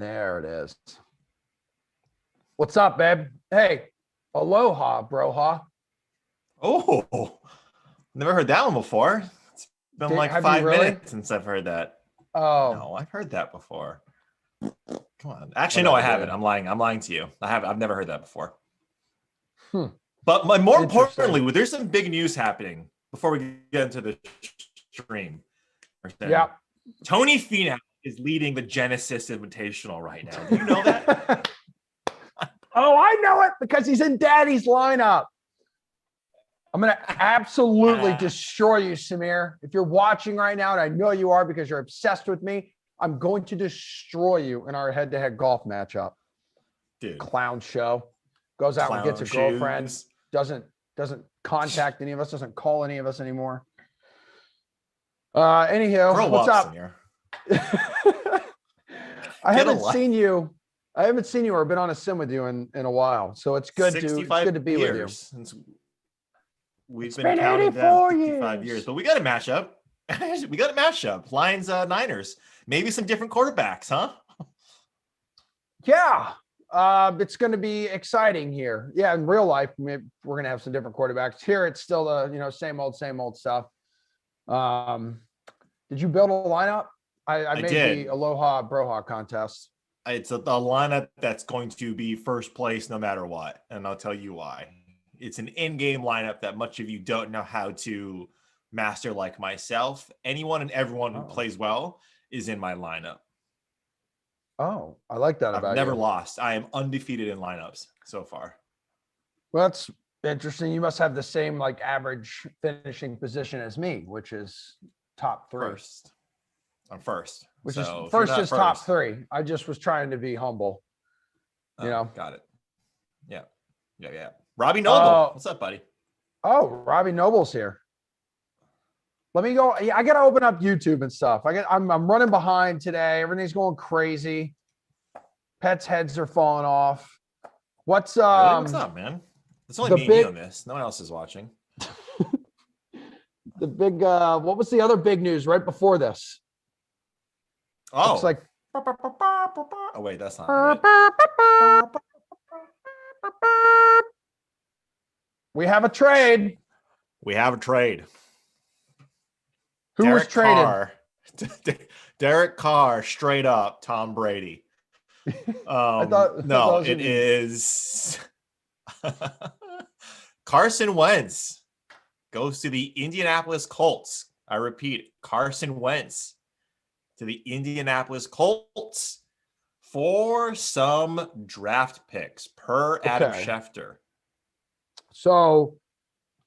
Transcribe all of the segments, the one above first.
There it is. What's up, babe? Hey, aloha, broha. Oh, never heard that one before. It's been like Have you 5 really? minutes since I've heard that. Oh, No, I've heard that before. Come on. Actually, no, I whatever, haven't. dude. I'm lying to you. I've never heard that before. Hmm. But more Interesting. importantly, there's some big news happening before we get into the stream. Yeah. Tony Finau is leading the Genesis Invitational right now. Do you know that? Oh, I know it because he's in Daddy's lineup. I'm going to absolutely destroy you, Samir. If you're watching right now, and I know you are because you're obsessed with me, I'm going to destroy you in our head-to-head golf matchup. Dude. Clown show. Goes out and gets a girlfriend. Doesn't contact any of us. Doesn't call any of us anymore. Anyhow, what's up? I haven't seen you or been on a sim with you in a while. So it's good to be with you. Since we've been counting down 65 years. But we got a matchup. Lions, Niners. Maybe some different quarterbacks, huh? Yeah. It's going to be exciting here. Yeah, in real life, we're going to have some different quarterbacks. Here, it's still the same old stuff. Did you build a lineup? I made did. the Aloha Broha contest. It's a lineup that's going to be first place no matter what, and I'll tell you why. It's an in-game lineup that much of you don't know how to master like myself. Anyone and everyone who plays well is in my lineup. Oh, I like that about you. I've never lost. I am undefeated in lineups so far. Well, that's interesting. You must have the same like average finishing position as me, which is top 3. I'm first. Which so is first is top 3. I just was trying to be humble. Got it. Yeah. Robbie Noble. What's up, buddy? Oh, Robbie Noble's here. Let me go. I got to open up YouTube and stuff. I'm running behind today. Everything's going crazy. Pets' heads are falling off. What's what's up, man? It's only me and you on this. No one else is watching. The big what was the other big news right before this? Oh, looks like oh wait, that's not it. We have a trade. Who was traded? Derek Carr, straight up Tom Brady. It is Carson Wentz goes to the Indianapolis Colts. I repeat, Carson Wentz to the Indianapolis Colts for some draft picks per Adam Schefter. So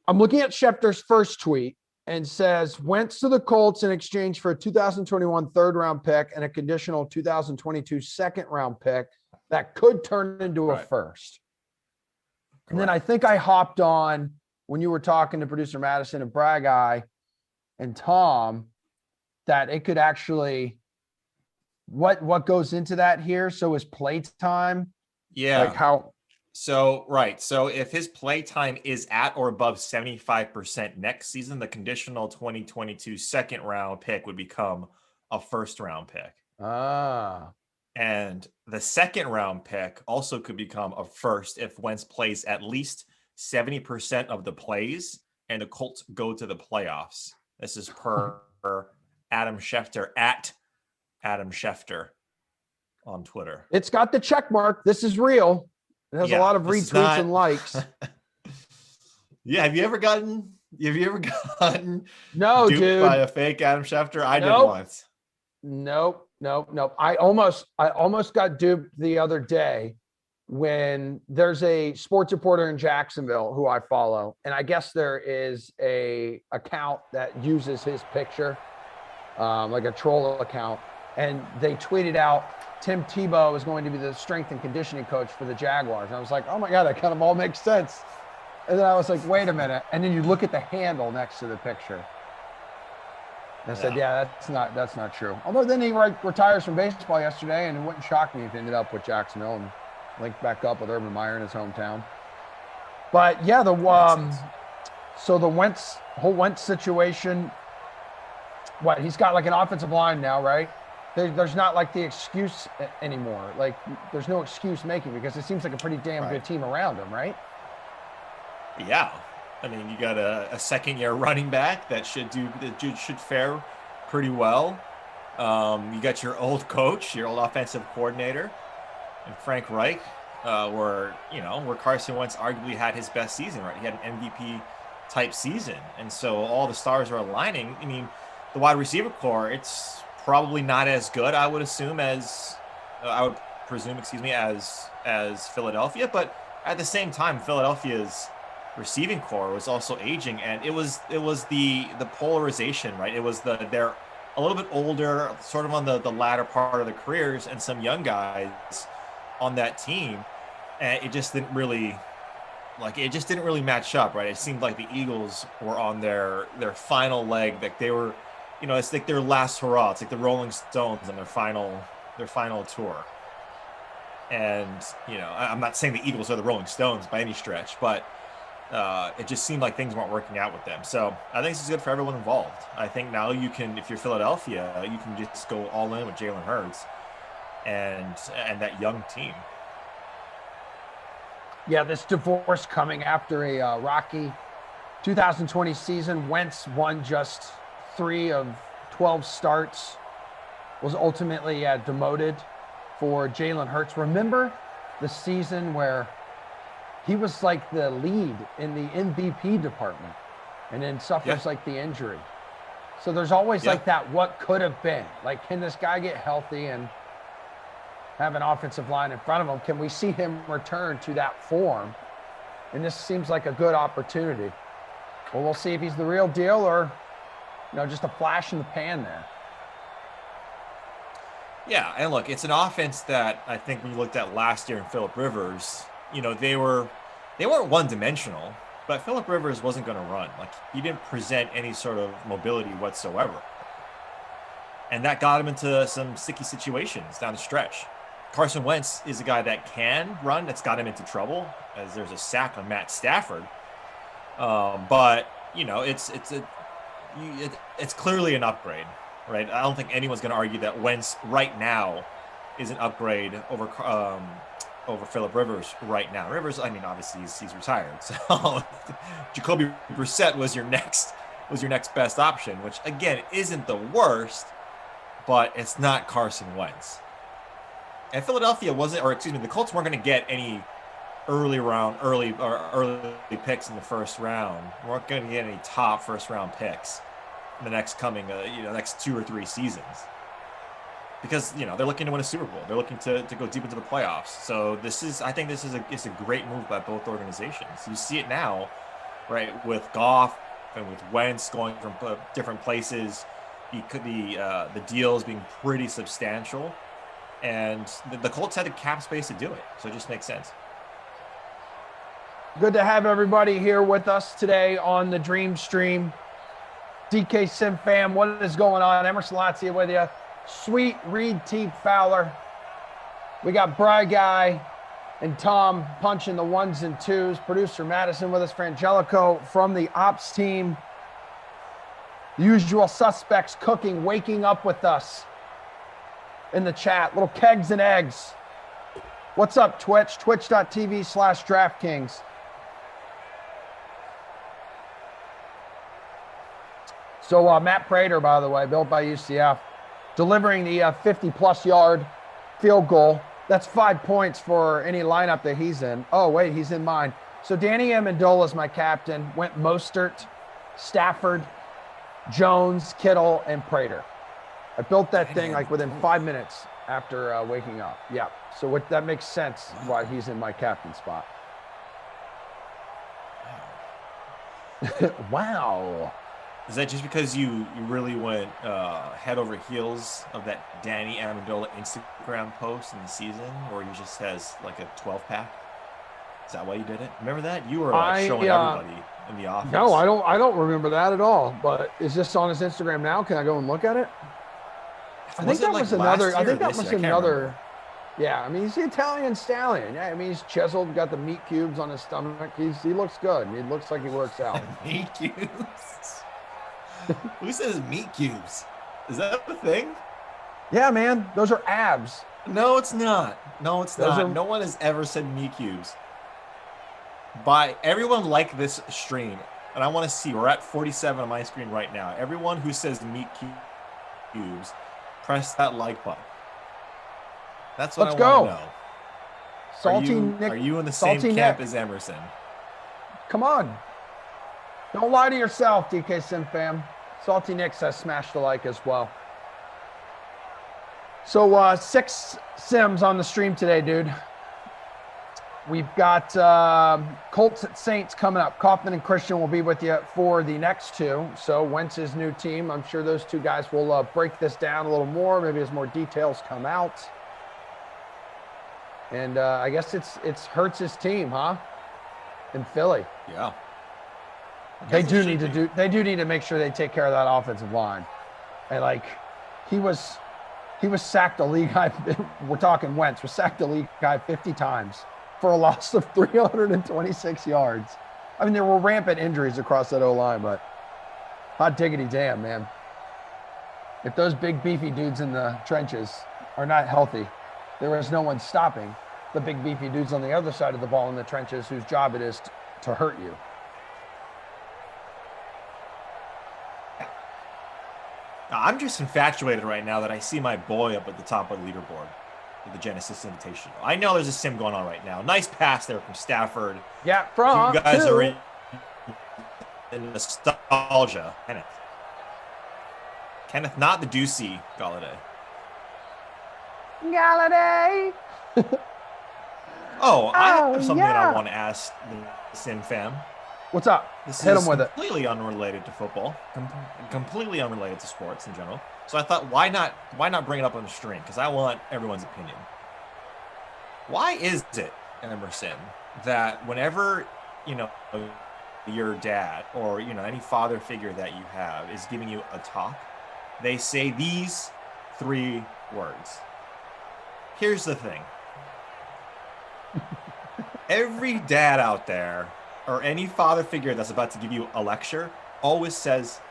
I'm looking at Schefter's first tweet and says Wentz to the Colts in exchange for a 2021 third-round pick and a conditional 2022 second-round pick that could turn into a first. And then I think I hopped on when you were talking to producer Madison and Bragg Eye and Tom that it could actually what goes into that here. So is play time? Yeah. Like how? So if his play time is at or above 75% next season, the conditional 2022 second round pick would become a first round pick. And the second round pick also could become a first if Wentz plays at least 70% of the plays and the Colts go to the playoffs. This is per Adam Schefter at Adam Schefter on Twitter. It's got the check mark. This is real. It has a lot of retweets and likes. Yeah. Have you ever gotten no, duped dude, by a fake Adam Schefter? I did once. Nope. I almost got duped the other day when there's a sports reporter in Jacksonville who I follow. And I guess there is a account that uses his picture, like a troll account. And they tweeted out Tim Tebow is going to be the strength and conditioning coach for the Jaguars. And I was like, oh my God, that kind of all makes sense. And then I was like, wait a minute. And then you look at the handle next to the picture. And I said, yeah, that's not true. Although then he retires from baseball yesterday, and it wouldn't shock me if he ended up with Jacksonville and linked back up with Urban Meyer in his hometown. But yeah, so the whole Wentz situation, he's got like an offensive line now, right? there's not like the excuse anymore. Like there's no excuse making because it seems like a pretty damn good team around him, right? Yeah. I mean, you got a second-year running back that should fare pretty well. You got your old coach, your old offensive coordinator, and Frank Reich, where Carson Wentz arguably had his best season, right? He had an MVP type season, and so all the stars are aligning. I mean, the wide receiver core, it's probably not as good, I would presume, as Philadelphia, but at the same time, Philadelphia's receiving core was also aging, and it was the polarization, right? It was they're a little bit older, sort of on the latter part of their careers, and some young guys on that team, and it just didn't really match up, right? It seemed like the Eagles were on their final leg, like they were, it's like their last hurrah. It's like the Rolling Stones on their final tour. And I'm not saying the Eagles are the Rolling Stones by any stretch, but it just seemed like things weren't working out with them. So I think this is good for everyone involved. I think now you can, if you're Philadelphia, you can just go all in with Jalen Hurts and that young team. Yeah, this divorce coming after a rocky 2020 season. Wentz won just 3 of 12 starts, was ultimately demoted for Jalen Hurts. Remember the season where he was like the lead in the MVP department and then suffers like the injury. So there's always like that what could have been. Like, can this guy get healthy and have an offensive line in front of him? Can we see him return to that form? And this seems like a good opportunity. Well, we'll see if he's the real deal or, just a flash in the pan there. Yeah, and look, it's an offense that I think when you looked at last year in Phillip Rivers, they weren't one-dimensional, but Phillip Rivers wasn't going to run. Like, he didn't present any sort of mobility whatsoever. And that got him into some sticky situations down the stretch. Carson Wentz is a guy that can run. That's got him into trouble, as there's a sack on Matt Stafford. But it's clearly an upgrade, right? I don't think anyone's going to argue that Wentz right now is an upgrade over Phillip Rivers right now. Rivers, I mean, obviously he's retired, so Jacoby Brissett was your next best option, which again isn't the worst, but it's not Carson Wentz. And Philadelphia the Colts weren't going to get any early picks in the first round. We weren't going to get any top first round picks in the next next 2 or 3 seasons. Because they're looking to win a Super Bowl, they're looking to go deep into the playoffs. So I think this is a great move by both organizations. You see it now, right, with Goff and with Wentz going from different places. The deals being pretty substantial, and the Colts had the cap space to do it, so it just makes sense. Good to have everybody here with us today on the Dream Stream. DK Sim fam, what is going on? Emerson Latzia with you. Sweet Reed T. Fowler. We got Bry Guy and Tom punching the 1s and 2s. Producer Madison with us. Frangelico from the ops team. The usual suspects cooking, waking up with us in the chat. Little kegs and eggs. What's up, Twitch? Twitch.tv/DraftKings. So Matt Prater, by the way, built by UCF, delivering the 50-plus yard field goal. That's 5 points for any lineup that he's in. Oh, wait, he's in mine. So Danny Amendola is my captain. Went Mostert, Stafford, Jones, Kittle, and Prater. I built that thing like within 5 minutes after waking up. Yeah, so that makes sense why he's in my captain spot. Wow. Is that just because you really went head over heels of that Danny Amendola Instagram post in the season, or he just has like a 12-pack? Is that why you did it? Remember that? You were showing everybody in the office. No, I don't remember that at all. But is this on his Instagram now? Can I go and look at it? I think that was another. Yeah, I mean, he's the Italian stallion. Yeah, I mean, he's chiseled, got the meat cubes on his stomach. He looks good. He looks like he works out. Meat cubes. Who says meat cubes? Is that a thing? Yeah, man. Those are abs. No, it's not. No, it's Those not. are- No one has ever said meat cubes. By everyone like this stream, and I want to see, we're at 47 on my screen right now. Everyone who says meat cubes, press that like button. That's what Let's I go. want to know. Salty Are you in the same Salty camp Nick. as Emerson? Come on. Don't lie to yourself, DK Sim fam. Salty Nick says smash the like as well. So 6 Sims on the stream today, dude. We've got Colts at Saints coming up. Kaufman and Christian will be with you for the next 2. So Wentz's new team. I'm sure those 2 guys will break this down a little more, maybe as more details come out. And I guess it's Hurts's team, huh? In Philly. Yeah. They do need to make sure they take care of that offensive line. And like he was sacked a league high. We're talking Wentz was sacked a league high 50 times for a loss of 326 yards. I mean, there were rampant injuries across that O-line, but hot diggity damn, man. If those big beefy dudes in the trenches are not healthy, there is no one stopping the big beefy dudes on the other side of the ball in the trenches whose job it is to hurt you. I'm just infatuated right now that I see my boy up at the top of the leaderboard with the Genesis Invitational. I know there's a sim going on right now. Nice pass there from Stafford. Yeah, from you guys two. are in nostalgia. Kenneth, not the Ducey Galladay. Galladay. Oh, I have something that yeah. I want to ask the Sim fam. What's up? This Hit is him with it. completely unrelated to football, completely unrelated to sports in general. So I thought, why not bring it up on the stream? Because I want everyone's opinion. Why is it, Emerson, that whenever your dad or any father figure that you have is giving you a talk, they say these 3 words? Here's the thing. Every dad out there or any father figure that's about to give you a lecture always says,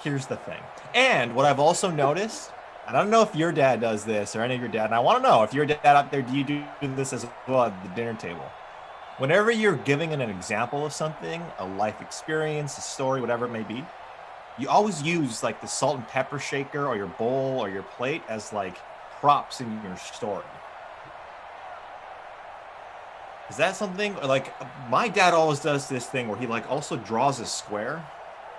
here's the thing. And what I've also noticed, I don't know if your dad does this or any of your dad, and I want to know if your dad out there, do you do this as well at the dinner table? Whenever you're giving an example of something, a life experience, a story, whatever it may be, you always use like the salt and pepper shaker or your bowl or your plate as like props in your story. Is that something, or like my dad always does this thing where he like also draws a square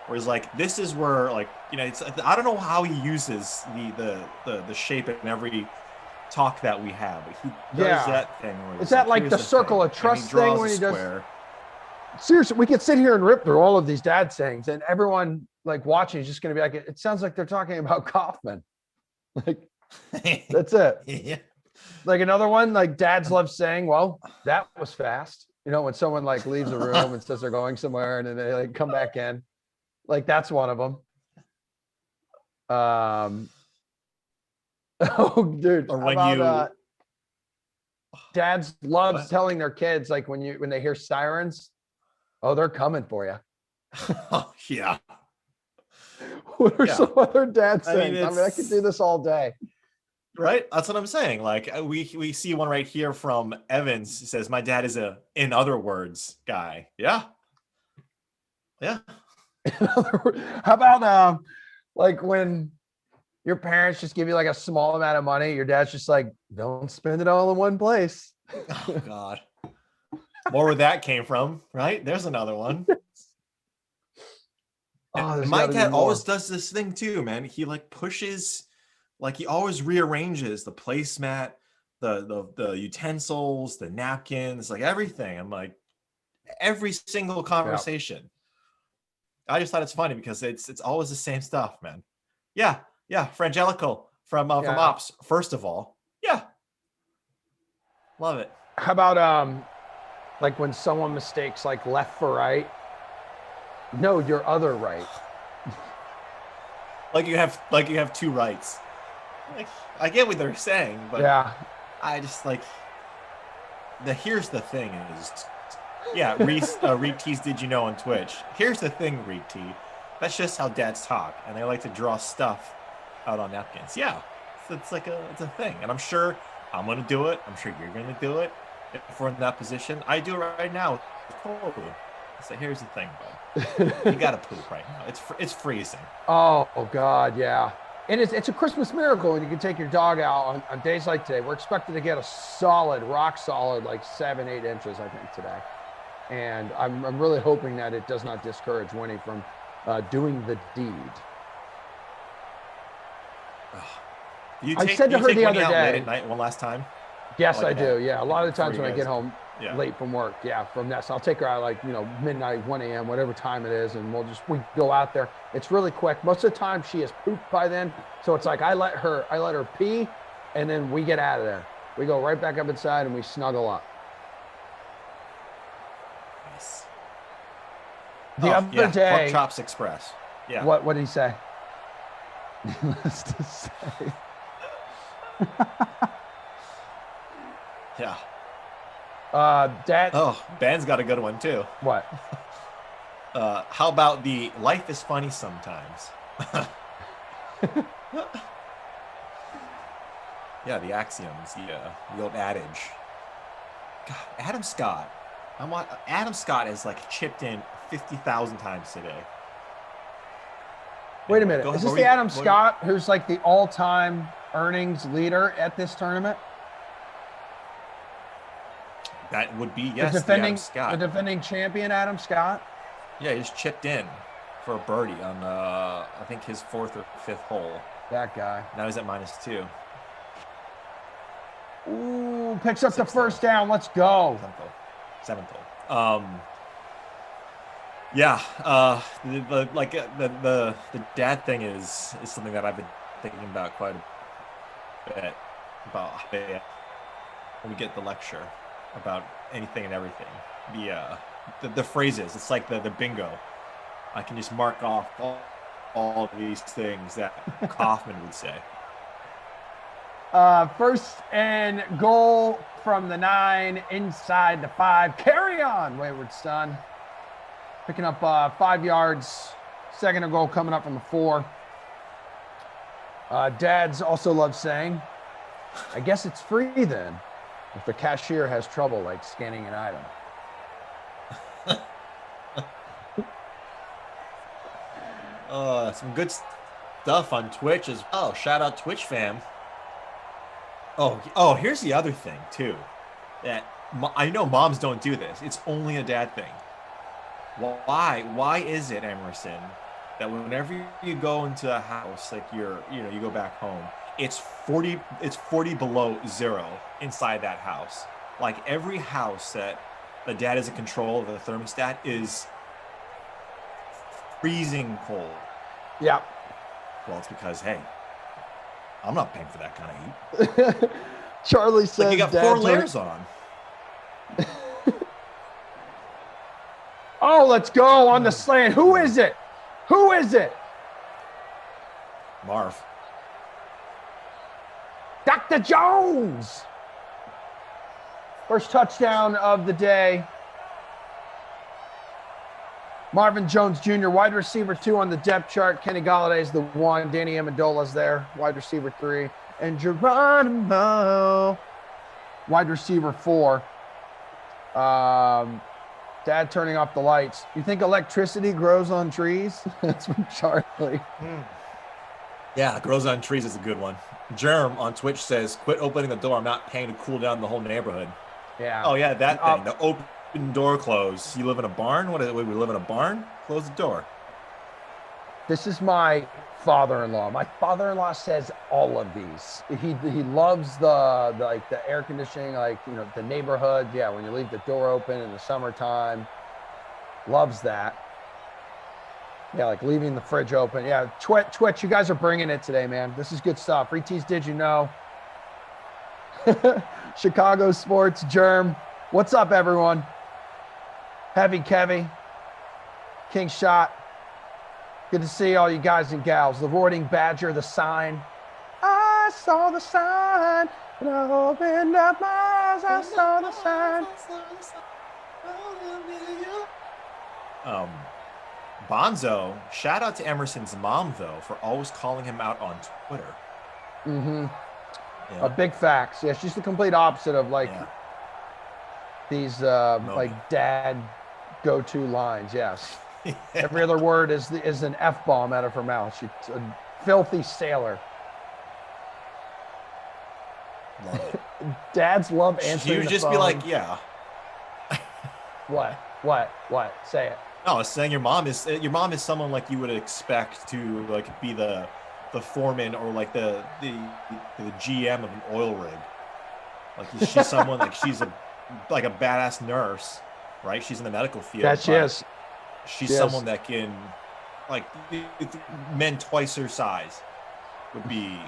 where he's like, this is where like, it's, I don't know how he uses the shape in every talk that we have, but he does that thing. Where is that like the circle of trust thing when he does? Seriously, we could sit here and rip through all of these dad sayings and everyone like watching is just going to be like, it sounds like they're talking about Kaufman. Like, that's it. Yeah. Like another one, like dads love saying, well, that was fast. When someone like leaves a room and says they're going somewhere and then they like come back in, like that's one of them. Oh, dude. Or when dads love telling their kids, like when they hear sirens, oh, they're coming for you. Oh, yeah. What are some other dad sayings? I mean, I could do this all day. Right? That's what I'm saying. Like we see one right here from Evans. It says, my dad is a, in other words, guy. Yeah. Yeah. In other words, how about like when your parents just give you like a small amount of money, your dad's just like, don't spend it all in one place. Oh God. More where that came from, right? There's another one. Oh, my dad always does this thing too, man. He like pushes, like he always rearranges the placemat, the utensils, the napkins, like everything. I'm like, every single conversation. Yeah. I just thought it's funny because it's always the same stuff, man. Yeah, Frangelico from Ops. First of all, yeah, love it. How about like when someone mistakes like left for right? No, your other right. like you have 2 rights. Like, I get what they're saying, but yeah, I just like here's the thing is, yeah, Reed T's Did You Know on Twitch. Here's the thing, Reed T. That's just how dads talk, and they like to draw stuff out on napkins. Yeah, it's a thing, and I'm sure I'm gonna do it. I'm sure you're gonna do it. If we're in that position, I do it right now. So here's the thing, bud. You gotta poop right now. It's freezing. Oh God, yeah. It's a Christmas miracle when you can take your dog out on days like today. We're expected to get a solid, rock solid, like 7-8 inches, I think, today. And I'm really hoping that it does not discourage Winnie from doing the deed. I said to her the other day, late at night one last time. Yes, I do. Yeah, a lot of the times when I get home Yeah. late from work, from Nest, I'll take her out like midnight, 1 a.m., whatever time it is, and we go out there. It's really quick. Most of the time, she has pooped by then, so it's like I let her pee, and then we get out of there. We go right back up inside and we snuggle up. Nice. The other day, Pork Chops Express. Yeah. What did he say? Needless to say. Yeah. Dad. Oh, Ben's got a good one too. What? How about the life is funny sometimes? Yeah, the axioms, the old adage. God, Adam Scott. Adam Scott has like chipped in 50,000 times today. Wait a minute. Is this the Adam Scott who's like the all-time earnings leader at this tournament? That would be, yes, the Adam Scott. The defending champion, Adam Scott? Yeah, he just chipped in for a birdie on, I think, his 4th or 5th hole. That guy. Now he's at -2. Ooh, picks up the first down. Let's go. 7th hole. Yeah, the dad thing is something that I've been thinking about quite a bit about when we get the lecture about anything and everything. The phrases, it's like the bingo. I can just mark off all of these things that Kaufman would say. First and goal from the 9, inside the 5. Carry on, wayward son. Picking up 5 yards. Second and goal coming up from the 4. Dads also love saying, I guess it's free then, if the cashier has trouble like scanning an item. Some good stuff on Twitch as well. Shout out Twitch fam. Oh, here's the other thing too. That I know moms don't do this. It's only a dad thing. Why is it, Emerson, that whenever you go into a house, like you go back home, it's 40 below 0 inside that house. Like every house that the dad is in control of the thermostat is freezing cold. Yeah. Well, it's because, hey, I'm not paying for that kind of heat. Charlie says, like you got 4 layers on. Oh, let's go on the slant. Who is it? Who is it? Marv. Dr. Jones. First touchdown of the day. Marvin Jones Jr., wide receiver 2 on the depth chart. Kenny Galladay's the 1. Danny Amendola's there, wide receiver 3. And Geronimo, wide receiver 4. Dad turning off the lights. You think electricity grows on trees? That's from Charlie. Yeah, grows on trees is a good one. Germ on Twitch says, quit opening the door. I'm not paying to cool down the whole neighborhood. Yeah. Oh, yeah, that thing. The open door close. You live in a barn? We live in a barn? Close the door. This is my father-in-law. My father-in-law says all of these. He loves the air conditioning, the neighborhood. Yeah, when you leave the door open in the summertime, loves that. Yeah, like leaving the fridge open. Yeah, Twitch, you guys are bringing it today, man. This is good stuff. Retease, did you know? Chicago Sports, Germ. What's up, everyone? Heavy Kevy, King Shot. Good to see all you guys and gals. The Avoiding Badger, the sign. I saw the sign, and I opened up my eyes. I saw the sign. Bonzo, shout out to Emerson's mom, though, for always calling him out on Twitter. Mm-hmm. Yeah. Big facts. Yeah, she's the complete opposite of like Yeah. these Moby. like dad go-to lines. Yes. Every other word is an F-bomb out of her mouth. She's a filthy sailor. Love it. Dads love She answering would the just phone. be like, yeah. What? Say it. No, I was saying your mom is someone like you would expect to like be the foreman or like the GM of an oil rig. Like she's someone like she's a badass nurse, right? She's in the medical field. That she is. She's someone that can like men twice her size would be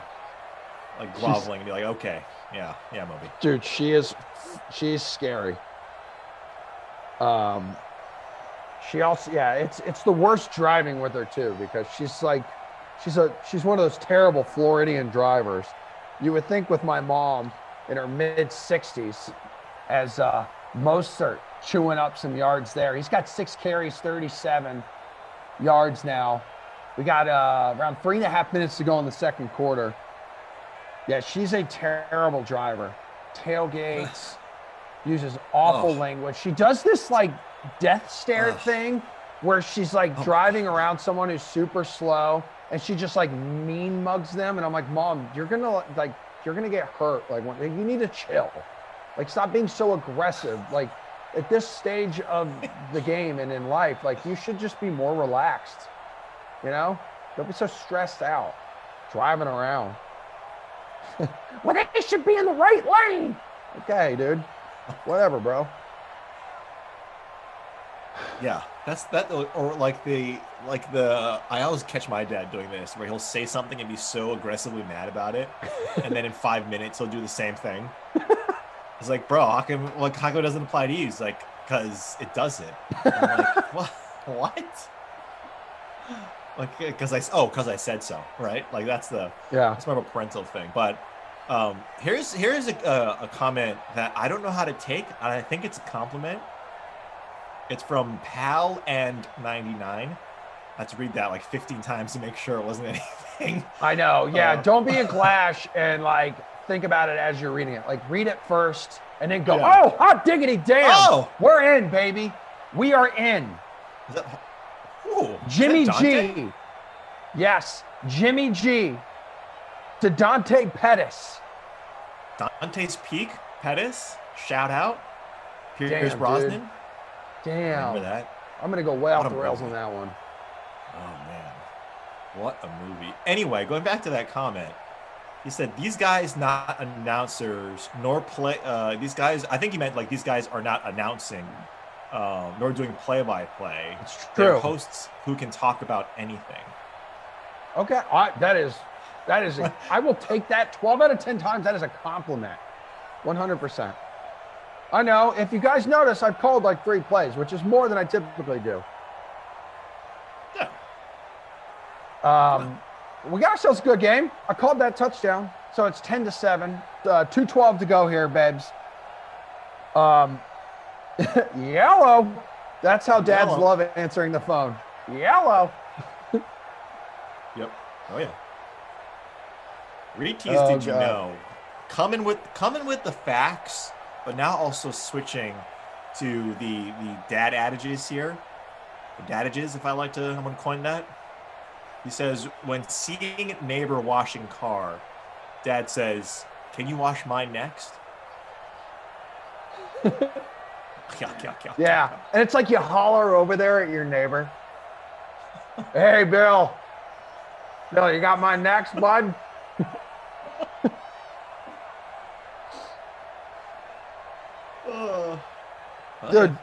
like groveling and be like, okay, yeah, Moby. Dude, she's scary. She also, it's the worst driving with her too, because she's one of those terrible Floridian drivers. You would think with my mom in her mid 60s, as Mostert chewing up some yards there. He's got 6 carries, 37 yards now. We got around 3.5 minutes to go in the second quarter. Yeah, she's a terrible driver. Tailgates, uses awful language. She does this like death stare thing where she's like driving around someone who's super slow and she just like mean mugs them. And I'm like, Mom, you're gonna get hurt. Like, you need to chill. Like, stop being so aggressive. Like, at this stage of the game and in life, like, you should just be more relaxed. You know? Don't be so stressed out driving around. Well, they should be in the right lane. Okay, dude. Whatever, bro. Yeah, or like I always catch my dad doing this, where he'll say something and be so aggressively mad about it, and then in 5 minutes he'll do the same thing. It's like, bro, how come it doesn't apply to you? He's like, because it doesn't. I'm like, what? Like, because I said so, right? Like that's more of a parental thing. But here's a comment that I don't know how to take, and I think it's a compliment. It's from Pal and 99. I had to read that like 15 times to make sure it wasn't anything. I know. Yeah. Don't be a Clash and like think about it as you're reading it. Like, read it first and then go, oh, hot diggity damn. Oh, we're in, baby. We are in. Is that, ooh, Jimmy is that G. Yes. Jimmy G. To Dante Pettis. Dante's Peak, Pettis. Shout out. Pierce Brosnan. Dude. Damn. Remember that? I'm going to go way off the rails on that one. Oh, man. What a movie. Anyway, going back to that comment, he said, these guys not announcers, nor play. These guys, I think he meant like these guys are not announcing, nor doing play-by-play. It's true. They're hosts who can talk about anything. Okay. That is I will take that 12 out of 10 times. That is a compliment. 100%. I know. If you guys notice, I've called like 3 plays, which is more than I typically do. Yeah. We got ourselves a good game. I called that touchdown. So it's 10-7. 2:12 to go here, babes. Yellow. That's how dads love answering the phone. Yellow. Yep. Oh yeah. Retease, did you know? Coming with the facts, but now also switching to the dad adages here. The dadages, if I'm going to coin that. He says, when seeing neighbor washing car, dad says, "Can you wash mine next?" Yeah, and it's like you holler over there at your neighbor. Hey, Bill, you got mine next, bud? Dude,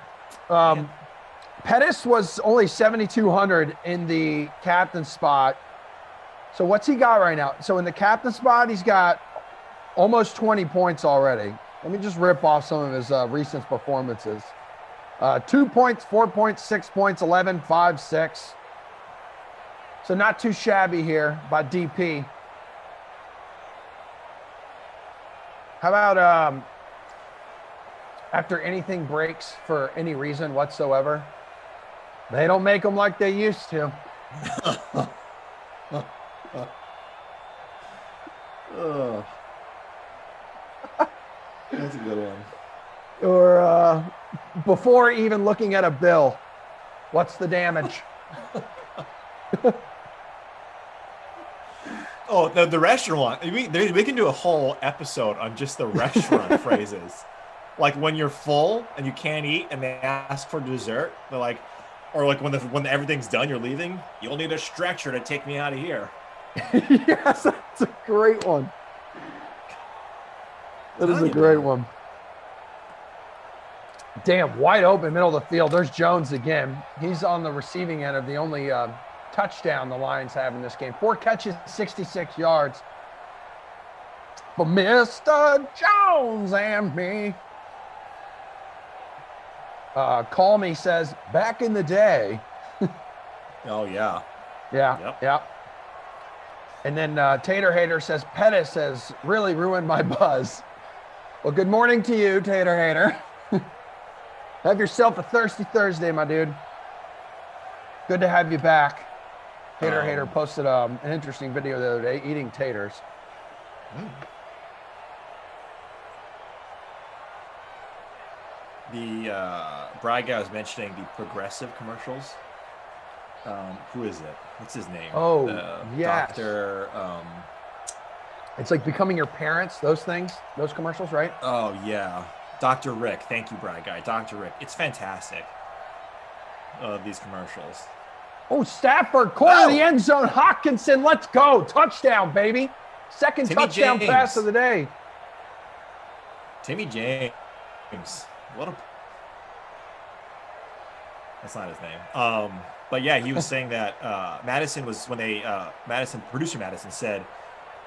Pettis was only 7,200 in the captain spot. So what's he got right now? So in the captain spot, he's got almost 20 points already. Let me just rip off some of his recent performances. 2 points, 4 points, 6 points, 11, 5, 6. So not too shabby here by DP. How about after anything breaks for any reason whatsoever? They don't make them like they used to. Oh, that's a good one. Or before even looking at a bill, what's the damage? Oh, the restaurant. We can do a whole episode on just the restaurant phrases. Like when you're full and you can't eat and they ask for dessert, they're like, or like when everything's done, you're leaving, you'll need a stretcher to take me out of here. Yes, that's a great one. That is a great one. Damn, wide open, middle of the field. There's Jones again. He's on the receiving end of the only touchdown the Lions have in this game. 4 catches, 66 yards. For Mr. Jones and me. Call Me says, back in the day. Oh, yeah. Yeah, Yep. yeah. And then Tater Hater says, Pettis has really ruined my buzz. Well, good morning to you, Tater Hater. Have yourself a thirsty Thursday, my dude. Good to have you back. Tater Hater posted an interesting video the other day, eating taters. The Brad guy was mentioning the Progressive commercials. Who is it? What's his name? Oh, yes. Dr. It's like becoming your parents, those things, those commercials, right? Oh, yeah. Dr. Rick. Thank you, Brad guy. Dr. Rick. It's fantastic. These commercials. Oh, Stafford, corner of the end zone. Hawkinson, let's go. Touchdown, baby. Second Timmy touchdown James. pass of the day. Timmy James. What a... That's not his name. But yeah, he was saying that Madison was when they producer Madison said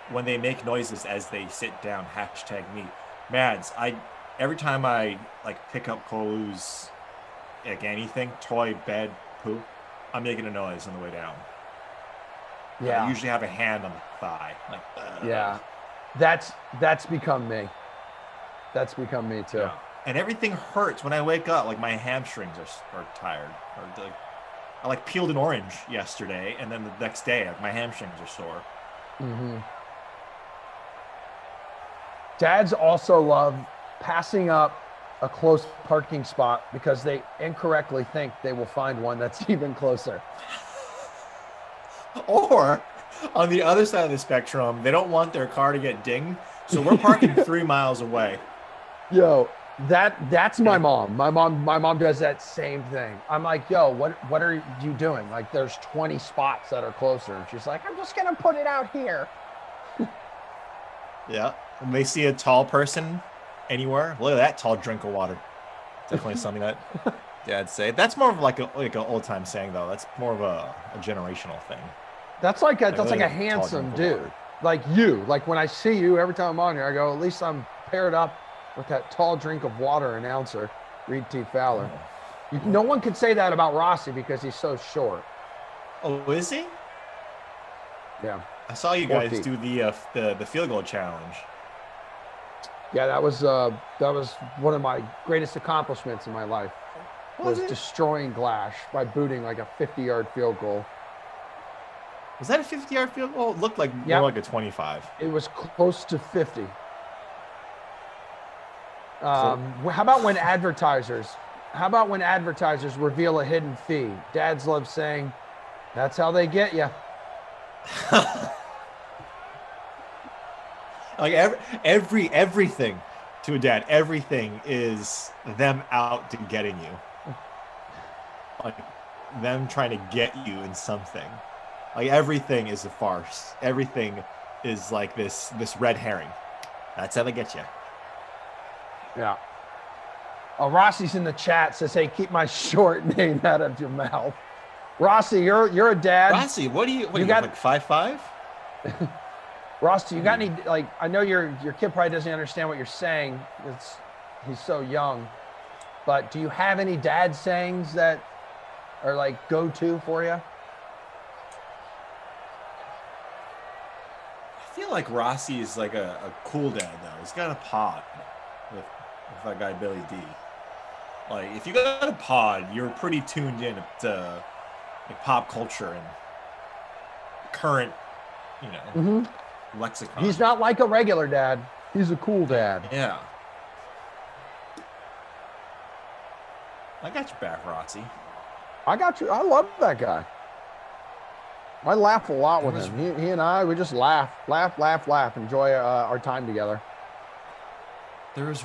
when they make noises as they sit down, #me. Mads, every time I like pick up Kolu's like anything, toy, bed, poo, I'm making a noise on the way down. Yeah. I usually have a hand on the thigh. Like Yeah. That's become me. That's become me too. Yeah. And everything hurts when I wake up. Like my hamstrings are tired. Or I like peeled an orange yesterday, and then the next day my hamstrings are sore. Mm-hmm. Dads also love passing up a close parking spot because they incorrectly think they will find one that's even closer. Or on the other side of the spectrum, they don't want their car to get dinged, so we're parking 3 miles away. Yo, that's my mom. My mom does that same thing. I'm like, yo, what are you doing? Like, there's 20 spots that are closer, and she's like, I'm just gonna put it out here. Yeah. When they see a tall person anywhere, look at that tall drink of water. Definitely something that Dad'd say. That's more of like an old time saying though. That's more of a generational thing. That's like a handsome dude. Like you. Like when I see you every time I'm on here, I go, at least I'm paired up with that tall drink of water announcer, Reed T. Fowler. No one could say that about Rossi because he's so short. Oh, is he? Yeah. I saw you guys do the field goal challenge. Yeah, that was one of my greatest accomplishments in my life. Was destroying Glash by booting like a 50-yard field goal. Was that a 50-yard field goal? It looked like more like a 25. It was close to 50. How about when advertisers reveal a hidden fee? Dads love saying, that's how they get you. Like everything to a dad, everything is them out to getting you. Like them trying to get you in something. Like everything is a farce. Everything is like this red herring. That's how they get you. Yeah. Oh, Rossi's in the chat, says, hey, keep my short name out of your mouth. Rossi, you're a dad. Rossi, what you got like 5'5"? Rossi, you got any, like, I know your kid probably doesn't understand what you're saying. He's so young. But do you have any dad sayings that are like go-to for you? I feel like Rossi is like a cool dad though. He's got a pod with that guy Billy D. Like if you got a pod, you're pretty tuned in to like pop culture and current, lexicon. He's not like a regular dad. He's a cool dad. Yeah. I got your back, Rossi. I got you. I love that guy. I laugh a lot with him. He and I, we just laugh, enjoy our time together. There's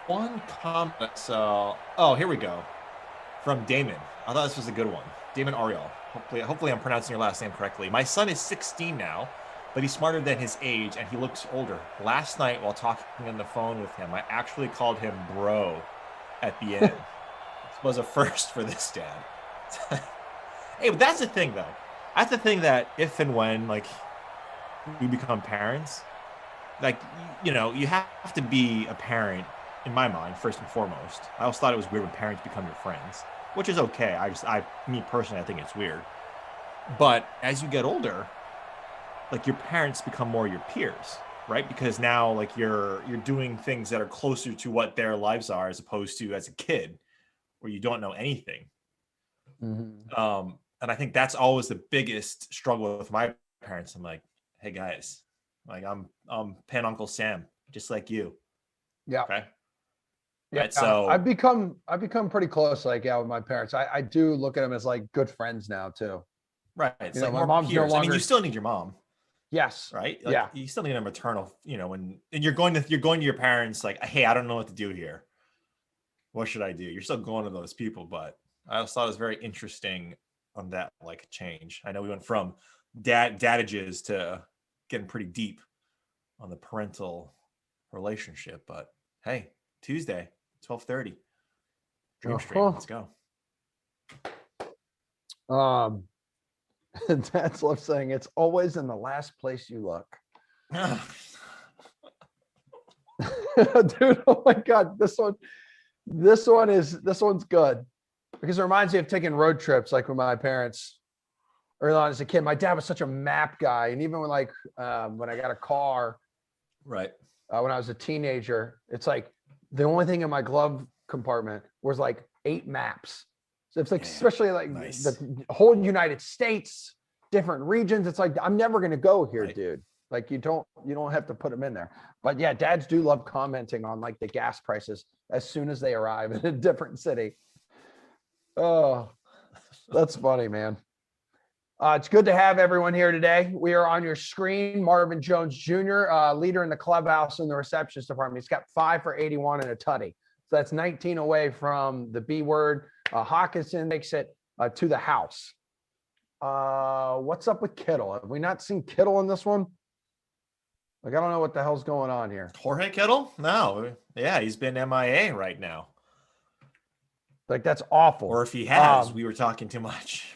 one comment. Oh, here we go. From Damon. I thought this was a good one. Damon Ariel. Hopefully I'm pronouncing your last name correctly. My son is 16 now, but he's smarter than his age and he looks older. Last night while talking on the phone with him, I actually called him bro at the end. This was a first for this dad. Hey, but that's the thing though. That's the thing that if and when like we become parents, like, you know, you have to be a parent in my mind, first and foremost. I always thought it was weird when parents become your friends, which is okay. Me personally, I think it's weird. But as you get older, like your parents become more your peers, right? Because now like you're doing things that are closer to what their lives are as opposed to as a kid where you don't know anything. Mm-hmm. And I think that's always the biggest struggle with my parents. I'm like, hey guys, like I'm Pan Uncle Sam, just like you. Yeah. Okay. Yeah. Right, so I've become pretty close, like, yeah, with my parents. I do look at them as like good friends now too. Right. It's you like know, my mom's peers. no longer. I mean, you still need your mom. Yes. Right. Like, yeah. You still need a maternal, you know, and you're going to your parents like, hey, I don't know what to do here. What should I do? You're still going to those people, but I also thought it was very interesting on that like change. I know we went from dadages to getting pretty deep on the parental relationship, but hey, Tuesday, 12:30. Dream Stream. Let's go. Dad's love saying it's always in the last place you look. Dude, oh my God, this one's good because it reminds me of taking road trips like with my parents early on as a kid. My dad was such a map guy, and even when when I got a car, right, when I was a teenager, it's like the only thing in my glove compartment was like 8 maps. So it's like, especially like nice. The whole United States, different regions. It's like, I'm never going to go here, dude. Like you don't have to put them in there. But yeah, dads do love commenting on like the gas prices as soon as they arrive in a different city. Oh, that's funny, man. It's good to have everyone here today. We are on your screen. Marvin Jones Jr., leader in the clubhouse and the receptionist department. He's got 5 for 81 and a tutty. So that's 19 away from the B word. Hawkinson makes it to the house. What's up with Kittle? Have we not seen Kittle in this one? Like, I don't know what the hell's going on here. Jorge Kittle? No. Yeah, he's been MIA right now. Like, that's awful. Or if he has, we were talking too much.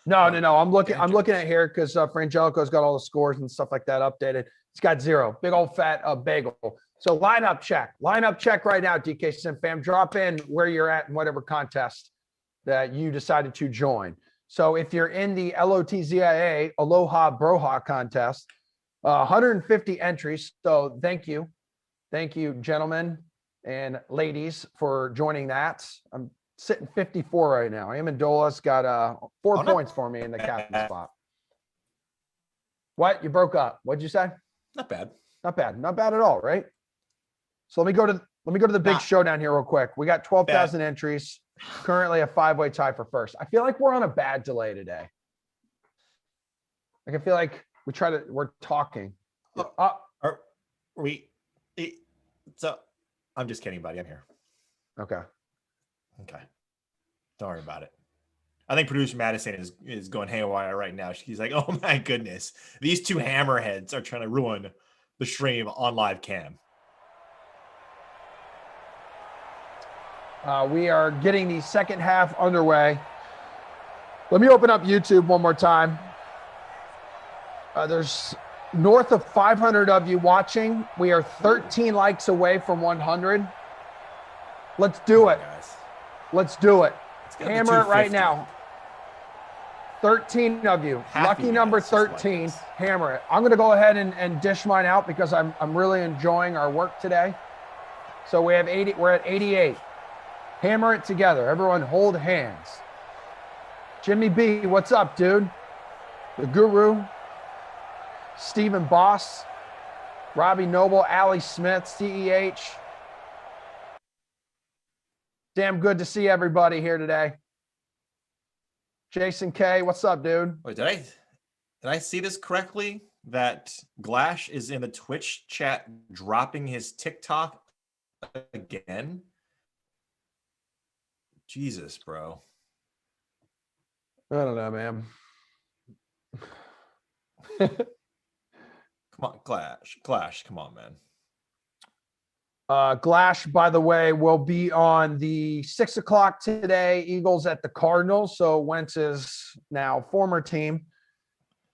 No. I'm looking at here because Frangelico's got all the scores and stuff like that updated. He's got 0. Big old fat bagel. So lineup check right now, DK Sim fam. Drop in where you're at in whatever contest that you decided to join. So if you're in the LOTZIA Aloha Broha contest, 150 entries. So thank you, gentlemen and ladies, for joining that. I'm sitting 54 right now. Amendola's got 4 points for me in the captain spot. What? You broke up. What'd you say? Not bad at all, right? So let me go to the big showdown here real quick. We got 12,000 entries. Currently a 5-way tie for first. I feel like we're on a bad delay today. Like I feel like we're talking. So I'm just kidding, buddy. I'm here. Okay. Don't worry about it. I think producer Madison is going haywire right now. She's like, oh my goodness. These 2 hammerheads are trying to ruin the stream on live cam. We are getting the second half underway. Let me open up YouTube one more time. There's north of 500 of you watching. We are 13 likes away from 100. Let's do it. Guys. Let's do it. Hammer it right now. 13 of you. Lucky number 13. Hammer it. I'm going to go ahead and dish mine out because I'm really enjoying our work today. So we have 80. We're at 88. Hammer it together. Everyone hold hands. Jimmy B, what's up, dude? The guru. Stephen Boss, Robbie Noble, Allie Smith, CEH. Damn good to see everybody here today. Jason K, what's up, dude? Wait, did I see this correctly? That Glash is in the Twitch chat dropping his TikTok again? Jesus, bro. I don't know, man. Come on, Glash, come on, man. Glash, by the way, will be on the 6 o'clock today. Eagles at the Cardinals. So Wentz's now former team.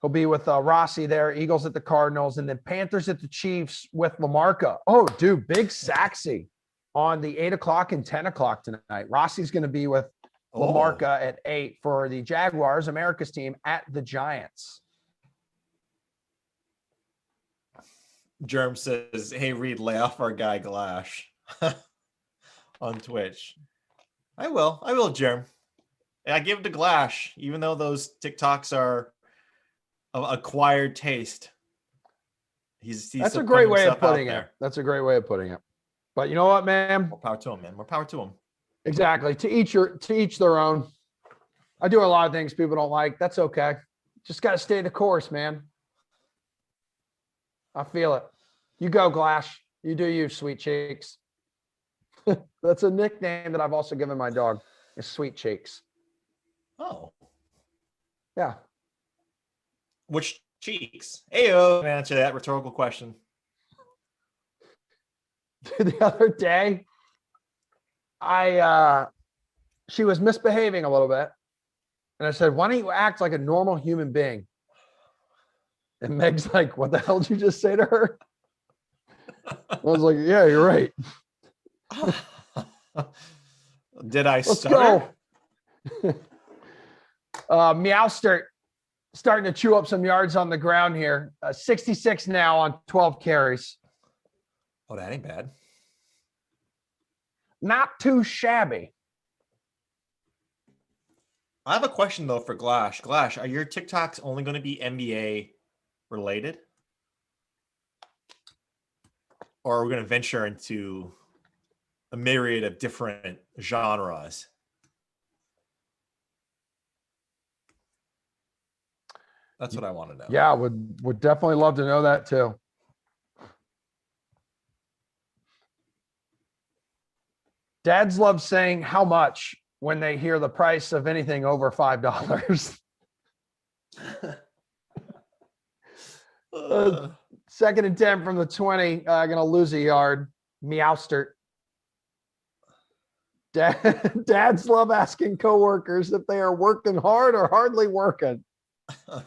He'll be with Rossi there. Eagles at the Cardinals, and then Panthers at the Chiefs with LaMarca. Oh, dude, big Saxy on the 8 o'clock and 10 o'clock tonight. Rossi's going to be with LaMarca at 8 for the Jaguars, America's team, at the Giants. Germ says, hey, Reed, lay off our guy Glash on Twitch. I will, Germ. I give it to Glash, even though those TikToks are of acquired taste. He's That's a great way of putting it. That's a great way of putting it. But you know what, man? More power to him, man. More power to him. Exactly. To each their own. I do a lot of things people don't like. That's okay. Just got to stay the course, man. I feel it. You go, Glash. You do you, Sweet Cheeks. That's a nickname that I've also given my dog, is Sweet Cheeks. Oh. Yeah. Which cheeks? Ayo. Answer that rhetorical question. The other day, she was misbehaving a little bit. And I said, why don't you act like a normal human being? And Meg's like, what the hell did you just say to her? I was like, yeah, you're right. Did I Let's stutter? go. Meowster starting to chew up some yards on the ground here. 66 now on 12 carries. Oh, that ain't bad. Not too shabby. I have a question, though, for Glash. Glash, are your TikToks only going to be NBA related? Or are we going to venture into a myriad of different genres? That's what I want to know. Yeah, would definitely love to know that too. Dads love saying how much when they hear the price of anything over $5. Second and 10 from the 20. Gonna lose a yard. Meowster. Dads love asking coworkers if they are working hard or hardly working. Oh,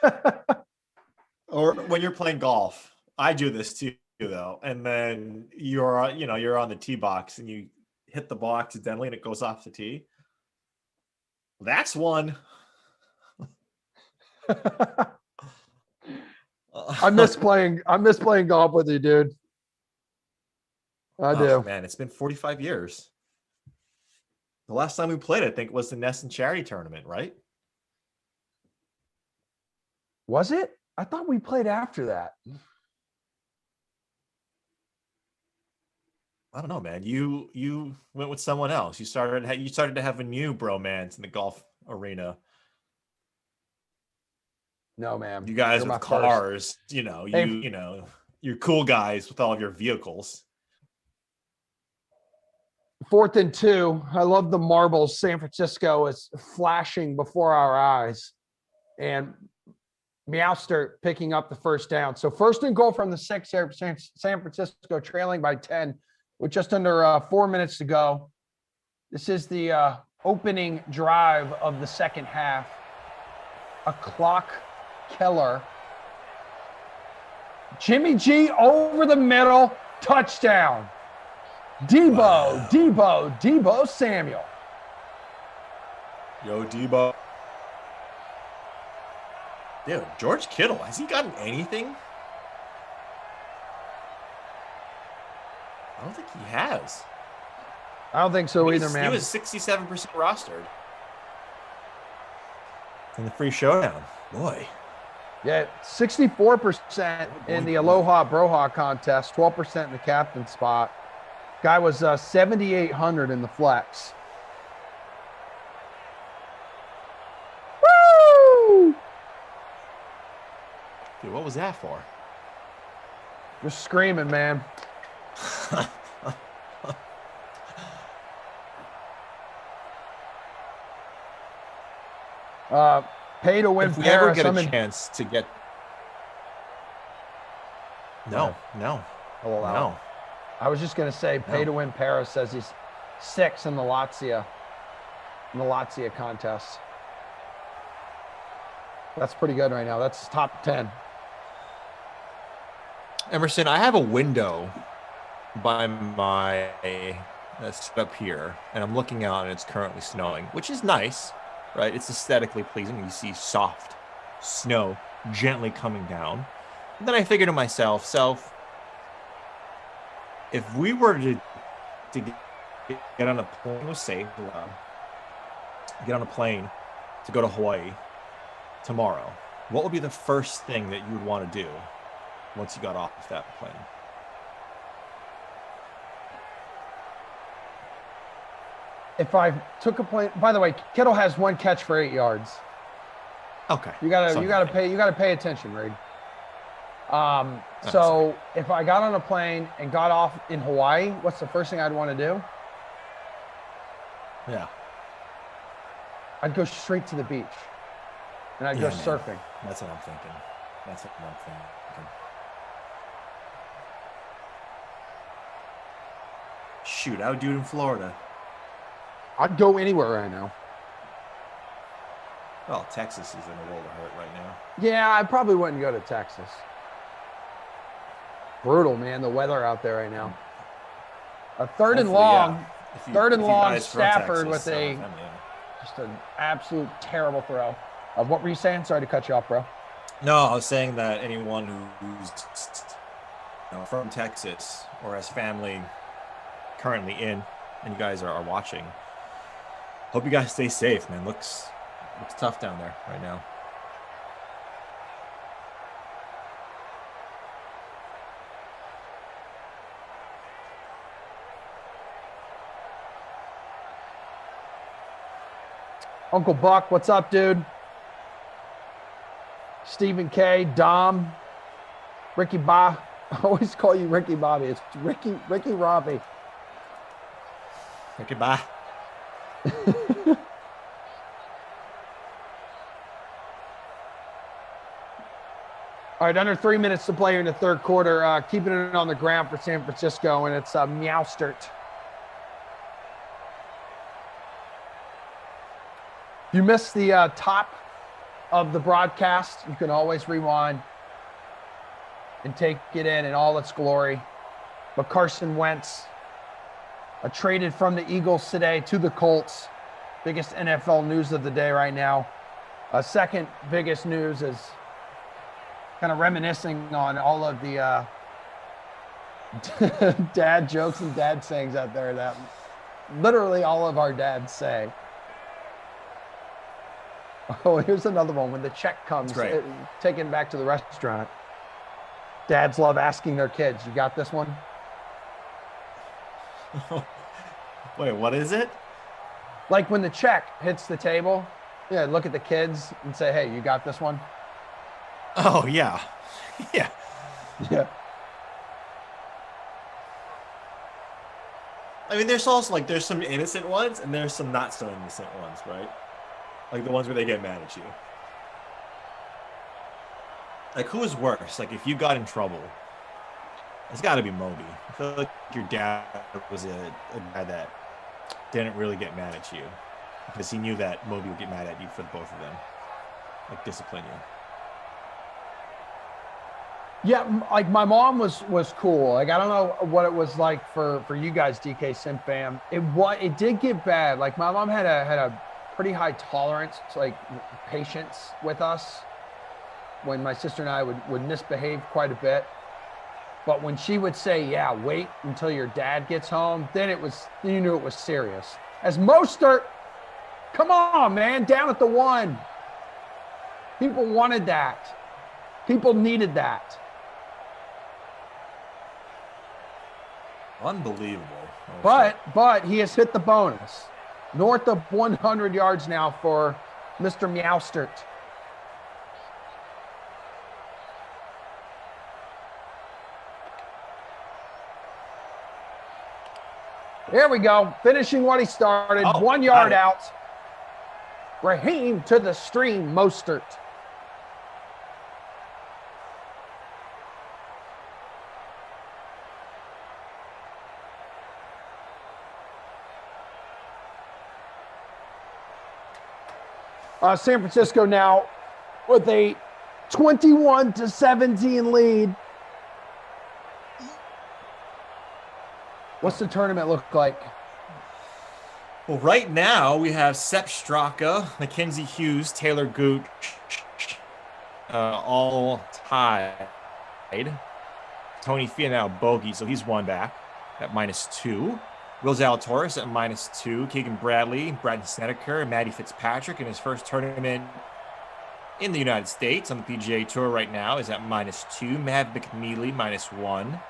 God. Or when you're playing golf, I do this too, though. And then you're on the tee box and you hit the ball accidentally and it goes off the tee. That's one. I miss playing golf with you, dude. I do. Man, it's been 45 years. The last time we played, I think, was the Nesson Charity Tournament, right? Was it? I thought we played after that. I don't know, man. You went with someone else. You started to have a new bromance in the golf arena. No, man. You guys You're with my cars, first. you're cool guys with all of your vehicles. 4th and 2. I love the marbles. San Francisco is flashing before our eyes. And Meowster picking up the first down. So 1st and goal from the 6 here. San Francisco trailing by 10 with just under 4 minutes to go. This is the opening drive of the second half. A clock killer. Jimmy G over the middle. Touchdown. Debo Samuel. Yo, Debo. Dude, George Kittle, has he gotten anything? I don't think he has. I don't think so either, man. He was 67% rostered. In the free showdown. Boy. Yeah, 64% in the Aloha Broha contest, 12% in the captain spot. Guy was 7,800 in the flex. Woo! Dude, what was that for? Just screaming, man. Pay to win if we Paris. ever get a chance to get no. I'll allow it. I was just gonna say pay to win Paris says he's 6 in the Lazio contest. That's pretty good right now. That's top 10. Emerson, I have a window by my setup here, and I'm looking out, and it's currently snowing, which is nice, right? It's aesthetically pleasing. You see soft snow gently coming down. And then I figured to myself, if we were to get on a plane, it was safe, get on a plane to go to Hawaii tomorrow, what would be the first thing that you would want to do once you got off that plane? If I took a plane, by the way, Kittle has 1 catch for 8 yards. Okay. You gotta pay attention, Reed. So if I got on a plane and got off in Hawaii, what's the first thing I'd want to do? Yeah. I'd go straight to the beach and I'd go surfing. That's what I'm thinking. Shoot, I would do it in Florida. I'd go anywhere right now. Well, Texas is in a world of hurt right now. Yeah, I probably wouldn't go to Texas. Brutal, man, the weather out there right now. A third and long, Stafford with just an absolute terrible throw. What were you saying? Sorry to cut you off, bro. No, I was saying that anyone who's from Texas or has family currently in, and you guys are watching, hope you guys stay safe, man. Looks tough down there right now. Uncle Buck, what's up, dude? Stephen K, Dom, Ricky Bob. I always call you Ricky Bobby. It's Ricky Robbie. Ricky Bob. All right, under 3 minutes to play here in the third quarter. Keeping it on the ground for San Francisco, and it's Meowstert. If you missed the top of the broadcast, you can always rewind and take it in all its glory. But Carson Wentz traded from the Eagles today to the Colts. Biggest NFL news of the day right now. Second biggest news is kind of reminiscing on all of the dad jokes and dad sayings out there that literally all of our dads say. Oh, here's another one. When the check comes, taken back to the restaurant. Dads love asking their kids, you got this one? Wait, what is it? Like when the check hits the table, look at the kids and say, hey, you got this one? Oh, yeah. Yeah. I mean, there's also there's some innocent ones and there's some not so innocent ones, right? Like the ones where they get mad at you. Like, who is worse? Like, if you got in trouble, it's got to be Moby. I feel like your dad was a guy that didn't really get mad at you because he knew that Moby would get mad at you for both of them, like discipline you. Yeah, like my mom was cool. Like, I don't know what it was like for you guys, DK Sim fam. It did get bad. Like, my mom had a pretty high tolerance, like patience with us when my sister and I would misbehave quite a bit. But when she would say, yeah, wait until your dad gets home, then you knew it was serious. As Mostert, come on, man, down at the 1. People wanted that. People needed that. Unbelievable. Oh, but he has hit the bonus. North of 100 yards now for Mr. Meowstert. There we go. Finishing what he started. 1 yard out. Raheem to the stream, Mostert. San Francisco now with a 21-17 lead. What's the tournament look like? Well, right now we have Sepp Straka, Mackenzie Hughes, Taylor Gooch, all tied. Tony Fia now bogey, so he's one back at -2. Will Zalatoris at -2. Keegan Bradley, Brad Snedeker, and Matty Fitzpatrick in his first tournament in the United States on the PGA Tour right now is at -2. Mav McNeely -1.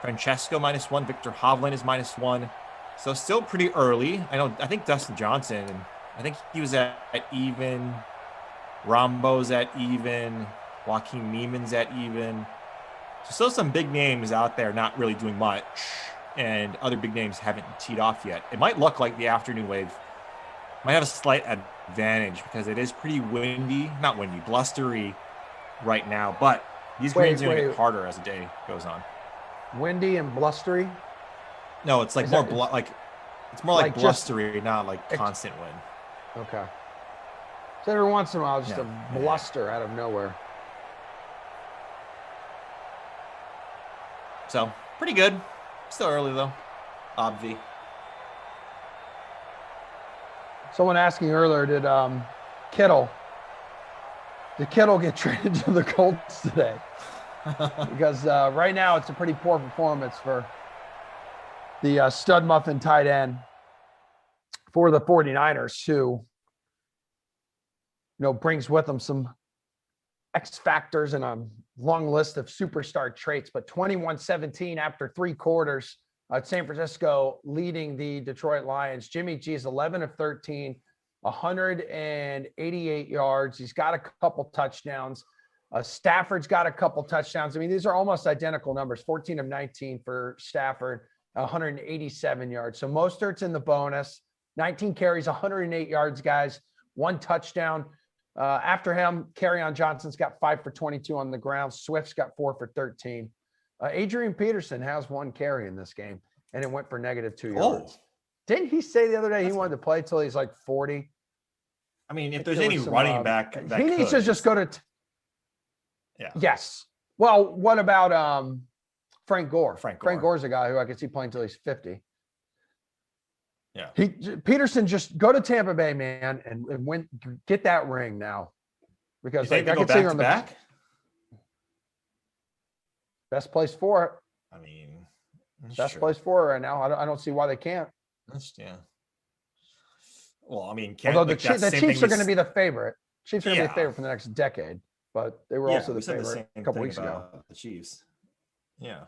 Francesco -1. Victor Hovland is -1. So still pretty early. I think Dustin Johnson, I think he was at even. Rambo's at even. Joaquin Neiman's at even. So still some big names out there not really doing much. And other big names haven't teed off yet. It might look like the afternoon wave might have a slight advantage because it is pretty windy, not windy, blustery right now. But these greens are going to get harder as the day goes on. Windy and blustery? No, it's like it's more like blustery, not like constant wind. Okay. So every once in a while, just a bluster out of nowhere. So pretty good. Still early though. Obvi. Someone asking earlier, did Kittle get traded to the Colts today? Because right now it's a pretty poor performance for the stud muffin tight end for the 49ers, who brings with him some X factors and a long list of superstar traits. But 21-17 after 3 quarters, San Francisco leading the Detroit Lions. Jimmy G is 11 of 13, 188 yards. He's got a couple touchdowns. Stafford's got a couple touchdowns. I mean, these are almost identical numbers. 14 of 19 for Stafford, 187 yards. So Mostert's in the bonus. 19 carries, 108 yards, guys. 1 touchdown. After him, Kerryon Johnson's got 5 for 22 on the ground. Swift's got 4 for 13. Adrian Peterson has 1 carry in this game, and it went for -2 yards. Didn't he say the other day he wanted to play till he's like 40? I mean, if there's any running back, that he needs to just go to. Yeah. Yes. Well, what about Frank Gore? Frank Gore's a guy who I could see playing till he's 50. Yeah. Peterson, just go to Tampa Bay, man, and win, get that ring now. Because I could see on the back. Best place for it. I mean, best place for it right now. I don't see why they can't. Yeah. Well, I mean, although the Chiefs are going to be the favorite. Chiefs are going to be the favorite for the next decade, but they were also the favorite a couple weeks ago. The Chiefs. Yeah.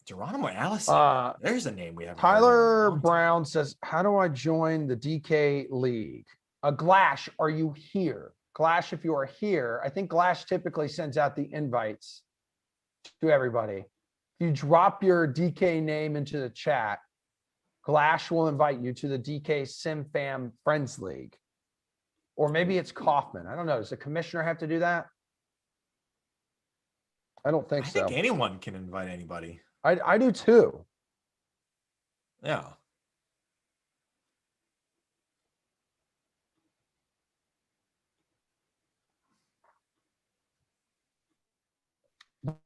Geronimo Allison. There's a name we have. Tyler Brown says, "How do I join the DK League?" Glash, are you here? Glash, if you are here, I think Glash typically sends out the invites to everybody. If you drop your DK name into the chat, Glash will invite you to the DK Sim Fam Friends League. Or maybe it's Kaufman. I don't know. Does the commissioner have to do that? I don't think so. I think anyone can invite anybody. I do too. Yeah.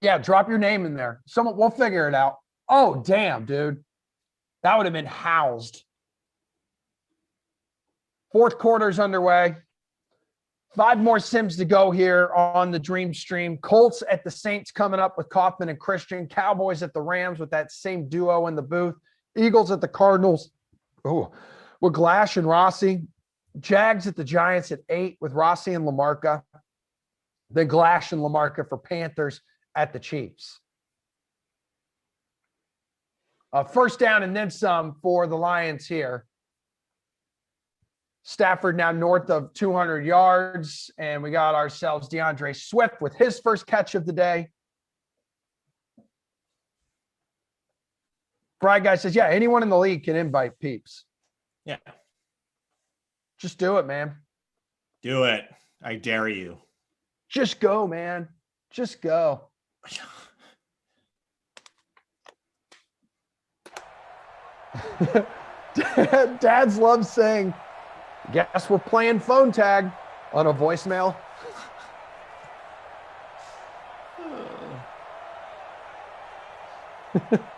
Yeah, drop your name in there. We'll figure it out. Oh, damn, dude. That would have been housed. 4th quarter's underway. 5 more sims to go here on the Dream Stream. Colts at the Saints coming up with Kaufman and Christian. Cowboys at the Rams with that same duo in the booth. Eagles at the Cardinals Oh, with Glash and Rossi. Jags at the Giants at 8 with Rossi and LaMarca. Then Glash and LaMarca for Panthers at the Chiefs. First down and then some for the Lions here. Stafford now north of 200 yards, and we got ourselves DeAndre Swift with his first catch of the day. Bride Guy says, yeah, anyone in the league can invite peeps. Yeah. Just do it, man. Do it. I dare you. Just go, man. Just go. Dads love saying, guess we're playing phone tag on a voicemail.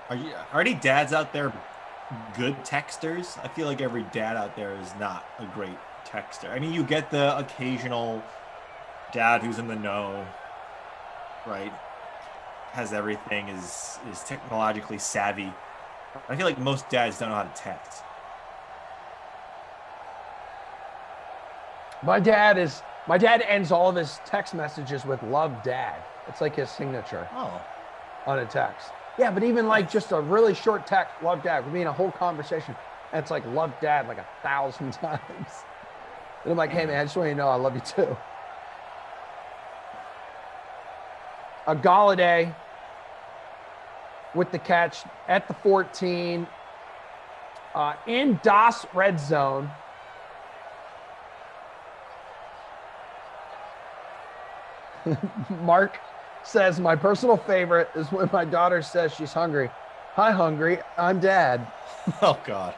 Are any dads out there good texters? I feel like every dad out there is not a great texter. I mean, you get the occasional dad who's in the know, right? Has everything, is technologically savvy. I feel like most dads don't know how to text. My dad ends all of his text messages with "Love, Dad." It's like his signature on a text. Yeah, but even like just a really short text, "Love, Dad," would be in a whole conversation. And it's like "Love, Dad" like 1,000 times. And I'm like, hey man, I just want you to know I love you too. A Galladay with the catch at the 14 in DOS red zone. Mark says, my personal favorite is when my daughter says she's hungry. Hi, hungry. I'm Dad. Oh, God.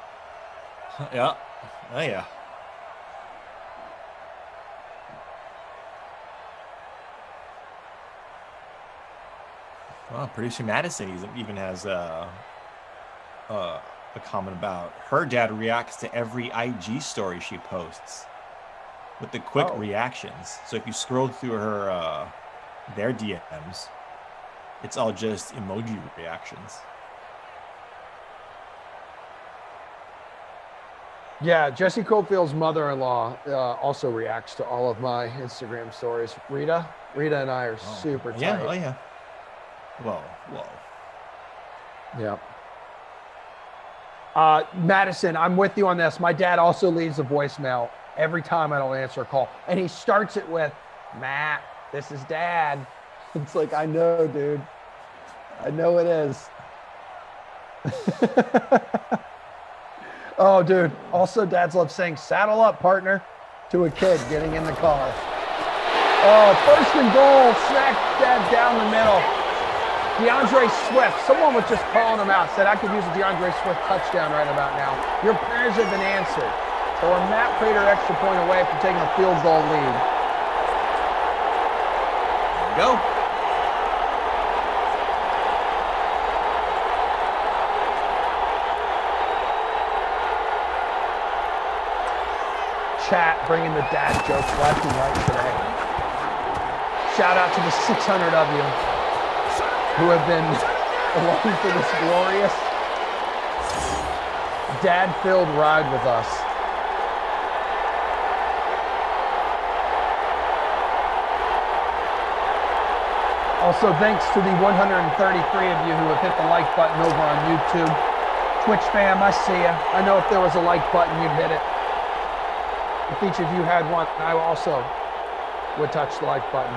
Yeah. Oh, yeah. Well, producer Madison even has a comment about her dad reacts to every IG story she posts with the quick reactions. So if you scroll through her their DMs, it's all just emoji reactions. Yeah, Jesse Cofield's mother-in-law also reacts to all of my Instagram stories. Rita and I are super tight. Yeah, oh yeah. Whoa. Yeah. Madison, I'm with you on this. My dad also leaves a voicemail every time I don't answer a call. And he starts it with, Matt, this is Dad. It's like, I know, dude. I know it is. Oh, dude. Also, dads love saying, saddle up, partner, to a kid getting in the car. Oh, first and goal. Smack dad down the middle. DeAndre Swift. Someone was just calling him out. Said, I could use a DeAndre Swift touchdown right about now. Your prayers have been answered. So we're Matt Prater extra point away from taking a field goal lead. There we go. Chat bringing the dad jokes left and right today. Shout out to the 600 of you who have been along for this glorious dad-filled ride with us. Also, thanks to the 133 of you who have hit the like button over on YouTube. Twitch fam, I see ya. I know if there was a like button, you'd hit it. If each of you had one, I also would touch the like button.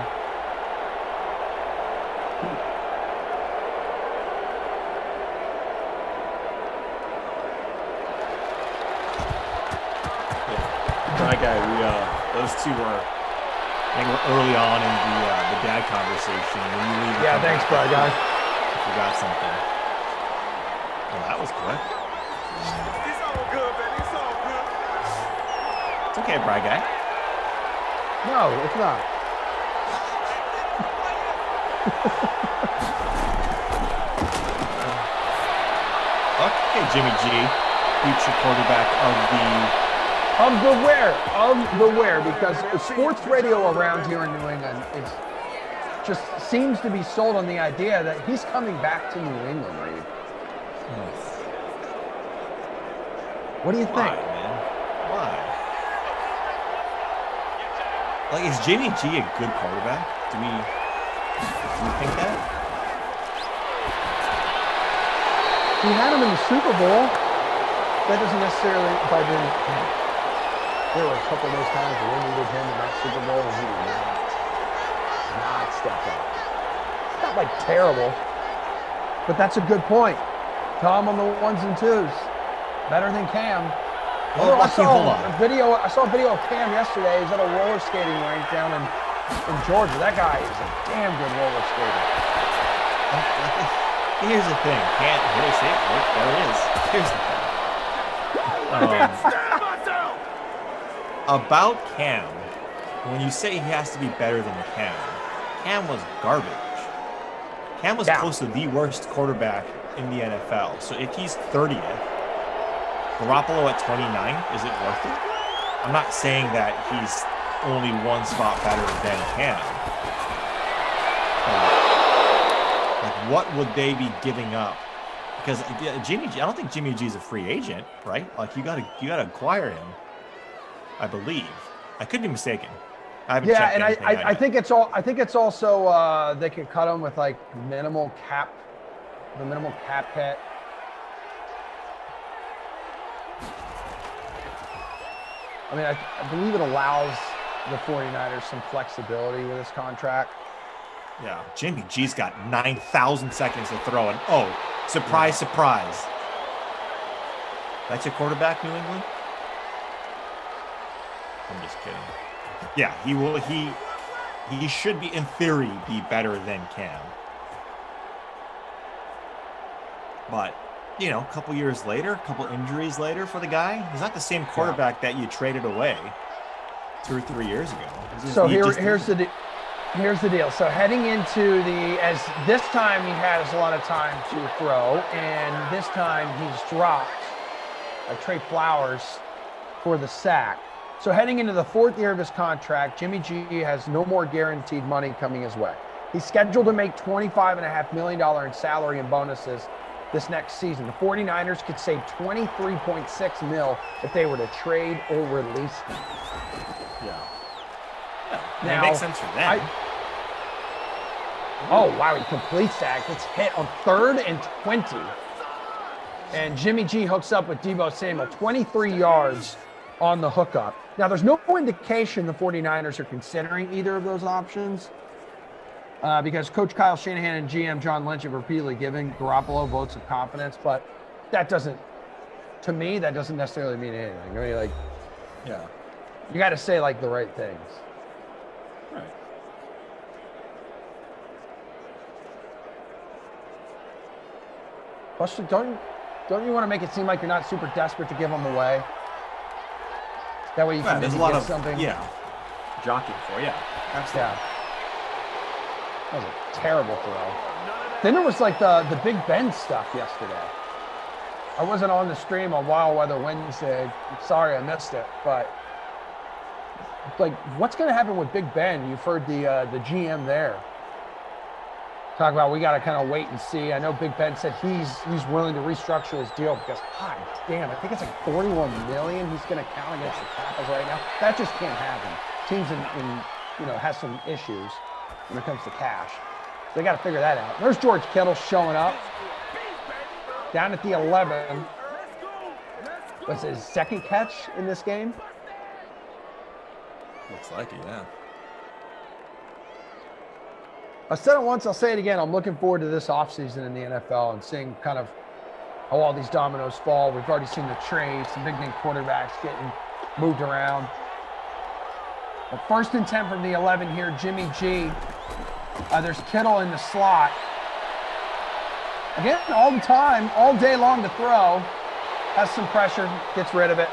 Right, guy. Those two were, I think, we're early on in the dad conversation. When you leave, yeah, thanks, Brad guy. I forgot something. Well, that was quick. It's all good, man. It's all good. It's okay, Brad guy. No, it's not. Okay, Jimmy G, future quarterback Of the where, because sports radio around here in New England just seems to be sold on the idea that he's coming back to New England, Reed. What do you Why, think? man? Why? Like, is Jimmy G a good quarterback? Do we think that? He had him in the Super Bowl. That doesn't necessarily, if I didn't, there were a couple of those times where we needed him in that Super Bowl and he did not step up. Not like terrible, but that's a good point. Tom on the ones and twos. Better than Cam. Well, I saw hold on. a video of Cam yesterday. He's at a roller skating rink down in Georgia. That guy is a damn good roller skater. Here's the thing. Can't really say it. Look, there it is. Here's the thing. Stand myself. About Cam, when you say he has to be better than Cam was garbage. Cam was close to the worst quarterback in the NFL. So if he's 30th, Garoppolo at 29, is it worth it? I'm not saying that he's only one spot better than Cam. Like, what would they be giving up? Because Jimmy G, I don't think Jimmy G is a free agent, right? Like you gotta acquire him, I believe. I could be mistaken. I haven't checked and anything I think it's all. I think it's also they could cut him with like the minimal cap hit. I mean, I believe it allows the 49ers some flexibility with his contract. Yeah, Jimmy G's got 9,000 seconds to throw, and surprise, surprise. That's your quarterback, New England? I'm just kidding. Yeah, he will. He should be, in theory, be better than Cam. But, a couple years later, a couple injuries later for the guy, he's not the same quarterback that you traded away 2 or 3 years ago. So here's the deal. So heading into as this time he has a lot of time to throw, and this time he's dropped Trey Flowers for the sack. So heading into the 4th year of his contract, Jimmy G has no more guaranteed money coming his way. He's scheduled to make $25.5 million in salary and bonuses this next season. The 49ers could save $23.6 million if they were to trade or release him. Yeah. Now, it makes sense for them. Oh, wow, he completes that. Gets hit on 3rd and 20. And Jimmy G hooks up with Deebo Samuel, 23 yards on the hookup. Now, there's no indication the 49ers are considering either of those options because Coach Kyle Shanahan and GM John Lynch have repeatedly given Garoppolo votes of confidence, but to me, that doesn't necessarily mean anything. I mean, you got to say, the right things. Right. Plus, don't you want to make it seem like you're not super desperate to give them away? That way you can there's a maybe lot get of something. jockeying for, absolutely. Yeah. That was a terrible throw. Then there was the Big Ben stuff yesterday. I wasn't on the stream on Wild Weather Wednesday. Sorry I missed it, but what's going to happen with Big Ben? You've heard the GM there talk about we got to kind of wait and see. I know Big Ben said he's willing to restructure his deal because, God damn, I think it's like $41 million he's going to count against the Capitals right now. That just can't happen. Teams has some issues when it comes to cash. So they got to figure that out. There's George Kittle showing up down at the 11. Was his 2nd catch in this game? Looks like it, yeah. I said it once, I'll say it again. I'm looking forward to this offseason in the NFL and seeing kind of how all these dominoes fall. We've already seen the trades, some big name quarterbacks getting moved around. But 1st and 10 from the 11 here, Jimmy G. There's Kittle in the slot. Again, all the time, all day long to throw. Has some pressure, gets rid of it.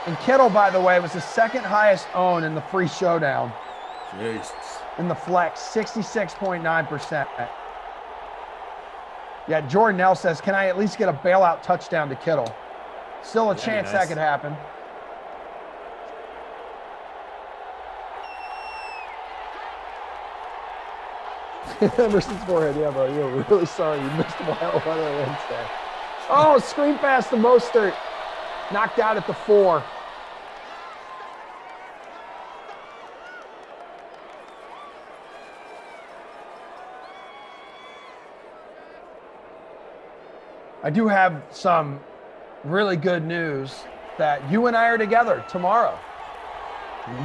And Kittle, by the way, was the 2nd highest owned in the free showdown. Jesus. In the flex, 66.9%. Yeah, Jordan L says, can I at least get a bailout touchdown to Kittle? Still a chance that could happen. Emerson's forehead, yeah, bro. You're really sorry you missed Wild Weather Wednesday. Oh, screen pass to Mostert. Knocked out at the 4. I do have some really good news that you and I are together tomorrow.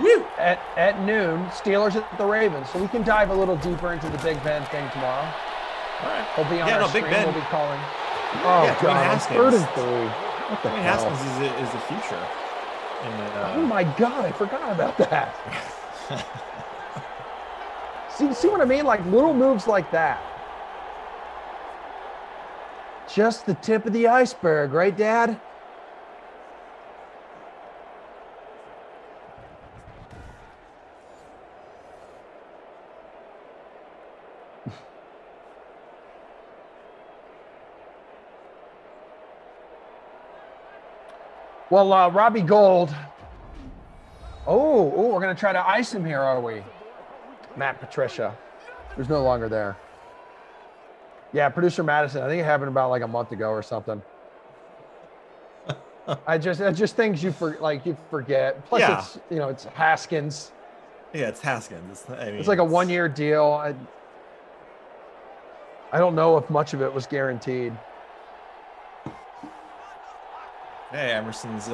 Woo! At noon, Steelers at the Ravens. So we can dive a little deeper into the Big Ben thing tomorrow. All right. He'll be on our Big screen. Ben. We'll be calling. Oh, Yeah, Dwayne God. Haskins. 3rd and 3. What the Dwayne hell? Haskins is the future. Oh, my God. I forgot about that. See what I mean? Like little moves like that. Just the tip of the iceberg, right, Dad? Well, Robbie Gold. Oh, we're going to try to ice him here, are we? Matt Patricia, who's no longer there. Yeah, producer Madison. I think it happened about like a month ago or something. Just things you forget. Plus, Yeah. it's Haskins. Yeah, it's Haskins. It's like a 1-year deal. I don't know if much of it was guaranteed. Hey, Emerson's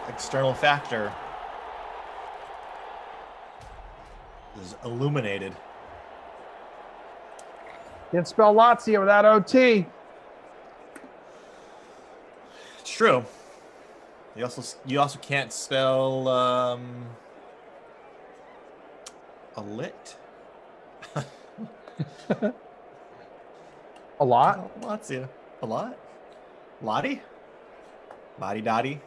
external factor is illuminated. Can't spell Lazio without OT. It's true. You also can't spell a lit. A lot? Lazio. A lot? Lottie? Lottie Dottie.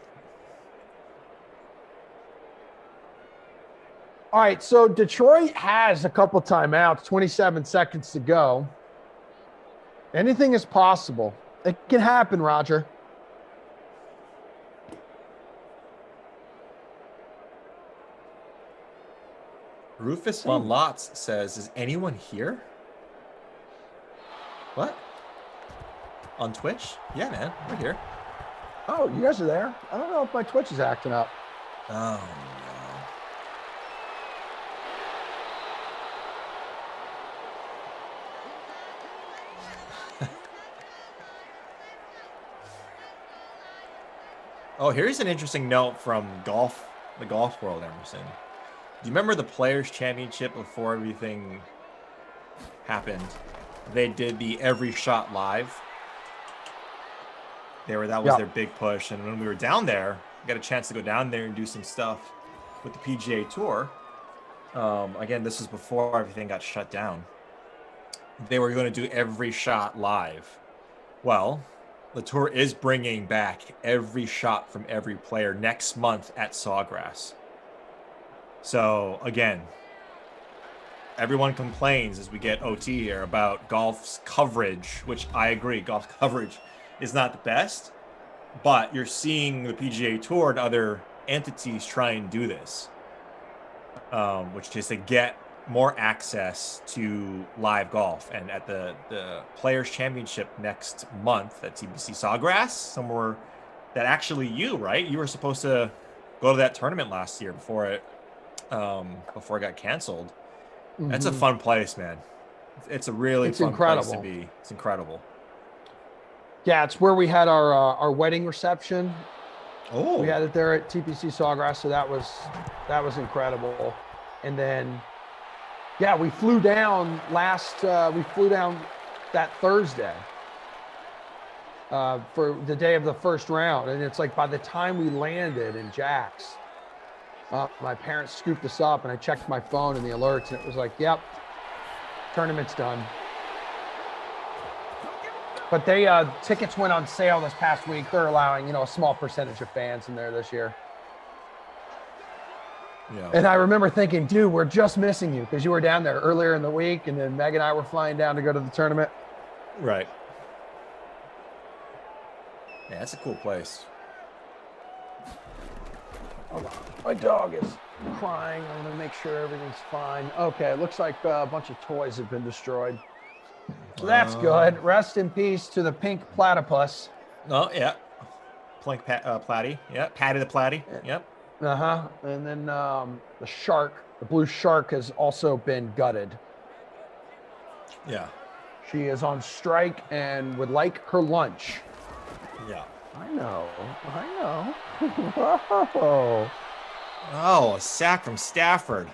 All right, so Detroit has a couple timeouts, 27 seconds to go. Anything is possible. It can happen, Roger. Rufus von Lotz says, "Is anyone here?" What? On Twitch? Yeah, man, we're here. Oh, you guys are there? I don't know if my Twitch is acting up. Oh, no. Oh, here's an interesting note from the golf world, Emerson. Do you remember the Players' Championship before everything happened? They did the Every Shot Live. That was their big push. And when we were down there, we got a chance to go down there and do some stuff with the PGA Tour. Again, this was before everything got shut down. They were going to do Every Shot Live. Well, the tour is bringing back every shot from every player next month at Sawgrass. So, again, everyone complains as we get OT here about golf's coverage, which I agree, golf's coverage is not the best, but you're seeing the PGA Tour and other entities try and do this, which is to get more access to live golf. And at the Players' Championship next month at TBC Sawgrass, somewhere that actually you were supposed to go to that tournament last year before it got canceled. Mm-hmm. That's a fun place, man. It's a really fun place to be. It's incredible. Yeah, it's where we had our wedding reception. Oh, we had it there at TPC Sawgrass, so that was incredible. And then, yeah, we flew down that Thursday for the day of the first round, and it's like by the time we landed in Jax, my parents scooped us up, and I checked my phone and the alerts, and it was like, yep, tournament's done. But tickets went on sale this past week. They're allowing, a small percentage of fans in there this year. Yeah. And I remember thinking, dude, we're just missing you because you were down there earlier in the week, and then Meg and I were flying down to go to the tournament. Right. Yeah, that's a cool place. Hold on. My dog is crying. I'm going to make sure everything's fine. Okay, it looks like a bunch of toys have been destroyed. So that's good. Rest in peace to the pink platypus. Oh, yeah. Platty. Yeah, Patty the Platty. Yep. And then the shark, the blue shark, has also been gutted. Yeah. She is on strike and would like her lunch. Yeah. I know. Whoa. Oh, a sack from Stafford.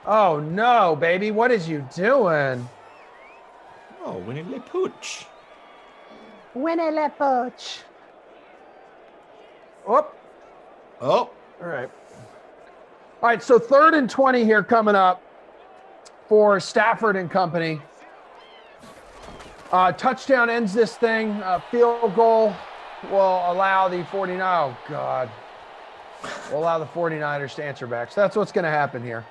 Oh no, baby. What is you doing? Oh, Winnie the Pooch. Winnie the Pooch. Oh. Oh. All right. All right, so 3rd and 20 here coming up for Stafford and company. Touchdown ends this thing. Field goal will allow the 49. Oh, God. Will allow the 49ers to answer back. So that's what's going to happen here.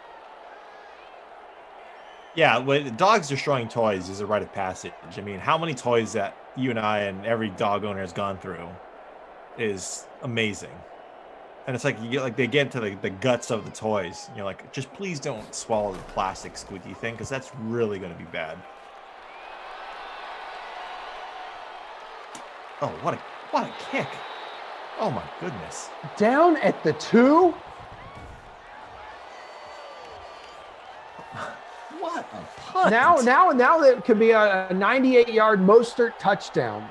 Yeah, when dogs destroying toys is a rite of passage. I mean, how many toys that you and I and every dog owner has gone through is amazing. And it's like you get they get into the guts of the toys. You're like, just please don't swallow the plastic squeaky thing, because that's really going to be bad. Oh, what a kick! Oh my goodness! Down at the 2. What a punt! Now that could be a 98-yard Mostert touchdown.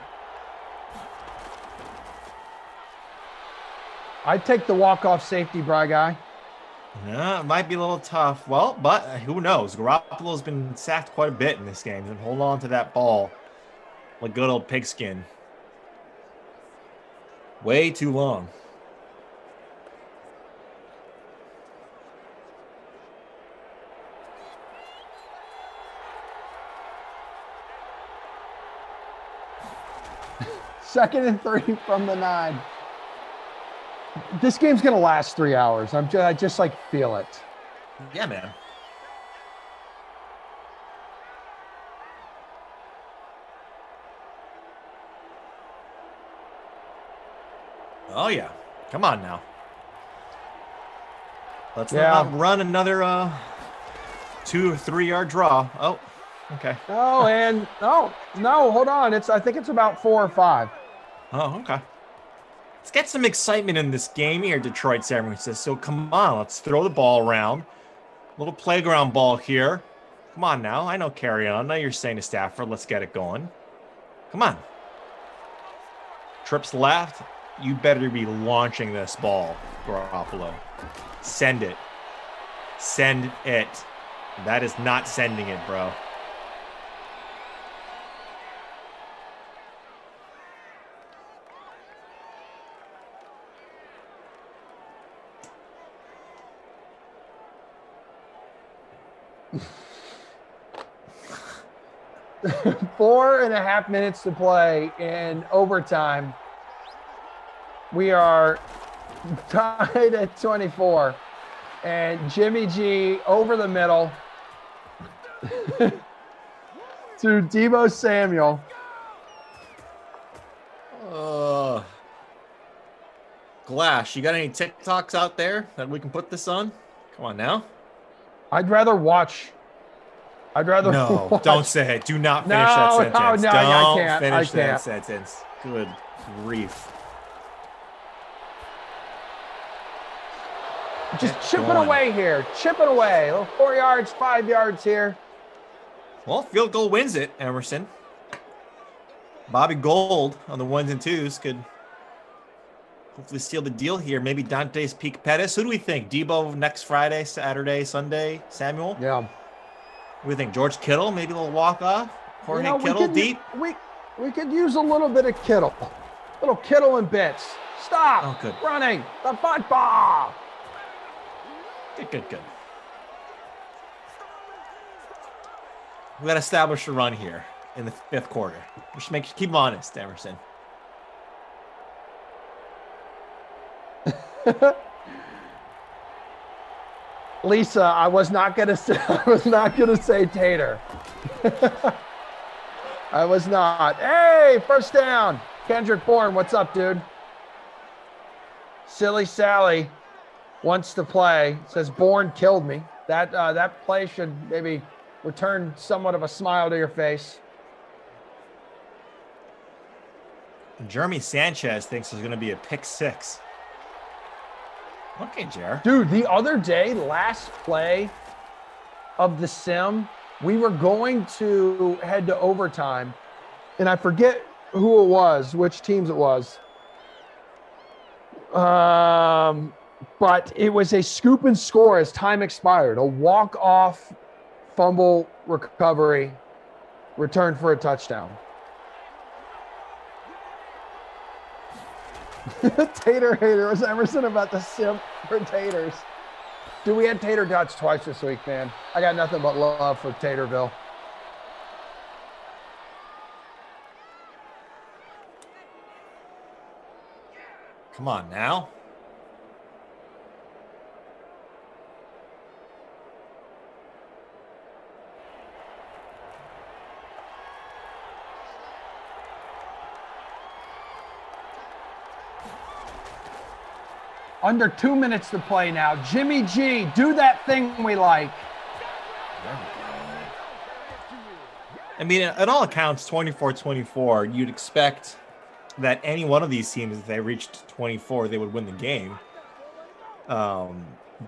I'd take the walk-off safety, Bry Guy. Yeah, it might be a little tough. Well, but who knows? Garoppolo's been sacked quite a bit in this game. And hold on to that ball like good old pigskin. Way too long. Second and 3 from the 9. This game's gonna last 3 hours. I just like feel it. Yeah, man. Oh yeah, come on now. Let's not run another 2 or 3 yard draw. Oh, okay. Oh, and no, hold on. I think it's about 4 or 5. Oh, okay. Let's get some excitement in this game here, Detroit San Francisco. Come on, let's throw the ball around. Little playground ball here. Come on now. I know carry on. Now you're saying to Stafford, let's get it going. Come on. Trips left. You better be launching this ball, Garoppolo. Send it. Send it. That is not sending it, bro. Four and a half minutes to play in overtime. We are tied at 24. And Jimmy G over the middle to Deebo Samuel. Glash, you got any TikToks out there that we can put this on? Come on now. I'd rather watch. No, watch. Don't say it. Do not finish that sentence. No, don't I can't. finish that sentence. Good grief. Just chipping away here. Chipping away. 4 yards, 5 yards here. Well, field goal wins it, Emerson. Bobby Gold on the 1s and 2s could hopefully seal the deal here. Maybe Dante's Peak Pettis. Who do we think? Debo next Friday, Saturday, Sunday? Samuel? Yeah. What do we think? George Kittle? Maybe a little walk-off? Jorge Kittle deep? We could use a little bit of Kittle. Little Kittle and bits. Stop. Oh, good. Running. The football. Good. We got to establish a run here in the 5th quarter. We should keep him honest, Emerson. Lisa, I was not gonna say Tater. I was not. Hey, first down. Kendrick Bourne, what's up, dude? Silly Sally wants to play. Says Bourne killed me. That play should maybe return somewhat of a smile to your face. Jeremy Sanchez thinks there's going to be a pick 6. Okay, Jer. Dude, the other day, last play of the sim, we were going to head to overtime, and I forget who it was, which teams it was. But it was a scoop and score as time expired. A walk-off fumble recovery, return for a touchdown. Tater hater. Was Emerson about to simp for taters? Dude, we had tater dots twice this week, man. I got nothing but love for Taterville. Come on now. Under 2 minutes to play now. Jimmy G, do that thing we like. I mean, at all accounts, 24-24, you'd expect that any one of these teams, if they reached 24, they would win the game. But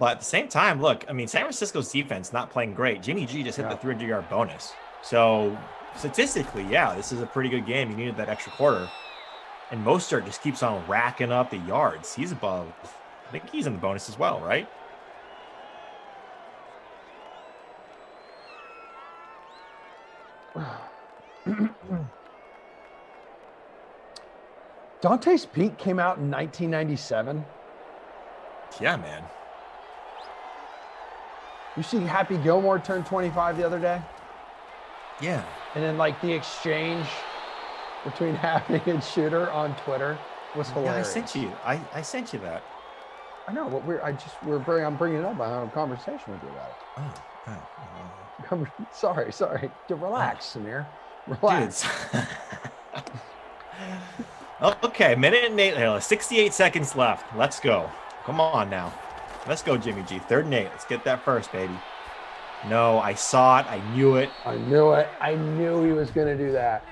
at the same time, look, I mean, San Francisco's defense not playing great. Jimmy G just hit the 300-yard bonus. So statistically, yeah, this is a pretty good game. You needed that extra quarter. And Mostert just keeps on racking up the yards. He's above. I think he's in the bonus as well, right? Dante's Peak came out in 1997. Yeah, man. You see Happy Gilmore turned 25 the other day? Yeah. And then like the exchange between Happy and Shooter on Twitter was hilarious. Yeah, I sent you that. I know, but I'm bringing it up. I have a conversation with you about it. Sorry. Relax, Samir. Relax. Okay, minute and 8. 68 seconds left. Let's go. Come on now. Let's go, Jimmy G. 3rd and 8. Let's get that first, baby. No, I saw it. I knew it. I knew he was going to do that.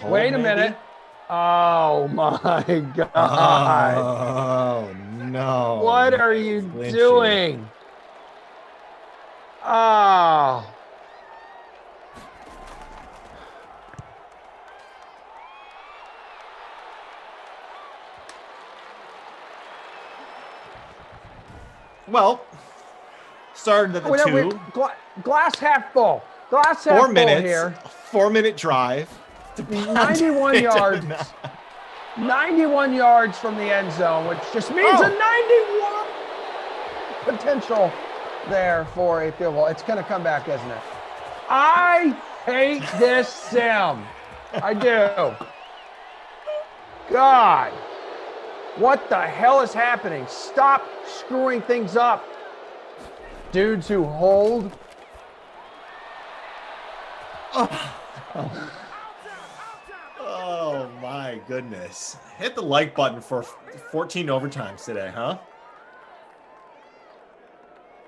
Wait a maybe? minute. Oh, my God. Oh, no. What are you doing? Oh. Well, started at the 2. Glass half full. Glass half 4 full minutes here. 4-minute drive. 91 yards. 91 yards from the end zone, which just means a 91 potential there for a field goal. It's going to come back, isn't it? I hate this sim. I do. God. What the hell is happening? Stop screwing things up. Dudes who hold. Oh my goodness. Hit the like button for 14 overtimes today, huh?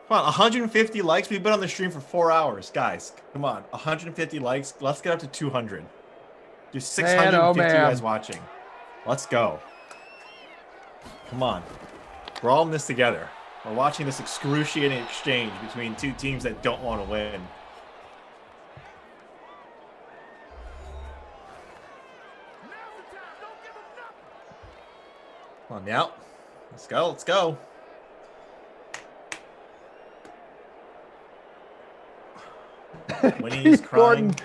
Come on, 150 likes. We've been on the stream for 4 hours. Guys, come on. 150 likes. Let's get up to 200. There's 650 guys watching. Let's go. Come on. We're all in this together. We're watching this excruciating exchange between two teams that don't want to win. Come on now. Let's go. Let's go. Winnie is crying.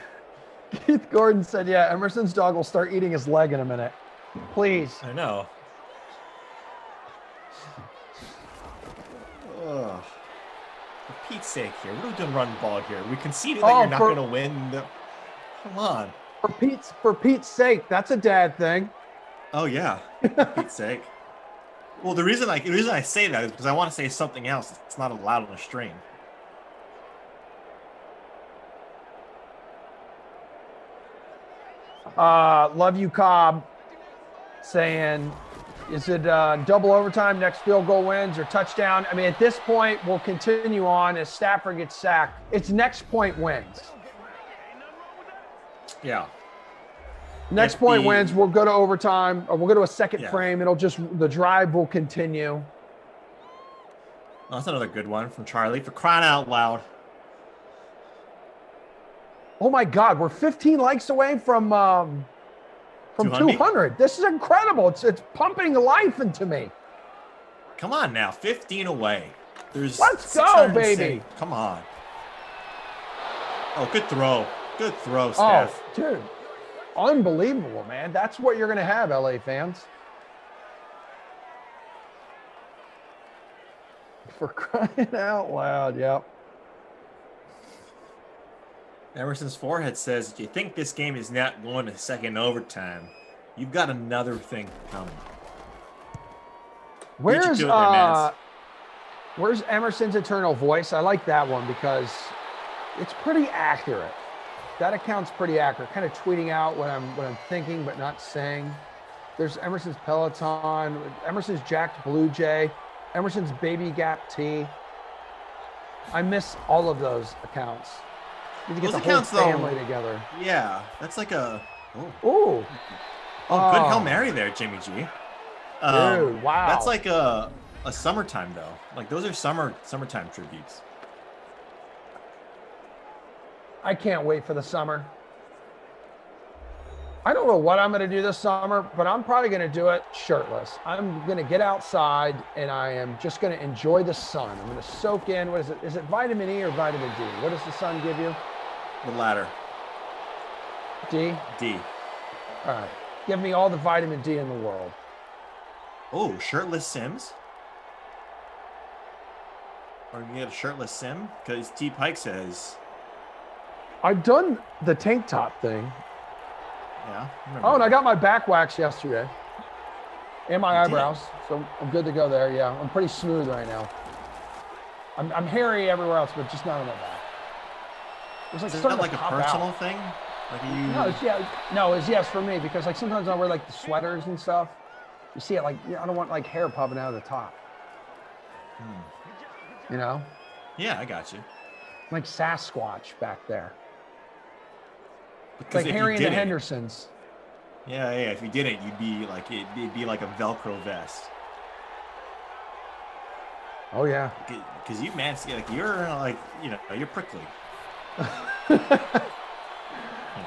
Keith Gordon said, yeah, Emerson's dog will start eating his leg in a minute. Please. I know. Ugh. For Pete's sake here. What are we doing running the ball here? We conceded that you're not going to win. Come on. For Pete's sake, that's a dad thing. Oh, yeah. For Pete's sake. Well, the reason I say that is because I want to say something else. It's not allowed on the stream. Love you, Cobb, saying, is it double overtime, next field goal wins, or touchdown? I mean, at this point, we'll continue on as Stafford gets sacked. It's next point wins. Yeah. Next If point the- wins. We'll go to overtime, or we'll go to a second Yeah. frame. The drive will continue. Oh, that's another good one from Charlie for crying out loud. Oh my God, we're 15 likes away from 200. This is incredible. It's pumping life into me. Come on now, 15 away. There's Let's go, 606. baby. Come on. Oh, good throw. Good throw, Steph. Oh, dude. Unbelievable, man. That's what you're going to have, LA fans. For crying out loud, yep. Emerson's forehead says, if you think this game is not going to second overtime, you've got another thing coming. Where's do it there, Mans. where's Emerson's eternal voice? I like that one because it's pretty accurate. That account's pretty accurate. Kind of tweeting out what I'm thinking but not saying. There's Emerson's Peloton, Emerson's Jacked Blue Jay, Emerson's Baby Gap Tea. I miss all of those accounts. Need to get Those the accounts, whole though, family together. Yeah, that's like a... Ooh. Oh, good Hail Mary there, Jimmy G. Dude, wow. That's like a summertime, though. Like, those are summertime tributes. I can't wait for the summer. I don't know what I'm going to do this summer, but I'm probably going to do it shirtless. I'm going to get outside and I am just going to enjoy the sun. I'm going to soak in, what is it? Is it vitamin E or vitamin D? What does the sun give you? The latter. D? D. All right. Give me all the vitamin D in the world. Oh, shirtless Sims? Or you get a shirtless Sim? Because T. Pike says... I've done the tank top thing. Yeah. Oh, and I got my back waxed yesterday. And my You did? eyebrows. So I'm good to go there. Yeah, I'm pretty smooth right now. I'm hairy everywhere else, but just not on my back. It's like Is starting that to like a pop personal out. thing? Like you... No, it's yes for me because like sometimes I wear like the sweaters and stuff. You see it like I don't want like hair popping out of the top. You know, Yeah, I got you. like Sasquatch back there. It's Because like if you Harry and the didn't- Hendersons. Yeah. If you didn't, you'd be like it'd be like a Velcro vest. Oh yeah. Because you, man, like you're like you're prickly.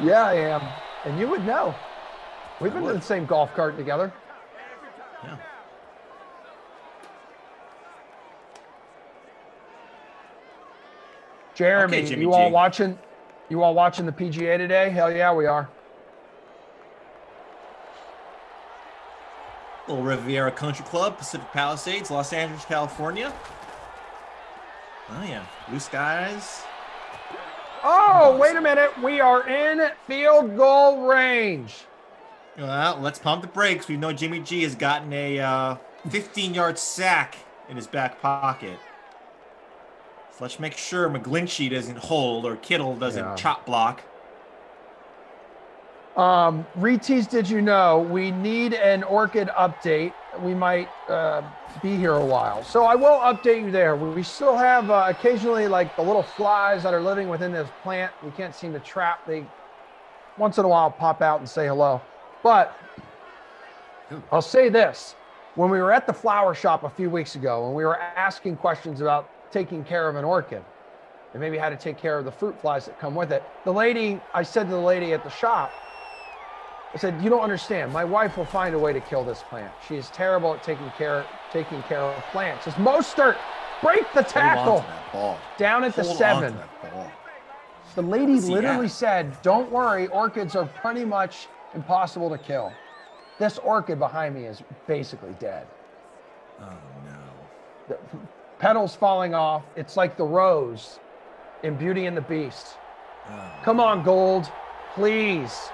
Yeah, I am, and you would know. We've been in the same golf cart together. Yeah. Jeremy, Okay, Jimmy you all G. watching? You all watching the PGA today? Hell yeah, we are. Little Riviera Country Club, Pacific Palisades, Los Angeles, California. Oh yeah, blue skies. Oh, wait a minute. We are in field goal range. Well, let's pump the brakes. We know Jimmy G has gotten a 15-yard sack in his back pocket. So let's make sure McGlinchey doesn't hold or Kittle doesn't chop block. Retease, did you know we need an orchid update? We might be here a while. So I will update you there. We still have occasionally like the little flies that are living within this plant. We can't seem to trap. They once in a while pop out and say hello. But I'll say this. When we were at the flower shop a few weeks ago and we were asking questions about taking care of an orchid and maybe how to take care of the fruit flies that come with it, I said to the lady at the shop, I said, you don't understand. My wife will find a way to kill this plant. She is terrible at taking care of plants. It's Mostert, break the tackle. Down at the 7. The lady literally said, don't worry, orchids are pretty much impossible to kill. This orchid behind me is basically dead. Oh no. The petals falling off. It's like the rose in Beauty and the Beast. Come on, Gold, please.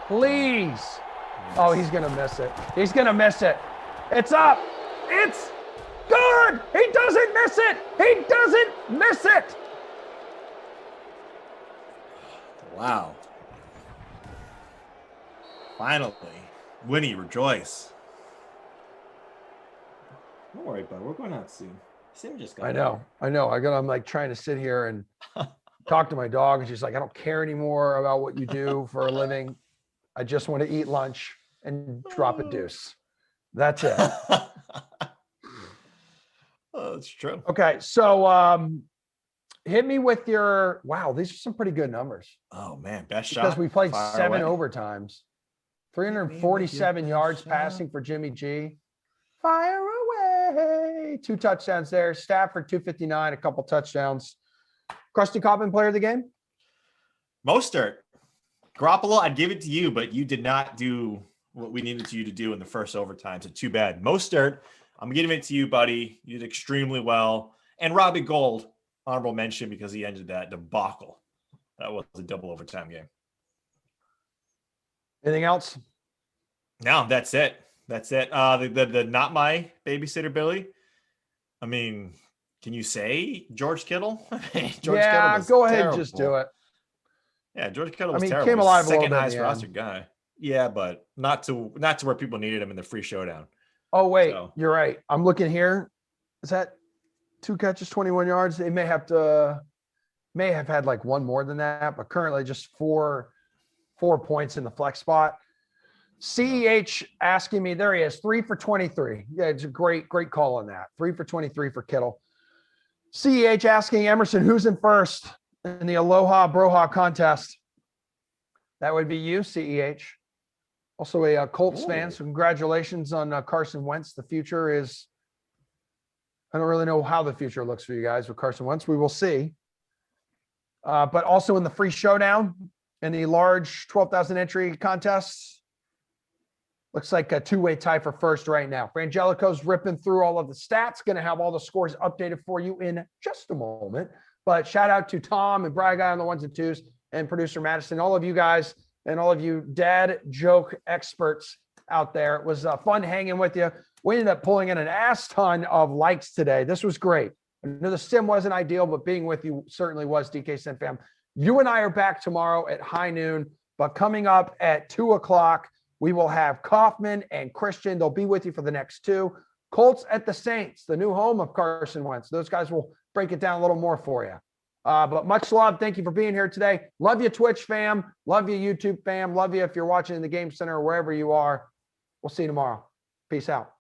Please. Oh, he's going to miss it. He's going to miss it. It's up. It's good. He doesn't miss it. He doesn't miss it. Wow. Finally. Winnie, rejoice. Don't worry, bud. We're going out soon. Sim just got I know. I'm like trying to sit here and talk to my dog, and she's like, I don't care anymore about what you do for a living. I just want to eat lunch and drop a deuce. That's it. Oh, that's true. Okay, so hit me with your wow. These are some pretty good numbers Oh man, best because shot. we played Fire 7 away. overtimes, 347 yards passing for Jimmy G. Fire away, 2 touchdowns there. Stafford 259, a couple touchdowns. Krusty Coppin, player of the game. Mostert. Garoppolo, I'd give it to you, but you did not do what we needed you to do in the first overtime. So too bad. Mostert, I'm giving it to you, buddy. You did extremely well. And Robbie Gould, honorable mention because he ended that debacle. That was a double overtime game. Anything else? No, that's it. That's it. The not my babysitter, Billy. I mean, can you say George Kittle? George yeah, was go ahead, terrible. just do it. Yeah, George Kittle I was mean, terrible. came He was alive a little second bit in highest the rostered end. guy. Yeah, but not to where people needed him in the free showdown. Oh wait, So- you're right. I'm looking here. Is that 2 catches, 21 yards? They may have had like one more than that, but currently just 4 points in the flex spot. CEH asking me, there he is, 3 for 23. Yeah, it's a great call on that. 3 for 23 for Kittle. CEH asking Emerson, who's in first in the Aloha Broha contest? That would be you, CEH. Also a Colts fan, so congratulations on Carson Wentz. The future is, I don't really know how the future looks for you guys with Carson Wentz. We will see. But also in the free showdown in the large 12,000 entry contests, looks like a 2-way tie for first right now. Frangelico's ripping through all of the stats. Going to have all the scores updated for you in just a moment. But shout out to Tom and Brian Guy on the 1s and 2s and producer Madison, all of you guys and all of you dad joke experts out there. It was fun hanging with you. We ended up pulling in an ass ton of likes today. This was great. I know the sim wasn't ideal, but being with you certainly was, DK Sin Fam. You and I are back tomorrow at high noon, but coming up at 2 o'clock, we will have Kaufman and Christian. They'll be with you for the next 2. Colts at the Saints, the new home of Carson Wentz. Those guys will break it down a little more for you. But much love. Thank you for being here today. Love you, Twitch fam. Love you, YouTube fam. Love you if you're watching in the Game Center or wherever you are. We'll see you tomorrow. Peace out.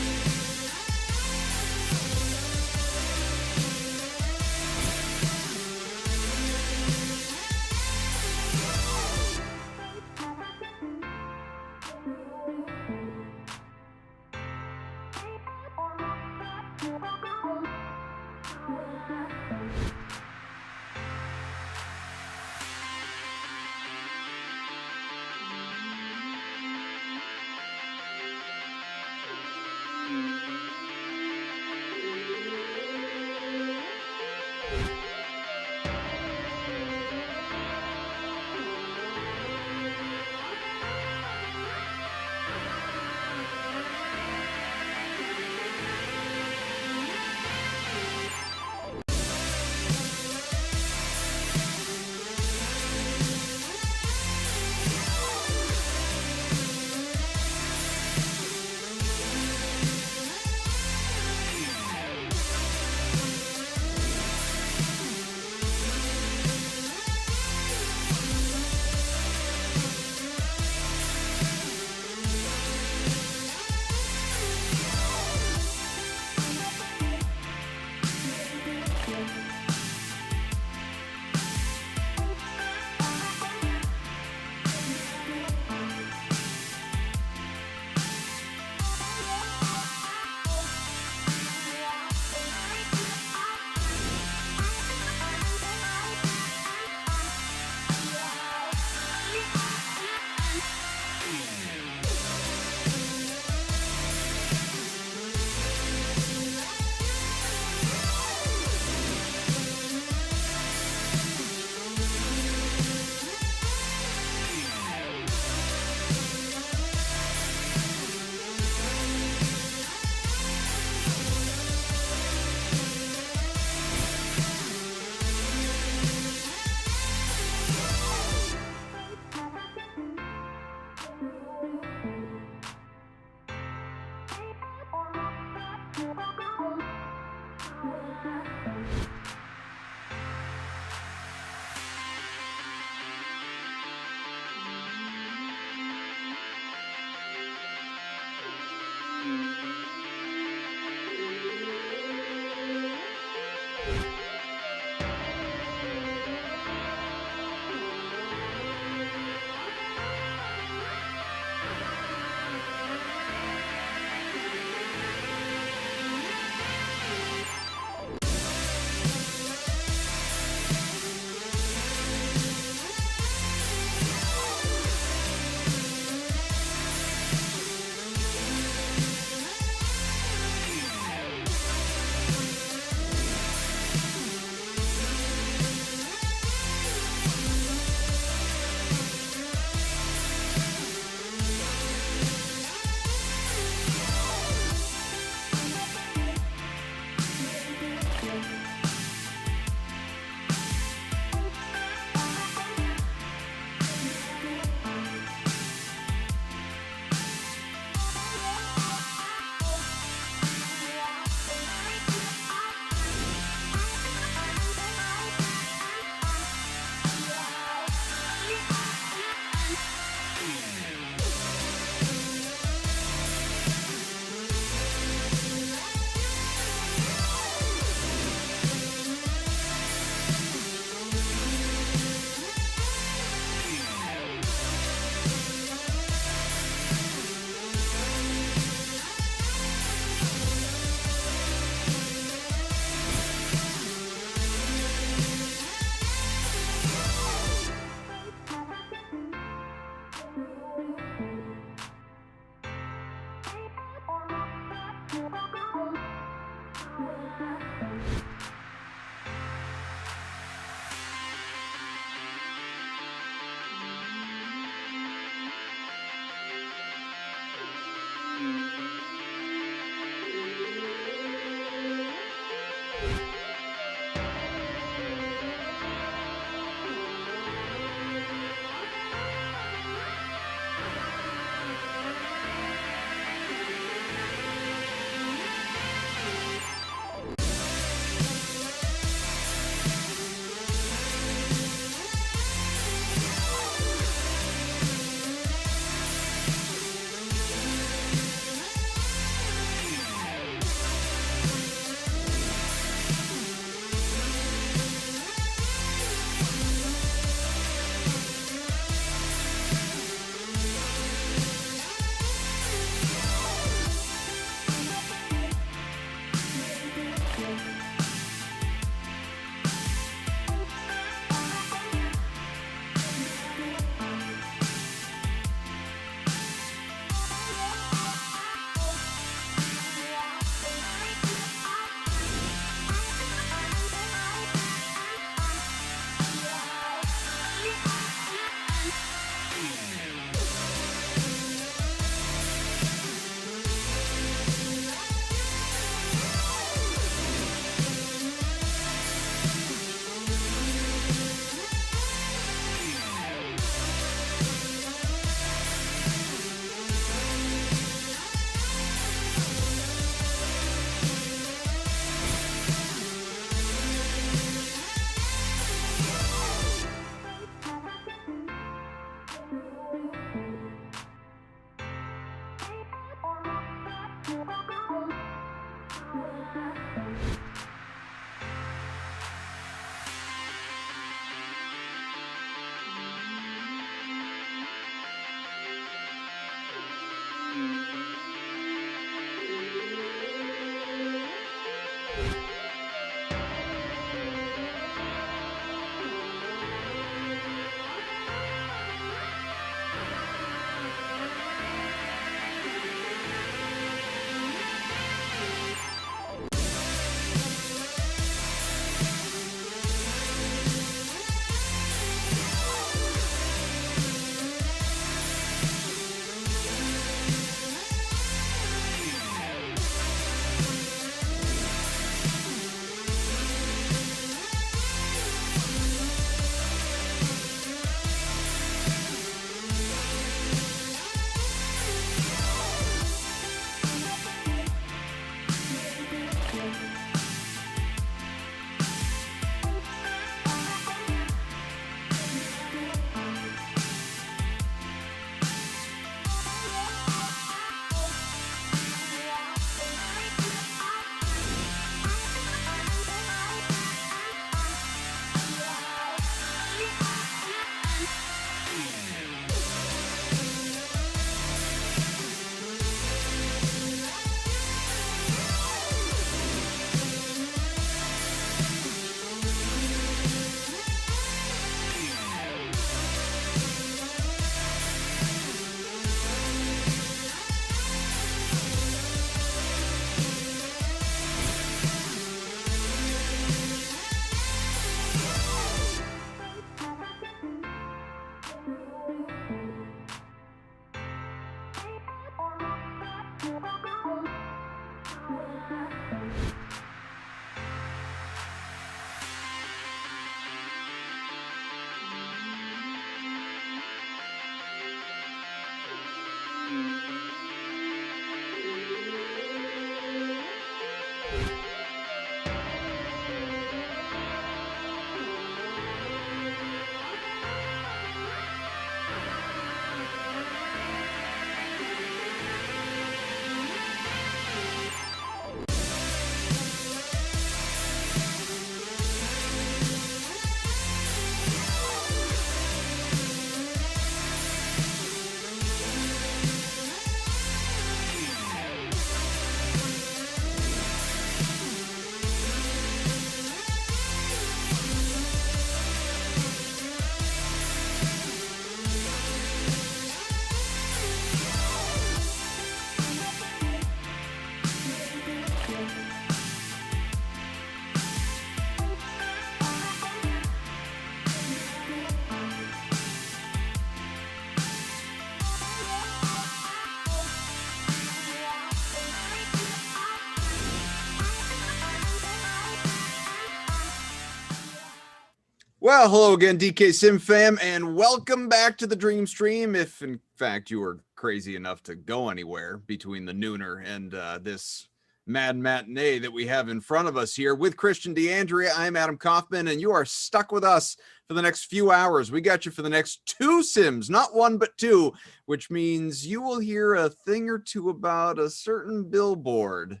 Well, hello again, DK Sim fam, and welcome back to the Dream Stream. If in fact you were crazy enough to go anywhere between the nooner and this mad matinee that we have in front of us here with Christian DeAndrea, I'm Adam Kaufman, and you are stuck with us for the next few hours. We got you for the next 2 Sims, not 1 but 2, which means you will hear a thing or two about a certain billboard.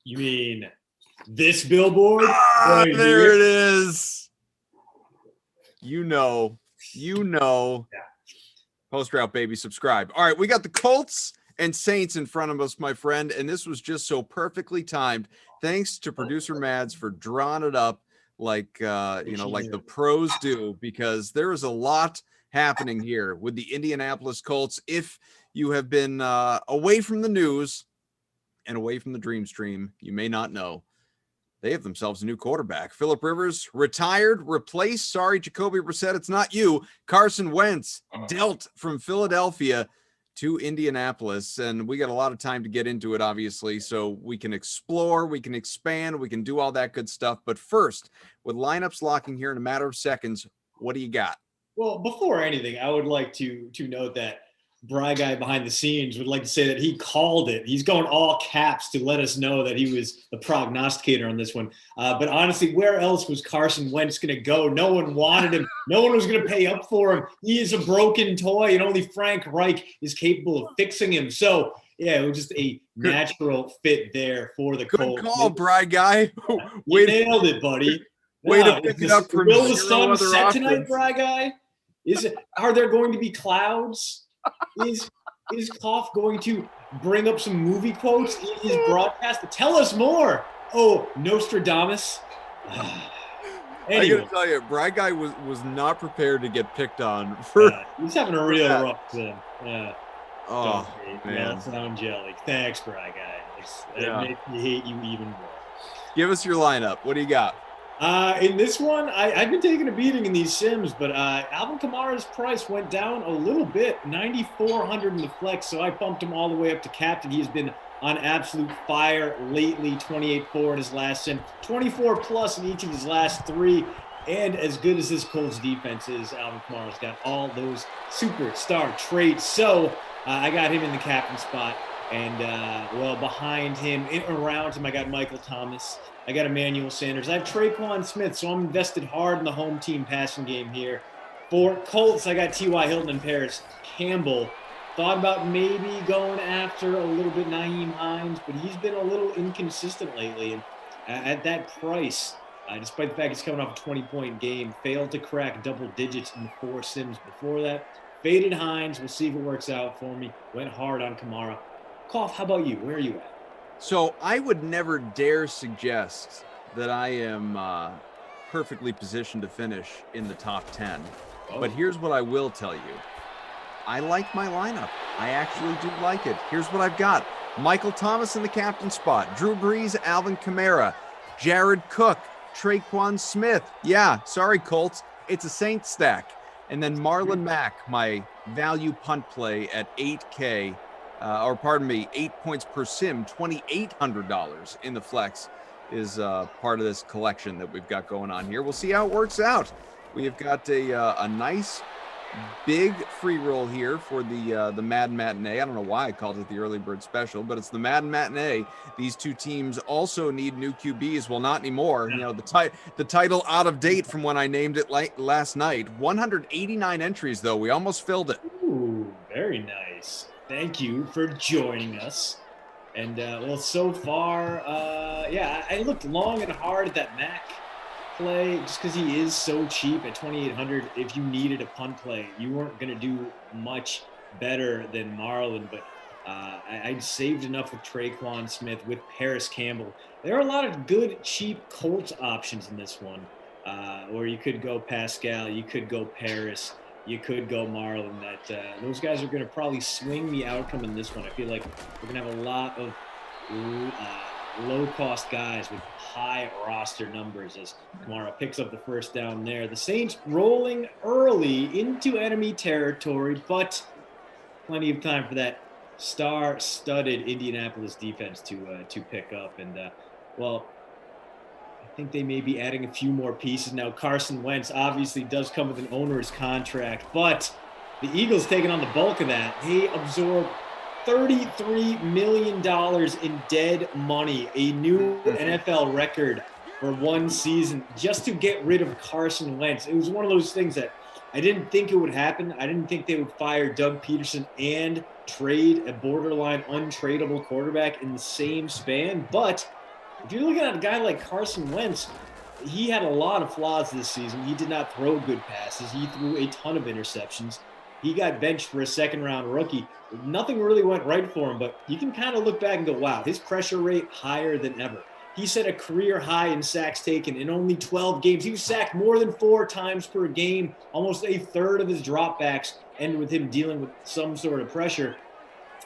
You mean this billboard? Right there it is. You know. Post route, baby, subscribe. All right, we got the Colts and Saints in front of us, my friend, and this was just so perfectly timed. Thanks to producer Mads for drawing it up like like the pros do, because there is a lot happening here with the Indianapolis Colts. If you have been away from the news and away from the Dream Stream, you may not know. They have themselves a new quarterback. Phillip Rivers retired, replaced. Sorry, Jacoby Brissett, it's not you. Carson Wentz dealt from Philadelphia to Indianapolis. And we got a lot of time to get into it, obviously. So we can explore, we can expand, we can do all that good stuff. But first, with lineups locking here in a matter of seconds, what do you got? Well, before anything, I would like to note that Bry Guy behind the scenes would like to say that he called it. He's going all caps to let us know that he was the prognosticator on this one. But honestly, where else was Carson Wentz going to go? No one wanted him. No one was going to pay up for him. He is a broken toy, and only Frank Reich is capable of fixing him. So, yeah, it was just a natural fit there for the Colts. Good call, Bry Guy. You nailed it, buddy. Way to pick it up from will the sun other set options tonight, Bry Guy? Are there going to be clouds? Is Koff going to bring up some movie quotes in his broadcast? Tell us more. Oh, Nostradamus. Anyway. I gotta tell you, Bry Guy was not prepared to get picked on. He's having a real rough time. Yeah. Oh, man. Meltdown jelly. Thanks, Bry Guy. It makes me hate you even more. Give us your lineup. What do you got? In this one, I've been taking a beating in these Sims, but Alvin Kamara's price went down a little bit, 9,400 in the flex, so I bumped him all the way up to captain. He's been on absolute fire lately, 28-4 in his last Sim, 24+ in each of his last 3, and as good as this Colts defense is, Alvin Kamara's got all those superstar traits, so I got him in the captain spot, and, behind him, in and around him, I got Michael Thomas. I got Emmanuel Sanders. I have Traquan Smith, so I'm invested hard in the home team passing game here. For Colts, I got T.Y. Hilton and Paris Campbell. Thought about maybe going after a little bit Nyheim Hines, but he's been a little inconsistent lately. And at that price, despite the fact he's coming off a 20-point game, failed to crack double digits in the 4 Sims before that. Faded Hines. We'll see if it works out for me. Went hard on Kamara. Koff, how about you? Where are you at? So I would never dare suggest that I am perfectly positioned to finish in the top 10. Oh. But here's what I will tell you. I like my lineup. I actually do like it. Here's what I've got. Michael Thomas in the captain spot. Drew Brees, Alvin Kamara, Jared Cook, Traquan Smith. Yeah, sorry, Colts. It's a Saints stack. And then Marlon Mack, my value punt play at 8K. or pardon me, 8 points per sim, $2,800 in the flex is part of this collection that we've got going on here. We'll see how it works out. We've got a nice big free roll here for the Madden Matinee. I don't know why I called it the Early Bird Special, but it's the Madden Matinee. These two teams also need new QBs. Well, not anymore. You know, the title out of date from when I named it last night. 189 entries, though. We almost filled it. Ooh, very nice. Thank you for joining us. And, well, so far, yeah, I looked long and hard at that Mac play just because he is so cheap at 2,800. If you needed a punt play, you weren't going to do much better than Marlon, but I'd saved enough with Traquan Smith, with Paris Campbell. There are a lot of good, cheap Colts options in this one, or you could go Pascal, you could go Paris, you could go Marlon. Those guys are going to probably swing the outcome in this one. I feel like we're going to have a lot of low-cost guys with high roster numbers as Kamara picks up the first down there. The Saints rolling early into enemy territory, but plenty of time for that star-studded Indianapolis defense to pick up. And, well, I think they may be adding a few more pieces. Now, Carson Wentz obviously does come with an owner's contract, but the Eagles taking on the bulk of that. They absorb $33 million in dead money, a new NFL record for one season, just to get rid of Carson Wentz. It was one of those things that I didn't think it would happen. I didn't think they would fire Doug Peterson and trade a borderline untradeable quarterback in the same span. But if you're looking at a guy like Carson Wentz, he had a lot of flaws this season. He did not throw good passes. He threw a ton of interceptions. He got benched for a second-round rookie. Nothing really went right for him, but you can kind of look back and go, wow, his pressure rate higher than ever. He set a career high in sacks taken in only 12 games. He was sacked more than 4 times per game. Almost a third of his dropbacks end with him dealing with some sort of pressure.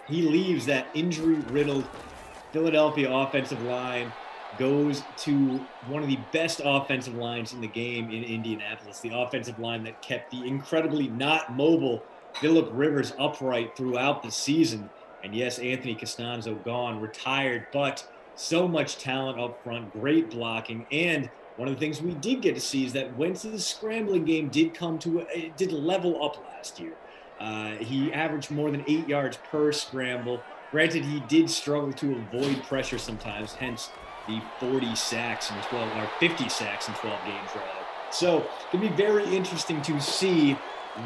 He leaves that injury-riddled Philadelphia offensive line, goes to one of the best offensive lines in the game in Indianapolis, the offensive line that kept the incredibly not mobile Phillip Rivers upright throughout the season. And yes, Anthony Costanzo gone, retired, but so much talent up front, great blocking. And one of the things we did get to see is that Wentz's scrambling game did level up last year. He averaged more than 8 yards per scramble. Granted, he did struggle to avoid pressure sometimes, hence the 40 sacks in 12, or 50 sacks in 12 games, rather. So it's going to be very interesting to see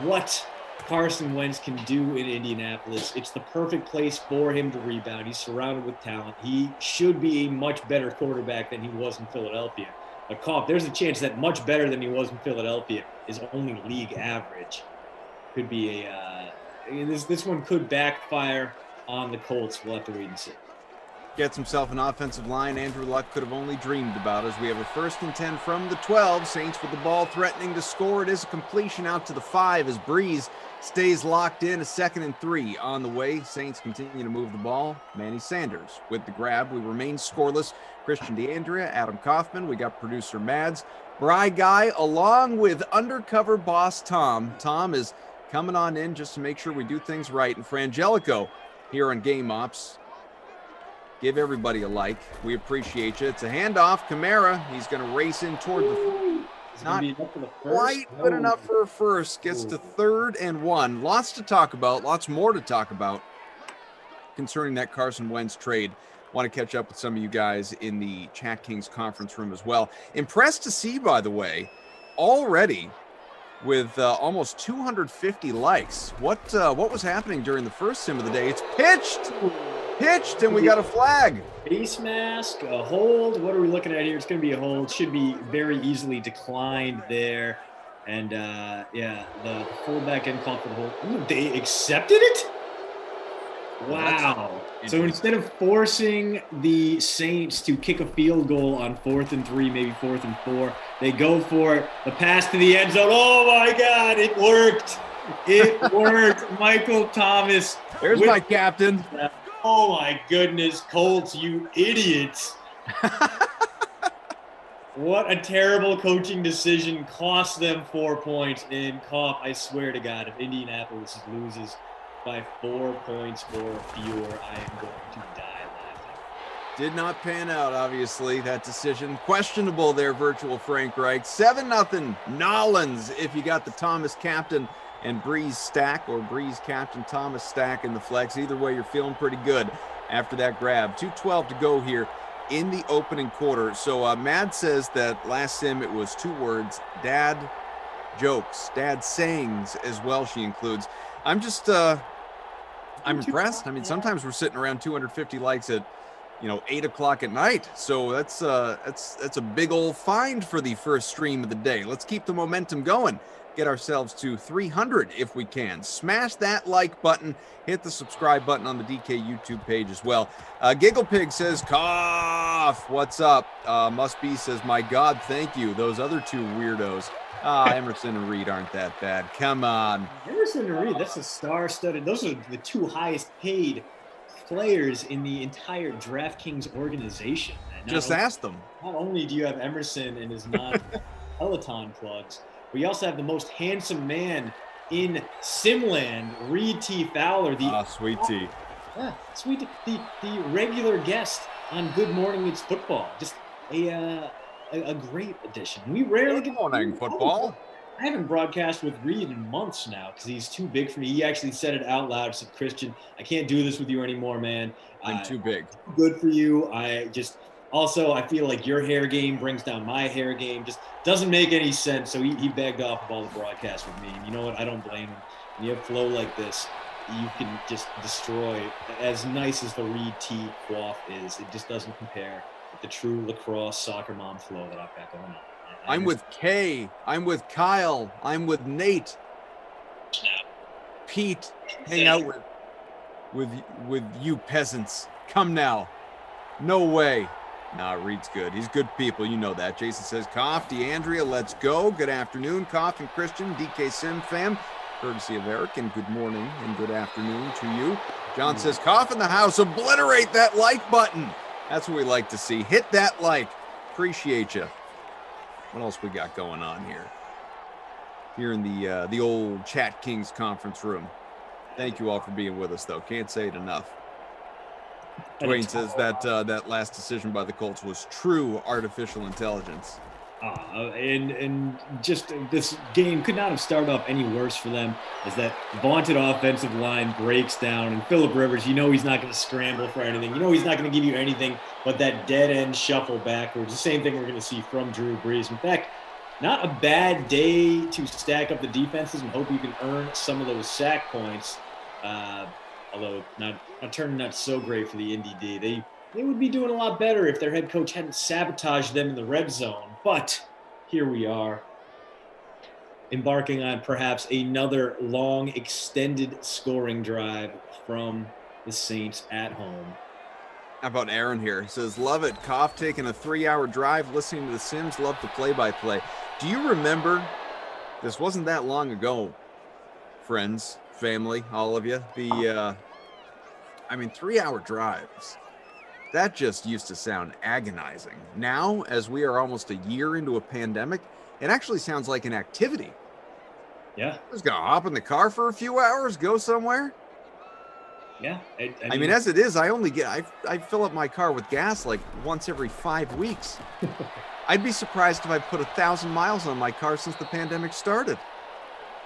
what Carson Wentz can do in Indianapolis. It's the perfect place for him to rebound. He's surrounded with talent. He should be a much better quarterback than he was in Philadelphia. But, Koff, there's a chance that much better than he was in Philadelphia is only league average. Could be this one could backfire on the Colts. We'll have to wait and see. Gets himself an offensive line Andrew Luck could have only dreamed about, as we have a 1st and 10 from the 12. Saints with the ball threatening to score. It is a completion out to the 5 as Breeze stays locked in. A 2nd and 3 on the way. Saints continue to move the ball. Manny Sanders with the grab. We remain scoreless. Christian DeAndrea, Adam Kaufman. We got producer Mads, Bry Guy, along with undercover boss Tom. Tom is coming on in just to make sure we do things right. And Frangelico here on Game Ops. Give everybody a like. We appreciate you. It's a handoff. Kamara, he's going to race in toward the... Not quite good enough for a first. Gets to 3rd and 1. Lots to talk about. Lots more to talk about concerning that Carson Wentz trade. Want to catch up with some of you guys in the Chat Kings conference room as well. Impressed to see, by the way, already with almost 250 likes. What was happening during the first sim of the day? It's pitched, and we got a flag. Face mask, a hold. What are we looking at here? It's going to be a hold. Should be very easily declined there. And, yeah, the fullback getting called for the hold. Ooh, they accepted it? Wow. So instead of forcing the Saints to kick a field goal on 4th and 3, maybe 4th and 4, they go for it. The pass to the end zone. Oh, my God, it worked. It worked. Michael Thomas. There's my captain. Oh, my goodness, Colts, you idiots. What a terrible coaching decision. Cost them 4 points. And Koff, I swear to God, if Indianapolis loses, by 4 points or fewer, I am going to die laughing. Did not pan out, obviously. That decision questionable there, virtual Frank Reich. 7-0 Nolans if you got the Thomas captain and Breeze stack, or Breeze captain Thomas stack in the flex. Either way, you're feeling pretty good after that grab. 2:12 to go here in the opening quarter. So Mad says that last sim it was 2 words, dad jokes, dad sayings as well, she includes. I'm just I'm impressed. I mean, sometimes we're sitting around 250 likes at 8 o'clock at night. So that's a big old find for the first stream of the day. Let's keep the momentum going. Get ourselves to 300 if we can. Smash that like button. Hit the subscribe button on the DK YouTube page as well. Giggle Pig says, cough. What's up? Must Be says, my God, thank you. Those other 2 weirdos. Emerson and Reed aren't that bad. Come on. Emerson and Reed, that's a star-studded. Those are the 2 highest paid players in the entire DraftKings organization. Just ask them. Not only do you have Emerson and his non-Peloton plugs, but you also have the most handsome man in Simland, Reed T. Fowler. Sweet T. Yeah, sweet. The regular guest on Good Morning It's Football. Just a great addition. We rarely get morning football. I haven't broadcast with Reed in months now because he's too big for me. He actually said it out loud. He said, Christian, I can't do this with you anymore, man. I'm too big. Good for you. Also, I feel like your hair game brings down my hair game. Just doesn't make any sense. So he begged off of all the broadcasts with me. And you know what? I don't blame him. When you have flow like this, you can just destroy. As nice as the Reed T quaff is, it just doesn't compare with the true lacrosse soccer mom flow that I've got going on. I'm with Kay. I'm with Kyle. I'm with Nate. Pete. Hang out with you peasants. Come now. No way. Nah, Reed's good. He's good people. You know that. Jason says, Cough, DeAndrea, let's go. Good afternoon, Cough and Christian, DK Sim fam. Courtesy of Eric, and good morning and good afternoon to you. John says, Cough in the house. Obliterate that like button. That's what we like to see. Hit that like. Appreciate you. What else we got going on here in the old Chat Kings conference room? Thank you all for being with us, though. Can't say it enough. Dwayne says that last decision by the Colts was true artificial intelligence. And just this game could not have started off any worse for them as that vaunted offensive line breaks down. And Phillip Rivers, he's not going to scramble for anything. He's not going to give you anything but that dead-end shuffle backwards. The same thing we're going to see from Drew Brees. In fact, not a bad day to stack up the defenses and hope you can earn some of those sack points. Although not turning out so great for the Indy D. They would be doing a lot better if their head coach hadn't sabotaged them in the red zone. But here we are, embarking on perhaps another long, extended scoring drive from the Saints at home. How about Aaron here? He says, love it. Cough taking a 3-hour drive, listening to the Sims, love the play-by-play. Do you remember, this wasn't that long ago, friends, family, all of you, 3-hour drives. That just used to sound agonizing. Now, as we are almost a year into a pandemic, it actually sounds like an activity. Yeah. I was going to hop in the car for a few hours, go somewhere. Yeah. I mean, as it is, I fill up my car with gas like once every 5 weeks. I'd be surprised if I put 1,000 miles on my car since the pandemic started.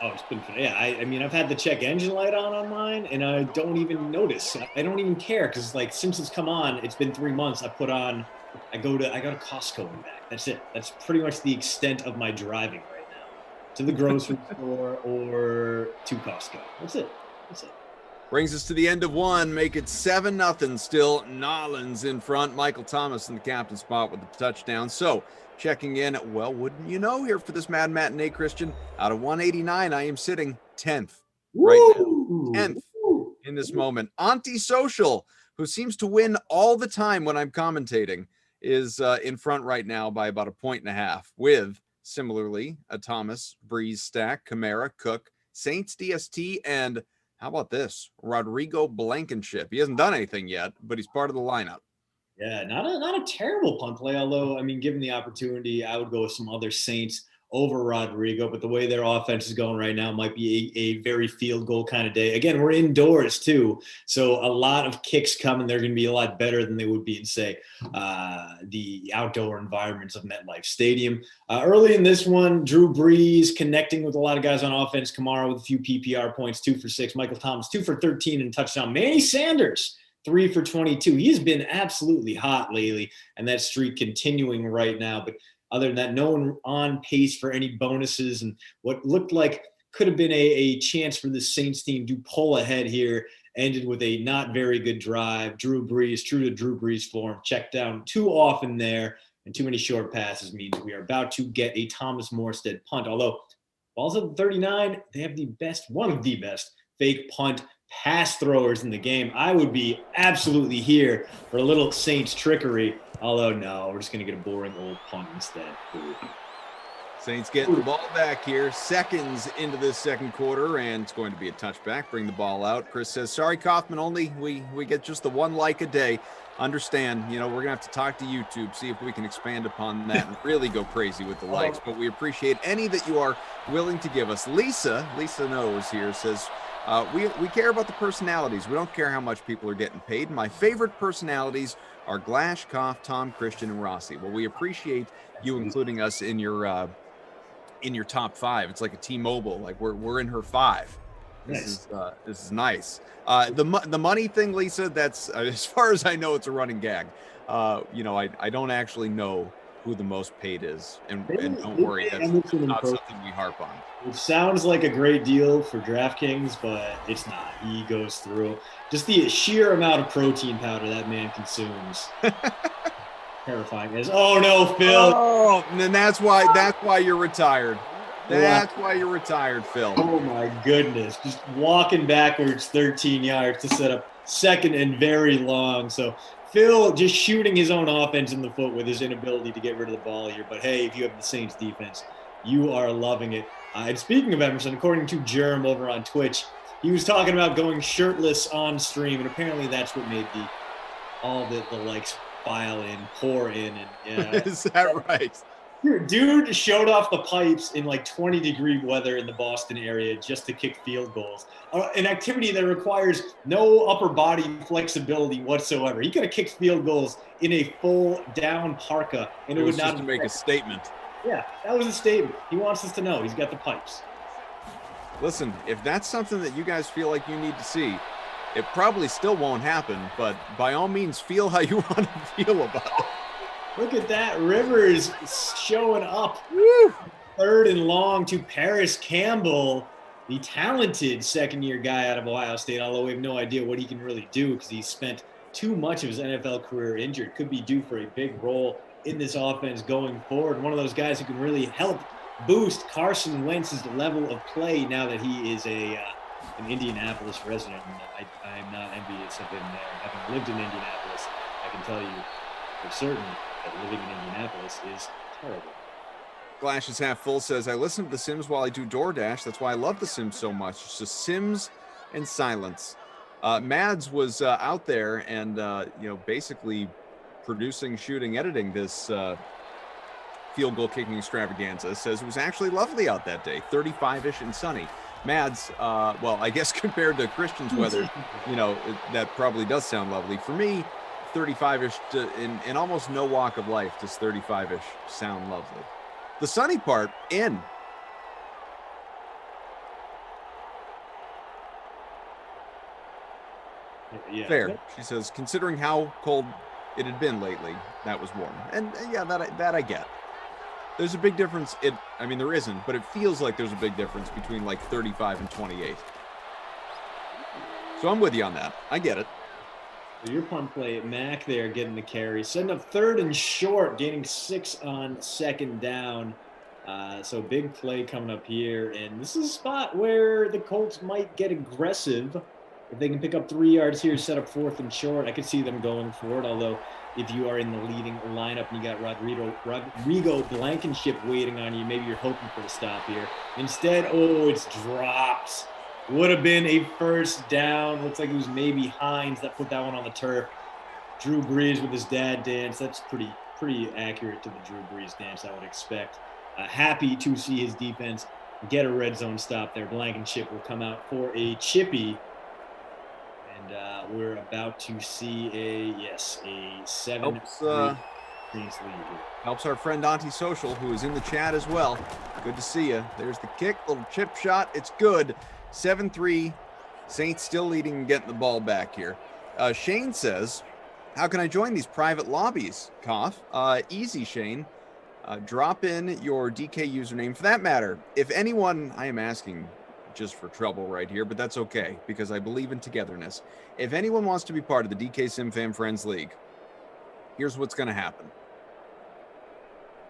Oh, it's been, yeah. I've had the check engine light on mine, and I don't even notice. I don't even care because, since it's come on, it's been 3 months. I go to Costco and back. That's it. That's pretty much the extent of my driving right now. To the grocery store or to Costco. That's it. Brings us to the end of one. Make it 7-0 still. Nolans in front. Michael Thomas in the captain spot with the touchdown. So, checking in, well, wouldn't you know, here for this Mad Matinee, Christian, out of 189, I am sitting 10th right now. 10th in this moment. Antisocial, who seems to win all the time when I'm commentating, is in front right now by about 1.5 points with, similarly, a Thomas, Breeze stack, Kamara, Cook, Saints, DST, and how about this? Rodrigo Blankenship. He hasn't done anything yet, but he's part of the lineup. Yeah, not a terrible punt play, although, given the opportunity, I would go with some other Saints over Rodrigo, but the way their offense is going right now might be a very field goal kind of day. Again, we're indoors too, so a lot of kicks coming. They're going to be a lot better than they would be in, say, the outdoor environments of MetLife Stadium. Early in this one, Drew Brees connecting with a lot of guys on offense. Kamara with a few PPR points, 2 for 6. Michael Thomas, 2 for 13 and touchdown. Manny Sanders, 3 for 22. He's been absolutely hot lately, and that streak continuing right now. But other than that, no one on pace for any bonuses, and what looked like could have been a chance for the Saints team to pull ahead here ended with a not very good drive. Drew Brees, true to Drew Brees form, checked down too often there, and too many short passes means we are about to get a Thomas Morstead punt. Although ball's up 39, they have one of the best fake punt pass throwers in the game. I would be absolutely here for a little Saints trickery. Although, no, we're just going to get a boring old punt instead. Ooh. Saints getting the ball back here, seconds into this second quarter, and it's going to be a touchback. Bring the ball out. Chris says, sorry, Kaufman, only we get just the one like a day. Understand, we're going to have to talk to YouTube, see if we can expand upon that and really go crazy with the likes. But we appreciate any that you are willing to give us. Lisa knows here, says, we care about the personalities. We don't care how much people are getting paid. My favorite personalities are Glash, Koff, Tom, Christian, and Rossi. Well, we appreciate you including us in your top 5. It's like a T-Mobile. Like we're in her 5. This is nice. The money thing, Lisa. That's as far as I know, it's a running gag. I don't actually know who the most paid is, and don't worry, that's not something we harp on. It sounds like a great deal for DraftKings, but it's not. He goes through just the sheer amount of protein powder that man consumes. Terrifying. Oh no, Phil! Oh, and then that's why you're retired. That's why you're retired, Phil. Oh my goodness! Just walking backwards 13 yards to set up second and very long. So Phil just shooting his own offense in the foot with his inability to get rid of the ball here. But hey, if you have the Saints defense, you are loving it. And speaking of Emerson, according to Germ over on Twitch, he was talking about going shirtless on stream, and apparently that's what made all the likes pour in. And is that right? Dude showed off the pipes in like 20-degree weather in the Boston area just to kick field goals. An activity that requires no upper body flexibility whatsoever. He could have kicked field goals in a full down parka, and it would not just to make a statement. Yeah, that was a statement. He wants us to know he's got the pipes. Listen, if that's something that you guys feel like you need to see, it probably still won't happen, but by all means, feel how you want to feel about it. Look at that. Rivers showing up. Woo! 3rd and long to Paris Campbell, the talented second-year guy out of Ohio State, although we have no idea what he can really do because he's spent too much of his NFL career injured. Could be due for a big role in this offense going forward. One of those guys who can really help boost Carson Wentz's level of play now that he is an Indianapolis resident. And I'm not envious of him there. Having lived in Indianapolis, I can tell you for certain that living in Indianapolis is terrible. Glash is half full says, I listen to The Sims while I do DoorDash. That's why I love The Sims so much. It's just Sims and silence. Mads was out there and, basically producing, shooting, editing this field goal kicking extravaganza. Says it was actually lovely out that day, 35-ish and sunny. Mads, well, I guess compared to Christian's weather, that probably does sound lovely. For me, 35-ish in almost no walk of life does 35-ish sound lovely. The sunny part in. Yeah. Fair. She says, considering how cold it had been lately, that was warm. And yeah, that I get. There's a big difference. There isn't, but it feels like there's a big difference between like 35 and 28. So I'm with you on that. I get it. Your punt play, Mac there getting the carry. Setting up 3rd and short, gaining 6 on 2nd down. So big play coming up here. And this is a spot where the Colts might get aggressive. If they can pick up 3 yards here, set up 4th and short, I could see them going for it. Although if you are in the leading lineup and you got Rodrigo Blankenship waiting on you, maybe you're hoping for a stop here. Instead, it's dropped. Would have been a 1st down. Looks like it was maybe Hines that put that one on the turf. Drew Brees with his dad dance. That's pretty accurate to the Drew Brees dance, I would expect. happy to see his defense get a red zone stop there. Blankenship will come out for a chippy. And we're about to see a 7 Saints lead here. Helps our friend Antisocial, who is in the chat as well. Good to see you. There's the kick, little chip shot. It's good. 7-3. Saints still leading and getting the ball back here. Shane says, how can I join these private lobbies? Cough. Easy, Shane. Drop in your DK username. For that matter, if anyone, I am asking just for trouble right here, but that's okay because I believe in togetherness. If anyone wants to be part of the DK SimFam Friends League, here's what's going to happen.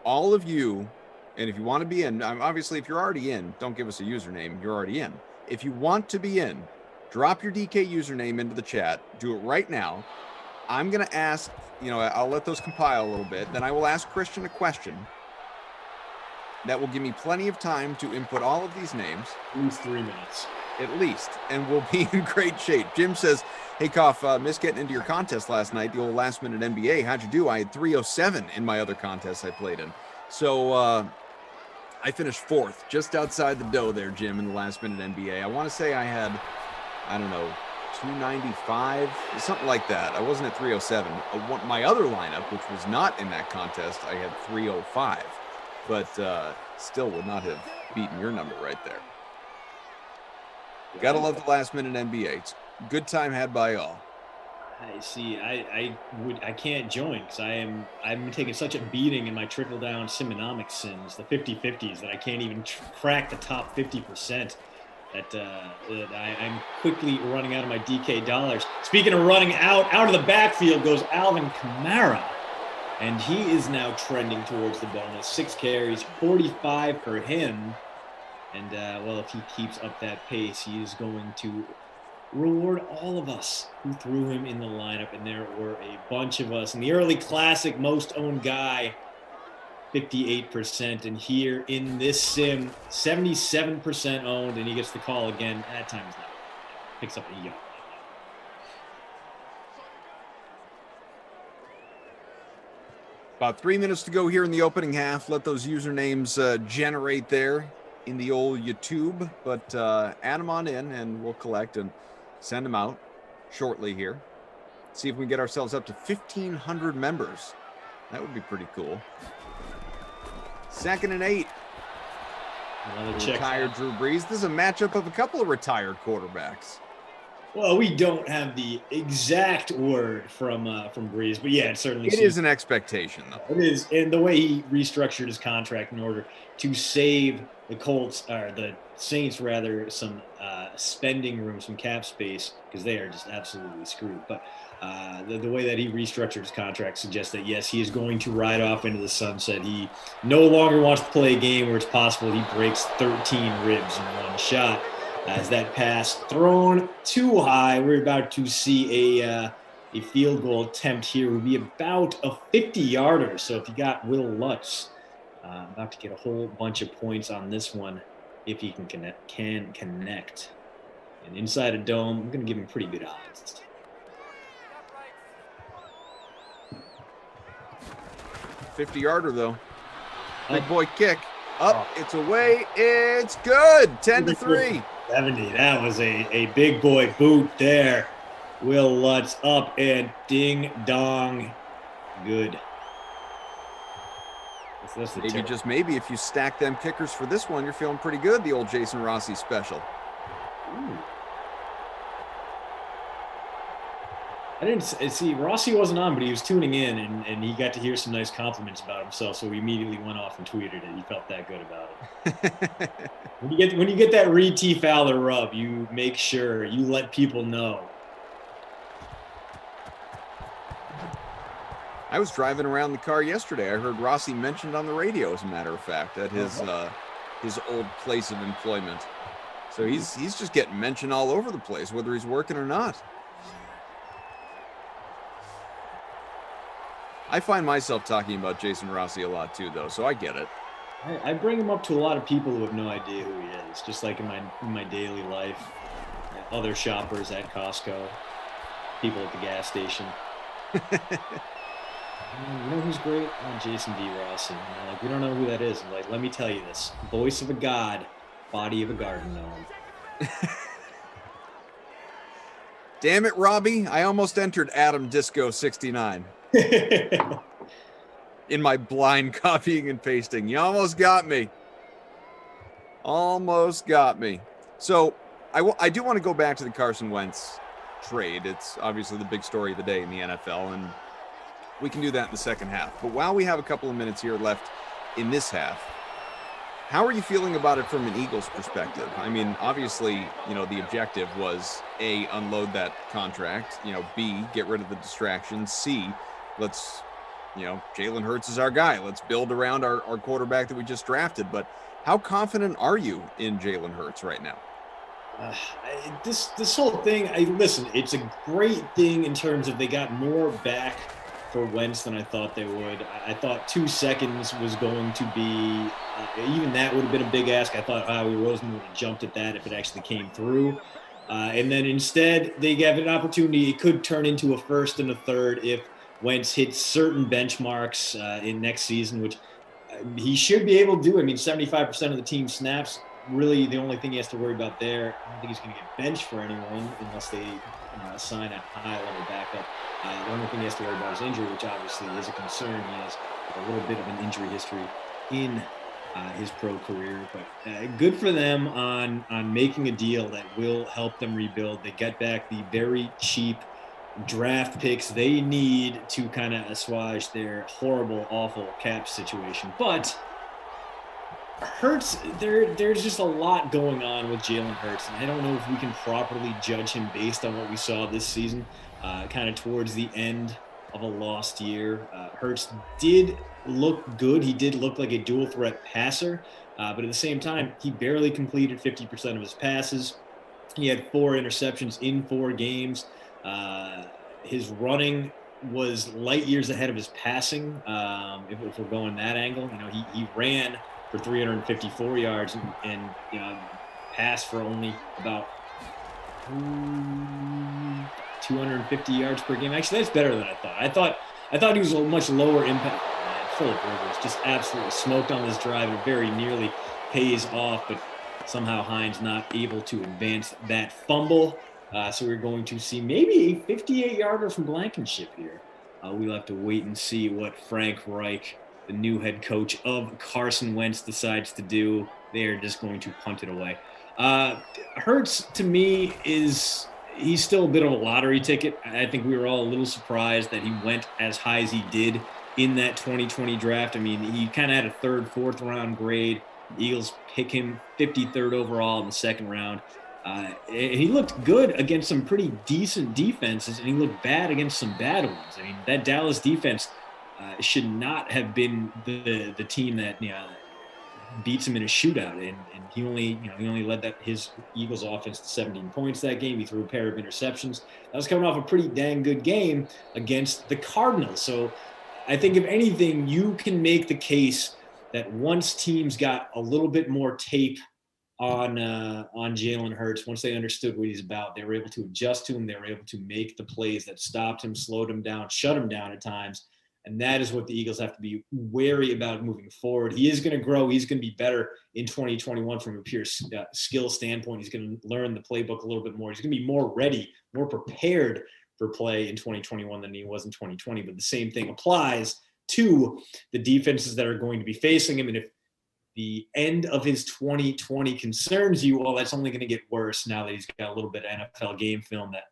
All of you, and if you want to be in, obviously if you're already in, don't give us a username, you're already in. If you want to be in, drop your DK username into the chat. Do it right now. I'm going to ask, I'll let those compile a little bit. Then I will ask Christian a question that will give me plenty of time to input all of these names. At least 3 minutes. At least. And we'll be in great shape. Jim says, hey, Koff, missed getting into your contest last night, the old last-minute NBA. How'd you do? I had 307 in my other contests I played in. So I finished 4th, just outside the dough there, Jim, in the last-minute NBA. I want to say I had, 295, something like that. I wasn't at 307. My other lineup, which was not in that contest, I had 305. But still would not have beaten your number right there. Gotta love the last-minute NBA. It's a good time had by all. I see. I can't join because I'm taking such a beating in my trickle-down Simonomics sims, the 50-50s, that I can't even crack the top 50%. That I'm quickly running out of my DK dollars. Speaking of running out of the backfield goes Alvin Kamara. And he is now trending towards the bonus. 6 carries, 45 for him. And, if he keeps up that pace, he is going to reward all of us who threw him in the lineup. And there were a bunch of us. In the early classic, most owned guy, 58%. And here in this sim, 77% owned. And he gets the call again. That time is not. Picks up a yard. About 3 minutes to go here in the opening half. Let those usernames generate there in the old YouTube. But add them on in and we'll collect and send them out shortly here. See if we can get ourselves up to 1,500 members. That would be pretty cool. 2nd and 8. Retired Drew Brees. This is a matchup of a couple of retired quarterbacks. Well, we don't have the exact word from Brees, but yeah, it certainly is an expectation, though. It is, and the way he restructured his contract in order to save the Colts, or the Saints rather, some spending room, some cap space, because they are just absolutely screwed. But the way that he restructured his contract suggests that, yes, he is going to ride off into the sunset. He no longer wants to play a game where it's possible he breaks 13 ribs in one shot. As that pass thrown too high, we're about to see a field goal attempt here. Would be about a 50-yarder. So if you got Will Lutz, about to get a whole bunch of points on this one if he can connect. And inside a dome, I'm going to give him pretty good odds. $50-yarder though. Big boy kick. Up, it's away, it's good. 10-3. 70. That was a big boy boot there. Will Lutz up and ding dong. Good. That's maybe if you stack them kickers for this one, you're feeling pretty good. The old Jason Rossi special. Ooh. I didn't see Rossi wasn't on, but he was tuning in and he got to hear some nice compliments about himself. So he immediately went off and tweeted it. He felt that good about it. When you get that Reed T. Fowler rub, you make sure you let people know. I was driving around the car yesterday. I heard Rossi mentioned on the radio, as a matter of fact, at his old place of employment. So he's just getting mentioned all over the place, whether he's working or not. I find myself talking about Jason Rossi a lot too, though, so I get it. I bring him up to a lot of people who have no idea who he is, just like in my daily life. Other shoppers at Costco, people at the gas station. You know who's great? Jason D. Rossi. Like, we don't know who that is. I'm like, let me tell you this. Voice of a god, body of a garden gnome. Damn it, Robbie. I almost entered Adam Disco 69 in my blind copying and pasting. You almost got me. Almost got me. So I do want to go back to the Carson Wentz trade. It's obviously the big story of the day in the NFL, and we can do that in the second half. But while we have a couple of minutes here left in this half, how are you feeling about it from an Eagles perspective? I mean, obviously, the objective was A, unload that contract, B, get rid of the distractions, C, let's, Jalen Hurts is our guy. Let's build around our quarterback that we just drafted. But how confident are you in Jalen Hurts right now? This whole thing, listen, it's a great thing in terms of they got more back for Wentz than I thought they would. I thought 2 seconds was going to be, even that would have been a big ask. I thought Howie Roseman would have jumped at that if it actually came through. And then instead, they gave an opportunity. It could turn into a first and a third if Wentz hits certain benchmarks in next season, which he should be able to do. I mean, 75% of the team snaps. Really, the only thing he has to worry about there, I don't think he's going to get benched for anyone unless they sign a high-level backup. The only thing he has to worry about is injury, which obviously is a concern. He has a little bit of an injury history in his pro career. But good for them on making a deal that will help them rebuild. They get back the very cheap draft picks they need to kind of assuage their horrible, awful cap situation. But Hurts, there's just a lot going on with Jalen Hurts, and I don't know if we can properly judge him based on what we saw this season, kind of towards the end of a lost year. Hurts did look good. He did look like a dual threat passer, but at the same time, he barely completed 50% of his passes. He had 4 interceptions in 4 games. His running was light years ahead of his passing. If we're going that angle, he ran for 354 yards and passed for only about 250 yards per game. Actually, that's better than I thought. I thought he was a much lower impact. Philip Rivers just absolutely smoked on this drive. It very nearly pays off, but somehow Hines not able to advance that fumble. So we're going to see maybe a 58-yarder from Blankenship here. We'll have to wait and see what Frank Reich, the new head coach of Carson Wentz, decides to do. They are just going to punt it away. Hurts, to me, he's still a bit of a lottery ticket. I think we were all a little surprised that he went as high as he did in that 2020 draft. I mean, he kind of had a 3rd, 4th round grade. The Eagles pick him 53rd overall in the 2nd round. And he looked good against some pretty decent defenses, and he looked bad against some bad ones. I mean, that Dallas defense should not have been the team that beats him in a shootout, and he only led his Eagles offense to 17 points that game. He threw a pair of interceptions. That was coming off a pretty dang good game against the Cardinals. So I think if anything, you can make the case that once teams got a little bit more tape on Jalen Hurts, once they understood what he's about, they were able to adjust to him. They were able to make the plays that stopped him, slowed him down, shut him down at times. And that is what the Eagles have to be wary about moving forward. He is going to grow. He's going to be better in 2021 from a pure skill standpoint. He's going to learn the playbook a little bit more. He's going to be more ready, more prepared for play in 2021 than he was in 2020. But the same thing applies to the defenses that are going to be facing him. And if the end of his 2020 concerns you, well, that's only going to get worse now that he's got a little bit of NFL game film that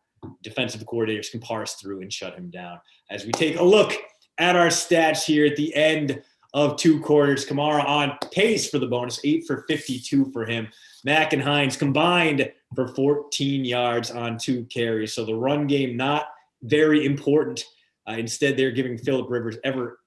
defensive coordinators can parse through and shut him down. As we take a look at our stats here at the end of 2 quarters, Kamara on pace for the bonus, 8 for 52 for him. Mack and Hines combined for 14 yards on 2 carries. So the run game not very important. Instead, they're giving Philip Rivers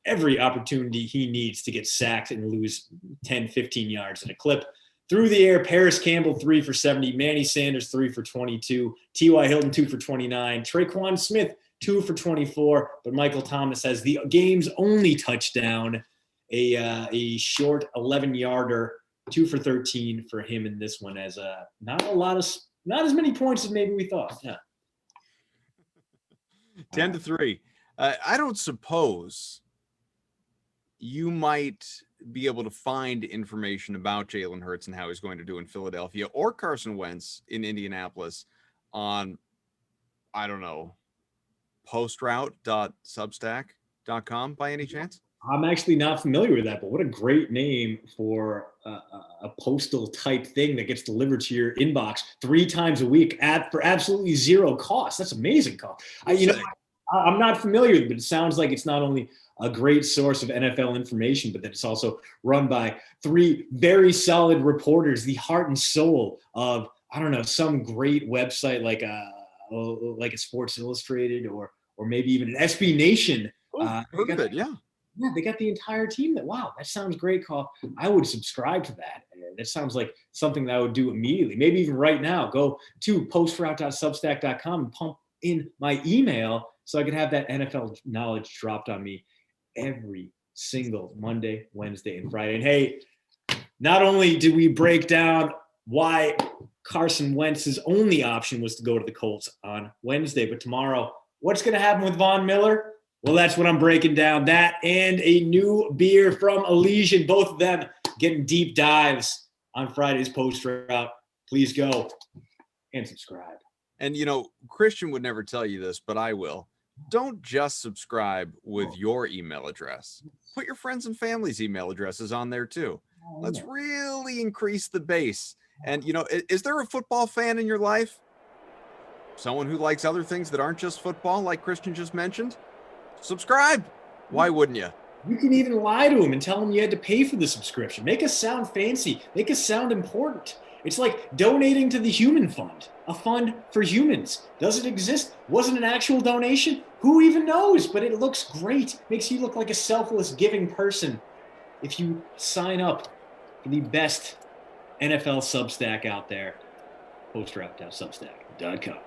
every opportunity he needs to get sacked and lose 10, 15 yards at a clip. Through the air, Paris Campbell, 3 for 70. Manny Sanders, 3 for 22. T.Y. Hilton, 2 for 29. Traquan Smith, 2 for 24. But Michael Thomas has the game's only touchdown, a short 11-yarder, 2 for 13 for him in this one, as not as many points as maybe we thought. Yeah. 10-3. I don't suppose you might be able to find information about Jalen Hurts and how he's going to do in Philadelphia or Carson Wentz in Indianapolis on, I don't know, postroute.substack.com by any chance? I'm actually not familiar with that, but what a great name for a postal type thing that gets delivered to your inbox 3 times a week for absolutely zero cost. That's amazing, Carl. I'm not familiar with it, but it sounds like it's not only a great source of NFL information, but that it's also run by 3 very solid reporters, the heart and soul of, I don't know, some great website like a Sports Illustrated or maybe even an SB Nation. Heard of it, yeah. Yeah, they got the entire team. Wow, that sounds great, Carl. I would subscribe to that. That sounds like something that I would do immediately. Maybe even right now, go to postroute.substack.com and pump in my email so I could have that NFL knowledge dropped on me every single Monday, Wednesday, and Friday. And hey, not only did we break down why Carson Wentz's only option was to go to the Colts on Wednesday, but tomorrow, what's going to happen with Von Miller? Well, that's what I'm breaking down. That and a new beer from Elysian, both of them getting deep dives on Friday's Post Route. Please go and subscribe. And, Christian would never tell you this, but I will. Don't just subscribe with your email address. Put your friends and family's email addresses on there too. Let's really increase the base. And, is there a football fan in your life? Someone who likes other things that aren't just football, like Christian just mentioned? Subscribe. Why wouldn't you? You can even lie to him and tell him you had to pay for the subscription. Make us sound fancy. Make us sound important. It's like donating to the Human Fund, a fund for humans. Does it exist? Was it an actual donation? Who even knows? But it looks great. Makes you look like a selfless, giving person if you sign up for the best NFL Substack out there. Postroute.substack.com.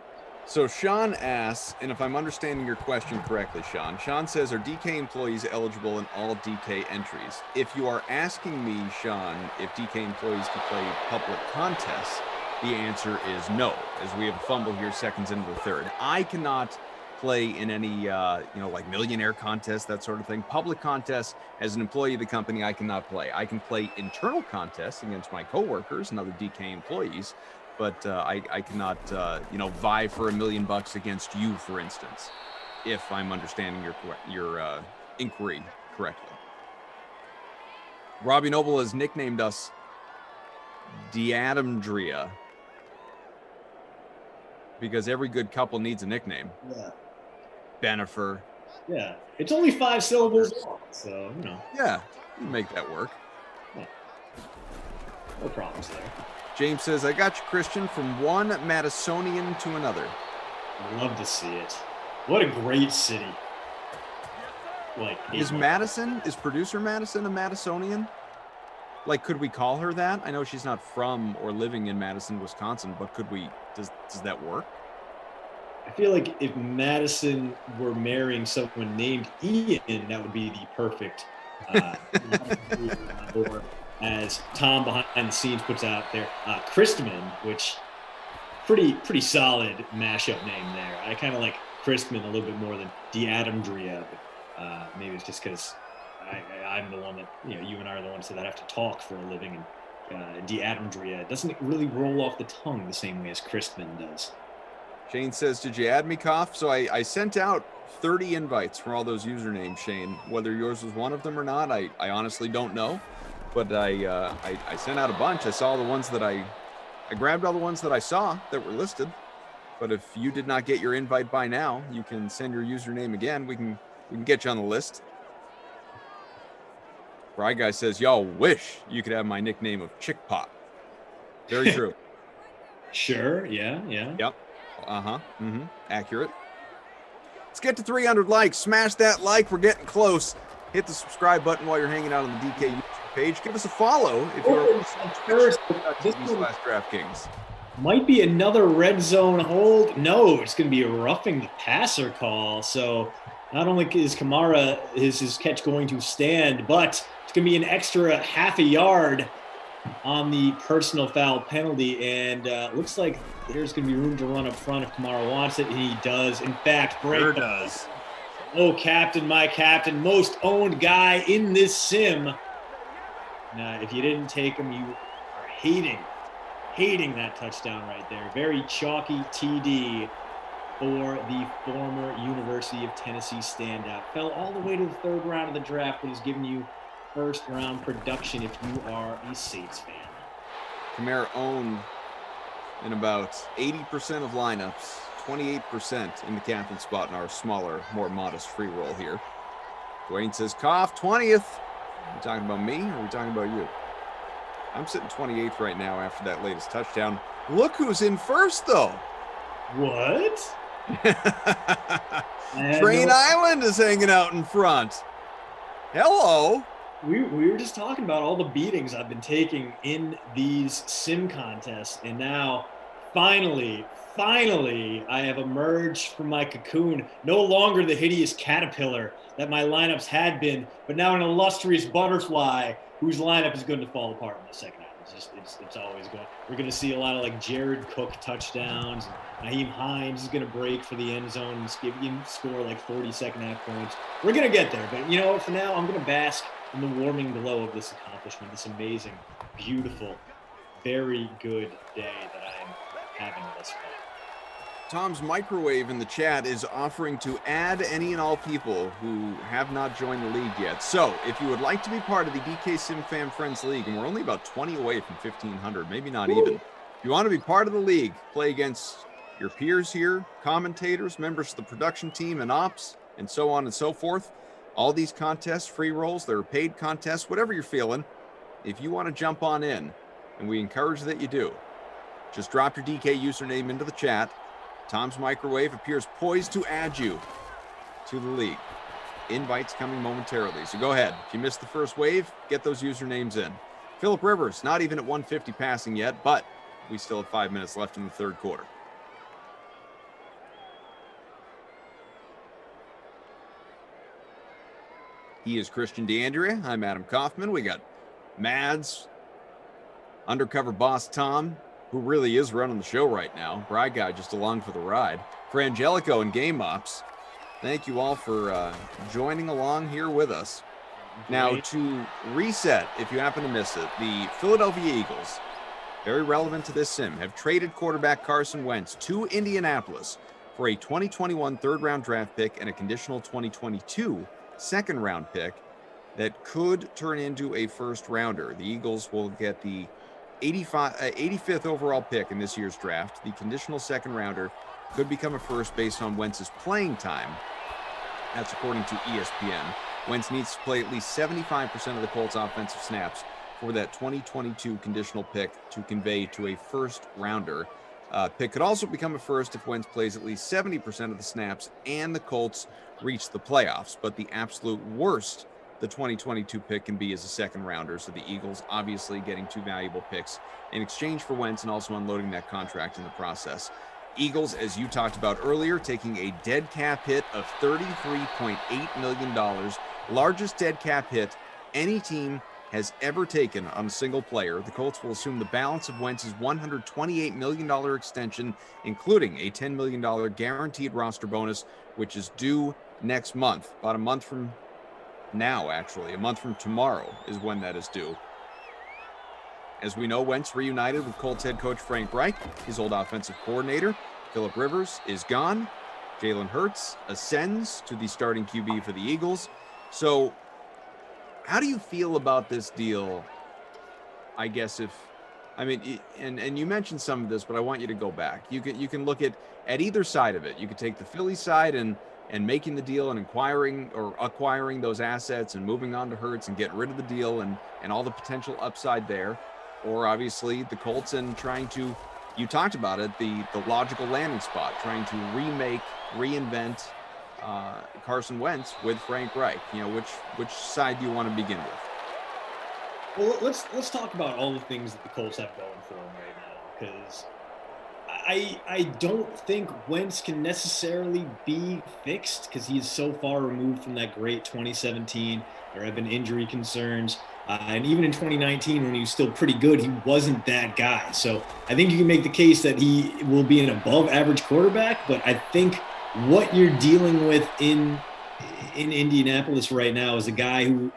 So Sean asks, and if I'm understanding your question correctly, Sean says, are DK employees eligible in all DK entries? If you are asking me, Sean, if DK employees can play public contests, the answer is no, as we have a fumble here seconds into the third. I cannot play in any, like millionaire contests, that sort of thing. Public contests, as an employee of the company, I cannot play. I can play internal contests against my coworkers and other DK employees, but I cannot, vie for $1 million against you, for instance, if I'm understanding your inquiry correctly. Robbie Noble has nicknamed us Diadamdria because every good couple needs a nickname. Yeah. Benifer. Yeah. It's only 5 syllables long, so, Yeah, you make that work. Yeah. No problems there. James says, I got you, Christian, from one Madisonian to another. I love to see it. What a great city. Is producer Madison a Madisonian? Like, could we call her that? I know she's not from or living in Madison, Wisconsin, but does that work? I feel like if Madison were marrying someone named Ian, that would be the perfect or as Tom behind the scenes puts out there, Christman, which pretty solid mashup name there. I kind of like Christman a little bit more than Diadamdria, but maybe it's just because I'm the one that, you and I are the ones that have to talk for a living, and Diadamdria doesn't really roll off the tongue the same way as Christman does. Shane says, did you add me, Koff? So I sent out 30 invites for all those usernames, Shane. Whether yours was one of them or not, I honestly don't know. But I sent out a bunch. I saw the ones that I grabbed all the ones that I saw that were listed. But if you did not get your invite by now, you can send your username again. We can get you on the list. Fry Guy says, y'all wish you could have my nickname of Chick Pop. Very true. Sure. Yeah. Yep. Accurate. Let's get to 300 likes. Smash that like. We're getting close. Hit the subscribe button while you're hanging out on the DK YouTube page. Give us a follow if you're /DraftKings. Might be another red zone hold. No, it's going to be a roughing the passer call. So not only is Kamara his catch going to stand, but it's going to be an extra half a yard on the personal foul penalty. And looks like there's going to be room to run up front if Kamara wants it. And he does. In fact, Sure does. Oh, captain, my captain, most owned guy in this sim. Now, if you didn't take him, you are hating that touchdown right there. Very chalky TD for the former University of Tennessee standout. Fell all the way to the third round of the draft, but has given you first round production if you are a Saints fan. Kamara owned in about 80% of lineups, 28% in the captain spot in our smaller, more modest free roll here. Dwayne says, cough, 20th. Are we talking about me or are we talking about you? I'm sitting 28th right now after that latest touchdown. Look who's in first, though. What? Train Island is hanging out in front. Hello. We were just talking about all the beatings I've been taking in these sim contests, and now finally I have emerged from my cocoon. No longer the hideous caterpillar that my lineups had been, but now an illustrious butterfly whose lineup is going to fall apart in the second half. It's always going. We're going to see a lot of like Jared Cook touchdowns. Naheem Hines is going to break for the end zone and score like 40 second half points. We're going to get there, but you know what? For now, I'm going to bask in the warming glow of this accomplishment, this amazing, beautiful, very good day that I am having thus far. Tom's Microwave in the chat is offering to add any and all people who have not joined the league yet. So if you would like to be part of the DK Sim Fam Friends League, and we're only about 20 away from 1,500, maybe not even. If you want to be part of the league, play against your peers here, commentators, members of the production team and ops, and so on and so forth. All these contests, free rolls, there are paid contests, whatever you're feeling. If you want to jump on in, and we encourage that you do, just drop your DK username into the chat. Tom's Microwave appears poised to add you to the league. Invites coming momentarily. So go ahead. If you missed the first wave, get those usernames in. Phillip Rivers, not even at 150 passing yet, but we still have 5 minutes left in the third quarter. He is Christian DeAndrea. I'm Adam Kaufman. We got Mads, undercover boss Tom, who really is running the show right now. Bride Guy just along for the ride. For Angelico and Game Ops, thank you all for joining along here with us. Now, to reset, if you happen to miss it, the Philadelphia Eagles, very relevant to this sim, have traded quarterback Carson Wentz to Indianapolis for a 2021 third-round draft pick and a conditional 2022 second-round pick that could turn into a first-rounder. The Eagles will get the 85th overall pick in this year's draft. The conditional second rounder could become a first based on Wentz's playing time. That's according to ESPN. Wentz needs to play at least 75% of the Colts offensive snaps for that 2022 conditional pick to convey to a first rounder. Pick could also become a first if Wentz plays at least 70% of the snaps and the Colts reach the playoffs. But the absolute worst the 2022 pick can be as a second rounder. So the Eagles obviously getting two valuable picks in exchange for Wentz and also unloading that contract in the process. Eagles, as you talked about earlier, taking a dead cap hit of $33.8 million, largest dead cap hit any team has ever taken on a single player. The Colts will assume the balance of Wentz's $128 million extension, including a $10 million guaranteed roster bonus, which is due next month, about a month from now, actually. A month from tomorrow is when that is due. As we know, Wentz reunited with Colts head coach Frank Reich. His old offensive coordinator, Phillip Rivers, is gone. Jalen Hurts ascends to the starting QB for the Eagles. So how do you feel about this deal? I guess and you mentioned some of this, but I want you to go back. You can look at either side of it. You could take the Philly side and making the deal and acquiring those assets and moving on to Hurts and getting rid of the deal and all the potential upside there. Or obviously the Colts and trying to, you talked about it, the logical landing spot, trying to reinvent Carson Wentz with Frank Reich. You know, which side do you want to begin with? Well, let's talk about all the things that the Colts have going for them right now, because I don't think Wentz can necessarily be fixed because he is so far removed from that great 2017. There have been injury concerns. And even in 2019, when he was still pretty good, he wasn't that guy. So I think you can make the case that he will be an above average quarterback. But I think what you're dealing with in in Indianapolis right now is a guy who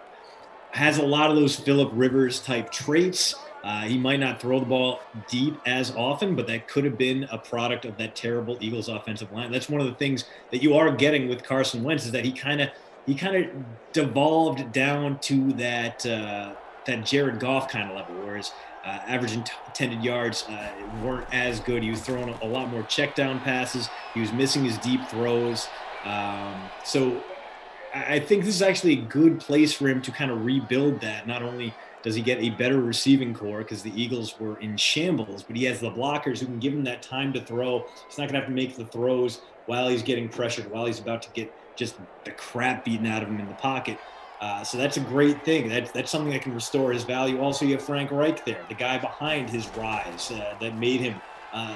has a lot of those Phillip Rivers type traits. He might not throw the ball deep as often, but that could have been a product of that terrible Eagles offensive line. That's one of the things that you are getting with Carson Wentz is that he kind of devolved down to that Jared Goff kind of level, whereas average intended yards weren't as good. He was throwing a lot more check down passes. He was missing his deep throws. So I think this is actually a good place for him to kind of rebuild that. Not only does he get a better receiving core because the Eagles were in shambles, but he has the blockers who can give him that time to throw. He's not going to have to make the throws while he's getting pressured, while he's about to get just the crap beaten out of him in the pocket. So that's a great thing. That's something that can restore his value. Also, you have Frank Reich there, the guy behind his rise that made him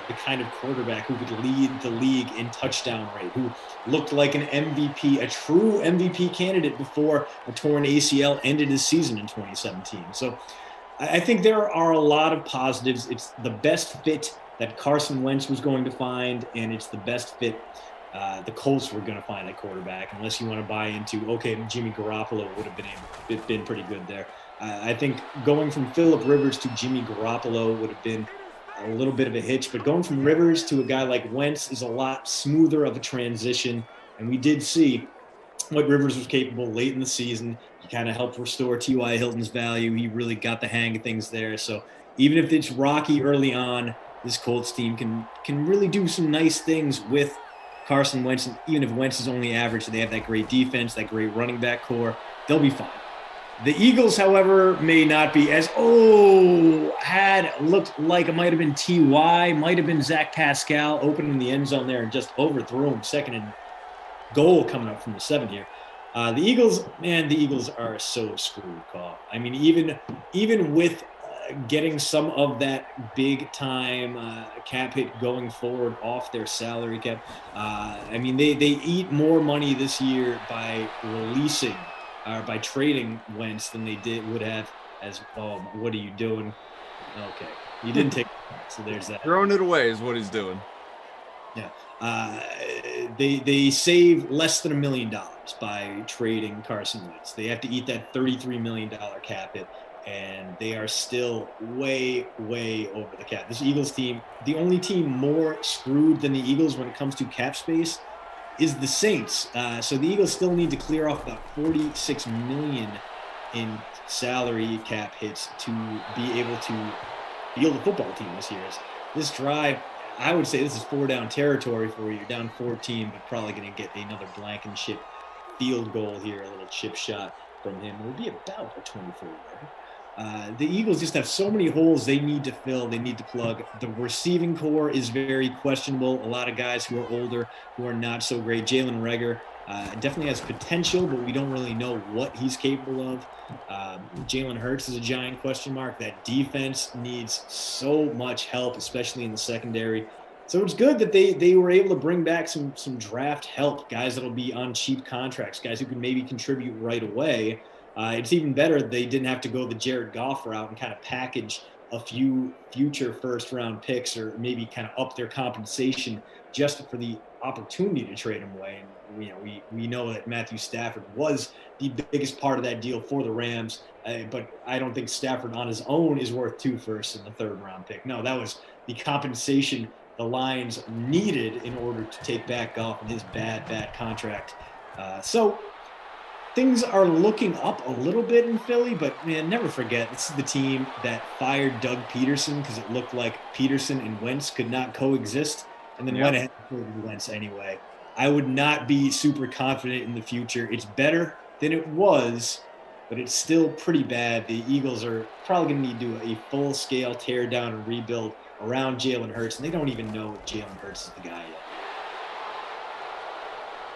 the kind of quarterback who could lead the league in touchdown rate, who looked like an MVP, a true MVP candidate before a torn ACL ended his season in 2017. So I think there are a lot of positives. It's the best fit that Carson Wentz was going to find, and it's the best fit the Colts were going to find at quarterback, unless you want to buy into, okay, Jimmy Garoppolo would have been pretty good there. I think going from Phillip Rivers to Jimmy Garoppolo would have been a little bit of a hitch, but going from Rivers to a guy like Wentz is a lot smoother of a transition. And we did see what Rivers was capable late in the season. He kind of helped restore T.Y. Hilton's value. He really got the hang of things there. So even if it's rocky early on, this Colts team can really do some nice things with Carson Wentz. And even if Wentz is only average, they have that great defense, that great running back core. They'll be fine. The Eagles, however, may not be as, had looked like it might have been T.Y., might have been Zach Pascal opening the end zone there and just overthrew him. Second and goal coming up from the 7 here. The Eagles are so screwed, Carl. I mean, even with getting some of that big-time cap hit going forward off their salary cap, I mean, they eat more money this year by releasing by trading Wentz than they would have as, what are you doing? Okay. You didn't take so there's that. Throwing it away is what he's doing. Yeah. They save less than $1 million by trading Carson Wentz. They have to eat that $33 million cap hit, and they are still way, way over the cap. This Eagles team, the only team more screwed than the Eagles when it comes to cap space is the Saints. So the Eagles still need to clear off about $46 million in salary cap hits to be able to field a football team this year. This drive, I would say this is 4 down territory for you. You're down 14, but probably going to get another Blankenship field goal here, a little chip shot from him. It would be about a 24-yarder. The Eagles just have so many holes they need to fill, they need to plug. The receiving core is very questionable. A lot of guys who are older, who are not so great. Jalen Reagor definitely has potential, but we don't really know what he's capable of. Jalen Hurts is a giant question mark. That defense needs so much help, especially in the secondary. So it's good that they were able to bring back some draft help, guys that'll be on cheap contracts, guys who can maybe contribute right away. It's even better they didn't have to go the Jared Goff route and kind of package a few future first-round picks or maybe kind of up their compensation just for the opportunity to trade him away. And we know that Matthew Stafford was the biggest part of that deal for the Rams, but I don't think Stafford on his own is worth 2 firsts in the 3rd-round pick. No, that was the compensation the Lions needed in order to take back Goff and his bad contract. So things are looking up a little bit in Philly, but man, never forget, this is the team that fired Doug Peterson because it looked like Peterson and Wentz could not coexist, and then went ahead and Wentz anyway. I would not be super confident in the future. It's better than it was, but it's still pretty bad. The Eagles are probably going to need to do a full-scale tear down and rebuild around Jalen Hurts, and they don't even know if Jalen Hurts is the guy yet.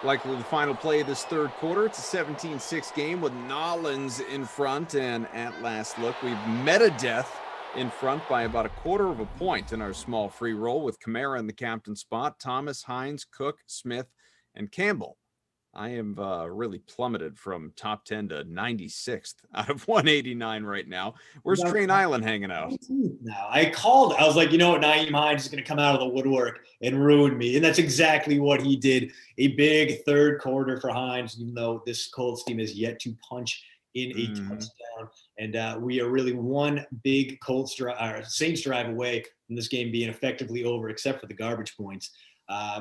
Likely the final play of this 3rd quarter. It's a 17-6 game with Nollins in front, and at last look, we've met a death in front by about 1/4 point in our small free roll with Kamara in the captain spot, Thomas, Hines, Cook, Smith, and Campbell I am really plummeted from top 10 to 96th out of 189 right now. Where's Train Island hanging out? Now I called. I was like, you know what, Naeem Hines is going to come out of the woodwork and ruin me, and that's exactly what he did. A big third quarter for Hines, even though this Colts team has yet to punch in a touchdown, and we are really one big Saints drive away from this game being effectively over, except for the garbage points.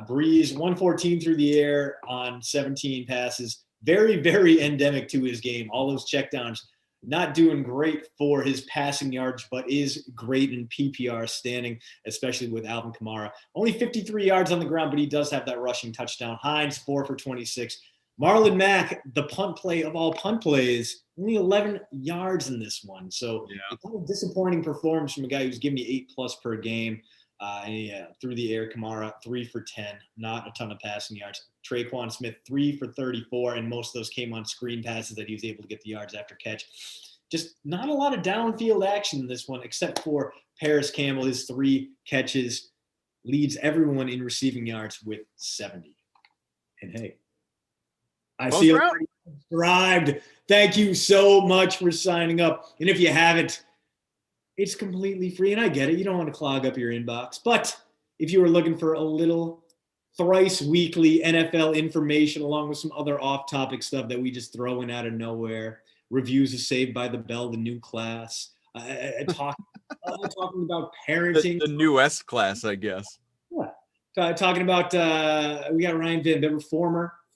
Breeze 114 through the air on 17 passes. Very, very endemic to his game. All those checkdowns, not doing great for his passing yards, but is great in PPR standing, especially with Alvin Kamara. Only 53 yards on the ground, but he does have that rushing touchdown. Hines 4 for 26. Marlon Mack, the punt play of all punt plays, only 11 yards in this one. So it's a disappointing performance from a guy who's giving me 8+ per game. Through the air, Kamara 3 for 10, not a ton of passing yards. Traquan Smith 3 for 34, and most of those came on screen passes that he was able to get the yards after catch. Just not a lot of downfield action in this one, except for Paris Campbell. His 3 catches leads everyone in receiving yards with 70. And hey, I see you subscribed. Thank you so much for signing up. And if you haven't, it's completely free, and I get it. You don't want to clog up your inbox. But if you are looking for a little thrice weekly NFL information along with some other off-topic stuff that we just throw in out of nowhere, reviews of Saved by the Bell, the new class, talking about parenting. The newest class, I guess. Yeah. Talking about, we got Ryan Van Bever,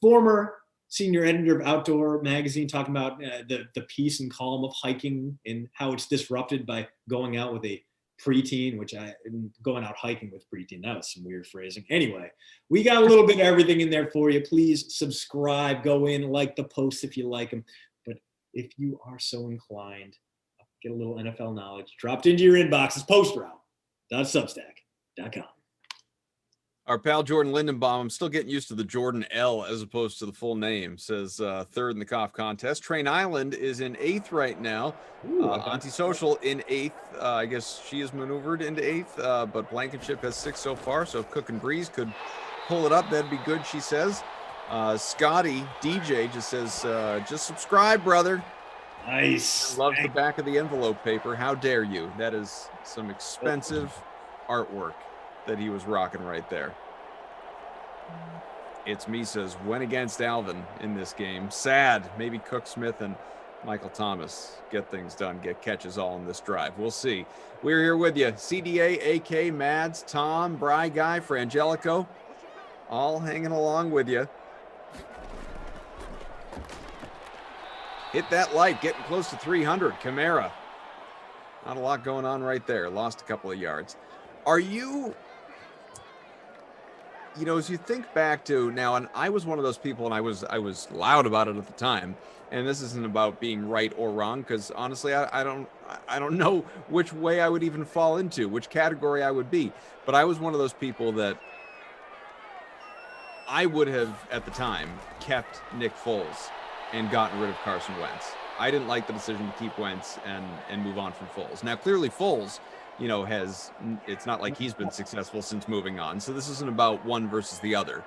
former senior editor of Outdoor Magazine, talking about the piece and column of hiking and how it's disrupted by going out with a preteen, going out hiking with preteen. That was some weird phrasing. Anyway, we got a little bit of everything in there for you. Please subscribe, go in, like the posts if you like them. But if you are so inclined, get a little NFL knowledge dropped into your inbox. It's postroute.substack.com. Our pal Jordan Lindenbaum, I'm still getting used to the Jordan L as opposed to the full name, says third in the cough contest. Train Island is in 8th right now. Antisocial in 8th. I guess she is maneuvered into 8th, but Blankenship has 6 so far, so if Cook and Breeze could pull it up, that'd be good, she says. Scotty DJ just says, just subscribe, brother. Nice. Loves the back of the envelope paper. How dare you? That is some expensive artwork that he was rocking right there. It's me says, went against Alvin in this game. Sad. Maybe Cook, Smith, and Michael Thomas get things done, get catches all in this drive. We'll see. We're here with you. CDA, AK, Mads, Tom, Bry Guy, Frangelico, all hanging along with you. Hit that like, getting close to 300. Camara. Not a lot going on right there. Lost a couple of yards. Are you... You know, as you think back to now, and I was one of those people, and I was loud about it at the time, and this isn't about being right or wrong, because honestly, I don't know which way I would even fall into, which category I would be, but I was one of those people that I would have, at the time, kept Nick Foles and gotten rid of Carson Wentz. I didn't like the decision to keep Wentz and move on from Foles. Now, clearly Foles, you know, it's not like he's been successful since moving on. So this isn't about one versus the other.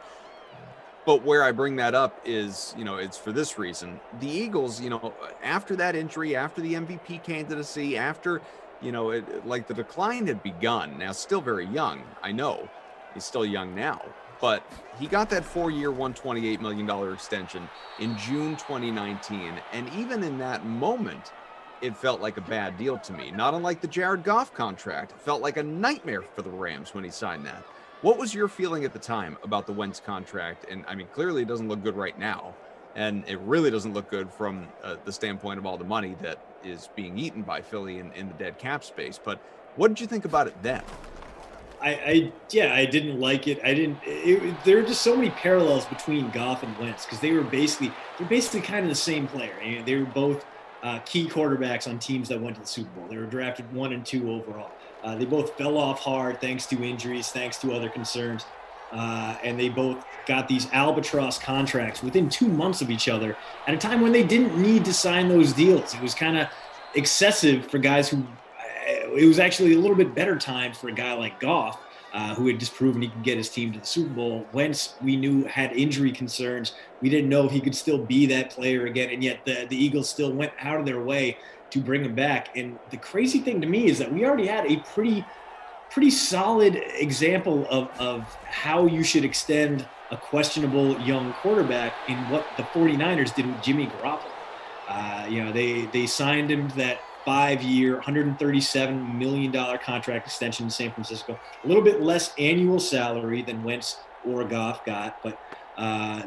But where I bring that up is, you know, it's for this reason. The Eagles, you know, after that injury, after the MVP candidacy, after, you know, the decline had begun. Now, still very young. I know he's still young now, but he got that 4-year, $128 million extension in June 2019. And even in that moment, it felt like a bad deal to me. Not unlike the Jared Goff contract. It felt like a nightmare for the Rams when he signed that. What was your feeling at the time about the Wentz contract? And I mean, clearly it doesn't look good right now. And it really doesn't look good from the standpoint of all the money that is being eaten by Philly in the dead cap space. But what did you think about it then? I didn't like it. There were just so many parallels between Goff and Wentz because they're basically kind of the same player. I mean, they were both key quarterbacks on teams that went to the Super Bowl. They were drafted 1 and 2 overall. They both fell off hard thanks to injuries, thanks to other concerns. And they both got these albatross contracts within 2 months of each other at a time when they didn't need to sign those deals. It was kind of excessive for guys who – it was actually a little bit better time for a guy like Goff who had just proven he could get his team to the Super Bowl. Wentz, we knew, had injury concerns. We didn't know if he could still be that player again, and yet the Eagles still went out of their way to bring him back. And the crazy thing to me is that we already had a pretty solid example of how you should extend a questionable young quarterback in what the 49ers did with Jimmy Garoppolo. They signed him to that 5-year, $137 million contract extension in San Francisco. A little bit less annual salary than Wentz or Goff got, but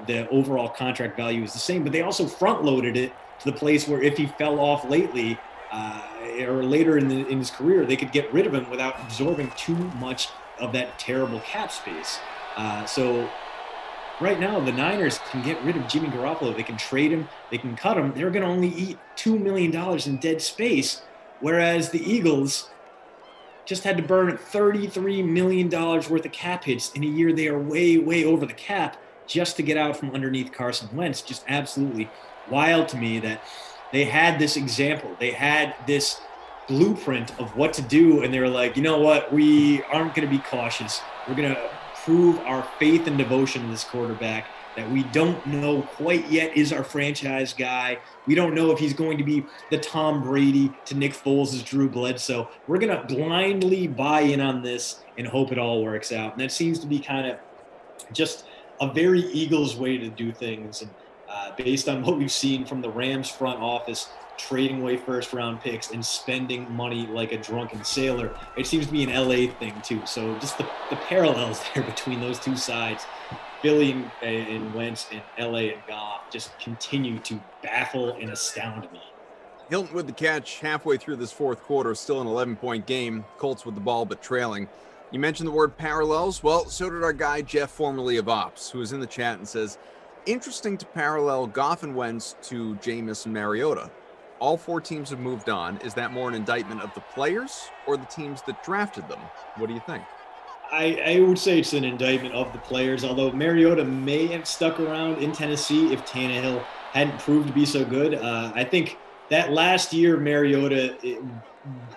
the overall contract value is the same. But they also front-loaded it to the place where if he fell off lately or later in his career, they could get rid of him without absorbing too much of that terrible cap space. So right now, the Niners can get rid of Jimmy Garoppolo. They can trade him. They can cut him. They're going to only eat $2 million in dead space, whereas the Eagles just had to burn $33 million worth of cap hits in a year they are way, way over the cap just to get out from underneath Carson Wentz. Just absolutely wild to me that they had this example. They had this blueprint of what to do, and they were like, you know what? We aren't going to be cautious. We're going to prove our faith and devotion to this quarterback that we don't know quite yet is our franchise guy. We don't know if he's going to be the Tom Brady to Nick Foles' Drew Bledsoe. We're going to blindly buy in on this and hope it all works out. And that seems to be kind of just a very Eagles way to do things. And based on what we've seen from the Rams front office, trading away first-round picks and spending money like a drunken sailor. It seems to be an LA thing, too. So just the parallels there between those two sides, Philly and Wentz and LA and Goff, just continue to baffle and astound me. Hilton with the catch halfway through this fourth quarter, still an 11-point game. Colts with the ball, but trailing. You mentioned the word parallels. Well, so did our guy, Jeff, formerly of Ops, who is in the chat and says, interesting to parallel Goff and Wentz to Jameis and Mariota. All 4 teams have moved on. Is that more an indictment of the players or the teams that drafted them? What do you think? I would say it's an indictment of the players, although Mariota may have stuck around in Tennessee if Tannehill hadn't proved to be so good. I think that last year, Mariota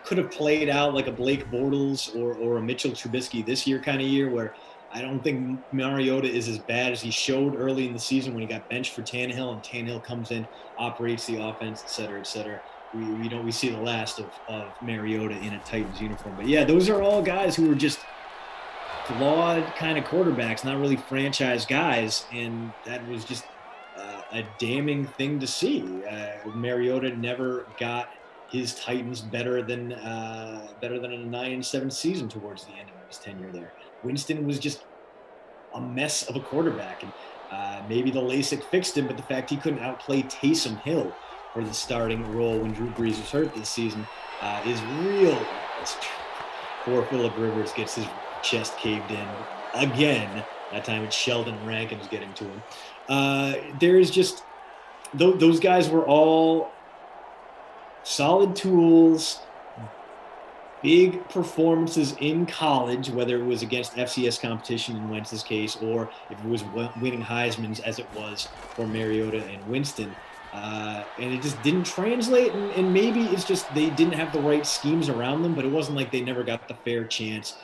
could have played out like a Blake Bortles or a Mitchell Trubisky this year kind of year, where I don't think Mariota is as bad as he showed early in the season when he got benched for Tannehill, and Tannehill comes in, operates the offense, et cetera, et cetera. We see the last of Mariota in a Titans uniform. But yeah, those are all guys who were just flawed kind of quarterbacks, not really franchise guys, and that was just a damning thing to see. Mariota never got his Titans better than a 9-7 season towards the end of his tenure there. Winston was just a mess of a quarterback, and maybe the LASIK fixed him, but the fact he couldn't outplay Taysom Hill for the starting role when Drew Brees was hurt this season is real. Poor Phillip Rivers gets his chest caved in again. That time it's Sheldon Rankins getting to him. There's just those guys were all solid tools, big performances in college, whether it was against FCS competition in Wentz's case, or if it was winning Heisman's as it was for Mariota and Winston. And it just didn't translate, and maybe it's just they didn't have the right schemes around them, but it wasn't like they never got the fair chance.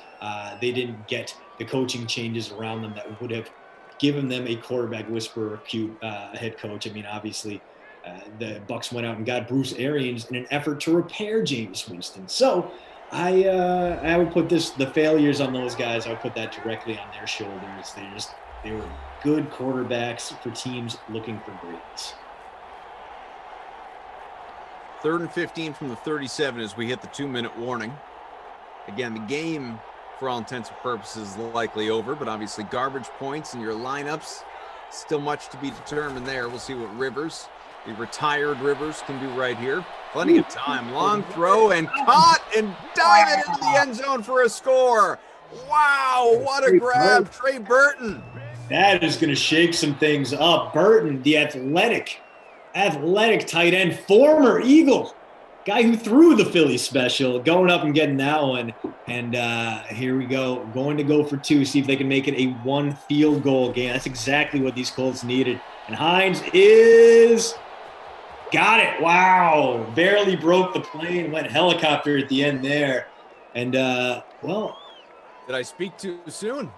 They didn't get the coaching changes around them that would have given them a quarterback whisperer cute head coach. I mean, obviously, the Bucs went out and got Bruce Arians in an effort to repair Jameis Winston. So I would put the failures on those guys, I would put that directly on their shoulders. They were good quarterbacks for teams looking for greatness. 3rd and 15 from the 37 as we hit the 2-minute warning. Again, the game, for all intents and purposes, is likely over, but obviously garbage points in your lineups. Still much to be determined there. We'll see what Rivers, the retired Rivers, can do right here. Plenty of time. Long throw and caught and diving into the end zone for a score. Wow, what a grab. Trey Burton. That is going to shake some things up. Burton, the athletic tight end, former Eagle, guy who threw the Philly special, going up and getting that one. And here we go, going to go for 2, see if they can make it a 1 field goal game. That's exactly what these Colts needed. And Hines got it. Wow. Barely broke the plane, went helicopter at the end there. And, Did I speak too soon?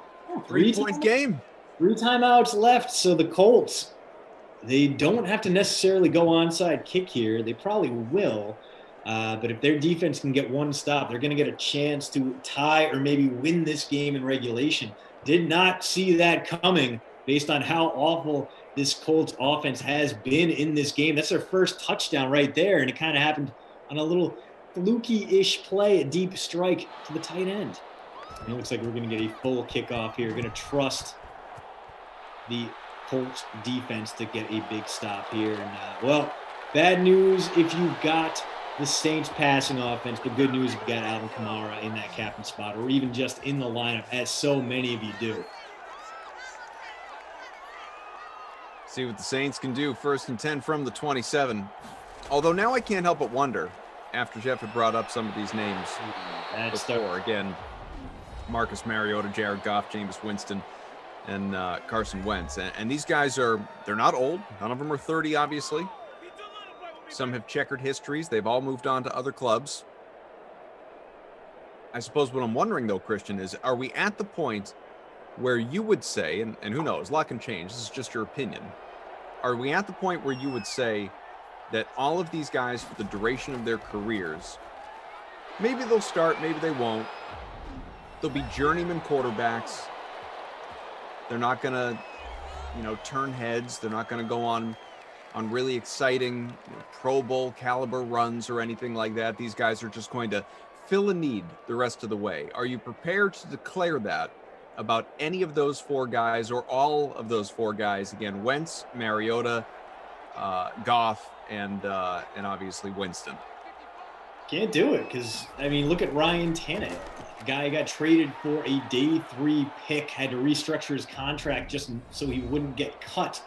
Three 3-point game. 3 timeouts left, so the Colts, they don't have to necessarily go onside kick here. They probably will. But if their defense can get one stop, they're going to get a chance to tie or maybe win this game in regulation. Did not see that coming based on how awful this Colts offense has been in this game. That's their first touchdown right there, and it kind of happened on a little fluky-ish play, a deep strike to the tight end. And it looks like we're going to get a full kickoff here. Going to trust the Colts defense to get a big stop here. And, well, bad news if you've got the Saints passing offense, but good news if you got Alvin Kamara in that captain spot or even just in the lineup, as so many of you do. See what the Saints can do. 1st and 10 from the 27. Although now I can't help but wonder, after Jeff had brought up some of these names before, again, Marcus Mariota, Jared Goff, Jameis Winston, and Carson Wentz. And these guys they're not old. None of them are 30, obviously. Some have checkered histories. They've all moved on to other clubs. I suppose what I'm wondering, though, Christian, is are we at the point where you would say, and who knows, a lot can change, this is just your opinion, are we at the point where you would say that all of these guys, for the duration of their careers, maybe they'll start, maybe they won't, they'll be journeyman quarterbacks, they're not going to, turn heads, they're not going to go on really exciting Pro Bowl caliber runs or anything like that. These guys are just going to fill a need the rest of the way. Are you prepared to declare that about any of those 4 guys or all of those 4 guys? Again, Wentz, Mariota, Goff, and obviously Winston. Can't do it because, look at Ryan Tannehill. The guy got traded for a day 3 pick, had to restructure his contract just so he wouldn't get cut.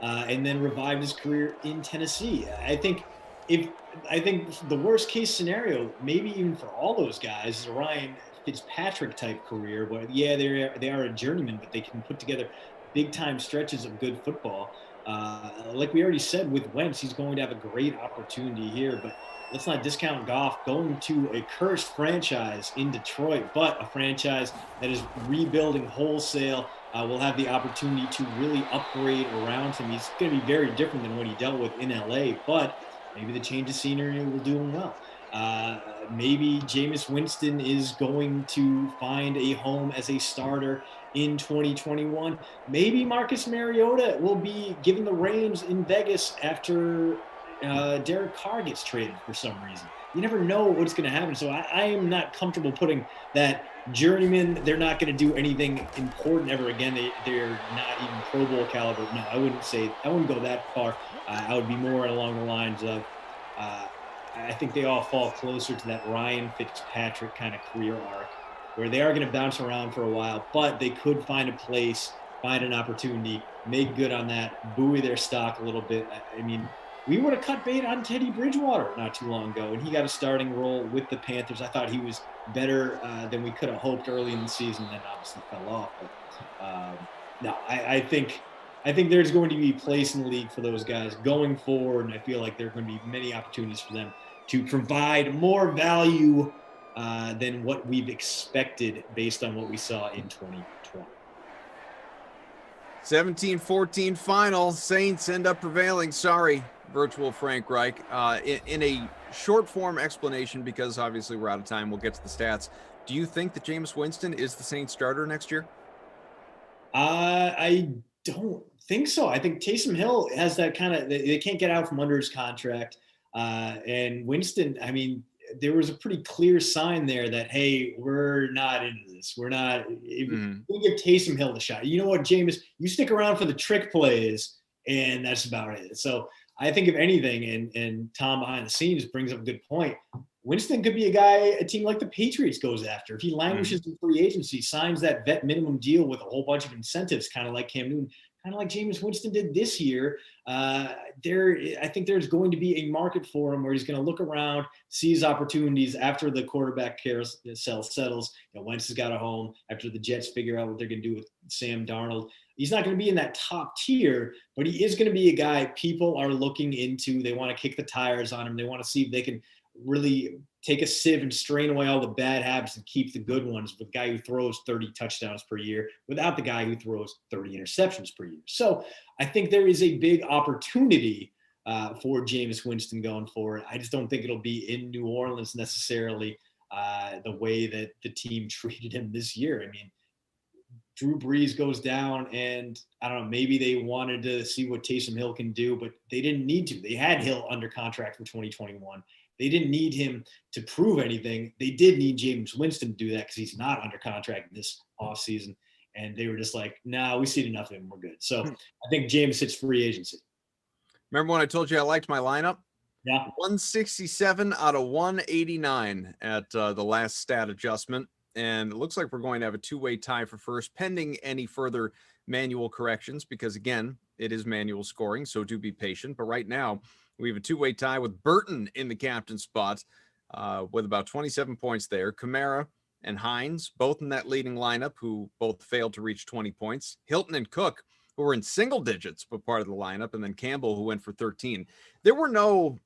And then revived his career in Tennessee. I think the worst case scenario, maybe even for all those guys, is a Ryan Fitzpatrick type career. Where they are a journeyman, but they can put together big time stretches of good football. Like we already said with Wentz, he's going to have a great opportunity here. But let's not discount Goff going to a cursed franchise in Detroit, but a franchise that is rebuilding wholesale. Will have the opportunity to really upgrade around him. He's going to be very different than what he dealt with in LA, but maybe the change of scenery will do him well. Maybe Jameis Winston is going to find a home as a starter in 2021. Maybe Marcus Mariota will be given the reins in Vegas after Derek Carr gets traded for some reason. You never know what's going to happen. So I am not comfortable putting that journeyman. They're not going to do anything important ever again. They're not even Pro Bowl caliber. No, I wouldn't go that far. I would be more along the lines of I think they all fall closer to that Ryan Fitzpatrick kind of career arc where they are going to bounce around for a while, but they could find a place, find an opportunity, make good on that, buoy their stock a little bit. We would have cut bait on Teddy Bridgewater not too long ago, and he got a starting role with the Panthers. I thought he was better than we could have hoped early in the season, then obviously fell off. But no, I think there's going to be a place in the league for those guys going forward, and I feel like there are going to be many opportunities for them to provide more value than what we've expected based on what we saw in 2020. 17-14 final. Saints end up prevailing. Sorry, virtual Frank Reich. In a short form explanation, because obviously we're out of time, we'll get to the stats. Do you think that Jameis Winston is the Saints starter next year? I don't think so. I think Taysom Hill has that kind of, they can't get out from under his contract. And Winston, there was a pretty clear sign there that, hey, we're not into this. We're not. We'll give Taysom Hill the shot. You know what, Jameis? You stick around for the trick plays, and that's about it. So I think if anything, and Tom behind the scenes brings up a good point, Winston could be a guy a team like the Patriots goes after. If he languishes in free agency, signs that vet minimum deal with a whole bunch of incentives, kind of like Cam Newton, kind of like Jameis Winston did this year, I think there's going to be a market for him where he's going to look around, see his opportunities after the quarterback carousel settles. Wentz has got a home after the Jets figure out what they're going to do with Sam Darnold. He's not going to be in that top tier, but he is going to be a guy people are looking into. They want to kick the tires on him. They want to see if they can really take a sieve and strain away all the bad habits and keep the good ones with the guy who throws 30 touchdowns per year without the guy who throws 30 interceptions per year. So I think there is a big opportunity for Jameis Winston going forward. I just don't think it'll be in New Orleans necessarily the way that the team treated him this year. I mean, Drew Brees goes down, and I don't know, maybe they wanted to see what Taysom Hill can do, but they didn't need to. They had Hill under contract for 2021. They didn't need him to prove anything. They did need Jameis Winston to do that because he's not under contract this offseason. And they were just like, nah, we see enough of him. We're good. So I think Jameis hits free agency. Remember when I told you I liked my lineup? Yeah. 167 out of 189 at the last stat adjustment. And it looks like we're going to have a two-way tie for first, pending any further manual corrections, because, again, it is manual scoring, so do be patient. But right now, we have a two-way tie with Burton in the captain spot with about 27 points there. Kamara and Hines, both in that leading lineup, who both failed to reach 20 points. Hilton and Cook, who were in single digits, but part of the lineup. And then Campbell, who went for 13. There were no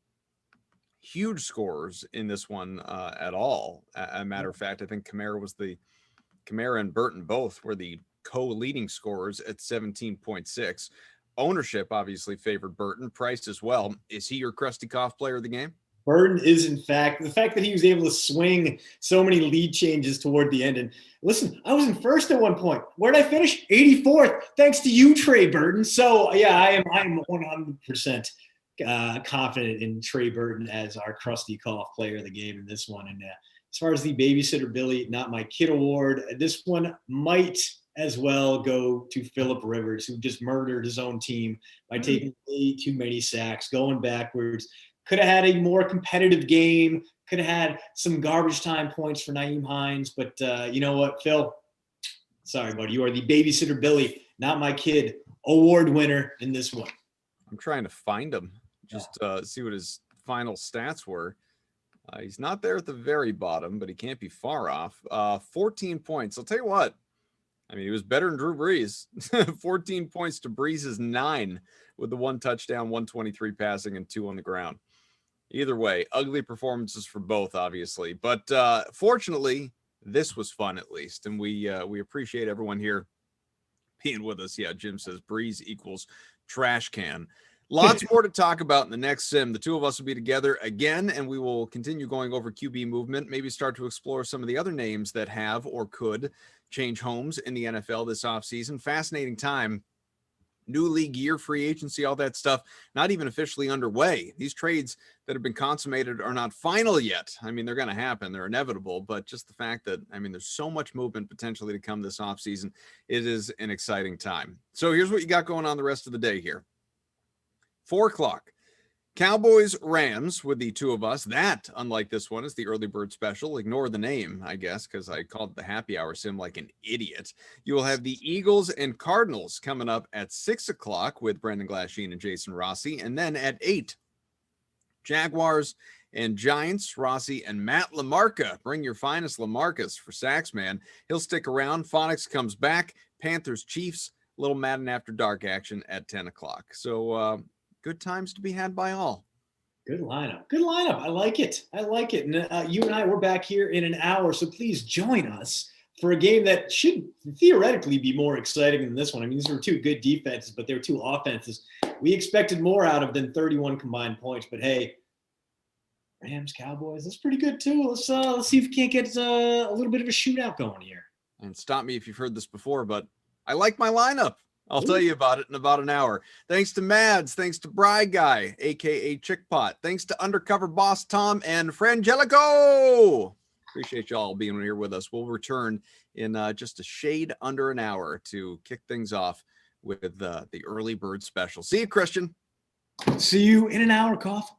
huge scorers in this one at all. A matter of fact, I think Kamara and Burton both were the co-leading scorers at 17.6. Ownership obviously favored Burton. Price as well. Is he your Krusty Koff player of the game? Burton is, in fact, the fact that he was able to swing so many lead changes toward the end. And listen, I was in first at one point. Where did I finish? 84th, thanks to you, Trey Burton. So yeah, I'm 100% confident in Trey Burton as our Krusty Koff player of the game in this one. And as far as the Babysitter Billy, not my kid award, this one might as well go to Phillip Rivers, who just murdered his own team by taking way too many sacks, going backwards. Could have had a more competitive game, could have had some garbage time points for Nyheim Hines. But you know what, Phil? Sorry, buddy. You are the Babysitter Billy, not my kid, award winner in this one. I'm trying to find him, just see what his final stats were. He's not there at the very bottom, but he can't be far off. 14 points. I'll tell you what. I mean, he was better than Drew Brees. 14 points to Brees' 9 with the 1 touchdown, 123 passing, and 2 on the ground. Either way, ugly performances for both, obviously. But fortunately, this was fun at least. And we appreciate everyone here being with us. Yeah, Jim says Brees equals trash can. Lots more to talk about in the next sim. The two of us will be together again, and we will continue going over QB movement, maybe start to explore some of the other names that have or could change homes in the NFL this offseason. Fascinating time. New league year, free agency, all that stuff, not even officially underway. These trades that have been consummated are not final yet. I mean, they're going to happen. They're inevitable. But just the fact that, I mean, there's so much movement potentially to come this offseason. It is an exciting time. So here's what you got going on the rest of the day here. 4 o'clock. Cowboys, Rams with the two of us. That, unlike this one, is the early bird special. Ignore the name, I guess, because I called it the happy hour sim like an idiot. You will have the Eagles and Cardinals coming up at 6 o'clock with Brendan Glasheen and Jason Rossi. And then at 8, Jaguars and Giants, Rossi and Matt LaMarca. Bring your finest LaMarcas for sacks, man. He'll stick around. Phonics comes back. Panthers, Chiefs, little Madden After Dark action at 10 o'clock. So, good times to be had by all. Good lineup. Good lineup. I like it. I like it. And you and I, we're back here in an hour, so please join us for a game that should theoretically be more exciting than this one. I mean, these were two good defenses, but they were two offenses we expected more out of than 31 combined points. But hey, Rams, Cowboys, that's pretty good too. Let's see if we can't get a little bit of a shootout going here. And stop me if you've heard this before, but I like my lineup. I'll tell you about it in about an hour. Thanks to Mads. Thanks to Bry Guy, a.k.a. Chickpot. Thanks to Undercover Boss Tom and Frangelico. Appreciate y'all being here with us. We'll return in just a shade under an hour to kick things off with the early bird special. See you, Christian. See you in an hour, Koff.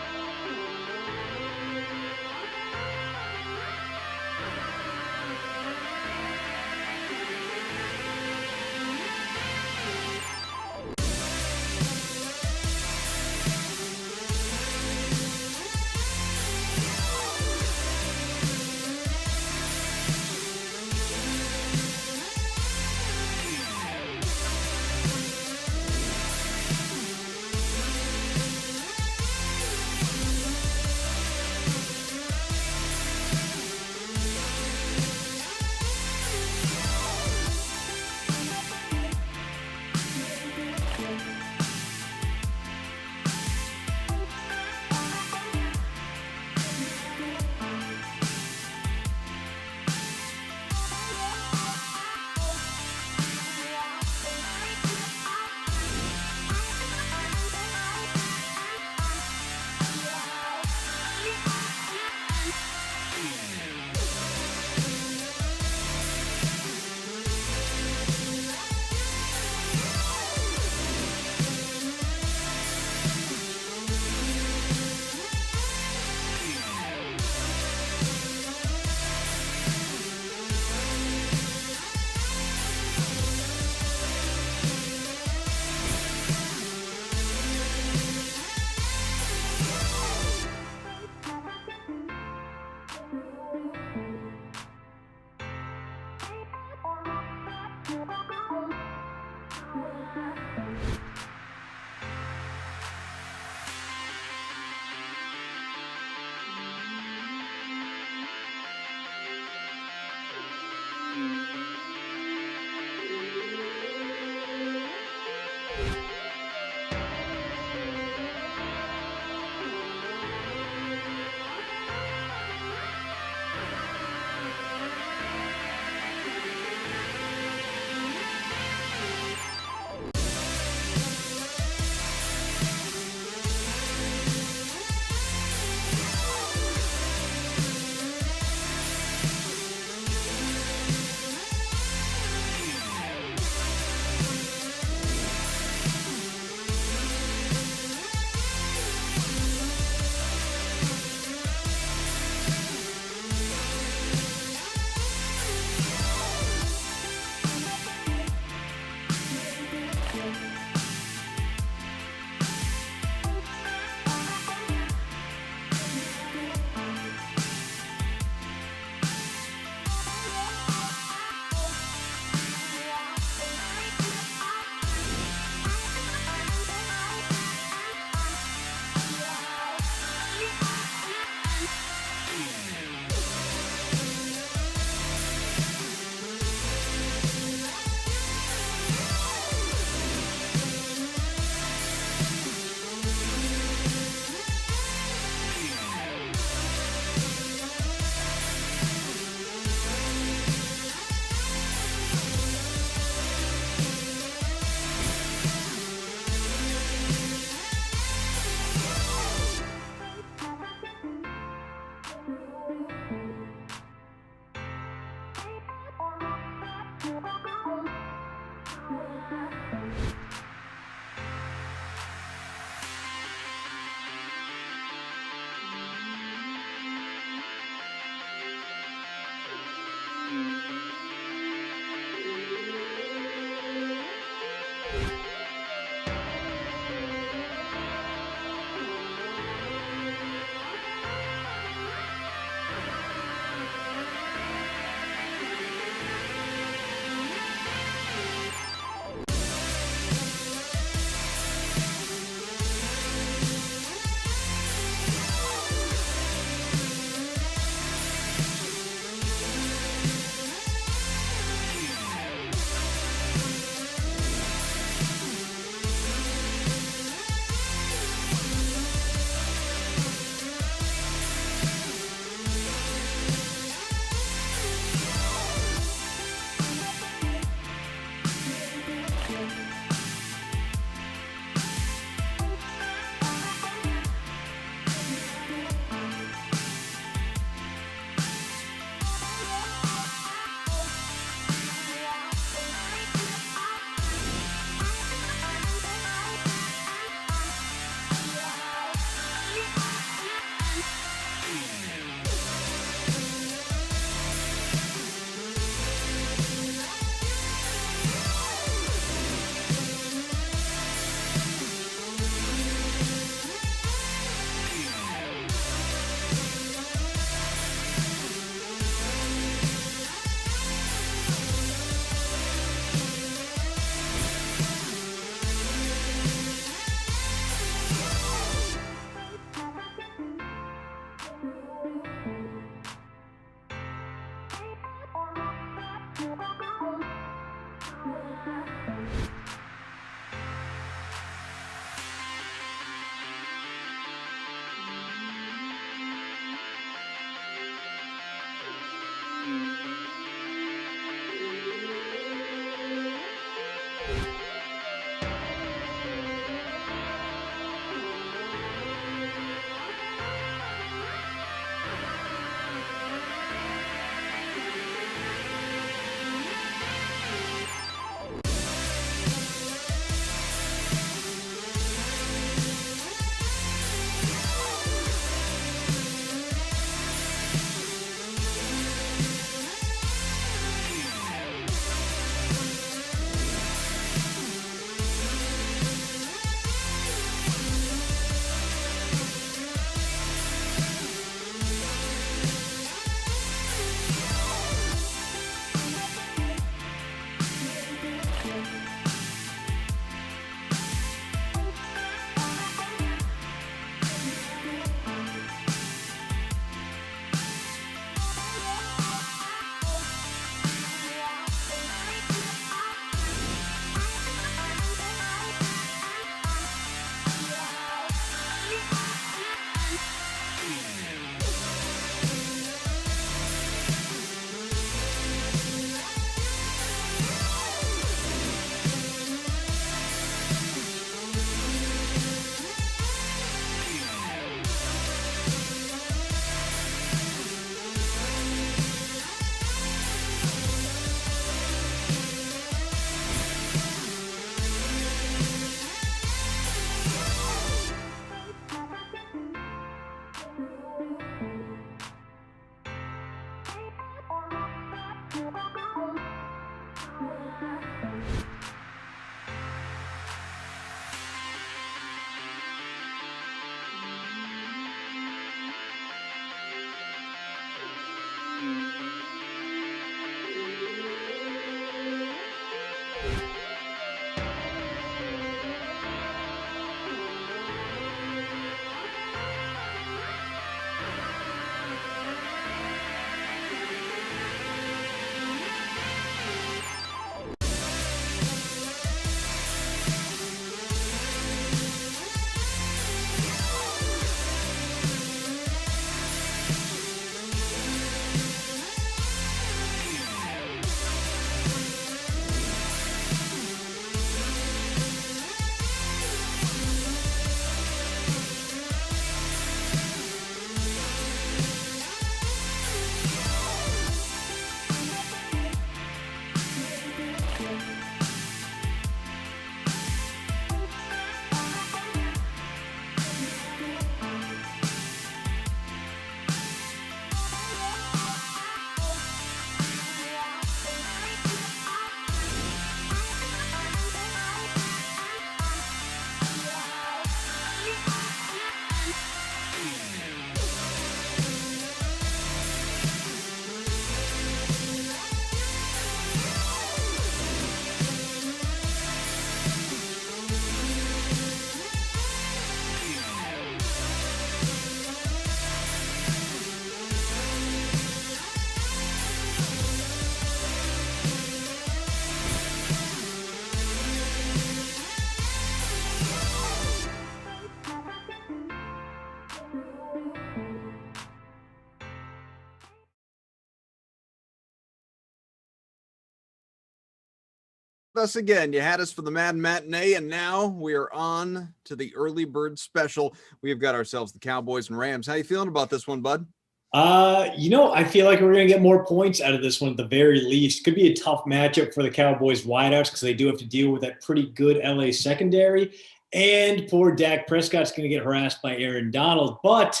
Us again. You had us for the Mad Matinee, and now we are on to the early bird special. We have got ourselves the Cowboys and Rams. How you feeling about this one, bud? I feel like we're going to get more points out of this one at the very least. Could be a tough matchup for the Cowboys wideouts because they do have to deal with that pretty good LA secondary. And poor Dak Prescott's going to get harassed by Aaron Donald. But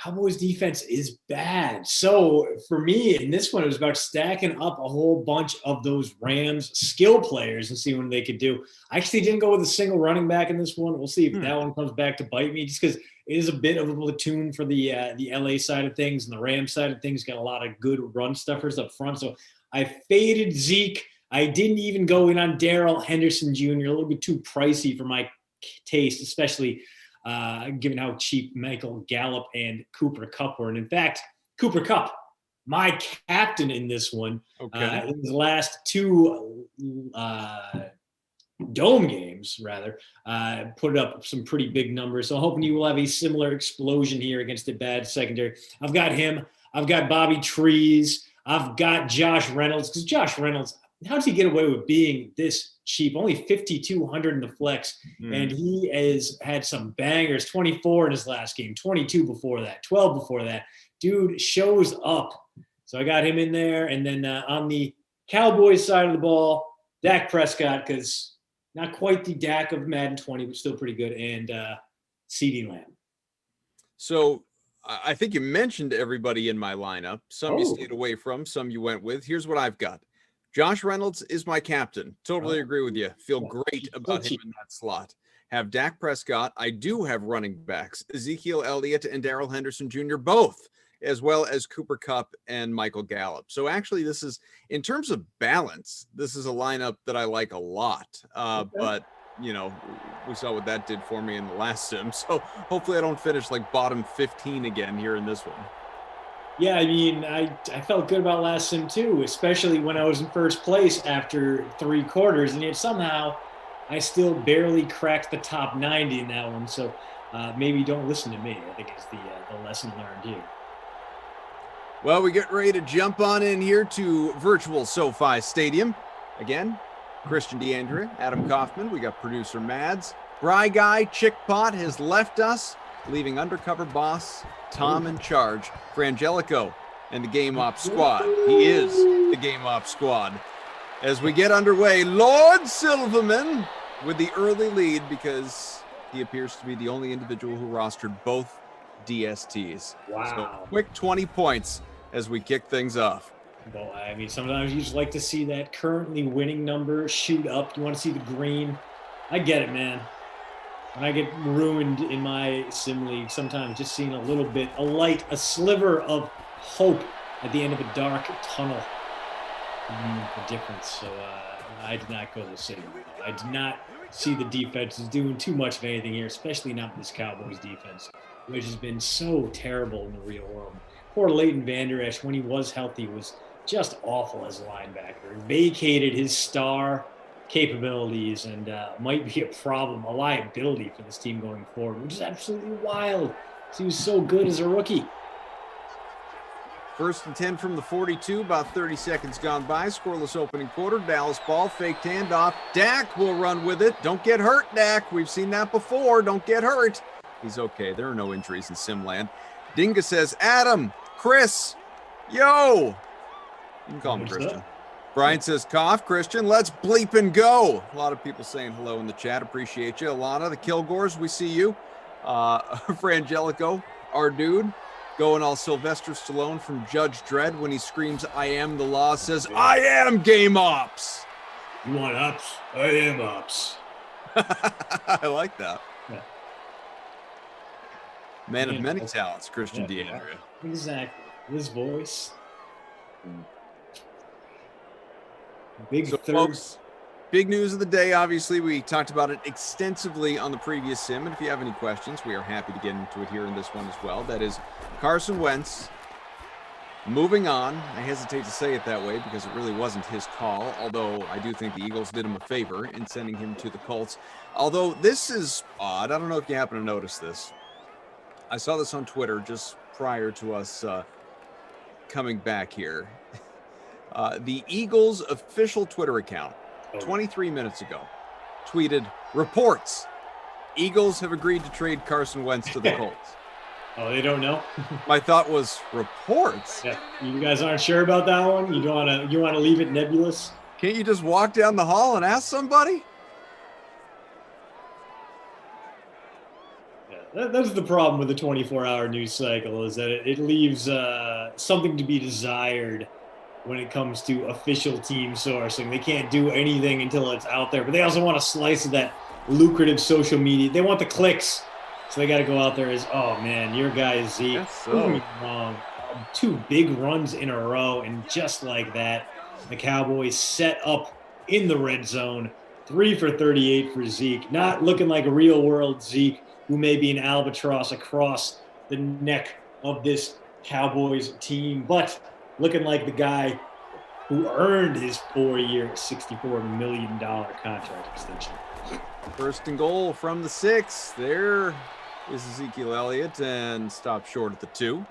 Cowboys defense is bad. So for me in this one, it was about stacking up a whole bunch of those Rams skill players and see what they could do. I actually didn't go with a single running back in this one. We'll see if that one comes back to bite me, just because it is a bit of a platoon for the LA side of things, and the Rams side of things got a lot of good run stuffers up front. So I faded Zeke. I didn't even go in on Darrell Henderson Jr., a little bit too pricey for my taste, especially given how cheap Michael Gallup and Cooper Kupp were. And in fact, Cooper Kupp, my captain in this one, in his last two dome games, rather, put up some pretty big numbers. So I'm hoping you will have a similar explosion here against a bad secondary. I've got him. I've got Bobby Trees. I've got Josh Reynolds, because Josh Reynolds, how does he get away with being this cheap? Only 5,200 in the flex, and he has had some bangers. 24 in his last game, 22 before that, 12 before that. Dude shows up. So I got him in there, and then on the Cowboys side of the ball, Dak Prescott, because not quite the Dak of Madden 20, but still pretty good, and CeeDee Lamb. So I think you mentioned everybody in my lineup. Some you stayed away from, some you went with. Here's what I've got. Josh Reynolds is my captain. Totally agree with you. Feel great about him in that slot. Have Dak Prescott. I do have running backs, Ezekiel Elliott and Darrell Henderson Jr., both, as well as Cooper Kupp and Michael Gallup. So actually, this is, in terms of balance, this is a lineup that I like a lot. But, you know, we saw what that did for me in the last sim. So hopefully I don't finish like bottom 15 again here in this one. Yeah, I mean, I felt good about last sim too, especially when I was in first place after 3 quarters, and yet somehow I still barely cracked the top 90 in that one. So maybe don't listen to me. I think it's the lesson learned here. Well, we get ready to jump on in here to virtual SoFi Stadium. Again, Christian DeAndrea, Adam Kaufman, we got producer Mads. Bry Guy, Chickpot has left us, leaving undercover boss Tom in charge. Frangelico and the Game Op squad. He is the Game Op squad. As we get underway, Lord Silverman with the early lead because he appears to be the only individual who rostered both DSTs. Wow. So quick 20 points as we kick things off. Well, I mean, sometimes you just like to see that currently winning number shoot up. You want to see the green. I get it, man. When I get ruined in my sim league, sometimes just seeing a little bit, a light, a sliver of hope at the end of a dark tunnel. The difference. So I did not go the same way. I did not see the defense is doing too much of anything here, especially not this Cowboys defense, which has been so terrible in the real world. Poor Leighton Vander Esch, when he was healthy, was just awful as a linebacker. Vacated his star capabilities and might be a problem, a liability for this team going forward, which is absolutely wild. He was so good as a rookie. 1st and 10 from the 42, about 30 seconds gone by. Scoreless opening quarter. Dallas ball, faked handoff. Dak will run with it. Don't get hurt, Dak. We've seen that before. Don't get hurt. He's okay. There are no injuries in Simland. Dinga says, Adam, Chris, yo. You can call me Christian. Brian says, cough, Christian, let's bleep and go. A lot of people saying hello in the chat. Appreciate you. Alana, the Kilgores, we see you. Frangelico, our dude, going all Sylvester Stallone from Judge Dredd when he screams, I am the law, says, I am Game Ops. You want ups? I am ups. I like that. Yeah. Man of many talents, Christian DeAndrea. Exactly. His voice. Big folks, big news of the day. Obviously, we talked about it extensively on the previous sim. And if you have any questions, we are happy to get into it here in this one as well. That is Carson Wentz moving on. I hesitate to say it that way because it really wasn't his call, although I do think the Eagles did him a favor in sending him to the Colts. Although this is odd. I don't know if you happen to notice this. I saw this on Twitter just prior to us coming back here. The Eagles' official Twitter account, 23 minutes ago, tweeted, reports, Eagles have agreed to trade Carson Wentz to the Colts. Oh, they don't know? My thought was, reports? Yeah. You guys aren't sure about that one? You want to leave it nebulous? Can't you just walk down the hall and ask somebody? That's the problem with the 24-hour news cycle, is that it leaves something to be desired when it comes to official team sourcing. They can't do anything until it's out there, but they also want a slice of that lucrative social media. They want the clicks, so they got to go out there as, oh man, your guy Zeke, wrong. 2 big runs in a row, and just like that, the Cowboys set up in the red zone, 3 for 38 for Zeke, not looking like a real world Zeke, who may be an albatross across the neck of this Cowboys team, but looking like the guy who earned his 4-year, $64 million contract extension. 1st and goal from the 6. There is Ezekiel Elliott and stopped short at the 2.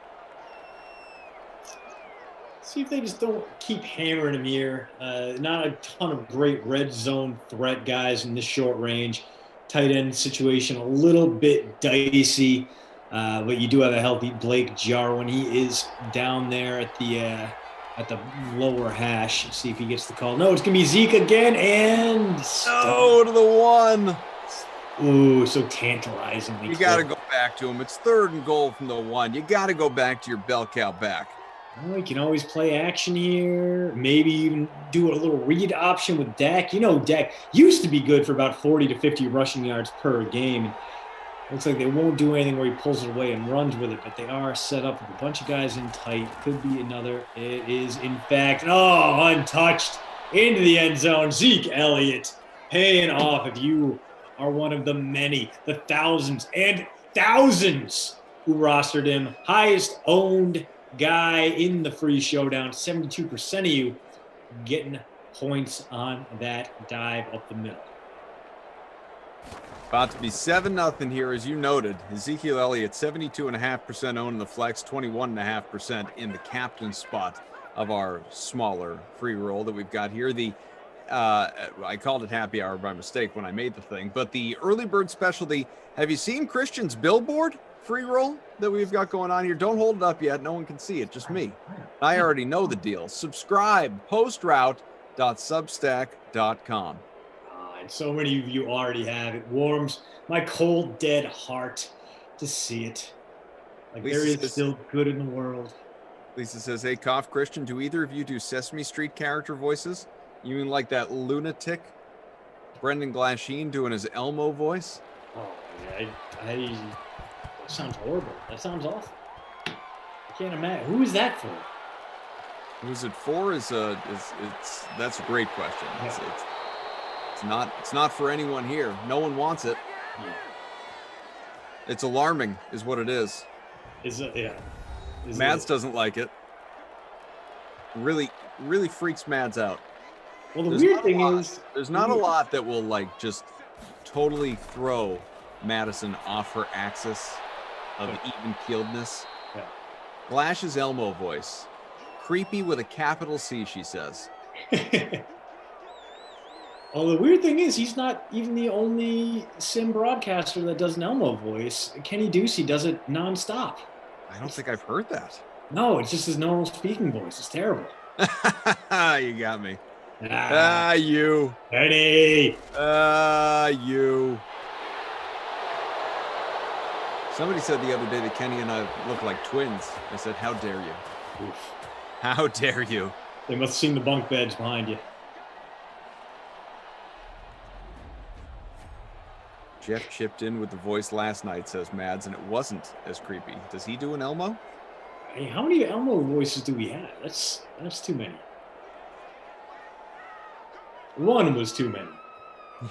See if they just don't keep hammering him here. Not a ton of great red zone threat guys in this short range. Tight end situation a little bit dicey, but you do have a healthy Blake Jarwin. He is down there at the lower hash. See if he gets the call. No, it's gonna be Zeke again, and No to the one. Ooh, so tantalizingly. You got to go back to him. It's 3rd and goal from the 1. You got to go back to your bell cow back. Well, you can always play action here. Maybe even do a little read option with Dak. You know, Dak used to be good for about 40 to 50 rushing yards per game. Looks like they won't do anything where he pulls it away and runs with it, but they are set up with a bunch of guys in tight. Could be another. It is, in fact, untouched into the end zone. Zeke Elliott paying off if you are one of the many, the thousands and thousands who rostered him. Highest owned guy in the free showdown. 72% of you getting points on that dive up the middle. About to be 7-0 here, as you noted. Ezekiel Elliott, 72.5% owned in the flex, 21.5% in the captain spot of our smaller free roll that we've got here. The I called it happy hour by mistake when I made the thing, but the early bird specialty. Have you seen Christian's billboard free roll that we've got going on here? Don't hold it up yet. No one can see it, just me. I already know the deal. Subscribe, postroute.substack.com. And so many of you already have. It warms my cold, dead heart to see it. Like Lisa there is says, still good in the world. Lisa says, hey, Cough Christian, do either of you do Sesame Street character voices? You mean like that lunatic Brendan Glasheen doing his Elmo voice? Oh, yeah, that sounds horrible. That sounds awful. I can't imagine. Who is that for? Who's it for? That's a great question. It's not for anyone here. No one wants it. Yeah. It's alarming, is what it is. Mads doesn't like it. Really freaks Mads out. Well, the weird thing is, there's not a lot that will like just totally throw Madison off her axis of even-keeledness. Yeah. Glash's Elmo voice, creepy with a capital C, she says. Well, the weird thing is, he's not even the only sim broadcaster that does an Elmo voice. Kenny Ducey does it nonstop. I don't think I've heard that. No, it's just his normal speaking voice. It's terrible. You got me. You. Kenny. You. Somebody said the other day that Kenny and I look like twins. I said, how dare you? Oof. How dare you? They must have seen the bunk beds behind you. Jeff chipped in with the voice last night, says Mads, and it wasn't as creepy. Does he do an Elmo? Hey, how many Elmo voices do we have? That's too many. One was too many.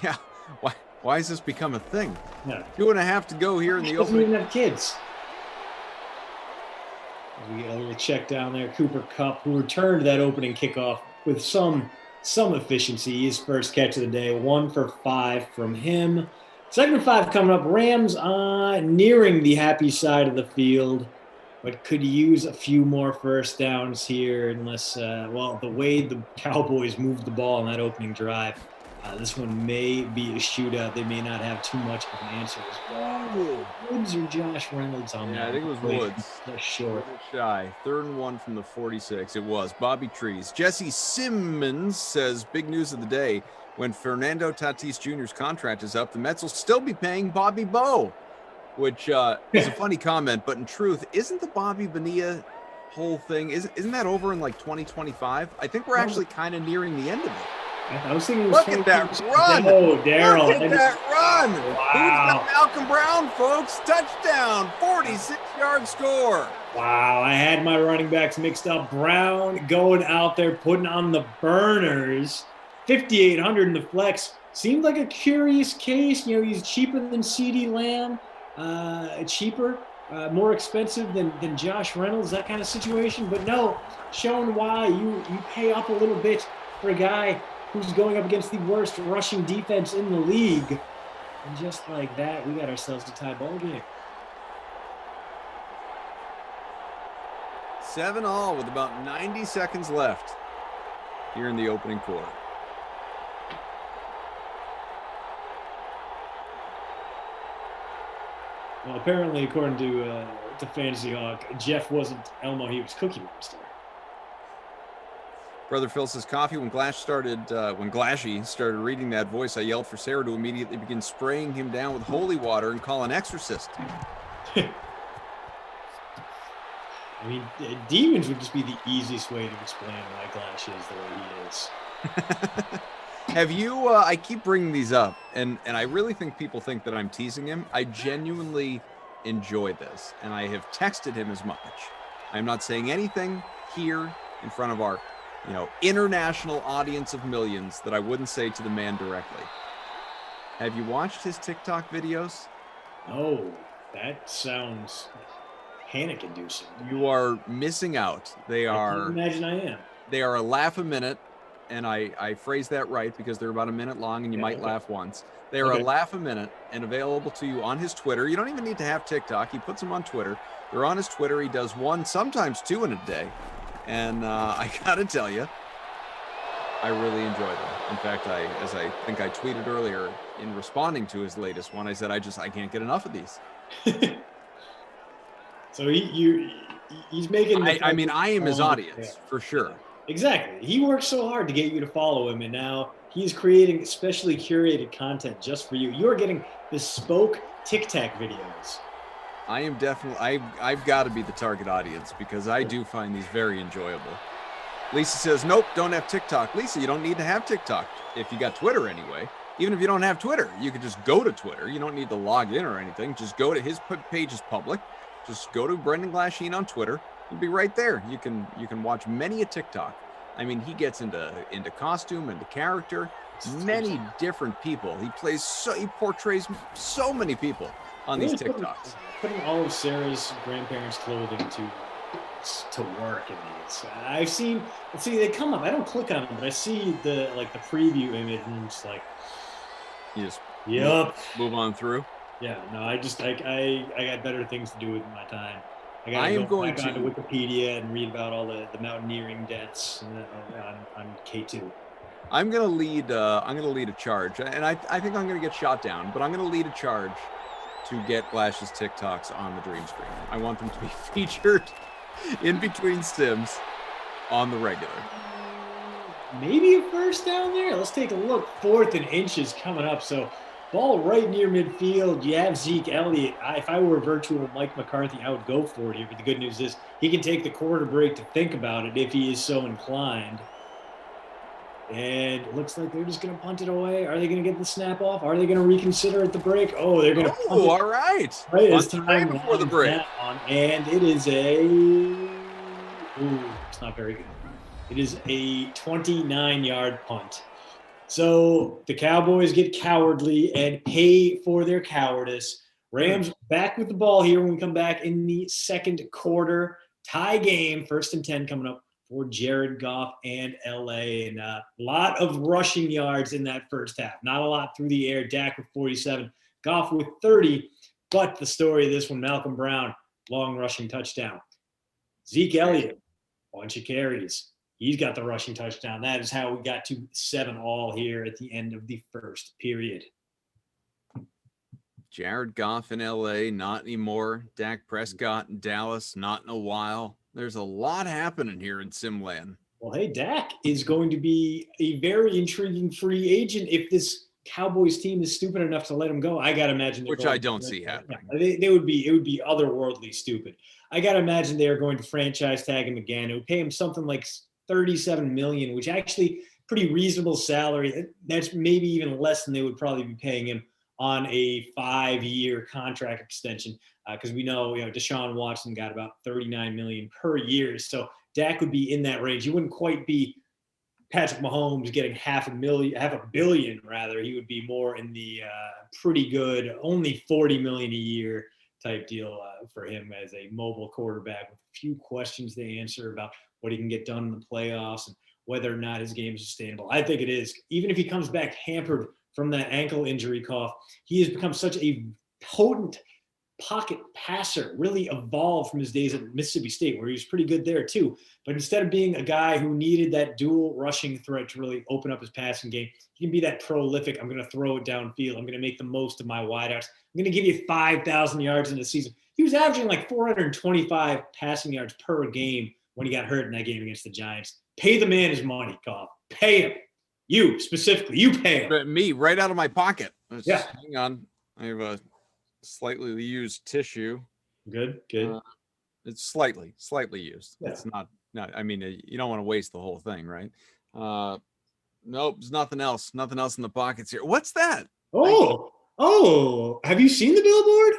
Yeah. Why has this become a thing? No. 2.5 to go here in the doesn't opening. even have kids. We get a little check down there. Cooper Kupp, who returned that opening kickoff with some efficiency. His first catch of the day, 1 for 5 from him. Segment 5 coming up. Rams nearing the happy side of the field, but could use a few more first downs here unless, the way the Cowboys moved the ball in that opening drive, this one may be a shootout. They may not have too much of an answer as well. Woods or Josh Reynolds on that? I think it was Woods. That's short. Shy. 3rd and 1 from the 46. It was. Bobby Trees. Jesse Simmons says, big news of the day. When Fernando Tatis Jr.'s contract is up, the Mets will still be paying Bobby Bo, which is a funny comment, but in truth, isn't the Bobby Bonilla whole thing, isn't that over in like 2025? I think we're actually kind of nearing the end of it. I was thinking it was Look at that run. Oh, Daryl. Look at that run. Wow. Who's got Malcolm Brown, folks? Touchdown. 46-yard score. Wow. I had my running backs mixed up. Brown going out there, putting on the burners. 5,800 in the flex. Seemed like a curious case. You know, he's cheaper than CeeDee Lamb. Cheaper, more expensive than Josh Reynolds, that kind of situation. But no, showing why you pay up a little bit for a guy who's going up against the worst rushing defense in the league. And just like that, we got ourselves a tie ball game. 7-all with about 90 seconds left here in the opening quarter. Well, apparently, according to Fantasy Hawk, Jeff wasn't Elmo; he was Cookie Monster. Brother Phil says, "Coffee, when Glashy started reading that voice, I yelled for Sarah to immediately begin spraying him down with holy water and call an exorcist." I mean, demons would just be the easiest way to explain why Glash is the way he is. Have you, I keep bringing these up, and I really think people think that I'm teasing him. I genuinely enjoy this, and I have texted him as much. I'm not saying anything here in front of our, international audience of millions that I wouldn't say to the man directly. Have you watched his TikTok videos? Oh, that sounds panic-inducing. You are missing out. I can imagine I am. They are a laugh a minute, and I phrase that right because they're about a minute long and you might laugh once. They are a laugh a minute and available to you on his Twitter. You don't even need to have TikTok. He puts them on Twitter. They're on his Twitter. He does one, sometimes two in a day. And I gotta tell you, I really enjoy them. In fact, as I think I tweeted earlier in responding to his latest one, I said, I can't get enough of these. So he's making. I mean, I am his audience for sure. Exactly. He works so hard to get you to follow him, and now he's creating specially curated content just for you. You're getting bespoke Tic Tac videos. I am definitely, I've got to be the target audience because I do find these very enjoyable. Lisa says, nope, don't have TikTok. Lisa, you don't need to have TikTok if you got Twitter anyway. Even if you don't have Twitter, you could just go to Twitter. You don't need to log in or anything. Just go to his page is public. Just go to Brendan Glasheen on Twitter. You'll be right there. You can watch many a TikTok. I mean, he gets into costume, into character, many different people. He portrays so many people on these TikToks. Putting all of Sarah's grandparents' clothing to work in these. I've seen. See, they come up. I don't click on them, but I see the preview image, and I'm just like, you just move on through. Yeah, no, I got better things to do with my time. I am going to Wikipedia and read about all the mountaineering deaths on K2. I'm gonna lead a charge, and I think I'm gonna get shot down, but I'm gonna lead a charge to get Glash's TikToks on the Dream Screen. I want them to be featured in between sims on the regular. Maybe a first down there. Let's take a look. 4th and inches coming up. So ball right near midfield. You have Zeke Elliott. If I were a virtual Mike McCarthy, I would go for it here. But the good news is he can take the quarter break to think about it if he is so inclined. And it looks like they're just going to punt it away. Are they going to get the snap off? Are they going to reconsider at the break? Oh, they're going to punt it. All right. Right as time before the break. And it is it's not very good. It is a 29-yard punt. So the Cowboys get cowardly and pay for their cowardice. Rams back with the ball here when we come back in the second quarter. Tie game, 1st and 10 coming up for Jared Goff and LA. And a lot of rushing yards in that first half. Not a lot through the air. Dak with 47, Goff with 30. But the story of this one, Malcolm Brown, long rushing touchdown. Zeke Elliott, bunch of carries. He's got the rushing touchdown. That is how we got to 7-all here at the end of the first period. Jared Goff in LA, not anymore. Dak Prescott in Dallas, not in a while. There's a lot happening here in Simland. Well, hey, Dak is going to be a very intriguing free agent if this Cowboys team is stupid enough to let him go. I gotta imagine, which I don't see happening. Yeah, it would be otherworldly stupid. I gotta imagine they are going to franchise tag him again. It would pay him something like $37 million, which actually pretty reasonable salary. That's maybe even less than they would probably be paying him on a 5-year contract extension. Because we know, Deshaun Watson got about $39 million per year. So Dak would be in that range. He wouldn't quite be Patrick Mahomes getting $500 million rather. He would be more in the pretty good, only $40 million a year type deal for him as a mobile quarterback with a few questions to answer about what he can get done in the playoffs and whether or not his game is sustainable. I think it is. Even if he comes back hampered from that ankle injury cough, he has become such a potent pocket passer, really evolved from his days at Mississippi State, where he was pretty good there too. But instead of being a guy who needed that dual rushing threat to really open up his passing game, he can be that prolific. I'm going to throw it downfield. I'm going to make the most of my wideouts. I'm going to give you 5,000 yards in the season. He was averaging like 425 passing yards per game when he got hurt in that game against the Giants. Pay the man his money, Goff. Pay him. You specifically, you pay him. But me, right out of my pocket. Yeah. Hang on. I have a slightly used tissue. Good. It's slightly used. Yeah. It's not. I mean, you don't want to waste the whole thing, right? Nope. There's nothing else. Nothing else in the pockets here. What's that? Oh! Have you seen the billboard?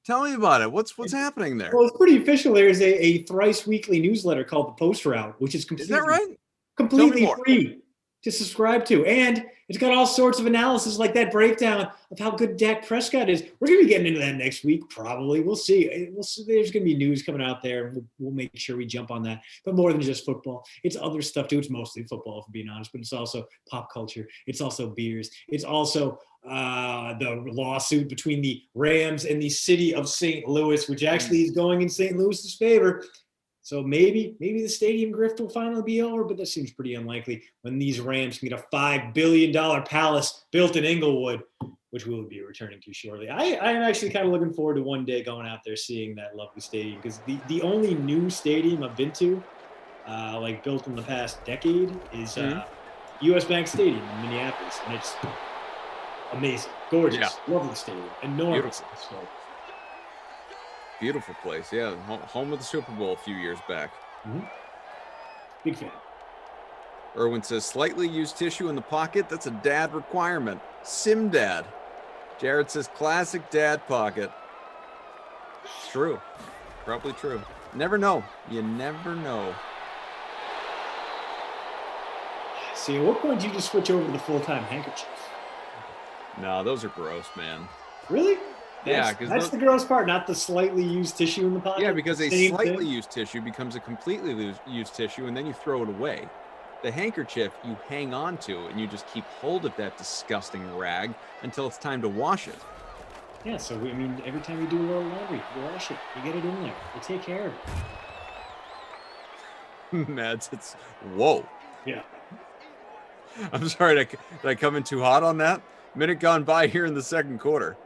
Tell me about it. What's happening there? Well, it's pretty official. There's a thrice weekly newsletter called the Post Route, which is Is completely, that right? completely free to subscribe to. And it's got all sorts of analysis like that breakdown of how good Dak Prescott is. We're going to be getting into that next week, probably. We'll see. There's going to be news coming out there. We'll make sure we jump on that. But more than just football, it's other stuff too. It's mostly football, if I'm being honest, but it's also pop culture. It's also beers. It's also the lawsuit between the Rams and the city of St. Louis, which actually is going in St. Louis's favor. So maybe the stadium grift will finally be over, but that seems pretty unlikely when these Rams can get a $5 billion palace built in Inglewood, which we will be returning to shortly. I'm actually kind of looking forward to one day going out there, seeing that lovely stadium, because the only new stadium I've been to, like built in the past decade, is US Bank Stadium in Minneapolis, and it's amazing, gorgeous, lovely stadium, enormous. Beautiful place. Yeah. Home of the Super Bowl a few years back. Big fan. Irwin says slightly used tissue in the pocket. That's a dad requirement. Sim dad. Jared says classic dad pocket. It's true. Probably true. Never know. You never know. See, at what point do you just switch over to the full-time handkerchief? No, those are gross, man. Really? Yeah, because that's the gross part, not the slightly used tissue in the pocket. Yeah, because a Same slightly thing. used tissue becomes a completely used tissue, and then you throw it away. The handkerchief you hang on to, and you just keep hold of that disgusting rag until it's time to wash it. Yeah, so I mean, every time you do a little laundry, you wash it, you get it in there, you take care of it. Mads, it's whoa. Yeah. I'm sorry, did I come in too hot on that? Minute gone by here in the second quarter.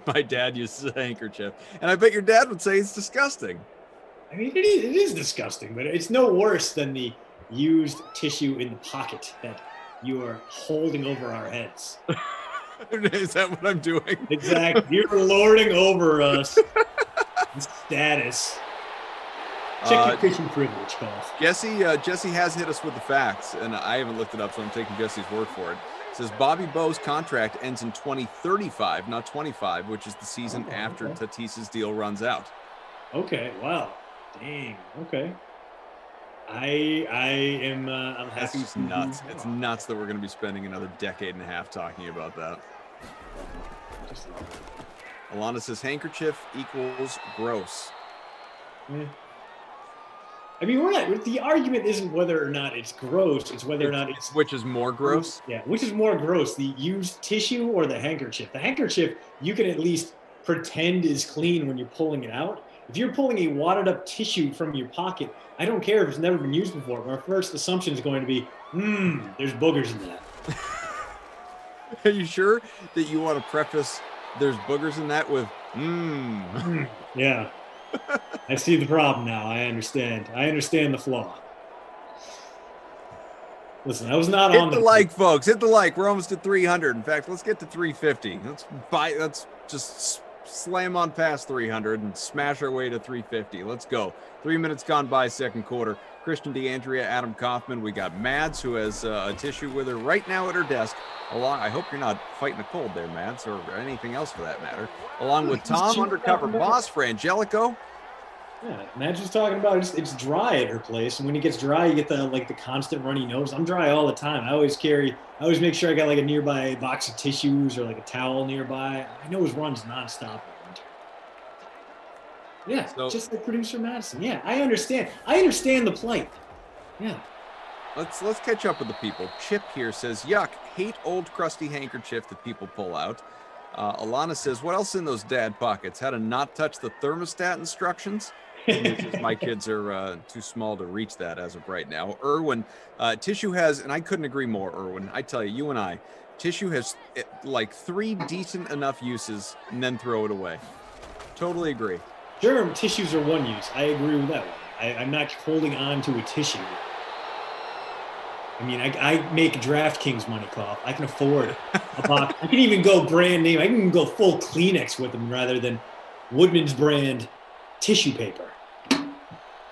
My dad uses a handkerchief, and I bet your dad would say it's disgusting. I mean, it is disgusting, but it's no worse than the used tissue in the pocket that you are holding over our heads. Is that what I'm doing? Exactly. You're lording over us. Status. Check your fishing privilege, Golf. Jesse has hit us with the facts, and I haven't looked it up, so I'm taking Jesse's word for it. Says Bobby Bowe's contract ends in 2035, not 25, which is the season after Tatis's deal runs out. Okay, wow. Dang. Okay. I'm happy. It's nuts. It's nuts that we're going to be spending another decade and a half talking about that. Just love it. Alana says handkerchief equals gross. Yeah. I mean, the argument isn't whether or not it's gross, it's whether or not it's... Which is more gross? Yeah, which is more gross, the used tissue or the handkerchief? The handkerchief, you can at least pretend is clean when you're pulling it out. If you're pulling a wadded up tissue from your pocket, I don't care if it's never been used before, but our first assumption is going to be, there's boogers in that. Are you sure that you want to preface there's boogers in that with, Yeah. I see the problem now. I understand. I understand the flaw. Listen, I was not on the like, folks. Hit the like. We're almost at 300. In fact, let's get to 350. Let's just slam on past 300 and smash our way to 350. Let's go. 3 minutes gone by, second quarter. Christian DeAndrea, Adam Kaufman. We got Mads, who has a tissue with her right now at her desk. I hope you're not fighting a cold there, Mads, or anything else for that matter. Along with Tom, undercover boss for Angelico. Yeah, Mads was talking about it's dry at her place, and when it gets dry, you get the constant runny nose. I'm dry all the time. I always make sure I got like a nearby box of tissues or like a towel nearby. My nose runs nonstop in winter. Yeah, so, just like producer Madison. Yeah, I understand. I understand the plight. Yeah. Let's catch up with the people. Chip here says, yuck, hate old crusty handkerchief that people pull out. Alana says, what else in those dad pockets? How to not touch the thermostat instructions? My kids are too small to reach that as of right now. Irwin, tissue has, and I couldn't agree more, Irwin. I tell you, you and I, tissue has like 3 decent enough uses and then throw it away. Totally agree. Germ tissues are one use. I agree with that one. I'm not holding on to a tissue. I mean, I make DraftKings money, Cough. I can afford a box. I can even go brand name. I can even go full Kleenex with them rather than Woodman's brand tissue paper.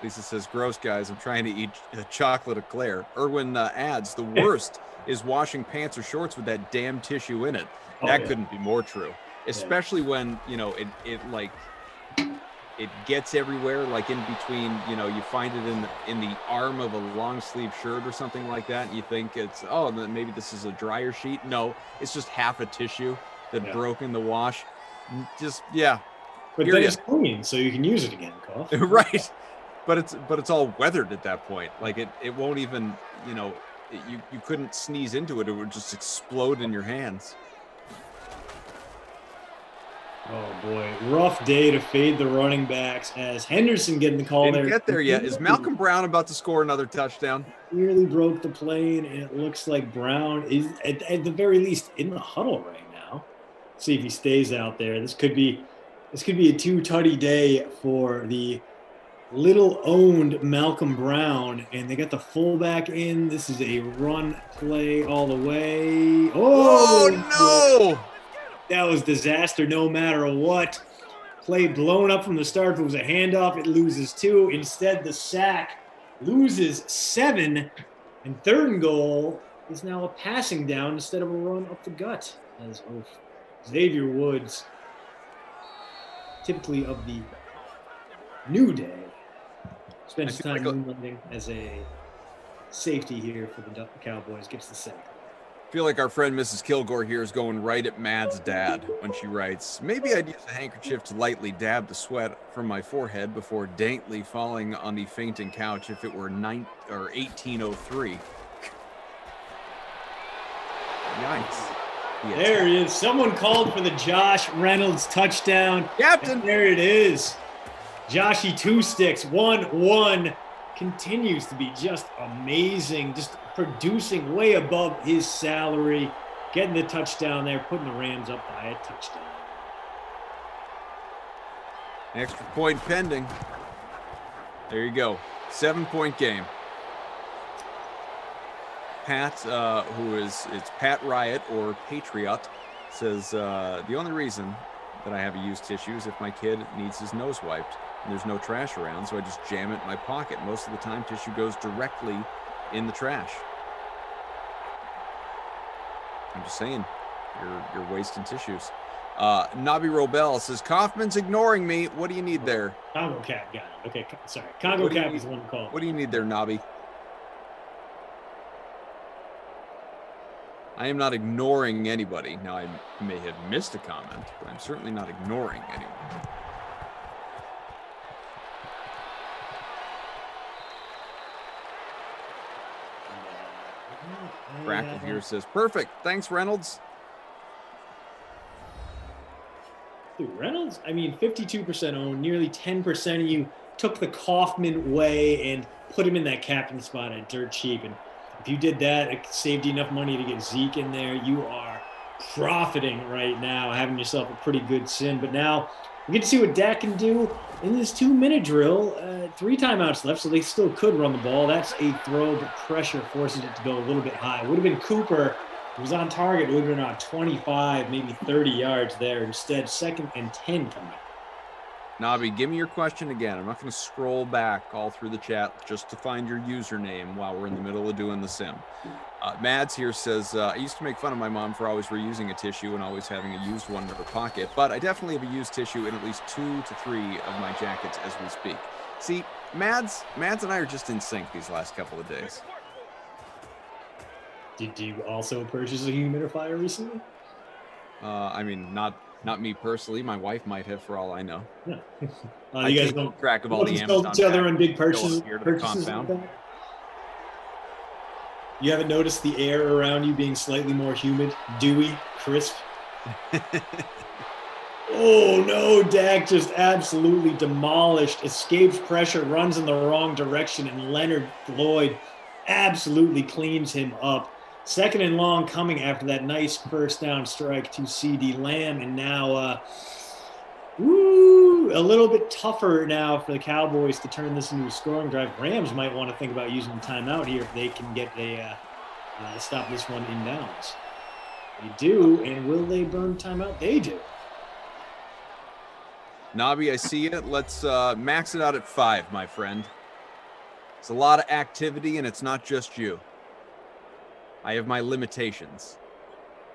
Lisa says, gross, guys. I'm trying to eat chocolate eclair. Irwin adds, the worst is washing pants or shorts with that damn tissue in it. That couldn't be more true. Especially when, it gets everywhere, like in between, you find it in the arm of a long sleeve shirt or something like that. And you think it's, then maybe this is a dryer sheet. No, it's just half a tissue that broke in the wash. Just, But then it's clean, so you can use it again, Cough. Right. But it's all weathered at that point. Like it won't even, you couldn't sneeze into it. It would just explode in your hands. Oh boy, rough day to fade the running backs as Henderson getting the call Didn't get there yet. Is Malcolm Brown about to score another touchdown? Nearly broke the plane, and it looks like Brown is at the very least in the huddle right now. See if he stays out there. This could be a 2-tutty day for the little-owned Malcolm Brown, and they got the fullback in. This is a run play all the way. Oh no! That was disaster no matter what. Play blown up from the start. If it was a handoff, it loses 2. Instead, the sack loses 7. And 3rd and goal is now a passing down instead of a run up the gut. As Xavier Woods, typically of the new day, spends his time moonlighting as a safety here for the Cowboys, gets the sack. I feel like our friend Mrs. Kilgore here is going right at Mad's dad when she writes, maybe I'd use a handkerchief to lightly dab the sweat from my forehead before daintily falling on the fainting couch if it were 1803. Yikes. There he is. Someone called for the Josh Reynolds touchdown. Captain. And there it is. Joshy 2 sticks, 1-1. Continues to be just amazing, just producing way above his salary, getting the touchdown there, putting the Rams up by a touchdown. Extra point pending. There you go. 7-point game. Pat, it's Pat Riot or Patriot, says the only reason that I have a used tissue is if my kid needs his nose wiped and there's no trash around, so I just jam it in my pocket. Most of the time, tissue goes directly in the trash. I'm just saying, you're wasting tissues. Nabi Robel says, Kaufman's ignoring me. What do you need there? Congo Cap got it. Okay, sorry. Congo Cap is one call. What do you need there, Nabi? I am not ignoring anybody. Now, I may have missed a comment, but I'm certainly not ignoring anyone. Brackett here says, perfect. Thanks, Reynolds. Dude, Reynolds, 52% owned, nearly 10% of you took the Kaufman way and put him in that captain spot at dirt cheap. And if you did that, it saved you enough money to get Zeke in there. You are profiting right now, having yourself a pretty good sim. But now we get to see what Dak can do in this 2-minute drill. 3 timeouts left, so they still could run the ball. That's a throw, but pressure forces it to go a little bit high. It would have been Cooper. It was on target. It would have been around 25, maybe 30 yards there. Instead, 2nd and 10 coming up. Nabi, give me your question again. I'm not going to scroll back all through the chat just to find your username while we're in the middle of doing the sim. Mads here says, I used to make fun of my mom for always reusing a tissue and always having a used one in her pocket, but I definitely have a used tissue in at least 2 to 3 of my jackets as we speak. See, Mads and I are just in sync these last couple of days. Did you also purchase a humidifier recently? Not me personally. My wife might have, for all I know. No. I you guys keep don't track of all the consult Amazon each other packages on big that go up purchases. here to the Purchases like compound. that? You haven't noticed the air around you being slightly more humid, dewy, crisp Oh, no. Dak just absolutely demolished, escapes pressure, runs in the wrong direction, and Leonard Floyd absolutely cleans him up. 2nd and long coming after that nice first down strike to CeeDee Lamb. And now, a little bit tougher now for the Cowboys to turn this into a scoring drive. Rams might want to think about using the timeout here if they can get stop this one in bounds. They do, and will they burn timeout? They do. Nobby, I see it. Let's max it out at 5, my friend. It's a lot of activity, and it's not just you. I have my limitations.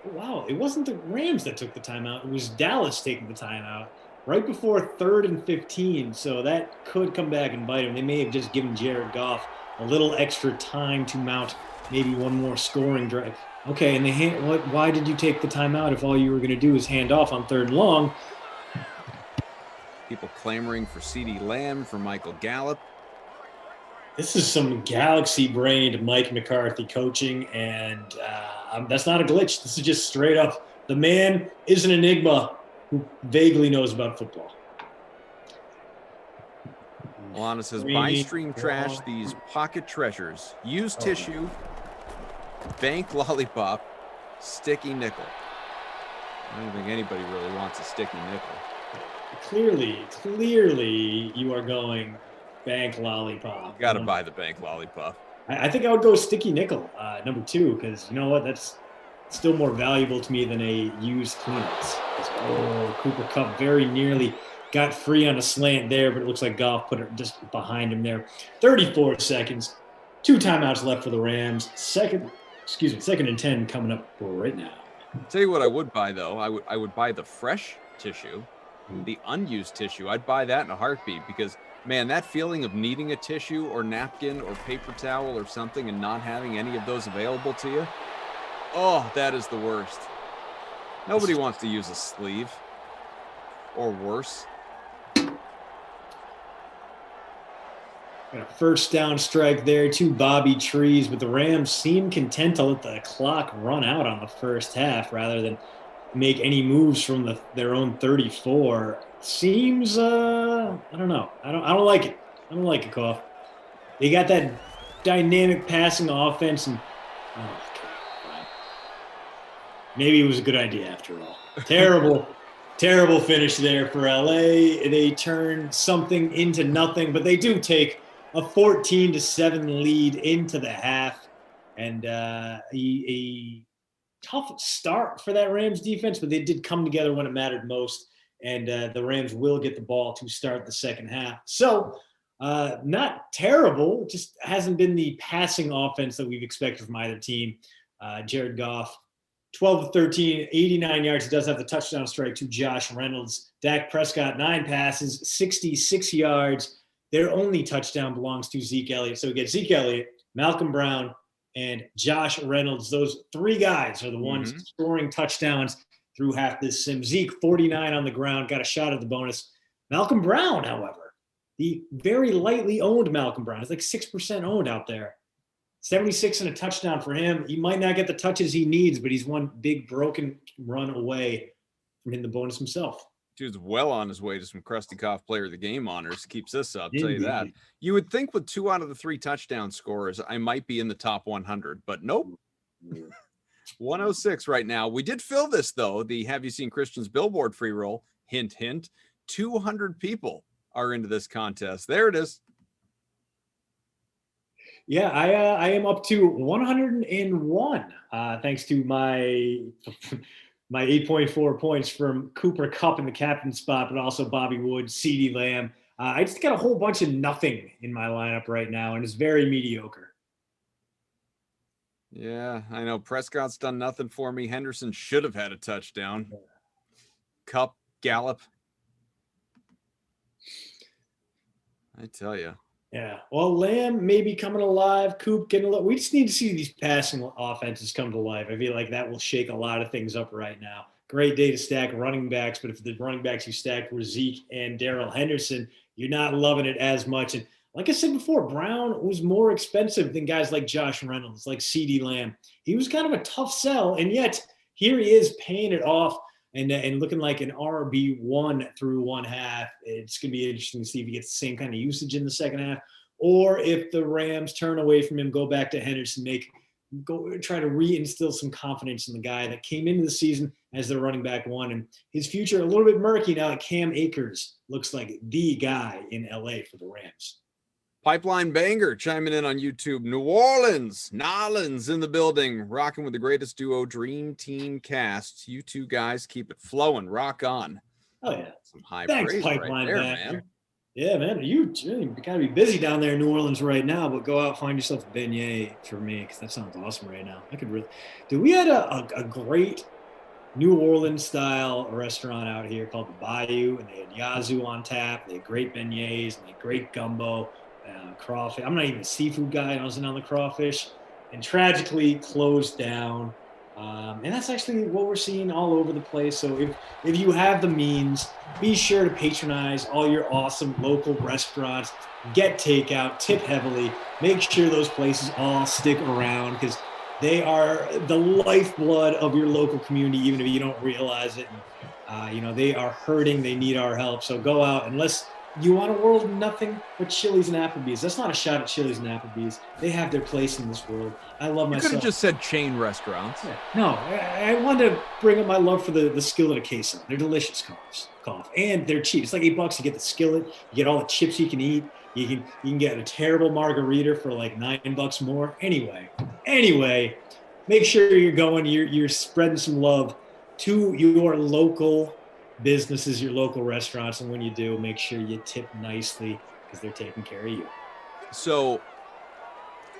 Wow, it wasn't the Rams that took the timeout. It was Dallas taking the timeout right before 3rd and 15. So that could come back and bite them. They may have just given Jared Goff a little extra time to mount maybe one more scoring drive. Okay, and why did you take the timeout if all you were going to do is hand off on 3rd and long? People clamoring for CeeDee Lamb, for Michael Gallup. This is some galaxy-brained Mike McCarthy coaching, and that's not a glitch. This is just straight up. The man is an enigma who vaguely knows about football. Alana says, buy stream trash these pocket treasures. Use tissue, bank lollipop, sticky nickel. I don't think anybody really wants a sticky nickel. Clearly, you are going bank lollipop. You got to buy the bank lollipop. I think I would go sticky nickel, number 2, because you know what? That's still more valuable to me than a used Kleenex. Oh, Cooper Kupp very nearly got free on a slant there, but it looks like Goff put it just behind him there. 34 seconds, 2 timeouts left for the Rams. Second and 10 coming up right now. Tell you what I would buy, though. I would buy the fresh tissue, the unused tissue. I'd buy that in a heartbeat because, man, that feeling of needing a tissue or napkin or paper towel or something and not having any of those available to you, oh, that is the worst. Nobody wants to use a sleeve or worse. A first down strike there to Bobby Trees, but the Rams seem content to let the clock run out on the first half rather than make any moves from their own 34. Seems I don't know. I don't like it. I don't like it, Koff. They got that dynamic passing offense, and maybe it was a good idea after all. Terrible finish there for LA. They turn something into nothing, but they do take a 14-7 lead into the half, and a tough start for that Rams defense, but they did come together when it mattered most, and the Rams will get the ball to start the second half. So not terrible, just hasn't been the passing offense that we've expected from either team. Jared Goff, 12-13, 89 yards. He does have the touchdown strike to Josh Reynolds. Dak Prescott, 9 passes, 66 yards. Their only touchdown belongs to Zeke Elliott. So we get Zeke Elliott, Malcolm Brown, and Josh Reynolds. Those 3 guys are the ones scoring touchdowns through half this sim. Zeke, 49 on the ground, got a shot at the bonus. Malcolm Brown, however, the very lightly owned Malcolm Brown, is like 6% owned out there. 76 and a touchdown for him. He might not get the touches he needs, but he's one big broken run away from hitting the bonus himself. Dude's well on his way to some Krusty Koff Player of the Game honors. Keeps this up, tell you that. You would think with 2 out of the 3 touchdown scorers, I might be in the top 100, but nope. 106 right now. We did fill this, though. The Have You Seen Christian's Billboard free roll. Hint, hint. 200 people are into this contest. There it is. Yeah, I am up to 101 thanks to my 8.4 points from Cooper Kupp in the captain spot, but also Bobby Wood, CeeDee Lamb. I just got a whole bunch of nothing in my lineup right now, and it's very mediocre. Yeah, I know. Prescott's done nothing for me. Henderson should have had a touchdown. Kupp, Gallup. I tell you. Yeah, well, Lamb may be coming alive. Coop getting a little. We just need to see these passing offenses come to life. I feel like that will shake a lot of things up right now. Great day to stack running backs, but if the running backs you stacked were Zeke and Darrell Henderson, you're not loving it as much. And like I said before, Brown was more expensive than guys like Josh Reynolds, like CeeDee Lamb. He was kind of a tough sell, and yet here he is paying it off. and looking like an RB1 through one half. It's going to be interesting to see if he gets the same kind of usage in the second half, or if the Rams turn away from him, go back to Henderson, try to reinstill some confidence in the guy that came into the season as their running back one, and his future a little bit murky now that Cam Akers looks like the guy in LA for the Rams. Pipeline Banger chiming in on YouTube. New Orleans, Nolans in the building, rocking with the greatest duo, Dream Team Cast. You two guys keep it flowing. Rock on. Oh yeah, some high thanks, praise Pipeline right there, Banger. man. Yeah, man, you gotta be busy down there in New Orleans right now, but go out, find yourself a beignet for me, because that sounds awesome right now. I could really, dude, we had a great New Orleans style restaurant out here called the Bayou, and they had Yazoo on tap. They had great beignets and they had great gumbo, crawfish. I'm not even a seafood guy, and I wasn't on the crawfish, and tragically closed down. And that's actually what we're seeing all over the place. So if you have the means, be sure to patronize all your awesome local restaurants. Get takeout, tip heavily. Make sure those places all stick around, because they are the lifeblood of your local community, even if you don't realize it. And, they are hurting. They need our help. So go out, unless you want a world of nothing but Chili's and Applebee's. That's not a shot at Chili's and Applebee's. They have their place in this world. I love You myself. could have just said chain restaurants. Yeah. No, I wanted to bring up my love for the skillet of queso. They're delicious, cough, and they're cheap. It's like $8. You get the skillet, you get all the chips you can eat. You can get a terrible margarita for like $9 more. Anyway, make sure you're spreading some love to your local businesses, your local restaurants, and when you do, make sure you tip nicely, because they're taking care of you. So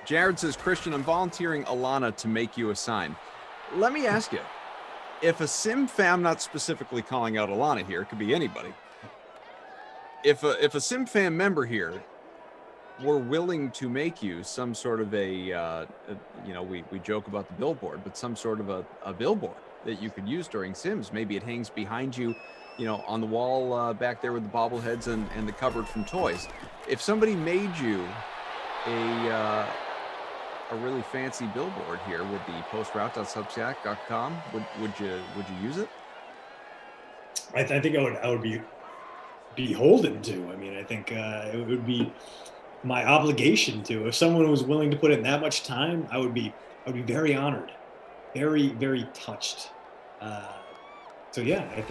Jared says, Christian, I'm volunteering Alana to make you a sign. Let me ask you, if a Sim fan, I'm not specifically calling out Alana here, it could be anybody. If a Sim fan member here were willing to make you some sort of we joke about the billboard, but some sort of a billboard that you could use during Sims. Maybe it hangs behind you, on the wall back there with the bobbleheads and the cupboard from toys. If somebody made you a really fancy billboard here with the postroute.substack.com, would you use it? I think I would be beholden to. I mean, I think it would be my obligation to. If someone was willing to put in that much time, I would be very honored, very, very touched. So yeah, I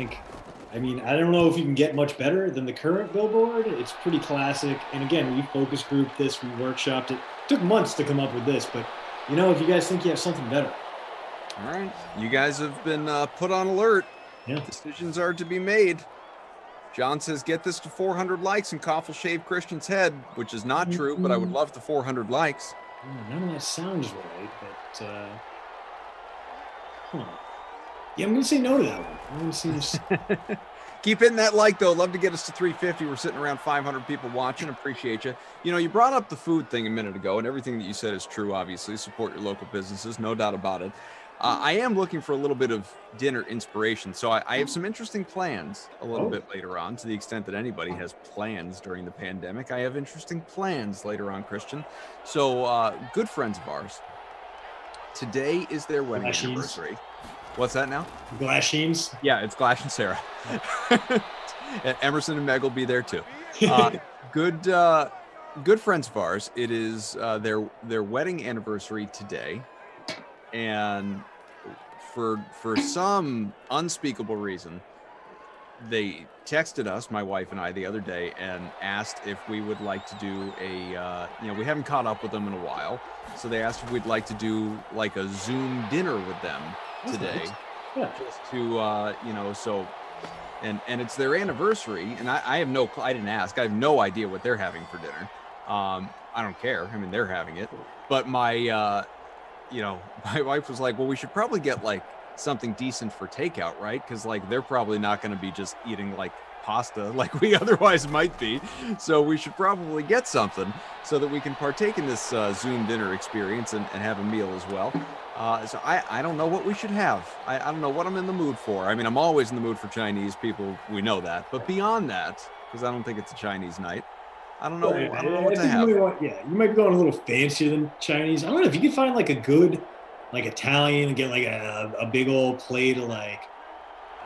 don't know if you can get much better than the current billboard. It's pretty classic. And again, we focus grouped this, we workshopped it. Took months to come up with this, but if you guys think you have something better. All right. You guys have been put on alert. Yeah. Decisions are to be made. John says, get this to 400 likes and Koff will shave Christian's head, which is not true, but I would love the 400 likes. None of that sounds right, but yeah, I'm going to say no to that one. It seems... Keep hitting that like, though. Love to get us to 350. We're sitting around 500 people watching. Appreciate you. You brought up the food thing a minute ago, and everything that you said is true, obviously. Support your local businesses, no doubt about it. I am looking for a little bit of dinner inspiration. So I have some interesting plans a little bit later on, to the extent that anybody has plans during the pandemic. I have interesting plans later on, Christian. So good friends of ours. Today is their wedding anniversary. What's that now? Glashines? Yeah, it's Glash and Sarah. And Emerson and Meg will be there too. Good friends of ours. It is their wedding anniversary today, and for some unspeakable reason, they texted us, my wife and I, the other day, and asked if we would like to do we haven't caught up with them in a while, so they asked if we'd like to do like a Zoom dinner with them today. Yeah. Just to so and it's their anniversary, and I didn't ask. I have no idea what they're having for dinner. I don't care. I mean, they're having it. But my my wife was like, well, we should probably get like something decent for takeout, right? Because like they're probably not going to be just eating like pasta like we otherwise might be. So we should probably get something so that we can partake in this Zoom dinner experience and have a meal as well. So I don't know what we should have. I don't know what I'm in the mood for. I mean, I'm always in the mood for Chinese people. We know that. But beyond that, because I don't think it's a Chinese night, I don't know. I don't know what to have. You might be going a little fancier than Chinese. I don't know if you could find like a good, like Italian, and get like a big old plate of like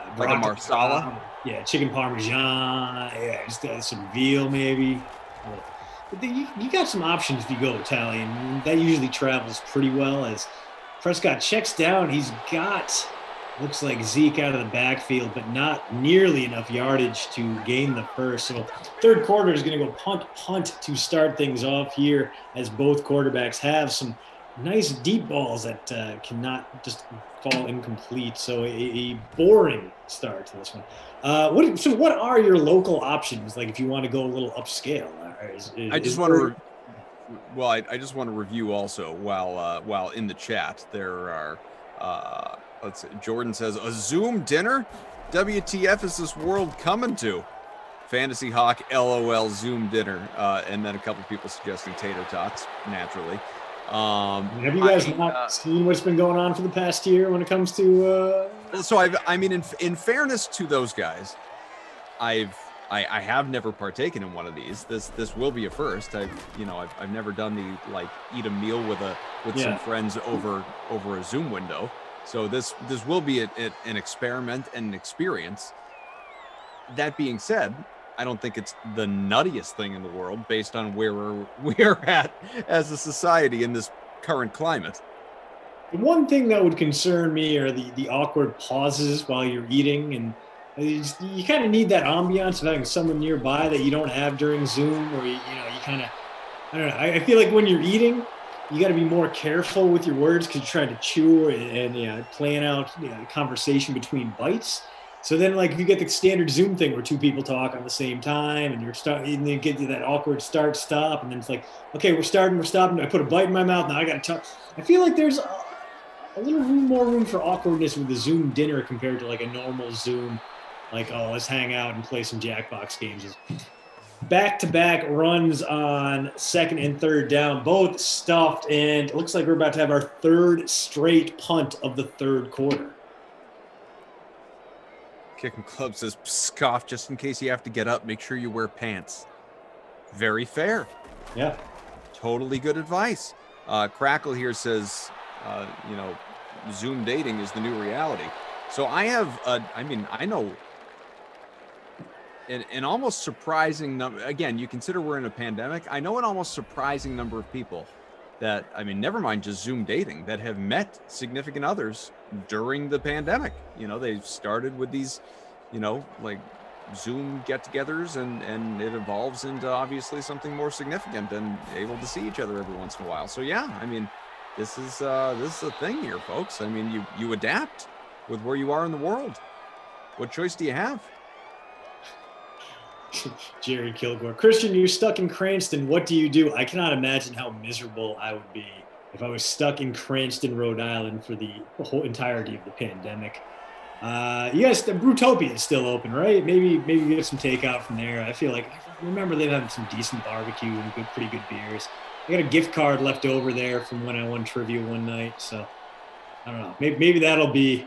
Like a broccoli marsala? rabe, yeah, chicken parmesan, yeah, just some veal maybe. But then you got some options if you go Italian. That usually travels pretty well. As Prescott checks down, he's got looks like Zeke out of the backfield, but not nearly enough yardage to gain the first. So third quarter is going to go punt to start things off here, as both quarterbacks have some nice deep balls that cannot just fall incomplete. So a boring start to this one. What are your local options? Like if you want to go a little upscale, I just want to. Well, I just want to review also while in the chat there are. Let's see, Jordan says a Zoom dinner. WTF is this world coming to? Fantasy Hawk, LOL, Zoom dinner, and then a couple people suggesting tater tots. Naturally. Have you guys not seen what's been going on for the past year when it comes to? So I mean, in fairness to those guys, I have never partaken in one of these. This will be a first. I've never done the like eat a meal with some friends over a Zoom window. So this will be an experiment and an experience. That being said, I don't think it's the nuttiest thing in the world based on where we're at as a society in this current climate. The one thing that would concern me are the awkward pauses while you're eating, and you kind of need that ambiance of having someone nearby that you don't have during Zoom, or you kind of, I don't know. I feel like when you're eating, you got to be more careful with your words because you're trying to chew and plan out conversation between bites. So then, like, if you get the standard Zoom thing where two people talk on the same time and and then get to that awkward start stop, and then it's like, okay, we're stopping. I put a bite in my mouth now. I got to talk. I feel like there's a little more room for awkwardness with the Zoom dinner compared to like a normal Zoom. Like, oh, let's hang out and play some Jackbox games. Back-to-back runs on second and third down, both stuffed, and it looks like we're about to have our third straight punt of the third quarter. Kicking Club says, scoff, just in case you have to get up, make sure you wear pants. Very fair. Yeah. Totally good advice. Crackle here says, Zoom dating is the new reality. So I have, I know an almost surprising number. Again, you consider we're in a pandemic. I know an almost surprising number of people that, never mind just Zoom dating, that have met significant others during the pandemic. They started with these, like Zoom get-togethers, and it evolves into obviously something more significant and able to see each other every once in a while. So yeah, this is a thing here, folks. You adapt with where you are in the world. What choice do you have? Jerry Kilgore. Christian, you're stuck in Cranston. What do you do? I cannot imagine how miserable I would be if I was stuck in Cranston, Rhode Island for the whole entirety of the pandemic. You guys, the Brutopia is still open, right? Maybe get some takeout from there. I feel like, I remember they've had some decent barbecue and pretty good beers. I got a gift card left over there from when I won trivia one night. So I don't know. Maybe that'll be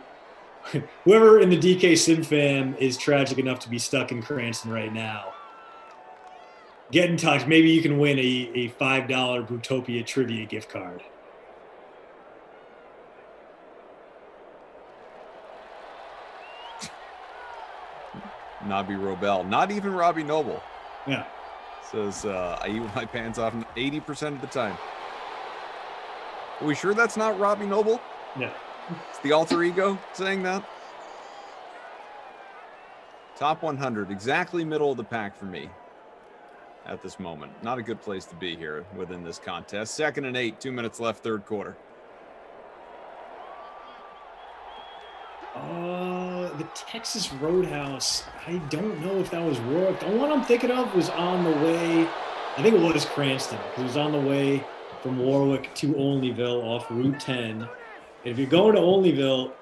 whoever in the DK Sim fam is tragic enough to be stuck in Cranston right now. Get in touch. Maybe you can win a $5 Brutopia trivia gift card. Nabi Robel, not even Robbie Noble. Yeah. Says, I eat with my pants off 80% of the time. Are we sure that's not Robbie Noble? Yeah. It's the alter ego saying that. Top 100, exactly middle of the pack for me at this moment. Not a good place to be here within this contest. 2nd and 8, 2 minutes left, third quarter. The Texas Roadhouse. I don't know if that was Warwick. The one I'm thinking of was on the way. I think it was Cranston. It was on the way from Warwick to Olneyville off Route 10. If you're going to Olneyville,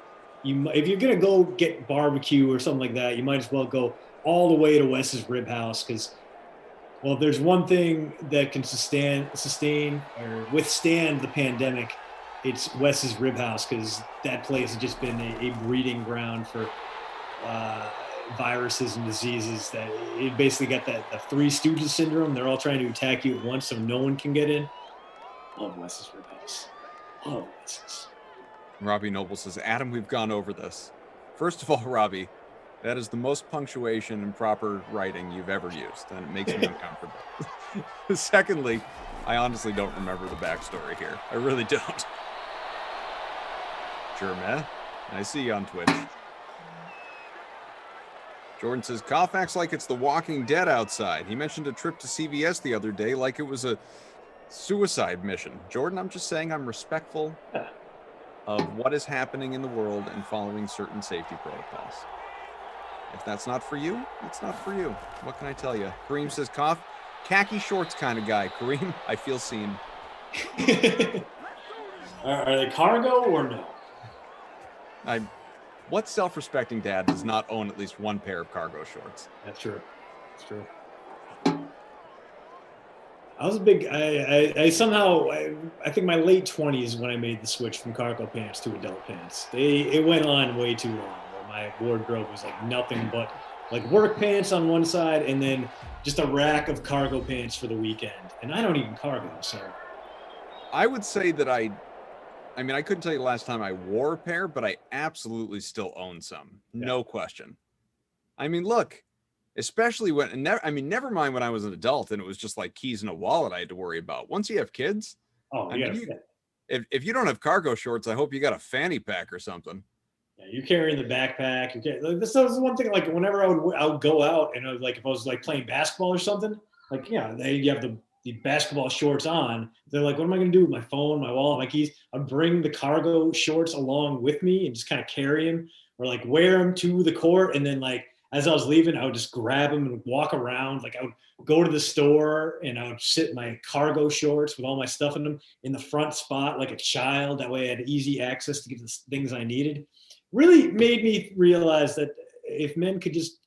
if you're going to go get barbecue or something like that, you might as well go all the way to Wes's Rib House because, well, if there's one thing that can sustain or withstand the pandemic, it's Wes's Rib House because that place has just been a breeding ground for viruses and diseases that it basically got the Three Stooges syndrome. They're all trying to attack you at once so no one can get in. Love Wes's Rib House. Love Wes's. Robbie Noble says, Adam, we've gone over this. First of all, Robbie, That is the most punctuation and proper writing you've ever used, and it makes me uncomfortable. Secondly, I honestly don't remember the backstory here. I really don't. Jerma, I see you on Twitch. Jordan says, Koff acts like it's the Walking Dead outside. He mentioned a trip to CVS the other day like it was a suicide mission. Jordan, I'm just saying I'm respectful of what is happening in the world and following certain safety protocols. If that's not for you, it's not for you. What can I tell you? Kareem says, Koff, khaki shorts kind of guy. Kareem, I feel seen. Are they cargo or no? What self-respecting dad does not own at least one pair of cargo shorts? That's true. That's true. I was a big. I somehow. I think my late 20s when I made the switch from cargo pants to adult pants. It went on way too long. Where my wardrobe was like nothing but like work pants on one side, and then just a rack of cargo pants for the weekend. And I don't even cargo, so. I would say that I mean, I couldn't tell you the last time I wore a pair, but I absolutely still own some. No question. I mean, look, especially when, never mind when I was an adult and it was just like keys and a wallet I had to worry about. Once you have kids, if you don't have cargo shorts, I hope you got a fanny pack or something. Yeah, you're carrying the backpack. This was one thing, like whenever I would go out and if I was like playing basketball or something, like, you have the basketball shorts on. They're like, what am I going to do with my phone, my wallet, my keys? I'd bring the cargo shorts along with me and just kind of carry them or like wear them to the court. And then like, as I was leaving, I would just grab them and walk around. Like I would go to the store and I would sit in my cargo shorts with all my stuff in them in the front spot, like a child. That way I had easy access to get the things I needed. Really made me realize that if men could just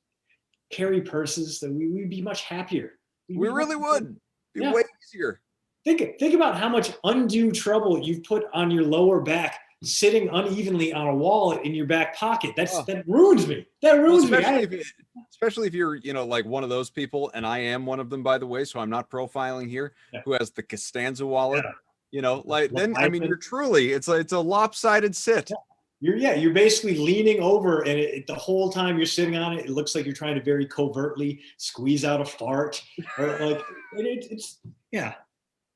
carry purses, that we'd be much happier. We really would. Be way easier. Think about how much undue trouble you've put on your lower back sitting unevenly on a wallet in your back pocket. That ruins me. That ruins me. Especially if you're, like one of those people, and I am one of them, by the way, so I'm not profiling here, who has the Costanza wallet. You're truly, it's a lopsided sit. You're basically leaning over, and the whole time you're sitting on it, it looks like you're trying to very covertly squeeze out a fart, or like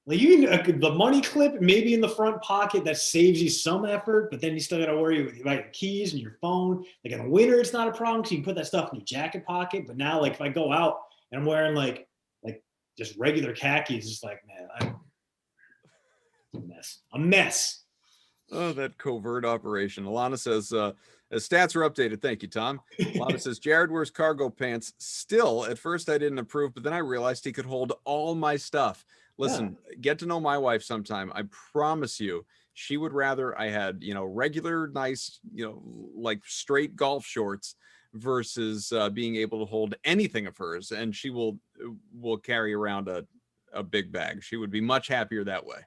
like you can, the money clip maybe in the front pocket that saves you some effort, but then you still got to worry about your keys and your phone. Like in the winter, it's not a problem because you can put that stuff in your jacket pocket. But now, like if I go out and I'm wearing like just regular khakis, it's like, man, I'm a mess. Oh, that covert operation. Alana says, as stats are updated, thank you, Tom. Alana says, Jared wears cargo pants still. At first, I didn't approve, but then I realized he could hold all my stuff. Listen, get to know my wife sometime. I promise you, she would rather I had, regular, nice, like straight golf shorts versus being able to hold anything of hers. And she will carry around a big bag. She would be much happier that way.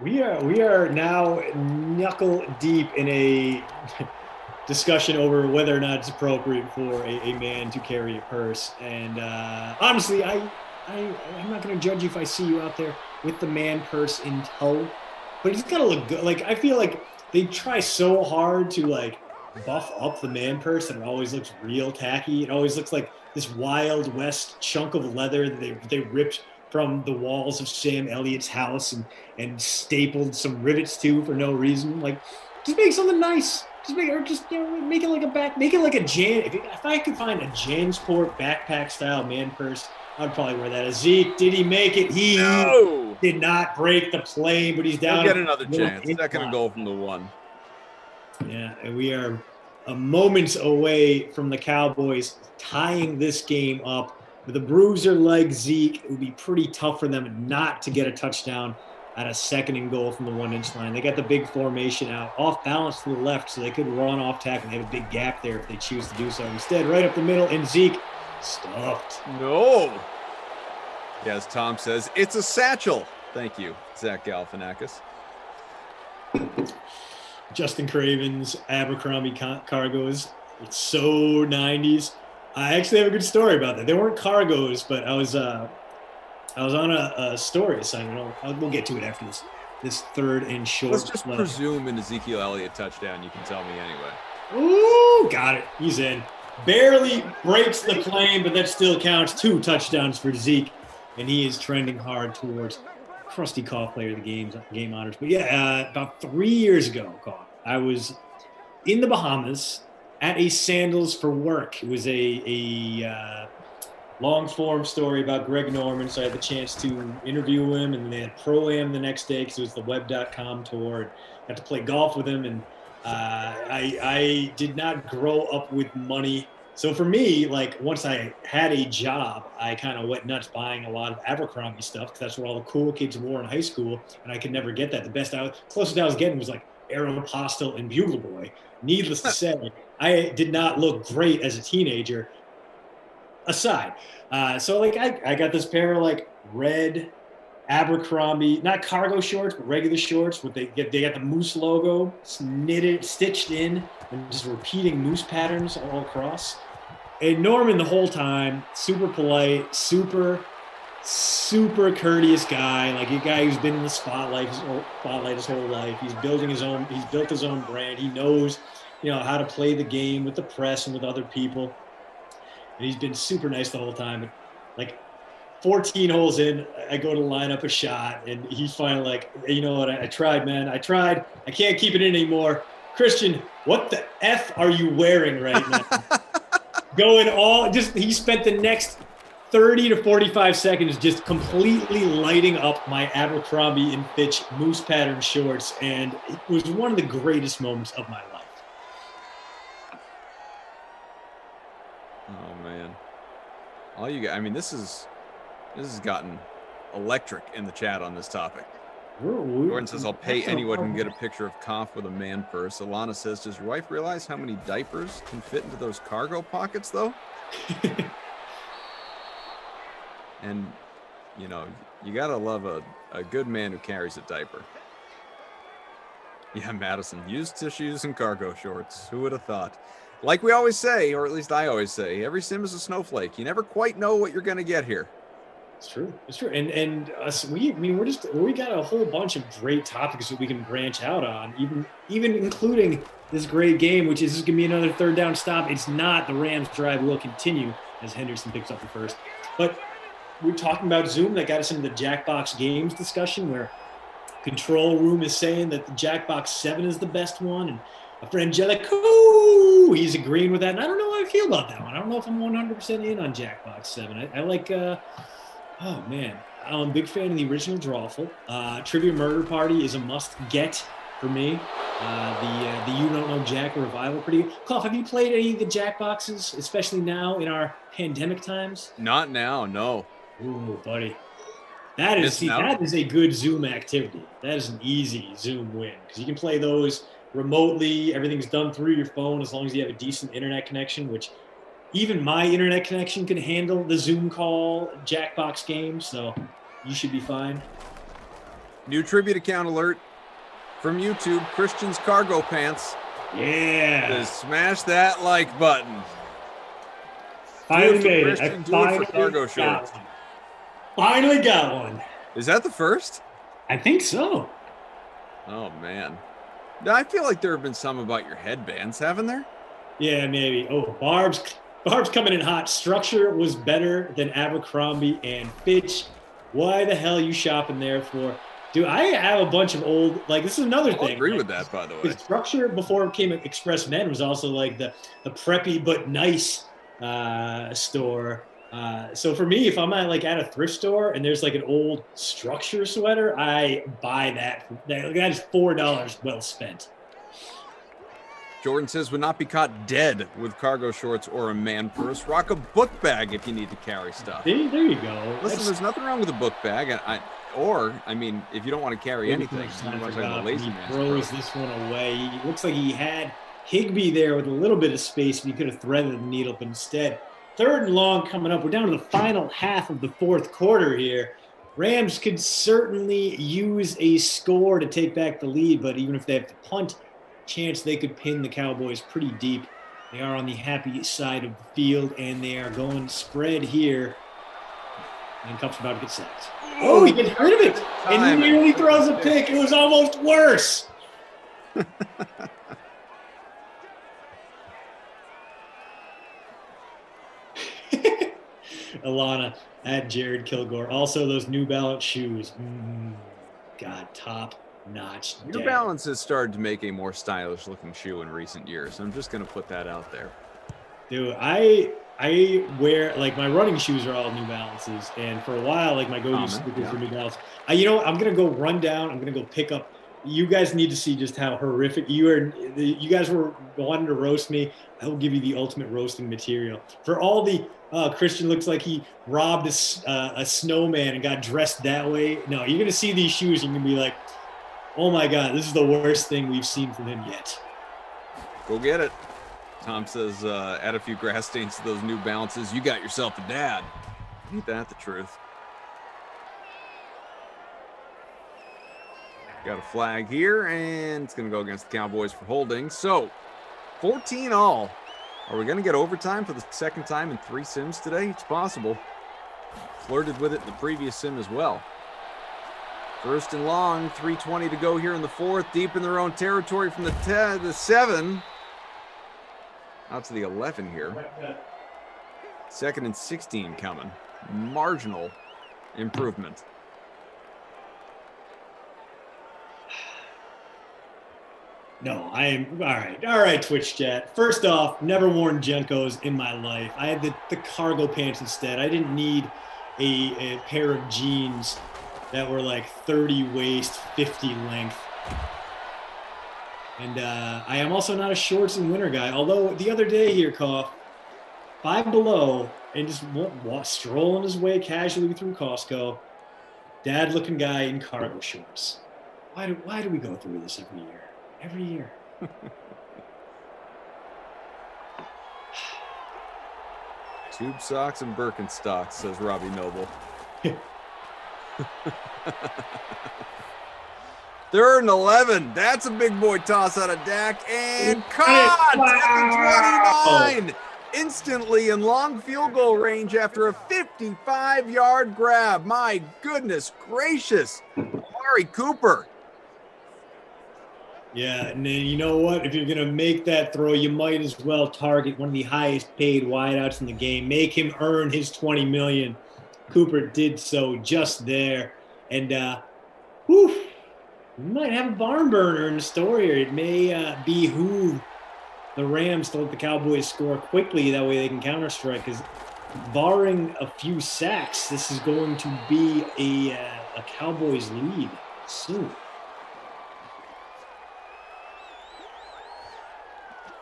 We are now knuckle deep in a discussion over whether or not it's appropriate for a man to carry a purse. And honestly, I'm not going to judge you if I see you out there with the man purse in tow, but it's got to look good. Like I feel like they try so hard to like buff up the man purse that it always looks real tacky. It always looks like this Wild West chunk of leather that they ripped from the walls of Sam Elliott's house and stapled some rivets to for no reason. Like, just make something nice. Make it like a Jan. If I could find a Jansport backpack style man purse, I'd probably wear that. Zeke, did he make it? He did not break the plane, but he's down. He'll get another chance. Second and goal from the one. Yeah, and we are a moments away from the Cowboys tying this game up. With a bruiser like Zeke, it would be pretty tough for them not to get a touchdown at a second and goal from the 1-inch line. They got the big formation out, off balance to the left, so they could run off tackle. They have a big gap there if they choose to do so. Instead, right up the middle, and Zeke stuffed. No. Yeah, as Tom says, it's a satchel. Thank you, Zach Galifianakis. Justin Craven's Abercrombie cargos. It's so 90s. I actually have a good story about that. They weren't cargos, but I was on a story assignment. We'll get to it after this third and short. Let's just presume an Ezekiel Elliott touchdown. You can tell me anyway. Ooh, got it. He's in. barely breaks the plane, but that still counts. 2 touchdowns for Zeke, and he is trending hard towards Krusty Koff player of the game honors. But yeah, about 3 years ago, I was in the Bahamas at a Sandals for work. It was a long form story about Greg Norman, so I had the chance to interview him, and they had Pro-Am the next day because it was the web.com tour. And got to play golf with him, and I did not grow up with money. So for me, like once I had a job, I kind of went nuts buying a lot of Abercrombie stuff because that's what all the cool kids wore in high school, and I could never get that. The closest I was getting was like Aeropostale and Bugle Boy. Needless to say, I did not look great as a teenager. Aside, so like I got this pair of like red Abercrombie, not cargo shorts, but regular shorts. They got the Moose logo stitched in, and just repeating Moose patterns all across. And Norman the whole time, super polite, super courteous guy, like a guy who's been in the spotlight his whole life. He's built his own brand. He knows, how to play the game with the press and with other people. And he's been super nice the whole time. And like 14 holes in, I go to line up a shot, and he's finally like, hey, you know what? I tried, man. I tried. I can't keep it in anymore. Christian, what the F are you wearing right now? He spent the next 30 to 45 seconds just completely lighting up my Abercrombie & Fitch Moose pattern shorts, and it was one of the greatest moments of my life. Oh man, all you got. I mean, this has gotten electric in the chat on this topic. Gordon says, "I'll pay anyone who can get a picture of Koff with a man purse." Alana says, "Does your wife realize how many diapers can fit into those cargo pockets, though?" And you gotta love a good man who carries a diaper. Yeah, Madison, used tissues and cargo shorts. Who would have thought? Like we always say, or at least I always say, every sim is a snowflake. You never quite know what you're going to get here. It's true. It's true. And us, we got a whole bunch of great topics that we can branch out on, even including this great game, which is going to be another third down stop. It's not. The Rams drive will continue as Henderson picks up the first. But we're talking about Zoom. That got us into the Jackbox Games discussion, where Control Room is saying that the Jackbox 7 is the best one, and a friend Jellic, he's agreeing with that. And I don't know how I feel about that one. I don't know if I'm 100% in on Jackbox 7. I like, oh man, I'm a big fan of the original Drawful. Trivia Murder Party is a must-get for me. The You Don't Know Jack revival pretty good. Koff, have you played any of the Jackboxes, especially now in our pandemic times? Not now, no. Ooh, buddy. That is a good Zoom activity. That is an easy Zoom win, because you can play those remotely. Everything's done through your phone as long as you have a decent internet connection, which even my internet connection can handle the Zoom call Jackbox game, so you should be fine. New tribute account alert from YouTube, Christian's Cargo Pants. Yeah. Just smash that like button. Finally made it. I finally got one. Is that the first? I think so. Oh, man. I feel like there have been some about your headbands, haven't there? Yeah, maybe. Oh, Barb's coming in hot. Structure was better than Abercrombie & Fitch. Why the hell are you shopping there for? Dude, I have a bunch of old, like, this is another thing. I agree with that, by the way. Structure, before it came Express Men, was also like the preppy but nice store. So for me, if I'm at a thrift store and there's like an old Structure sweater, I buy that. That is $4 well spent. Jordan says, would not be caught dead with cargo shorts or a man purse. Rock a book bag if you need to carry stuff. There you go. Listen, there's nothing wrong with a book bag. If you don't want to carry anything, you want to talk lazy man's throws this one away. He looks like he had Higbee there with a little bit of space, and he could have threaded the needle, but instead, 3rd and long coming up. We're down to the final half of the 4th quarter here. Rams could certainly use a score to take back the lead, but even if they have to punt, chance they could pin the Cowboys pretty deep. They are on the happy side of the field, and they are going spread here. And Kupp's about to get sacked. Oh, he gets rid of it, and he nearly throws a pick. It was almost worse. Alana at Jared Kilgore. Also, those New Balance shoes. God, top notch. New Balance has started to make a more stylish looking shoe in recent years. I'm just going to put that out there. Dude, I wear, like, my running shoes are all New Balances, and for a while, like, my go-to sneakers were New Balance. You know, I'm gonna go run down. I'm gonna go pick up. You guys need to see just how horrific you are. You guys were wanting to roast me. I will give you the ultimate roasting material for all the. Christian looks like he robbed a snowman and got dressed that way. No, you're gonna see these shoes. You're gonna be like, oh my god, this is the worst thing we've seen from him yet. Go get it. Tom says, add a few grass stains to those New Balances. You got yourself a dad. Ain't that the truth? Got a flag here, and it's going to go against the Cowboys for holding. So, 14 all. Are we going to get overtime for the second time in 3 sims today? It's possible. Flirted with it in the previous sim as well. First and long, 3:20 to go here in the fourth. Deep in their own territory from the 7. Out to the 11 here. 2nd and 16 coming. Marginal improvement. No, I am all right, Twitch chat. First off, never worn Jenkos in my life. I had the cargo pants instead. I didn't need a pair of jeans that were like 30 waist, 50 length. And I am also not a shorts and winter guy. Although the other day here, Cough, 5 below, and just strolling his way casually through Costco, dad-looking guy in cargo shorts. Why do we go through this every year? Every year. Tube socks and Birkenstocks, says Robbie Noble. 3rd and 11. That's a big boy toss out of Dak. And caught at the 29. Instantly in long field goal range after a 55-yard grab. My goodness gracious. Amari Cooper. Yeah, and then you know what? If you're going to make that throw, you might as well target one of the highest paid wideouts in the game. Make him earn his $20 million. Cooper did so just there. And, we might have a barn burner in the store here. It may behoove the Rams to let the Cowboys score quickly. That way they can counter-strike. Because barring a few sacks, this is going to be a Cowboys lead soon.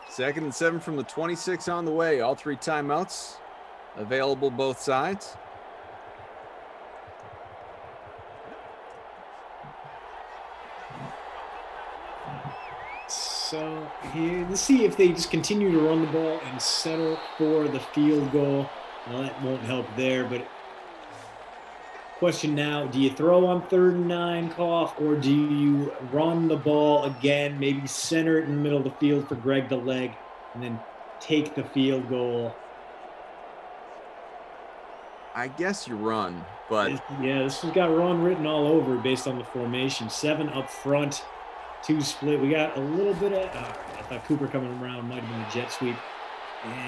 2nd and 7 from the 26 on the way. All 3 timeouts available both sides. So here, let's see if they just continue to run the ball and settle for the field goal. Well, that won't help there, but question now, do you throw on 3rd and 9, Cough, or do you run the ball again, maybe center it in the middle of the field for Greg the leg, and then take the field goal? I guess you run, but... Yeah, this has got run written all over based on the formation. 7 up front, 2 split. We got a little bit of... All right, I thought Cooper coming around might have been a jet sweep.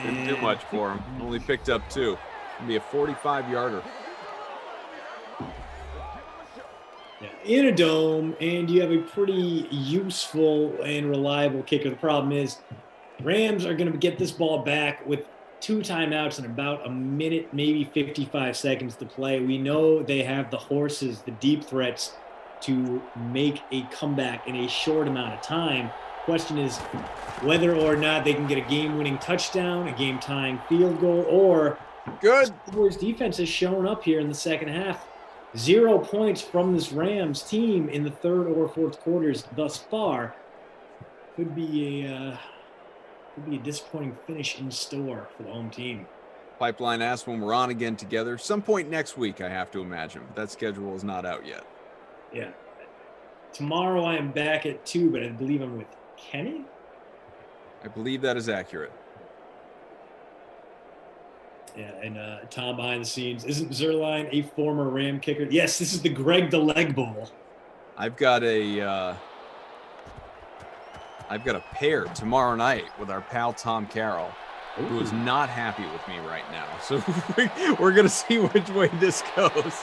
Didn't do much for him. Only picked up 2. It'll be a 45-yarder. Yeah, in a dome, and you have a pretty useful and reliable kicker. The problem is Rams are going to get this ball back with 2 timeouts and about a minute, maybe 55 seconds to play. We know they have the horses, the deep threats, to make a comeback in a short amount of time. Question is whether or not they can get a game-winning touchdown, a game-tying field goal, or good. The Cowboys defense has shown up here in the second half. 0 points from this Rams team in the 3rd or 4th quarters thus far. Could be a disappointing finish in store for the home team. Pipeline asks when we're on again together. Some point next week, I have to imagine. That schedule is not out yet. Yeah. Tomorrow I am back at 2, but I believe I'm with Kenny? I believe that is accurate. Yeah, and Tom behind the scenes. Isn't Zerline a former Ram kicker? Yes, this is the Greg the Leg Bowl. I've got a pair tomorrow night with our pal Tom Carroll. who is not happy with me right now. So we're going to see which way this goes.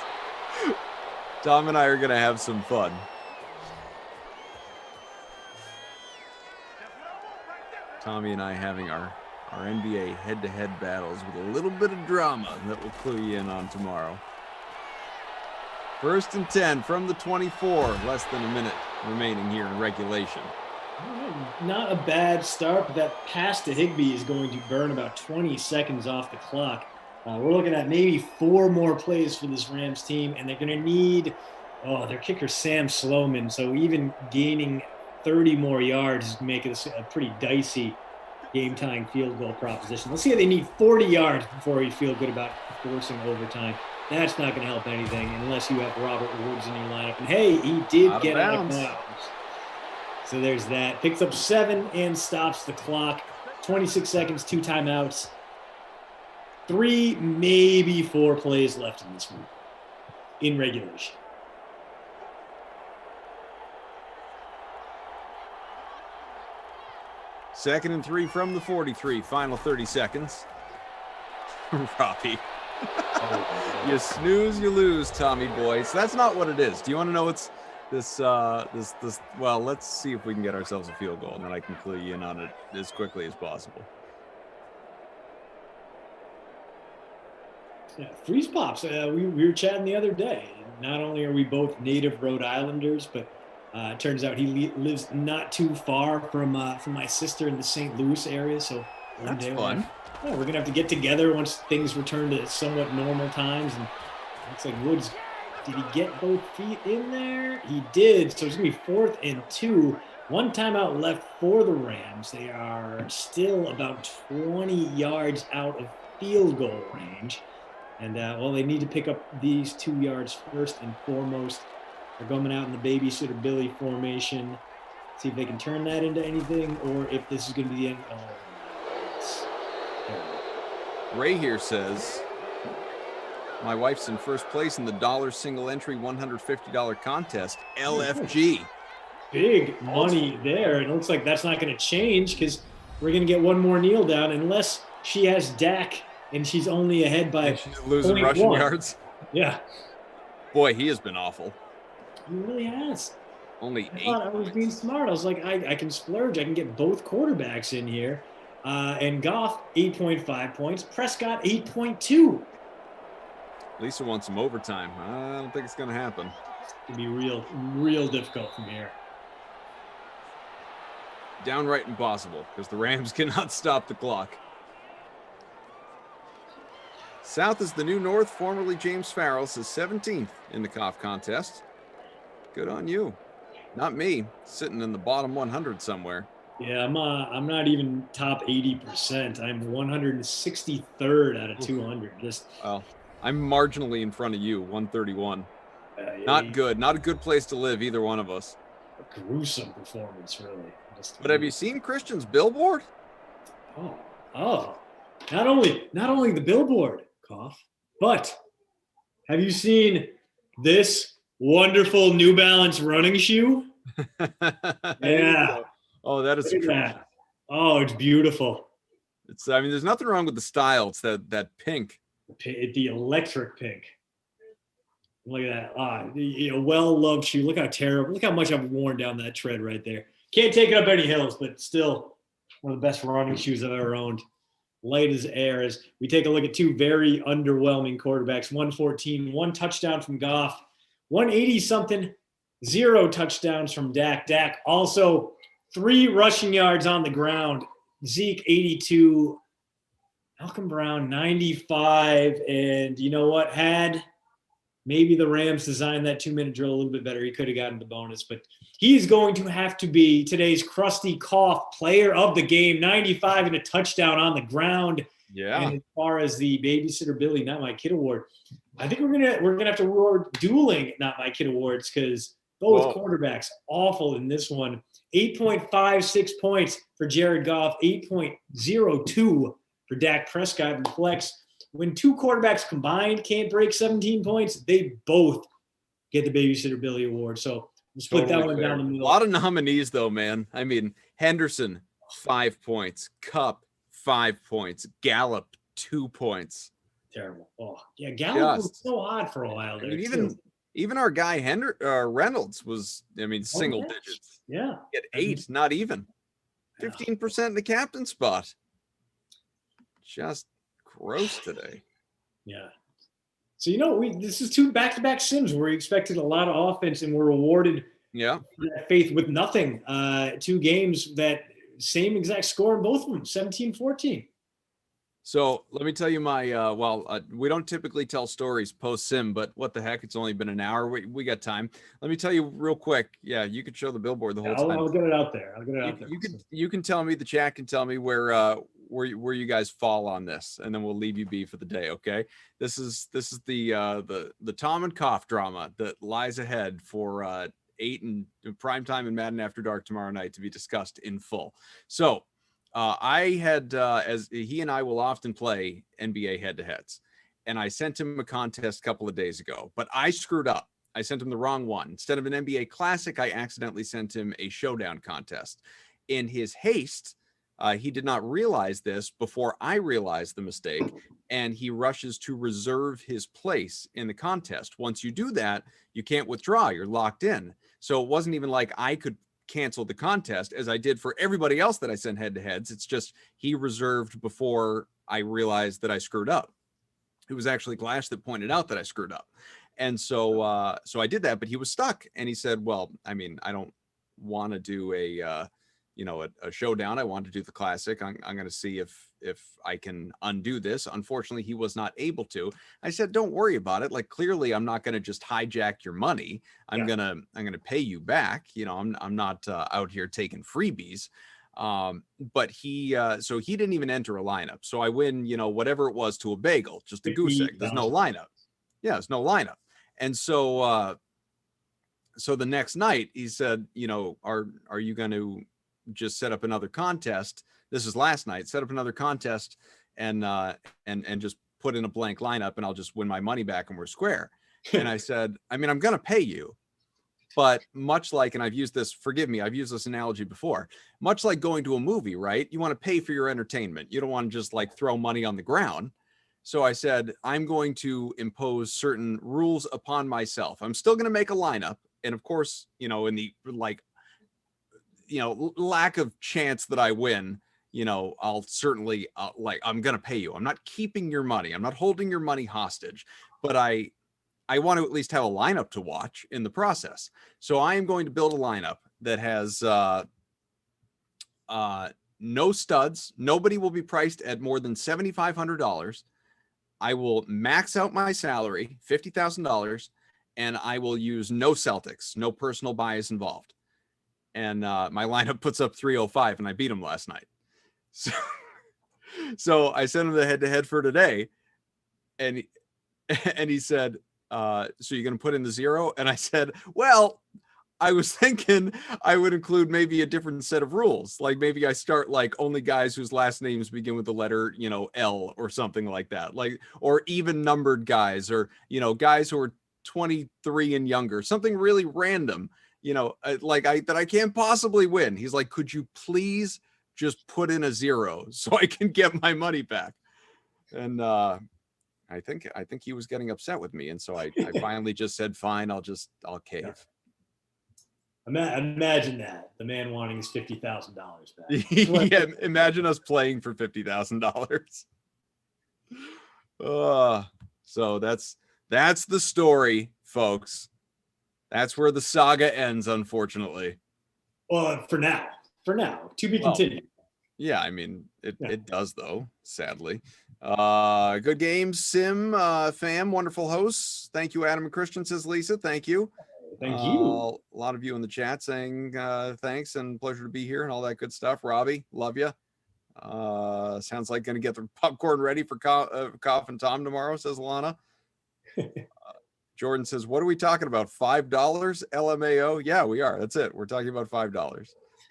Tom and I are going to have some fun. Tommy and I having our NBA head-to-head battles with a little bit of drama that we'll clue you in on tomorrow. 1st and 10 from the 24, less than a minute remaining here in regulation. Not a bad start, but that pass to Higbee is going to burn about 20 seconds off the clock. We're looking at maybe 4 more plays for this Rams team, and they're going to need their kicker, Sam Sloman. So even gaining 30 more yards is making this a pretty dicey game-tying field goal proposition. Let's see if they need 40 yards before you feel good about forcing overtime. That's not going to help anything unless you have Robert Woods in your lineup. And hey, he did get out of bounds. So there's that. Picks up 7 and stops the clock. 26 seconds, 2 timeouts. 3, maybe 4 plays left in this one in regulation. Second and 3 from the 43. Final 30 seconds. Robbie. You snooze, you lose, Tommy boy. So that's not what it is. Do you want to know what's this? Well, let's see if we can get ourselves a field goal, and then I can clue you in on it as quickly as possible. Yeah, Freeze Pops. We were chatting the other day. Not only are we both native Rhode Islanders, but it turns out he lives not too far from my sister in the St. Louis area. So that's fun. We're going to have to get together once things return to somewhat normal times. And looks like Woods, did he get both feet in there? He did. So it's going to be 4th and 2. 1 timeout left for the Rams. They are still about 20 yards out of field goal range. And, they need to pick up these 2 yards first and foremost. They're going out in the babysitter Billy formation. See if they can turn that into anything or if this is going to be the end. Ray here says, my wife's in first place in the dollar single entry $150 contest, LFG. Big money there. It looks like that's not going to change because we're going to get one more kneel down unless she has Dak and she's only ahead by she's losing rushing yards. Yeah. Boy, he has been awful. He really has. Only 8. I thought I was being smart. I was like, I can splurge. I can get both quarterbacks in here. And Goff, 8.5 points. Prescott, 8.2. Lisa wants some overtime. I don't think it's going to happen. It's going to be real difficult from here. Downright impossible because the Rams cannot stop the clock. South is the new North. Formerly James Farrell says 17th in the cough contest. Good on you. Not me, sitting in the bottom 100 somewhere. Yeah, I'm not even top 80%. I'm 163rd out of 200. Well, I'm marginally in front of you, 131. Not good. Not a good place to live, either one of us. A gruesome performance, really. But have you seen Christian's billboard? Oh. Not only the billboard, Cough, but have you seen this wonderful New Balance running shoe? Yeah. Oh, that is that. Oh, it's beautiful. There's nothing wrong with the style. It's that pink. The electric pink. Look at that. Well-loved shoe. Look how terrible. Look how much I've worn down that tread right there. Can't take it up any hills, but still one of the best running shoes I've ever owned. Light as air as we take a look at 2 very underwhelming quarterbacks. 114, 1 touchdown from Goff. 180-something, 0 touchdowns from Dak. Dak also 3 rushing yards on the ground. Zeke, 82. Malcolm Brown, 95. And you know what? Had maybe the Rams designed that 2-minute drill a little bit better, he could have gotten the bonus. But he's going to have to be today's Krusty Cough player of the game. 95 and a touchdown on the ground. Yeah. And as far as the babysitter Billy, Not My Kid award, I think we're gonna have to reward dueling Not My Kid awards because both quarterbacks awful in this one. 8.56 points for Jared Goff, 8.02 for Dak Prescott. Reflects when 2 quarterbacks combined can't break 17 points, they both get the babysitter Billy award. So we'll split that one down the middle. A lot of nominees though, man. I mean, Henderson, 5 points. Kupp, 5 points. Gallup, 2 points. Terrible. Oh, yeah. Gallup was Just- so hot for a while I there. mean, too. even our guy Reynolds was, I mean, single Okay. digits. Yeah. At 8, not even. 15% in the captain spot. Just gross today. Yeah. So this is 2 back-to-back sims where we expected a lot of offense and we're rewarded Yeah. that faith with nothing. 2 games that same exact score in both of them, 17-14. So let me tell you my we don't typically tell stories post sim, but what the heck, it's only been an hour. We got time. Let me tell you real quick. Yeah, you could show the billboard the whole time. I'll get it out there. You can tell me, the chat can tell me where you guys fall on this, and then we'll leave you be for the day. Okay. This is the Tom and Koff drama that lies ahead for 8 and prime time and Madden After Dark tomorrow night to be discussed in full. So I had as he and I will often play NBA head-to-heads, and I sent him a contest a couple of days ago, but I screwed up. I sent him the wrong one. Instead of an NBA Classic, I accidentally sent him a Showdown contest. In his haste, he did not realize this before I realized the mistake, and he rushes to reserve his place in the contest. Once you do that, you can't withdraw. You're locked in. So it wasn't even like I could cancel the contest as I did for everybody else that I sent head-to-heads. It's just he reserved before I realized that I screwed up. It was actually Glash that pointed out that I screwed up. And so I did that, but he was stuck. And he said, well, I mean, I don't want to do a showdown. I want to do the classic. I'm going to see if I can undo this. Unfortunately, he was not able to. I said, don't worry about it. Like, clearly I'm not going to just hijack your money. I'm going to pay you back. I'm not out here taking freebies. But so he didn't even enter a lineup. So I win, whatever it was to a bagel, just a goose egg. There's no lineup. Yeah, there's no lineup. And so the next night he said, are you going to just set up another contest? This is last night. Set up another contest and just put in a blank lineup, and I'll just win my money back and we're square. And I said, I mean, I'm going to pay you, but much like, and I've used this analogy before, much like going to a movie, right? You want to pay for your entertainment. You don't want to just like throw money on the ground. So I said, I'm going to impose certain rules upon myself. I'm still going to make a lineup. And of course, in the lack of chance that I win, I'll certainly I'm going to pay you. I'm not keeping your money. I'm not holding your money hostage, but I want to at least have a lineup to watch in the process. So I am going to build a lineup that has no studs. Nobody will be priced at more than $7,500. I will max out my salary, $50,000, and I will use no Celtics, no personal bias involved. And my lineup puts up 305, and I beat him last night. So I sent him the head-to-head for today, and he said, so you're going to put in the 0? And I said, well, I was thinking I would include maybe a different set of rules. Like maybe I start like only guys whose last names begin with the letter, L or something like that. Like, or even numbered guys, or, guys who are 23 and younger, something really random, that I can't possibly win. He's like, could you please just put in a 0 so I can get my money back? And I think he was getting upset with me. And so I finally just said, fine, I'll cave. Yeah. Imagine that, the man wanting his $50,000 back. Yeah, imagine us playing for $50,000. So that's the story, folks. That's where the saga ends, unfortunately. Well, for now, to be continued. Yeah, I mean, it does though, sadly. Good games, Sim, fam, wonderful hosts. Thank you, Adam and Christian, says Lisa. Thank you. Thank you. A lot of you in the chat saying thanks and pleasure to be here and all that good stuff. Robbie, love you. Sounds like going to get the popcorn ready for Koff and Tom tomorrow, says Alana. Jordan says, what are we talking about? $5 LMAO? Yeah, we are. That's it. We're talking about $5.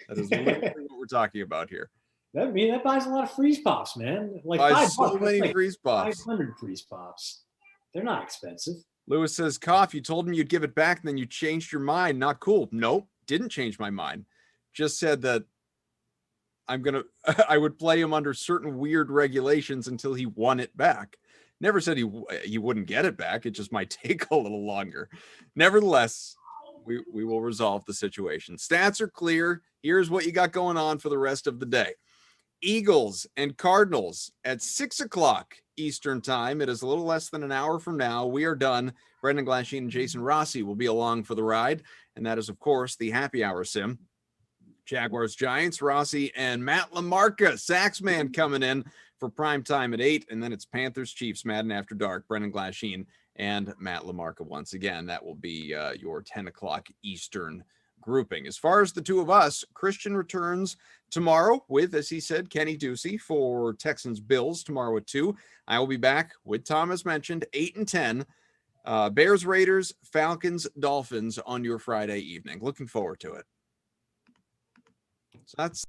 That is literally what we're talking about here. That buys a lot of freeze pops, man. Like buys $5, so many like freeze pops. 500 freeze pops. They're not expensive. Lewis says, Koff, you told him you'd give it back and then you changed your mind. Not cool. Nope, didn't change my mind. Just said that I would play him under certain weird regulations until he won it back. Never said he wouldn't get it back. It just might take a little longer. Nevertheless, we will resolve the situation. Stats are clear. Here's what you got going on for the rest of the day. Eagles and Cardinals at 6 o'clock Eastern time. It is a little less than an hour from now. We are done. Brendan Glasheen and Jason Rossi will be along for the ride. And that is, of course, the happy hour sim. Jaguars, Giants, Rossi and Matt LaMarca, Saxman coming in for prime time at 8. And then it's Panthers, Chiefs, Madden After Dark, Brendan Glasheen and Matt LaMarca once again. That will be your 10 o'clock Eastern grouping. As far as the two of us, Christian returns tomorrow with, as he said, Kenny Ducey for Texans Bills tomorrow at 2. I will be back with Tom, as mentioned, 8 and 10. Bears, Raiders, Falcons, Dolphins on your Friday evening. Looking forward to it. So that's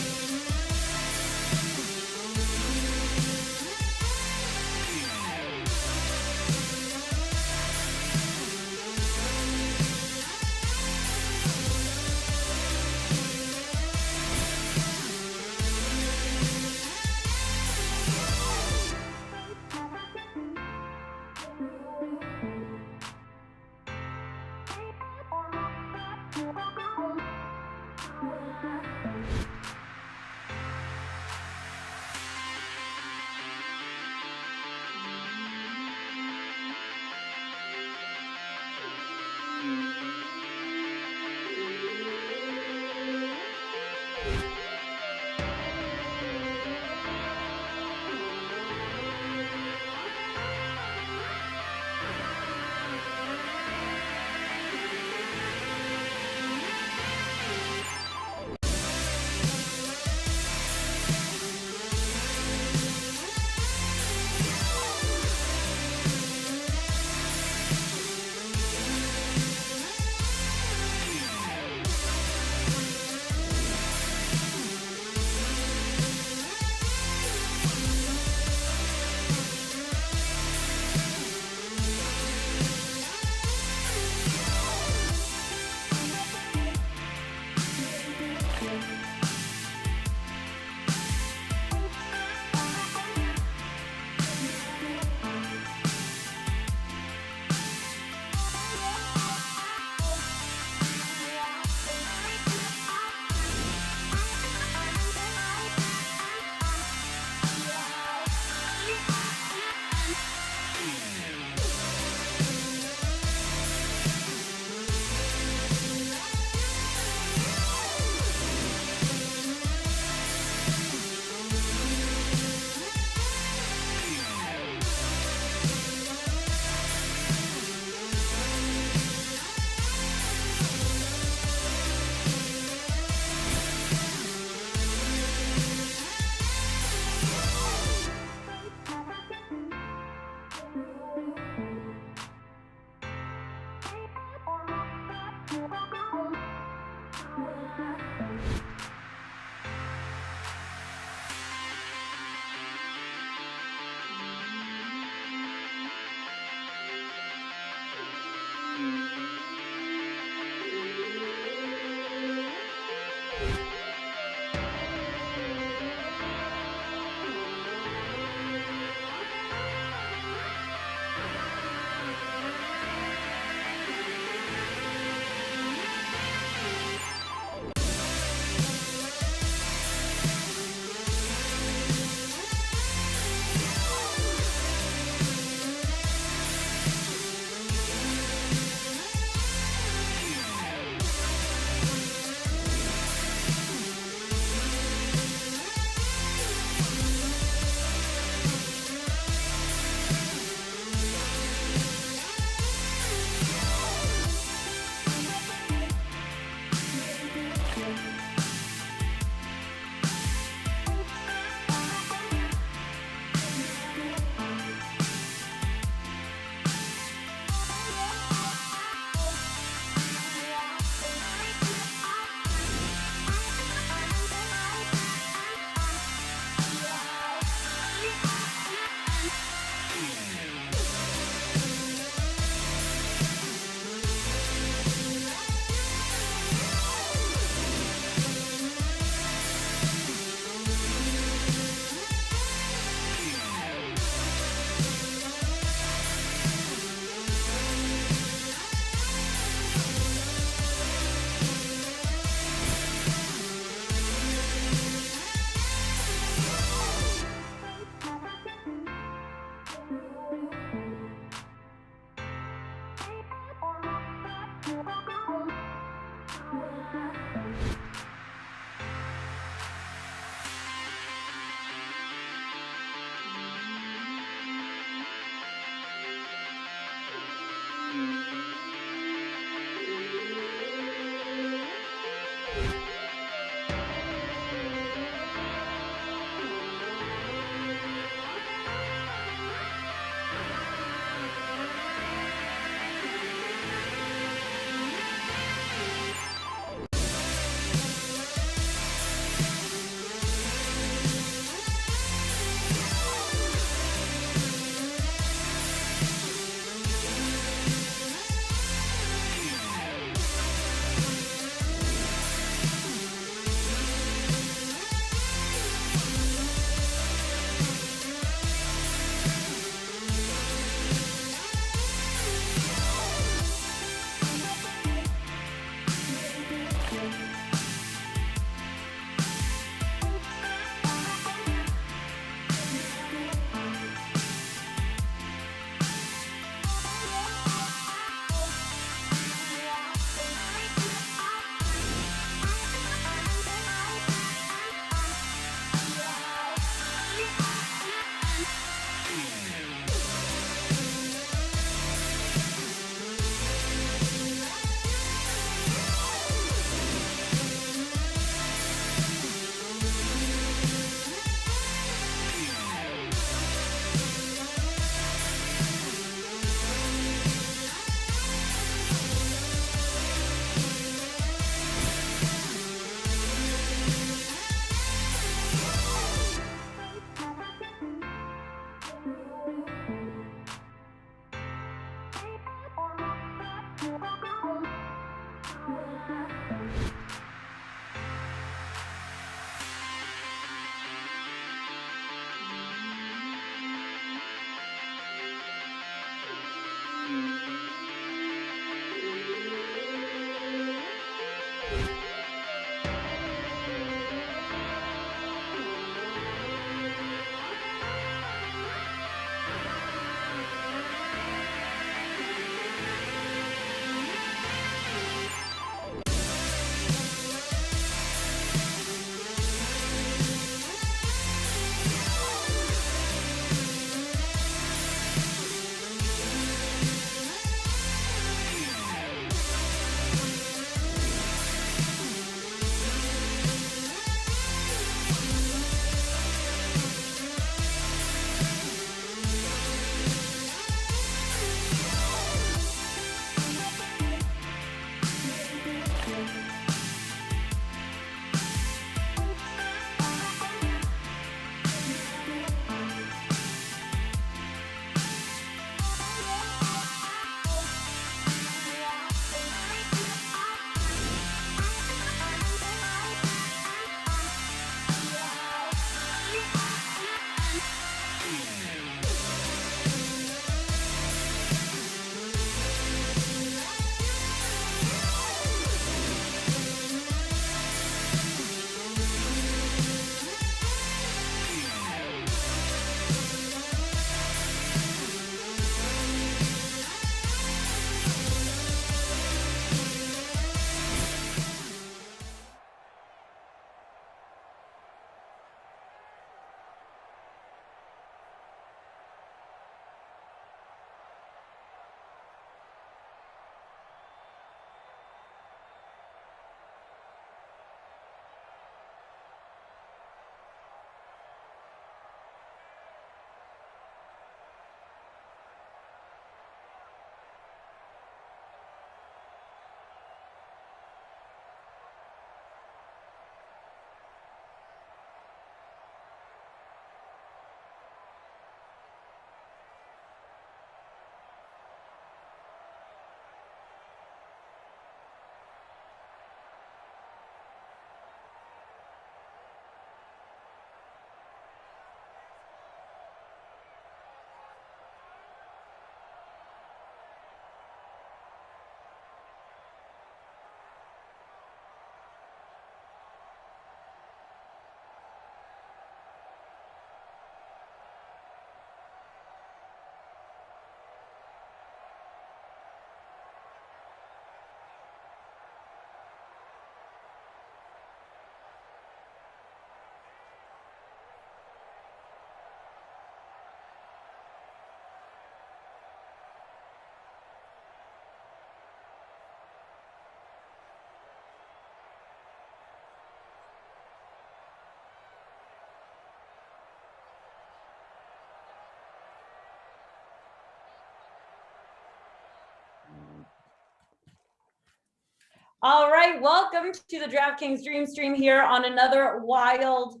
All right, welcome to the DraftKings Dream Stream here on another wild,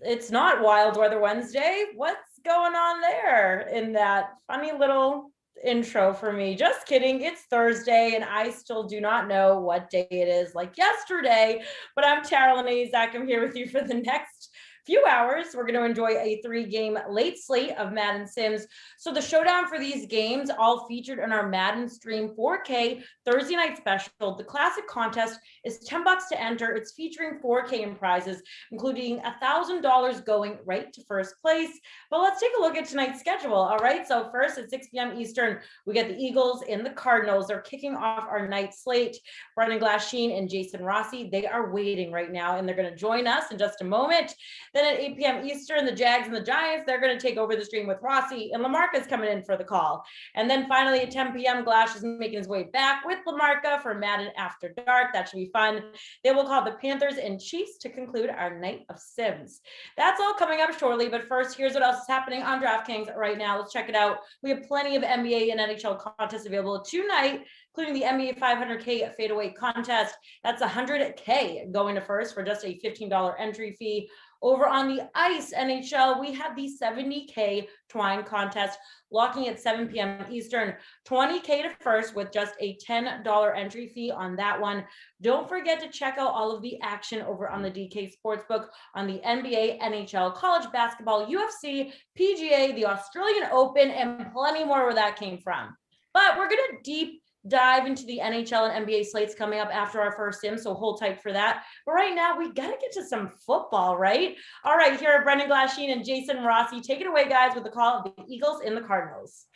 it's not Wild Weather Wednesday. What's going on there in that funny little intro for me? Just kidding, it's Thursday and I still do not know what day it is like yesterday, but I'm Tara Zach. I'm here with you for the next few hours. We're going to enjoy a 3-game late slate of Madden Sims. So the showdown for these games all featured in our Madden Stream 4K Thursday night special. The classic contest is $10 to enter. It's featuring 4K in prizes, including $1,000 going right to first place. But let's take a look at tonight's schedule. All right, so first at 6 p.m. Eastern, we get the Eagles and the Cardinals. They're kicking off our night slate. Brendan Glasheen and Jason Rossi, they are waiting right now, and they're going to join us in just a moment. Then at 8 p.m. Eastern, the Jags and the Giants, they're going to take over the stream with Rossi, and Lamarca's coming in for the call. And then finally at 10 p.m., Glash is making his way back with Lamarca for Madden After Dark. That should be fun. They will call the Panthers and Chiefs to conclude our night of Sims. That's all coming up shortly, but first, here's what else is happening on DraftKings right now. Let's check it out. We have plenty of NBA and NHL contests available tonight, including the NBA 500K fadeaway contest. That's $100K going to first for just a $15 entry fee. Over on the Ice NHL, we have the $70K twine contest locking at 7 p.m. Eastern, $20K to first with just a $10 entry fee on that one. Don't forget to check out all of the action over on the DK Sportsbook on the NBA, NHL, college basketball, UFC, PGA, the Australian Open, and plenty more where that came from. But we're going to deep dive into the NHL and NBA slates coming up after our first sim, so hold tight for that. But right now, we got to get to some football, right? All right, here are Brendan Glasheen and Jason Rossi. Take it away, guys, with the call of the Eagles and the Cardinals.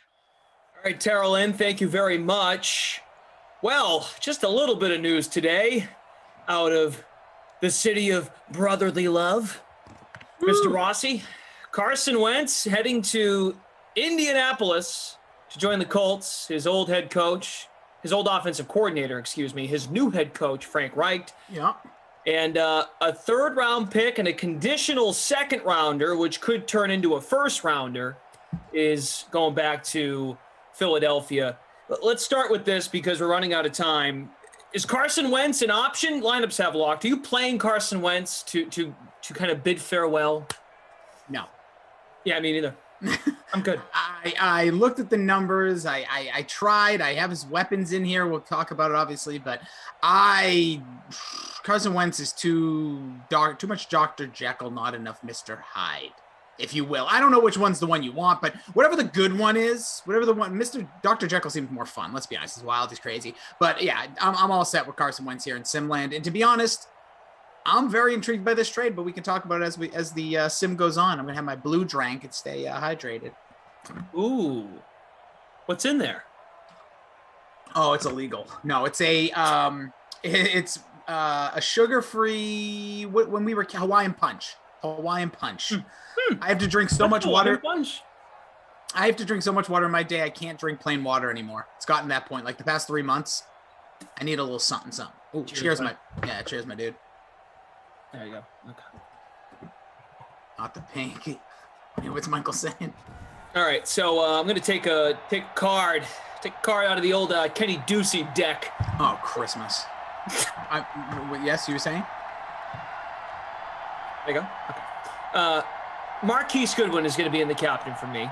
All right, Tara Lynn, thank you very much. Well, just a little bit of news today out of the city of brotherly love. Mr. Rossi, Carson Wentz heading to Indianapolis to join the Colts, his old head coach, his old offensive coordinator, his new head coach, Frank Reich. Yeah. And a 3rd-round pick and a conditional 2nd rounder, which could turn into a 1st rounder, is going back to Philadelphia. Let's start with this because we're running out of time. Is Carson Wentz an option? Lineups have locked. Are you playing Carson Wentz to kind of bid farewell? No. Yeah, me neither. I'm good. I looked at the numbers. I tried. I have his weapons in here. We'll talk about it, obviously. But Carson Wentz is too much Dr. Jekyll, not enough Mr. Hyde, if you will. I don't know which one's the one you want, but whatever the good one is, Mr. Dr. Jekyll seems more fun. Let's be honest. He's wild. He's crazy. But yeah, I'm all set with Carson Wentz here in Simland. And to be honest, I'm very intrigued by this trade, but we can talk about it as the sim goes on. I'm going to have my blue drink and stay hydrated. Ooh. What's in there? Oh, it's illegal. No, it's a sugar-free, when we were Hawaiian Punch. I have to drink so much water. I have to drink so much water in my day. I can't drink plain water anymore. It's gotten to that point. Like the past 3 months, I need a little something. Ooh, cheers my dude. There you go. Okay. Not the pink. What's Michael saying? All right, so I'm going to take a card out of the old Kenny Ducey deck. Oh, Christmas. Yes, you were saying? There you go. Okay. Marquise Goodwin is going to be in the captain for me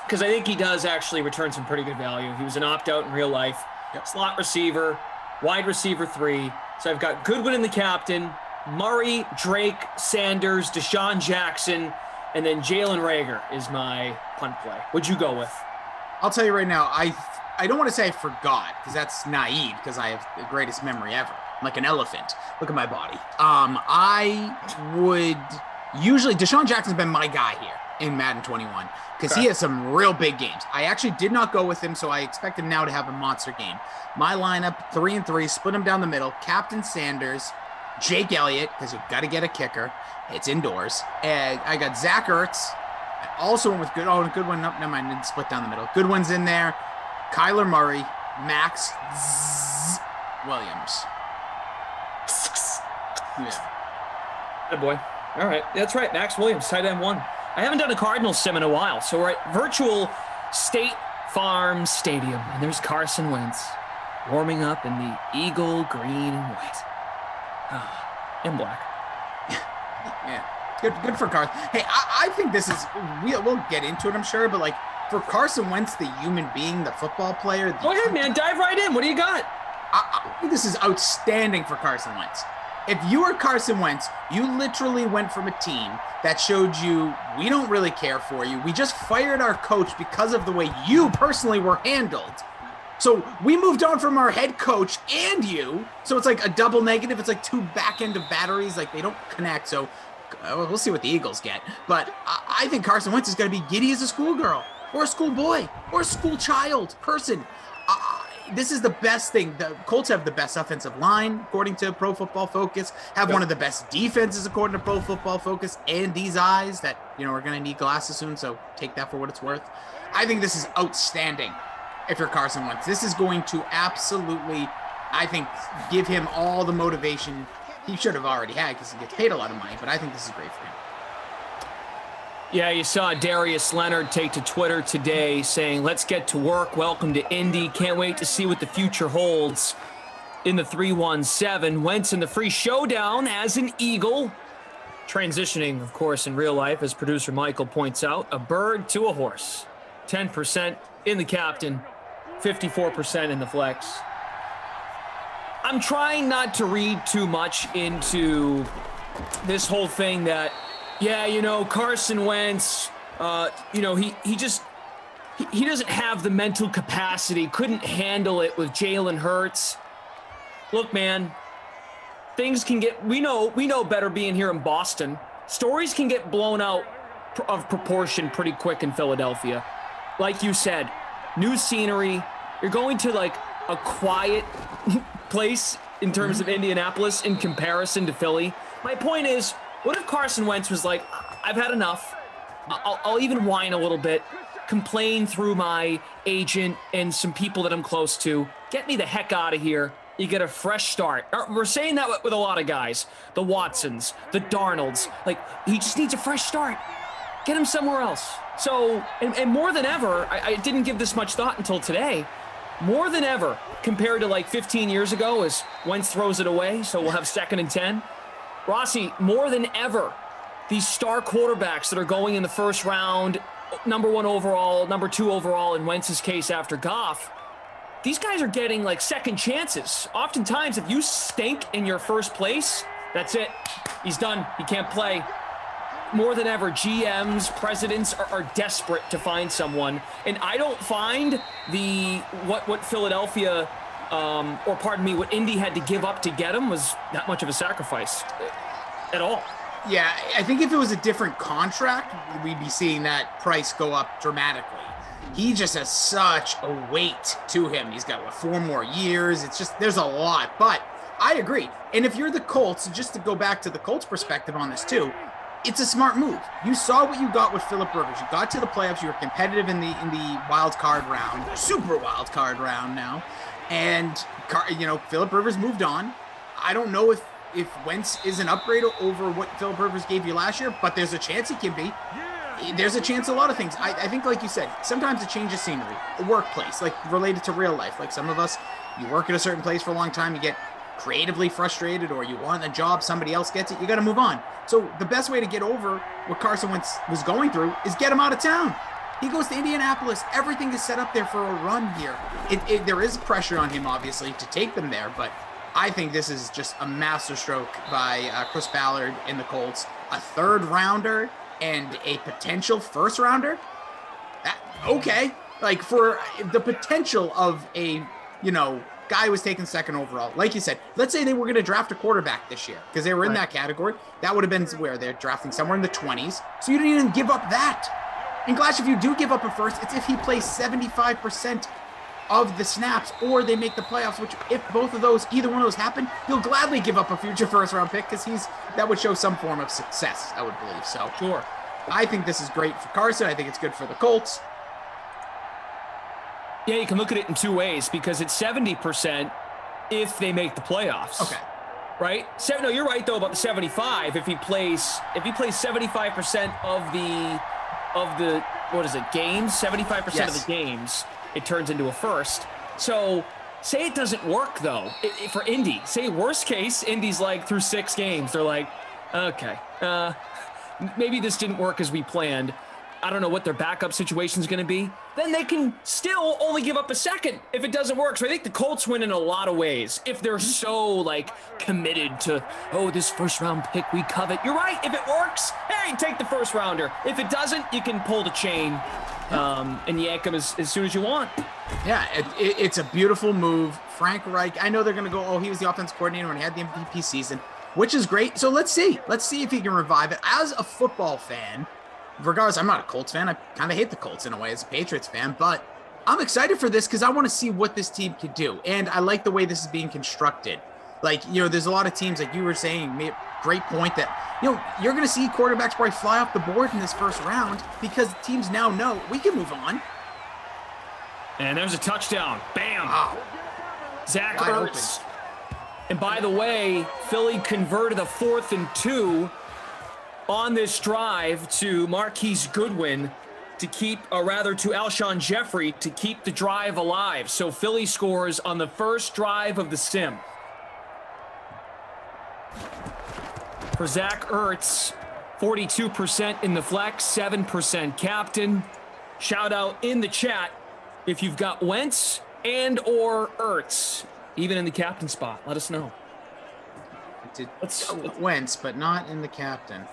because I think he does actually return some pretty good value. He was an opt-out in real life. Yep. Slot receiver, wide receiver 3. So I've got Goodwin in the captain, Murray, Drake, Sanders, Deshaun Jackson, and then Jalen Reagor is my punt play. What'd you go with? I'll tell you right now, I don't want to say I forgot because that's naive because I have the greatest memory ever. I'm like an elephant. Look at my body. I would usually, Deshaun Jackson's been my guy here in Madden 21 because he has some real big games. I actually did not go with him, so I expect him now to have a monster game. My lineup, 3-3, split him down the middle. Captain Sanders, Jake Elliott, because you got to get a kicker. It's indoors. And I got Zach Ertz. I also went with Goodwin. Nope, never mind. Didn't split down the middle. Goodwin's in there. Kyler Murray, Max Williams. Yeah. Good boy. All right. That's right. Max Williams, tight end 1. I haven't done a Cardinals sim in a while, so we're at virtual State Farm Stadium, and there's Carson Wentz. warming up in the eagle green and white. And black. Yeah, good for Carson. Hey, I think this is, we'll get into it, I'm sure, but like for Carson Wentz, the human being, the football player. Go ahead, man. Dive right in. What do you got? I think this is outstanding for Carson Wentz. If you were Carson Wentz, you literally went from a team that showed you, we don't really care for you. We just fired our coach because of the way you personally were handled. So we moved on from our head coach and you. So it's like a double negative. It's like two back end of batteries. Like they don't connect. So we'll see what the Eagles get. But I think Carson Wentz is going to be giddy as a schoolgirl or a schoolboy or a school child person. This is the best thing. The Colts have the best offensive line, according to Pro Football Focus, have one of the best defenses, according to Pro Football Focus, and these eyes that, are going to need glasses soon, so take that for what it's worth. I think this is outstanding if you're Carson Wentz. This is going to absolutely, I think, give him all the motivation he should have already had because he gets paid a lot of money, but I think this is great for him. Yeah, you saw Darius Leonard take to Twitter today saying, let's get to work. Welcome to Indy. Can't wait to see what the future holds in the 3-1-7. Wentz in the free showdown as an Eagle. Transitioning, of course, in real life, as producer Michael points out, a bird to a horse. 10% in the captain, 54% in the flex. I'm trying not to read too much into this whole thing that, Carson Wentz, he doesn't have the mental capacity, couldn't handle it with Jalen Hurts. Look, man, things can get, we know better being here in Boston. Stories can get blown out of proportion pretty quick in Philadelphia. Like you said, new scenery. You're going to like a quiet place in terms of Indianapolis in comparison to Philly. My point is, what if Carson Wentz was like, I've had enough. I'll even whine a little bit, complain through my agent and some people that I'm close to. Get me the heck out of here. You get a fresh start. We're saying that with a lot of guys. The Watsons, the Darnolds. Like, he just needs a fresh start. Get him somewhere else. So, and more than ever, I didn't give this much thought until today. More than ever, compared to like 15 years ago, as Wentz throws it away, so we'll have 2nd and 10. Rossi, more than ever, these star quarterbacks that are going in the first round, number 1 overall, number 2 overall in Wentz's case after Goff, these guys are getting like second chances. Oftentimes, if you stink in your first place, that's it. He's done. He can't play. More than ever, GMs, presidents are desperate to find someone. And I don't find what Philadelphia, what Indy had to give up to get him was that much of a sacrifice at all. Yeah, I think if it was a different contract, we'd be seeing that price go up dramatically. He just has such a weight to him. He's got 4 more years. It's just, there's a lot, but I agree. And if you're the Colts, just to go back to the Colts perspective on this too, it's a smart move. You saw what you got with Phillip Rivers. You got to the playoffs. You were competitive in the wild card round, super wild card round now. And, Phillip Rivers moved on. I don't know if Wentz is an upgrade over what Phillip Rivers gave you last year, but there's a chance he can be. There's a chance a lot of things. I think, like you said, sometimes a change of scenery, a workplace, like related to real life. Like some of us, you work at a certain place for a long time, you get creatively frustrated, or you want a job, somebody else gets it, you got to move on. So the best way to get over what Carson Wentz was going through is get him out of town. He goes to Indianapolis. Everything is set up there for a run here. There is pressure on him, obviously, to take them there, but I think this is just a masterstroke by Chris Ballard and the Colts. A 3rd rounder and a potential 1st rounder? Okay. Like, for the potential of a, guy who was taken 2nd overall. Like you said, let's say they were going to draft a quarterback this year because they were in that category. That would have been where they're drafting somewhere in the 20s. So you didn't even give up that. And Glash, if you do give up a 1st, it's if he plays 75% of the snaps or they make the playoffs, which if both of those, either one of those happen, he'll gladly give up a future 1st round pick because that would show some form of success, I would believe. So sure. I think this is great for Carson. I think it's good for the Colts. Yeah, you can look at it in 2 ways because it's 70% if they make the playoffs. Okay. Right? No, you're right though about the 75. If he plays 75% of the games, 75% of the games, it turns into a 1st. So Say it doesn't work, though, for Indy. Say worst case, Indy's like through 6 games. They're like, okay, maybe this didn't work as we planned. I don't know what their backup situation is going to be. Then they can still only give up a second if it doesn't work. So I think the Colts win in a lot of ways if they're so like committed to, oh, this first round pick we covet. You're right. If it works, hey, take the first rounder. If it doesn't, you can pull the chain and yank them as soon as you want. Yeah, it's a beautiful move. Frank Reich, I know they're going to go, oh, he was the offense coordinator when he had the MVP season, which is great. So let's see. Let's see if he can revive it. As a football fan, regardless, I'm not a Colts fan. I kind of hate the Colts in a way as a Patriots fan, but I'm excited for this because I want to see what this team could do. And I like the way this is being constructed. Like, there's a lot of teams, like you were saying, made a great point that, you're going to see quarterbacks probably fly off the board in this first round because teams now know we can move on. And there's a touchdown. Bam. Wow. Zach Wide Ertz. And by the way, Philly converted a 4th and 2 on this drive to Marquise Goodwin to keep, or rather to Alshon Jeffrey to keep the drive alive. So Philly scores on the first drive of the sim. For Zach Ertz, 42% in the flex, 7% captain. Shout out in the chat if you've got Wentz and or Ertz, even in the captain spot. Let us know. Let's Wentz, but not in the captain.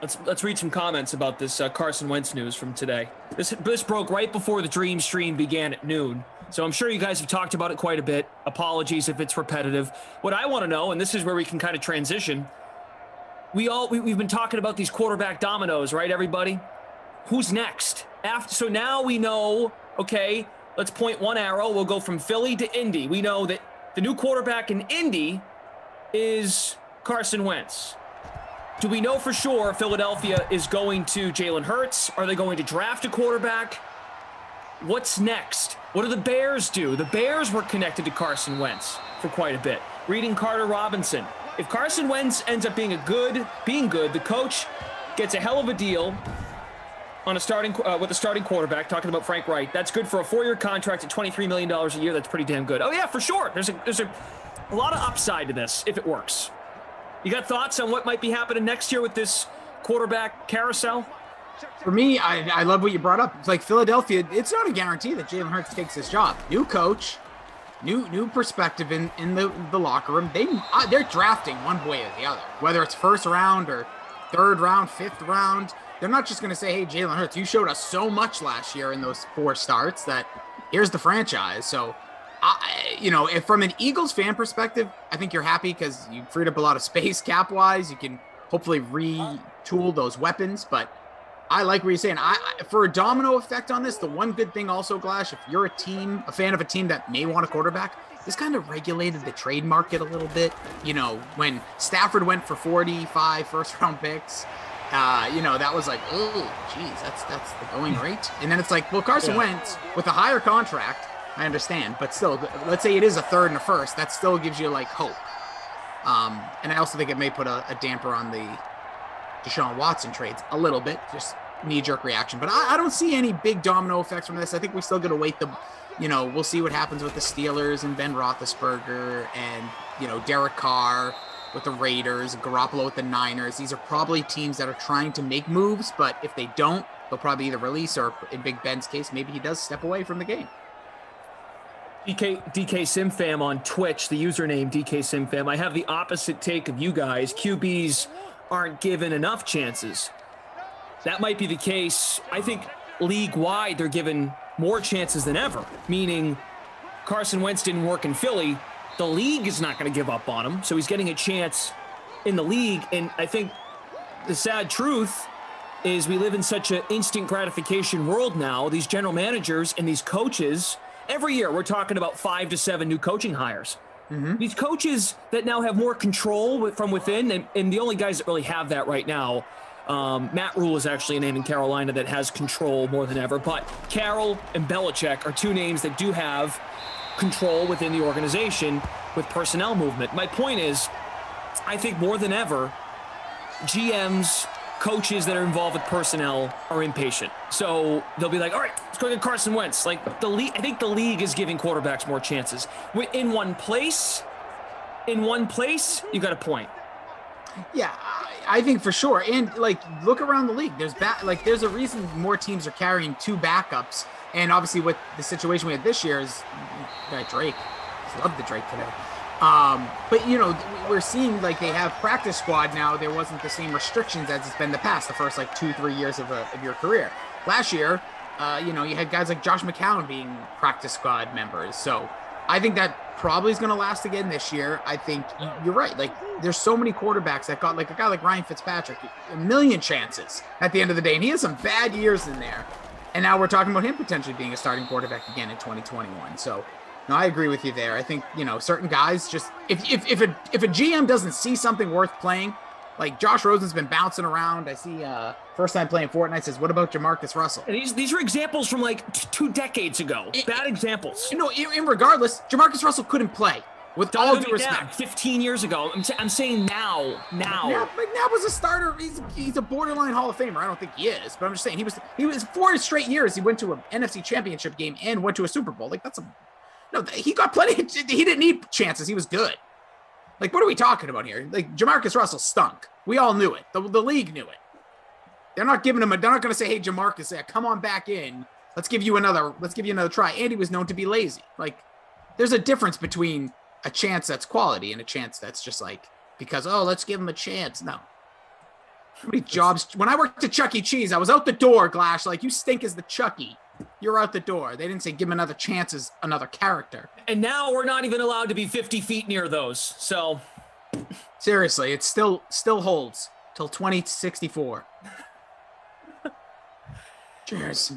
Let's read some comments about this Carson Wentz news from today. This broke right before the Dream Stream began at noon, so I'm sure you guys have talked about it quite a bit. Apologies if it's repetitive. What I want to know, and this is where we can kind of transition, we've been talking about these quarterback dominoes, right, everybody? Who's next? So now we know, okay, let's point one arrow. We'll go from Philly to Indy. We know that the new quarterback in Indy is Carson Wentz. Do we know for sure Philadelphia is going to Jalen Hurts? Are they going to draft a quarterback? What's next? What do the Bears do? The Bears were connected to Carson Wentz for quite a bit. Reading Carter Robinson. If Carson Wentz ends up being good, the coach gets a hell of a deal on a starting with a starting quarterback, talking about Frank Reich. That's good for a 4-year contract at $23 million a year. That's pretty damn good. Oh yeah, for sure. There's a lot of upside to this if it works. You got thoughts on what might be happening next year with this quarterback carousel? For me, I love what you brought up. It's like Philadelphia, it's not a guarantee that Jalen Hurts takes this job. New coach, new perspective in the locker room. They're drafting one way or the other, whether it's first round or third round, fifth round. They're not just going to say, hey, Jalen Hurts, you showed us so much last year in those 4 starts that here's the franchise. So, if from an Eagles fan perspective, I think you're happy because you freed up a lot of space cap-wise. You can hopefully retool those weapons. But I like what you're saying. For a domino effect on this, the one good thing also, Glash, if you're a fan of a team that may want a quarterback, this kind of regulated the trade market a little bit. When Stafford went for 45 first-round picks, that was like, oh, geez, that's the going rate. And then it's like, well, Carson Wentz with a higher contract, I understand, but still, let's say it is a third and a first, that still gives you like hope. And I also think it may put a damper on the Deshaun Watson trades a little bit, just knee-jerk reaction. But I don't see any big domino effects from this. I think we still got to wait we'll see what happens with the Steelers and Ben Roethlisberger and, Derek Carr with the Raiders, Garoppolo with the Niners. These are probably teams that are trying to make moves, but if they don't, they'll probably either release or, in Big Ben's case, maybe he does step away from the game. DK SimFam on Twitch, the username DK SimFam. I have the opposite take of you guys. QBs aren't given enough chances. That might be the case. I think league-wide they're given more chances than ever, meaning Carson Wentz didn't work in Philly. The league is not going to give up on him, so he's getting a chance in the league. And I think the sad truth is we live in such an instant gratification world now. These general managers and these coaches, every year we're talking about 5 to 7 new coaching hires. Mm-hmm. These coaches that now have more control from within, and the only guys that really have that right now, Matt Rule is actually a name in Carolina that has control more than ever, but Carroll and Belichick are 2 names that do have control within the organization with personnel movement. My point is, I think more than ever, GMs coaches that are involved with personnel are impatient. So they'll be like, all right, let's go get Carson Wentz. Like the league, I think the league is giving quarterbacks more chances. In one place, you got a point. Yeah, I think for sure. And like, look around the league. There's a reason more teams are carrying 2 backups. And obviously, with the situation we had this year is Drake. I love the Drake today. But we're seeing like they have practice squad now. There wasn't the same restrictions as it's been the past, the first like 2-3 years of your career. Last year, you had guys like Josh McCown being practice squad members. So I think that probably is going to last again this year. I think you're right. Like there's so many quarterbacks that got like a guy like Ryan Fitzpatrick, a million chances at the end of the day. And he has some bad years in there. And now we're talking about him potentially being a starting quarterback again in 2021. So no, I agree with you there. I think, certain guys just, if a GM doesn't see something worth playing, like Josh Rosen's been bouncing around. I see first time playing Fortnite says, what about Jamarcus Russell? And these are examples from like 2 decades ago. Bad examples. Regardless, Jamarcus Russell couldn't play. With all due respect, 15 years ago. I'm saying now. McNabb was a starter. He's a borderline Hall of Famer. I don't think he is, but I'm just saying he was 4 straight years. He went to an NFC Championship game and went to a Super Bowl. Like he got plenty. He didn't need chances. He was good. Like, what are we talking about here? Like, Jamarcus Russell stunk. We all knew it. The league knew it. They're not giving him they're not going to say, hey, Jamarcus, come on back in. Let's give you another try. And he was known to be lazy. Like, there's a difference between a chance that's quality and a chance that's just like, because, let's give him a chance. No. How many jobs? When I worked at Chuck E. Cheese, I was out the door, Glash. Like, you stink as the Chucky. You're out the door. They didn't say give him another chance as another character. And now we're not even allowed to be 50 feet near those. So seriously, it still holds till 2064. Cheers.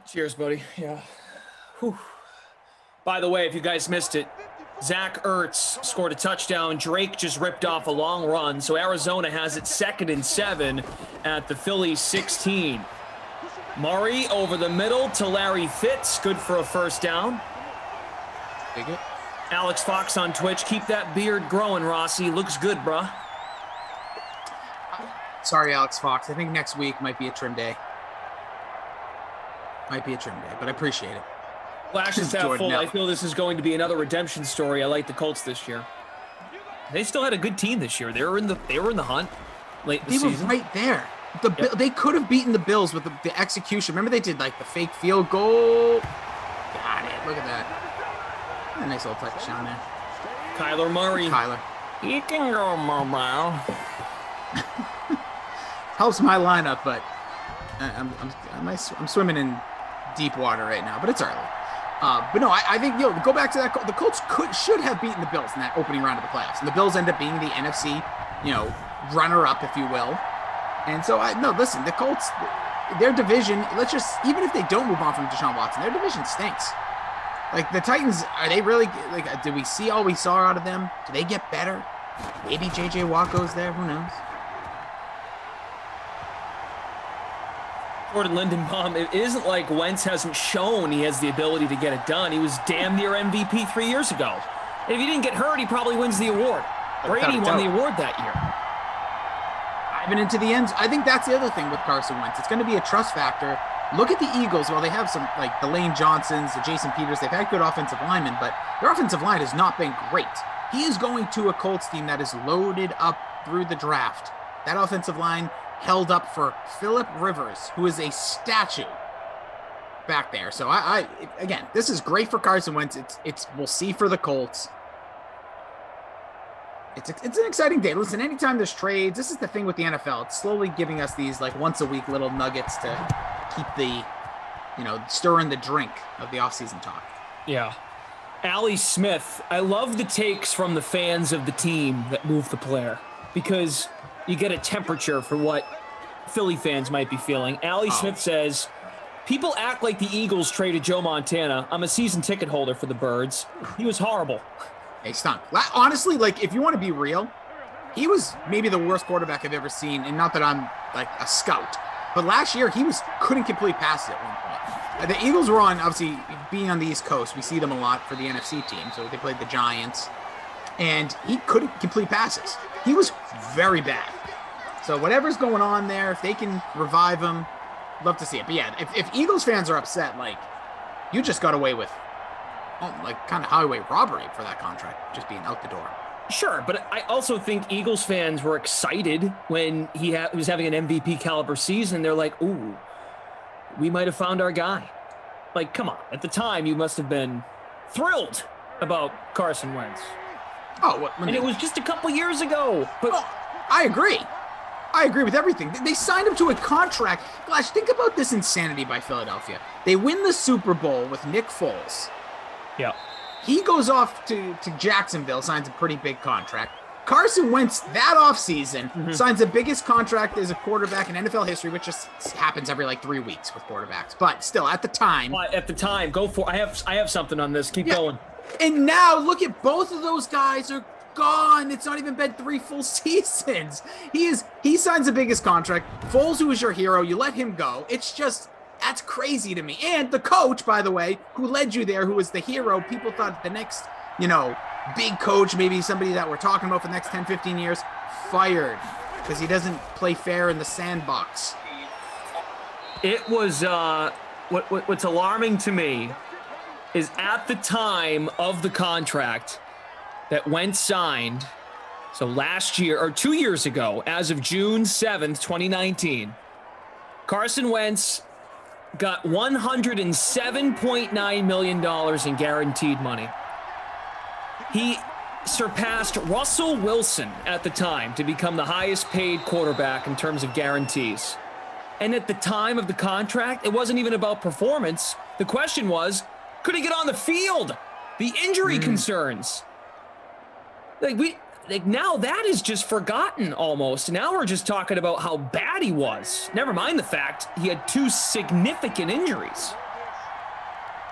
Cheers, buddy. Yeah. Whew. By the way, if you guys missed it, Zach Ertz scored a touchdown. Drake just ripped off a long run. So Arizona has it 2nd and 7 at the Phillies 16. Murray over the middle to Larry Fitz. Good for a first down. Take it. Alex Fox on Twitch. Keep that beard growing, Rossi. Looks good, bruh. Sorry, Alex Fox. I think next week might be a trim day. But I appreciate it. Flash is half full. I feel this is going to be another redemption story. I like the Colts this year. They still had a good team this year. They were in the hunt late in the season. They were right there. They could have beaten the Bills with the execution. Remember they did like the fake field goal? Got it. Look at that. A nice little touchdown there. Kyler Murray. He can go mobile. Helps my lineup, but I'm swimming in deep water right now, but it's early. But no, I think, go back to that. The Colts should have beaten the Bills in that opening round of the playoffs. And the Bills end up being the NFC, runner-up, if you will. And so, listen, the Colts, their division, even if they don't move on from Deshaun Watson, their division stinks. Like, the Titans, are they really, did we see all we saw out of them? Do they get better? Maybe J.J. Watt goes there. Who knows? Jordan Lindenbaum, it isn't like Wentz hasn't shown he has the ability to get it done. He was damn near MVP 3 years ago. And if he didn't get hurt, he probably wins the award. Brady won the award that year. Diving into the end, I think that's the other thing with Carson Wentz. It's going to be a trust factor. Look at the Eagles. Well, they have some, like the Lane Johnsons, the Jason Peters. They've had good offensive linemen, but their offensive line has not been great. He is going to a Colts team that is loaded up through the draft. That offensive line held up for Phillip Rivers, who is a statue back there. So again, this is great for Carson Wentz. We'll see for the Colts. It's an exciting day. Listen, anytime there's trades, this is the thing with the NFL. It's slowly giving us these like once a week little nuggets to keep the, stirring the drink of the offseason talk. Yeah. Allie Smith, I love the takes from the fans of the team that move the player because you get a temperature for what Philly fans might be feeling. Allie Smith says, people act like the Eagles traded Joe Montana. I'm a season ticket holder for the Birds. He was horrible. He stunk. Honestly, like, if you want to be real, he was maybe the worst quarterback I've ever seen. And not that I'm like a scout, but last year he couldn't complete passes at one point. The Eagles were obviously being on the East Coast. We see them a lot for the NFC team. So they played the Giants and he couldn't complete passes. He was very bad. So whatever's going on there, if they can revive him, love to see it. But yeah, if Eagles fans are upset, like, you just got away with, like, kind of highway robbery for that contract, just being out the door. Sure, but I also think Eagles fans were excited when he was having an MVP caliber season. They're like, ooh, we might have found our guy. Like, come on. At the time, you must have been thrilled about Carson Wentz. Oh, what? And it was just a couple years ago. But I agree. I agree with everything. They signed him to a contract. Gosh, think about this insanity by Philadelphia. They win the Super Bowl with Nick Foles. yeah. He goes off to Jacksonville, signs a pretty big contract. Carson Wentz, that offseason, signs the biggest contract as a quarterback in NFL history, which just happens every like 3 weeks with quarterbacks. But still, at the time. Go for it. I have something on this. Keep going. And now, look at both of those guys are gone. It's not even been 3 full seasons. He signs the biggest contract. Foles, who is your hero, you let him go. It's just, that's crazy to me. And the coach, by the way, who led you there, who was the hero, people thought the next, big coach, maybe somebody that we're talking about for the next 10, 15 years, fired because he doesn't play fair in the sandbox. It was, what's alarming to me is at the time of the contract that Wentz signed, so last year, or 2 years ago, as of June 7th, 2019, Carson Wentz got $107.9 million in guaranteed money. He surpassed Russell Wilson at the time to become the highest paid quarterback in terms of guarantees. And at the time of the contract, it wasn't even about performance. The question was, could he get on the field? The injury concerns. Now that is just forgotten almost. Now we're just talking about how bad he was. Never mind the fact he had 2 significant injuries.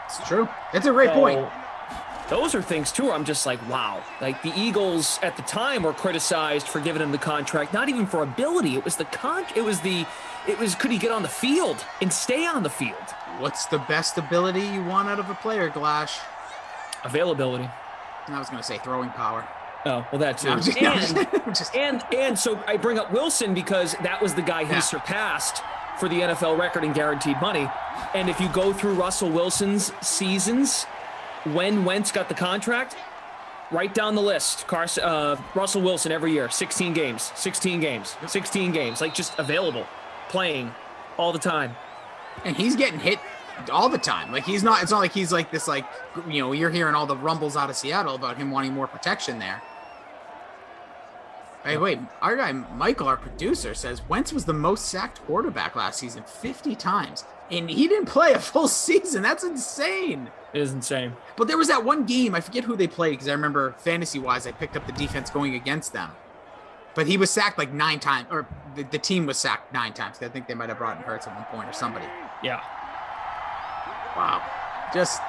It's true. That's a great point. Those are things too where I'm just like, wow. Like the Eagles at the time were criticized for giving him the contract, not even for ability. It was could he get on the field and stay on the field? What's the best ability you want out of a player, Glash? Availability. I was going to say throwing power. Oh, well, that too. No, And so I bring up Wilson because that was the guy he surpassed for the NFL record in guaranteed money. And if you go through Russell Wilson's seasons, when Wentz got the contract, right down the list, Russell Wilson every year, 16 games, 16 games, 16 games, like just available, playing all the time. And he's getting hit all the time. Like it's not like he's like this, like, you're hearing all the rumbles out of Seattle about him wanting more protection there. Hey, wait, our guy Michael, our producer, says Wentz was the most sacked quarterback last season, 50 times. And he didn't play a full season. That's insane. It is insane. But there was that one game, I forget who they played, because I remember fantasy-wise, I picked up the defense going against them. But he was sacked like 9 times, or the team was sacked 9 times. I think they might have brought in Hurts at one point or somebody. Yeah. Wow. Just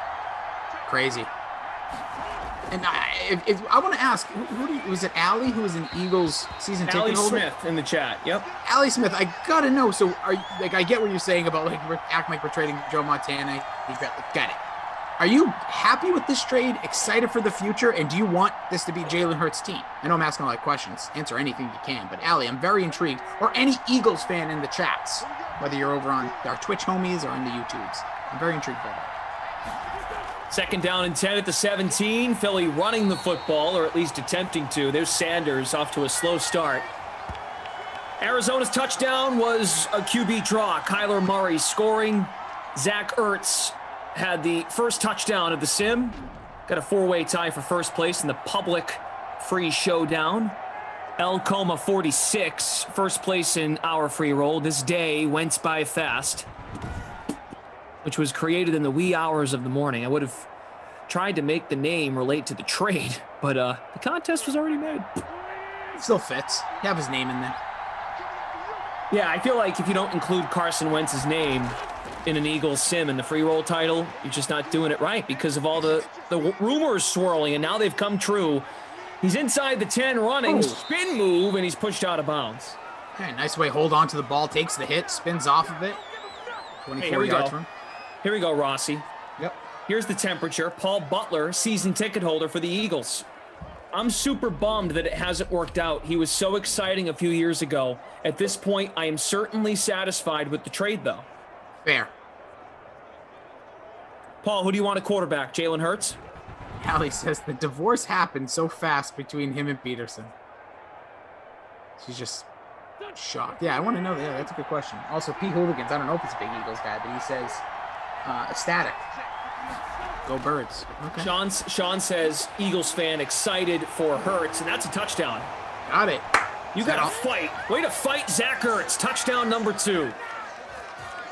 crazy. And I want to ask, was it Allie who was an Eagles season ticket holder? Allie Smith in the chat. Yep. Allie Smith, I gotta know. So I get what you're saying about we're acting like we're trading Joe Montana. Got it. Are you happy with this trade? Excited for the future? And do you want this to be Jalen Hurts' team? I know I'm asking all that questions. Answer anything you can. But Allie, I'm very intrigued. Or any Eagles fan in the chats, whether you're over on our Twitch homies or in the YouTubes. I'm very intrigued by that. 2nd down and 10 at the 17. Philly running the football, or at least attempting to. There's Sanders off to a slow start. Arizona's touchdown was a QB draw. Kyler Murray scoring. Zach Ertz had the first touchdown of the sim. Got a 4-way tie for first place in the public free showdown. El Coma 46, first place in our free roll. This day went by fast, which was created in the wee hours of the morning. I would have tried to make the name relate to the trade, but the contest was already made. It still fits. You have his name in there. Yeah, I feel like if you don't include Carson Wentz's name in an Eagles sim in the free roll title, you're just not doing it right because of all the rumors swirling, and now they've come true. He's inside the 10 running, spin move, and he's pushed out of bounds. Okay, nice way. Hold on to the ball, takes the hit, spins off of it. 24 yards from him. Here we go, Rossi. Yep. Here's the temperature. Paul Butler, season ticket holder for the Eagles. I'm super bummed that it hasn't worked out. He was so exciting a few years ago. At this point, I am certainly satisfied with the trade, though. Fair. Paul, who do you want a quarterback? Jalen Hurts? Allie says the divorce happened so fast between him and Peterson. She's just shocked. Yeah, I want to know. Yeah, that's a good question. Also, Pete Hooligans, I don't know if he's a big Eagles guy, but he says ecstatic. Go Birds. Okay. Sean says Eagles fan excited for Hurts, and that's a touchdown. Got it. You got to fight. Way to fight, Zach Ertz. Touchdown number 2.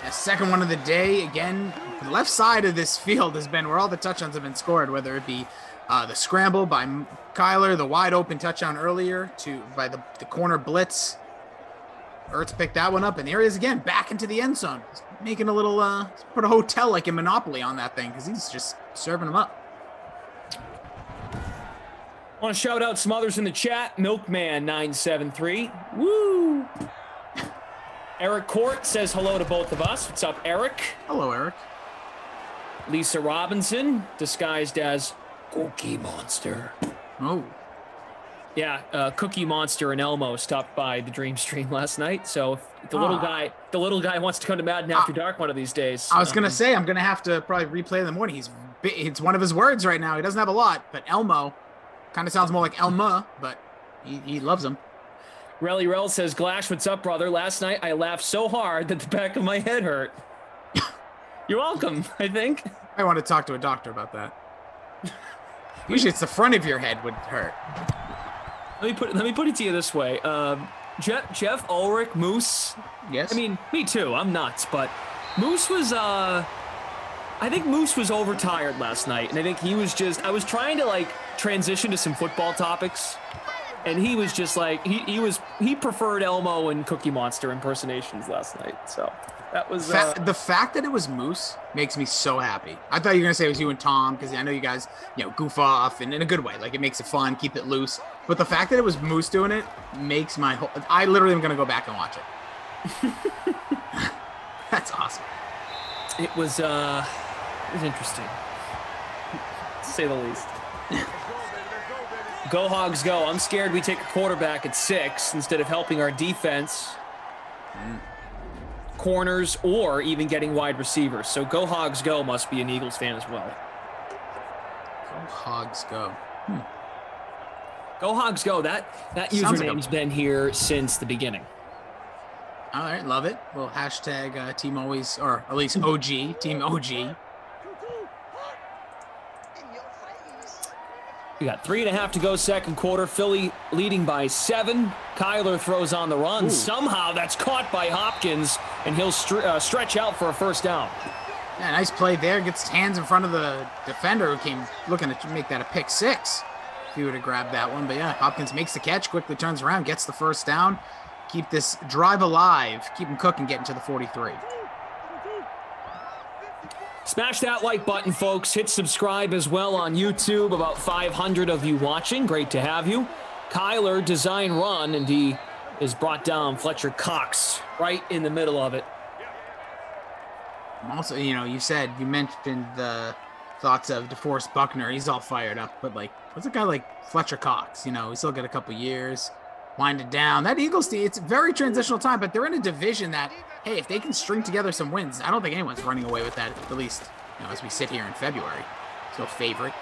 A second one of the day. Again, the left side of this field has been where all the touchdowns have been scored, whether it be the scramble by Kyler, the wide open touchdown earlier by the corner blitz. Ertz picked that one up, and there he is again, back into the end zone. He's making a little, put a hotel like in Monopoly on that thing because he's just serving them up. I want to shout out some others in the chat. Milkman973. Woo! Eric Court says hello to both of us. What's up, Eric? Hello, Eric. Lisa Robinson, disguised as Cookie Monster. Oh. Yeah, Cookie Monster and Elmo stopped by the Dream Stream last night. So if the little guy wants to come to Madden After Dark one of these days. I was gonna say I'm gonna have to probably replay in the morning. It's one of his words right now. He doesn't have a lot, but Elmo kind of sounds more like Elma, but he loves him. Relly Rel says, Glash, what's up, brother? Last night I laughed so hard that the back of my head hurt. You're welcome, I think. I want to talk to a doctor about that. Usually it's the front of your head would hurt. Let me put it to you this way. Jeff Ulrich, Moose. Yes. I mean, me too. I'm nuts, but Moose was I think Moose was overtired last night, and I think he was just. I was trying to transition to some football topics, and he was just he preferred Elmo and Cookie Monster impersonations last night. So that was the fact that it was Moose makes me so happy. I thought you were gonna say it was you and Tom because I know you guys goof off and in a good way. Like it makes it fun, keep it loose. But the fact that it was Moose doing it makes my whole. I literally am gonna go back and watch it. That's awesome. It was interesting, to say the least. Go Hogs go. I'm scared we take a quarterback at 6 instead of helping our defense, corners, or even getting wide receivers. So Go Hogs go must be an Eagles fan as well. Go Hogs go. Go Hogs go. That username's been here since the beginning. All right, love it. Well, hashtag team always, or at least OG, team OG. We got 3.5 to go second quarter. Philly leading by 7. Kyler throws on the run. Ooh. Somehow that's caught by Hopkins, and he'll stretch out for a first down. Yeah, nice play there. Gets his hands in front of the defender who came looking to make that a pick 6. If he would have grabbed that one. But yeah, Hopkins makes the catch, quickly turns around, gets the first down. Keep this drive alive. Keep him cooking, getting to the 43. Smash that like button, folks. Hit subscribe as well on YouTube. About 500 of you watching. Great to have you. Kyler design run, and he is brought down. Fletcher Cox right in the middle of it. Also, you mentioned the thoughts of DeForest Buckner. He's all fired up, but what's a guy like Fletcher Cox? He's still got a couple years. Winded down. That Eagles team, it's a very transitional time, but they're in a division that, hey, if they can string together some wins, I don't think anyone's running away with that, at least, as we sit here in February. So favorite.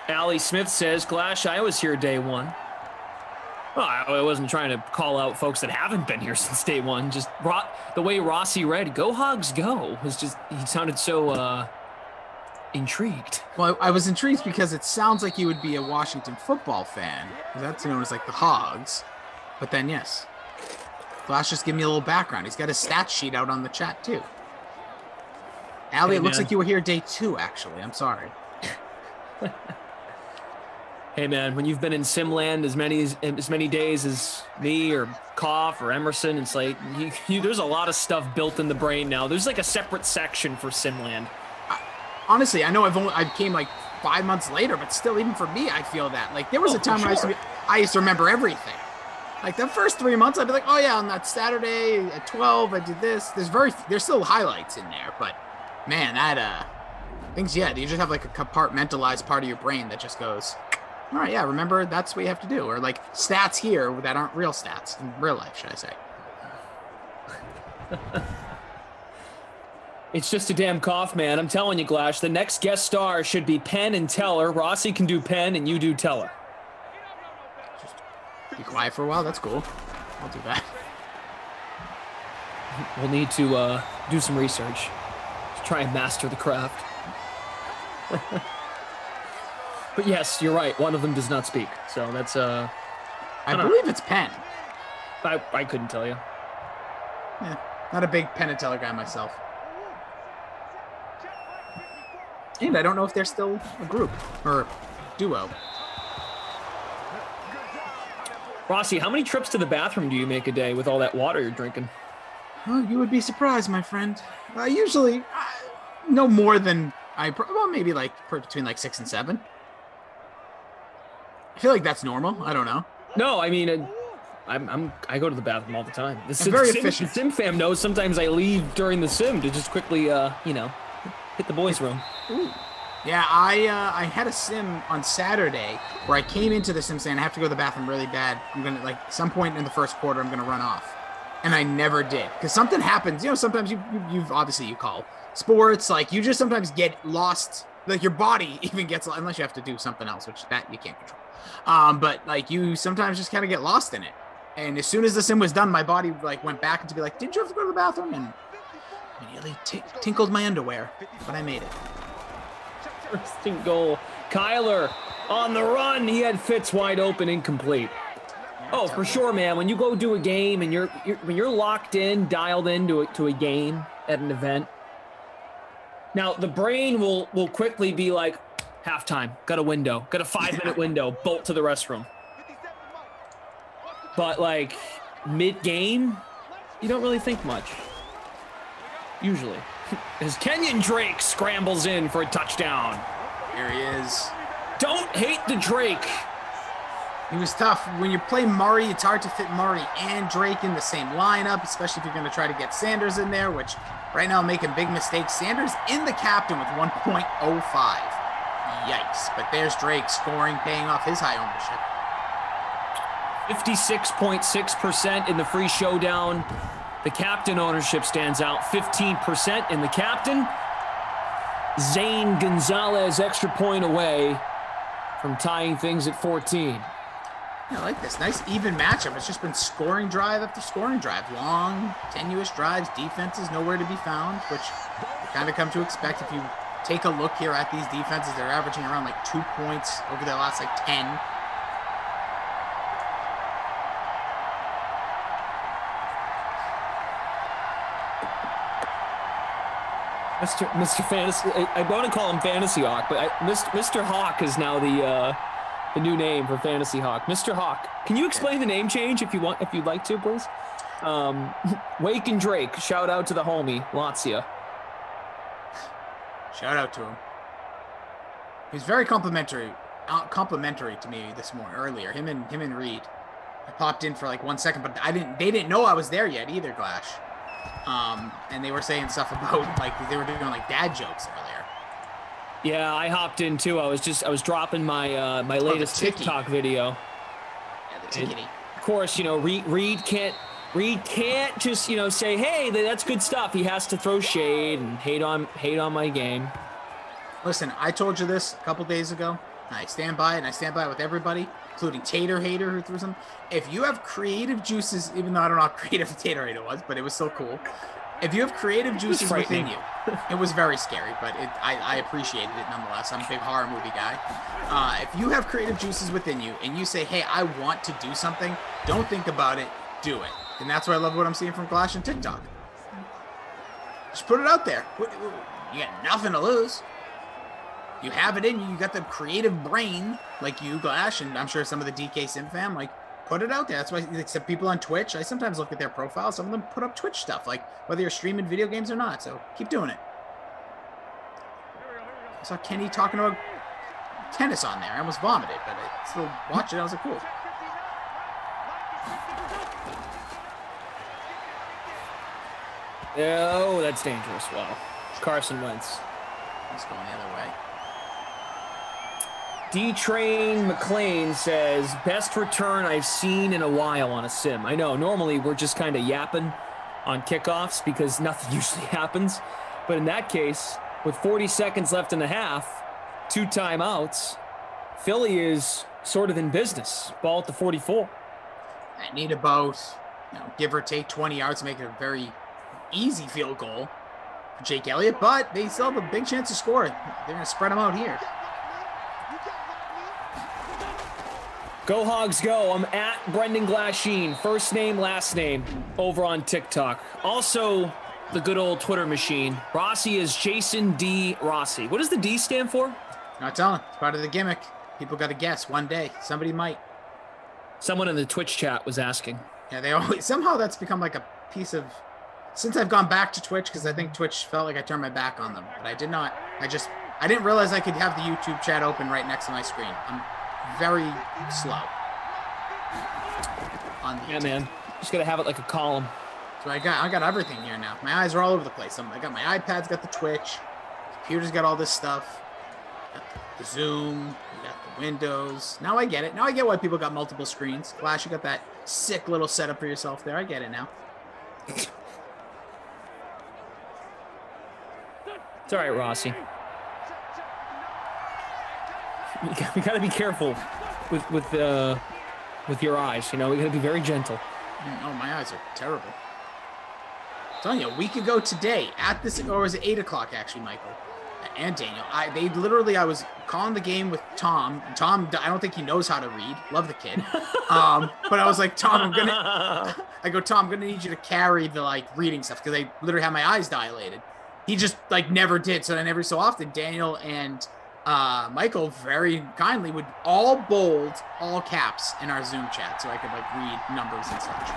Allie Smith says, Glash, I was here day one. Well, I wasn't trying to call out folks that haven't been here since day one. Just the way Rossi read, Go Hogs go, was just, he sounded so intrigued. Well, I was intrigued because it sounds like you would be a Washington football fan. That's known as the Hogs. But then, yes. Flash, just give me a little background. He's got a stat sheet out on the chat, too. Allie, it looks like you were here day 2, actually. I'm sorry. Hey, man, when you've been in Simland as many days as me or Koff or Emerson, it's like there's a lot of stuff built in the brain now. There's a separate section for Simland. Honestly, I know I came 5 months later, but still, even for me, I feel that. There was a time when I used to remember everything. The first 3 months, I'd be oh yeah, on that Saturday at 12, I did this. There's still highlights in there, but man, Things, yeah, you just have like a compartmentalized part of your brain that just goes, all right, yeah, remember that's what you have to do. Or like stats here that aren't real stats in real life, should I say. It's just a damn cough, man. I'm telling you, Glash, the next guest star should be Penn and Teller. Rossi can do Penn and you do Teller. Just be quiet for a while. That's cool. I'll do that. We'll need to do some research to try and master the craft. But yes, you're right. One of them does not speak. So that's I believe it's Penn. I couldn't tell you. Yeah, not a big Penn and Teller guy myself. And I don't know if they're still a group or duo. Rossi, how many trips to the bathroom do you make a day with all that water you're drinking? Oh, you would be surprised, my friend. Usually, no more than well, maybe like between like 6 and 7. I feel like that's normal. I don't know. No, I mean, I go to the bathroom all the time. The very efficient. Sim fam knows sometimes I leave during the sim to just quickly, hit the boys' room. Ooh. Yeah, I had a sim on Saturday where I came into the sim saying I have to go to the bathroom really bad. I'm gonna like some point in the first quarter I'm gonna run off, and I never did because something happens. You know, sometimes you've obviously you call sports like you just sometimes get lost. Like your body even gets unless you have to do something else, which that you can't control. But like you sometimes just kind of get lost in it. And as soon as the sim was done, my body like went back into be like, did you have to go to the bathroom? And immediately tinkled my underwear, but I made it. First and goal. Kyler on the run. He had Fitz wide open, incomplete. Oh, for sure, man. When you go do a game and when you're locked in, dialed into a game at an event. Now the brain will quickly be like, halftime, got a window, got a 5-minute window, bolt to the restroom. But like mid-game, you don't really think much. Usually. As Kenyon Drake scrambles in for a touchdown. There he is. Don't hate the Drake. He was tough. When you play Murray, it's hard to fit Murray and Drake in the same lineup, especially if you're going to try to get Sanders in there, which right now making big mistakes. Sanders in the captain with 1.05. Yikes. But there's Drake scoring, paying off his high ownership. 56.6% in the free showdown. The captain ownership stands out. 15% in the captain. Zane Gonzalez extra point away from tying things at 14. Yeah, I like this. Nice even matchup. It's just been scoring drive after scoring drive. Long, tenuous drives. Defenses nowhere to be found, which you kind of come to expect if you take a look here at these defenses. They're averaging around like 2 points over their last like 10. Mr. Fantasy, I want to call him Fantasy Hawk, but Mr. Hawk is now the new name for Fantasy Hawk. Mr. Hawk, can you explain the name change if you'd like to, please? Wake and Drake, shout out to the homie Lazio. Shout out to him. He's very complimentary to me this morning earlier. Him and Reed. I popped in for like 1 second, but they didn't know I was there yet either, Glash. And they were saying stuff about like they were doing like dad jokes earlier. Yeah, I hopped in too. I was dropping my my latest TikTok video. Yeah, the tickety. Of course, Reed can't just say, hey, that's good stuff. He has to throw shade and hate on my game. Listen, I told you this a couple days ago. I stand by it, and I stand by it with everybody, including Tater Hater who threw some. If you have creative juices, even though I don't know how creative Tater Hater was, but it was still cool. If you have creative juices within you, it was very scary, but I appreciated it nonetheless. I'm a big horror movie guy. If you have creative juices within you and you say, hey, I want to do something, don't think about it, do it. And that's why I love what I'm seeing from Glash and TikTok. Just put it out there. You got nothing to lose. You have it in you. You got the creative brain like you, Glash, and I'm sure some of the DK Sim fam, like, put it out there. That's why, except people on Twitch, I sometimes look at their profiles. Some of them put up Twitch stuff, like whether you're streaming video games or not. So keep doing it. I saw Kenny talking about tennis on there. I almost vomited, but I still watched it. I was like, cool. Oh, that's dangerous. Wow. Carson Wentz. He's going the other way. D-Train McLean says, best return I've seen in a while on a sim. I know, normally we're just kind of yapping on kickoffs because nothing usually happens. But in that case, with 40 seconds left in the half, 2 timeouts, Philly is sort of in business. Ball at the 44. I need about, give or take 20 yards to make it a very easy field goal for Jake Elliott, but they still have a big chance to score. They're going to spread them out here. Go Hogs go. I'm at Brendan Glasheen. First name, last name over on TikTok. Also, the good old Twitter machine. Rossi is Jason D. Rossi. What does the D stand for? Not telling. It's part of the gimmick. People got to guess one day. Somebody might. Someone in the Twitch chat was asking. Yeah, they always, somehow that's become like a piece of, since I've gone back to Twitch, because I think Twitch felt like I turned my back on them, but I did not. I didn't realize I could have the YouTube chat open right next to my screen. I'm very slow on the YouTube. Yeah, man. Just got to have it like a column. So I got everything here now. My eyes are all over the place. I got my iPad's got the Twitch, computer's got all this stuff, got the Zoom, we got the Windows. Now I get it. Now I get why people got multiple screens. Flash, you got that sick little setup for yourself there. I get it now. It's all right, Rossi. We got to be careful with your eyes. We got to be very gentle. Oh, my eyes are terrible. I'm telling you, a week ago today, at this, or was it 8 o'clock actually, Michael and Daniel? I was calling the game with Tom. Tom, I don't think he knows how to read. Love the kid. But I was like, Tom, Tom, I'm gonna need you to carry the reading stuff because I literally have my eyes dilated. He just never did. So then every so often, Daniel and Michael very kindly would all bold, all caps in our Zoom chat so I could read numbers and such.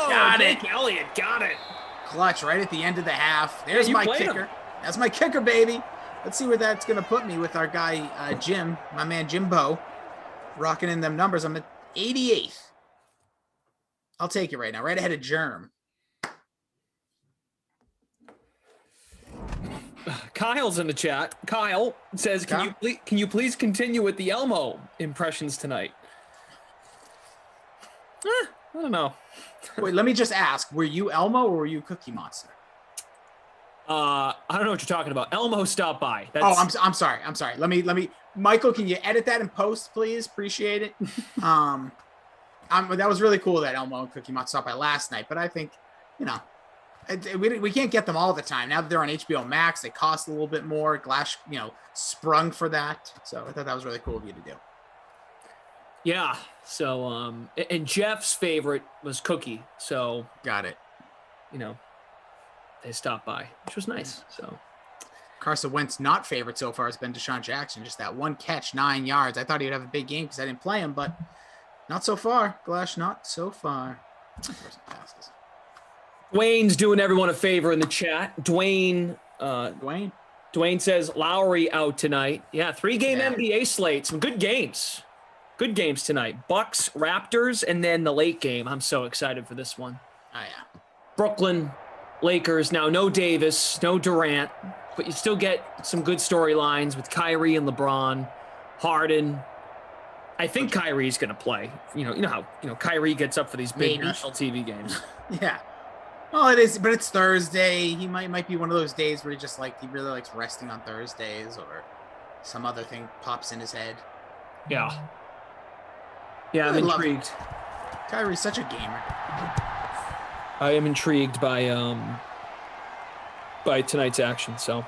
Got Jake it. Elliott got it. Clutch right at the end of the half. There's you my played kicker. him. That's my kicker, baby. Let's see where that's going to put me with our guy, Jim, my man Jimbo, rocking in them numbers. I'm at 88th. I'll take it right now, right ahead of Germ. Kyle's in the chat. Kyle says, can you please continue with the Elmo impressions tonight? I don't know. Wait, let me just ask, were you Elmo or were you Cookie Monster? I don't know what you're talking about. Elmo stopped by. I'm sorry. Let me Michael, can you edit that in post, please? Appreciate it. That was really cool that Elmo and Cookie Monster stopped by last night, but I think, we can't get them all the time. Now that they're on HBO Max, they cost a little bit more. Glash, sprung for that. So I thought that was really cool of you to do. Yeah. So, and Jeff's favorite was Cookie. So got it. They stopped by, which was nice. So Carson Wentz not favorite so far has been Deshaun Jackson. Just that one catch, 9 yards. I thought he'd have a big game because I didn't play him, but not so far. Glash, not so far. Passes. Dwayne's doing everyone a favor in the chat. Dwayne says Lowry out tonight. Yeah, 3-game NBA slate. Some good games. Good games tonight. Bucks, Raptors, and then the late game. I'm so excited for this one. Oh, yeah. Brooklyn, Lakers. Now, no Davis, no Durant, but you still get some good storylines with Kyrie and LeBron, Harden. I think Kyrie's going to play. You know how Kyrie gets up for these big national TV games. Yeah. Well, it is, but it's Thursday. He might be one of those days where he really likes resting on Thursdays, or some other thing pops in his head. Yeah. Yeah, I'm intrigued. Kyrie's such a gamer. I am intrigued by tonight's action. So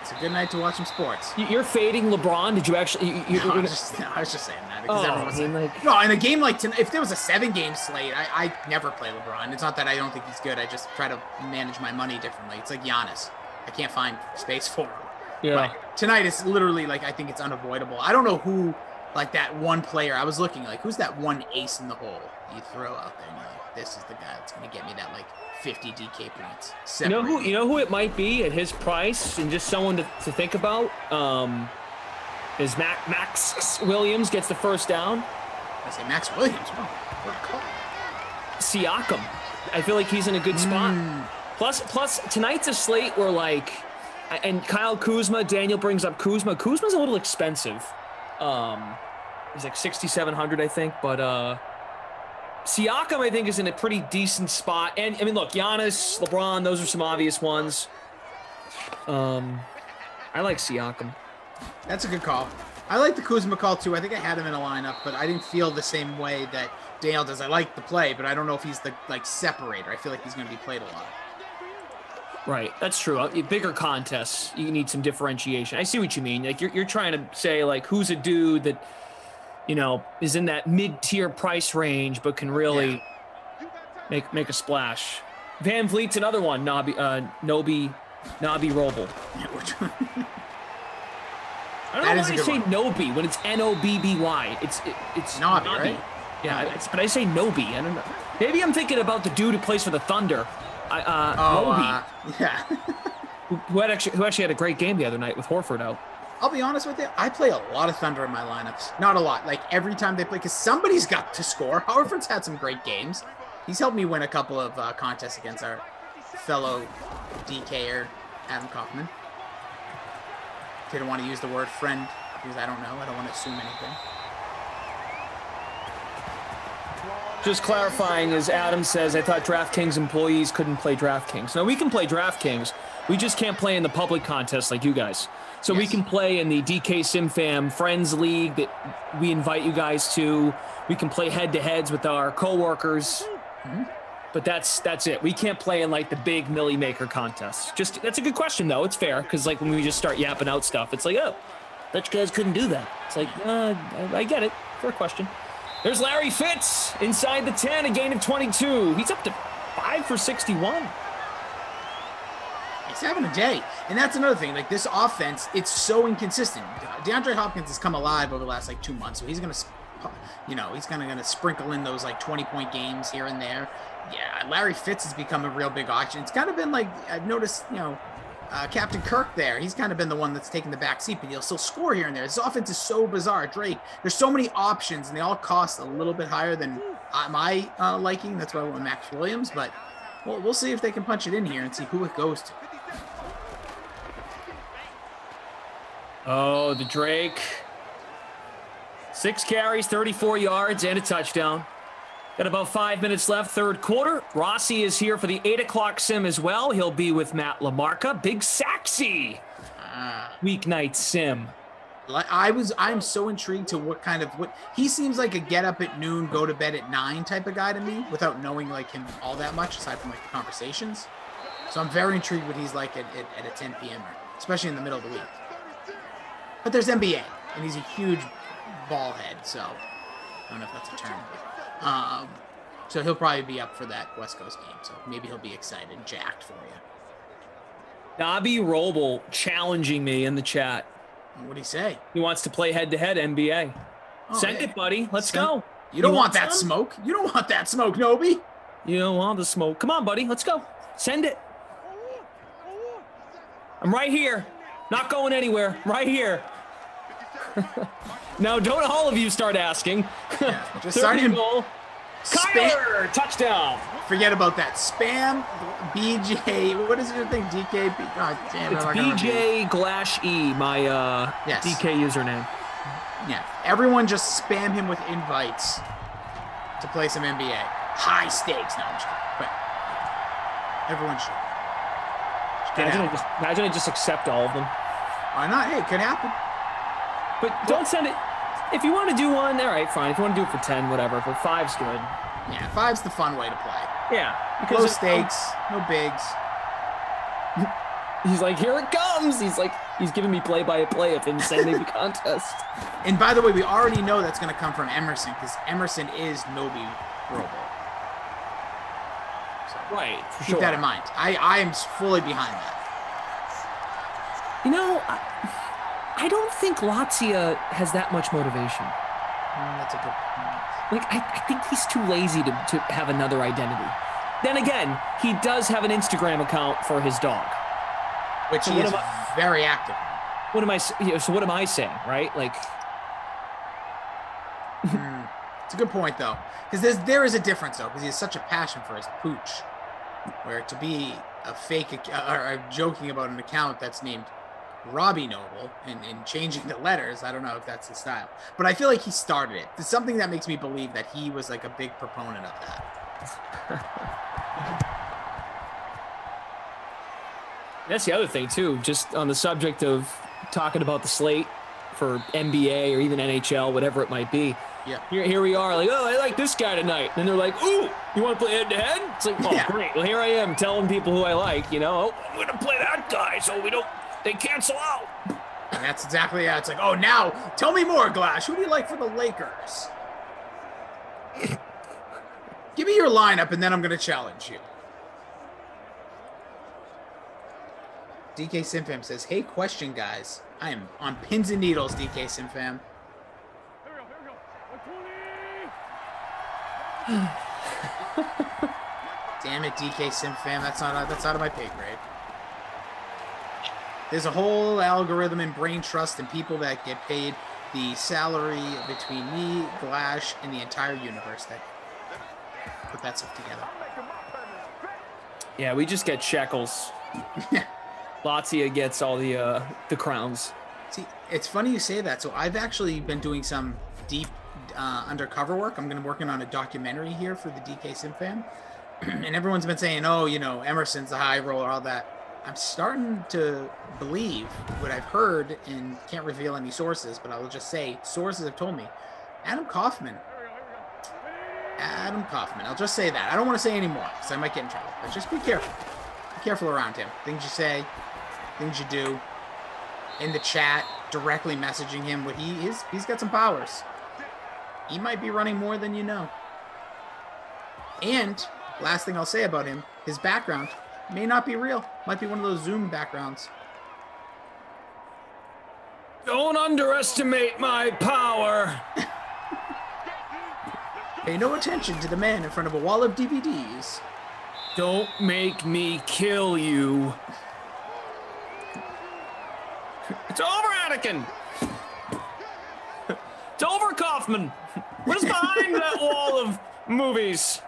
it's a good night to watch some sports. You're fading LeBron. Did you actually? I was just saying that because no, in a game like tonight, if there was a 7-game slate, I never play LeBron. It's not that I don't think he's good. I just try to manage my money differently. It's like Giannis. I can't find space for him. Yeah. But tonight is literally I think it's unavoidable. I don't know who. That one player, I was looking who's that one ace in the hole you throw out there and you're like, this is the guy that's going to get me that 50 DK points. You know who it might be at his price and just someone to think about is Max Williams gets the first down. I say Max Williams. Oh, Siakam. I feel like he's in a good spot. Plus tonight's a slate where like, and Kyle Kuzma, Daniel brings up Kuzma. Kuzma's a little expensive. He's like 6,700, I think. But Siakam, I think, is in a pretty decent spot. And I mean, look, Giannis, LeBron, those are some obvious ones. I like Siakam. That's a good call. I like the Kuzma call too. I think I had him in a lineup, but I didn't feel the same way that Daniel does. I like the play, but I don't know if he's the like separator. I feel like he's going to be played a lot. Right, that's true. Bigger contests, you need some differentiation. I see what you mean. Like you're trying to say like who's a dude that, you know, is in that mid-tier price range but can really make a splash. Van Vliet's another one. Nabi Roble. I don't know why I say Nobi when it's N-O-B-B-Y. It's Nabi, right? Yeah, but I say Nobi. I don't know. Maybe I'm thinking about the dude who plays for the Thunder. Nobi. Yeah. who actually had a great game the other night with Horford out. I'll be honest with you. I play a lot of Thunder in my lineups. Not a lot. Like every time they play, because somebody's got to score. Horford's had some great games. He's helped me win a couple of contests against our fellow DKer, Adam Kaufman. Didn't want to use the word friend because I don't know. I don't want to assume anything. Just clarifying, as Adam says, I thought DraftKings employees couldn't play DraftKings. Now, we can play DraftKings. We just can't play in the public contests like you guys. So we can play in the DK SimFam Friends League that we invite you guys to. We can play head-to-heads with our coworkers. But that's it. We can't play in like the big Millie Maker contests. Just that's a good question though. It's fair because like when we just start yapping out stuff, it's like, oh, that you guys couldn't do that. It's like, I get it. Fair question. There's Larry Fitz inside the 10, a gain of 22. He's up to 5 for 61. He's having a day, and that's another thing. Like this offense, it's so inconsistent. DeAndre Hopkins has come alive over the last like 2 months, so he's gonna, he's gonna sprinkle in those like 20-point games here and there. Yeah, Larry Fitz has become a real big option. It's kind of been like, I've noticed, Captain Kirk there. He's kind of been the one that's taken the back seat, but he'll still score here and there. This offense is so bizarre. Drake, there's so many options, and they all cost a little bit higher than my liking. That's why I went with Max Williams, but we'll see if they can punch it in here and see who it goes to. Oh, the Drake. 6 carries, 34 yards, and a touchdown. Got about 5 minutes left, third quarter. Rossi is here for the 8 o'clock sim as well. He'll be with Matt LaMarca. Big Saxy weeknight sim. I'm so intrigued to what he seems like a get up at noon, go to bed at 9 type of guy to me without knowing like him all that much aside from like the conversations. So I'm very intrigued what he's like at a 10 p.m. especially in the middle of the week. But there's NBA, and he's a huge ball head, so I don't know if that's a term. So he'll probably be up for that West Coast game, so maybe he'll be excited and jacked for you. Nabi Roble challenging me in the chat. What'd he say? He wants to play head-to-head NBA. Send it, buddy. Let's go. You don't want that smoke. You don't want that smoke, Nobi. You don't want the smoke. Come on, buddy. Let's go. Send it. I'm right here. Not going anywhere. Right here. Now, don't all of you start asking. Yeah, just start him. Kyler, touchdown. Forget about that. Spam BJ. What is your thing? DK. God damn it. It's BJ Glash E, my DK username. Yeah. Everyone just spam him with invites to play some NBA. High stakes. No, I'm just kidding. But everyone should. Imagine I just accept all of them. Why not? Hey, it could happen. But don't send it. If you want to do one, all right, fine. If you want to do it for 10, whatever. But 5's good. Yeah, 5's the fun way to play. Yeah. Low stakes, no bigs. He's like, here it comes. He's giving me play-by-play of him sending the contest. And by the way, we already know that's going to come from Emerson because Emerson is Nobi Roble. So right, for keep that in mind. I am fully behind that. You know, I don't think Lazio has that much motivation. That's a good point. Like, I think he's too lazy to have another identity. Then again, he does have an Instagram account for his dog. Which he is very active. So what am I saying, right? Like, It's a good point, though, because there is a difference, though, because he has such a passion for his pooch, where to be a fake or joking about an account that's named Robbie Noble and changing the letters, I don't know if that's his style, but I feel like he started it. There's something that makes me believe that he was like a big proponent of that. That's the other thing too, just on the subject of talking about the slate for NBA or even NHL, whatever it might be. Yeah. Here we are, like, oh, I like this guy tonight. And they're like, ooh, you want to play head-to-head? It's like, oh, great. Well, here I am telling people who I like, you know. Oh, I'm going to play that guy so they cancel out. And that's exactly it. It's like, oh, now, tell me more, Glash. Who do you like for the Lakers? Give me your lineup, and then I'm going to challenge you. DK Simfam says, hey, question, guys. I am on pins and needles, DK Simfam. Damn it, DK Simfam. That's out of my pay grade. There's a whole algorithm in brain trust and people that get paid the salary between me, Glash, and the entire universe that put that stuff together. Yeah, we just get shekels. Latvia gets all the crowns. See, it's funny you say that. So I've actually been doing some deep undercover work. I'm going to working on a documentary here for the DK Sim Fam. And everyone's been saying, oh, you know, Emerson's the high roller, all that. I'm starting to believe what I've heard and can't reveal any sources, but I will just say sources have told me. Adam Kaufman. I'll just say that. I don't want to say any more because I might get in trouble. But just be careful. Be careful around him. Things you say, things you do. In the chat, directly messaging him what he is. He's got some powers. He might be running more than you know. And last thing I'll say about him, his background may not be real. Might be one of those Zoom backgrounds. Don't underestimate my power. Pay no attention to the man in front of a wall of DVDs. Don't make me kill you. It's over, Anakin. It's over, Kaufman. What is behind that wall of movies?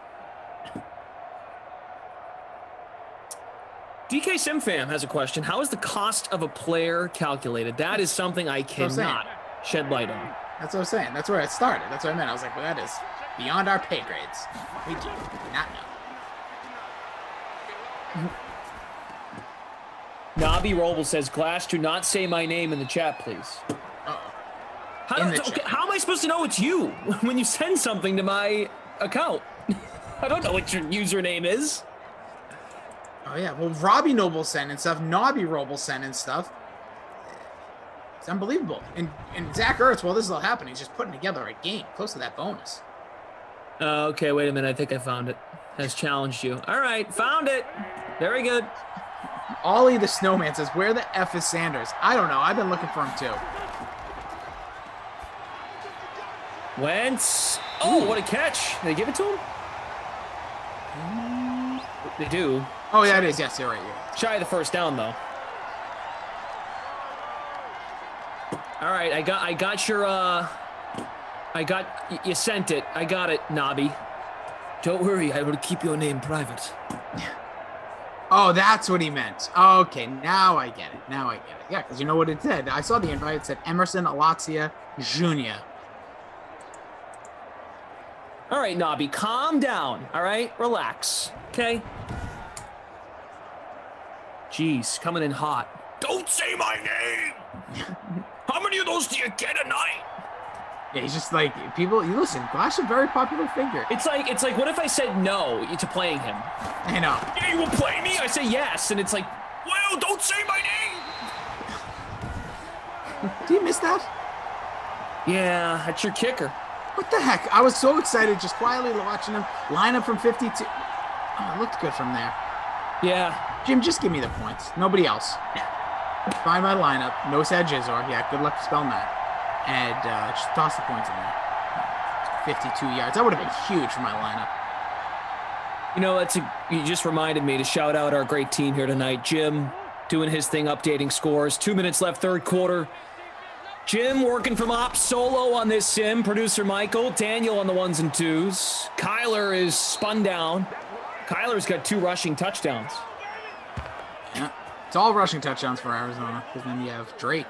DK Simfam has a question. How is the cost of a player calculated? That is something I cannot shed light on. That's what I was saying. That's where it started. That's what I meant. I was like, well, that is beyond our pay grades. We do not know. Nobby Roble says, Glass, do not say my name in the chat, please. How am I supposed to know it's you when you send something to my account? I don't know what your username is. Oh, yeah. Well, Robbie Noble sending stuff. Nobby Roble sending stuff. It's unbelievable. And Zach Ertz, while this is all happening, he's just putting together a game close to that bonus. Okay, wait a minute. I think I found it. Has challenged you. All right, found it. Very good. Ollie the Snowman says, where the F is Sanders? I don't know. I've been looking for him, too. Wentz. Oh, what a catch. Did they give it to him? They do. Oh, yeah, it is. Yes, you're right. Yeah. Shy of the first down, though. All right, I got your, you sent it. I got it, Nobby. Don't worry, I will keep your name private. Oh, that's what he meant. Okay, now I get it. Yeah, because you know what it said? I saw the invite. It said Emerson Alatzia Jr. All right, Nobby, calm down. All right, relax. Okay. Jeez, coming in hot. Don't say my name. How many of those do you get a night? Yeah, he's just like people. You listen, Glash is a very popular figure. It's like what if I said no to playing him? I know. Yeah, you will play me? I say yes, and it's like, well, don't say my name. Do you miss that? Yeah, that's your kicker. What the heck? I was so excited just quietly watching him line up from 52. Oh, it looked good from there. Yeah. Jim, just give me the points. Nobody else. Find my lineup. No Sad Jizor. Yeah, good luck spelling that. And just toss the points in there. 52 yards. That would have been huge for my lineup. You know, you just reminded me to shout out our great team here tonight. Jim doing his thing, updating scores. 2 minutes left, third quarter. Jim working from ops solo on this sim. Producer Michael, Daniel on the 1s and 2s. Kyler is spun down. Kyler's got 2 rushing touchdowns. Yeah, it's all rushing touchdowns for Arizona, because then you have Drake.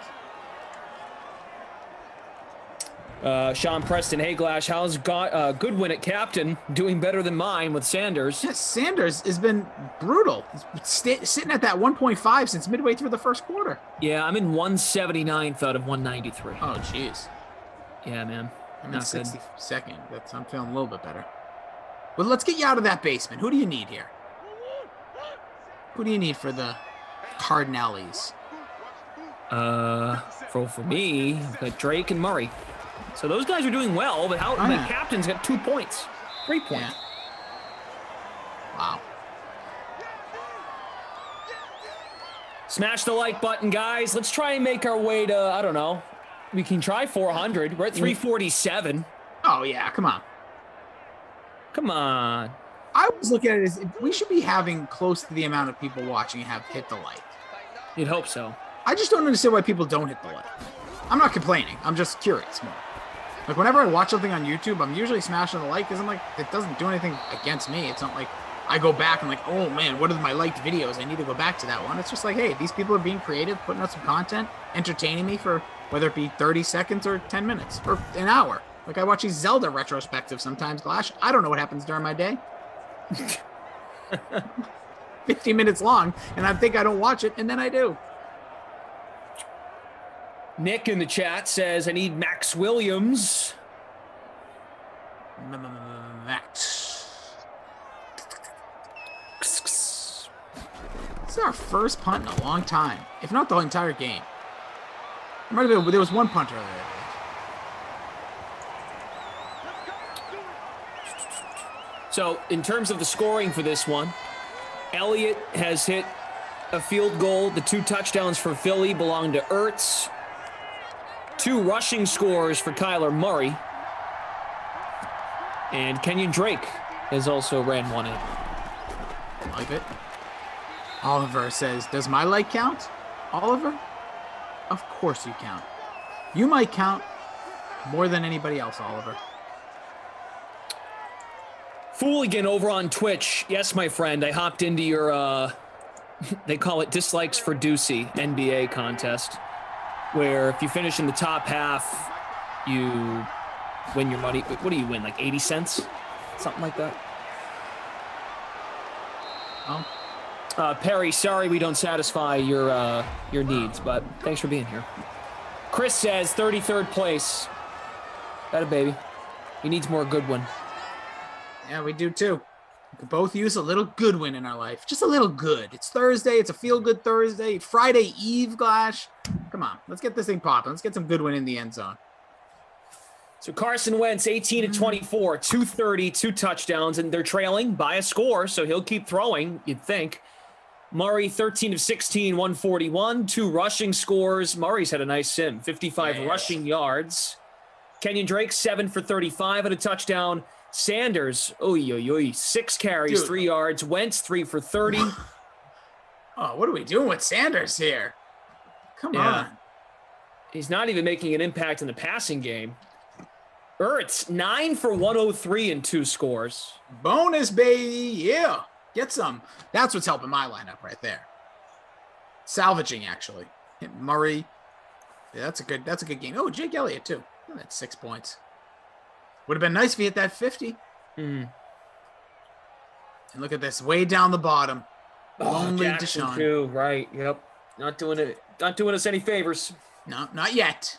Sean Preston, hey Glash, how's Goodwin at captain? Doing better than mine with Sanders. Yes, Sanders has been brutal. He's sitting at that 1.5 since midway through the first quarter. Yeah, I'm in 179th out of 193. Oh, jeez. Yeah, man. I'm in Not good. 62nd. I'm feeling a little bit better. But let's get you out of that basement. Who do you need here? Who do you need for the Cardinals? For me, I've got Drake and Murray. So those guys are doing well, but the captain's got 2 points, 3 points. Yeah. Wow. Smash the like button, guys. Let's try and make our way to, I don't know, we can try 400. We're at 347. Oh, yeah, come on. Come on. I was looking at it as we should be having close to the amount of people watching have hit the like. You'd hope so. I just don't understand why people don't hit the like. I'm not complaining. I'm just curious more. Like, whenever I watch something on YouTube, I'm usually smashing the like because I'm like, it doesn't do anything against me. It's not like I go back and like, oh man, what are my liked videos? I need to go back to that one. It's just like, hey, these people are being creative, putting out some content, entertaining me for whether it be 30 seconds or 10 minutes or an hour. Like, I watch these Zelda retrospectives sometimes, Glash. I don't know what happens during my day. 50 minutes long, and I think I don't watch it, and then I do. Nick in the chat says, I need Max Williams. Max. This is our first punt in a long time, if not the entire game. There was one punt earlier. So, in terms of the scoring for this one, Elliott has hit a field goal. The 2 touchdowns for Philly belong to Ertz. 2 rushing scores for Kyler Murray. And Kenyon Drake has also ran one in. Like it. Oliver says, does my like count? Oliver? Of course you count. You might count more than anybody else, Oliver. Fooligan over on Twitch. Yes, my friend, I hopped into your, they call it Dislikes for Ducey NBA contest, where if you finish in the top half, you win your money. What do you win, like 80 cents? Something like that? Oh. Perry, sorry we don't satisfy your needs, but thanks for being here. Chris says 33rd place. That a baby. He needs more Goodwin. Yeah, we do too. We could both use a little Goodwin in our life. Just a little good. It's Thursday. It's a feel-good Thursday. Friday Eve, Glash. Come on. Let's get this thing popping. Let's get some Goodwin in the end zone. So Carson Wentz, 18 to 24, 230, 2 touchdowns, and they're trailing by a score, so he'll keep throwing, you'd think. Murray, 13 of 16, 141, 2 rushing scores. Murray's had a nice sim, 55 rushing yards. Kenyon Drake, 7 for 35 and a touchdown. Sanders, 6 carries, Dude. 3 yards. Wentz, 3 for 30. Oh, what are we doing with Sanders here? Come on. He's not even making an impact in the passing game. Ertz, 9 for 103 and 2 scores. Bonus, baby. Yeah. Get some. That's what's helping my lineup right there. Salvaging, actually. Hit Murray. Yeah, that's a good game. Oh, Jake Elliott, too. Oh, that's 6 points. Would have been nice if he hit that 50. Mm. And look at this. Way down the bottom. Lonely Jackson Deshaun. too, right. Yep. Not doing us any favors. No, not yet.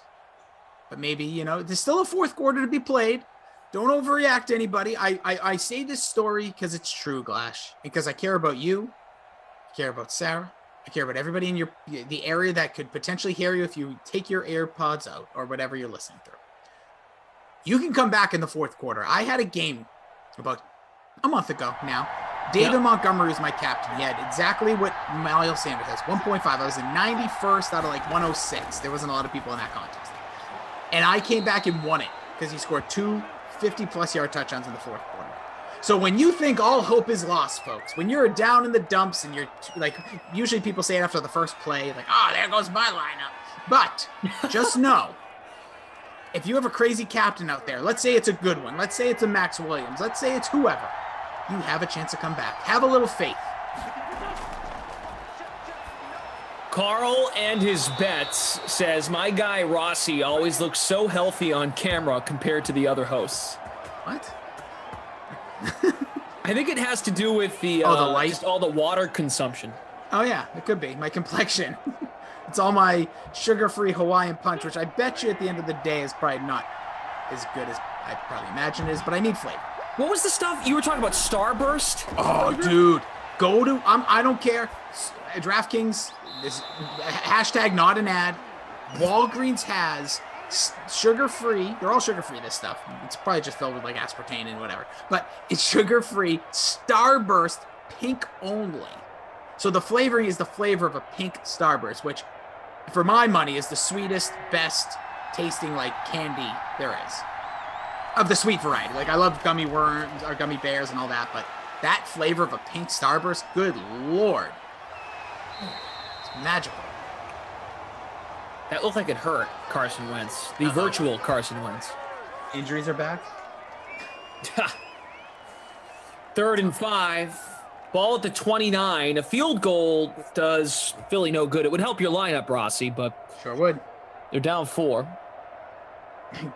But maybe, there's still a fourth quarter to be played. Don't overreact to anybody. I say this story because it's true, Glash. Because I care about you. I care about Sarah. I care about everybody in the area that could potentially hear you if you take your AirPods out or whatever you're listening through. You can come back in the fourth quarter. I had a game about a month ago now. David Montgomery was my captain. He had exactly what Miles Sanders has, 1.5. I was in 91st out of 106. There wasn't a lot of people in that contest. And I came back and won it because he scored 2 50-plus yard touchdowns in the fourth quarter. So when you think all hope is lost, folks, when you're down in the dumps and you're usually people say it after the first play, there goes my lineup. But just know if you have a crazy captain out there, let's say it's a good one. Let's say it's a Max Williams. Let's say it's whoever. You have a chance to come back. Have a little faith. Carl and his bets says, my guy Rossi always looks so healthy on camera compared to the other hosts. What? I think it has to do with the light? just all the water consumption. Oh, yeah, it could be. My complexion. It's all my sugar-free Hawaiian punch, which I bet you at the end of the day is probably not as good as I probably imagine it is, but I need flavor. What was the stuff you were talking about? Starburst? Oh, dude. Go to, I don't care. DraftKings, this hashtag not an ad. Walgreens has sugar-free. They're all sugar-free, this stuff. It's probably just filled with like aspartame and whatever. But it's sugar-free, Starburst, pink only. So the flavoring is the flavor of a pink Starburst, which for my money is the sweetest, best tasting like candy there is. Of the sweet variety. Like I love gummy worms or gummy bears and all that, but that flavor of a pink Starburst, good Lord. It's magical. That looked like it hurt Carson Wentz. The virtual Carson Wentz. Injuries are back. 3rd and 5. Ball at the 29. A field goal does Philly no good. It would help your lineup, Rossi, but Sure would. they're down 4.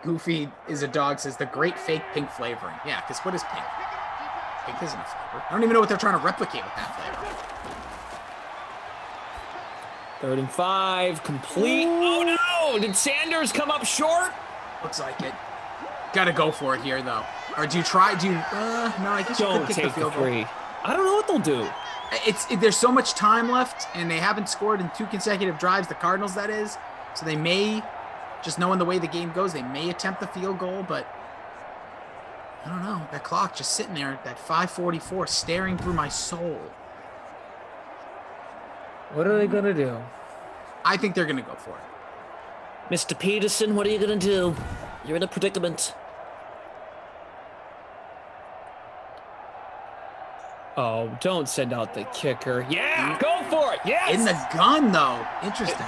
Goofy is a dog says the great fake pink flavoring. Yeah, because what is pink? Pink isn't a flavor. I don't even know what they're trying to replicate with that flavor. 3rd and 5. Complete. Oh no! Did Sanders come up short? Looks like it. Gotta go for it here, though. Or do you try? Do you? No, I guess you Don't could kick the take the field goal. 3. I don't know what they'll do. There's so much time left, and they haven't scored in 2 consecutive drives. The Cardinals, that is. So they may, just knowing the way the game goes, they may attempt the field goal, but I don't know. That clock just sitting there at that 5:44, staring through my soul. What are they gonna do? I think they're gonna go for it. Mr. Peterson, what are you gonna do? You're in a predicament. Oh, don't send out the kicker. Yeah, go for it. Yes. In the gun, though. Interesting.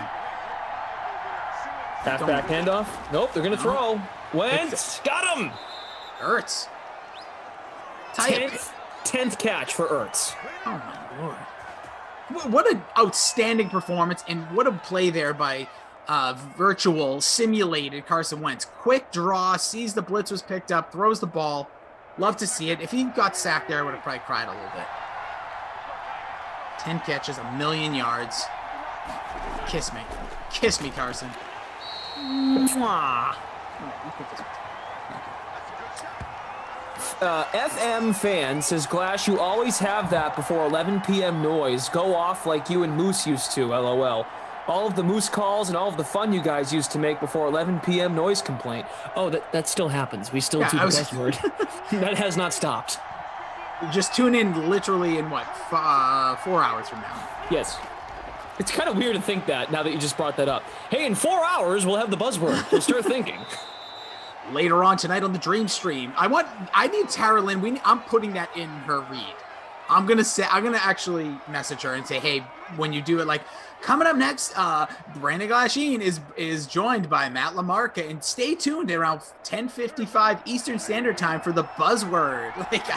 Halfback handoff. Nope, they're gonna throw. Wentz got him. Ertz. 10th catch for Ertz. Oh my Lord. What an outstanding performance, and what a play there by virtual simulated Carson Wentz. Quick draw, sees the blitz was picked up, throws the ball. Love to see it. If he got sacked there, I would have probably cried a little bit. 10 catches, 1,000,000 yards. Kiss me. Kiss me, Carson. Mwah. FM fan says, Glash, you always have that before 11 p.m. noise. Go off like you and Moose used to, LOL. All of the Moose calls and all of the fun you guys used to make before 11 p.m. noise complaint. Oh, that still happens. We still do the buzzword. That has not stopped. Just tune in literally in what, 4 hours from now. Yes. It's kind of weird to think that now that you just brought that up. Hey, in 4 hours, we'll have the buzzword. We'll start thinking. Later on tonight on the Dream Stream, I need Tara Lynn. I'm putting that in her read. I'm gonna actually message her and say, hey, when you do it, like coming up next, Brandon Glasheen is joined by Matt LaMarca, and stay tuned around 10:55 Eastern Standard Time for the buzzword. Like,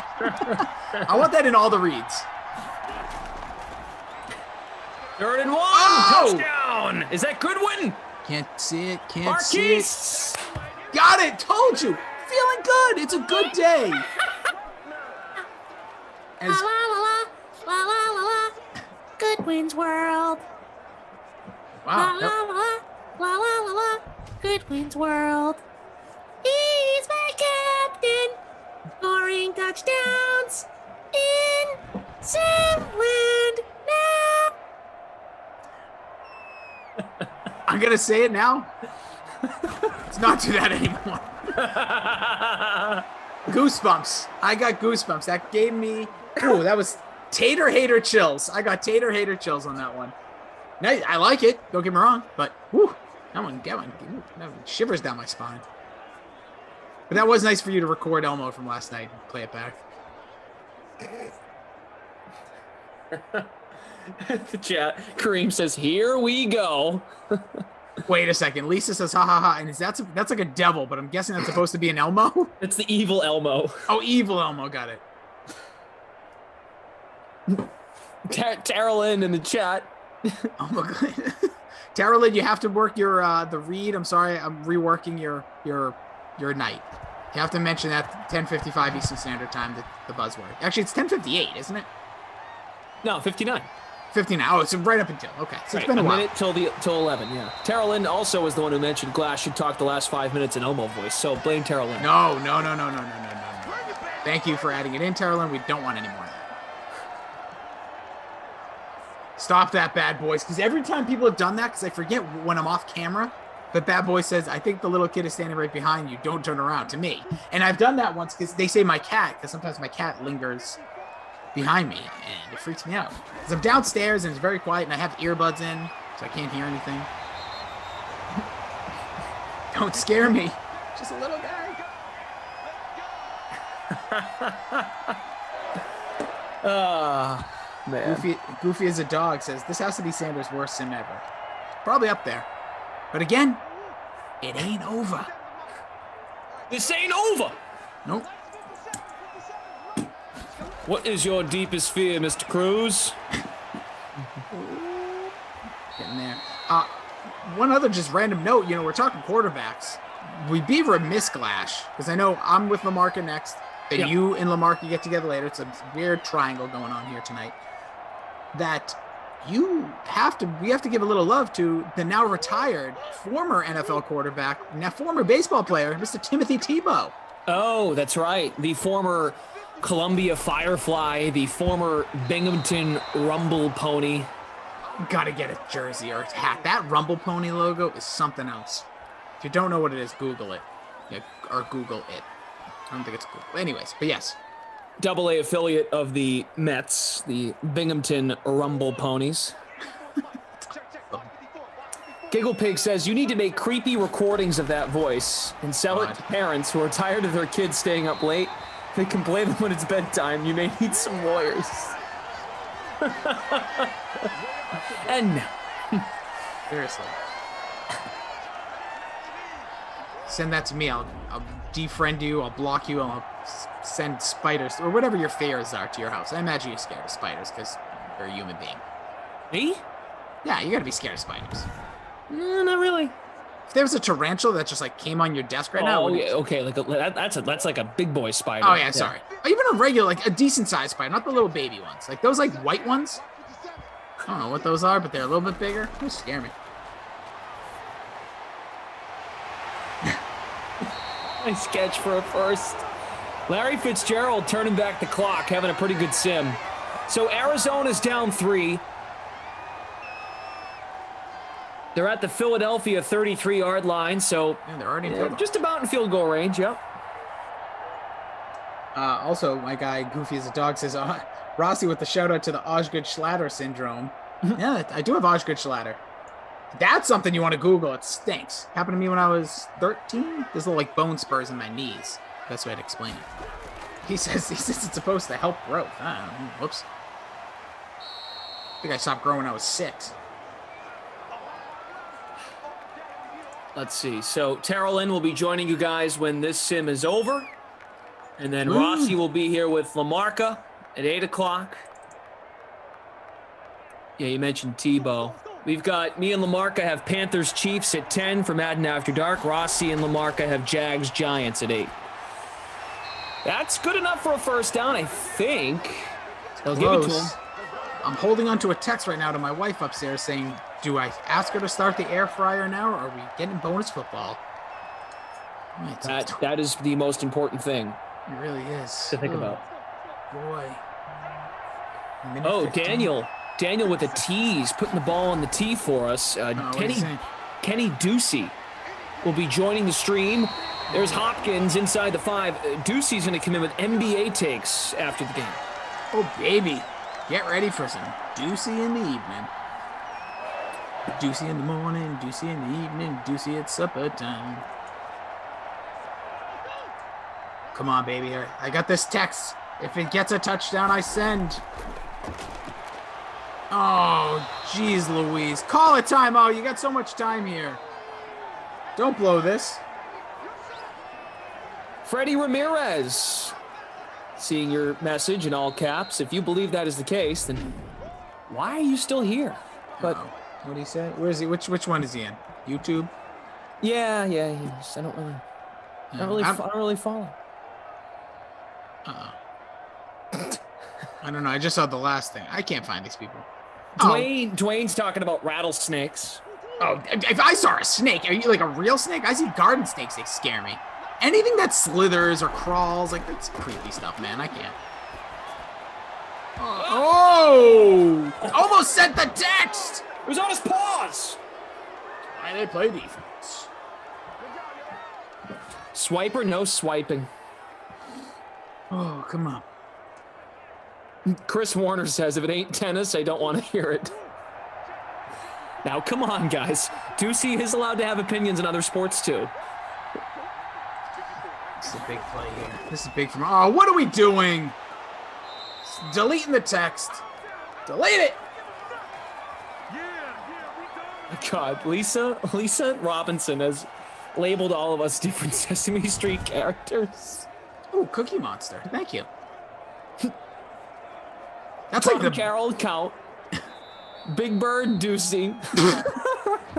I want that in all the reads. 3rd and 1, touchdown! Is that Goodwin? Can't see it. Can't Marquise. see it. Got it. Told you. Feeling good. It's a good day. As, La la la la la la la. Goodwin's World. La wow. la la la la la la. Goodwin's World. He's my captain, scoring touchdowns in Simland now. I'm gonna say it now. Let's not do that anymore. Goosebumps. I got goosebumps. That gave me. Ooh, that was tater hater chills. I got tater hater chills on that one. Now, I like it. Don't get me wrong, but whew, that one shivers down my spine. But that was nice for you to record Elmo from last night and play it back. The chat. Kareem says, "Here we go." Wait a second. Lisa says, ha ha ha. And that's like a devil, but I'm guessing that's supposed to be an Elmo. It's the evil Elmo. Oh, evil Elmo. Got it. Tara Lynn in the chat. Oh my God. Tara Lynn, you have to work your the read. I'm sorry, I'm reworking your night. You have to mention that 10:55 Eastern Standard Time, the buzzword. Actually, it's 10:58, isn't it? No, 59. 59. Oh, it's right up until. Okay, so it's Right, been a while. minute till 11. Yeah. Tara Lynn also was the one who mentioned Glass should talk the last 5 minutes in Elmo voice. So blame Tara Lynn. No. Thank you for adding it in, Tara Lynn. We don't want any more of that. Stop that, bad boys. Because every time people have done that, because I forget when I'm off camera, but bad boy says, I think the little kid is standing right behind you. Don't turn around to me. And I've done that once because they say my cat, because sometimes my cat lingers behind me and it freaks me out. Because I'm downstairs and it's very quiet and I have earbuds in, so I can't hear anything. Don't scare me. Just a little guy. Man. Goofy as a dog says, this has to be Sanders' worst sim ever. Probably up there. But again, it ain't over. This ain't over. Nope. What is your deepest fear, Mr. Cruz? Getting there. One other just random note, we're talking quarterbacks. We'd be remiss, Glash, because I know I'm with Lamarca next, and Yep. you and Lamarca get together later. It's a weird triangle going on here tonight. That we have to give a little love to the now retired former NFL quarterback, now former baseball player, Mr. Timothy Tebow. Oh, that's right. The former Columbia Firefly, the former Binghamton Rumble Pony. Gotta get a jersey or a hat. That Rumble Pony logo is something else. If you don't know what it is, Google it. Yeah, or Google it. I don't think it's Google. Anyways, but yes. AA affiliate of the Mets, the Binghamton Rumble Ponies. Giggle Pig says, you need to make creepy recordings of that voice and sell it to parents who are tired of their kids staying up late. They can play them when it's bedtime. You may need some lawyers. And Seriously. Send that to me. I'll defriend you. I'll block you. I'll send spiders or whatever your fears are to your house. I imagine you're scared of spiders because you're a human being. me? Yeah, you gotta be scared of spiders. Not really. If there was a tarantula that just like came on your desk right now. Oh, would yeah, it- okay. That's like a big boy spider. Oh yeah, sorry. Even a regular, like a decent sized spider, not the little baby ones. Like those like white ones. I don't know what those are, but they're a little bit bigger. They scare me. Nice catch for a first. Larry Fitzgerald turning back the clock, having a pretty good sim. So Arizona's down 3. They're at the Philadelphia 33-yard line, so Yeah, they're already in field goal. just about in field goal range, yep. Also, my guy Goofy as a dog says, Rossi with the shout out to the Osgood-Schlatter syndrome. Yeah, I do have Osgood-Schlatter. That's something you want to Google. It stinks. Happened to me when I was 13. There's little like bone spurs in my knees. Best way to explain it. He says it's supposed to help growth. I don't know. Whoops. I think I stopped growing when I was 6. Let's see. So Tara Lynn will be joining you guys when this sim is over. And then Woo. Rossi will be here with Lamarca at 8 o'clock. Yeah, you mentioned Tebow. We've got me and Lamarca have Panthers Chiefs at 10 for Madden After Dark. Rossi and Lamarca have Jags Giants at 8. That's good enough for a first down, I think. They'll give it to him. Close. I'm holding onto a text right now to my wife upstairs saying, do I ask her to start the air fryer now, or are we getting bonus football? That is the most important thing It really is. to think Oh, about. Boy. Minute Oh, 15. Daniel with a tease, putting the ball on the tee for us. What did he say? Kenny Ducey will be joining the stream. There's Hopkins inside the 5. Ducey's going to come in with NBA takes after the game. Oh, baby. Get ready for some Ducey in the evening. Ducey in the morning, Ducey in the evening, Ducey at supper time. Come on, baby. I got this text. If it gets a touchdown, I send. Oh, geez, Louise. Call a timeout. You got so much time here. Don't blow this. Freddie Ramirez. Seeing your message in all caps. If you believe that is the case, then why are you still here? But what did he say? Where is he? Which one is he in? YouTube? yeah, I don't really follow. I don't know. I just saw the last thing. I can't find these people. Dwayne's talking about rattlesnakes. Oh, if I saw a snake, are you like a real snake? I see garden snakes. They scare me. Anything that slithers or crawls, like that's creepy stuff, man. I can't. Oh! Almost sent the text. It was on his paws. Why they play defense? Swiper, no swiping. Oh, come on. Chris Warner says, if it ain't tennis, I don't want to hear it. Now, come on, guys. Ducey is allowed to have opinions in other sports, too. This is a big play here. This is big from... Oh, what are we doing? Deleting the text. Delete it. God, Lisa Robinson has labeled all of us different Sesame Street characters. Oh, Cookie Monster. Thank you. That's Tom like the... Carroll, Count. Big Bird, Ducey.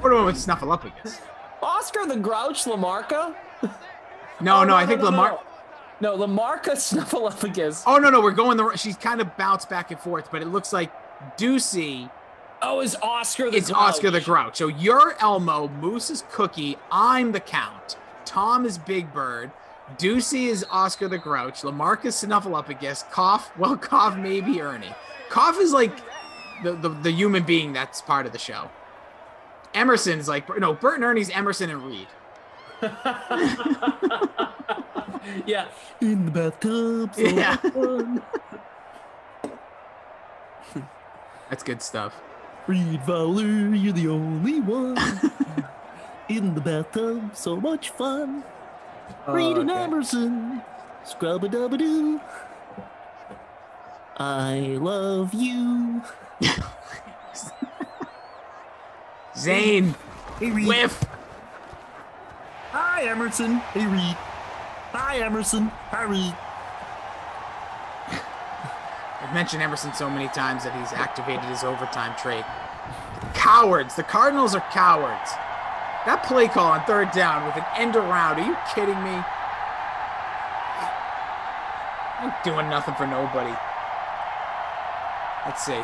What do I with Snuffleupagus? Oscar the Grouch, Lamarca. No, I think Lamar... No, Lamarca, Snuffleupagus. Oh, no, we're going the... She's kind of bounced back and forth, but it looks like Ducey... Oh, is Oscar the It's Grouch. Oscar the Grouch. So you're Elmo, Moose is Cookie, I'm the Count, Tom is Big Bird, Ducey is Oscar the Grouch, Lamarcus Snuffleupagus, Cough maybe Ernie. Cough is like the human being that's part of the show. Emerson's like, no, Bert and Ernie's Emerson and Reed. Yeah. In the bathtub. So Yeah. fun. That's good stuff. Reed Fowler, you're the only one. In the bathtub, so much fun. Reed and okay. Emerson, scrub-a-dub-a-doo. I love you. Zane, Hey, Reed. whiff. Hi, Emerson. Hey, Reed. Hi, Emerson. Hi, Reed. I've mentioned Emerson so many times that he's activated his overtime trade. Cowards. The Cardinals are cowards. That play call on third down with an end around. Are you kidding me? I'm doing nothing for nobody. Let's see.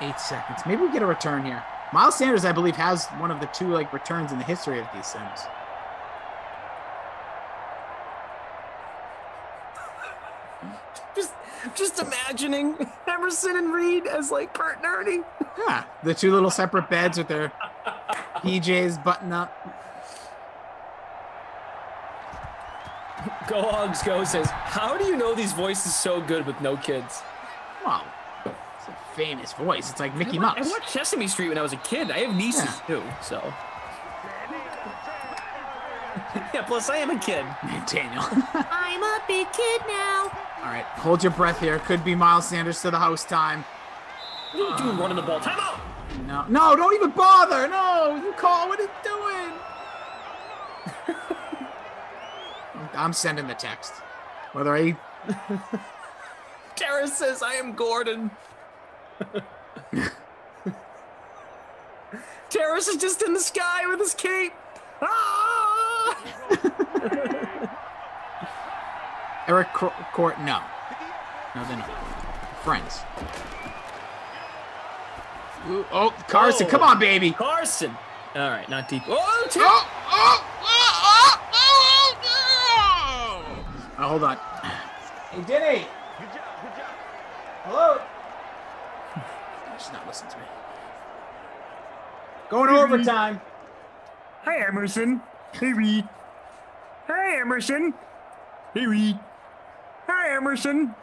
8 seconds. Maybe we get a return here. Miles Sanders, I believe, has one of the two returns in the history of these Sims. Just imagining Emerson and Reed as like Bert and Ernie. Yeah, the two little separate beds with their PJs button up. Go Hogs Go says, how do you know these voices so good with no kids? Wow, it's a famous voice. It's like Mickey I Mouse. watched Sesame Street when I was a kid. I have nieces too, so. Yeah, plus I am a kid. Daniel. I'm a big kid now. All right, hold your breath here. Could be Miles Sanders to the house time. What are you doing running the ball? Time out! No, don't even bother. No, you call. What are you doing? I'm sending the text. Whether I... Tara says, I am Gordon. Terrace is just in the sky with his cape. Ah! Eric Court, no. No, they're not. Friends. Ooh, oh, Carson, come on, baby. Carson. All right, not deep. Oh, hold on. Hey, Denny. Hello. She's not listening to me. Going to overtime. Hi, Emerson. Hey, Reed. Hi, Emerson. Hey, Reed. Hi, Emerson.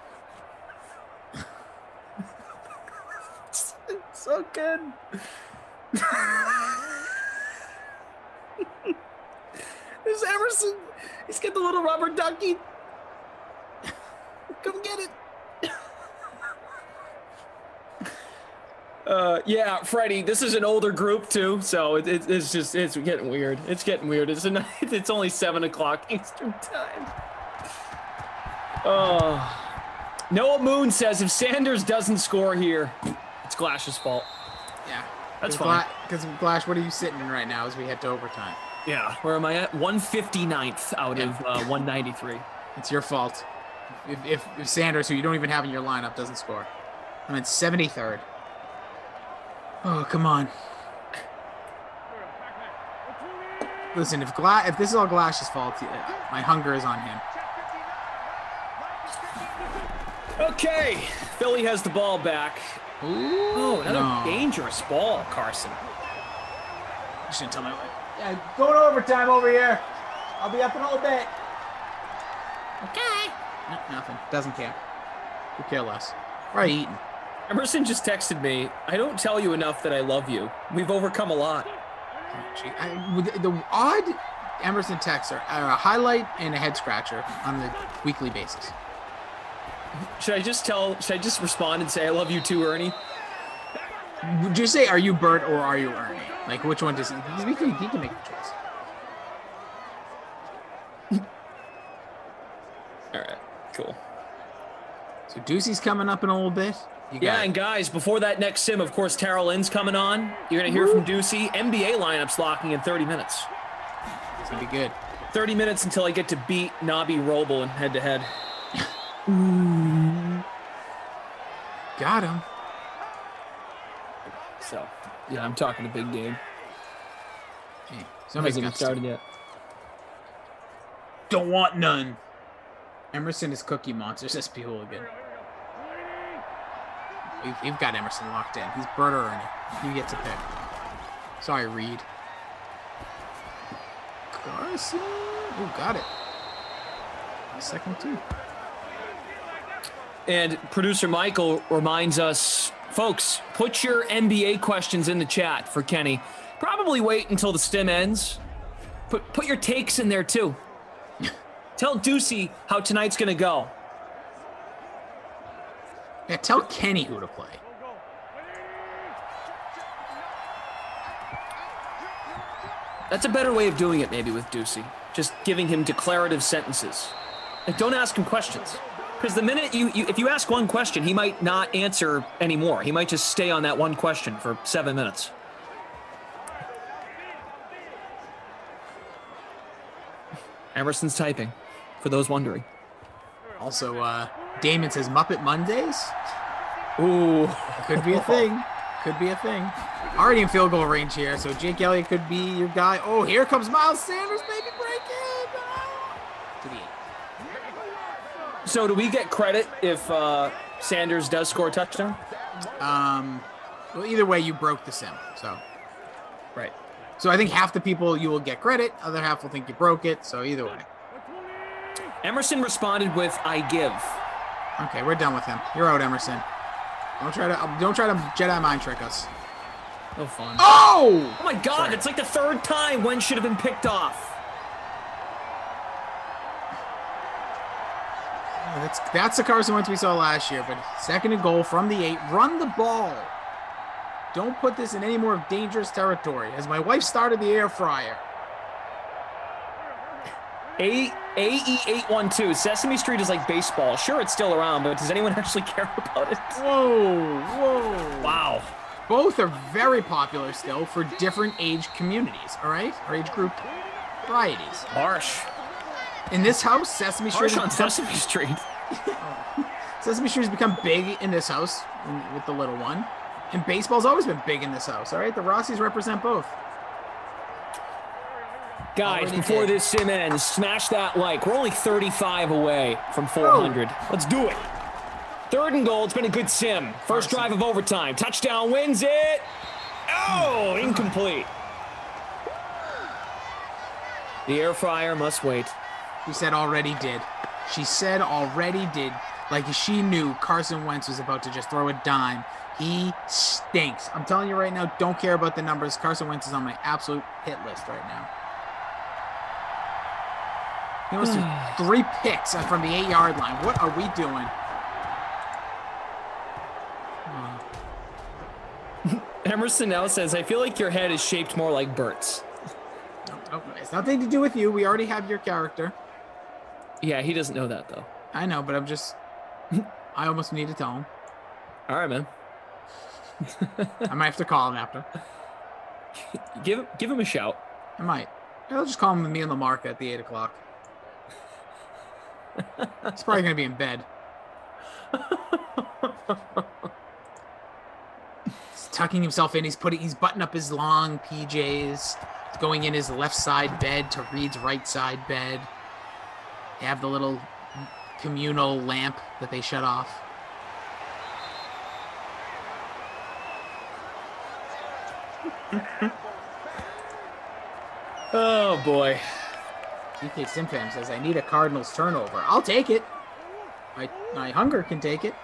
It's so good. There's Emerson. He's got the little rubber ducky. Come get it. Yeah, Freddie, this is an older group too, so it's getting weird. It's getting weird. It's only 7 o'clock Eastern time. Noah Moon says if Sanders doesn't score here, it's Glash's fault. Yeah. That's fine. Because Glash, what are you sitting in right now as we head to overtime? Yeah. Where am I at? 159th out of 193. It's your fault. If Sanders, who you don't even have in your lineup, doesn't score. I'm at 73rd. Oh, come on. Listen, if this is all Glash's fault, my hunger is on him. Okay, Philly has the ball back. Ooh, Oh, another dangerous ball, Carson. You shouldn't tell me what. Yeah, going to overtime over here. I'll be up in a little bit. Okay. No, nothing. Doesn't care. Could care less. Right, eating. Emerson just texted me, I don't tell you enough that I love you. We've overcome a lot. The odd Emerson texts are a highlight and a head scratcher on the weekly basis. Should I just respond and say I love you too, Ernie? Would you say, are you Bert or are you Ernie? Like, which one does he can make the choice. All right, cool. So Ducey's coming up in a little bit. Yeah, and guys, before that next sim, of course, Tara Lynn's coming on. You're going to hear from Ducey. NBA lineups locking in 30 minutes. It's going to be good. 30 minutes until I get to beat Nobby Roble in head-to-head. Got him. So, yeah, I'm talking a big game. Hey, somebody's Hasn't got started yet. Don't want none. Emerson is Cookie Monster, says P. Hooligan. We've got Emerson locked in. He's Bert or Ernie. He gets a pick. Sorry, Reed. Carson. Ooh, got it. Second two. And producer Michael reminds us, folks, put your NBA questions in the chat for Kenny. Probably wait until the stim ends. Put your takes in there too. Tell Ducey how tonight's gonna go. Yeah, tell Kenny who to play. That's a better way of doing it, maybe, with Ducey. Just giving him declarative sentences. Like, don't ask him questions. Because the minute if you ask one question, he might not answer anymore. He might just stay on that one question for 7 minutes. Emerson's typing, for those wondering. Also, Damon says Muppet Mondays. Ooh. Could be a thing. Could be a thing. Already in field goal range here, so Jake Elliott could be your guy. Oh, here comes Miles Sanders, baby, break it! To the 8. So do we get credit if Sanders does score a touchdown? Well, either way, you broke the sim, so. Right. So I think half the people you will get credit, other half will think you broke it, so either way. Emerson responded with, I give. Okay, we're done with him. You're out, Emerson. Don't try to Jedi mind trick us. No fun. Oh! Oh my God, Sorry. it's like the third time Wentz should have been picked off. That's the Carson Wentz we saw last year, but second and goal from the 8. Run the ball. Don't put this in any more dangerous territory. As my wife started the air fryer. AE812, Sesame Street is like baseball. Sure, it's still around, but does anyone actually care about it? Whoa. Wow. Both are very popular still for different age communities, all right? Or age group varieties. Harsh. In this house, Sesame Street. Harsh on Sesame Street. Sesame Street has become big in this house with the little one. And baseball's always been big in this house, all right? The Rossies represent both. Guys, before this sim ends, smash that like. We're only 35 away from 400. Let's do it. Third and goal. It's been a good sim. First drive of overtime. Touchdown wins it. Oh, incomplete. The air fryer must wait. She said already did. She said already did. Like she knew Carson Wentz was about to just throw a dime. He stinks. I'm telling you right now, don't care about the numbers. Carson Wentz is on my absolute hit list right now. He almost threw 3 picks from the 8-yard line. What are we doing? Emerson now says, I feel like your head is shaped more like Bert's. No, it's nothing to do with you. We already have your character. Yeah, he doesn't know that, though. I know, but I'm just... I almost need to tell him. All right, man. I might have to call him after. Give him a shout. I might. I'll just call him with me and Lamarca at the 8 o'clock. He's probably going to be in bed. He's tucking himself in. He's buttoning up his long PJs. He's going in his left side bed to Reed's right side bed. They have the little communal lamp that they shut off. Oh, boy. DK Simfam says, I need a Cardinals turnover. I'll take it. My hunger can take it.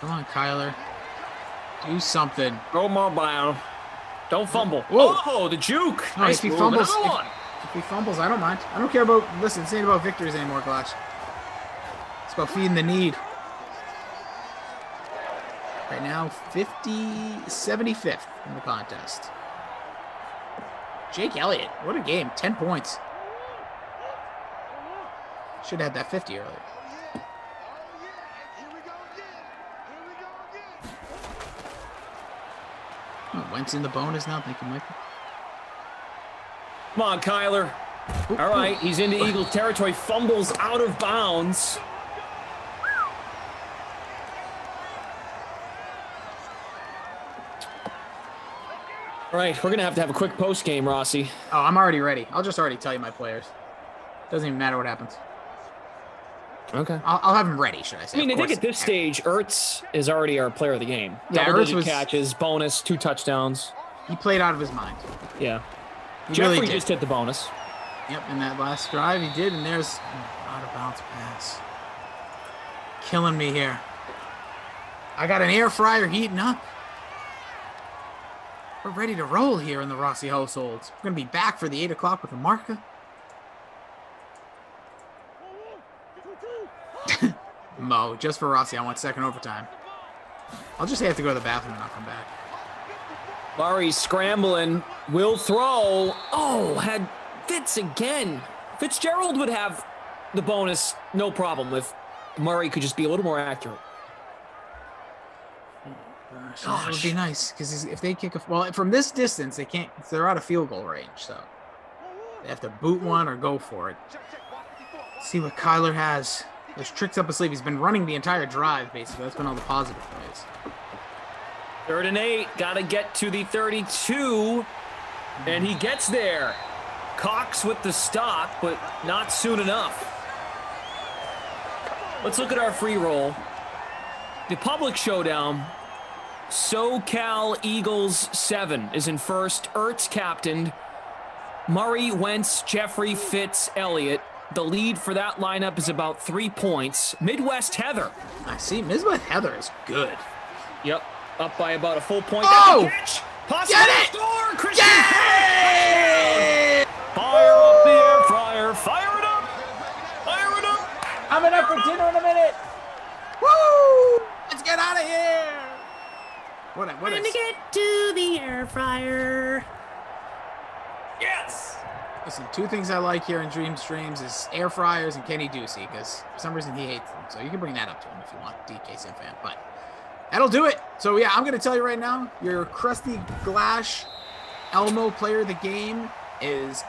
Come on, Kyler. Do something. Go mobile. Don't fumble. Whoa. Oh, the juke. No, Nice if he move. fumbles, Another one. if he fumbles, I don't mind. I don't care about, listen, this ain't about victories anymore, Glash. It's about feeding the need. Right now, 75th in the contest. Jake Elliott, what a game. 10 points. Should have had that 50 earlier. Oh, Wentz in the bonus now. Thank you, Michael. Come on, Kyler. All right, he's into Eagles territory. Fumbles out of bounds. All right, we're going to have a quick post game, Rossi. Oh, I'm already ready. I'll just already tell you my players. Doesn't even matter what happens. Okay. I'll have him ready, should I say. I mean, I Of think course. at this stage, Ertz is already our player of the game. Yeah, Double-digit Ertz was- catches, bonus, 2 touchdowns. He played out of his mind. Yeah. He Jeffrey really did. just hit the bonus. Yep, in that last drive, he did, and there's out of bounds pass. Killing me here. I got an air fryer heating up. We're ready to roll here in the Rossi households. We're going to be back for the 8 o'clock with a marker. Mo, just for Rossi, I want second overtime. I'll just have to go to the bathroom and I'll come back. Murray scrambling, will throw. Oh, had Fitz again. Fitzgerald would have the bonus, no problem, if Murray could just be a little more accurate. That would be nice, because if they kick well, from this distance, they can't, they're out of field goal range, so they have to boot one or go for it. See what Kyler has. There's tricks up his sleeve. He's been running the entire drive, basically. That's been all the positive plays. 3rd and 8, got to get to the 32, and he gets there. Cox with the stop, but not soon enough. Let's look at our free roll. The public showdown, SoCal Eagles 7 is in first. Ertz captained. Murray, Wentz, Jeffrey, Fitz, Elliott. The lead for that lineup is about 3 points. Midwest Heather. I see. Midwest Heather is good. Yep, up by about a full point. Oh! That's a catch. Possible Get it! score. Christian Yay! Fire up the air fryer. Fire it up. Fire it up. Coming up for dinner in a minute. Woo! Let's get out of here. What Time to get to the air fryer. Yes. Listen, 2 things I like here in Dream Streams is air fryers and Kenny Ducey, because for some reason he hates them. So you can bring that up to him if you want, DK Sim fan. But that'll do it. So yeah, I'm going to tell you right now, your crusty Glash Elmo player of the game is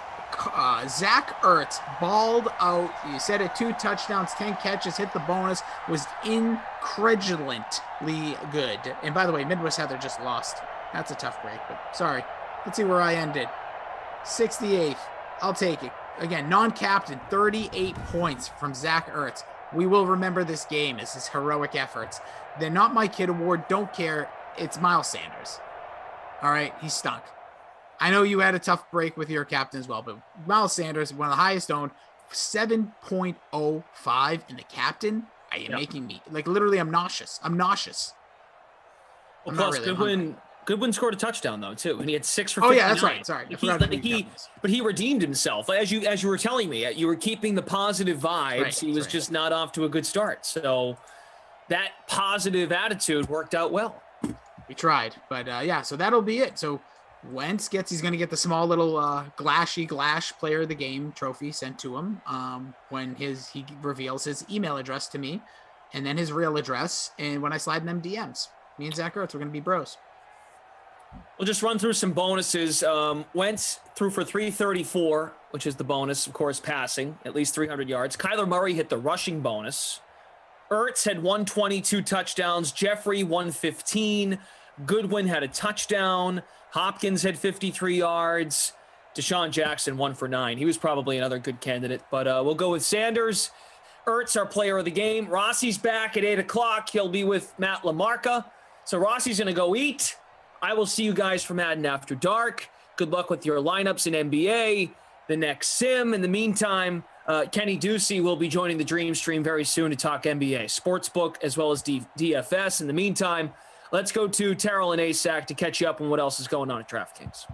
Zach Ertz, balled out. You said it, 2 touchdowns, 10 catches, hit the bonus, was incredulently good. And by the way, Midwest Heather just lost. That's a tough break, but sorry. Let's see where I ended. 68th. I'll take it. Again, non-captain, 38 points from Zach Ertz. We will remember this game as his heroic efforts. They're not my kid award. Don't care. It's Miles Sanders. All right, he stunk. I know you had a tough break with your captain as well, but Miles Sanders, one of the highest owned, 7.05 in the captain. Are you making me, like, literally, I'm nauseous. I'm nauseous. Well, I'm not plus really hungry. Goodwin scored a touchdown though too, and he had 6 for Oh 59. yeah, that's right. Sorry, I forgot to read Cowboys. But he redeemed himself, as you were telling me. You were keeping the positive vibes. Right, he was right. just not off to a good start. So that positive attitude worked out well. We tried, but yeah. So that'll be it. So Wentz he's going to get the small little Glash player of the game trophy sent to him when he reveals his email address to me, and then his real address. And when I slide in them DMs, me and Zach Ertz, we're going to be bros. We'll just run through some bonuses. Wentz threw for 334, which is the bonus, of course, passing, at least 300 yards. Kyler Murray hit the rushing bonus. Ertz had 122 touchdowns. Jeffrey, 115. Goodwin had a touchdown. Hopkins had 53 yards. Deshaun Jackson, 1 for 9. He was probably another good candidate, but we'll go with Sanders. Ertz, our player of the game. Rossi's back at 8 o'clock. He'll be with Matt LaMarca. So Rossi's going to go eat. I will see you guys for Madden After Dark. Good luck with your lineups in NBA, the next sim. In the meantime, Kenny Ducey will be joining the Dream Stream very soon to talk NBA, Sportsbook, as well as DFS. In the meantime, let's go to Terrell and ASAC to catch you up on what else is going on at DraftKings.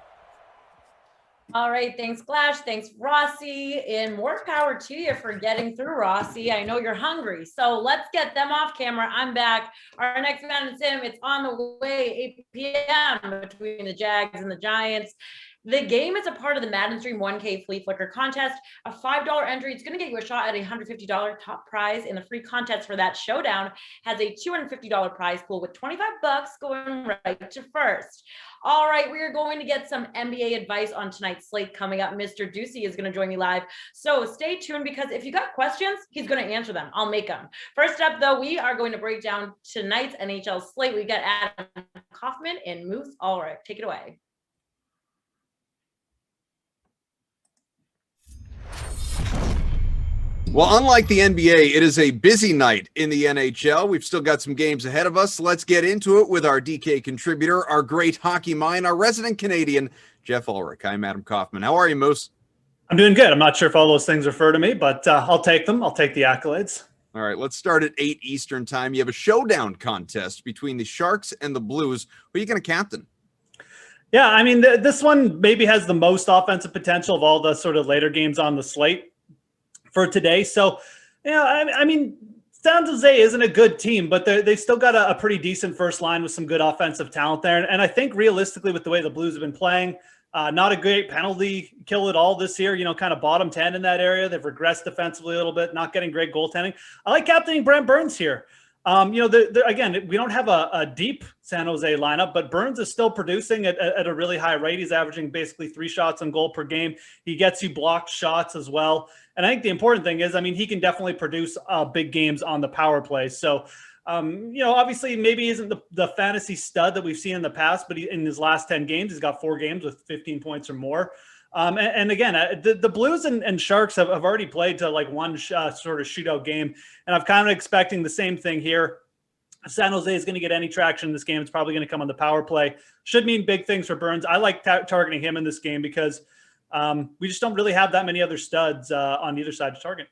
All right, thanks, Glash. Thanks, Rossi. And more power to you for getting through, Rossi. I know you're hungry. So let's get them off camera. I'm back. Our next man is him. It's on the way, 8 p.m. between the Jags and the Giants. The game is a part of the Madden Stream 1K Flea Flicker contest. A $5 entry. It's going to get you a shot at a $150 top prize. And the free contest for that showdown has a $250 prize pool with $25 going right to first. All right, we are going to get some NBA advice on tonight's slate coming up. Mr. Ducey is going to join me live. So stay tuned, because if you got questions, he's going to answer them. I'll make them. First up, though, we are going to break down tonight's NHL slate. We got Adam Kaufman and Moose Ulrich. Take it away. Well, unlike the NBA, it is a busy night in the NHL. We've still got some games ahead of us. Let's get into it with our DK contributor, our great hockey mind, our resident Canadian, Jeff Ulrich. I'm Adam Kaufman. How are you, Moose? I'm doing good. I'm not sure if all those things refer to me, but I'll take them. I'll take the accolades. All right, let's start at 8 Eastern time. You have a showdown contest between the Sharks and the Blues. Who are you going to captain? Yeah, I mean, this one maybe has the most offensive potential of all the sort of later games on the slate for today. So, yeah, I mean, San Jose isn't a good team, but they've still got a pretty decent first line with some good offensive talent there. And I think realistically, with the way the Blues have been playing, not a great penalty kill at all this year, kind of bottom 10 in that area. They've regressed defensively a little bit, not getting great goaltending. I like captaining Brent Burns here. Again, we don't have a deep San Jose lineup, but Burns is still producing at a really high rate. He's averaging basically 3 shots on goal per game. He gets you blocked shots as well. And I think the important thing is, he can definitely produce big games on the power play. So, obviously maybe isn't the fantasy stud that we've seen in the past, but in his last 10 games, he's got 4 games with 15 points or more. And again, the Blues and Sharks have already played to like one sort of shootout game. And I'm kind of expecting the same thing here. If San Jose is going to get any traction in this game, it's probably going to come on the power play. Should mean big things for Burns. I like targeting him in this game because we just don't really have that many other studs on either side to target.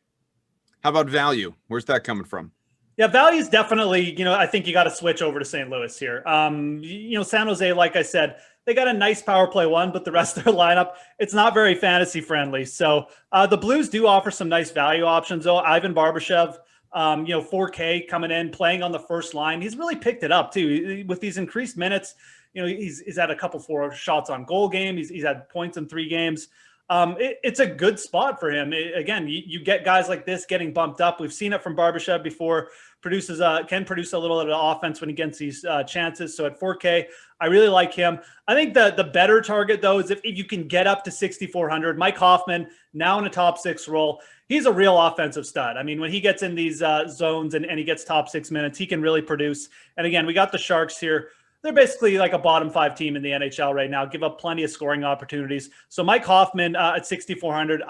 How about value? Where's that coming from? Yeah, value is definitely, I think you got to switch over to St. Louis here. San Jose, like I said, they got a nice power play one, but the rest of their lineup, it's not very fantasy friendly. So the Blues do offer some nice value options, though. Ivan Barbashev, 4K coming in, playing on the first line. He's really picked it up, too. With these increased minutes, he's had a couple 4 shots on goal game. He's had points in 3 games. It's a good spot for him. Again, you get guys like this getting bumped up. We've seen it from Barbashev before. Can produce a little bit of offense when he gets these chances. So at 4K, I really like him. I think the better target, though, is if you can get up to 6,400. Mike Hoffman, now in a top 6 role, he's a real offensive stud. I mean, when he gets in these zones and he gets top 6 minutes, he can really produce. And again, we got the Sharks here. They're basically like a bottom 5 team in the NHL right now, give up plenty of scoring opportunities. So Mike Hoffman at 6,400,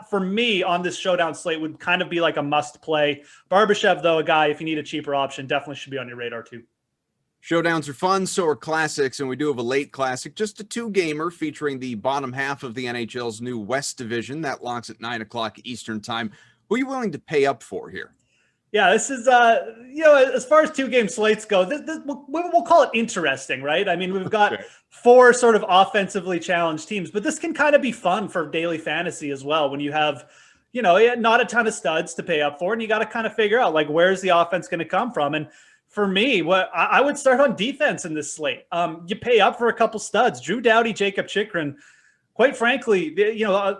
for me on this showdown slate would kind of be like a must play. Barbashev, though, a guy, if you need a cheaper option, definitely should be on your radar too. Showdowns are fun, so are classics, and we do have a late classic, just a 2-gamer featuring the bottom half of the NHL's new West Division. That locks at 9 o'clock Eastern time. Who are you willing to pay up for here? Yeah, this is as far as 2-game slates go, we'll call it interesting, right? I mean, we've got Okay. 4 sort of offensively challenged teams, but this can kind of be fun for daily fantasy as well when you have, not a ton of studs to pay up for, and you got to kind of figure out like where's the offense going to come from. And for me, what I would start on defense in this slate. You pay up for a couple studs, Drew Doughty, Jacob Chikrin. Quite frankly,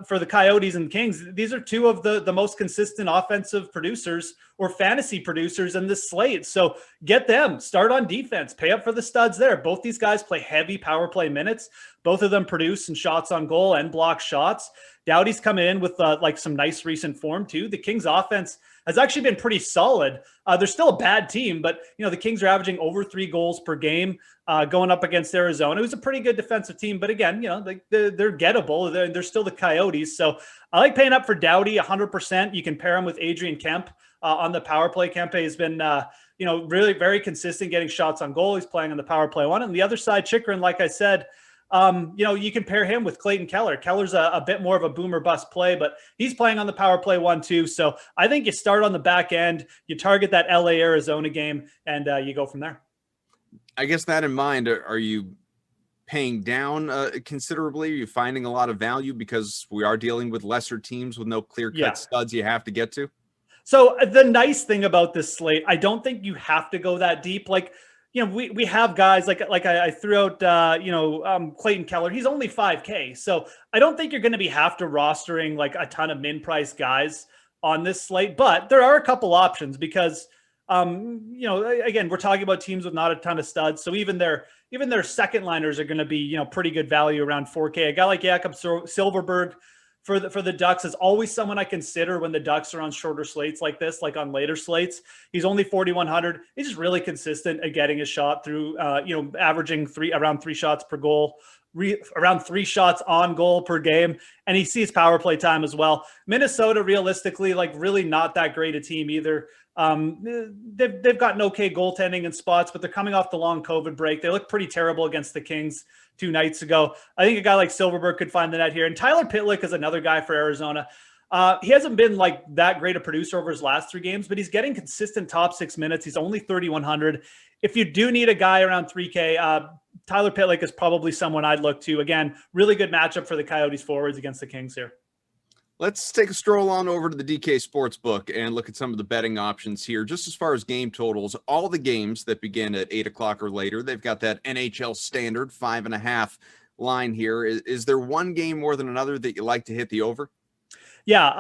for the Coyotes and Kings, these are 2 of the most consistent offensive producers or fantasy producers in this slate. So get them, start on defense, pay up for the studs there. Both these guys play heavy power play minutes. Both of them produce some shots on goal and block shots. Doughty's coming in with like some nice recent form too. The Kings offense has actually been pretty solid. They're still a bad team, but the Kings are averaging over 3 goals per game going up against Arizona. It was a pretty good defensive team, but again, they're gettable. They're still the Coyotes. So I like paying up for Doughty 100%. You can pair him with Adrian Kemp on the power play. Kemp has been, really very consistent getting shots on goal. He's playing on the power play 1. And the other side, Chikrin, like I said, you can pair him with Clayton Keller. Keller's a bit more of a boomer bust play, but he's playing on the power play 1 too. So I think you start on the back end, you target that LA Arizona game, and you go from there. I guess that in mind, are you paying down considerably? Are you finding a lot of value because we are dealing with lesser teams with no clear-cut studs you have to get to? So the nice thing about this slate, I don't think you have to go that deep. Like, we have guys like I threw out, Clayton Keller. He's only 5K. So I don't think you're going to have to rostering like a ton of min price guys on this slate, but there are a couple options because, again, we're talking about teams with not a ton of studs. So even their second liners are going to be, pretty good value around 4K. A guy like Jakob Silverberg for the Ducks is always someone I consider when the Ducks are on shorter slates like this, like on later slates. He's only 4,100. He's just really consistent at getting his shot through, averaging around 3 shots per goal, around 3 shots on goal per game. And he sees power play time as well. Minnesota, realistically, like really not that great a team either. They've got an okay goaltending in spots, but they're coming off the long COVID break. They look pretty terrible against the Kings 2 nights ago. I think a guy like Silverberg could find the net here. And Tyler Pitlick is another guy for Arizona. He hasn't been like that great a producer over his last 3 games, but he's getting consistent top 6 minutes. He's only 3,100. If you do need a guy around 3K, Tyler Pitlick is probably someone I'd look to. Again, really good matchup for the Coyotes forwards against the Kings here. Let's take a stroll on over to the DK Sportsbook and look at some of the betting options here. Just as far as game totals, all the games that begin at 8 o'clock or later, they've got that NHL standard 5.5 line here. Is there one game more than another that you like to hit the over? Yeah,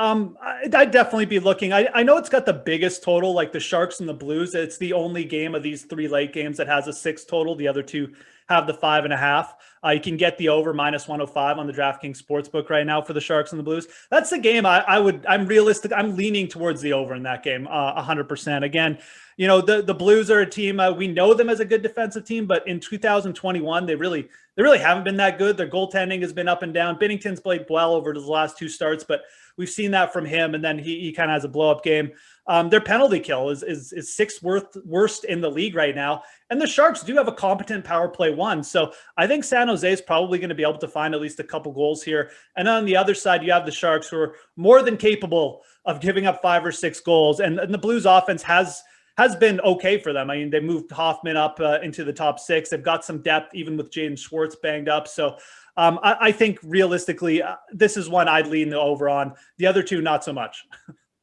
I'd definitely be looking. I know it's got the biggest total, like the Sharks and the Blues. It's the only game of these 3 late games that has a 6 total. The other 2 have the 5.5. You can get the over -105 on the DraftKings Sportsbook right now for the Sharks and the Blues. That's the game I'm realistic. I'm leaning towards the over in that game 100%. Again, the Blues are a team. We know them as a good defensive team, but in 2021, they really haven't been that good. Their goaltending has been up and down. Binnington's played well over the last 2 starts, but we've seen that from him. And then he kind of has a blow up game. Their penalty kill is 6th worst in the league right now. And the Sharks do have a competent power play 1. So I think San Jose is probably going to be able to find at least a couple goals here. And on the other side, you have the Sharks, who are more than capable of giving up 5 or 6 goals. And the Blues offense has been okay for them. I mean, they moved Hoffman up into the top 6. They've got some depth, even with Jaden Schwartz banged up. So I think realistically, this is one I'd lean over on. The other 2, not so much.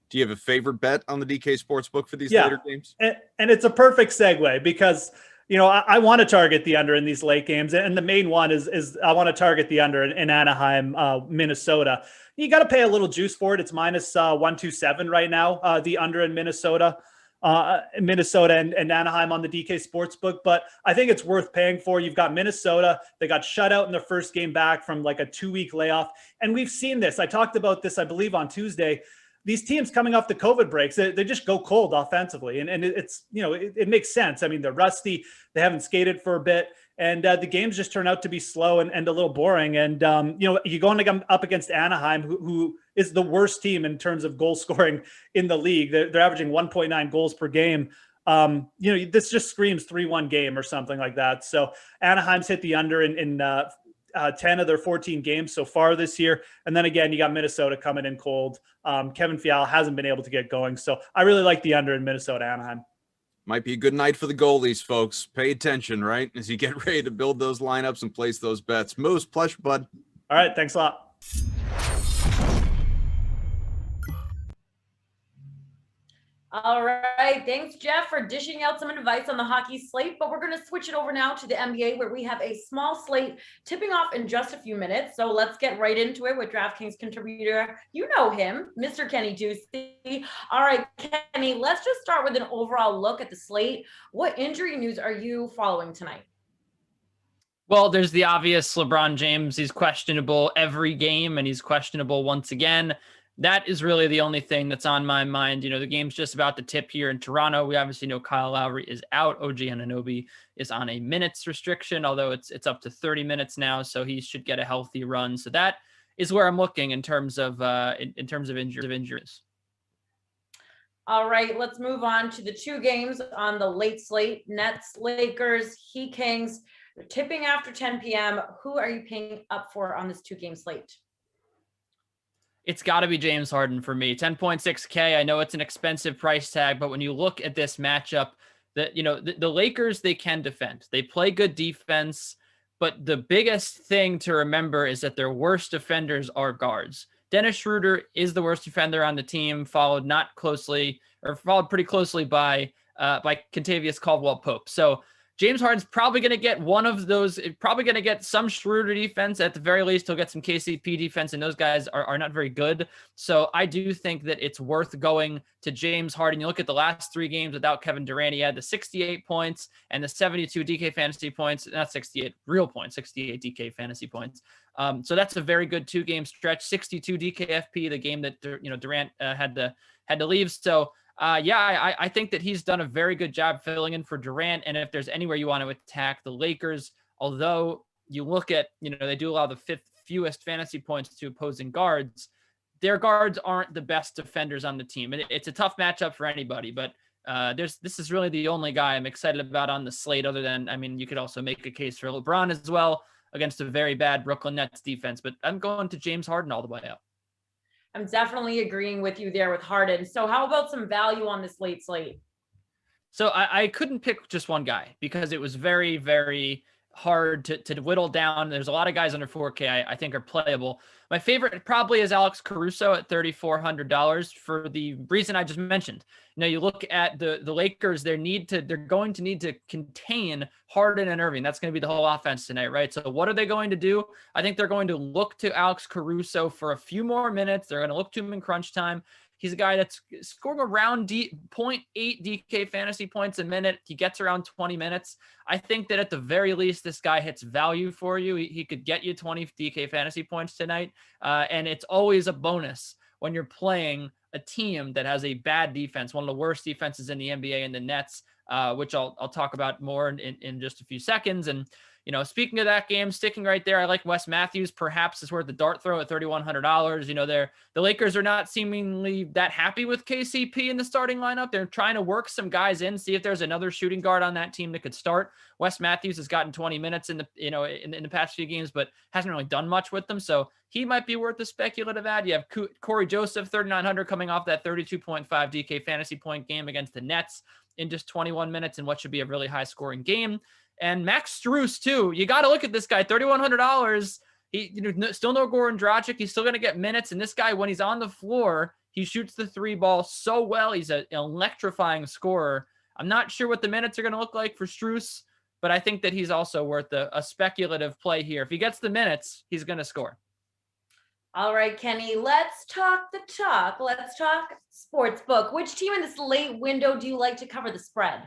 Do you have a favorite bet on the DK Sportsbook for these later games? And it's a perfect segue because, I want to target the under in these late games. And the main one is I want to target the under in Anaheim, Minnesota. You got to pay a little juice for it. It's -127 right now, the under in Minnesota. And Anaheim on the DK Sportsbook, but I think it's worth paying for. You've got Minnesota. They got shut out in their first game back from like a 2-week layoff. And we've seen this. I talked about this, I believe, on Tuesday. These teams coming off the COVID breaks, they just go cold offensively. And it's, it makes sense. I mean, they're rusty. They haven't skated for a bit. And the games just turn out to be slow and a little boring. And, you're going up against Anaheim, who is the worst team in terms of goal scoring in the league. They're averaging 1.9 goals per game. This just screams 3-1 game or something like that. So Anaheim's hit the under in 10 of their 14 games so far this year. And then again, you got Minnesota coming in cold. Kevin Fiala hasn't been able to get going. So I really like the under in Minnesota Anaheim. Might be a good night for the goalies, folks. Pay attention, right? As you get ready to build those lineups and place those bets. Moose, pleasure, bud. All right. Thanks a lot. All right. Thanks, Jeff, for dishing out some advice on the hockey slate. But we're going to switch it over now to the NBA, where we have a small slate tipping off in just a few minutes. So let's get right into it with DraftKings contributor. You know him, Mr. Kenny Ducey. All right, Kenny, let's just start with an overall look at the slate. What injury news are you following tonight? Well, there's the obvious LeBron James. He's questionable every game, and he's questionable once again. That is really the only thing that's on my mind. The game's just about to tip here in Toronto. We obviously know Kyle Lowry is out. OG Anunoby is on a minutes restriction, although it's up to 30 minutes now, so he should get a healthy run. So that is where I'm looking in terms of injuries. All right, let's move on to the two games on the late slate. Nets, Lakers, Heat, Kings. They're tipping after 10 p.m. Who are you paying up for on this two-game slate? It's got to be James Harden for me. 10.6K. I know it's an expensive price tag, but when you look at this matchup, the Lakers, they can defend. They play good defense, but the biggest thing to remember is that their worst defenders are guards. Dennis Schroeder is the worst defender on the team, followed pretty closely by Kentavious Caldwell-Pope. So James Harden's probably going to get one of those, probably going to get some Schroeder defense. At the very least, he'll get some KCP defense, and those guys are not very good. So I do think that it's worth going to James Harden. You look at the last three games without Kevin Durant, he had the 68 points and the 72 DK fantasy points, not 68 real points, 68 DK fantasy points. So that's a very good two-game stretch, 62 DKFP, the game that, Durant had to leave. So I think that he's done a very good job filling in for Durant. And if there's anywhere you want to attack the Lakers, although you look at, they do allow the fifth fewest fantasy points to opposing guards, their guards aren't the best defenders on the team. And it's a tough matchup for anybody, but this is really the only guy I'm excited about on the slate, other than, you could also make a case for LeBron as well against a very bad Brooklyn Nets defense, but I'm going to James Harden all the way out. I'm definitely agreeing with you there with Harden. So how about some value on this late slate? So I couldn't pick just one guy because it was very, very hard to whittle down. There's a lot of guys under 4K I think are playable. My favorite probably is Alex Caruso at $3,400 for the reason I just mentioned. You look at the Lakers, they're going to need to contain Harden and Irving. That's going to be the whole offense tonight, right? So what are they going to do? I think they're going to look to Alex Caruso for a few more minutes. They're going to look to him in crunch time. He's a guy that's scoring around 0.8 DK fantasy points a minute. He gets around 20 minutes. I think that at the very least, this guy hits value for you. He could get you 20 DK fantasy points tonight. And it's always a bonus when you're playing a team that has a bad defense, one of the worst defenses in the NBA, and the Nets, which I'll talk about more in just a few seconds. And speaking of that game, sticking right there, I like Wes Matthews. Perhaps is worth the dart throw at $3,100. The Lakers are not seemingly that happy with KCP in the starting lineup. They're trying to work some guys in, see if there's another shooting guard on that team that could start. Wes Matthews has gotten 20 minutes in the past few games, but hasn't really done much with them. So he might be worth a speculative ad. You have Corey Joseph, 3,900, coming off that 32.5 DK fantasy point game against the Nets in just 21 minutes in what should be a really high scoring game. And Max Strus too. You got to look at this guy, $3,100. He, still no Goran Dragic. He's still going to get minutes. And this guy, when he's on the floor, he shoots the three ball so well. He's an electrifying scorer. I'm not sure what the minutes are going to look like for Strus, but I think that he's also worth a speculative play here. If he gets the minutes, he's going to score. All right, Kenny, let's talk the talk. Let's talk sportsbook. Which team in this late window do you like to cover the spread?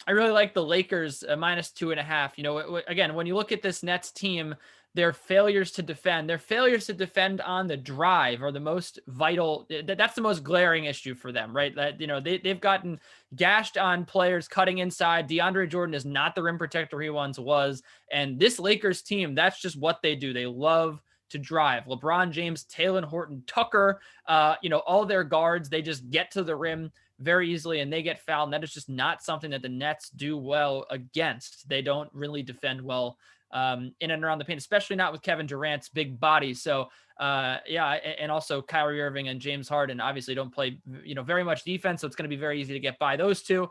I really like the Lakers -2.5. Again, when you look at this Nets team, their failures to defend on the drive are the most vital. That's the most glaring issue for them, right? That, they've gotten gashed on players cutting inside. DeAndre Jordan is not the rim protector he once was. And this Lakers team, that's just what they do. They love to drive. LeBron James, Talen Horton Tucker, all their guards, they just get to the rim very easily and they get fouled. And that is just not something that the Nets do well against. They don't really defend well in and around the paint, especially not with Kevin Durant's big body. So and also Kyrie Irving and James Harden obviously don't play, very much defense. So it's going to be very easy to get by those two.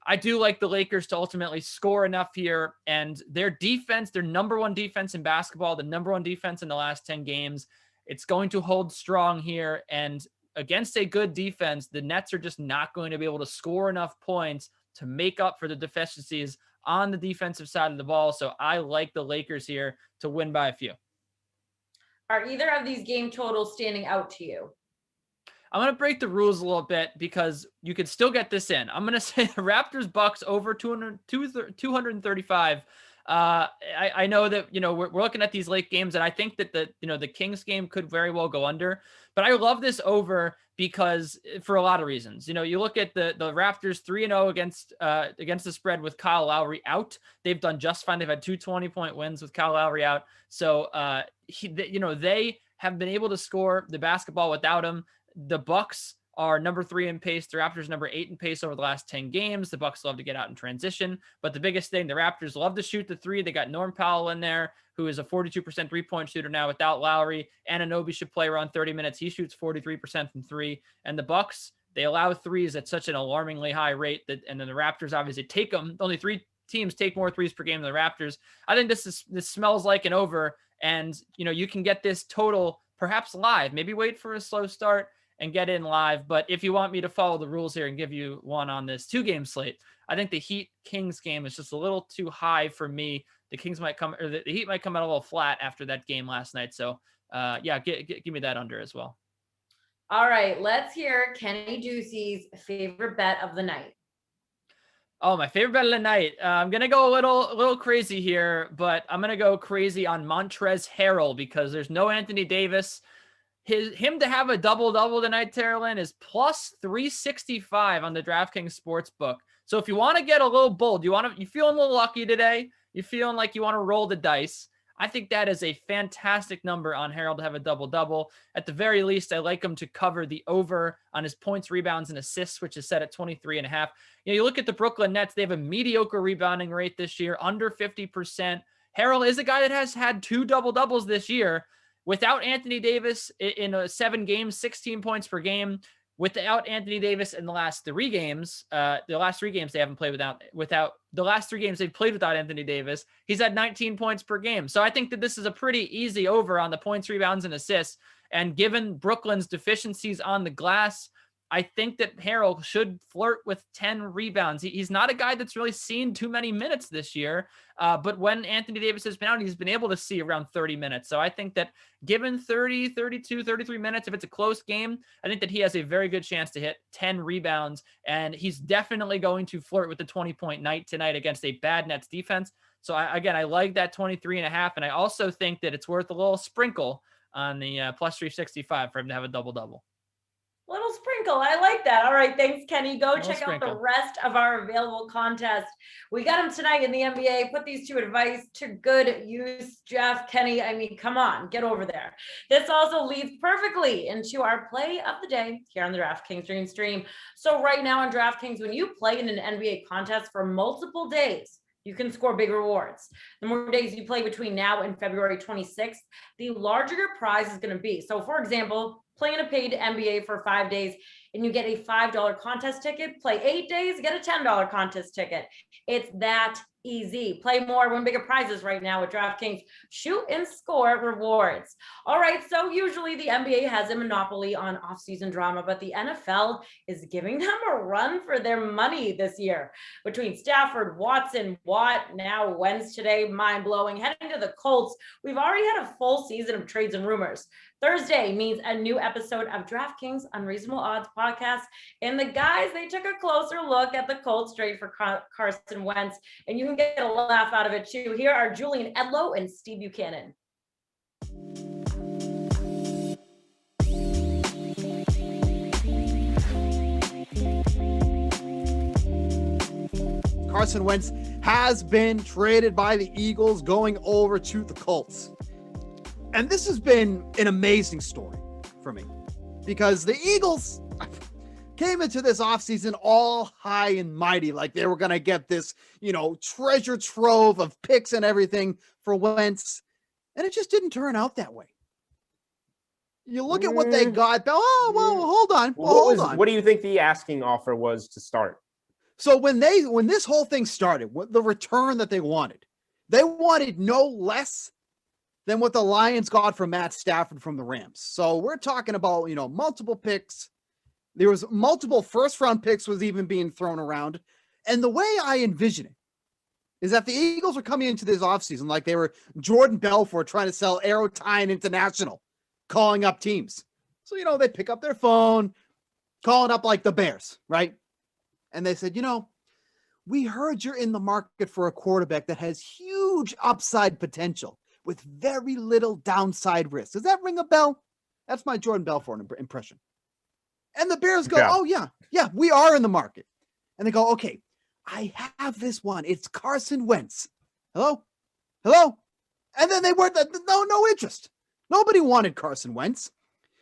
I do like the Lakers to ultimately score enough here, and their defense, their number one defense in basketball, the number one defense in the last 10 games, it's going to hold strong here. And against a good defense, the Nets are just not going to be able to score enough points to make up for the deficiencies on the defensive side of the ball. So I like the Lakers here to win by a few. Are either of these game totals standing out to you? I'm going to break the rules a little bit because you could still get this in. I'm going to say the Raptors Bucks over 235. I know that, we're looking at these late games, and I think that the Kings game could very well go under, but I love this over because for a lot of reasons. You look at the Raptors 3-0 against the spread with Kyle Lowry out. They've done just fine. They've had 2 20-point wins with Kyle Lowry out. So, they have been able to score the basketball without him. The Bucks are number 3 in pace. The Raptors number 8 in pace over the last 10 games. The Bucks love to get out in transition, but the biggest thing, the Raptors love to shoot the three. They got Norm Powell in there, who is a 42% 3-point shooter now without Lowry. Anunoby should play around 30 minutes. He shoots 43% from three. And the Bucks, they allow threes at such an alarmingly high rate and then the Raptors obviously take them. Only 3 teams take more threes per game than the Raptors. I think this smells like an over, and you can get this total perhaps live. Maybe wait for a slow start and get in live. But if you want me to follow the rules here and give you one on this 2-game slate, I think the Heat Kings game is just a little too high for me. The Heat might come out a little flat after that game last night. So give me that under as well. All right, let's hear Kenny Ducey's favorite bet of the night. Oh, my favorite bet of the night. I'm going to go a little crazy here, but I'm going to go crazy on Montrezl Harrell because there's no Anthony Davis. Him to have a double-double tonight, Terrellin, is plus 365 on the DraftKings Sportsbook. So if you want to get a little bold, you feeling a little lucky today, you feeling like you want to roll the dice, I think that is a fantastic number on Harrell to have a double-double. At the very least, I like him to cover the over on his points, rebounds, and assists, which is set at 23.5. You look at the Brooklyn Nets, they have a mediocre rebounding rate this year, under 50%. Harrell is a guy that has had 2 double-doubles this year. Without Anthony Davis in 7 games, 16 points per game. Without Anthony Davis in the last 3 games, the last 3 games they haven't played without the last 3 games they've played without Anthony Davis, he's had 19 points per game. So I think that this is a pretty easy over on the points, rebounds, and assists. And given Brooklyn's deficiencies on the glass, I think that Harrell should flirt with 10 rebounds. He's not a guy that's really seen too many minutes this year, but when Anthony Davis has been out, he's been able to see around 30 minutes. So I think that given 30, 32, 33 minutes, if it's a close game, I think that he has a very good chance to hit 10 rebounds, and he's definitely going to flirt with the 20-point night tonight against a bad Nets defense. So I like that 23.5, and I also think that it's worth a little sprinkle on the plus 365 for him to have a double-double. Little sprinkle. I like that. All right. Thanks, Kenny. Go check out sprinkle. the rest of our available contests. We got them tonight in the NBA. Put these 2 advice to good use. Jeff, Kenny, I mean, come on, get over there. This also leads perfectly into our play of the day here on the DraftKings Dream Stream. So right now on DraftKings, when you play in an NBA contest for multiple days, you can score big rewards. The more days you play between now and February 26th, the larger your prize is going to be. So for example, play in a paid NBA for 5 days and you get a $5 contest ticket. Play 8 days, get a $10 contest ticket. It's that easy. Play more, win bigger prizes right now with DraftKings. Shoot and score rewards. All right, so usually the NBA has a monopoly on off-season drama, but the NFL is giving them a run for their money this year. Between Stafford, Watson, Watt, now Wentz today, mind-blowing. Heading to the Colts, we've already had a full season of trades and rumors. Thursday means a new episode of DraftKings Unreasonable Odds podcast. And the guys, they took a closer look at the Colts trade for Carson Wentz, and you can get a laugh out of it too. Here are Julian Edlow and Steve Buchanan. Carson Wentz has been traded by the Eagles, going over to the Colts. And this has been an amazing story for me because the Eagles, came into this offseason all high and mighty, like they were going to get this, treasure trove of picks and everything for Wentz. And it just didn't turn out that way. You look at what they got. Oh, well, hold on. Well, hold on. What do you think the asking offer was to start? So when this whole thing started, the return that they wanted no less than what the Lions got from Matt Stafford from the Rams. So we're talking about, multiple picks. There was multiple first-round picks was even being thrown around. And the way I envision it is that the Eagles were coming into this offseason like they were Jordan Belfort trying to sell Aerotine International, calling up teams. So, they pick up their phone, calling up like the Bears, right? And they said, we heard you're in the market for a quarterback that has huge upside potential with very little downside risk. Does that ring a bell? That's my Jordan Belfort impression. And the Bears go, oh, yeah, we are in the market. And they go, okay, I have this one. It's Carson Wentz. Hello? And then they weren't, no interest. Nobody wanted Carson Wentz.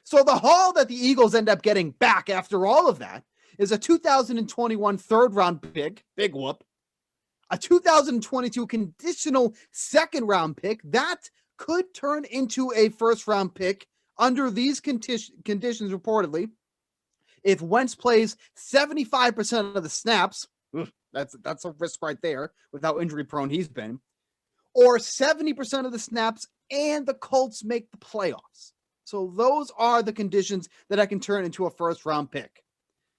So the haul that the Eagles end up getting back after all of that is a 2021 third-round pick, big whoop, a 2022 conditional second-round pick that could turn into a first-round pick under these conditions reportedly. If Wentz plays 75% of the snaps, that's a risk right there with how injury-prone he's been, or 70% of the snaps and the Colts make the playoffs. So those are the conditions that I can turn into a first-round pick.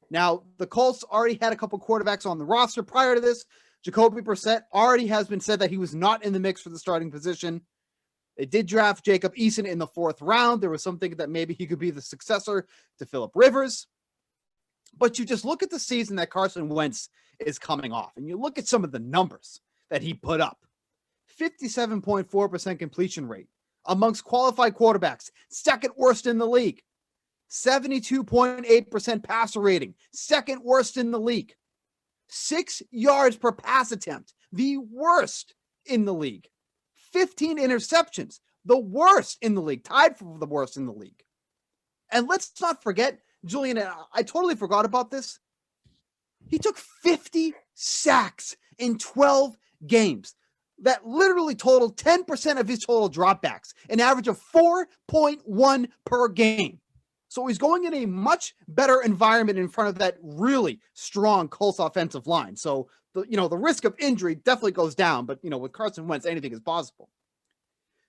Now, the Colts already had a couple quarterbacks on the roster prior to this. Jacoby Brissett already has been said that he was not in the mix for the starting position. They did draft Jacob Eason in the 4th round. There was some thinking that maybe he could be the successor to Phillip Rivers. But you just look at the season that Carson Wentz is coming off, and you look at some of the numbers that he put up. 57.4% completion rate amongst qualified quarterbacks, second worst in the league. 72.8% passer rating, second worst in the league. 6 yards per pass attempt, the worst in the league. 15 interceptions, the worst in the league, tied for the worst in the league. And let's not forget, Julian, I totally forgot about this. He took 50 sacks in 12 games. That literally totaled 10% of his total dropbacks, an average of 4.1 per game. So he's going in a much better environment in front of that really strong Colts offensive line. So the risk of injury definitely goes down, but with Carson Wentz, anything is possible.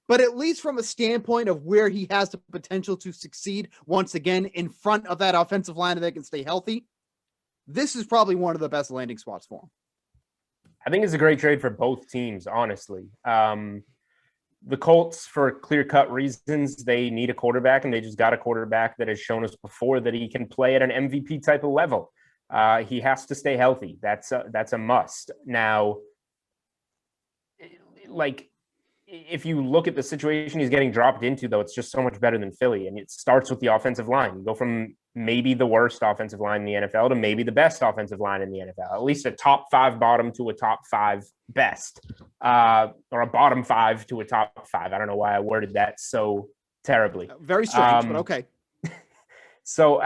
But at least from a standpoint of where he has the potential to succeed once again in front of that offensive line and they can stay healthy, this is probably one of the best landing spots for him. I think it's a great trade for both teams, honestly. The Colts, for clear-cut reasons, they need a quarterback, and they just got a quarterback that has shown us before that he can play at an MVP type of level. He has to stay healthy. That's a must. Now, if you look at the situation he's getting dropped into, though, it's just so much better than Philly, and it starts with the offensive line. You go from maybe the worst offensive line in the NFL to maybe the best offensive line in the NFL, at least a top 5 bottom to a top 5 best, or a bottom 5 to a top 5. I don't know why I worded that so terribly. Very strange, but okay. So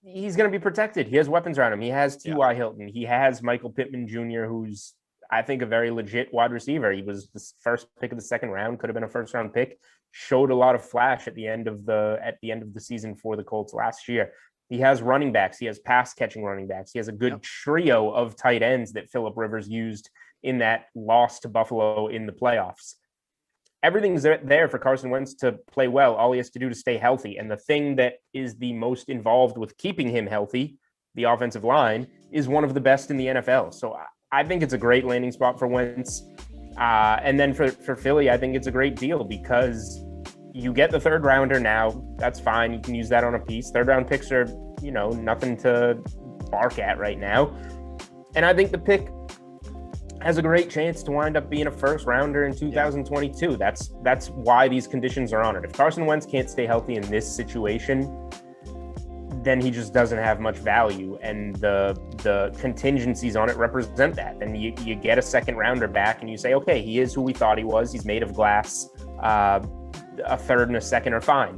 he's going to be protected. He has weapons around him. He has T.Y. Hilton. He has Michael Pittman Jr., who's, I think, a very legit wide receiver. He was the first pick of the 2nd round, could have been a first-round pick. Showed a lot of flash at the end of the season for the Colts last year. He has running backs. He has pass-catching running backs. He has a good trio of tight ends that Phillip Rivers used in that loss to Buffalo in the playoffs. Everything's there for Carson Wentz to play well. All he has to do to stay healthy. And the thing that is the most involved with keeping him healthy, the offensive line, is one of the best in the NFL. So I think it's a great landing spot for Wentz. And then for Philly, I think it's a great deal because you get the 3rd rounder now. That's fine. You can use that on a piece. 3rd round picks are, nothing to bark at right now. And I think the pick has a great chance to wind up being a 1st rounder in 2022. That's why these conditions are on it. If Carson Wentz can't stay healthy in this situation, then he just doesn't have much value, and the contingencies on it represent that. And you get a 2nd rounder back and you say, okay, he is who we thought he was. He's made of glass. A 3rd and a 2nd are fine.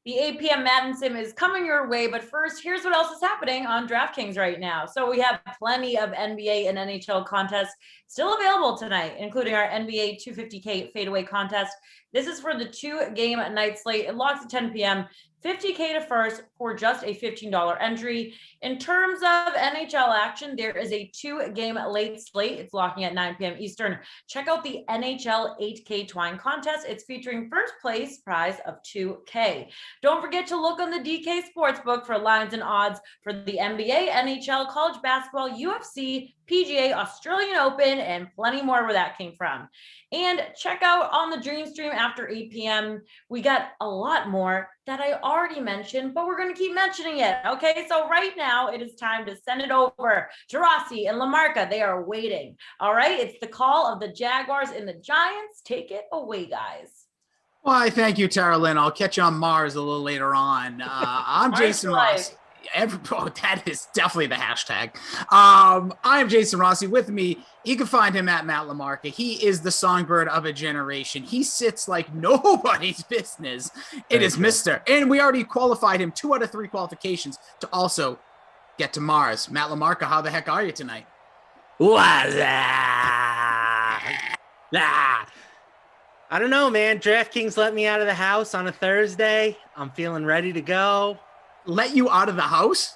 The 8 p.m. Madden Sim is coming your way, but first, here's what else is happening on DraftKings right now. So we have plenty of NBA and NHL contests still available tonight, including our NBA 250K fadeaway contest. This is for the 2-game night slate. It locks at 10 p.m. $50K to first for just a $15 entry. In terms of NHL action, there is a 2-game late slate. It's locking at 9 p.m. Eastern. Check out the NHL 8K Twine contest. It's featuring first place prize of $2K. Don't forget to look on the DK Sportsbook for lines and odds for the NBA, NHL, college basketball, UFC, PGA, Australian Open, and plenty more where that came from. And check out on the Dream Stream after 8 p.m. We got a lot more that I already mentioned, but we're going to keep mentioning it. Okay, so right now it is time to send it over to Rossi and LaMarca. They are waiting. All right, it's the call of the Jaguars and the Giants. Take it away, guys. Why, thank you, Tara Lynn. I'll catch you on Mars a little later on. I'm Jason Rossi. That is definitely the hashtag. I am Jason Rossi. With me, you can find him at Matt LaMarca. He is the songbird of a generation. He sits like nobody's business. It is Mr. And we already qualified him 2 out of 3 qualifications to also get to Mars. Matt LaMarca, how the heck are you tonight? I don't know, man. DraftKings let me out of the house on a Thursday. I'm feeling ready to go. Let you out of the house?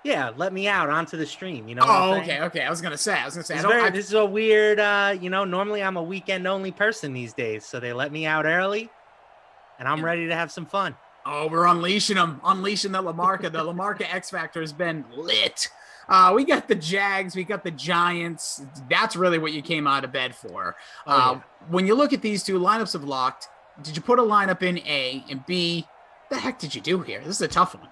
Yeah, let me out onto the stream. You know. Oh, okay. I was gonna say. This is a weird. Normally I'm a weekend only person these days, so they let me out early, and I'm ready to have some fun. Oh, we're unleashing them, unleashing the LaMarca. The LaMarca X Factor has been lit. We got the Jags, we got the Giants. That's really what you came out of bed for. When you look at these two, lineups have locked. Did you put a lineup in A, and B? The heck did you do here? This is a tough one.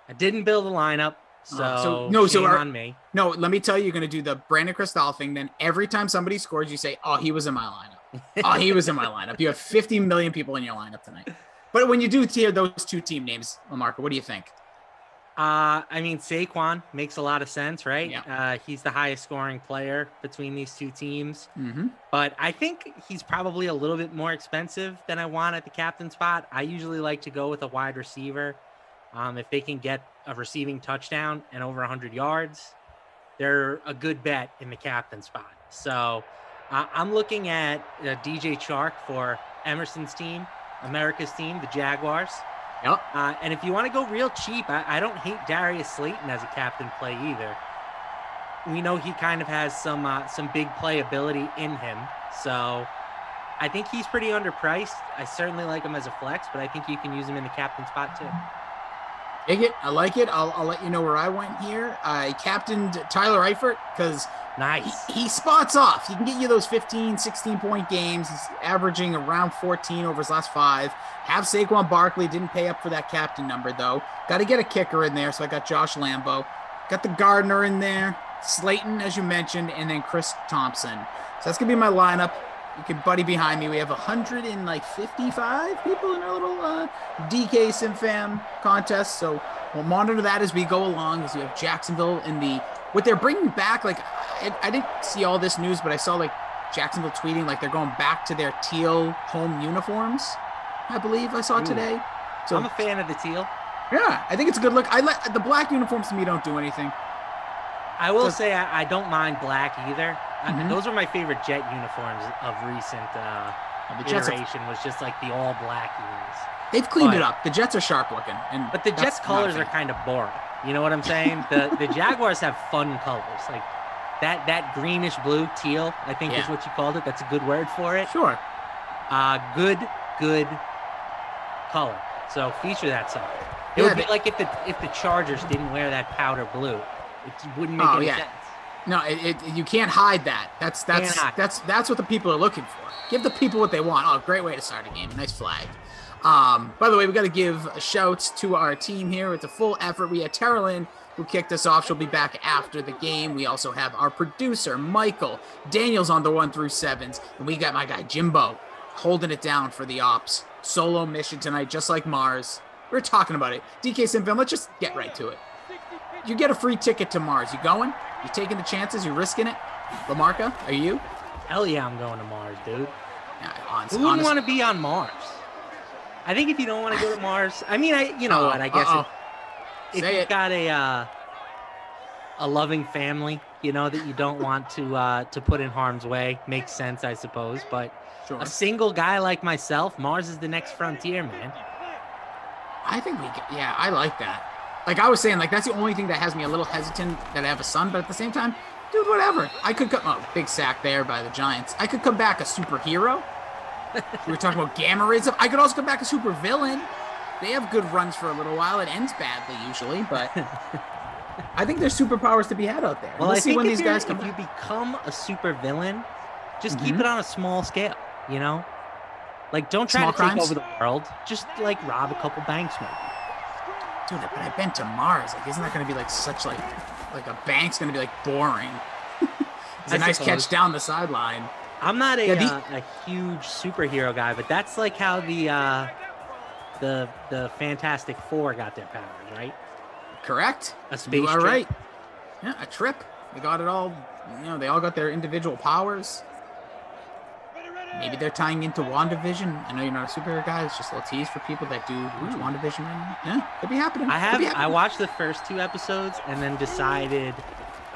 I didn't build a lineup, so shame on me. No, let me tell you, you're going to do the Brandon Cristal thing. Then every time somebody scores, you say, oh, he was in my lineup. Oh, he was in my lineup. You have 50 million people in your lineup tonight. But when you do hear those 2 team names, LaMarca, what do you think? Saquon makes a lot of sense, right? Yeah. He's the highest scoring player between these 2 teams. Mm-hmm. But I think he's probably a little bit more expensive than I want at the captain spot. I usually like to go with a wide receiver. If they can get a receiving touchdown and over 100 yards, they're a good bet in the captain spot. So I'm looking at DJ Chark for Emerson's team, America's team, the Jaguars. Yep. And if you want to go real cheap, I don't hate Darius Slayton as a captain play either. We know he kind of has some big playability in him. So I think he's pretty underpriced. I certainly like him as a flex, but I think you can use him in the captain spot too. Dig it. I like it. I'll let you know where I went here. I captained Tyler Eifert because he spots off. He can get you those 15, 16-point games. He's averaging around 14 over his last 5. Have Saquon Barkley. Didn't pay up for that captain number, though. Got to get a kicker in there, so I got Josh Lambo. Got the Gardner in there. Slayton, as you mentioned, and then Chris Thompson. So that's going to be my lineup. You can buddy behind me. We have 155 people in our little DK SimFam contest. So we'll monitor that as we go along. As you have Jacksonville in what they're bringing back. Like I didn't see all this news, but I saw like Jacksonville tweeting like they're going back to their teal home uniforms. I believe I saw today. So I'm a fan of the teal. Yeah, I think it's a good look. The black uniforms to me don't do anything. I will say I don't mind black either. Those are my favorite Jet uniforms of recent iteration. Was just like the all black unis. They've cleaned it up. The Jets are sharp looking, but the Jets colors are kind of boring. You know what I'm saying? The Jaguars have fun colors, like that greenish blue teal. I think is what you called it. That's a good word for it. Sure. Good color. So feature that some. It would be like if the Chargers didn't wear that powder blue. It wouldn't make any sense. No, you can't hide that. That's what the people are looking for. Give the people what they want. Oh, great way to start a game. Nice flag. By the way, we got to give shouts to our team here. It's a full effort. We had Tara Lynn, who kicked us off. She'll be back after the game. We also have our producer, Michael. Daniel's on the 1 through 7s. And we got my guy, Jimbo, holding it down for the ops. Solo mission tonight, just like Mars. We're talking about it. DK SimFam, let's just get right to it. You get a free ticket to Mars. You going? You taking the chances? You risking it? LaMarca, are you? Hell yeah, I'm going to Mars, dude. Yeah, Who wouldn't want to be on Mars? I think if you don't want to go to Mars, I mean, you know what? I guess if you've got a loving family, you know, that you don't want to put in harm's way, makes sense, I suppose. But a single guy like myself, Mars is the next frontier, man. I think I like that. Like I was saying, like that's the only thing that has me a little hesitant that I have a son, but at the same time, dude, whatever. I could come, big sack there by the Giants. I could come back a superhero. We were talking about gamma rays. I could also come back a super villain. They have good runs for a little while. It ends badly usually, but I think there's superpowers to be had out there. Well, we'll I see think when if these guys come if you back. become a super villain, just keep it on a small scale, you know? Like, don't try Small to take crimes? over the world. Just, like, rob a couple banks, maybe. Dude, but I've been to Mars. Like, isn't that going to be like such like a bank's going to be like boring? It's a nice suppose. catch down the sideline. I'm not a Yeah, a huge superhero guy, but that's like how the Fantastic Four got their powers, right? Correct. A space You are trip. right. Yeah, a trip. They got it all. You know, they all got their individual powers. Maybe they're tying into WandaVision. I know you're not a superhero guy. It's just a little tease for people that do watch WandaVision. Yeah, could be happening. I watched the first 2 episodes and then decided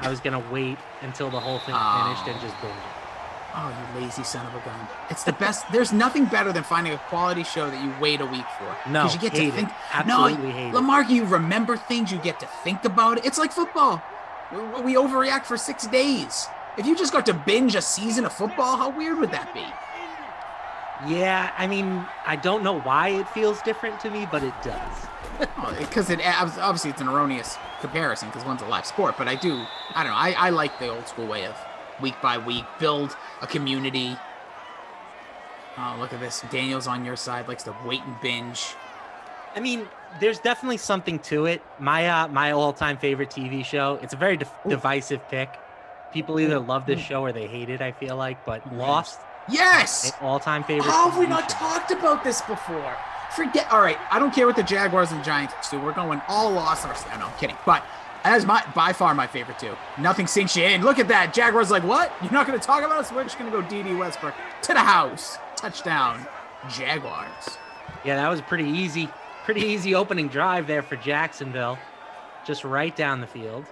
I was gonna wait until the whole thing finished and just binge it. Oh, you lazy son of a gun. It's the best. There's nothing better than finding a quality show that you wait a week for. No, Because you get to hate it. think. Absolutely hate it. Lamarck, you remember things. You get to think about it. It's like football. We overreact for 6 days. If you just got to binge a season of football, how weird would that be? Yeah, I mean, I don't know why it feels different to me, but it does. Because obviously it's an erroneous comparison because one's a live sport. But I don't know. I like the old school way of week by week, build a community. Oh, look at this. Daniel's on your side, likes to wait and binge. I mean, there's definitely something to it. My all-time favorite TV show. It's a very divisive pick. People either love this show or they hate it, I feel like. But Lost. Yes! All-time favorite. How have we TV not show. talked about this before? Forget. All right, I don't care what the Jaguars and Giants do. We're going all Lost. No, I'm kidding. But that is by far my favorite too. Nothing sinks you in. Look at that. Jaguars like, what? You're not going to talk about us? We're just going to go D.D. Westbrook to the house. Touchdown, Jaguars. Yeah, that was pretty easy opening drive there for Jacksonville. Just right down the field.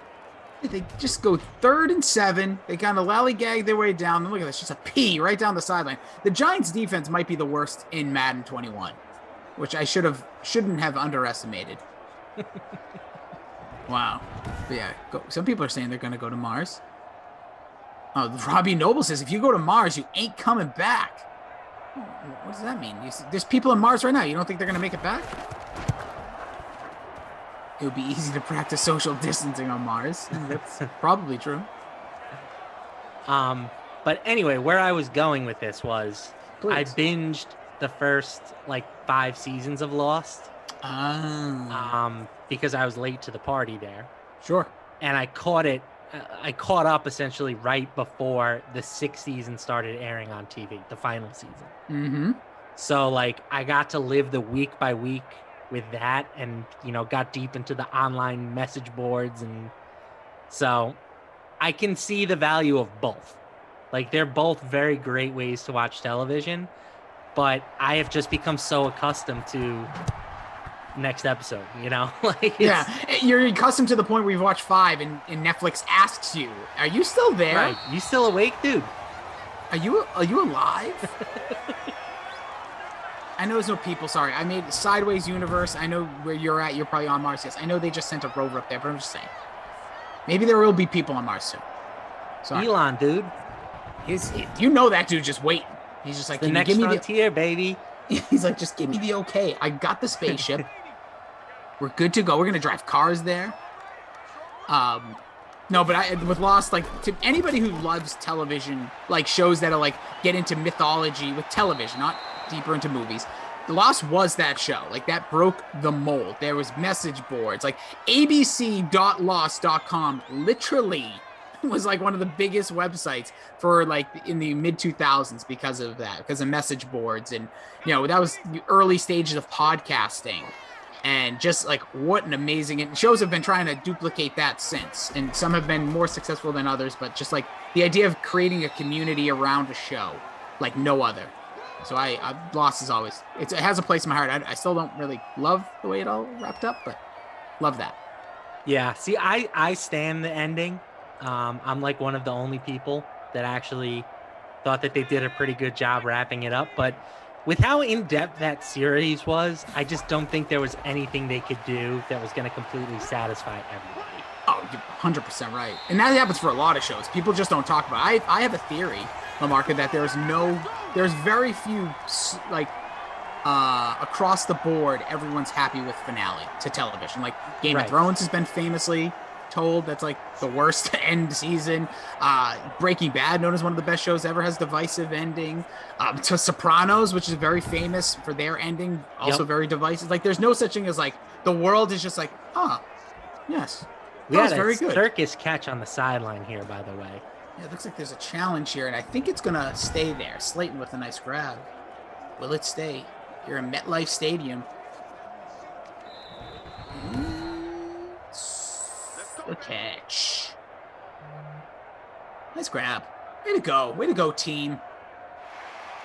They just go 3rd and 7. They kind of lollygag their way down. Look at this, just a P right down the sideline. The Giants' defense might be the worst in Madden 21, which I shouldn't have underestimated. Wow. But yeah, some people are saying they're going to go to Mars. Oh, Robbie Noble says, if you go to Mars, you ain't coming back. What does that mean? There's people on Mars right now. You don't think they're going to make it back? It would be easy to practice social distancing on Mars. That's probably true. But anyway, where I was going with this was I binged the first 5 seasons of Lost. Because I was late to the party there. Sure. And I caught up essentially right before the 6th season started airing on TV, the final season. Mm-hmm. So I got to live the week by week with that and, got deep into the online message boards. And so I can see the value of both. They're both very great ways to watch television, but I have just become so accustomed to next episode, Yeah, you're accustomed to the point where you've watched 5 and Netflix asks you, are you still there? Right. You still awake, dude? Are you alive? I know there's no people. Sorry, I made Sideways Universe. I know where you're at. You're probably on Mars. Yes, I know they just sent a rover up there, but I'm just saying. Maybe there will be people on Mars soon. Sorry. Elon, dude. You know that dude just waiting. He's just like, the next frontier, baby. He's like, just give me the okay. I got the spaceship. We're good to go. We're gonna drive cars there. No, but with Lost, to anybody who loves television, shows that are get into mythology with television, not deeper into movies. Lost was that show. That broke the mold. There was message boards. abc.lost.com literally was one of the biggest websites for in the mid 2000s because of that, because of message boards. And, that was the early stages of podcasting. And just what an amazing, and shows have been trying to duplicate that since. And some have been more successful than others, but just the idea of creating a community around a show like no other. So loss is always, it has a place in my heart. I still don't really love the way it all wrapped up, but love that. Yeah. See, I stand the ending. I'm like one of the only people that actually thought that they did a pretty good job wrapping it up. But with how in-depth that series was, I just don't think there was anything they could do that was going to completely satisfy everybody. Oh, you're 100% right. And that happens for a lot of shows. People just don't talk about it. I have a theory, Lamarca, that there's very few, like, across the board, everyone's happy with finale to television. Like, Game of Thrones has been famously told that's like the worst end season. Breaking Bad, known as one of the best shows ever, has divisive ending. To Sopranos, which is very famous for their ending, also very divisive. Like, there's no such thing as like the world is just like, yes. We had a circus catch on the sideline here, by the way. Yeah, it looks like there's a challenge here, and I think it's gonna stay there. Slayton with a nice grab. Will it stay? You're in MetLife Stadium. Good catch. Nice grab. Way to go. Way to go, team.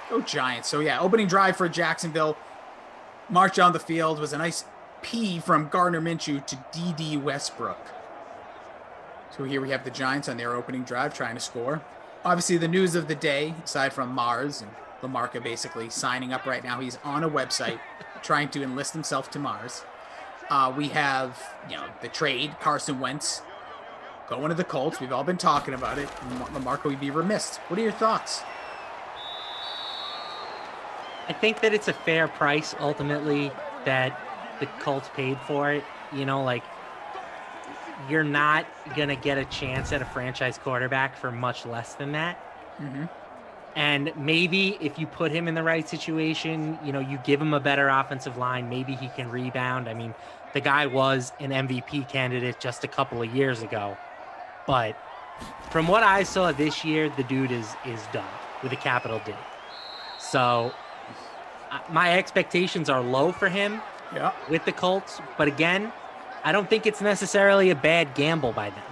Go Giants. So, yeah, opening drive for Jacksonville. March down the field was a nice P from Gardner Minshew to D.D. Westbrook. So here we have the Giants on their opening drive trying to score. Obviously, the news of the day, aside from Mars and Lamarca basically signing up right now. He's on a website trying to enlist himself to Mars. We have, the trade, Carson Wentz going to the Colts. We've all been talking about it. Lamarca would be remiss. What are your thoughts? I think that it's a fair price, ultimately, that the Colts paid for it. You're not going to get a chance at a franchise quarterback for much less than that. Mm-hmm. And maybe if you put him in the right situation, you give him a better offensive line, maybe he can rebound. I mean, the guy was an MVP candidate just a couple of years ago. But from what I saw this year, the dude is done with a capital D. So my expectations are low for him with the Colts. But again, I don't think it's necessarily a bad gamble by them.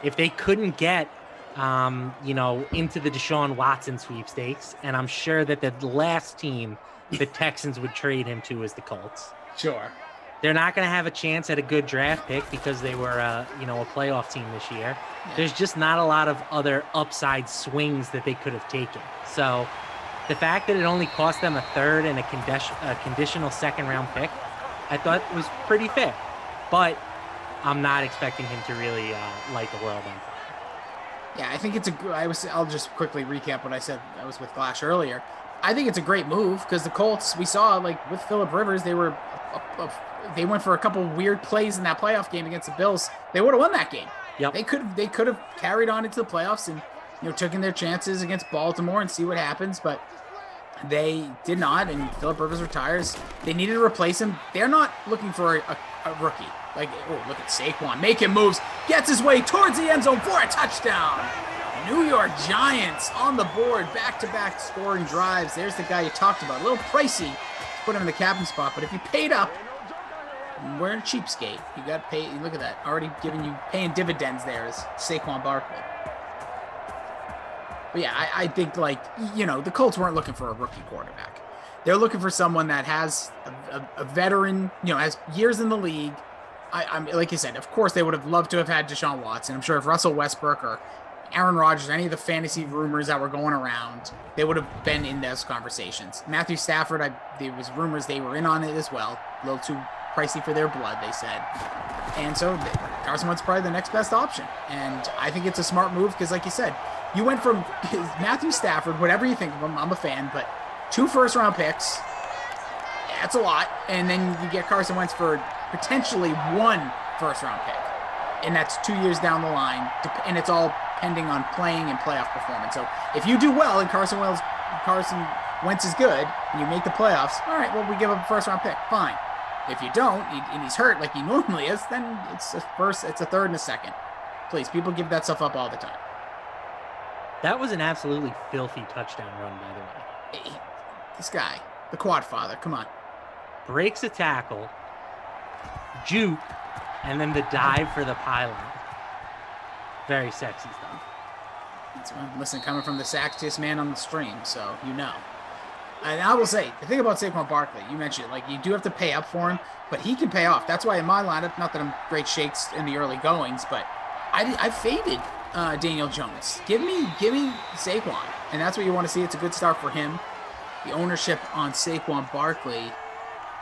If they couldn't get into the Deshaun Watson sweepstakes, and I'm sure that the last team the Texans would trade him to is the Colts. Sure. They're not going to have a chance at a good draft pick because they were a playoff team this year. Yeah. There's just not a lot of other upside swings that they could have taken. So the fact that it only cost them a third and a conditional second-round pick, I thought was pretty fair. But I'm not expecting him to really light the world on fire. Yeah, I think I'll just quickly recap what I said. I was with Flash earlier. I think it's a great move because the Colts, we saw, with Phillip Rivers, they went for a couple weird plays in that playoff game against the Bills. They would have won that game. Yep. They could have carried on into the playoffs and taken their chances against Baltimore and see what happens, but they did not. And Phillip Rivers retires. They needed to replace him. They're not looking for a rookie. Look at Saquon making moves, gets his way towards the end zone for a touchdown. New York Giants on the board, back-to-back scoring drives. There's the guy you talked about. A little pricey to put him in the captain spot, but if you paid up, we're in a cheapskate. You got to pay. Look at that, already paying dividends there is Saquon Barkley. But yeah, I think the Colts weren't looking for a rookie quarterback. They're looking for someone that has a veteran, has years in the league. I'm like you said, of course they would have loved to have had Deshaun Watson. I'm sure if Russell Westbrook or Aaron Rodgers, any of the fantasy rumors that were going around, they would have been in those conversations. Matthew Stafford, there was rumors they were in on it as well. A little too pricey for their blood, they said. And so Carson Wentz probably the next best option. And I think it's a smart move because, like you said, you went from Matthew Stafford, whatever you think of him, I'm a fan, but 2 first-round picks, that's a lot. And then you get Carson Wentz for potentially 1 first-round pick. And that's 2 years down the line. And it's all pending on playing and playoff performance. So if you do well and Carson Wentz is good and you make the playoffs, all right, well, we give him a first-round pick. Fine. If you don't, and he's hurt like he normally is, then it's a third and a second. Please, people give that stuff up all the time. That was an absolutely filthy touchdown run, by the way. Hey, this guy, the quad father, come on. Breaks a tackle, juke, and then the dive for the pylon. Very sexy stuff. Listen, coming from the sexiest man on the stream, so And I will say, the thing about Saquon Barkley, you mentioned, like, you do have to pay up for him, but he can pay off. That's why in my lineup, not that I'm great shakes in the early goings, but I faded Daniel Jones. Give me Saquon, and that's what you want to see. It's a good start for him. The ownership on Saquon Barkley,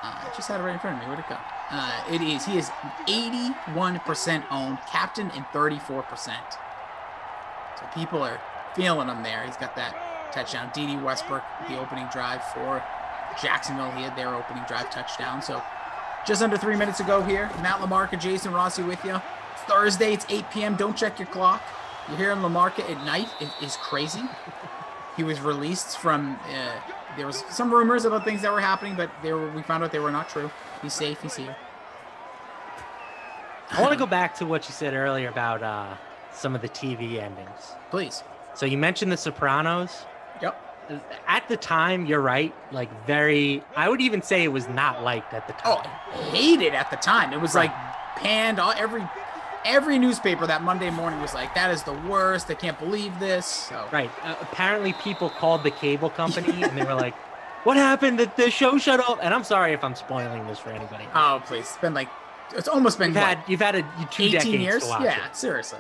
I just had it right in front of me. Where'd it go? He is 81% owned, captain, and 34%. So people are feeling him there. He's got that touchdown. D.D. Westbrook, the opening drive for Jacksonville. He had their opening drive touchdown. So just under 3 minutes ago here. Matt LaMarca, Jason Rossi with you. Thursday, it's 8 p.m. Don't check your clock. You're hearing LaMarca at night. It is crazy. He was released from, there was some rumors about things that were happening, but we found out they were not true. He's safe. He's here. I want to go back to what you said earlier about some of the TV endings. Please. So you mentioned The Sopranos. Yep. At the time, you're right. Like I would even say it was not liked at the time. Oh, hated at the time. It was like panned. Every newspaper that Monday morning was like, that is the worst. I can't believe this. So. Right. Apparently people called the cable company and they were like, what happened? The show shut off. And I'm sorry if I'm spoiling this for anybody. Oh, please. It's almost been you've had 2 18 decades years? to watch Yeah, it. seriously.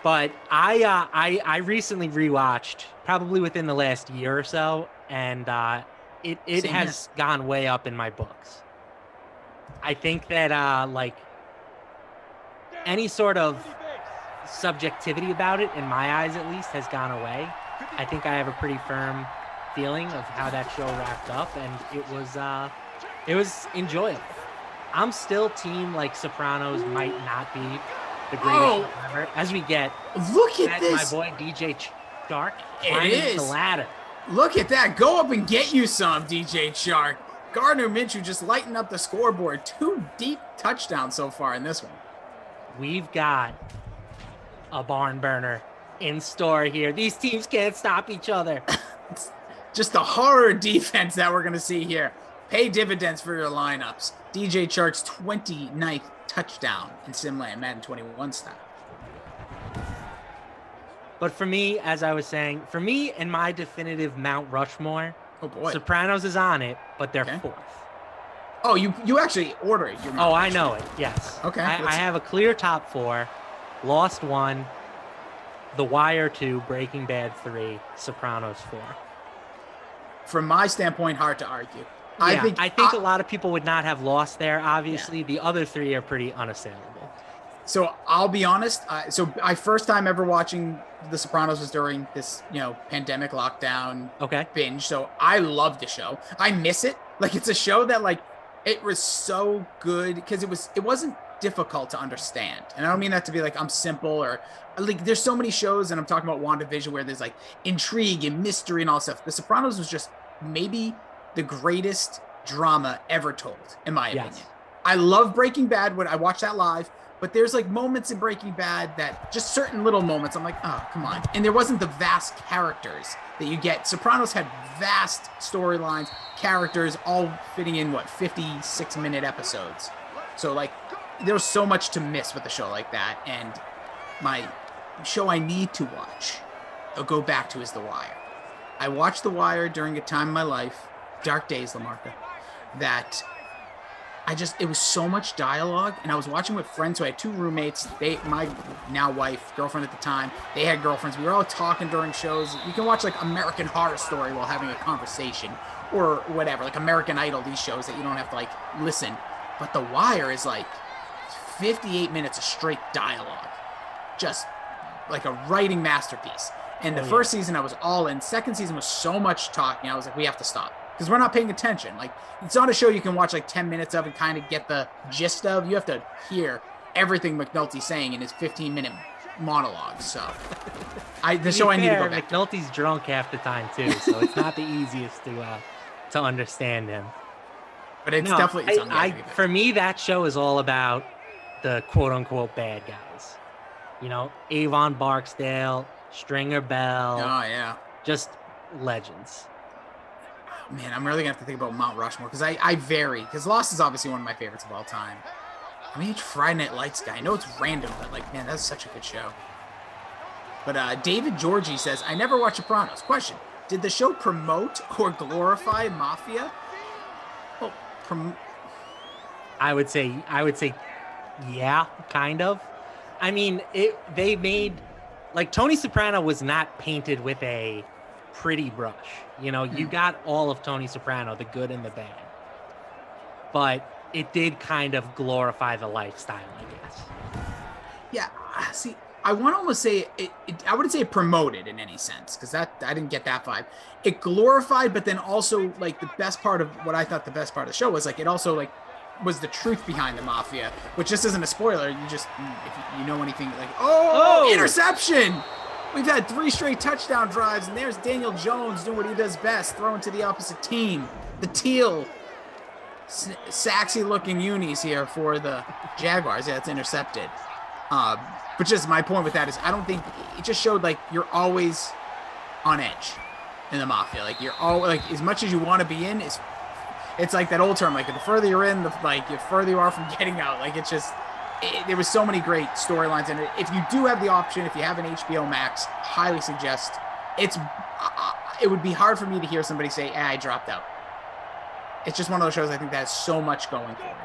But I recently rewatched, probably within the last year or so, and it Same has gone way up in my books. I think that like any sort of subjectivity about it, in my eyes at least, has gone away. I think I have a pretty firm feeling of how that show wrapped up, and it was enjoyable. I'm still team like Sopranos might not be the greatest show ever. As we get look at this, my boy DJ Chark It climbing is the ladder. Look at that. Go up and get you some, DJ Chark. Gardner Minshew just lighting up the scoreboard. 2 deep touchdowns so far in this one. We've got a barn burner in store here. These teams can't stop each other. Just the horror defense that we're going to see here. Pay dividends for your lineups. DJ Chark's 29th touchdown in Simland, Madden 21 style. But for me, as I was saying, for me and my definitive Mount Rushmore, oh boy, Sopranos is on it, but they're 4th. Oh, you actually order it. Oh, I know it. Yes. Okay. I have a clear top 4. Lost 1. The Wire 2. Breaking Bad 3. Sopranos 4. From my standpoint, hard to argue. Yeah, I think a lot of people would not have lost there. Obviously, the other 3 are pretty unassailable. So I'll be honest. So I first time ever watching The Sopranos was during this, pandemic lockdown binge. So I love the show. I miss it. Like, it's a show that, like, it was so good because it wasn't difficult to understand. And I don't mean that to be like I'm simple or like there's so many shows, and I'm talking about WandaVision where there's like intrigue and mystery and all stuff. The Sopranos was just maybe the greatest drama ever told, in my opinion. I love Breaking Bad when I watch that live, but there's like moments in Breaking Bad that just certain little moments I'm like, oh, come on. And there wasn't the vast characters that you get. Sopranos had vast storylines, characters, all fitting in 56-minute episodes. So like there's so much to miss with a show like that. And my show I need to watch, I'll go back to, is The Wire. I watched The Wire during a time in my life, dark days, LaMarca, that it was so much dialogue, and I was watching with friends. So I had 2 roommates. My now wife, girlfriend at the time, they had girlfriends. We were all talking during shows. You can watch like American Horror Story while having a conversation, or whatever, like American Idol, these shows that you don't have to like listen. But The Wire is like 58 minutes of straight dialogue, just like a writing masterpiece. And the first season I was all in. Second season was so much talking. I was like, we have to stop because we're not paying attention. Like, it's not a show you can watch like 10 minutes of and kind of get the gist of. You have to hear everything McNulty's saying in his 15-minute monologue. So the show I need to go back. McNulty's drunk half the time too, so it's not the easiest to understand him. But it's definitely for me, that show is all about the quote-unquote bad guys. Avon Barksdale, Stringer Bell. Oh, yeah. Just legends. Man, I'm really going to have to think about Mount Rushmore because I vary. Because Lost is obviously one of my favorites of all time. I'm a huge Friday Night Lights guy. I know it's random, but like, man, that's such a good show. But David Georgie says, I never watched Sopranos. Question, did the show promote or glorify mafia? Oh, I would say, yeah, kind of. I mean, they made, like, Tony Soprano was not painted with a pretty brush. You know, you got all of Tony Soprano, the good and the bad. But it did kind of glorify the lifestyle, I guess. Yeah, see, I want to almost say I wouldn't say it promoted in any sense, because that I didn't get that vibe. It glorified, but then also, like, the best part of what I thought the best part of the show was, like, it also, like, was the truth behind the mafia, which just isn't a spoiler. You just, if you know anything, like, oh, interception! We've had 3 straight touchdown drives, and there's Daniel Jones doing what he does best, throwing to the opposite team. The teal, sexy-looking unis here for the Jaguars. Yeah, it's intercepted. But just my point with that is I don't think it just showed, like, you're always on edge in the mafia. Like, you're all, like, as much as you want to be in, it's like that old term, like, the further you're in, the further you are from getting out. Like, it's just, there was so many great storylines in it. If you do have the option, if you have an HBO Max, highly suggest. It would be hard for me to hear somebody say, I dropped out. It's just one of those shows I think that has so much going for it.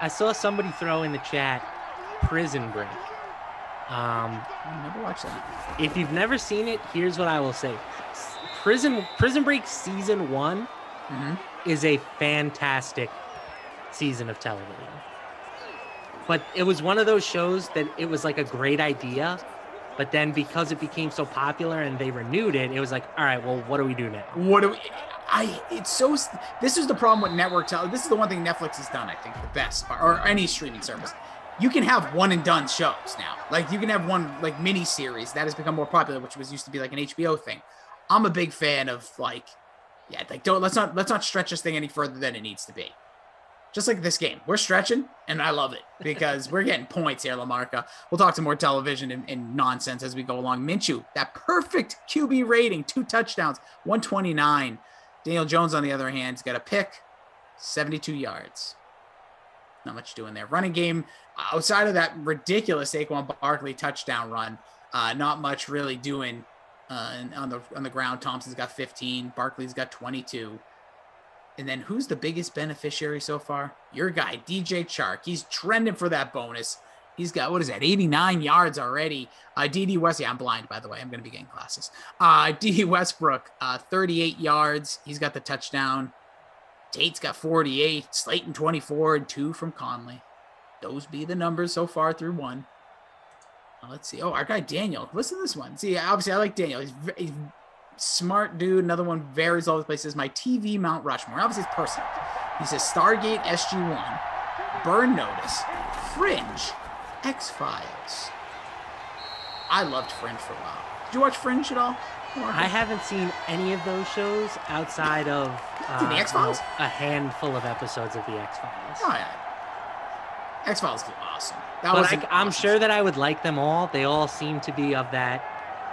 I saw somebody throw in the chat Prison Break. I never watched that. If you've never seen it, here's what I will say. Prison Break season 1 is a fantastic season of television. But it was one of those shows that it was like a great idea, but then because it became so popular and they renewed it, it was like, all right, well, what do we do now? This is the problem with network television. This is the one thing Netflix has done, I think, the best, or any streaming service. You can have one and done shows now. Like, you can have one, like, mini series that has become more popular, which used to be like an HBO thing. I'm a big fan of, like, let's not stretch this thing any further than it needs to be. Just like this game, we're stretching, and I love it because we're getting points here, Lamarca. We'll talk some more television and nonsense as we go along. Minshew, that perfect QB rating, 2 touchdowns, 129. Daniel Jones, on the other hand, has got a pick, 72 yards. Not much doing there. Running game, outside of that ridiculous Saquon Barkley touchdown run, not much really doing on the ground. Thompson's got 15. Barkley's got 22. And then who's the biggest beneficiary so far? Your guy, DJ Chark. He's trending for that bonus. He's got, 89 yards already. D.D. West, I'm blind, by the way. I'm going to be getting glasses. D.D. Westbrook, 38 yards. He's got the touchdown. Tate's got 48. Slayton, 24, and 2 from Conley. Those be the numbers so far through 1. Let's see. Oh, our guy Daniel. Listen to this one. See, obviously, I like Daniel. He's smart dude. Another one varies all the places. My TV Mount Rushmore. Obviously, it's personal. He says Stargate SG-1, Burn Notice, Fringe, X-Files. I loved Fringe for a while. Did you watch Fringe at all? I haven't seen any of those shows outside of the X-Files? A handful of episodes of the X-Files. Oh, yeah. X-Files is awesome. I'm sure that I would like them all. They all seem to be of that,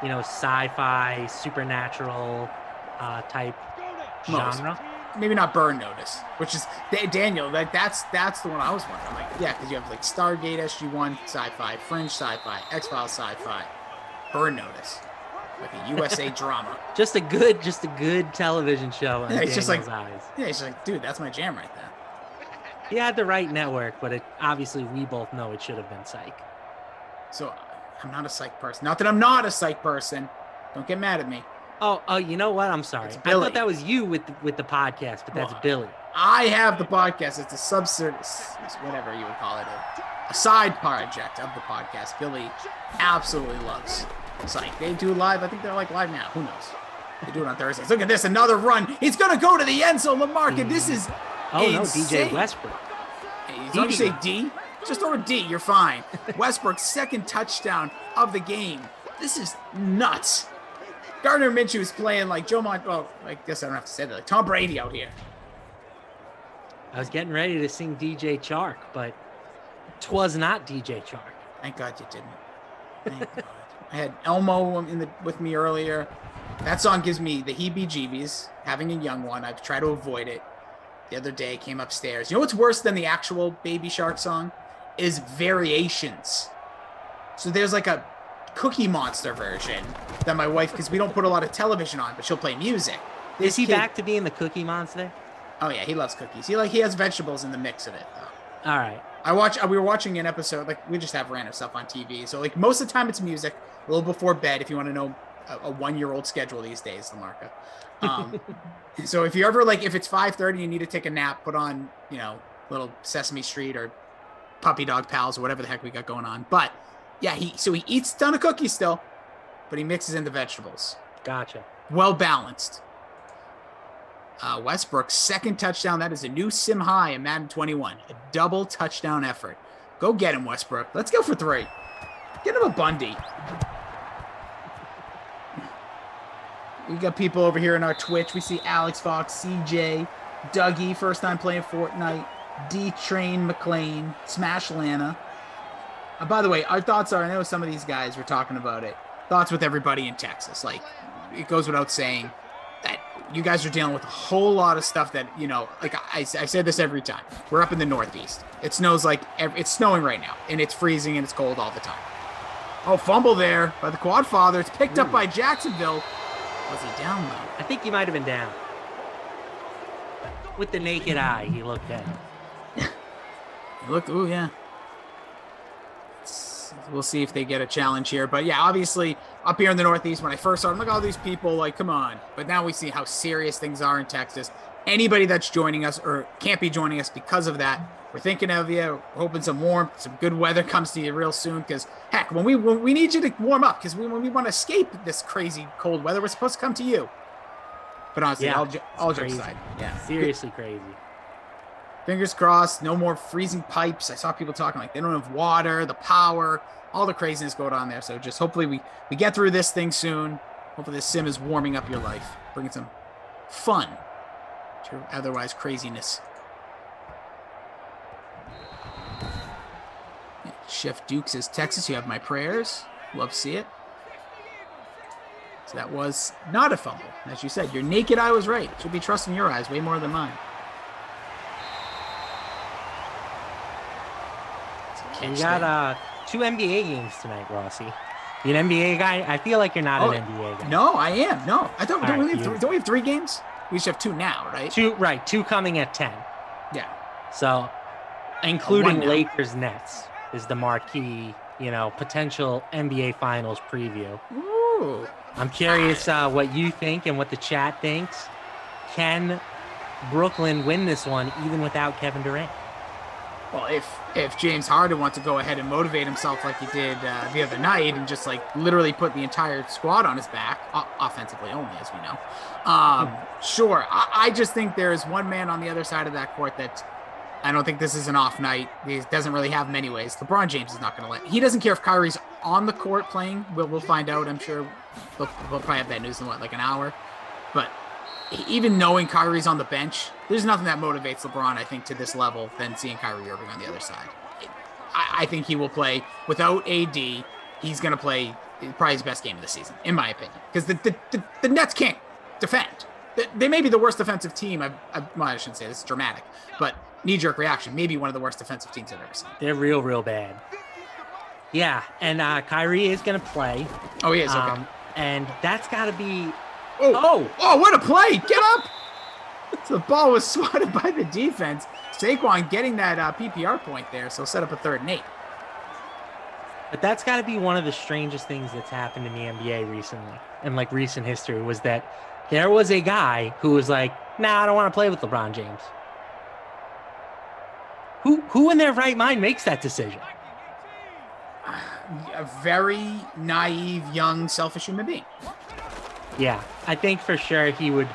sci-fi, supernatural type genre. Maybe not Burn Notice, which is Daniel. That's the one I was wondering. I'm like, yeah, because you have like Stargate SG-1 sci-fi, Fringe sci-fi, X-Files sci-fi, Burn Notice, like a USA drama. Just a good television show. Yeah, it's just like eyes. Yeah, it's like, dude, that's my jam right there. He had the right network, but obviously we both know it should have been Psych. So I'm not a Psych person. Not that I'm not a Psych person. Don't get mad at me. Oh, you know what? I'm sorry. I thought that was you with the podcast, but that's Billy. I have the podcast. It's a whatever you would call it, a side project of the podcast. Billy absolutely loves Psych. They do live. I think they're like live now. Who knows? They do it on Thursdays. Look at this. Another run. He's going to go to the end zone. Lamarca, this is insane. No, DJ Westbrook. Hey, as long as you say D, just over D, you're fine. Westbrook's second touchdown of the game. This is nuts. Gardner Minshew is playing like I guess I don't have to say that, like Tom Brady out here. I was getting ready to sing DJ Chark, but 'twas not DJ Chark. Thank God you didn't. Thank God. I had Elmo with me earlier. That song gives me the heebie-jeebies. Having a young one, I've tried to avoid it. The other day, came upstairs. You know what's worse than the actual Baby Shark song? Is variations. So there's like a Cookie Monster version that my wife, because we don't put a lot of television on, but she'll play music. Is he back to being the Cookie Monster? Oh yeah, he loves cookies. He has vegetables in the mix of it though. All right. We were watching an episode, like we just have random stuff on TV. So like most of the time it's music, a little before bed if you want to know a 1-year-old schedule these days, Lamarca. So if you ever if it's 5:30 you need to take a nap, put on, little Sesame Street or Puppy Dog Pals or whatever the heck we got going on. But yeah, he eats a ton of cookies still, but he mixes in the vegetables. Gotcha. Well balanced. Westbrook's second touchdown. That is a new sim high in Madden 21. A double touchdown effort. Go get him, Westbrook. Let's go for 3. Get him a Bundy. We got people over here in our Twitch. We see Alex Fox, CJ, Dougie, first time playing Fortnite, D-Train McLean, Smash Lana. By the way, our thoughts are, I know some of these guys were talking about it, thoughts with everybody in Texas. Like, it goes without saying that you guys are dealing with a whole lot of stuff that, I say this every time. We're up in the Northeast. It snows it's snowing right now, and it's freezing and it's cold all the time. Oh, fumble there by the Quad Father. It's picked up by Jacksonville. Was he down, though? I think he might have been down. With the naked eye, he looked down. Ooh, yeah. We'll see if they get a challenge here. But yeah, obviously, up here in the Northeast, when I first started, I'm like, all these people, come on. But now we see how serious things are in Texas. Anybody that's joining us or can't be joining us because of that, we're thinking of you. We're hoping some warmth, some good weather comes to you real soon. Because, heck, when we need you to warm up, because when we want to escape this crazy cold weather, we're supposed to come to you. But honestly, yeah, all jokes aside. Yeah. Seriously crazy. Fingers crossed, no more freezing pipes. I saw people talking they don't have water, the power, all the craziness going on there. So just hopefully we get through this thing soon. Hopefully this sim is warming up your life, bringing some fun to your otherwise craziness. Chef Duke says, Texas, you have my prayers. Love to see it. So that was not a fumble. As you said, your naked eye was right. Should be trusting your eyes way more than mine. You got 2 NBA games tonight, Rossi. You an NBA guy? I feel like you're not an NBA guy. No, I am. No, I don't. Don't we have 3 games? We just have 2 now, right? 2 coming at 10. Yeah. So, including Lakers Nets is the marquee, potential NBA Finals preview. Ooh. I'm curious what you think and what the chat thinks. Can Brooklyn win this one even without Kevin Durant? Well, if James Harden wants to go ahead and motivate himself like he did the other night and just literally put the entire squad on his back, offensively only, as we know, sure. I just think there is one man on the other side of that court that I don't think this is an off night. He doesn't really have many ways. LeBron James is not going to let. He doesn't care if Kyrie's on the court playing. We'll find out. I'm sure we'll probably have that news in an hour. But even knowing Kyrie's on the bench, there's nothing that motivates LeBron, I think, to this level than seeing Kyrie Irving on the other side. I think he will play without AD. He's going to play probably his best game of the season, in my opinion, because the Nets can't defend. They may be the worst defensive team. Well, I shouldn't say this is dramatic, but knee-jerk reaction, maybe one of the worst defensive teams I've ever seen. They're real bad. Yeah, and Kyrie is going to play. Oh, he is. Okay. And that's got to be. Oh, what a play! Get up! So the ball was swatted by the defense. Saquon getting that PPR point there, so set up a 3rd and 8. But that's got to be one of the strangest things that's happened in the NBA recently, in recent history, was that there was a guy who was like, nah, I don't want to play with LeBron James. Who in their right mind makes that decision? A very naive, young, selfish human being. Yeah, I think for sure he would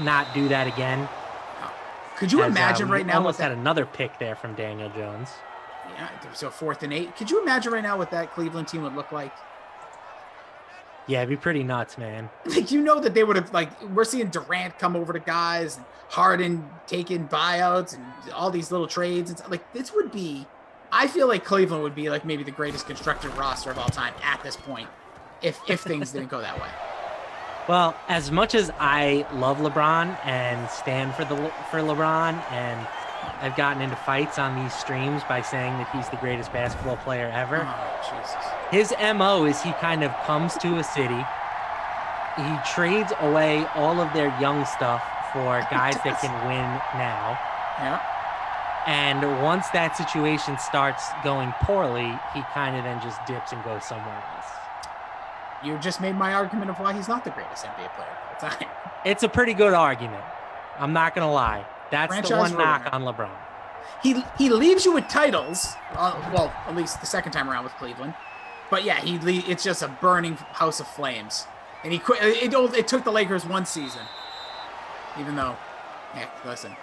not do that again. Could you imagine right now? Almost had another pick there from Daniel Jones. Yeah, so 4th and 8. Could you imagine right now what that Cleveland team would look like? Yeah, it'd be pretty nuts, man. That they would have we're seeing Durant come over to guys, and Harden taking buyouts, and all these little trades. It's this would be. I feel like Cleveland would be maybe the greatest constructed roster of all time at this point, if things didn't go that way. Well, as much as I love LeBron and stand for LeBron, and I've gotten into fights on these streams by saying that he's the greatest basketball player ever. Oh, Jesus. His MO is he kind of comes to a city, he trades away all of their young stuff for guys that can win now. Yeah. And once that situation starts going poorly, he kind of then just dips and goes somewhere else. You just made my argument of why he's not the greatest NBA player of all time. It's a pretty good argument. I'm not going to lie. That's the Franchise one knock ruiner. on LeBron. He leaves you with titles. Well, at least the second time around with Cleveland. But yeah, it's just a burning house of flames. And he quit. It took the Lakers one season. Even though, heck, listen,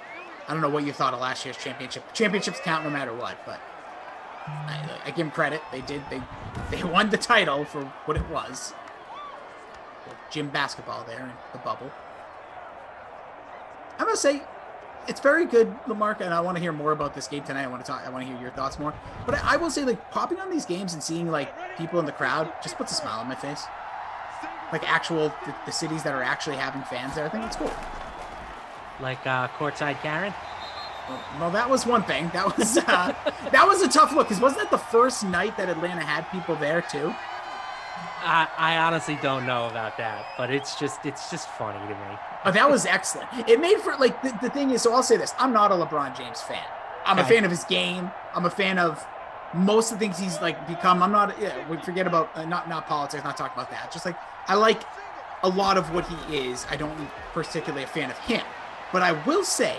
I don't know what you thought of last year's championship. Championships count no matter what, but I give them credit. They won the title for what it was. Gym basketball there in the bubble. I'm gonna say it's very good, Lamarca, and I want to hear more about this game tonight. I want to hear your thoughts more. But I will say, like, popping on these games and seeing like people in the crowd just puts a smile on my face. Like the cities that are actually having fans there, I think it's cool. Like courtside Karen. Well, that was one thing. That was a tough look. Because wasn't that the first night that Atlanta had people there too? I honestly don't know about that, but it's just funny to me. Oh, that was excellent. It made for like the thing is. So I'll say this: I'm not a LeBron James fan. I'm a fan of his game. I'm a fan of most of the things he's like become. I'm not. Yeah, we forget about not politics. Not talking about that. Just like I like a lot of what he is. I don't particularly a fan of him, but I will say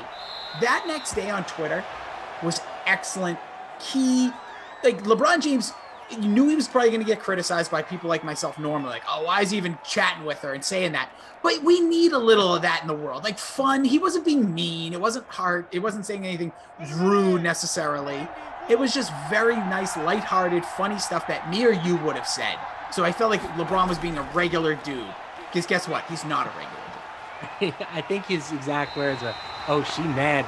that next day on Twitter was excellent. Like LeBron James, you knew he was probably going to get criticized by people like myself normally. Like, oh, why is he even chatting with her and saying that? But we need a little of that in the world. Like fun. He wasn't being mean. It wasn't hard. It wasn't saying anything rude necessarily. It was just very nice, lighthearted, funny stuff that me or you would have said. So I felt like LeBron was being a regular dude. Because guess what? He's not a regular dude. I think his exact words are, "Oh, she mad."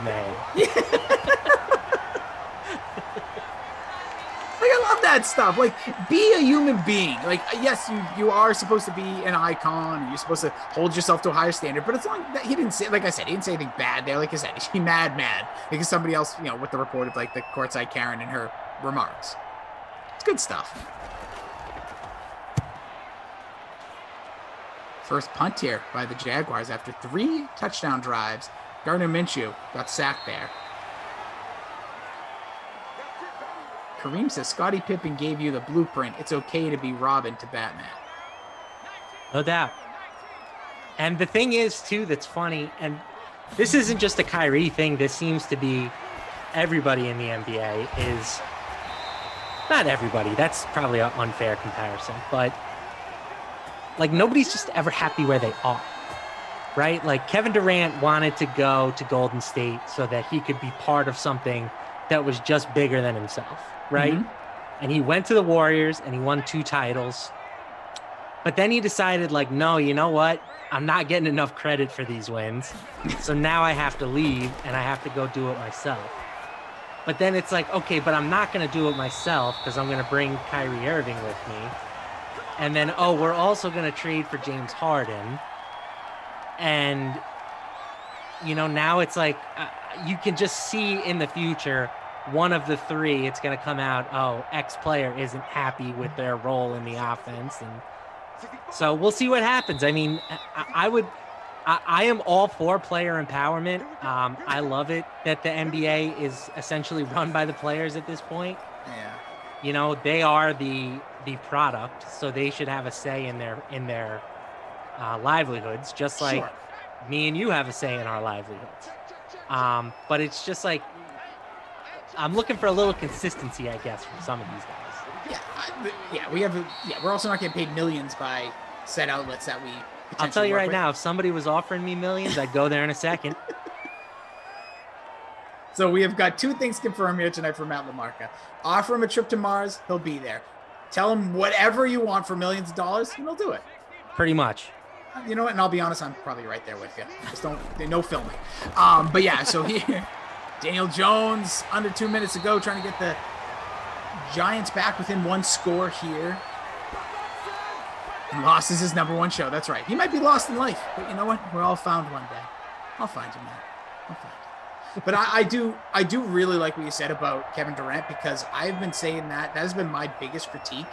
Like, I love that stuff. Like, be a human being. Like, yes, you are supposed to be an icon. And you're supposed to hold yourself to a higher standard. But it's like that he didn't say, like I said, he didn't say anything bad there. Like I said, she mad. Because somebody else, with the report of like the courtside Karen and her remarks. It's good stuff. First punt here by the Jaguars after 3 touchdown drives. Gardner Minshew got sacked there. Kareem says, Scottie Pippen gave you the blueprint. It's okay to be Robin to Batman. No doubt. And the thing is, too, that's funny, and this isn't just a Kyrie thing. This seems to be everybody in the NBA is... Not everybody. That's probably an unfair comparison. But, like, nobody's just ever happy where they are. Right? Like, Kevin Durant wanted to go to Golden State so that he could be part of something that was just bigger than himself. Right? Mm-hmm. And he went to the Warriors and he won 2 titles. But then he decided, like, no, you know what? I'm not getting enough credit for these wins. So now I have to leave and I have to go do it myself. But then it's like, okay, but I'm not going to do it myself because I'm going to bring Kyrie Irving with me. And then, oh, we're also going to trade for James Harden. And, now it's like you can just see in the future one of the 3, it's going to come out, oh, X player isn't happy with their role in the offense. And so we'll see what happens. I mean, I am all for player empowerment. I love it that the NBA is essentially run by the players at this point. Yeah. They are the product, so they should have a say in their livelihoods, just like me and you have a say in our livelihoods. But it's just like, I'm looking for a little consistency, I guess, from some of these guys. We're also not getting paid millions by said outlets that we. I'll tell you right now, if somebody was offering me millions, I'd go there in a second. So we have got 2 things confirmed here tonight for Matt LaMarca. Offer him a trip to Mars, he'll be there. Tell him whatever you want for millions of dollars, and he'll do it. Pretty much. You know what? And I'll be honest, I'm probably right there with you. Just no filming. But yeah, so here, Daniel Jones, under 2 minutes to go, trying to get the Giants back within 1 score here. And lost is his number 1 show. That's right. He might be lost in life, but you know what? We're all found one day. I'll find you, man. I'll find you. But I do really like what you said about Kevin Durant, because I've been saying that has been my biggest critique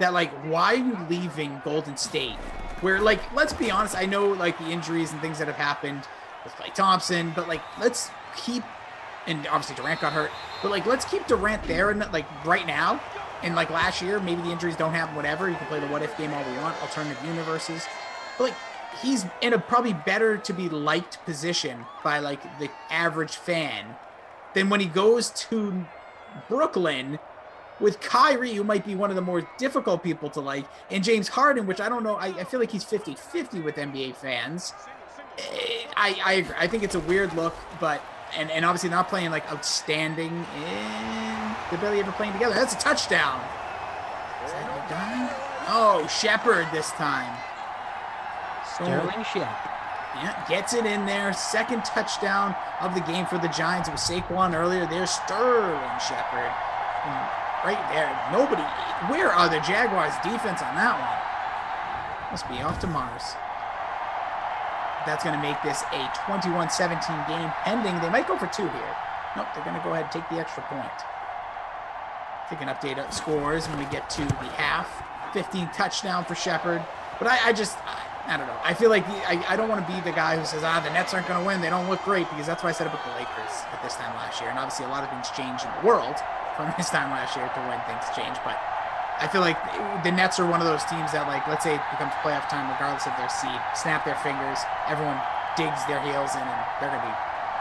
that like, why are you leaving Golden State? Where like, let's be honest, I know like the injuries and things that have happened with Klay Thompson, but like, let's keep, and obviously Durant got hurt, but like, let's keep Durant there and like right now. And like last year, maybe the injuries don't happen, whatever. You can play the what if game all we want, alternative universes. But like, he's in a probably better to be liked position by like the average fan than when he goes to Brooklyn with Kyrie, who might be one of the more difficult people to like, and James Harden, which I don't know. I feel like he's 50-50 with NBA fans. I agree. I think it's a weird look, but and obviously not playing like outstanding, and they're barely ever playing together. That's a touchdown. Is that done? Oh, Shepard this time. Sterling Shep. Yeah, gets it in there. Second touchdown of the game for the Giants. It was Saquon earlier. There's Sterling Shepard. Right there. Nobody. Where are the Jaguars' defense on that one? Must be off to Mars. That's going to make this a 21-17 game pending. They might go for 2 here. Nope, they're going to go ahead and take the extra point. Take an update of scores when we get to the half. 15 touchdown for Shepard. But I don't know. I feel like I don't want to be the guy who says, the Nets aren't going to win. They don't look great, because that's what I said about the Lakers at this time last year. And obviously a lot of things changed in the world from this time last year to when things change. But I feel like the Nets are one of those teams that, like, let's say it becomes playoff time, regardless of their seed, snap their fingers, everyone digs their heels in, and they're going to be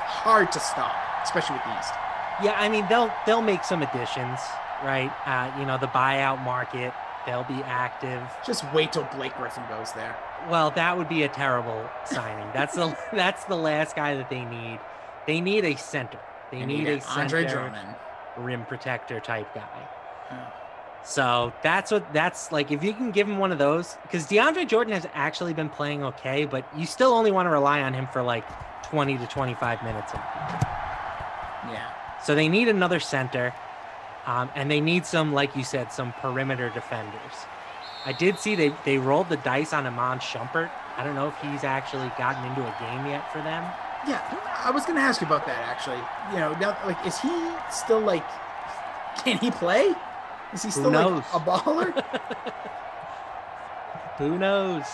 hard to stop, especially with the East. Yeah, I mean, they'll make some additions, right? The buyout market, they'll be active. Just wait till Blake Griffin goes there. Well, that would be a terrible signing. That's the last guy that they need. They need a center. They need a Andre center, Drummond, rim protector type guy. Yeah. So that's like, if you can give him one of those, because DeAndre Jordan has actually been playing okay, but you still only want to rely on him for like 20 to 25 minutes. Yeah. So they need another center, and they need some, like you said, some perimeter defenders. I did see they rolled the dice on Iman Shumpert. I don't know if he's actually gotten into a game yet for them. Yeah, I was going to ask you about that, actually. Now, like, is he still, like, can he play? Is he still, like, a baller? Who knows?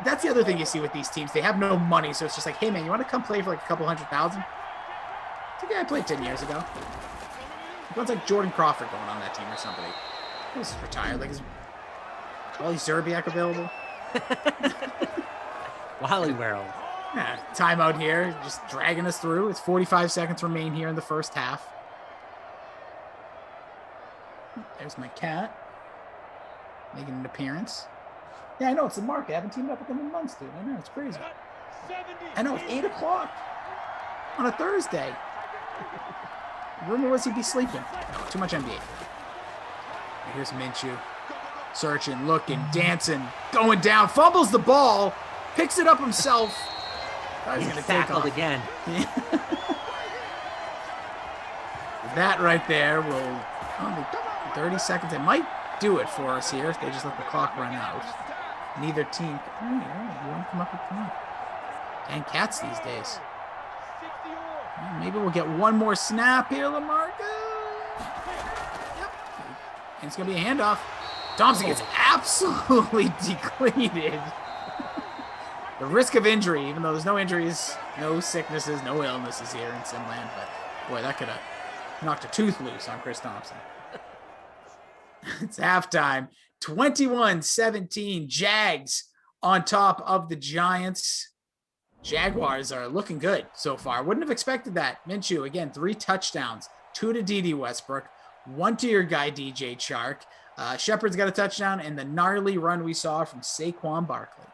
That's the other thing you see with these teams. They have no money, so it's just like, hey, man, you want to come play for, like, a couple $100,000? It's a guy I played 10 years ago. It's like Jordan Crawford going on that team or somebody. He's retired. Like, is Wally Zerbiak available? Wally World. Yeah, timeout here, just dragging us through. It's 45 seconds remain here in the first half. There's my cat making an appearance. Yeah, I know, it's the market. I haven't teamed up with them in months, dude. I know, it's crazy. I know, it's 8 o'clock on a Thursday. Rumor was he'd be sleeping. No, too much NBA. Here's Minshew. Searching, looking, dancing, going down, fumbles the ball, picks it up himself. He's going to take off again. That right there will 30 seconds. It might do it for us here if they just let the clock run out. Neither team. Oh, yeah, you want to come up with time? Dang cats these days. Well, maybe we'll get one more snap here, Lamarca. Yep. And it's going to be a handoff. Thompson gets absolutely depleted. The risk of injury, even though there's no injuries, no sicknesses, no illnesses here in Simland, but boy, that could have knocked a tooth loose on Chris Thompson. It's halftime. 21-17, Jags on top of the Giants. Jaguars are looking good so far. Wouldn't have expected that. Minshew, again, 3 touchdowns, 2 to D.D. Westbrook, 1 to your guy, DJ Chark. Shepard's got a touchdown, and the gnarly run we saw from Saquon Barkley.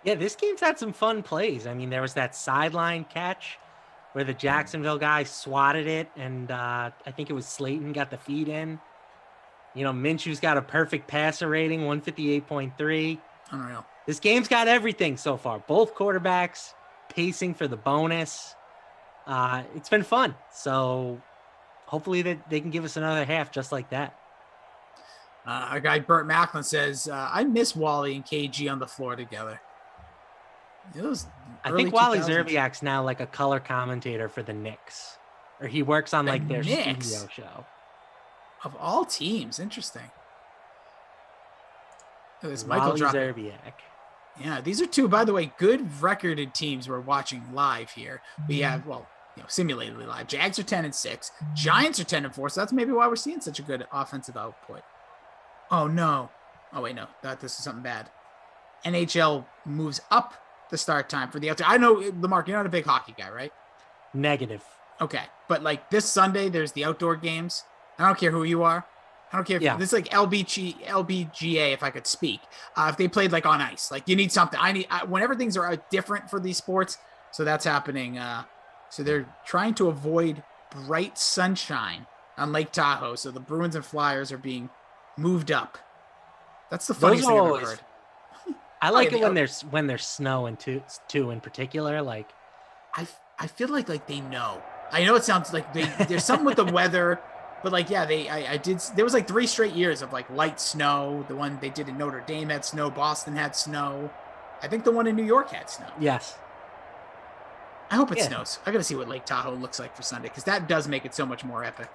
Yeah, this game's had some fun plays. I mean, there was that sideline catch where the Jacksonville guy swatted it, and I think it was Slayton got the feed in. Minshew's got a perfect passer rating, 158.3. Unreal. This game's got everything so far. Both quarterbacks pacing for the bonus. It's been fun. So hopefully that they can give us another half just like that. Our guy Burt Macklin says, I miss Wally and KG on the floor together. I think Wally Zerbiak's now like a color commentator for the Knicks. Or he works on like their studio show. Of all teams, interesting. There's Michael Wally dropping. Zerbiak. Yeah, these are two, by the way, good recorded teams we're watching live here. We have, simulatedly live. Jags are 10-6. Giants are 10-4. So that's maybe why we're seeing such a good offensive output. Oh, no. Oh, wait, no. This is something bad. NHL moves up the start time for the outdoor. I know, Lamarck, you're not a big hockey guy, right? Negative. Okay. But like this Sunday, there's the outdoor games. I don't care who you are. I don't care if this is like LBGA, if I could speak. If they played like on ice, like you need something. Whenever things are different for these sports. So that's happening. So they're trying to avoid bright sunshine on Lake Tahoe. So the Bruins and Flyers are being moved up. That's the funniest thing I've ever heard. I like it when there's snow and too in particular. Like, I feel like they know. I know it sounds like there's something with the weather, but like I did. There was like 3 straight years of like light snow. The one they did in Notre Dame had snow. Boston had snow. I think the one in New York had snow. Yes. I hope it snows. I got to see what Lake Tahoe looks like for Sunday because that does make it so much more epic.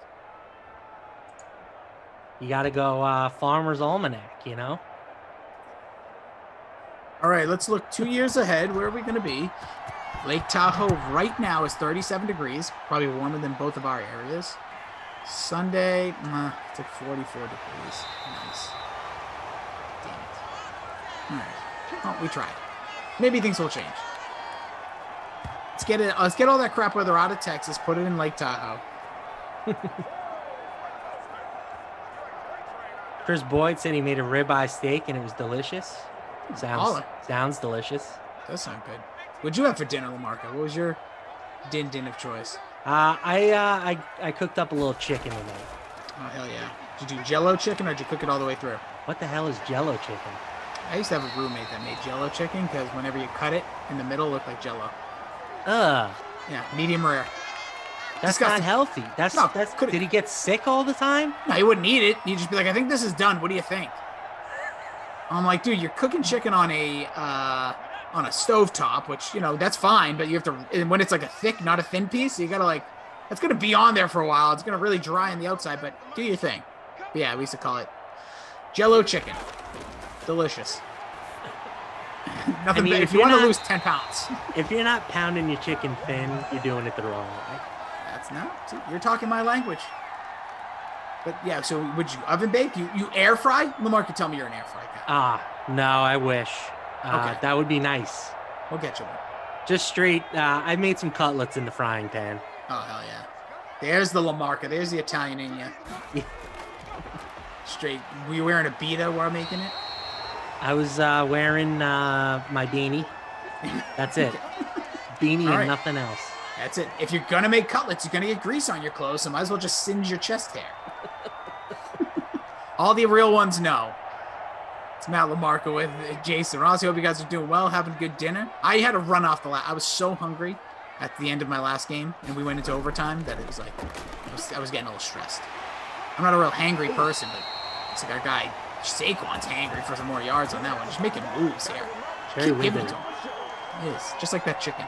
You got to go Farmer's Almanac, you know? All right, let's look 2 years ahead. Where are we going to be? Lake Tahoe right now is 37 degrees, probably warmer than both of our areas. Sunday, it's like 44 degrees. Nice. Damn it. All right. Well, we tried. Maybe things will change. Let's get all that crap weather out of Texas, put it in Lake Tahoe. Chris Boyd said he made a ribeye steak and it was delicious. Sounds delicious. Does sound good. What'd you have for dinner, Lamarca? What was your din of choice? I cooked up a little chicken tonight. Oh hell yeah! Did you do Jello chicken or did you cook it all the way through? What the hell is Jello chicken? I used to have a roommate that made Jello chicken because whenever you cut it in the middle, it looked like Jello. Yeah, medium rare. That's disgusting. not healthy. Did he get sick all the time? No, he wouldn't eat it. He'd just be like, I think this is done. What do you think? I'm like, dude, you're cooking chicken on a stovetop, which, that's fine, but you have to, when it's like a thick, not a thin piece, you gotta that's gonna be on there for a while. It's gonna really dry on the outside, but do your thing. But yeah, we used to call it Jello chicken. Delicious. Nothing bad. If you want to lose 10 pounds. If you're not pounding your chicken thin, you're doing it the wrong way. You're talking my language. But yeah, so would you oven bake? You air fry? Lamar could tell me you're an air fry guy. No, I wish. Okay. That would be nice. We'll get you one. Just straight, I made some cutlets in the frying pan. Oh, hell yeah. There's the Lamarca. There's the Italian in you. Straight. Were you wearing a Beta while making it? I was wearing my beanie. That's it. Beanie and nothing else. That's it. If you're going to make cutlets, you're going to get grease on your clothes, so might as well just singe your chest hair. All the real ones know. It's Matt Lamarca with Jason Rossi. Hope you guys are doing well, having a good dinner. I had to run off I was so hungry at the end of my last game, and we went into overtime, that it was like, I was getting a little stressed. I'm not a real hangry person, but it's like our guy Saquon's hangry for some more yards on that one. Just making moves here. Keep giving it to him. It is. Just like that chicken.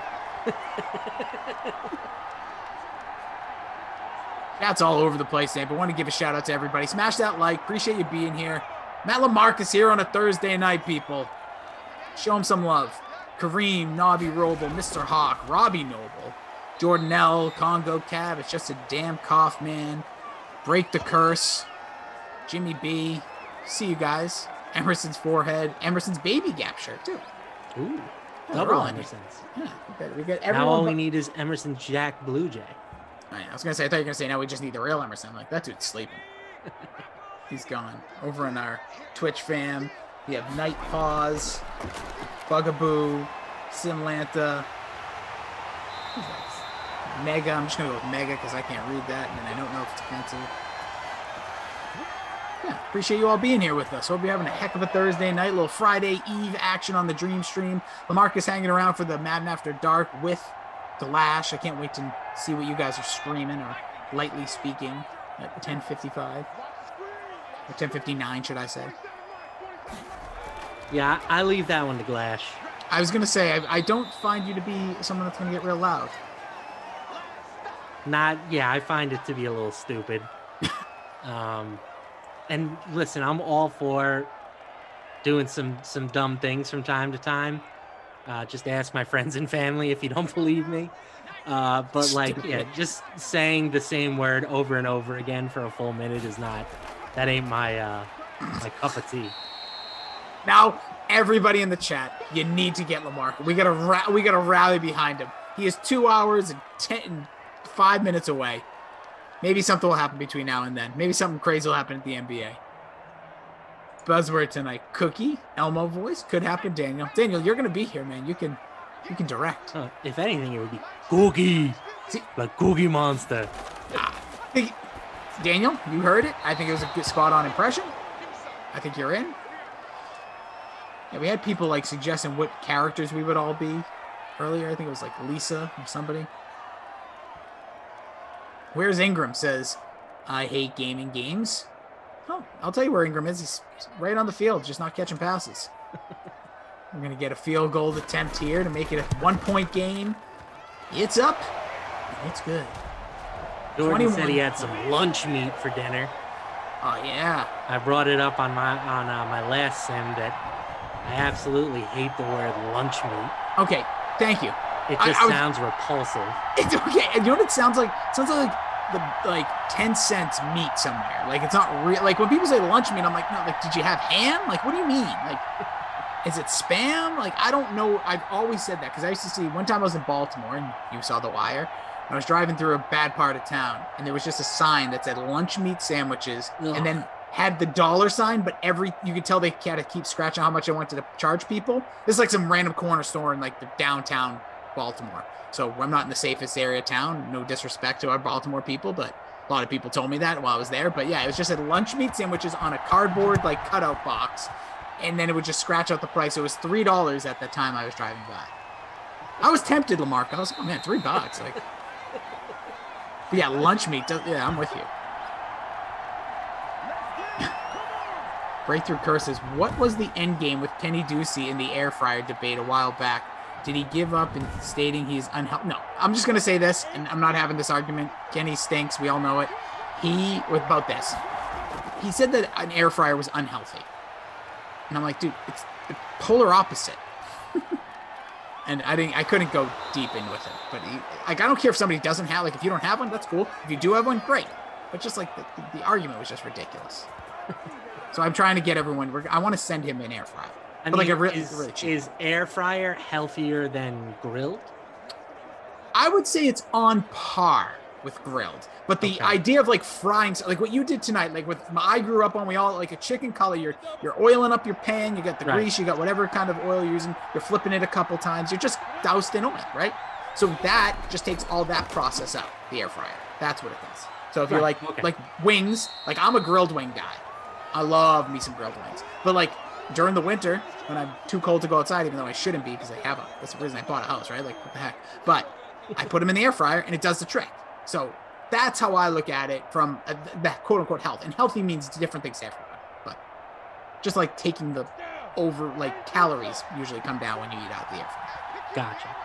That's all over the place today, but want to give a shout out to everybody. Smash that like. Appreciate you being here. Matt Lamarcus here on a Thursday night, people. Show him some love. Kareem, Nobby Roble, Mr. Hawk, Robbie Noble, Jordan L, Congo Cab. It's just a damn cough, man. Break the curse. Jimmy B. See you guys. Emerson's forehead. Emerson's baby gap shirt, too. Ooh. Yeah, Double Emerson's. Yeah, we got everyone. Now all we need is Emerson's Jack Blue Jay. I was going to say, I thought you were going to say, now we just need the real Emerson. I'm like, that dude's sleeping. He's gone. Over in our Twitch fam, we have Night Paws, Bugaboo, Simlanta, Mega. I'm just going to go with Mega because I can't read that, and I don't know if it's offensive. Yeah, appreciate you all being here with us. Hope you're having a heck of a Thursday night. Little Friday Eve action on the Dream Stream. Lamarcus hanging around for the Madden After Dark with the Lash. I can't wait to see what you guys are screaming or lightly speaking at 10:55. Or 10:59, should I say. Yeah, I leave that one to Glash. I was going to say, I don't find you to be someone that's going to get real loud. I find it to be a little stupid. And listen, I'm all for doing some dumb things from time to time. Just ask my friends and family if you don't believe me. But like, yeah, just saying the same word over and over again for a full minute that ain't my my cup of tea. Now, everybody in the chat, you need to get Lamarca. We gotta rally behind him. He is 2 hours and 5 minutes away. Maybe something will happen between now and then. Maybe something crazy will happen at the NBA. Buzzword tonight: cookie, Elmo voice could happen. Daniel, you're gonna be here, man. You can direct. If anything, it would be Cookie, like Cookie Monster. Daniel, you heard it. I think it was a good spot-on impression. I think you're in. Yeah, we had people like suggesting what characters we would all be earlier. I think it was like Lisa or somebody. Where's Ingram? Says, I hate gaming games. Oh, I'll tell you where Ingram is. He's right on the field, just not catching passes. We're going to get a field goal attempt here to make it a 1-point game. It's up. And it's good. Jordan said he had some lunch meat for dinner. Oh, yeah. I brought it up on my last sim that I absolutely hate the word lunch meat. Okay, thank you. It just sounds repulsive. It's okay. And you know what it sounds like? It sounds like the 10 cents meat somewhere. Like, it's not real. Like, when people say lunch meat, I'm like, no, like, did you have ham? Like, what do you mean? Like, is it Spam? Like, I don't know. I've always said that because I used to see, one time I was in Baltimore and you saw The Wire. I was driving through a bad part of town and there was just a sign that said lunch meat sandwiches and then had the dollar sign, but you could tell they had to keep scratching how much I wanted to charge people. This is like some random corner store in like the downtown Baltimore. So I'm not in the safest area of town. No disrespect to our Baltimore people, but a lot of people told me that while I was there. But yeah, it was just a lunch meat sandwiches on a cardboard like cutout box. And then it would just scratch out the price. It was $3 at the time I was driving by. I was tempted, Lamarca. I was like, oh man, $3. Like, but yeah, lunch meat. Yeah, I'm with you. Breakthrough curses. What was the end game with Kenny Ducey in the air fryer debate a while back? Did he give up in stating he's unhealthy? No, I'm just going to say this, and I'm not having this argument. Kenny stinks. We all know it. He said that an air fryer was unhealthy. And I'm like, dude, it's the polar opposite. And I couldn't go deep in with it. But I don't care if somebody doesn't have, like, if you don't have one, that's cool. If you do have one, great. But just like the argument was just ridiculous. So I'm trying to get everyone, I want to send him an air fryer. I mean, really cheap. Is air fryer healthier than grilled? I would say it's on par with grilled. But the idea of like frying, like what you did tonight, like I grew up on, we all like a chicken color. You're oiling up your pan. You got the grease. You got whatever kind of oil you're using. You're flipping it a couple times. You're just doused in oil, right? So that just takes all that process out. The air fryer. That's what it does. So if you're like wings, like I'm a grilled wing guy. I love me some grilled wings. But like during the winter when I'm too cold to go outside, even though I shouldn't be because that's the reason I bought a house, right? Like what the heck? But I put them in the air fryer and it does the trick. So that's how I look at it from that quote unquote health. And healthy means different things to everyone. But just like taking the calories usually come down when you eat out of the air fryer. Gotcha.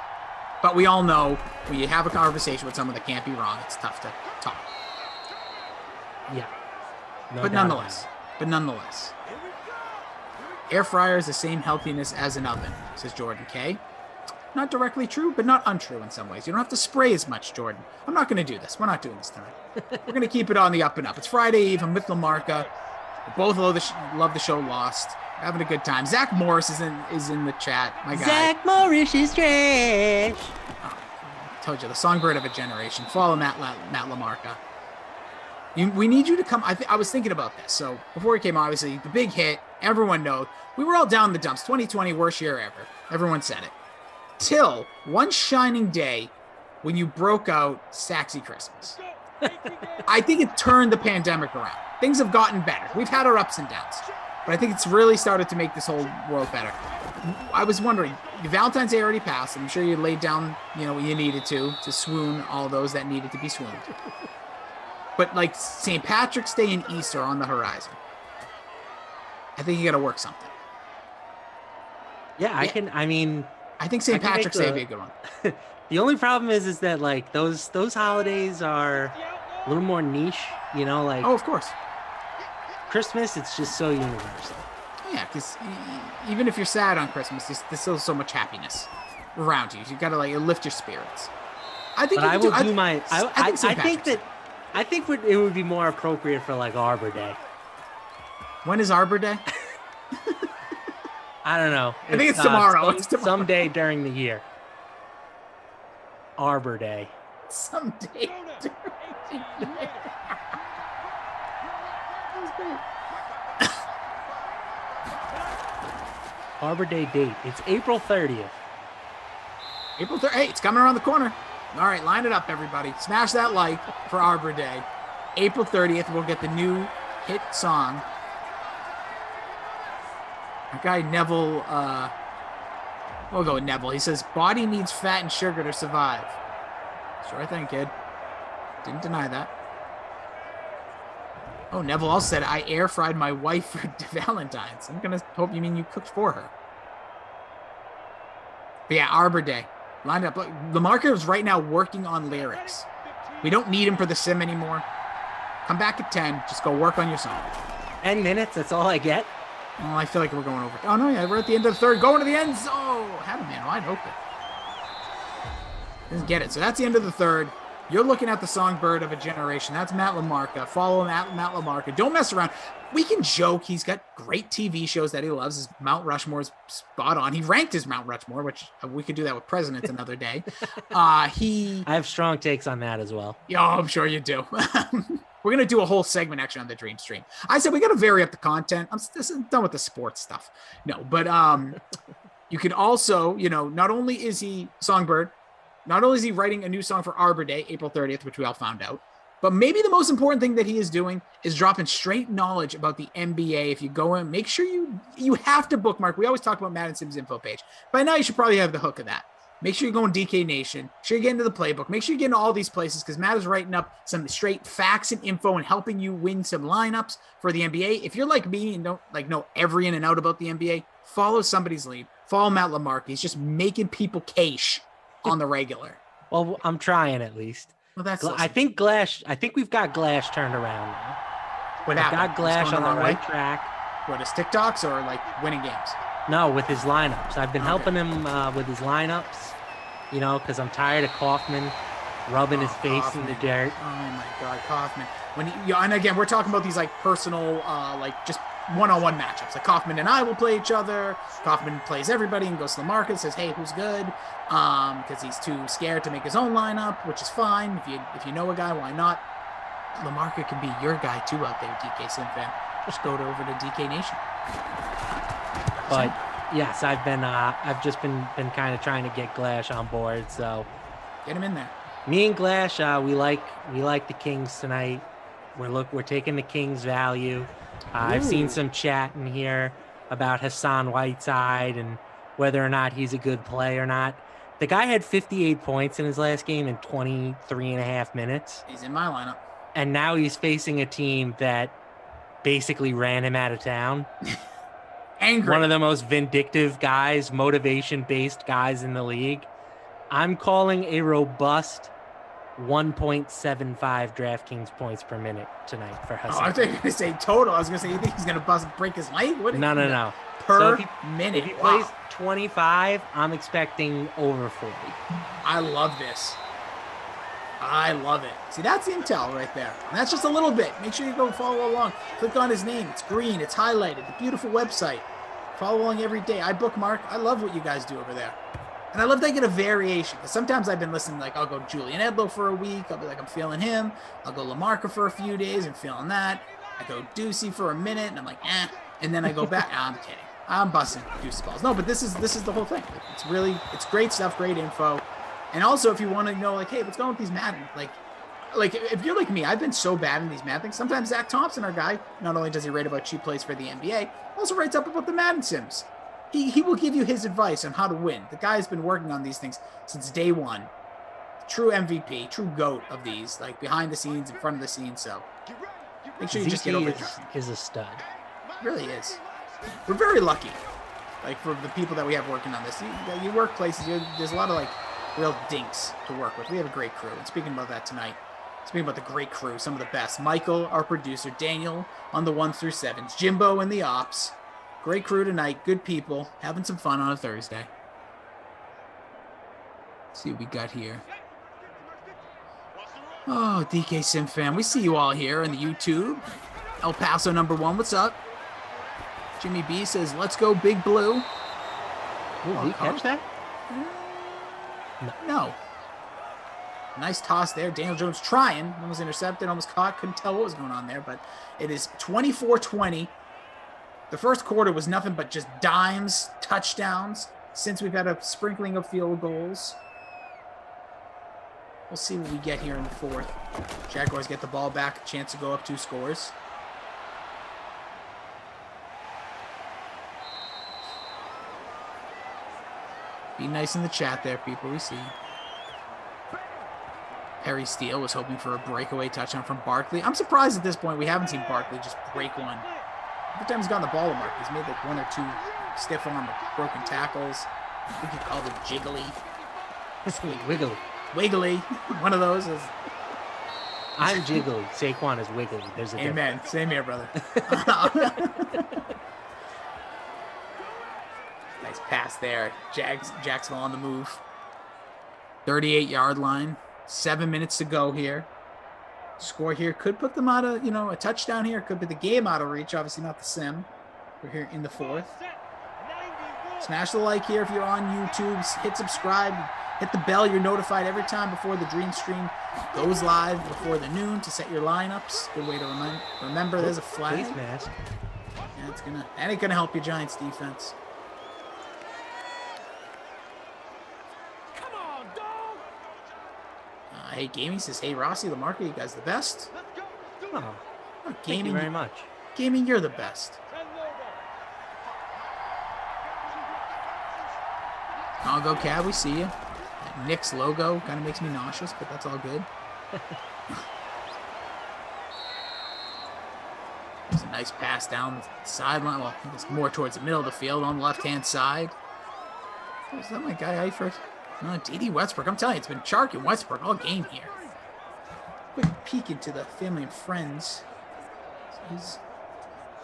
But we all know when you have a conversation with someone that can't be wrong, it's tough to talk. Yeah. But nonetheless, air fryer is the same healthiness as an oven, says Jordan K. Not directly true, but not untrue in some ways. You don't have to spray as much, Jordan. I'm not going to do this. We're not doing this tonight. We're going to keep it on the up and up. It's Friday Eve. I'm with Lamarca. We both love the show Lost. Having a good time. Zach Morris is in the chat. My guy. Zach Morris is trash. Oh, I told you, the songbird of a generation. Follow Matt Lamarca. We need you to come. I was thinking about this. So before he came, obviously, the big hit. Everyone knows. We were all down in the dumps. 2020, worst year ever. Everyone said it. Till one shining day when you broke out Saxy Christmas. I think it turned the pandemic around. Things have gotten better. We've had our ups and downs. But I think it's really started to make this whole world better. I was wondering, Valentine's Day already passed. I'm sure you laid down, what you needed to swoon all those that needed to be swooned. But like St. Patrick's Day and Easter on the horizon. I think you got to work something. Yeah, I think St. Patrick's Day would be a good one. The only problem is that like those holidays are a little more niche, Oh, of course. Christmas, it's just so universal. Yeah, because even if you're sad on Christmas, there's still so much happiness around you. You got to like lift your spirits. I think. But I you will do my. I think St. think Patrick's that it would be more appropriate for like Arbor Day. When is Arbor Day? I don't know. I think it's tomorrow. It's tomorrow. Someday during the year. Arbor Day. Someday. Arbor Day date. It's April 30th. April 30th. Hey, it's coming around the corner. All right, line it up, everybody. Smash that like for Arbor Day. April 30th, we'll get the new hit song. Our guy Neville, we'll go with Neville. He says, body needs fat and sugar to survive. Sure thing, kid. Didn't deny that. Oh, Neville also said, I air fried my wife for Valentine's. I'm going to hope you mean you cooked for her. But yeah, Arbor Day. Line it up. Look, LaMarca is right now working on lyrics. We don't need him for the sim anymore. Come back at 10. Just go work on your song. 10 minutes, that's all I get? Oh, I feel like we're going over. Oh, no, yeah, we're at the end of the third. Going to the end zone. Oh, had a man wide open. Didn't get it. So that's the end of the third. You're looking at the songbird of a generation. That's Matt LaMarca. Follow him at Matt LaMarca. Don't mess around. We can joke. He's got great TV shows that he loves. His Mount Rushmore's spot on. He ranked his Mount Rushmore, which we could do that with presidents another day. I have strong takes on that as well. Yeah, I'm sure you do. We're going to do a whole segment actually on the Dream Stream. I said we got to vary up the content. This is done with the sports stuff. No, but you can also, not only is he Songbird, not only is he writing a new song for Arbor Day, April 30th, which we all found out, but maybe the most important thing that he is doing is dropping straight knowledge about the NBA. If you go in, make sure you have to bookmark. We always talk about Madden Sim's info page. By now, you should probably have the hook of that. Make sure you go on DK Nation. Make sure you get into the playbook. Make sure you get into all these places because Matt is writing up some straight facts and info and helping you win some lineups for the NBA. If you're like me and don't know every in and out about the NBA, follow somebody's lead. Follow Matt LaMarca. He's just making people cash on the regular. Well, I'm trying at least. Well, that's. I think we've got Glash turned around now. What We've happened? got Glash What's on going the on, right right? track. What, his TikToks or like winning games? No, with his lineups. I've been helping him with his lineups, because I'm tired of Kaufman rubbing his face in the dirt. Oh my God, Kaufman. And again, we're talking about these like personal, just one-on-one matchups. Like Kaufman and I will play each other. Kaufman plays everybody and goes to the market, says, "Hey, who's good?" Because he's too scared to make his own lineup, which is fine. If you know a guy, why not? LaMarca can be your guy too out there, DK Sim fan. Just go over to DK Nation. But yes, I've just been kind of trying to get Glash on board. So get him in there. Me and Glash, we like the Kings tonight. We're taking the Kings value. I've seen some chat in here about Hassan Whiteside and whether or not he's a good play or not. The guy had 58 points in his last game in 23 and a half minutes. He's in my lineup. And now he's facing a team that basically ran him out of town. Angry. One of the most vindictive guys, motivation-based guys in the league. I'm calling a robust 1.75 DraftKings points per minute tonight for Hassan. Oh, I thought you were going to say total. I was going to say, you think he's going to break his leg? What? No. Per so minute. If he plays 25, I'm expecting over 40. I love this. I love it. See, that's the intel right there. And that's just a little bit. Make sure you go follow along. Click on his name. It's green. It's highlighted. The beautiful website. Follow along every day. I bookmark. I love what you guys do over there. And I love that I get a variation. Because sometimes I've been listening, like, I'll go Julian Edlow for a week. I'll be like, I'm feeling him. I'll go LaMarca for a few days and feeling that. I go Ducey for a minute, and I'm like, eh. And then I go back. I'm kidding. I'm busting Ducey balls. No, but this is the whole thing. It's great stuff, great info. And also, if you want to know, like, hey, what's going on with these Madden? Like, if you're like me, I've been so bad in these Madden things. Sometimes Zach Thompson, our guy, not only does he write about cheap plays for the NBA, also writes up about the Madden Sims. He will give you his advice on how to win. The guy has been working on these things since day one. True MVP, true GOAT of these, like behind the scenes, in front of the scenes. So make sure you just get over it. Is a stud. It really is. We're very lucky, like for the people that we have working on this. You work places. There's a lot of like real dinks to work with. We have a great crew. And speaking about that tonight, speaking about the great crew, some of the best. Michael, our producer, Daniel on the 1 through 7s, Jimbo in the ops. Great crew tonight. Good people. Having some fun on a Thursday. Let's see what we got here. Oh, DK Sim fan. We see you all here on the YouTube. El Paso #1. What's up? Jimmy B says, let's go Big Blue. Did he catch that? No. Nice toss there. Daniel Jones trying. Almost intercepted, almost caught. Couldn't tell what was going on there, but it is 24-20. The first quarter was nothing but just dimes, touchdowns. Since we've had a sprinkling of field goals. We'll see what we get here in the fourth. Jaguars get the ball back, a chance to go up 2 scores. Be nice in the chat there, people. We see. Perry Steele was hoping for a breakaway touchdown from Barkley. I'm surprised at this point we haven't seen Barkley just break one. Every time he's gotten the ball to Mark, he's made like 1 or 2 stiff arm or broken tackles. We could call it jiggly. Wiggly. Wiggly. One of those is. I'm jiggly. Saquon is wiggly. There's a Amen. difference. Same here, brother. Nice pass there. Jacksonville on the move. 38-yard line. 7 minutes to go here. Score here could put them out of, a touchdown here. Could put the game out of reach. Obviously not the sim. We're here in the fourth. Smash the like here if you're on YouTube. Hit subscribe. Hit the bell. You're notified every time before the Dream Stream goes live before the noon to set your lineups. Good way to remember there's a flag. Face mask. Yeah, that ain't gonna help your Giants defense. Hey, Gaming says, hey, Rossi, Lamarca, you guys the best? Oh, Gaming, thank you very much. Gaming, you're the best. I'll go, Cab, we see you. That Knicks logo kind of makes me nauseous, but that's all good. There's a nice pass down the sideline. Well, it's more towards the middle of the field on the left-hand side. Is that my guy Eifert? No, D.D. Westbrook. I'm telling you, it's been Chark and Westbrook all game here. Quick peek into the family and friends. So he's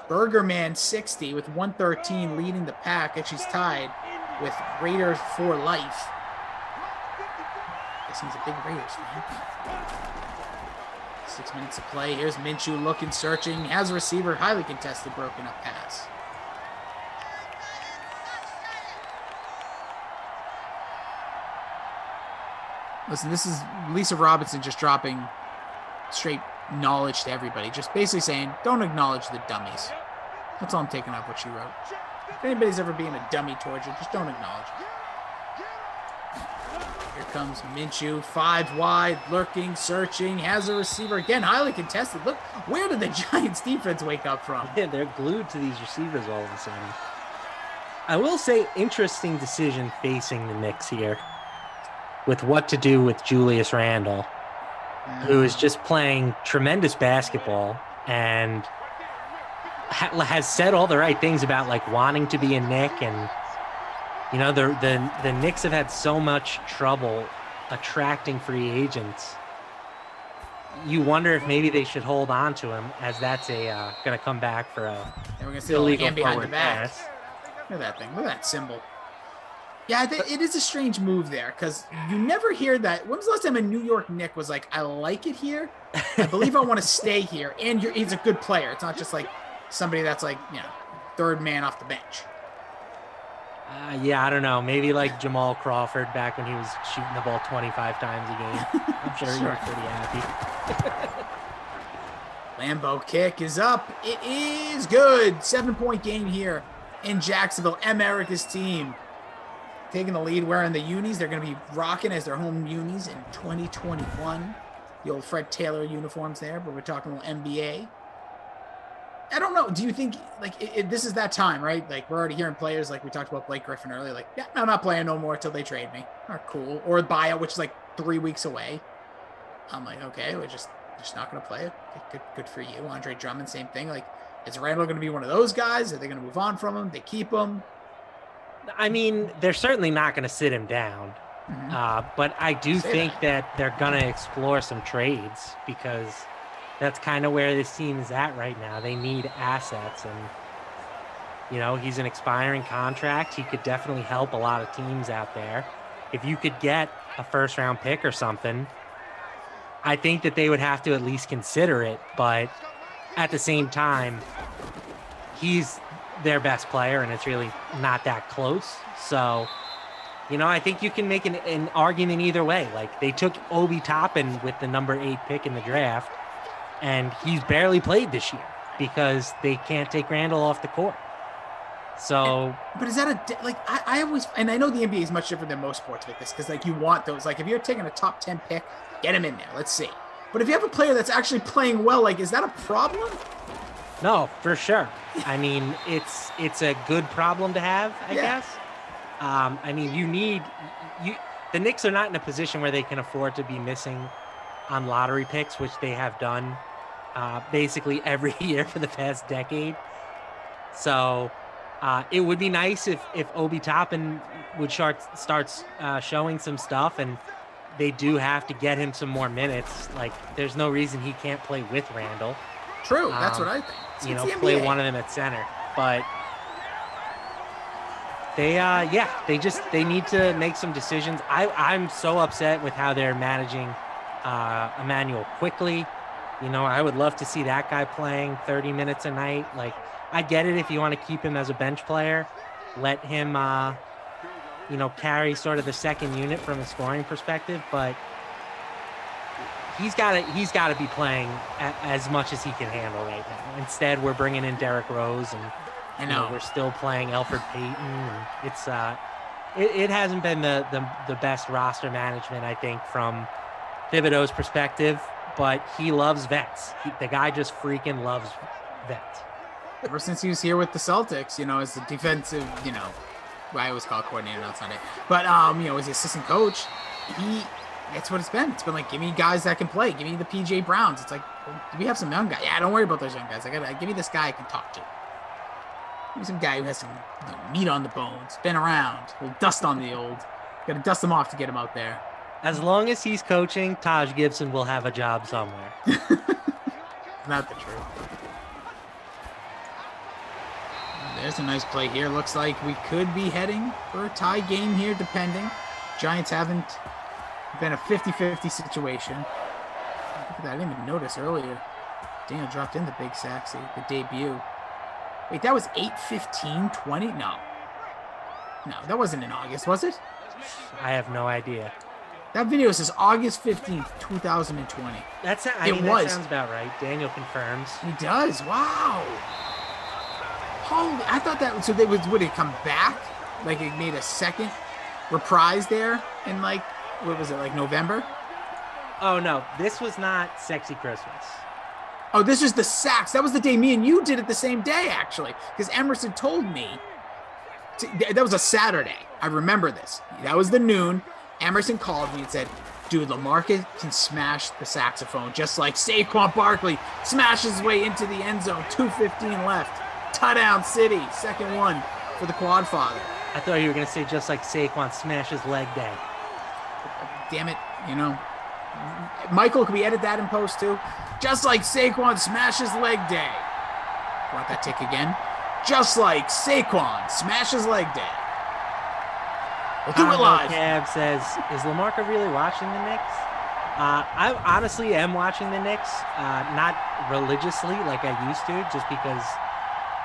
Burgerman 60 with 113 leading the pack, and she's tied with Raiders for life. Guess he's a big Raiders fan. 6 minutes to play. Here's Minshew looking, searching. Has a receiver, highly contested, broken up pass. Listen, this is Lisa Robinson just dropping straight knowledge to everybody. Just basically saying, don't acknowledge the dummies. That's all I'm taking off what she wrote. If anybody's ever being a dummy towards you, just don't acknowledge it. Here comes Minshew, 5 wide, lurking, searching, has a receiver. Again, highly contested. Look, where did the Giants defense wake up from? Yeah, they're glued to these receivers all of a sudden. I will say, interesting decision facing the Knicks here with what to do with Julius Randle, who is just playing tremendous basketball and has said all the right things about like wanting to be a Knick. And the Knicks have had so much trouble attracting free agents. You wonder if maybe they should hold on to him, as that's a going to come back for a illegal hand behind the forward back. pass. Look at that thing. Look at that symbol. Yeah, it is a strange move there because you never hear that. When was the last time a New York Knick was like, I like it here. I believe I want to stay here. And he's a good player. It's not just like somebody that's like, third man off the bench. Yeah, I don't know. Maybe like Jamal Crawford back when he was shooting the ball 25 times a game. I'm sure he was pretty happy. Lambeau kick is up. It is good. 7-point game here in Jacksonville. America's team taking the lead, wearing the unis. They're going to be rocking as their home unis in 2021. The old Fred Taylor uniforms there, but we're talking a little NBA. I don't know. Do you think, like, this is that time, right? Like, we're already hearing players, like we talked about Blake Griffin earlier, like, yeah, I'm not playing no more until they trade me. Or cool. Or a buyout, which is like 3 weeks away. I'm like, okay, we're just not going to play it. Good for you. Andre Drummond, same thing. Like, is Randall going to be one of those guys? Are they going to move on from him? They keep him? I mean, they're certainly not going to sit him down. But I do think that they're going to explore some trades because that's kind of where this team is at right now. They need assets. And You know, he's an expiring contract. He could definitely help a lot of teams out there. If you could get a first-round pick or something, I think that they would have to at least consider it. But at the same time, he's their best player, and it's really not that close. So, you know, I think you can make an argument either way. Like, they took Obi Toppin with the number 8 pick in the draft, and he's barely played this year because they can't take Randall off the court. So, but is that I always, and I know the NBA is much different than most sports with this, because like you want those, like if you're taking a top 10 pick, get him in there. Let's see. But if you have a player that's actually playing well, like, is that a problem? No, for sure. I mean, it's a good problem to have, I guess. I mean, the Knicks are not in a position where they can afford to be missing on lottery picks, which they have done basically every year for the past decade. So it would be nice if Obi Toppin would starts showing some stuff, and they do have to get him some more minutes. Like, there's no reason he can't play with Randall. True, that's what I think. You know, play one of them at center. But they need to make some decisions. I'm so upset with how they're managing Emmanuel Quickly. You know, I would love to see that guy playing 30 minutes a night. Like, I get it if you want to keep him as a bench player, let him, carry sort of the second unit from a scoring perspective, but he's got to be playing as much as he can handle right now. Instead, we're bringing in Derrick Rose, and we're still playing Elfrid Payton. And it's it hasn't been the best roster management, I think, from Thibodeau's perspective. But he loves vets. The guy just freaking loves vets. Ever since he was here with the Celtics, you know, as the defensive, you know, I always call it coordinator, that's not it. But as the assistant coach, that's what it's been. It's been like, give me guys that can play. Give me the PJ Browns. It's like, well, we have some young guys. Yeah, don't worry about those young guys. Give me this guy I can talk to. Give me some guy who has some meat on the bones, been around, a little dust on the old. Got to dust him off to get him out there. As long as he's coaching, Taj Gibson will have a job somewhere. Not the truth. There's a nice play here. Looks like we could be heading for a tie game here, depending. Giants haven't been a 50-50 situation. Look at that. I didn't even notice earlier. Daniel dropped in the big sack, the debut. Wait, that was 8/15/20? No, that wasn't in August, was it? I have no idea. That video says August 15th, 2020. That sounds about right. Daniel confirms. He does. Wow. Holy, I thought that, so would it come back? Like it made a second reprise there in like, what was it, like November? Oh no, this was not Sexy Christmas. Oh, this was the sacks. That was the day me and you did it the same day, actually. Because Emerson told me, that was a Saturday. I remember this. That was the noon. Emerson called me and said, dude, LaMarcus can smash the saxophone just like Saquon Barkley smashes his way into the end zone. 2:15 left. Touchdown City. Second one for the Quad Father. I thought you were going to say just like Saquon smashes leg day. Damn it, you know. Michael, can we edit that in post too? Just like Saquon smashes leg day. Want that tick again? Just like Saquon smashes leg day. We'll do it live. Cab says, is LaMarca really watching the Knicks? I honestly am watching the Knicks, not religiously like I used to, just because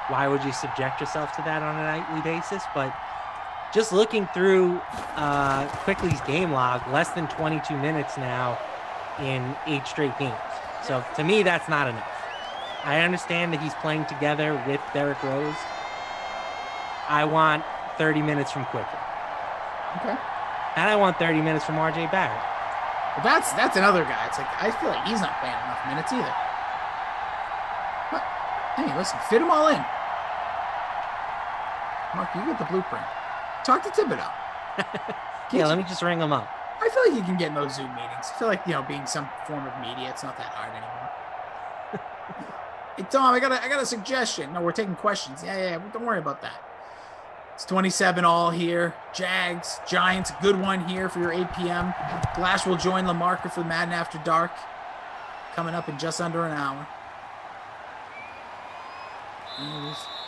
why would you subject yourself to that on a nightly basis? But just looking through Quickly's game log, less than 22 minutes now in 8 straight games. So to me, that's not enough. I understand that he's playing together with Derrick Rose. I want 30 minutes from Quickly. Okay. And I want 30 minutes from RJ Barrett. Well, that's another guy. It's like, I feel like he's not playing enough minutes either. But, hey, listen, fit them all in. Mark, you get the blueprint. Talk to Thibodeau. Yeah, let me just ring him up. I feel like you can get in those Zoom meetings. I feel like, being some form of media, it's not that hard anymore. Hey, Tom, I got a suggestion. No, we're taking questions. Yeah, don't worry about that. It's 27 all here. Jags, Giants, good one here for your 8 p.m. Glash will join LaMarca for Madden After Dark. Coming up in just under an hour.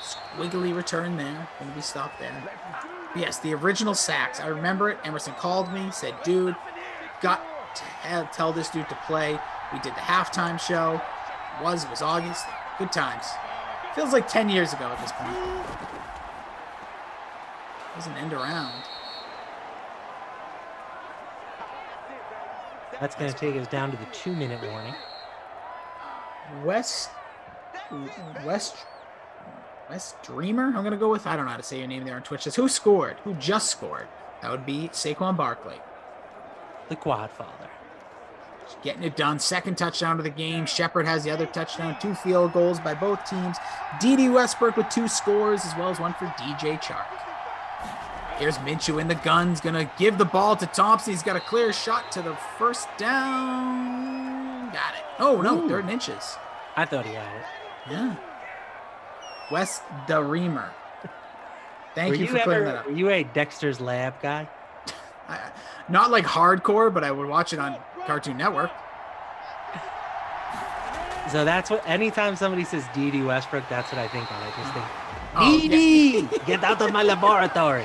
Squiggly return there. Gonna be stopped there. Yes, the original sacks. I remember it. Emerson called me, said, dude, got to tell this dude to play. We did the halftime show. It was August. Good times. Feels like 10 years ago at this point. Doesn't end around. That's going to take us down to the 2-minute warning. West Dreamer? I'm going to go with, I don't know how to say your name there on Twitch. Says, who scored? Who just scored? That would be Saquon Barkley. The Quadfather. Just getting it done. Second touchdown of the game. Shepard has the other touchdown. 2 field goals by both teams. D.D. Westbrook with 2 scores, as well as 1 for DJ Chark. Here's Minshew in the guns. Going to give the ball to Thompson. He's got a clear shot to the first down. Got it. Oh, no. Ooh. 3rd and inches. I thought he had it. Yeah. West the Reamer. Thank you for clearing that up. Were you a Dexter's Lab guy? Not like hardcore, but I would watch it on Cartoon Network. So that's what, anytime somebody says D.D. Westbrook, that's what I think of. I just think, Oh, D.D., get out of my laboratory.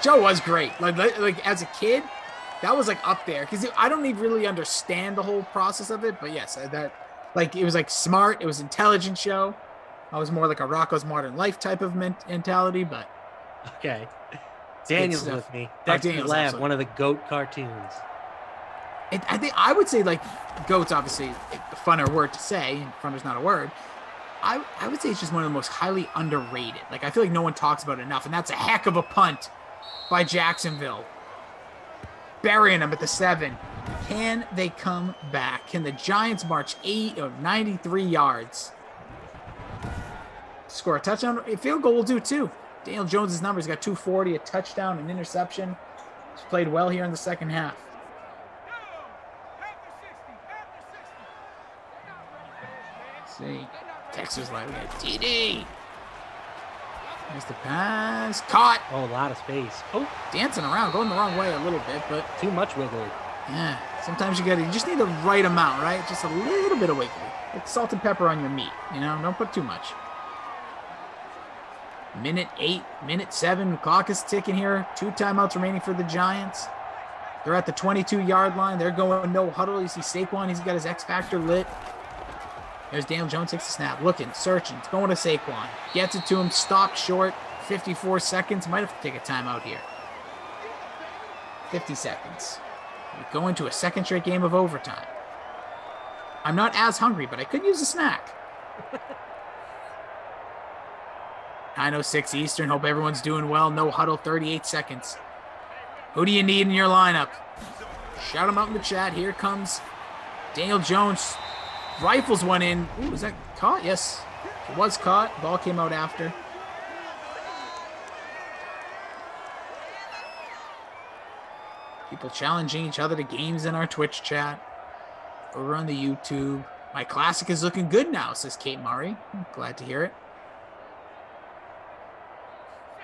Joe was great. Like as a kid, that was like up there because I don't even really understand the whole process of it. But yes, that like it was like smart. It was intelligent show. I was more like a Rocko's Modern Life type of mentality, but okay. Daniel's with me. Dexter's Lab, one of the GOAT cartoons. I think I would say like GOAT's obviously a funner word to say, and funner's not a word. I would say it's just one of the most highly underrated. Like I feel like no one talks about it enough, and that's a heck of a punt by Jacksonville. Burying them at the 7. Can they come back? Can the Giants march 93 yards? Score a touchdown? A field goal will do too. Daniel Jones' numbers got 240, a touchdown, an interception. He's played well here in the second half. Let's see. Texas Live, we got TD. There's the pass. Caught. Oh, a lot of space. Oh, dancing around, going the wrong way a little bit, but too much wiggly. Yeah, sometimes you just need the right amount, right? Just a little bit of wiggly. Like salt and pepper on your meat, don't put too much. Minute 8, minute 7, the clock is ticking here. 2 timeouts remaining for the Giants. They're at the 22-yard line. They're going no huddle. You see Saquon, he's got his X Factor lit. There's Daniel Jones, takes the snap, looking, searching, it's going to Saquon. Gets it to him, stopped short, 54 seconds. Might have to take a timeout here. 50 seconds. We go into a second straight game of overtime. I'm not as hungry, but I could use a snack. 9:06 Eastern. Hope everyone's doing well. No huddle, 38 seconds. Who do you need in your lineup? Shout them out in the chat. Here comes Daniel Jones. Rifles one in. Ooh, was that caught? Yes, it was caught. Ball came out after. People challenging each other to games in our Twitch chat. Over on the YouTube. My classic is looking good now, says Kate Murray. I'm glad to hear it.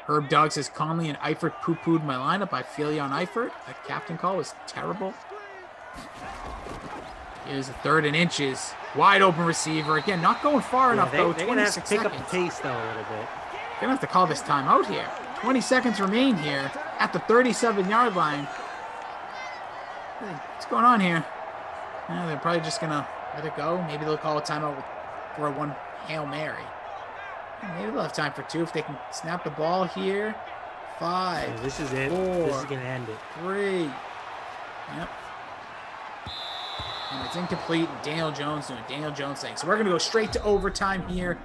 Herb Dog says Conley and Eifert poo-pooed my lineup. I feel you on Eifert. That captain call was terrible. Here's a 3rd and inches. Wide open receiver. Again, not going far enough, though. They're going to have to pick seconds. up the pace, though, a little bit. Going to have to call this time out here. 20 seconds remain here at the 37-yard line. What's going on here? They're probably just going to let it go. Maybe they'll call a timeout for a 1 Hail Mary. Maybe they'll have time for 2 if they can snap the ball here. 5. Oh, this is it. 4, this is going to end it. 3. Yep. And it's incomplete. Daniel Jones doing Daniel Jones thing. So we're going to go straight to overtime here.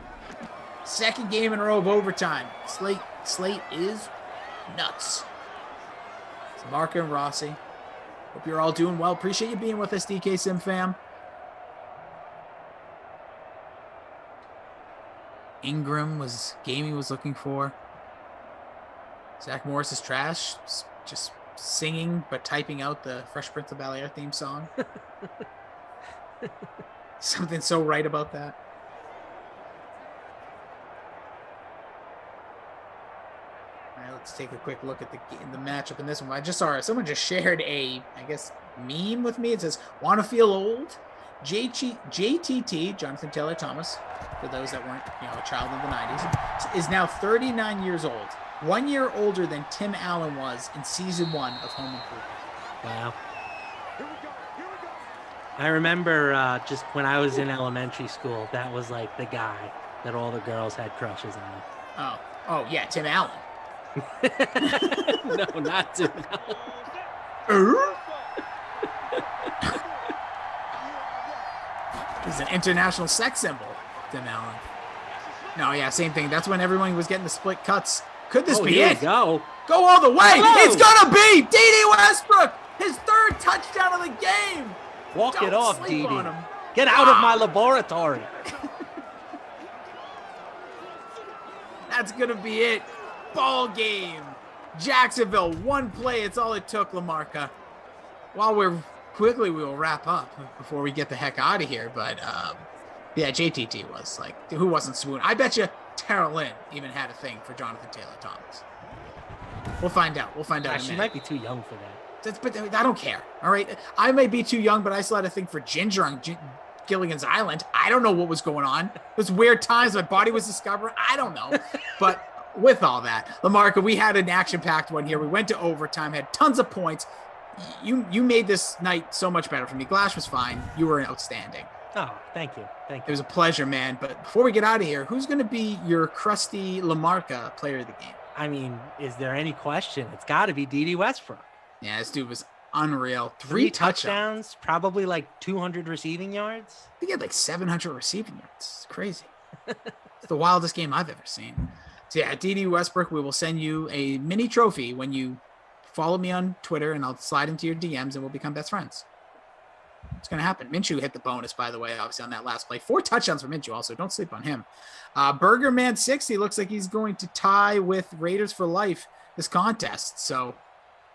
Second game in a row of overtime. Slate is nuts. It's Mark and Rossi. Hope you're all doing well. Appreciate you being with us, DK Sim fam. Ingram was looking for. Zach Morris is trash. Just singing but typing out the Fresh Prince of Bel-Air theme song. Something so right about that. All right, let's take a quick look at the matchup in this one. I just saw someone just shared a, I guess, meme with me. It says, "Want to feel old? JTT, Jonathan Taylor Thomas, for those that weren't, a child of the 90s, is now 39 years old. 1 year older than Tim Allen was in season 1 of Home Improvement. Wow. I remember just when I was in elementary school, that was like the guy that all the girls had crushes on. Oh yeah, Tim Allen. No, not Tim Allen. He's an international sex symbol, Tim Allen. No, yeah, same thing. That's when everyone was getting the split cuts. Could this be here it? we go. Go all the way. Hello. It's gonna be D.D. Westbrook, his 3rd touchdown of the game. Walk Don't it off, sleep D.D. on him. Get out of my laboratory. That's gonna be it. Ball game. Jacksonville, 1 play. It's all it took, LaMarca. While we will wrap up before we get the heck out of here. But yeah, JTT was like, who wasn't swoon? I bet you Terrell Lynn even had a thing for Jonathan Taylor Thomas. We'll find out. She might be too young for that. But I don't care. All right, I may be too young, but I still had a thing for Ginger on Gilligan's Island. I don't know what was going on. It was weird times. My body was discovering. I don't know. But with all that, LaMarca, we had an action-packed one here. We went to overtime, had tons of points. You made this night so much better for me. Glash was fine. You were outstanding. Oh, thank you. It was a pleasure, man. But before we get out of here, who's going to be your crusty LaMarca player of the game? I mean, is there any question? It's got to be D.D. Westbrook. Yeah, this dude was unreal. 3 touchdowns, probably like 200 receiving yards. I think he had like 700 receiving yards. It's crazy. It's the wildest game I've ever seen. So yeah, D.D. Westbrook, we will send you a mini trophy when you follow me on Twitter, and I'll slide into your DMs, and we'll become best friends. It's going to happen. Minshew hit the bonus, by the way, obviously on that last play. 4 touchdowns for Minshew also. Don't sleep on him. Burger Man 60 looks like he's going to tie with Raiders for life this contest. So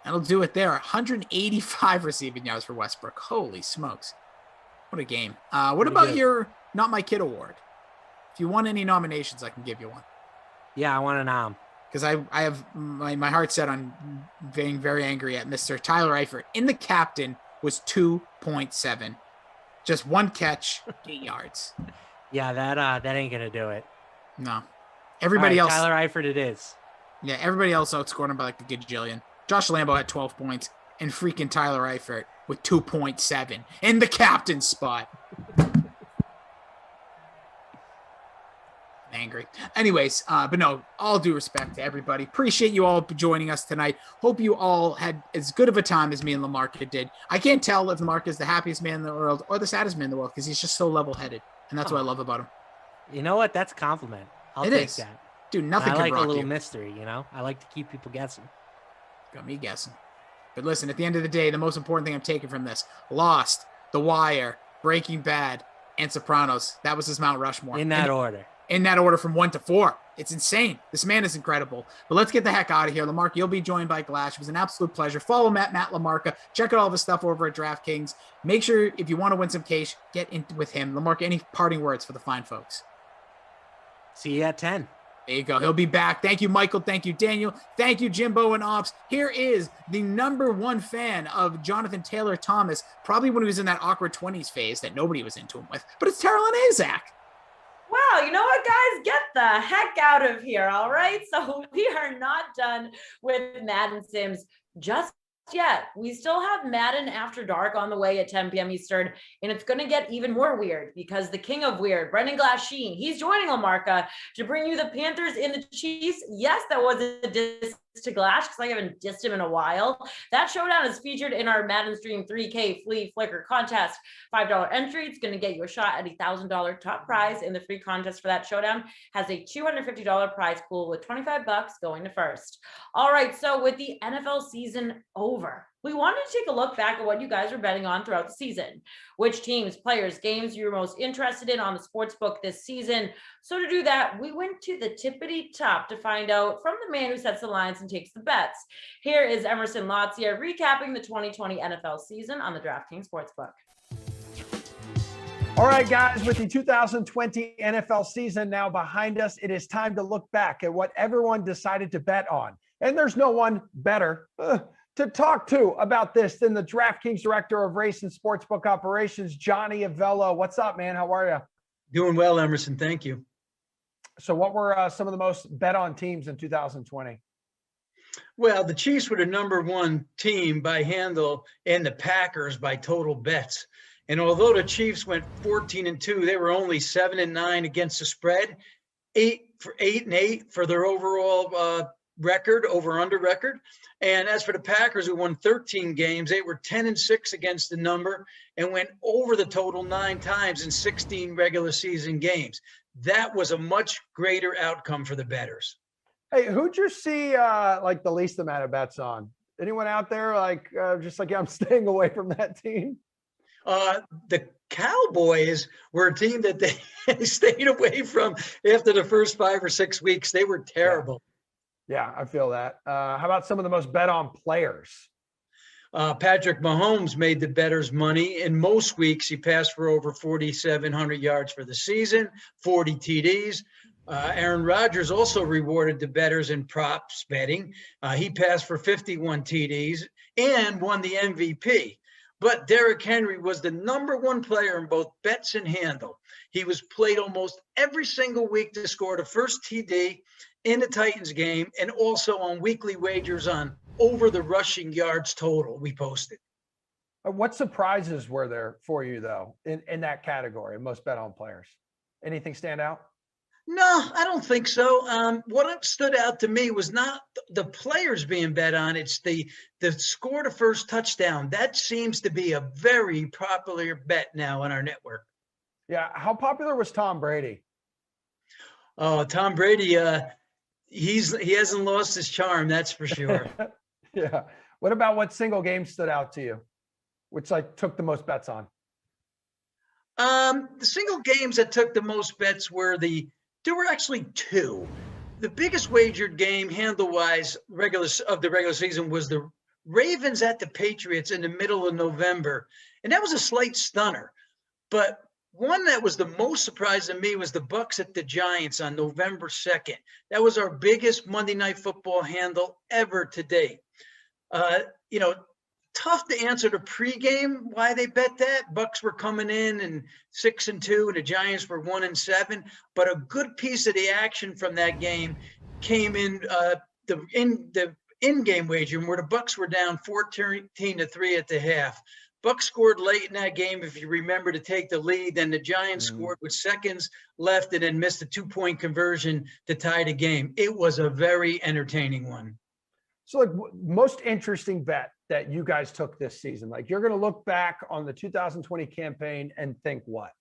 that'll do it there. 185 receiving yards for Westbrook. Holy smokes. What a game. What about your Not My Kid award? If you want any nominations, I can give you one. Yeah, I want a nom. Because I have my heart set on being very angry at Mr. Tyler Eifert. In the captain was 2.7. Just 1 catch, 8 yards. Yeah, that ain't going to do it. No. Everybody else. Tyler Eifert it is. Yeah, everybody else outscored him by like a gajillion. Josh Lambo had 12 points, and freaking Tyler Eifert with 2.7 in the captain spot. Angry. Anyways, but no, all due respect to everybody. Appreciate you all joining us tonight. Hope you all had as good of a time as me and LaMarca did. I can't tell if LaMarca is the happiest man in the world or the saddest man in the world because he's just so level-headed, and that's what I love about him. You know what? That's a compliment. I'll It take is. that. Dude, nothing I can like rock a little you. mystery, I like to keep people guessing. Got me guessing. But listen, at the end of the day, the most important thing I'm taking from this, Lost, The Wire, Breaking Bad, and Sopranos. That was his Mount Rushmore. In that order. In that order from 1 to 4. It's insane. This man is incredible. But let's get the heck out of here. LaMarca, you'll be joined by Glash. It was an absolute pleasure. Follow him at Matt LaMarca. Check out all the stuff over at DraftKings. Make sure if you want to win some cash, get in with him. LaMarca, any parting words for the fine folks? See you at 10. There you go. He'll be back. Thank you, Michael. Thank you, Daniel. Thank you, Jimbo and Ops. Here is the #1 fan of Jonathan Taylor Thomas, probably when he was in that awkward 20s phase that nobody was into him with. But it's Terrell Azak. Wow, you know what, guys? Get the heck out of here, all right? So we are not done with Madden Sims just yet. We still have Madden After Dark on the way at 10 p.m. Eastern, and it's going to get even more weird because the king of weird, Brendan Glasheen, he's joining LaMarca to bring you the Panthers and the Chiefs. Yes, that was a diss to Glash because I haven't dissed him in a while. That showdown is featured in our Madden Stream 3K Flea Flicker contest. $5 entry. It's going to get you a shot at a $1,000 top prize, and the free contest for that showdown has a $250 prize pool with $25 going to first. All right, so with the NFL season over, we wanted to take a look back at what you guys were betting on throughout the season. Which teams, players, games you were most interested in on the sportsbook this season. So to do that, we went to the tippity top to find out from the man who sets the lines and takes the bets. Here is Emerson Latzia recapping the 2020 NFL season on the DraftKings Sportsbook. All right, guys, with the 2020 NFL season now behind us, it is time to look back at what everyone decided to bet on. And there's no one better to talk to about this than the DraftKings Director of Race and Sportsbook Operations, Johnny Avello. What's up, man? How are you? Doing well, Emerson. Thank you. So what were some of the most bet on teams in 2020? Well, the Chiefs were the #1 team by handle and the Packers by total bets. And although the Chiefs went 14-2, they were only 7-9 against the spread, 8-8 for their overall record, over/under record. And as for the Packers, who won 13 games, they were 10-6 against the number and went over the total 9 times in 16 regular season games. That was a much greater outcome for the bettors. Hey, who'd you see like the least amount of bets on? Anyone out there like just like, yeah, I'm staying away from that team? The Cowboys were a team that they stayed away from after the first 5 or 6 weeks. They were terrible. Yeah, I feel that. How about some of the most bet on players? Patrick Mahomes made the bettors money. In most weeks, he passed for over 4,700 yards for the season, 40 TDs. Aaron Rodgers also rewarded the bettors in props betting. He passed for 51 TDs and won the MVP. But Derrick Henry was the #1 player in both bets and handle. He was played almost every single week to score the first TD in the Titans game and also on weekly wagers on over the rushing yards total we posted. What surprises were there for you, though, in that category, most bet on players? Anything stand out? No, I don't think so. What stood out to me was not the players being bet on. It's the score the first touchdown. That seems to be a very popular bet now on our network. Yeah. How popular was Tom Brady? Oh, Tom Brady, he hasn't lost his charm, that's for sure. Yeah. What about what single game stood out to you? Which like took the most bets on? The single games that took the most bets were there were actually 2. The biggest wagered game handle-wise of the regular season was the Ravens at the Patriots in the middle of November. And that was a slight stunner. But one that was the most surprising to me was the Bucks at the Giants on November 2nd. That was our biggest Monday Night Football handle ever to date. Tough to answer the pregame why they bet that. Bucks were coming in and 6-2, and the Giants were 1-7. But a good piece of the action from that game came in the in-game wagering, where the Bucks were down 14-3 at the half. Bucks scored late in that game, if you remember, to take the lead. Then the Giants scored with seconds left and then missed a 2-point conversion to tie the game. It was a very entertaining one. So like most interesting bet that you guys took this season, like you're going to look back on the 2020 campaign and think what?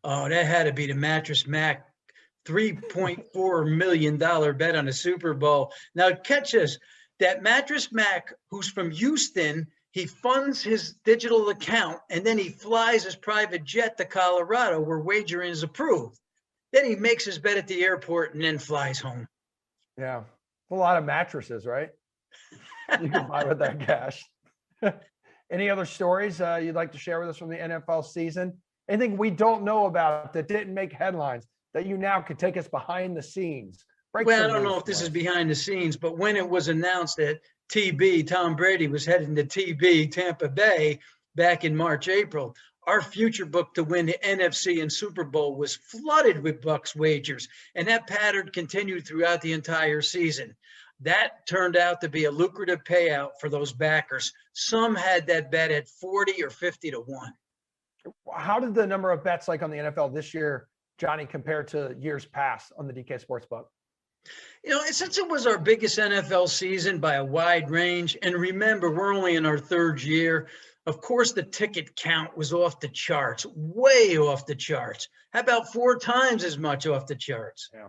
Oh, that had to be the Mattress Mac $3.4 million bet on the Super Bowl. Now catch this, that Mattress Mac, who's from Houston, he funds his digital account and then he flies his private jet to Colorado where wagering is approved. Then he makes his bet at the airport and then flies home. Yeah. A lot of mattresses, right? You can buy with that cash. Any other stories you'd like to share with us from the NFL season? Anything we don't know about that didn't make headlines that you now could take us behind the scenes? I don't know if this is behind the scenes, but when it was announced that Tom Brady was heading to TB, Tampa Bay, back in March, April, our future book to win the NFC and Super Bowl was flooded with Bucks wagers, and that pattern continued throughout the entire season. That turned out to be a lucrative payout for those backers. Some had that bet at 40 or 50 to 1. How did the number of bets like on the NFL this year, Johnny, compare to years past on the DK Sportsbook? Since it was our biggest NFL season by a wide range, and remember, we're only in our 3rd year, of course, the ticket count was off the charts, way off the charts. How about 4 times as much off the charts? Yeah.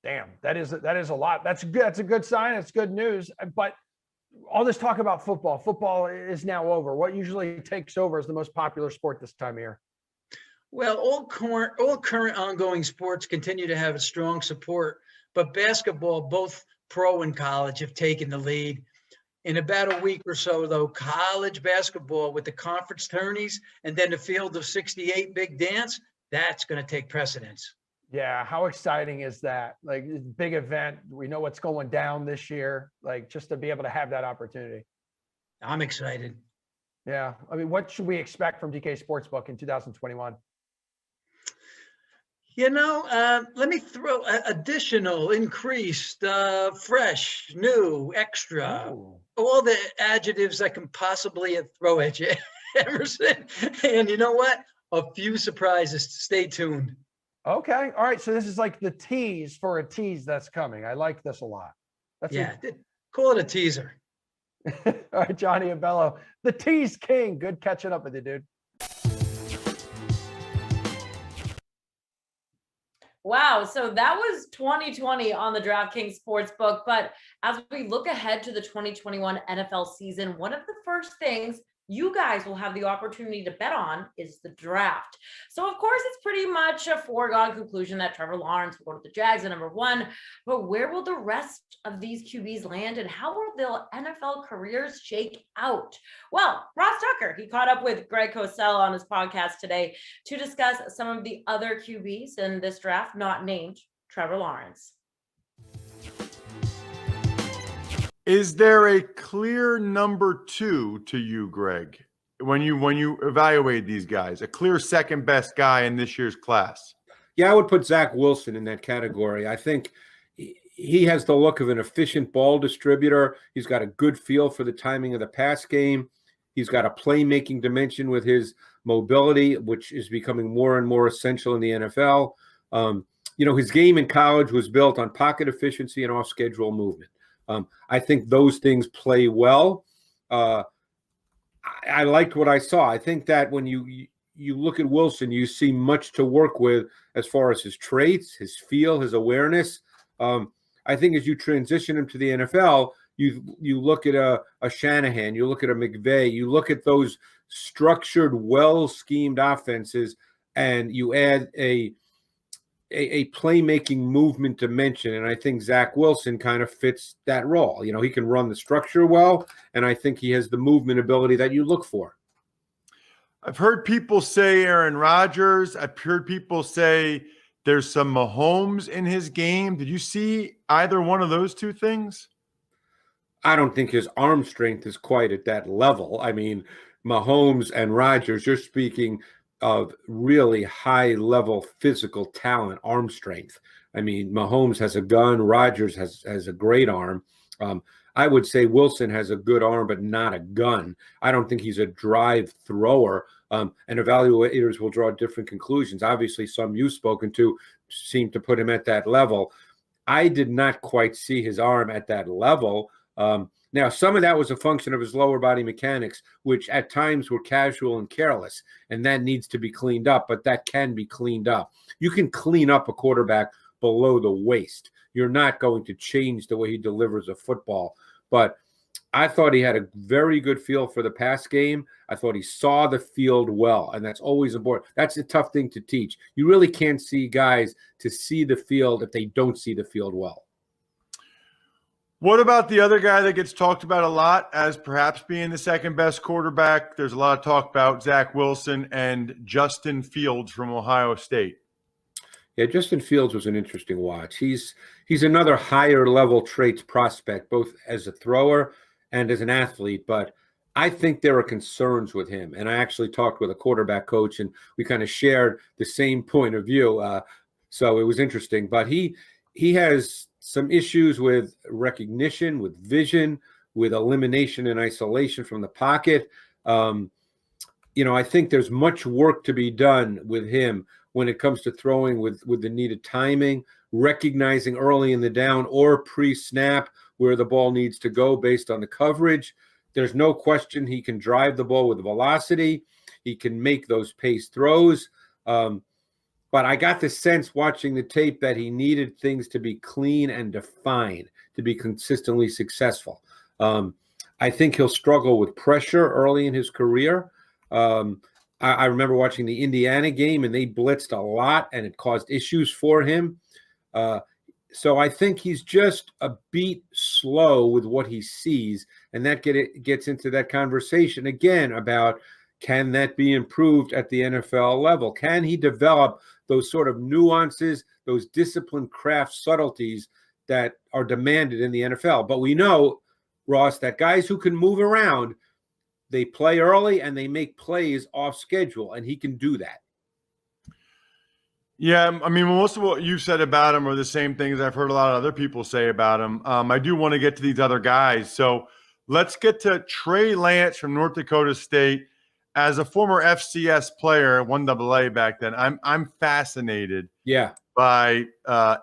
Damn, that is a lot. That's good. That's a good sign. It's good news. But all this talk about football is now over. What usually takes over as the most popular sport this time of year? Well, all current ongoing sports continue to have a strong support, but basketball, both pro and college, have taken the lead. In about a week or so, though, college basketball with the conference tourneys and then the field of 68 big dance, that's going to take precedence. Yeah, how exciting is that? Like, it's a big event. We know what's going down this year. Like, just to be able to have that opportunity. I'm excited. Yeah. I mean, what should we expect from DK Sportsbook in 2021? Let me throw additional, increased, fresh, new, extra, all the adjectives I can possibly throw at you, Emerson. And you know what? A few surprises. Stay tuned. Okay. All right. So this is like the tease for a tease that's coming. I like this a lot. That's Call it a teaser. All right, Johnny Abello, the tease king. Good catching up with you, dude. Wow, so that was 2020 on the DraftKings Sportsbook. But as we look ahead to the 2021 NFL season, one of the first things you guys will have the opportunity to bet on is the draft. So, of course, it's pretty much a foregone conclusion that Trevor Lawrence will go to the Jags at number 1. But where will the rest of these QBs land, and how will their NFL careers shake out? Well, Ross Tucker, he caught up with Greg Cosell on his podcast today to discuss some of the other QBs in this draft not named Trevor Lawrence. Is there a clear number 2 to you, Greg, when you evaluate these guys? A clear second best guy in this year's class? Yeah, I would put Zach Wilson in that category. I think he has the look of an efficient ball distributor. He's got a good feel for the timing of the pass game. He's got a playmaking dimension with his mobility, which is becoming more and more essential in the NFL. His game in college was built on pocket efficiency and off-schedule movement. I think those things play well. I liked what I saw. I think that when you look at Wilson, you see much to work with as far as his traits, his feel, his awareness. I think as you transition him to the NFL, you look at a Shanahan, you look at a McVay, you look at those structured, well-schemed offenses, and you add a playmaking movement dimension, and I think Zach Wilson kind of fits that role. He can run the structure well, and I think he has the movement ability that you look for. I've heard people say Aaron Rodgers. I've heard people say there's some Mahomes in his game. Did you see either one of those two things? I don't think his arm strength is quite at that level. I mean, Mahomes and Rodgers, you're speaking of really high-level physical talent, arm strength. I mean, Mahomes has a gun. Rodgers has a great arm. I would say Wilson has a good arm, but not a gun. I don't think he's a drive thrower, and evaluators will draw different conclusions. Obviously, some you've spoken to seem to put him at that level. I did not quite see his arm at that level. Now, some of that was a function of his lower body mechanics, which at times were casual and careless, and that needs to be cleaned up, but that can be cleaned up. You can clean up a quarterback below the waist. You're not going to change the way he delivers a football, but I thought he had a very good feel for the pass game. I thought he saw the field well, and that's always important. That's a tough thing to teach. You really can't see guys to see the field if they don't see the field well. What about the other guy that gets talked about a lot as perhaps being the second best quarterback? There's a lot of talk about Zach Wilson and Justin Fields from Ohio State. Yeah, Justin Fields was an interesting watch. He's another higher level traits prospect, both as a thrower and as an athlete, but I think there are concerns with him. And I actually talked with a quarterback coach, and we kind of shared the same point of view. So it was interesting. But he has some issues with recognition, with vision, with elimination and isolation from the pocket. I think there's much work to be done with him when it comes to throwing with the needed timing, recognizing early in the down or pre-snap where the ball needs to go based on the coverage. There's no question he can drive the ball with velocity. He can make those pace throws. But I got the sense watching the tape that he needed things to be clean and defined to be consistently successful. I think he'll struggle with pressure early in his career. I remember watching the Indiana game, and they blitzed a lot, and it caused issues for him. So I think he's just a beat slow with what he sees, and that gets into that conversation again about, Can that be improved at the NFL level? Can he develop those sort of nuances, those disciplined craft subtleties that are demanded in the NFL? But we know, Ross, that guys who can move around, they play early and they make plays off schedule, and he can do that. Yeah, I mean, most of what you've said about him are the same things I've heard a lot of other people say about him. I do want to get to these other guys. So let's get to Trey Lance from North Dakota State. As a former FCS player, 1AA back then, I'm fascinated. Yeah. By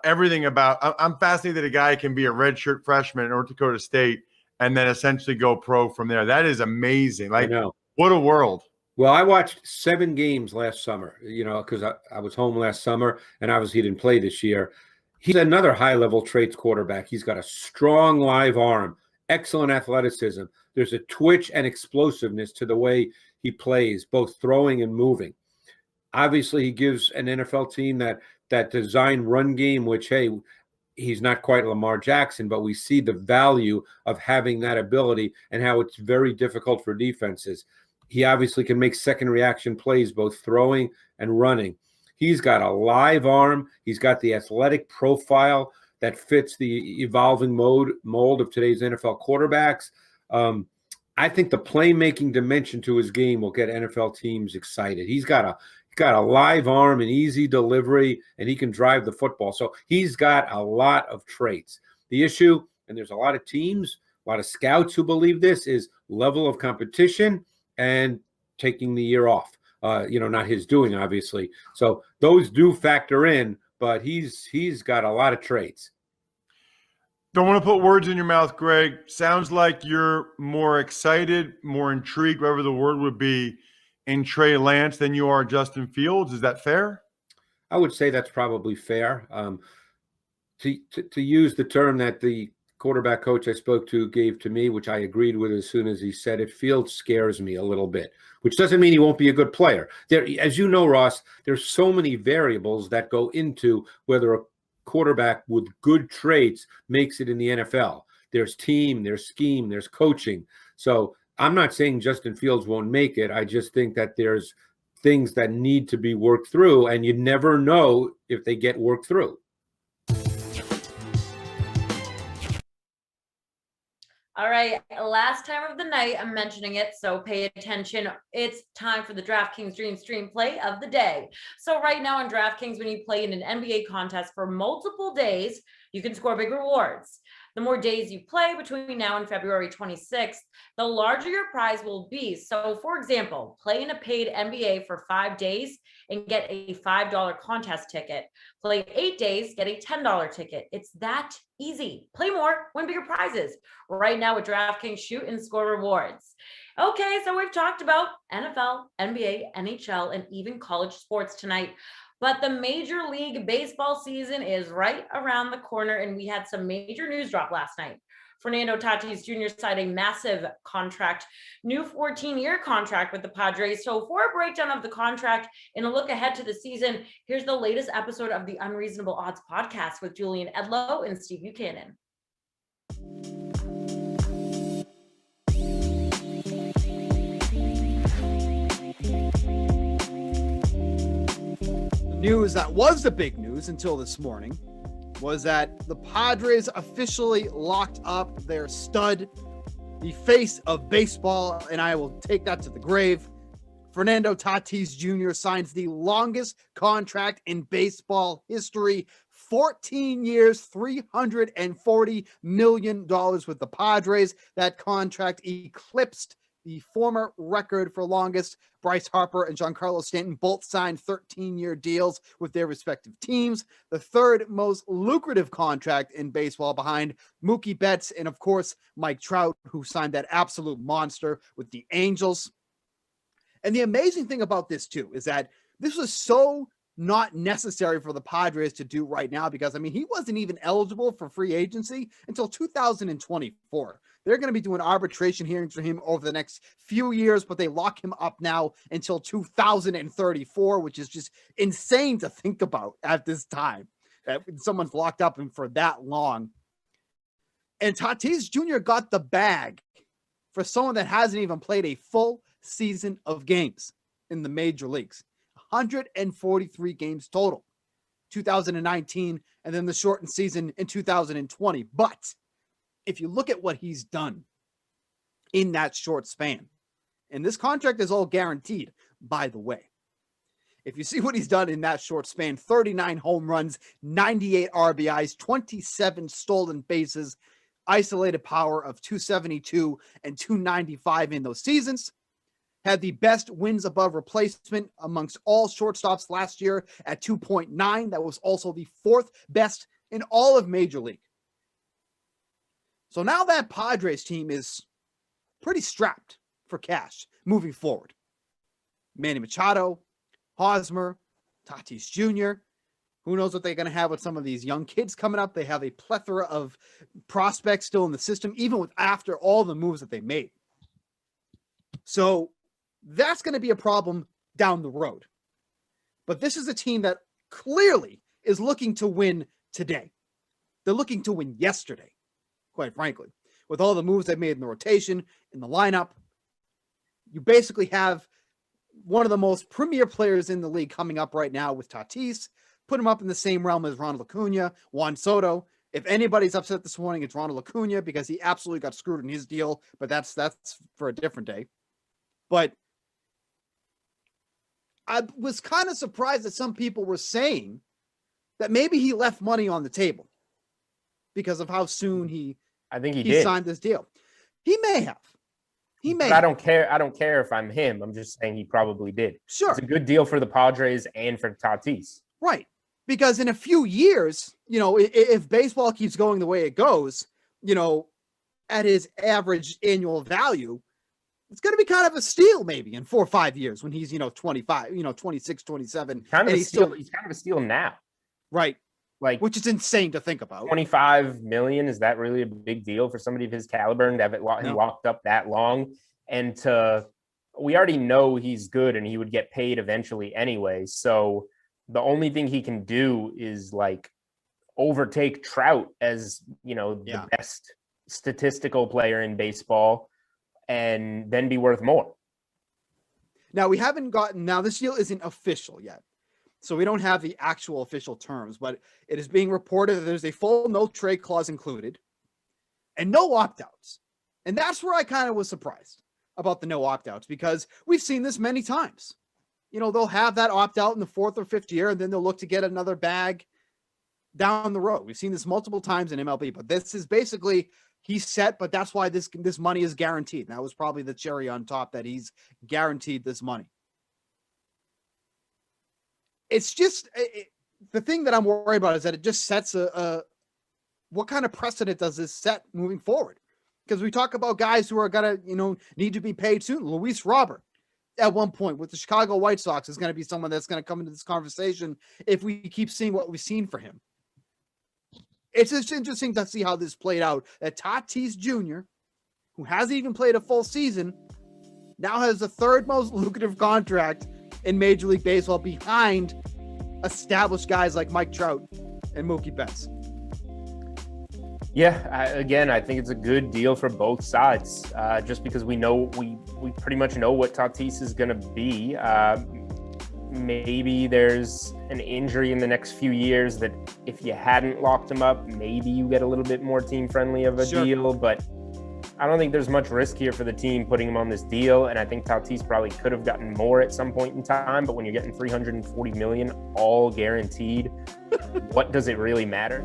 everything about. I'm fascinated that a guy can be a redshirt freshman at North Dakota State and then essentially go pro from there. That is amazing. Like, I know. What a world. Well, I watched 7 games last summer, because I was home last summer, and obviously he didn't play this year. He's another high-level traits quarterback. He's got a strong live arm, excellent athleticism. There's a twitch and explosiveness to the way he plays, both throwing and moving. Obviously, he gives an NFL team that design run game, which, hey, he's not quite Lamar Jackson, but we see the value of having that ability and how it's very difficult for defenses. He obviously can make second reaction plays, both throwing and running. He's got a live arm. He's got the athletic profile that fits the evolving mold of today's NFL quarterbacks. I think the playmaking dimension to his game will get NFL teams excited. He's got a live arm, an easy delivery, and he can drive the football. So he's got a lot of traits. The issue, and there's a lot of teams, a lot of scouts who believe this, is level of competition and taking the year off. Not his doing, obviously. So those do factor in, but he's got a lot of traits. Don't want to put words in your mouth, Greg. Sounds like you're more excited, more intrigued, whatever the word would be, in Trey Lance than you are Justin Fields. Is that fair? I would say that's probably fair. To use the term that the quarterback coach I spoke to gave to me, which I agreed with as soon as he said it, Fields scares me a little bit, which doesn't mean he won't be a good player. There, as you know, Ross, there's so many variables that go into whether a quarterback with good traits makes it in the NFL. There's team, there's scheme, there's coaching. So I'm not saying Justin Fields won't make it. I just think that there's things that need to be worked through, and you never know if they get worked through. All right, last time of the night, I'm mentioning it, so pay attention. It's time for the DraftKings Dream Stream play of the day. So right now on DraftKings, when you play in an NBA contest for multiple days, you can score big rewards. The more days you play between now and February 26th, the larger your prize will be. So for example, play in a paid NBA for 5 days and get a $5 contest ticket. Play 8 days, get a $10 ticket. It's that easy. Play more, win bigger prizes. Right now with DraftKings, shoot and score rewards. Okay, so we've talked about NFL, NBA, NHL, and even college sports tonight. But the Major League Baseball season is right around the corner, and we had some major news drop last night. Fernando Tatis Jr. signed a massive contract, new 14-year contract with the Padres. So for a breakdown of the contract and a look ahead to the season, here's the latest episode of the Unreasonable Odds podcast with Julian Edlow and Steve Buchanan. News that was the big news until this morning was that the Padres officially locked up their stud, the face of baseball, and I will take that to the grave. Fernando Tatis Jr. signs the longest contract in baseball history, 14 years, $340 million with the Padres. That contract eclipsed the former record for longest. Bryce Harper and Giancarlo Stanton both signed 13-year deals with their respective teams. The third most lucrative contract in baseball behind Mookie Betts and, of course, Mike Trout, who signed that absolute monster with the Angels. And the amazing thing about this, too, is that this was so not necessary for the Padres to do right now because, I mean, he wasn't even eligible for free agency until 2024. They're going to be doing arbitration hearings for him over the next few years, but they lock him up now until 2034, which is just insane to think about at this time, that someone's locked up him for that long. And Tatis Jr. got the bag for someone that hasn't even played a full season of games in the major leagues. 143 games total. 2019 and then the shortened season in 2020. But if you look at what he's done in that short span, and this contract is all guaranteed, by the way. If you see what he's done in that short span, 39 home runs, 98 RBIs, 27 stolen bases, isolated power of 272 and 295 in those seasons, had the best wins above replacement amongst all shortstops last year at 2.9. That was also the 4th best in all of Major League. So now that Padres team is pretty strapped for cash moving forward. Manny Machado, Hosmer, Tatis Jr. Who knows what they're going to have with some of these young kids coming up. They have a plethora of prospects still in the system, even with after all the moves that they made. So that's going to be a problem down the road. But this is a team that clearly is looking to win today. They're looking to win yesterday, quite frankly. With all the moves they've made in the rotation, in the lineup, you basically have one of the most premier players in the league coming up right now with Tatis. Put him up in the same realm as Ronald Acuna, Juan Soto. If anybody's upset this morning, it's Ronald Acuna because he absolutely got screwed in his deal, but that's for a different day. But I was kind of surprised that some people were saying that maybe he left money on the table because of how soon he did. signed this deal. He may have. He may. But I don't care. I don't care if I'm him. I'm just saying he probably did. Sure. It's a good deal for the Padres and for Tatis. Right. Because in a few years, if baseball keeps going the way it goes, at his average annual value, it's going to be kind of a steal maybe in 4 or 5 years when he's, 25, 26, 27. He's kind of a steal now. Right. Like, which is insane to think about. 25 million. Is that really a big deal for somebody of his caliber and to have it he locked up that long? And we already know he's good and he would get paid eventually anyway. So the only thing he can do is like overtake Trout as, the best statistical player in baseball and then be worth more. Now we haven't this deal isn't official yet. So we don't have the actual official terms, but it is being reported that there's a full no trade clause included and no opt-outs. And that's where I kind of was surprised about the no opt-outs because we've seen this many times. They'll have that opt-out in the 4th or 5th year, and then they'll look to get another bag down the road. We've seen this multiple times in MLB, but this is basically he's set, but that's why this money is guaranteed. That was probably the cherry on top that he's guaranteed this money. It's just the thing that I'm worried about is that it just sets what kind of precedent does this set moving forward? Because we talk about guys who are going to, need to be paid soon. Luis Robert at one point with the Chicago White Sox is going to be someone that's going to come into this conversation if we keep seeing what we've seen for him. It's just interesting to see how this played out. That Tatis Jr., who hasn't even played a full season, now has the 3rd most lucrative contract in Major League Baseball behind established guys like Mike Trout and Mookie Betts. Yeah, I think it's a good deal for both sides. Just because we pretty much know what Tatis is going to be. Maybe there's an injury in the next few years that if you hadn't locked him up, maybe you get a little bit more team friendly of a deal. But I don't think there's much risk here for the team putting him on this deal. And I think Tatis probably could have gotten more at some point in time. But when you're getting $340 million all guaranteed, what does it really matter?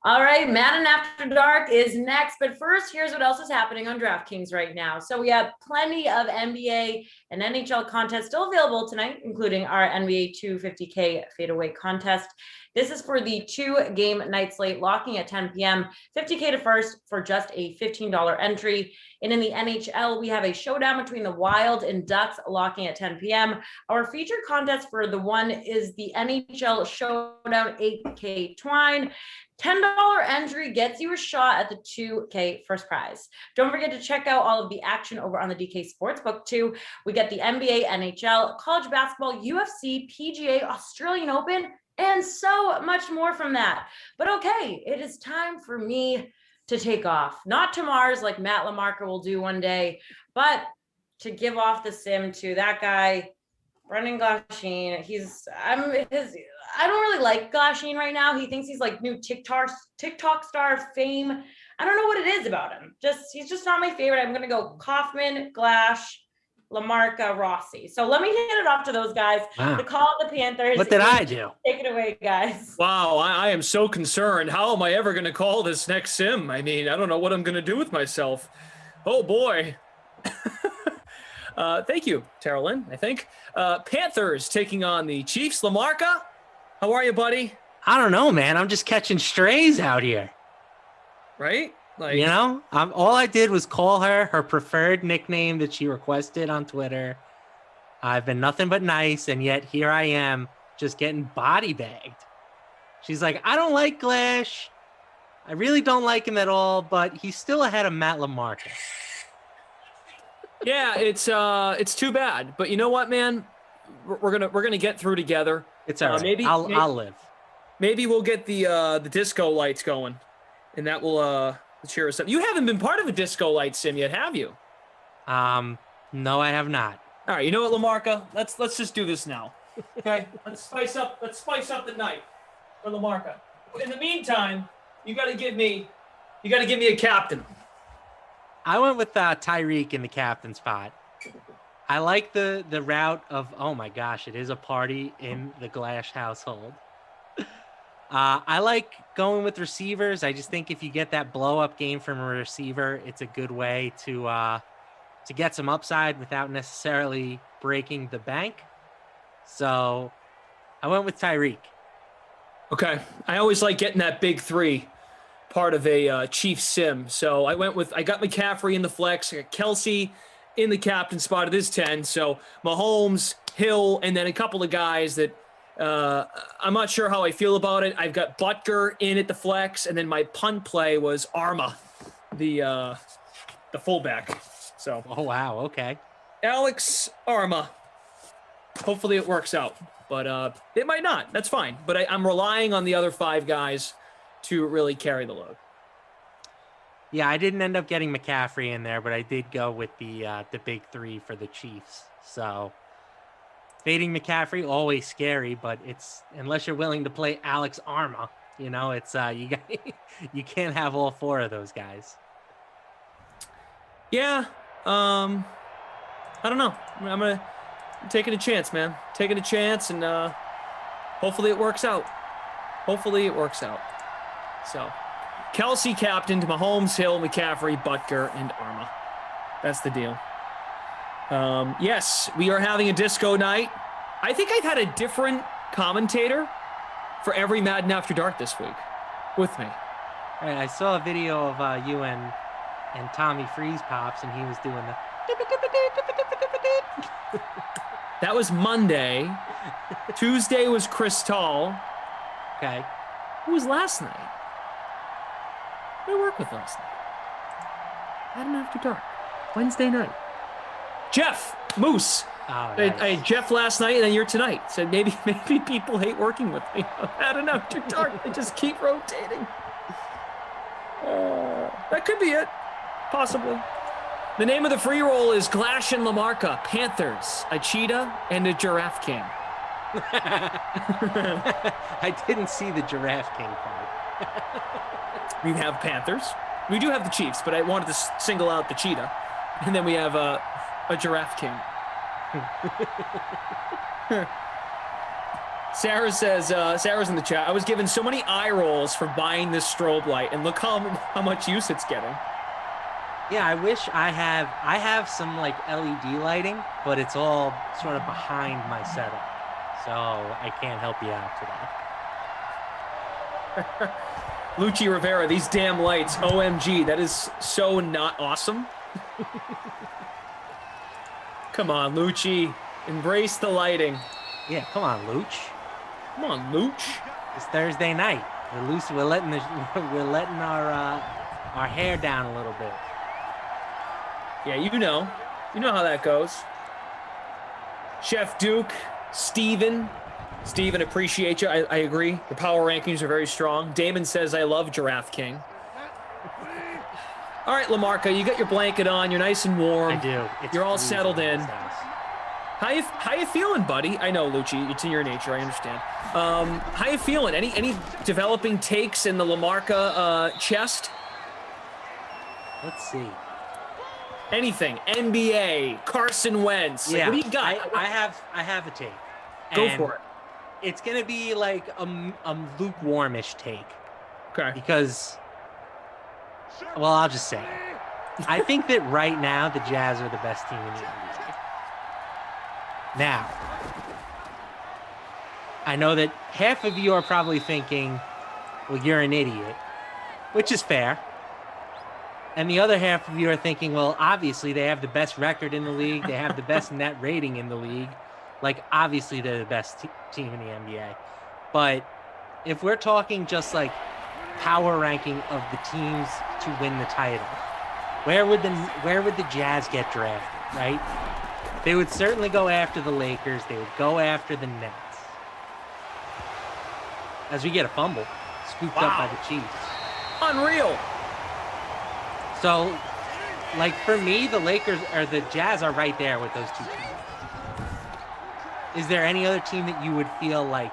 All right, Madden After Dark is next, but first, here's what else is happening on DraftKings right now. So we have plenty of NBA and NHL contests still available tonight, including our NBA 250K fadeaway contest. This is for the 2-game night slate, locking at 10 p.m., 50K to first for just a $15 entry. And in the NHL, we have a showdown between the Wild and Ducks, locking at 10 p.m. Our featured contest for the one is the NHL Showdown 8K Twine. $10 entry gets you a shot at the 2K first prize. Don't forget to check out all of the action over on the DK Sportsbook too. We get the NBA, NHL, college basketball, UFC, PGA, Australian Open, and so much more from that. But okay, it is time for me to take off. Not to Mars like Matt LaMarca will do one day, but to give off the sim to that guy, Brendan Glasheen. I don't really like Glasheen right now. He thinks he's like new TikTok star fame. I don't know what it is about him. He's just not my favorite. I'm gonna go Kaufman, Glash, LaMarca, Rossi. So let me hand it off to those guys to call the Panthers. What did I do? Take it away, guys. Wow, I am so concerned. How am I ever going to call this next sim? I mean, I don't know what I'm going to do with myself. Oh, boy. Thank you, Terrell, I think. Panthers taking on the Chiefs. LaMarca, how are you, buddy? I don't know, man. I'm just catching strays out here. Right? Like, you know, all I did was call her preferred nickname that she requested on Twitter. I've been nothing but nice, and yet here I am just getting body bagged. She's like, I don't like Glash. I really don't like him at all, but he's still ahead of Matt LaMarca. Yeah, it's too bad. But you know what, man? We're gonna get through together. It's all right. Maybe I'll live. Maybe we'll get the disco lights going, and that will cheer us up. You haven't been part of a disco light sim yet, have you? No, I have not. All right, you know what, LaMarca? Let's just do this now. Okay, let's spice up the night for LaMarca. In the meantime, you got to give me a captain. I went with Tyreek in the captain spot. I like the route of, oh my gosh, it is a party in the Glash household. I like going with receivers. I just think if you get that blow up game from a receiver, it's a good way to get some upside without necessarily breaking the bank. So I went with Tyreek. Okay. I always like getting that big three part of a Chiefs sim. So I got McCaffrey in the flex. I got Kelsey in the captain spot. It is 10. So Mahomes, Hill, and then a couple of guys that I'm not sure how I feel about it. I've got Butker in at the flex, and then my punt play was Arma, the fullback. So. Oh wow. Okay. Alex Arma. Hopefully it works out, but it might not. That's fine. But I'm relying on the other 5 guys to really carry the load. Yeah, I didn't end up getting McCaffrey in there, but I did go with the big 3 for the Chiefs. So fading McCaffrey, always scary, but it's unless you're willing to play Alex Arma, you know, it's you can't have all 4 of those guys. Yeah, I don't know. I'm taking a chance, man. Taking a chance, and hopefully it works out. So, Kelsey captained, Mahomes, Hill, McCaffrey, Butker, and Arma. That's the deal. Yes, we are having a disco night. I think I've had a different commentator for every Madden After Dark this week with me. All right, I saw a video of you and Tommy Freeze Pops, and he was doing the... That was Monday. Tuesday was Cristal. Okay. Who was last night? Who did I work with last night? Madden After Dark. Wednesday night. Jeff Moose. Oh, nice. I had Jeff last night, and then you're tonight. So maybe people hate working with me. Madden After Dark. They just keep rotating. That could be it. Possibly. The name of the free roll is Glash and LaMarca, Panthers, a cheetah, and a giraffe king. I didn't see the giraffe king part. We have Panthers. We do have the Chiefs, but I wanted to single out the cheetah. And then we have a Sarah says, Sarah's in the chat, I was given so many eye rolls for buying this strobe light, and look how much use it's getting. Yeah, I wish I have some like LED lighting, but it's all sort of behind my setup. So I can't help you out today. Lucci Rivera, these damn lights, OMG, that is so not awesome. Come on, Lucci, embrace the lighting. Yeah, come on, Luch. Come on, Luch. It's Thursday night. We're letting our hair down a little bit. Yeah, you know how that goes. Chef Duke, Steven, appreciate you. I agree. The power rankings are very strong. Damon says, I love Giraffe King. All right, LaMarca, you got your blanket on. You're nice and warm. I do. You're all settled in. How you feeling, buddy? I know, Lucci, it's in your nature. I understand. How you feeling? Any developing takes in the LaMarca chest? Let's see. Anything? NBA, Carson Wentz. Yeah, what do you got? I have a take. Go for it. It's gonna be like a lukewarmish take. Okay. Because, well, I'll just say it. I think that right now the Jazz are the best team in the NBA. Now, I know that half of you are probably thinking, well, you're an idiot, which is fair. And the other half of you are thinking, well, obviously they have the best record in the league. They have the best net rating in the league. Like, obviously they're the best team in the NBA. But if we're talking just like power ranking of the teams to win the title, where would the Jazz get drafted, right? They would certainly go after the Lakers. They would go after the Nets. As we get a fumble, scooped up by the Chiefs. Unreal. So, like, for me, the Lakers or the Jazz are right there with those two teams. Is there any other team that you would feel like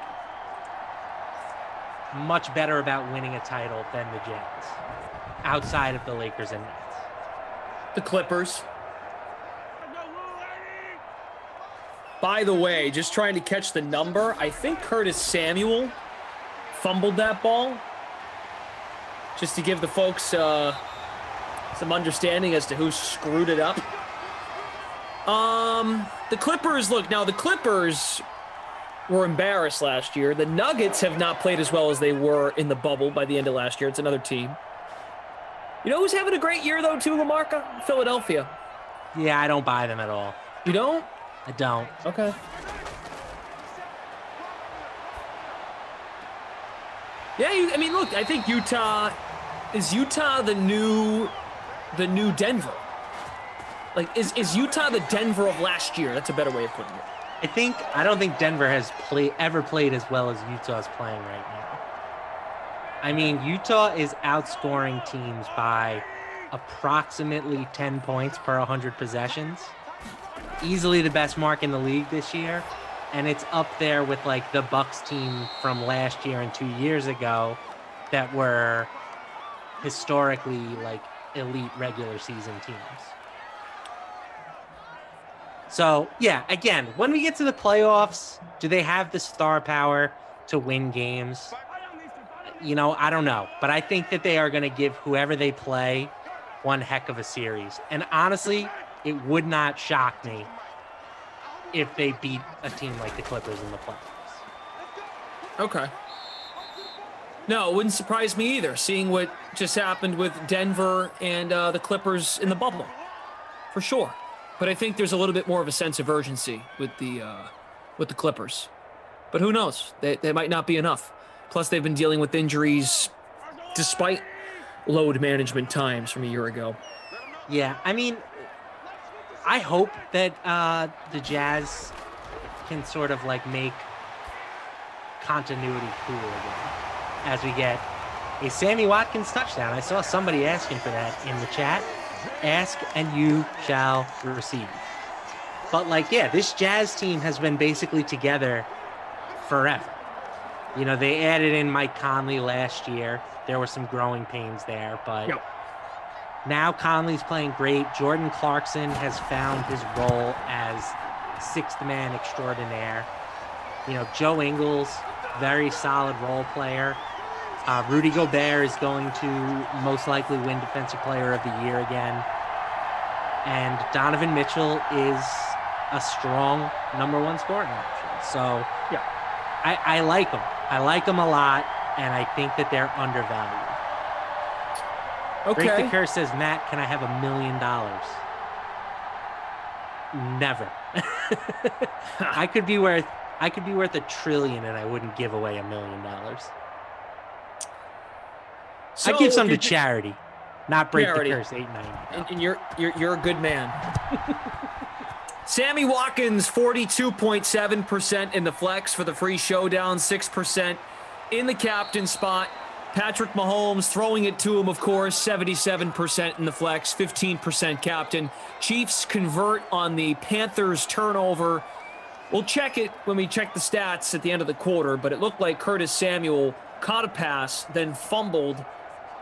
much better about winning a title than the Jazz outside of the Lakers and Nets? The Clippers. By the way, just trying to catch the number, I think Curtis Samuel fumbled that ball. Just to give the folks some understanding as to who screwed it up. The Clippers, look, now the Clippers were embarrassed last year. The Nuggets have not played as well as they were in the bubble by the end of last year. It's another team. You know who's having a great year, though, too, LaMarca? Philadelphia. Yeah, I don't buy them at all. You don't? I don't. Okay. Yeah, I mean, look, I think Utah the new Denver. Like, is Utah the Denver of last year? That's a better way of putting it. I don't think Denver has ever played as well as Utah's playing right now. I mean, Utah is outscoring teams by approximately 10 points per 100 possessions. Easily the best mark in the league this year. And it's up there with like the Bucks team from last year and 2 years ago that were historically like elite regular season teams. So, yeah, again, when we get to the playoffs, do they have the star power to win games? You know, I don't know. But I think that they are going to give whoever they play one heck of a series. And honestly, it would not shock me if they beat a team like the Clippers in the playoffs. Okay. No, it wouldn't surprise me either, seeing what just happened with Denver and the Clippers in the bubble, for sure. But I think there's a little bit more of a sense of urgency with the Clippers. But who knows? They might not be enough. Plus, they've been dealing with injuries despite load management times from a year ago. Yeah, I mean, I hope that the Jazz can sort of like make continuity cool again as we get a Sammy Watkins touchdown. I saw somebody asking for that in the chat. Ask and you shall receive. But like, yeah, this Jazz team has been basically together forever. You know, they added in Mike Conley last year. There were some growing pains there, but now Conley's playing great. Jordan Clarkson has found his role as sixth man extraordinaire. Joe Ingles, very solid role player. Rudy Gobert is going to most likely win Defensive Player of the Year again. And Donovan Mitchell is a strong number one scoring option. So, yeah, I like them. I like them a lot, and I think that they're undervalued. Okay. Break the Curse says, Matt, can I have $1 million? Never. I could be worth $1 trillion, and I wouldn't give away $1 million. I'd give some to charity, not Break the Curse 890. And you're a good man. Sammy Watkins, 42.7% in the flex for the free showdown, 6% in the captain spot. Patrick Mahomes throwing it to him, of course, 77% in the flex, 15% captain. Chiefs convert on the Panthers turnover. We'll check it when we check the stats at the end of the quarter, but it looked like Curtis Samuel caught a pass, then fumbled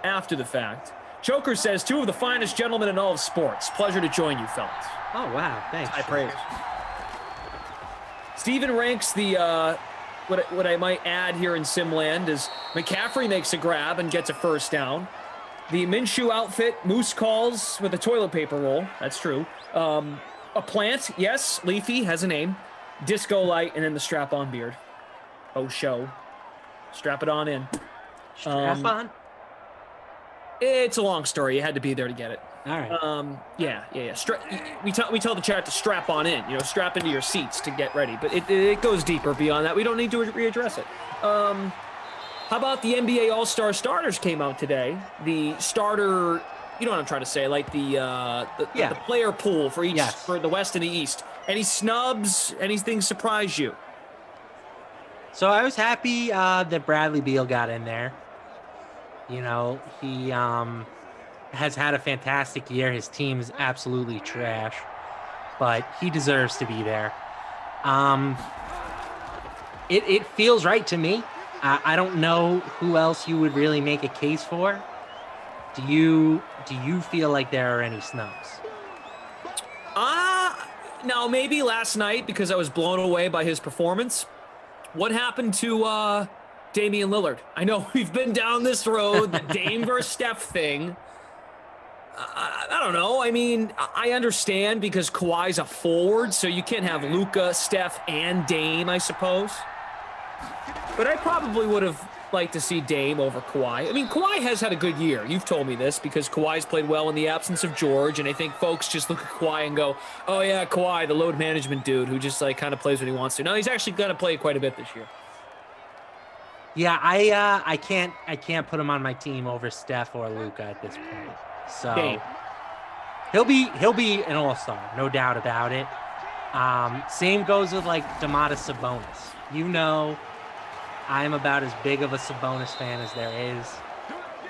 after the fact. Choker says, 2 of the finest gentlemen in all of sports. Pleasure to join you, fellas. Oh, wow. Thanks. High praise. Steven ranks the, what I might add here in Simland is McCaffrey makes a grab and gets a first down. The Minshew outfit, Moose calls with a toilet paper roll. That's true. A plant, yes. Leafy has a name. Disco light, and then the strap-on beard. Oh, show. Strap it on in. Strap on? It's a long story. You had to be there to get it. All right. Yeah. We tell the chat to strap on in. Strap into your seats to get ready. But it goes deeper beyond that. We don't need to readdress it. How about the NBA All-Star starters came out today? The starter, you know what I'm trying to say, like the player pool for each for the West and the East. Any snubs? Anything surprise you? So I was happy that Bradley Beal got in there. He has had a fantastic year. His team is absolutely trash, but he deserves to be there. It feels right to me. I don't know who else you would really make a case for. Do you feel like there are any snubs? Now maybe last night because I was blown away by his performance. What happened to Damian Lillard? I know we've been down this road, the Dame versus Steph thing. I don't know. I mean, I understand because Kawhi's a forward, so you can't have Luka, Steph, and Dame, I suppose. But I probably would have liked to see Dame over Kawhi. I mean, Kawhi has had a good year. You've told me this because Kawhi's played well in the absence of George, and I think folks just look at Kawhi and go, oh yeah, Kawhi, the load management dude who just kind of plays what he wants to. No, he's actually going to play quite a bit this year. Yeah, I can't put him on my team over Steph or Luka at this point. So Dame. he'll be an all-star, no doubt about it. Same goes with Domantas Sabonis. I'm about as big of a Sabonis fan as there is.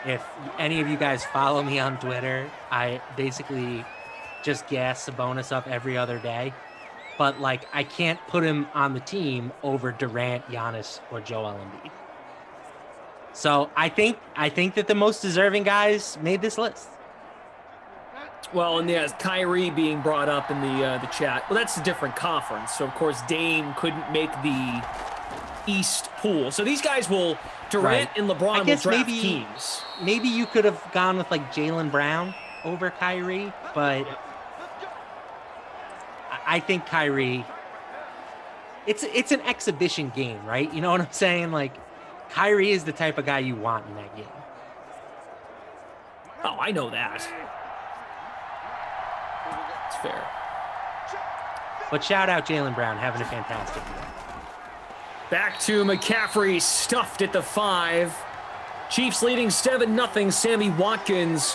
If any of you guys follow me on Twitter, I basically just gas Sabonis up every other day. But I can't put him on the team over Durant, Giannis, or Joel Embiid. So I think that the most deserving guys made this list. Well, and yeah, Kyrie being brought up in the chat. Well, that's a different conference. So of course Dame couldn't make the East pool. So these guys will Durant and LeBron will draft teams. Maybe you could have gone with Jaylen Brown over Kyrie, but I think Kyrie. It's an exhibition game, right? You know what I'm saying? Kyrie is the type of guy you want in that game. Oh, I know that. It's fair. But shout out Jaylen Brown, having a fantastic year. Back to McCaffrey, stuffed at the 5. Chiefs leading 7-0. Sammy Watkins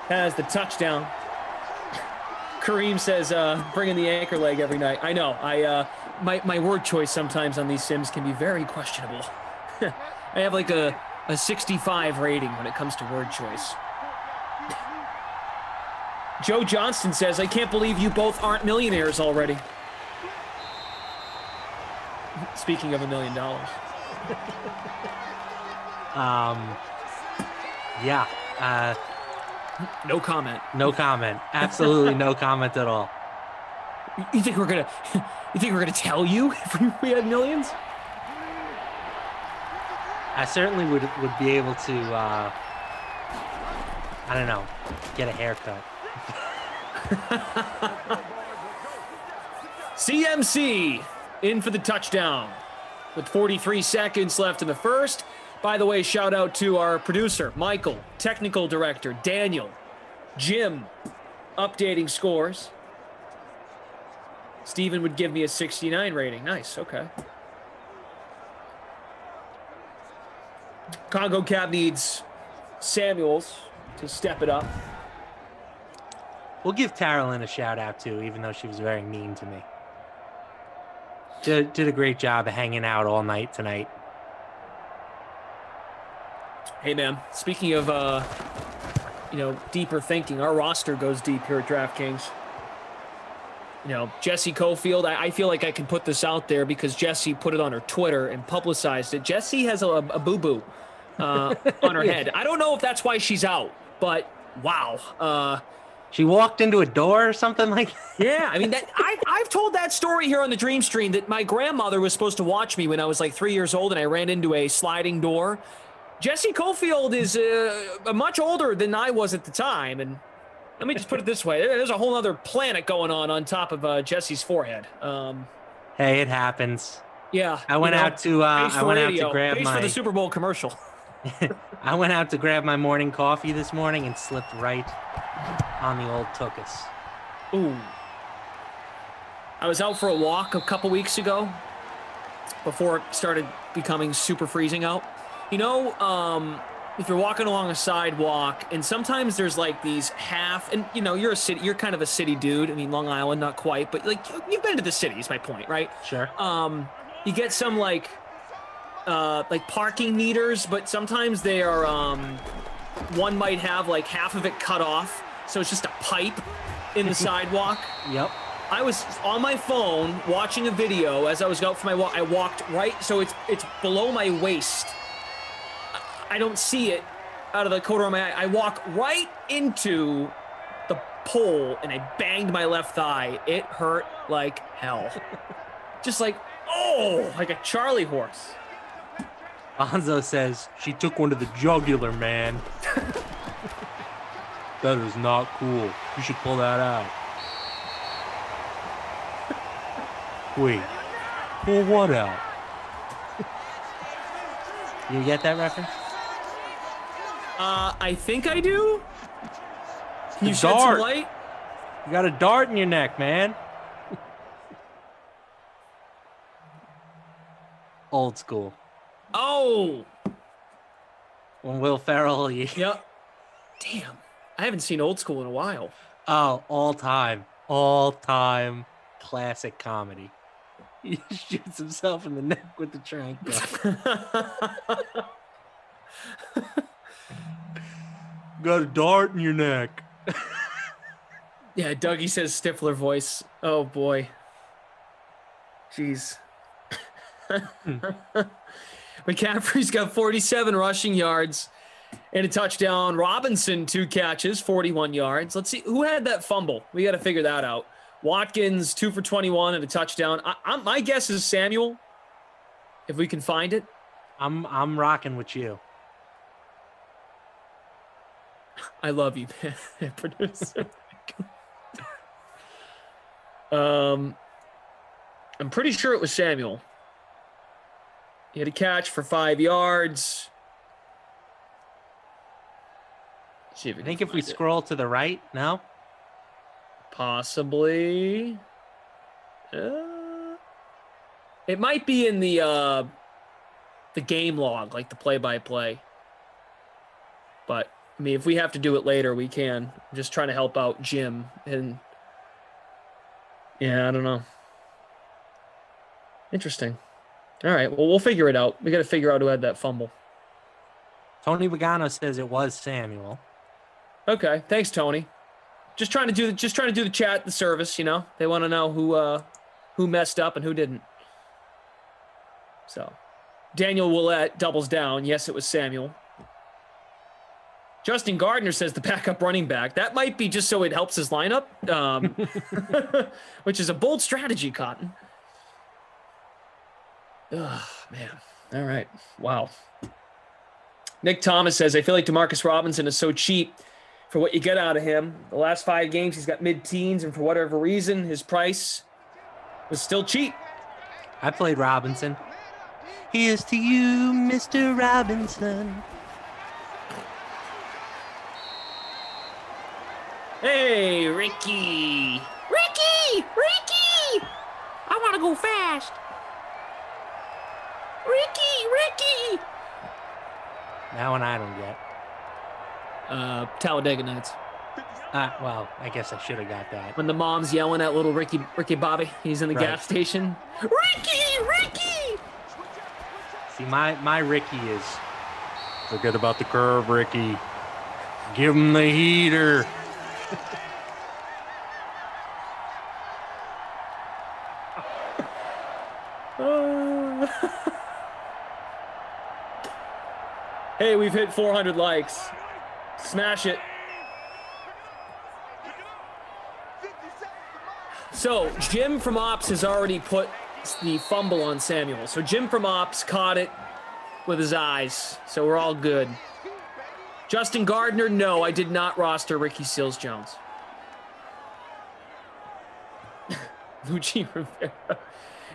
has the touchdown. Kareem says, bring in the anchor leg every night. I know. My word choice sometimes on these sims can be very questionable. I have a 65 rating when it comes to word choice. Joe Johnston says, I can't believe you both aren't millionaires already. Speaking of $1 million. Yeah. No comment. No comment. Absolutely no comment at all. You think we're gonna tell you if we had millions? I certainly would be able to, I don't know, get a haircut. CMC in for the touchdown with 43 seconds left in the first. By the way, shout out to our producer, Michael, technical director, Daniel, Jim, updating scores. Steven would give me a 69 rating. Nice, okay. Congo Cab needs Samuels to step it up. We'll give Taryn a shout out too, even though she was very mean to me. Did a great job of hanging out all night tonight. Hey man, speaking of deeper thinking, our roster goes deep here at DraftKings. Jesse Cofield, I feel like I can put this out there because Jesse put it on her Twitter and publicized it. Jesse has a boo-boo on her head. I don't know if that's why she's out, but wow. She walked into a door or something like that? Yeah, I mean, I've told that story here on the Dream Stream that my grandmother was supposed to watch me when I was like 3 years old and I ran into a sliding door. Jesse Cofield is much older than I was at the time, and let me just put it this way. There's a whole other planet going on top of Jesse's forehead. Hey, it happens. Yeah. I went out to grab for the Super Bowl commercial. I went out to grab my morning coffee this morning and slipped right on the old tuchus. Ooh. I was out for a walk a couple weeks ago before it started becoming super freezing out. If you're walking along a sidewalk and sometimes there's like these and you're kind of a city dude. I mean, Long Island, not quite, but like you've been to the city is my point, right? Sure. You get some like parking meters, but sometimes they are, one might have like half of it cut off. So it's just a pipe in the sidewalk. Yep. I was on my phone watching a video as I was out for my walk. I walked right, so it's below my waist. I don't see it out of the corner of my eye. I walk right into the pole and I banged my left thigh. It hurt like hell. Just like a Charlie horse. Bonzo says, she took one to the jugular, man. That is not cool. You should pull that out. Wait, pull what out? You get that reference? I think I do. Can you The shed dart. some light? You got a dart in your neck, man. Old school. Oh. When Will Ferrell. Yep. Damn. I haven't seen Old School in a while. Oh, all time classic comedy. He shoots himself in the neck with the trank gun. Got a dart in your neck. Yeah, Dougie says Stifler voice. Oh boy. Jeez. McCaffrey's got 47 rushing yards and a touchdown. Robinson, 2 catches, 41 yards. Let's see who had that fumble. We got to figure that out. Watkins, 2 for 21 and a touchdown. My guess is Samuel, if we can find it. I'm rocking with you. I love you, man. Producer. I'm pretty sure it was Samuel. He had a catch for 5 yards. See if I think if we scroll to the right, no? Possibly. It might be in the game log, like the play-by-play. But, I mean, if we have to do it later, we can. I'm just trying to help out Jim. And, yeah, I don't know. Interesting. All right, well, we'll figure it out. We got to figure out who had that fumble. Tony Pagano says it was Samuel. Okay, thanks, Tony. Just trying to do the chat, the service. They want to know who messed up and who didn't. So, Daniel Willett doubles down. Yes, it was Samuel. Justin Gardner says the backup running back. That might be just so it helps his lineup, which is a bold strategy, Cotton. Oh, man. All right. Wow. Nick Thomas says, I feel like Demarcus Robinson is so cheap for what you get out of him. The last 5 games, he's got mid-teens, and for whatever reason, his price was still cheap. I played Robinson. Here's to you, Mr. Robinson. Hey, Ricky. Ricky! Ricky! I want to go fast. Ricky! That one I don't get. Talladega Nights. Well, I guess I should have got that. When the mom's yelling at little Ricky Bobby, he's in the gas station. Ricky! See, my Ricky is, forget about the curve, Ricky. Give him the heater. Hey, we've hit 400 likes. Smash it. So, Jim from Ops has already put the fumble on Samuel. So, Jim from Ops caught it with his eyes. So, we're all good. Justin Gardner, no, I did not roster Ricky Seals-Jones. Lucci Rivera.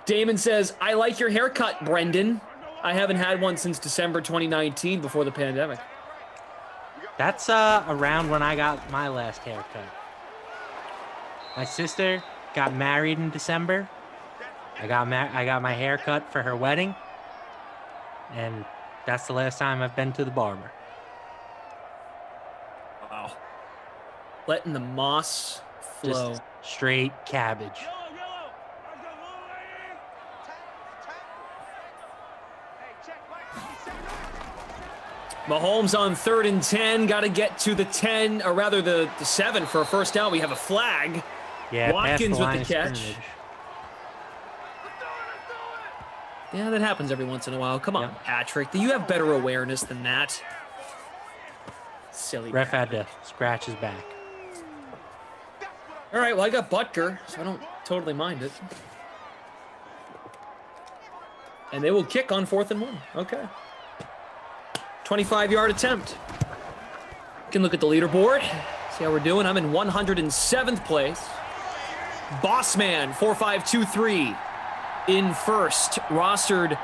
Damon says, I like your haircut, Brendan. I haven't had one since December 2019 before the pandemic. That's around when I got my last haircut. My sister got married in December. I got my hair cut for her wedding, and that's the last time I've been to the barber. Wow. Letting the moss flow. Just straight cabbage. Mahomes on 3rd and 10. Got to get to the 10, or rather the 7 for a first down. We have a flag. Yeah, Watkins the with the catch. Yeah, that happens every once in a while. Come on, Patrick. Do you have better awareness than that? Silly. Ref had to scratch his back. All right, well, I got Butker, so I don't totally mind it. And they will kick on 4th and 1. Okay. 25-yard attempt. You can look at the leaderboard, see how we're doing. I'm in 107th place. Bossman, 4523 in first. Rostered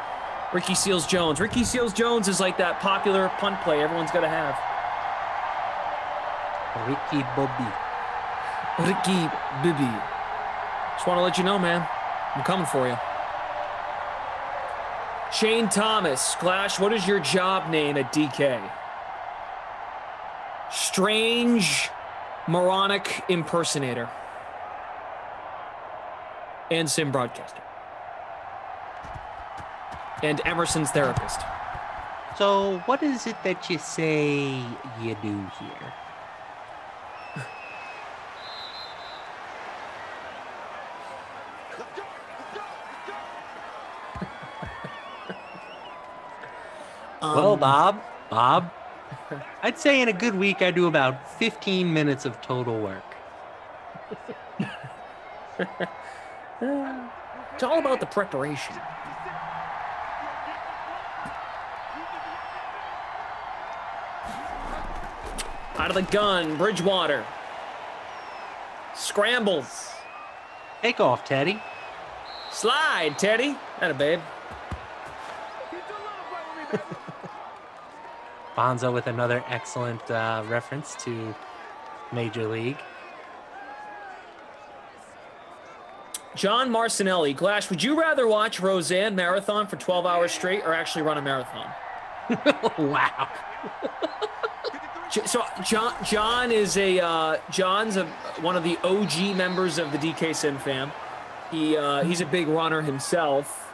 Ricky Seals-Jones. Ricky Seals-Jones is like that popular punt play everyone's got to have. Ricky Bobby. Ricky Bobby. Just want to let you know, man. I'm coming for you. Shane Thomas, Clash, what is your job name at DK? Strange moronic impersonator. And sim broadcaster. And Emerson's therapist. So, what is it that you say you do here? Well, Bob, I'd say in a good week I do about 15 minutes of total work. It's all about the preparation. Out of the gun, Bridgewater. Scrambles. Take off, Teddy. Slide, Teddy. Atta babe. Bonzo with another excellent reference to Major League. John Marcinelli. Glash, would you rather watch Roseanne marathon for 12 hours straight or actually run a marathon? Wow. So John is John's one of the OG members of the DK Sim fam. He's a big runner himself.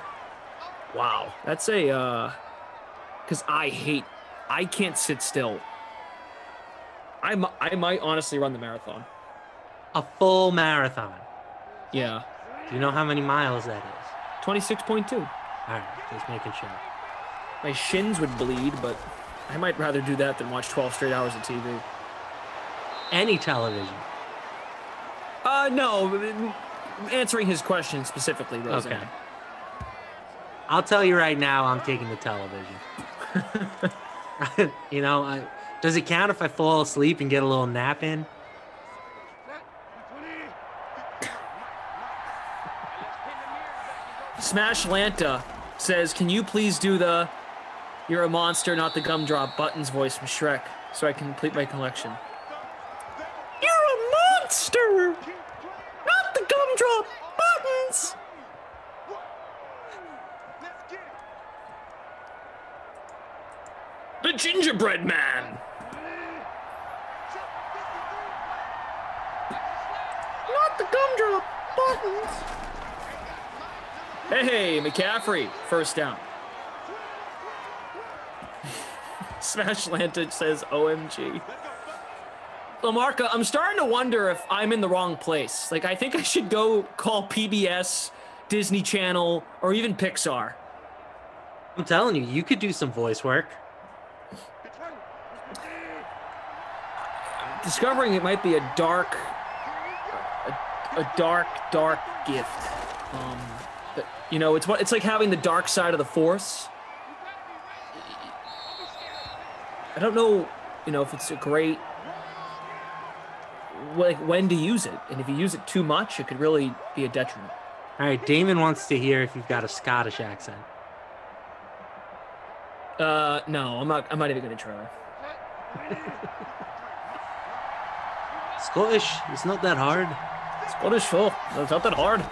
Wow. That's because I can't sit still. I might honestly run the marathon. A full marathon. Yeah. Do you know how many miles that is? 26.2. All right, just making sure. My shins would bleed, but I might rather do that than watch 12 straight hours of TV. Any television? No. Answering his question specifically, Roseanne. Okay. I'll tell you right now, I'm taking the television. You know, does it count if I fall asleep and get a little nap in? Smash Lanta says, "Can you please do the 'You're a monster, not the gumdrop' Buttons voice from Shrek so I can complete my collection?" You're a monster, not the gumdrop Buttons. The gingerbread man. Not the gumdrop Buttons. Hey, McCaffrey, first down. Smash Lanta says, OMG. Lamarca, I'm starting to wonder if I'm in the wrong place. Like, I think I should go call PBS, Disney Channel, or even Pixar. I'm telling you, you could do some voice work. Discovering it might be a dark gift. But, you know, it's like having the dark side of the Force. I don't know, you know, if it's a great, like, when to use it. And if you use it too much, it could really be a detriment. All right, Damon wants to hear if you've got a Scottish accent. No, I'm not even gonna try. Scottish, it's not that hard. Scottish, oh, it's not that hard.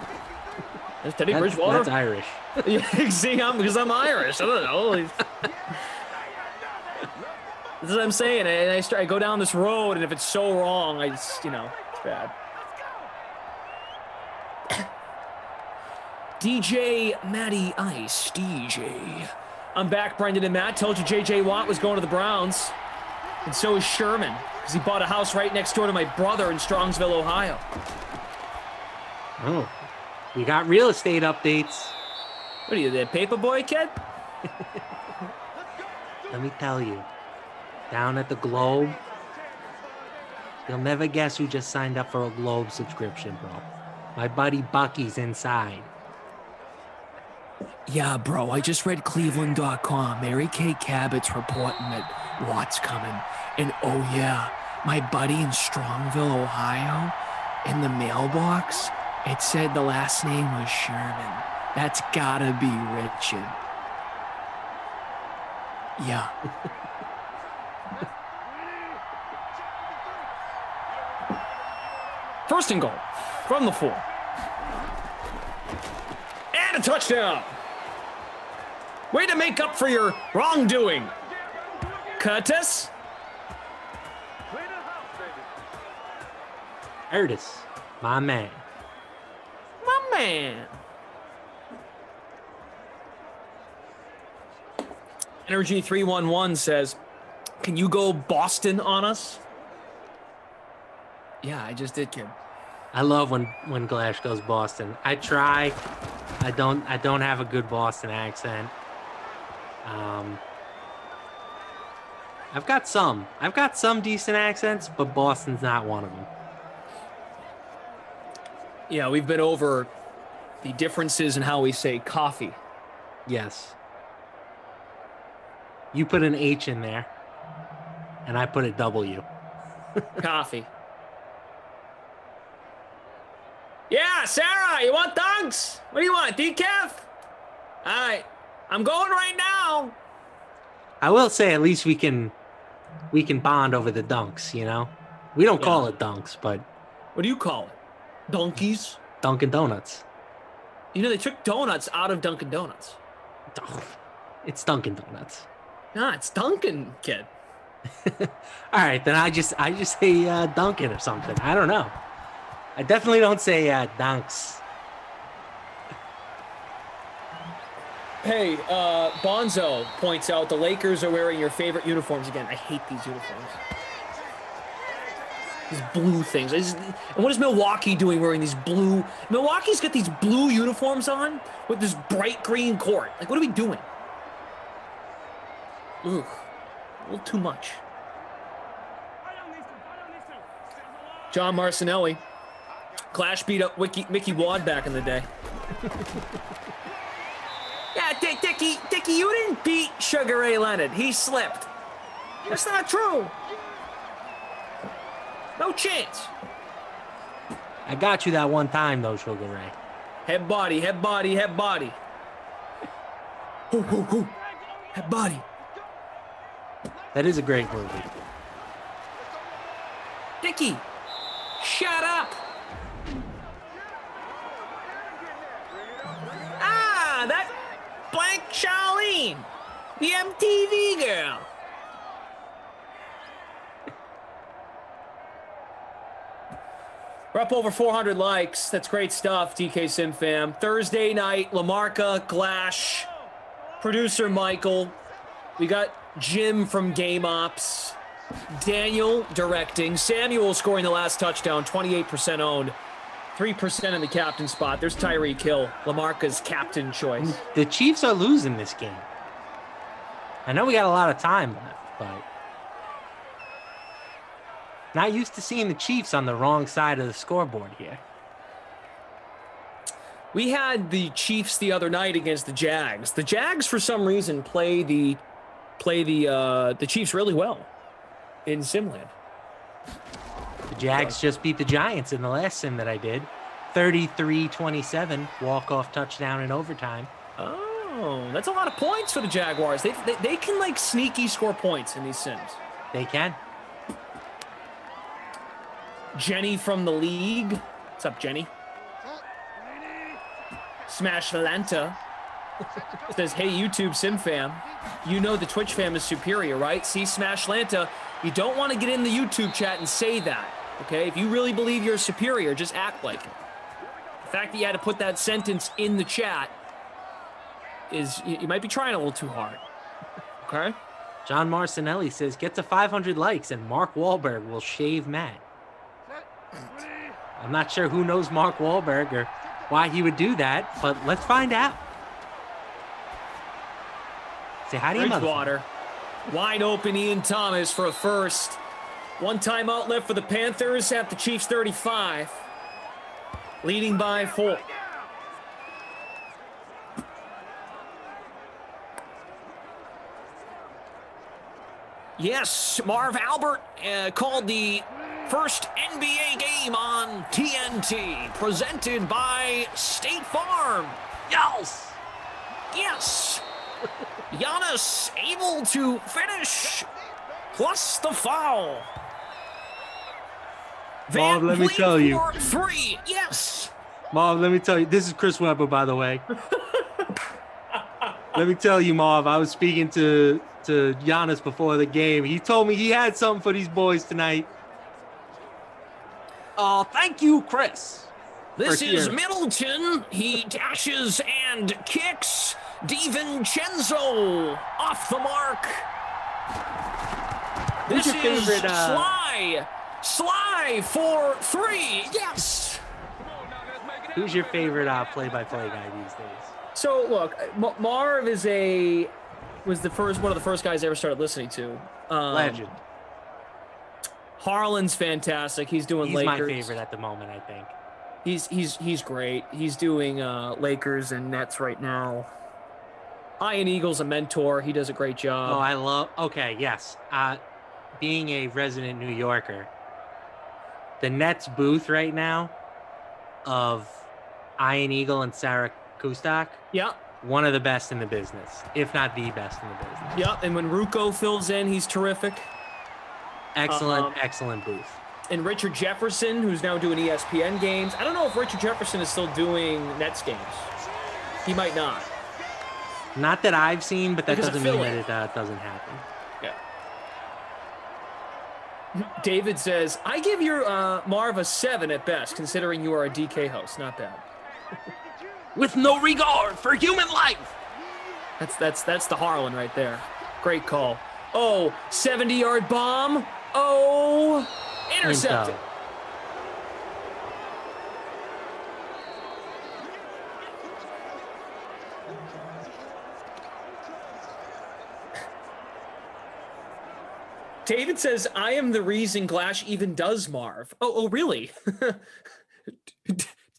There's Teddy Bridgewater. That's Irish. Yeah, see, because I'm Irish. I don't know. This is what I'm saying. And I go down this road, and if it's so wrong, I just, you know, it's bad. DJ Matty Ice, DJ. I'm back, Brendan and Matt. Told you JJ Watt was going to the Browns. And so is Sherman, because he bought a house right next door to my brother in Strongsville, Ohio. Oh, we got real estate updates. What are you, the paper boy kid? Let me tell you, down at the Globe, you'll never guess who just signed up for a Globe subscription, bro. My buddy Bucky's inside. Yeah, bro, I just read Cleveland.com. Mary Kay Cabot's reporting that Watt's coming. And oh yeah, my buddy in Strongville, Ohio, in the mailbox, it said the last name was Sherman. That's gotta be Richard. Yeah. First and goal from the 4. And a touchdown. Way to make up for your wrongdoing, Curtis. Curtis, my man. My man. Energy 311 says, "Can you go Boston on us?" Yeah, I just did, kid. I love when Glash goes Boston. I try. I don't have a good Boston accent. I've got some decent accents, but Boston's not one of them. Yeah, we've been over the differences in how we say coffee. Yes. You put an H in there, and I put a W. Coffee. Yeah, Sarah, you want dunks? What do you want, decaf? All right, I'm going right now. I will say at least we can bond over the dunks, you know? We don't call it dunks, but... What do you call it? Donkeys? Dunkin' Donuts. You know, they took donuts out of Dunkin' Donuts. It's Dunkin' Donuts. Nah, it's Dunkin', kid. All right, then I just say Dunkin' or something. I don't know. I definitely don't say dunks. Hey, Bonzo points out the Lakers are wearing your favorite uniforms again. I hate these uniforms. These blue things. And what is Milwaukee doing wearing these blue? Milwaukee's got these blue uniforms on with this bright green court. Like, what are we doing? Ugh, a little too much. John Marcinelli. Clash beat up Mickey Wad back in the day. Yeah, Dickie, you didn't beat Sugar Ray Leonard. He slipped. That's not true. No chance. I got you that one time, though, Sugar Ray. Head body, head body, head body. Hoo, hoo, hoo. Head body. That is a great movie. Dickie, shut up. Ah, that blank Charlene, the MTV girl. We're up over 400 likes. That's great stuff, DK Sim fam. Thursday night, LaMarca, Glash, producer Michael. We got Jim from Game Ops. Daniel directing. Samuel scoring the last touchdown, 28% owned. 3% in the captain spot. There's Tyreek Hill, LaMarca's captain choice. The Chiefs are losing this game. I know we got a lot of time left, but not used to seeing the Chiefs on the wrong side of the scoreboard here. We had the Chiefs the other night against the Jags. The Jags, for some reason, play the Chiefs really well in Simland. The Jags just beat the Giants in the last sim that I did. 33-27, walk-off touchdown in overtime. Oh, that's a lot of points for the Jaguars. They can, like, sneaky score points in these sims. They can. Jenny from the league. What's up, Jenny? Smash Lanta says, hey, YouTube Sim fam, you know the Twitch fam is superior, right? See, Smash Lanta, you don't want to get in the YouTube chat and say that, okay? If you really believe you're superior, just act like it. The fact that you had to put that sentence in the chat is, you might be trying a little too hard, okay? John Marcinelli says, get to 500 likes and Mark Wahlberg will shave Matt. I'm not sure who knows Mark Wahlberg or why he would do that, but let's find out. Say hi to you, Bridgewater. Wide open Ian Thomas for a first. One timeout left for the Panthers at the Chiefs 35. Leading by 4. Yes, Marv Albert called the first NBA game on TNT, presented by State Farm. Yes! Yes! Giannis able to finish, plus the foul. Marv, let me tell you. 3, yes! Marv, let me tell you. This is Chris Webber, by the way. Let me tell you, Marv, I was speaking to Giannis before the game. He told me he had something for these boys tonight. Thank you, Chris. This is Middleton. He dashes and kicks. DiVincenzo off the mark. Who's This your is favorite, Sly. Sly for 3. Yes. Who's your favorite play-by-play guy these days? So look, Marv was one of the first guys I ever started listening to. Legend. Harlan's fantastic. He's doing He's Lakers. my favorite at the moment, I think. He's great. He's doing Lakers and Nets right now. Ian Eagle's a mentor. He does a great job. Okay, yes. Being a resident New Yorker, the Nets booth right now of Ian Eagle and Sarah Kustak. Yeah. One of the best in the business, if not the best in the business. Yep, and when Ruocco fills in, he's terrific. Excellent booth. And Richard Jefferson, who's now doing ESPN games. I don't know if Richard Jefferson is still doing Nets games. He might not. Not that I've seen, but that Because of doesn't mean Philly. that it doesn't happen. Yeah. David says, I give your Marv a 7 at best, considering you are a DK host. Not bad. With no regard for human life. That's the Harlan right there. Great call. Oh, 70-yard bomb. Oh, intercepted. David says, I am the reason Glash even does Marv. Oh, really?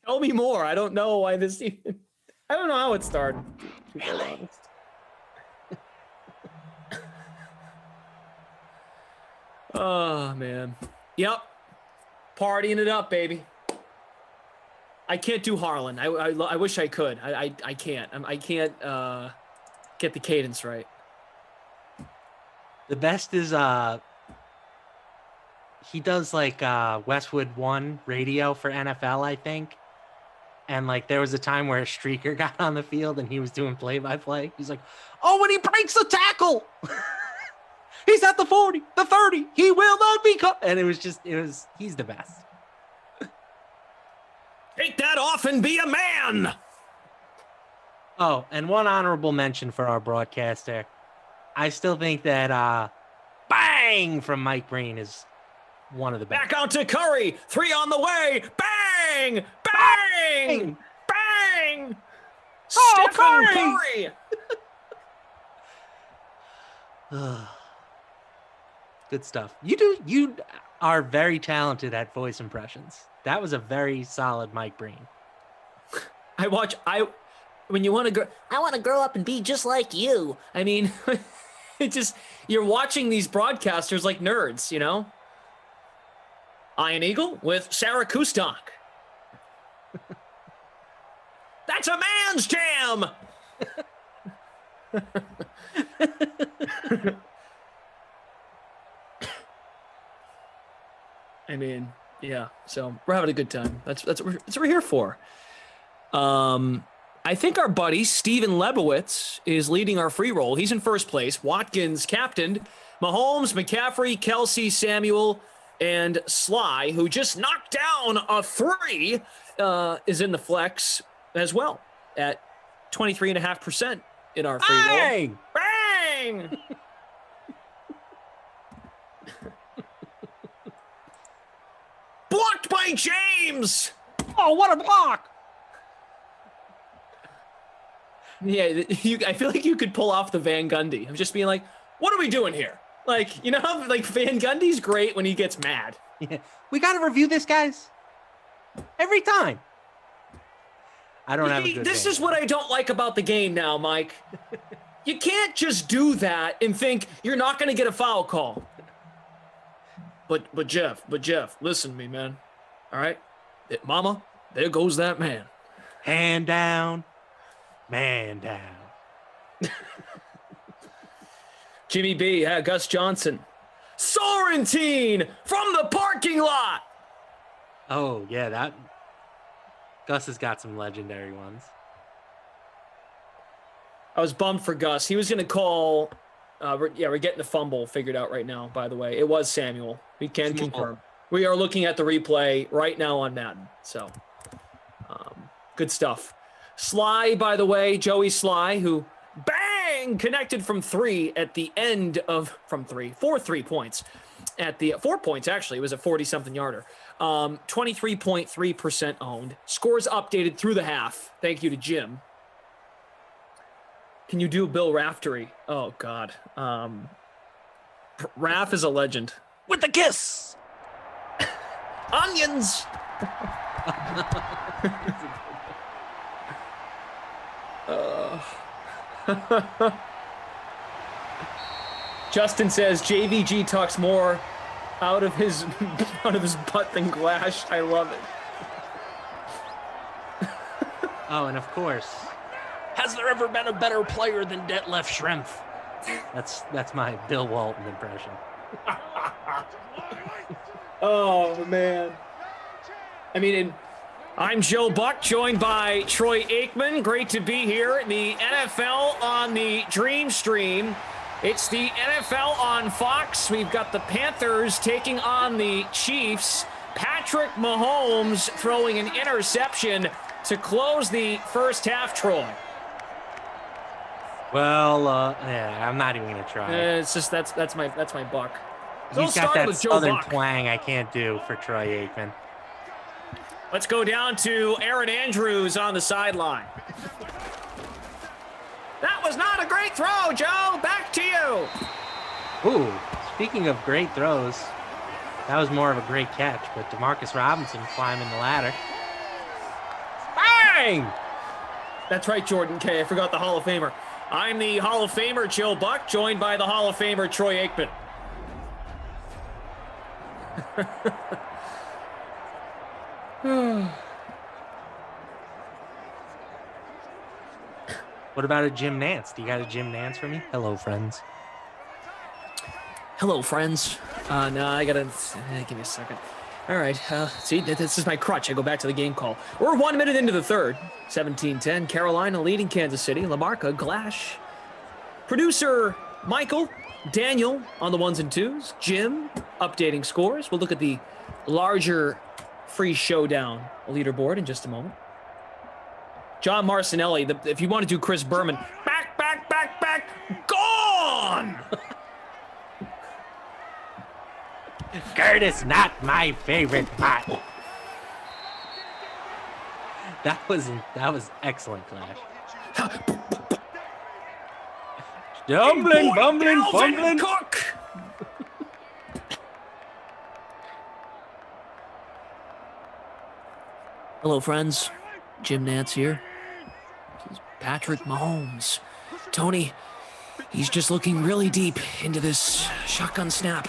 Tell me more. I don't know why this even... I don't know how it started. To be honest. Oh, man. Yep. Partying it up, baby. I can't do Harlan. I wish I could. I can't. I can't get the cadence right. The best is he does like Westwood One radio for NFL, I think. And like there was a time where a streaker got on the field and he was doing play-by-play. He's like, "Oh, when he breaks the tackle, he's at the 40, the 30. He will not be caught." And he's the best. Take that off and be a man. Oh, and one honorable mention for our broadcaster. I still think that bang from Mike Breen is one of the best. Back out to Curry. 3 on the way. Bang! Bang! Bang! Oh, Stephen Curry! Good stuff. You are very talented at voice impressions. That was a very solid Mike Breen. When you want to go, I want to grow up and be just like you. I mean, you're watching these broadcasters like nerds, you know? Iron Eagle with Sarah Kustok. That's a man's jam. I mean, yeah. So we're having a good time. That's what we're here for. I think our buddy Steven Lebowitz is leading our free roll. He's in first place. Watkins captained. Mahomes, McCaffrey, Kelsey, Samuel, and Sly, who just knocked down a 3, is in the flex as well at 23.5% in our free roll. Bang! Blocked by James. Oh, what a block! Yeah, I feel like you could pull off the Van Gundy of just being like, what are we doing here? Like, you know, like Van Gundy's great when he gets mad. Yeah. We got to review this, guys. Every time. I don't have a good This game. is what I don't like about the game now, Mike. You can't just do that and think you're not going to get a foul call. But Jeff, listen to me, man. All right? Mama, there goes that man. Hand down. Man down. Jimmy B, Gus Johnson. Sorrentine from the parking lot. Oh, yeah, that Gus has got some legendary ones. I was bummed for Gus. He was going to call. We're getting the fumble figured out right now, by the way. It was Samuel. We can confirm. We are looking at the replay right now on Madden. So, good stuff. Sly, by the way, Joey Sly, who bang connected from 3 at the end of for 3 points at the 4 points. Actually, it was a 40-something yarder. 23.3% owned. Scores updated through the half. Thank you to Jim. Can you do Bill Raftery? Oh God, Raf is a legend. With the kiss. Onions. Justin says JVG talks more out of his butt than Glash. I love it. Oh, and of course, has there ever been a better player than Detlef Schrempf? That's my Bill Walton impression. Oh man. I mean, I'm Joe Buck, joined by Troy Aikman. Great to be here. The NFL on the Dream Stream. It's the NFL on Fox. We've got the Panthers taking on the Chiefs. Patrick Mahomes throwing an interception to close the first half, Troy. Well, yeah, I'm not even gonna try. It's just that's my buck. He's got that southern twang I can't do for Troy Aikman. Let's go down to Aaron Andrews on the sideline. That was not a great throw, Joe. Back to you. Ooh, speaking of great throws, that was more of a great catch, but Demarcus Robinson climbing the ladder. Bang! That's right, Jordan K. I forgot the Hall of Famer. I'm the Hall of Famer, Joe Buck, joined by the Hall of Famer, Troy Aikman. What about a Jim Nance? Do you got a Jim Nance for me? Hello, friends. Hello, friends. No, I gotta give me a second. All right, see, this is my crutch. I go back to the game call. We're 1 minute into the third. 17-10, Carolina leading Kansas City. LaMarca, Glash. Producer Michael, Daniel on the ones and twos. Jim updating scores. We'll look at the larger free showdown leaderboard in just a moment. John Marcinelli, if you want to do Chris Berman, back, gone! Curtis, not my favorite part. That was excellent, Clash. Bumbling, fumbling. Cook! Hello, friends. Jim Nance here. This is Patrick Mahomes. Tony, he's just looking really deep into this shotgun snap.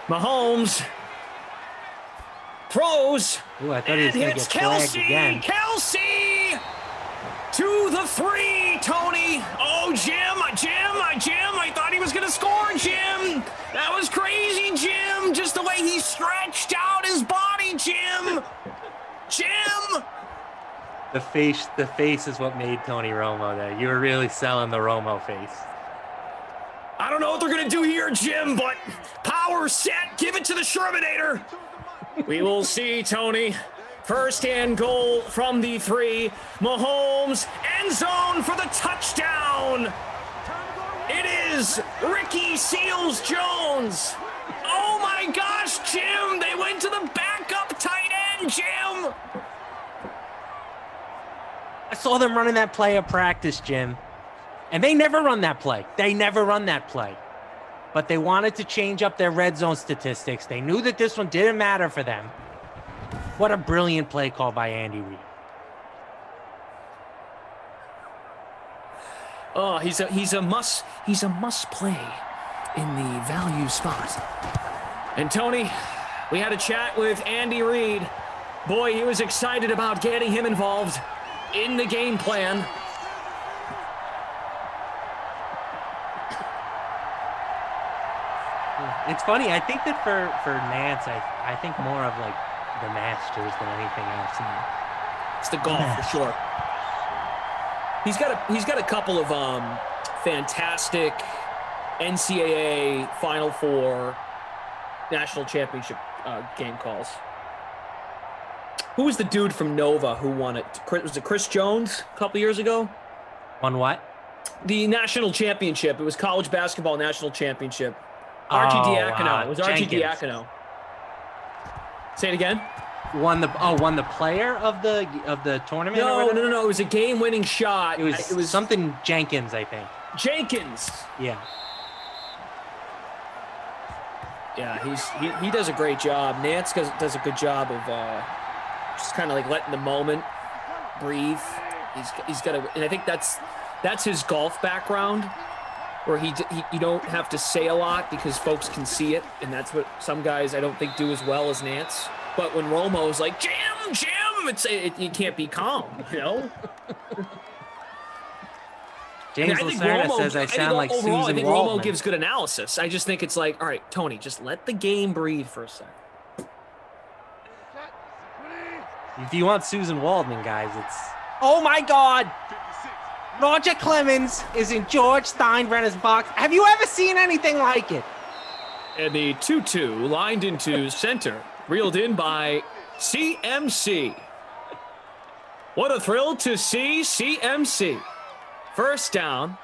Mahomes throws. Ooh, I thought he was going to get flagged again. Kelsey to the 3, Tony. Oh, Jim, I thought he was going to score, Jim. That was crazy, Jim. Just the way he stretched out his body, Jim. The face is what made Tony Romo there. You were really selling the Romo face. I don't know what they're going to do here, Jim, but power set. Give it to the Shermanator. We will see, Tony. First-hand goal from the 3. Mahomes, end zone for the touchdown. It is Ricky Seals-Jones. Oh, my gosh, Jim. They went to the backup tight end, Jim. I saw them running that play at practice, Jim. And they never run that play. But they wanted to change up their red zone statistics. They knew that this one didn't matter for them. What a brilliant play call by Andy Reid. Oh, he's a must play in the value spot. And Tony, we had a chat with Andy Reid. Boy, he was excited about getting him involved in the game plan. It's funny. I think that for Nance, I think more of like the Masters than anything else. It's the golf for sure. He's got a couple of fantastic NCAA Final Four national championship game calls. Who was the dude from Nova who won it? Was it Chris Jones a couple years ago? Won what? The national championship. It was college basketball national championship. Archie Diacono. It was Archie Diacono. Say it again. Won the player of the tournament? No. It was a game-winning shot. It was something Jenkins, I think. Jenkins. Yeah. Yeah, he does a great job. Nance does a good job of just kind of like letting the moment breathe. He's got and I think that's his golf background, where you don't have to say a lot because folks can see it, and that's what some guys I don't think do as well as Nance. But when Romo's like Jim, you can't be calm, you know. James Lacerda says I sound like Susan I think Waldman. Romo gives good analysis. I just think it's like, all right, Tony, just let the game breathe for a second. If you want Susan Waldman, guys, it's... Oh, my God! Roger Clemens is in George Steinbrenner's box. Have you ever seen anything like it? And the 2-2 lined into center, reeled in by CMC. What a thrill to see CMC. First down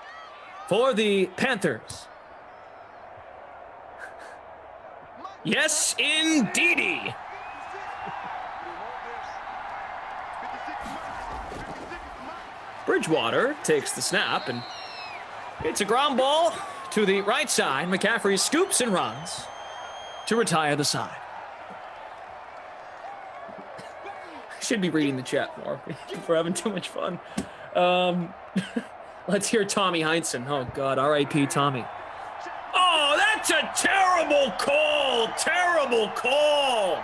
for the Panthers. Yes, indeedy. Bridgewater takes the snap, and it's a ground ball to the right side. McCaffrey scoops and runs to retire the side. Should be reading the chat more. We're having too much fun. Let's hear Tommy Heinsohn. Oh, God, R.I.P. Tommy. Oh, that's a terrible call. Terrible. terrible call.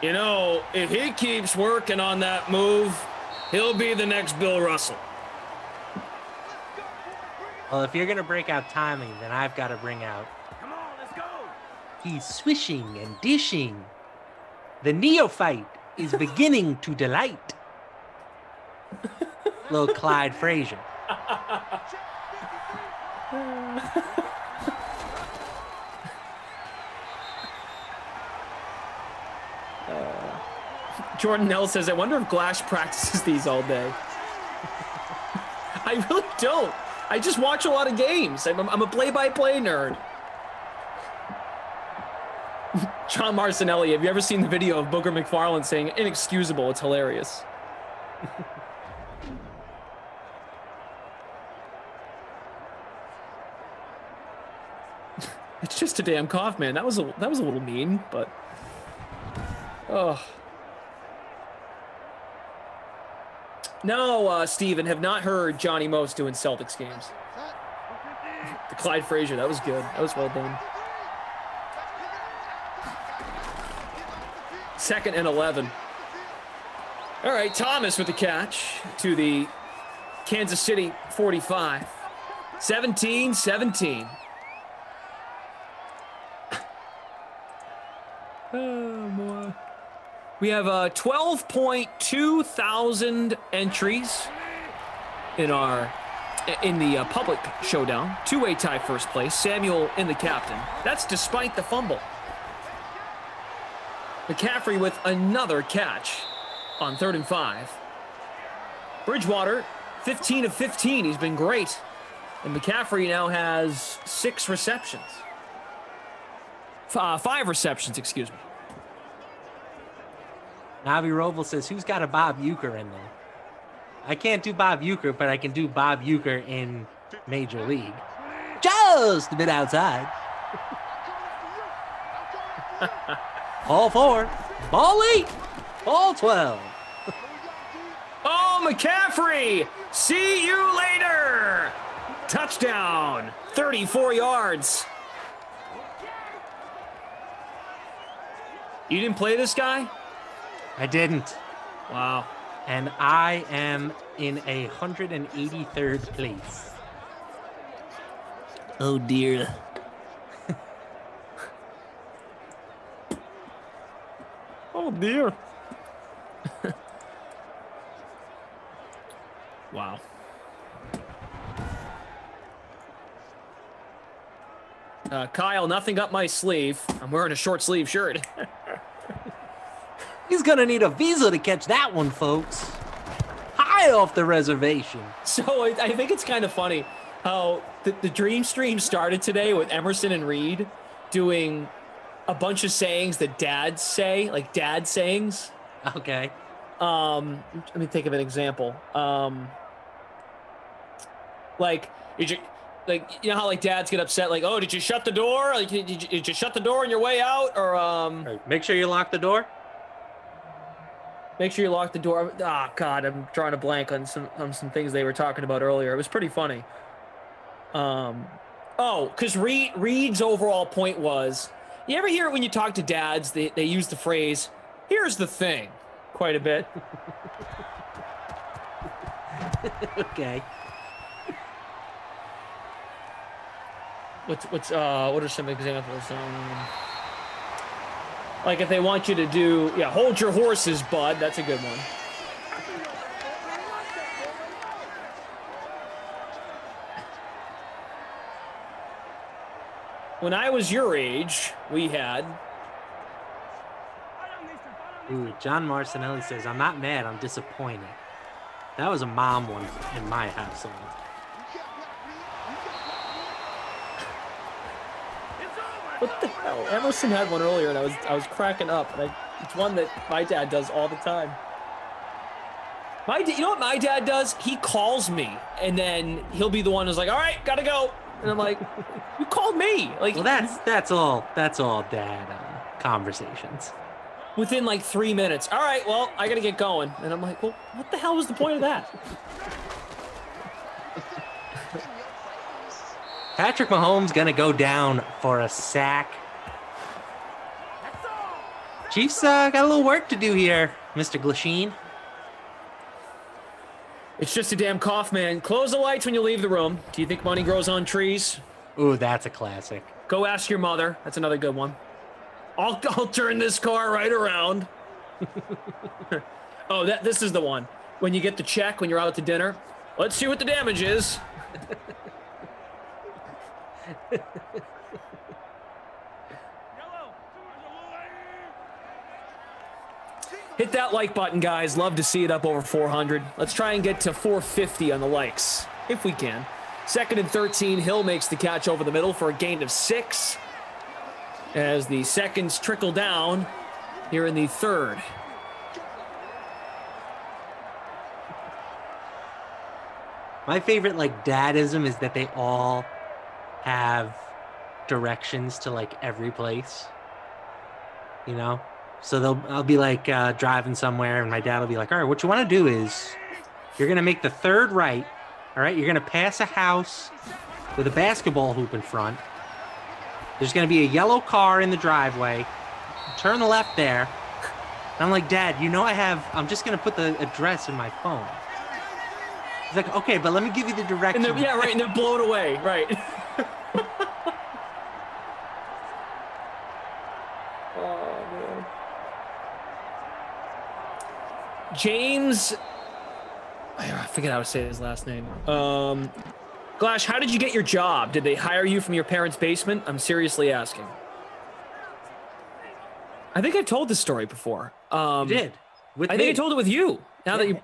You know, if he keeps working on that move, he'll be the next Bill Russell. Well, if you're going to break out timing, then I've got to bring out. He's swishing and dishing. The neophyte is beginning to delight. Little Clyde Frazier. Jordan Nell says, I wonder if Glash practices these all day. I really don't. I just watch a lot of games. I'm a play-by-play nerd. John Marcinelli, have you ever seen the video of Booger McFarland saying inexcusable? It's hilarious. It's just a damn cough, man. That was a little mean, but oh. No, Steven, have not heard Johnny Most doing Celtics games. The Clyde Frazier, that was good. That was well done. 2nd and 11. All right, Thomas with the catch to the Kansas City 45. 17-17. Oh, boy. We have 12.2 thousand entries in the public showdown. Two-way tie first place. Samuel in the captain. That's despite the fumble. McCaffrey with another catch on 3rd and 5. Bridgewater, 15 of 15. He's been great. And McCaffrey now has 6 receptions. 5 receptions, excuse me. Navi Roble says, who's got a Bob Uecker in there? I can't do Bob Uecker, but I can do Bob Uecker in Major League. Just a bit outside. Ball 4, ball 8, ball 12. Oh, McCaffrey! See you later! Touchdown! 34 yards. You didn't play this guy? I didn't. Wow. And I am in 183rd place. Oh, dear. Oh, dear. Wow. Kyle, nothing up my sleeve. I'm wearing a short sleeve shirt. He's going to need a visa to catch that one, folks. High off the reservation. So I think it's kind of funny how the Dream Stream started today with Emerson and Reed doing a bunch of sayings that dads say, like dad sayings. Okay. Let me think of an example. Like, you know how like dads get upset, like, oh, did you shut the door? Like, did you shut the door on your way out? Or make sure you lock the door. Make sure you lock the door. Oh God, I'm drawing a blank on some things they were talking about earlier. It was pretty funny. Because Reed's overall point was, you ever hear it when you talk to dads, they use the phrase, here's the thing, quite a bit. Okay. What are some examples? Like if they want you to do, hold your horses, bud. That's a good one. When I was your age, we had. Ooh, John Marcinelli says, I'm not mad, I'm disappointed. That was a mom one in my household. What the hell? Emerson had one earlier, and I was cracking up. And it's one that my dad does all the time. You know what my dad does? He calls me, and then he'll be the one who's like, "All right, gotta go," and I'm like, "You called me." Like, well, that's all dad conversations. Within like 3 minutes. All right, well, I gotta get going, and I'm like, "Well, what the hell was the point of that?" Patrick Mahomes going to go down for a sack. Chiefs got a little work to do here, Mr. Glasheen. It's just a damn cough, man. Close the lights when you leave the room. Do you think money grows on trees? Ooh, that's a classic. Go ask your mother. That's another good one. I'll turn this car right around. Oh, this is the one. When you get the check, when you're out to dinner, let's see what the damage is. Hit that like button, guys. Love to see it up over 400. Let's try and get to 450 on the likes, if we can. 2nd and 13, Hill makes the catch over the middle for a gain of 6. As the seconds trickle down here in the 3rd. My favorite dadism is that they all have directions to every place. You know? So I'll be driving somewhere and my dad will be like, all right, what you want to do is you're going to make the 3rd right. All right. You're going to pass a house with a basketball hoop in front. There's going to be a yellow car in the driveway. Turn left there. And I'm like, Dad, I'm just going to put the address in my phone. He's like, okay, but let me give you the directions. And they're blown away, right. Oh, man. James, I forget how to say his last name. Glash, how did you get your job? Did they hire you from your parents' basement? I'm seriously asking. I think I've told this story before. You did. I think I told it with you. Now that you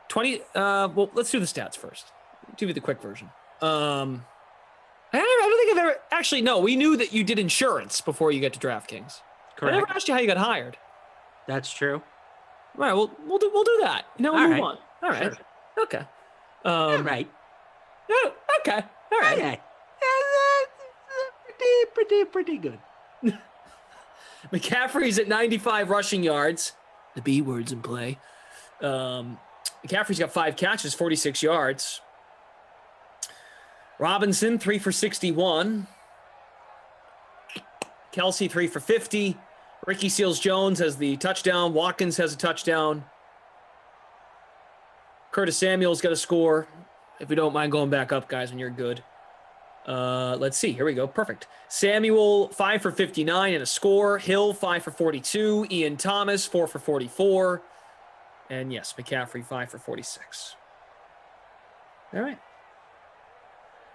20. Well, let's do the stats first. Give you the quick version. I don't think I've ever actually. No, we knew that you did insurance before you get to DraftKings. Correct. I never asked you how you got hired. That's true. All right. Well, we'll do that. We'll All move right. on. All right. Sure. Okay. All right. Oh, okay. All right. Okay. Pretty good. McCaffrey's at 95 rushing yards. The B word's in play. McCaffrey's got 5 catches, 46 yards. Robinson, 3 for 61. Kelsey, 3 for 50. Ricky Seals-Jones has the touchdown. Watkins has a touchdown. Curtis Samuel's got a score. If we don't mind going back up, guys, when you're good. Let's see. Here we go. Perfect. Samuel, 5 for 59 and a score. Hill, 5 for 42. Ian Thomas, 4 for 44. And yes, McCaffrey, 5 for 46. All right.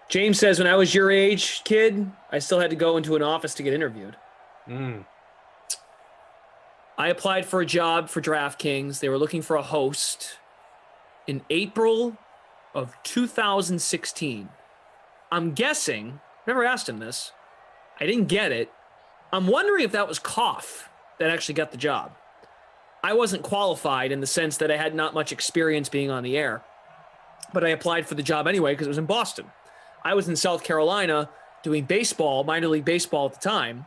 James says, when I was your age, kid, I still had to go into an office to get interviewed. I applied for a job for DraftKings. They were looking for a host in April of 2016. I'm guessing, never asked him this, I didn't get it. I'm wondering if that was Koff that actually got the job. I wasn't qualified in the sense that I had not much experience being on the air, but I applied for the job anyway because it was in Boston. I was in South Carolina doing baseball, minor league baseball at the time.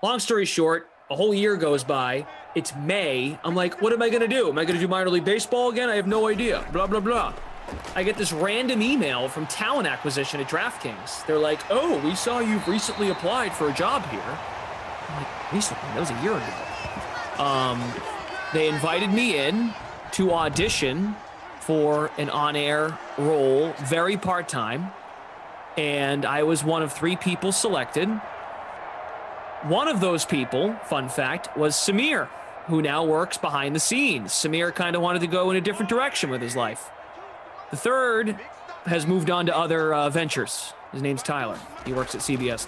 Long story short, a whole year goes by. It's May. I'm like, what am I going to do? Am I going to do minor league baseball again? I have no idea. Blah, blah, blah. I get this random email from talent acquisition at DraftKings. They're like, oh, we saw you've recently applied for a job here. I'm like, recently? That was a year ago. They invited me in to audition for an on-air role, very part-time. And I was one of 3 people selected. One of those people, fun fact, was Samir, who now works behind the scenes. Samir kind of wanted to go in a different direction with his life. The third has moved on to other ventures. His name's Tyler. He works at CBS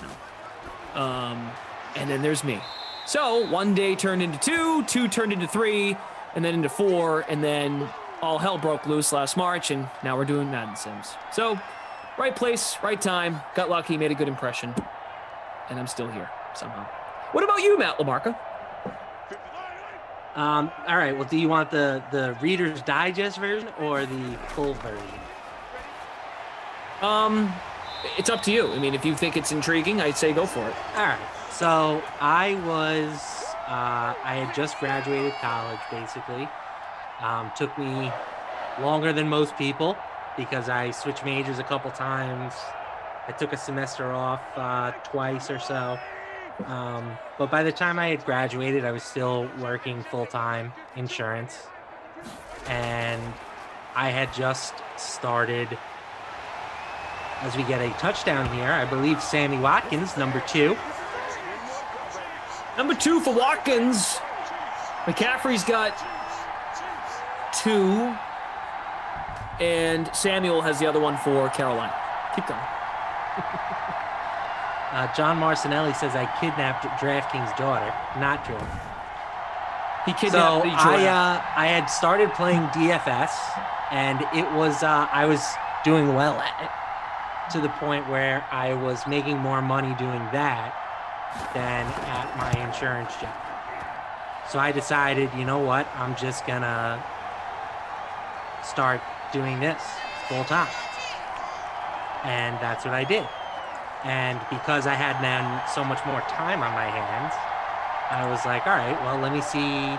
now. And then there's me. So 1 day turned into 2, 2 turned into 3, and then into 4, and then all hell broke loose last March, and now we're doing Madden Sims. So right place, right time, got lucky, made a good impression, and I'm still here somehow. What about you, Matt LaMarca? All right. Well, do you want the Reader's Digest version or the full version? It's up to you. I mean, if you think it's intriguing, I'd say go for it. All right. So I had just graduated college, basically. Took me longer than most people because I switched majors a couple times, I took a semester off twice or so. But by the time I had graduated, I was still working full-time insurance. And I had just started, as we get a touchdown here, I believe Sammy Watkins, number 2. Number 2 for Watkins. McCaffrey's got 2. And Samuel has the other one for Carolina. Keep going. John Marcinelli says I kidnapped DraftKings' daughter. Not true. He kidnapped the I had started playing DFS, and it was I was doing well at it, to the point where I was making more money doing that than at my insurance job. So I decided, you know what, I'm just gonna start doing this full time. And that's what I did. And because I had then so much more time on my hands, I was like, all right, well, let me see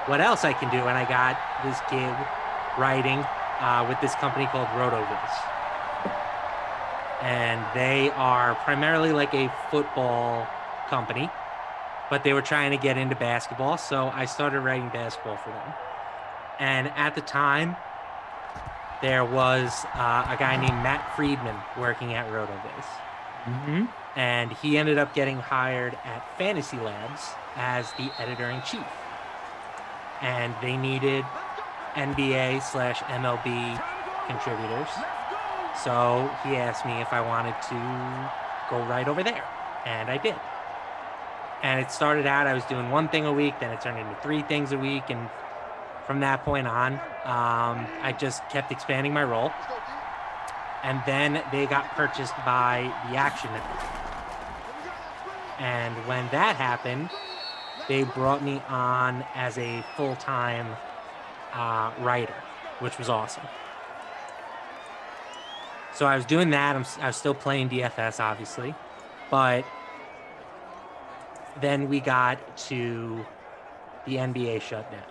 what else I can do. And I got this gig writing with this company called RotoViz. And they are primarily like a football company, but they were trying to get into basketball. So I started writing basketball for them. And at the time, there was a guy named Matt Friedman working at RotoViz. Mm-hmm. And he ended up getting hired at Fantasy Labs as the editor-in-chief. And they needed NBA/MLB contributors. So he asked me if I wanted to go right over there. And I did. And it started out, I was doing one thing a week, then it turned into 3 things a week. And from that point on, I just kept expanding my role. And then they got purchased by the Action Network. And when that happened, they brought me on as a full-time writer, which was awesome. So I was doing that. I was still playing DFS, obviously. But then we got to the NBA shutdown.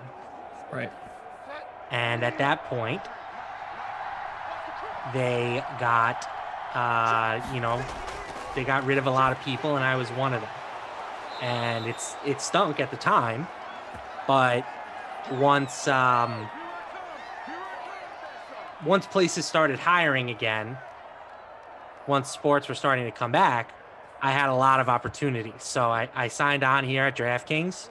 Right. And at that point, they got, they got rid of a lot of people, and I was one of them. And it stunk at the time, but once places started hiring again, once sports were starting to come back, I had a lot of opportunities. So I signed on here at DraftKings,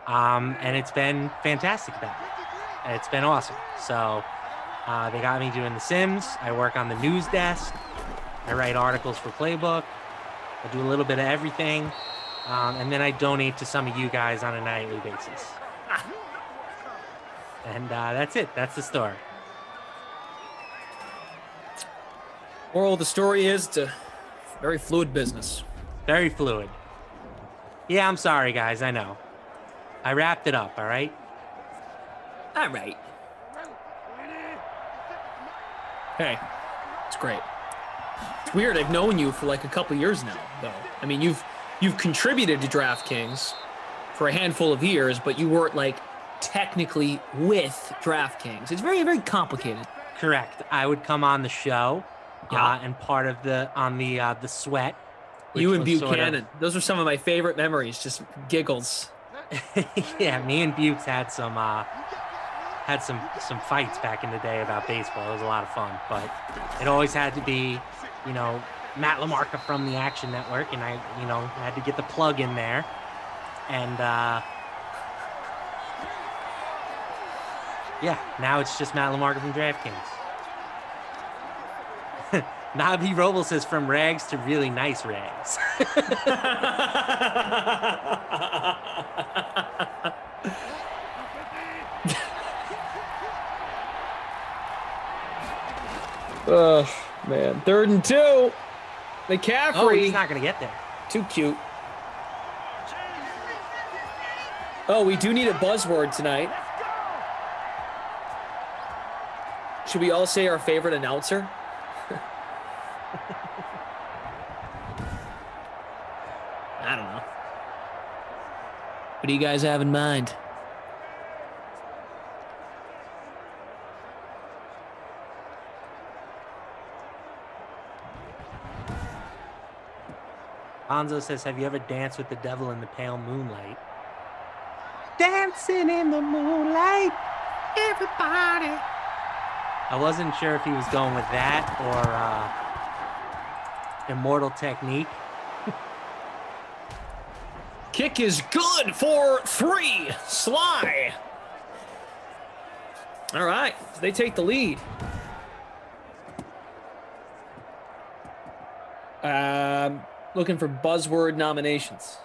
and it's been fantastic then. It's been awesome. So they got me doing The Sims. I work on the news desk. I write articles for Playbook. I do a little bit of everything. And then I donate to some of you guys on a nightly basis. And that's it. That's the story. Moral of the story is it's a very fluid business. Very fluid. Yeah, I'm sorry, guys. I know. I wrapped it up, all right? All right. Hey, it's great. It's weird. I've known you for like a couple years now, though. I mean, you've contributed to DraftKings for a handful of years, but you weren't like technically with DraftKings. It's very, very complicated. Correct. I would come on the show, and part of the sweat. You and which was Buchanan. Those are some of my favorite memories. Just giggles. Yeah, me and Bukes had some fights back in the day about baseball. It was a lot of fun, but it always had to be, Matt LaMarca from the Action Network, and I, had to get the plug in there. And yeah, now it's just Matt LaMarca from DraftKings. Nabi Robles says from rags to really nice rags. Oh, man. 3rd and 2. McCaffrey. Oh, he's not going to get there. Too cute. Oh, we do need a buzzword tonight. Should we all say our favorite announcer? I don't know. What do you guys have in mind? Bonzo says, have you ever danced with the devil in the pale moonlight? Dancing in the moonlight, everybody. I wasn't sure if he was going with that or Immortal Technique. Kick is good for 3. Sly. All right, they take the lead. Looking for buzzword nominations.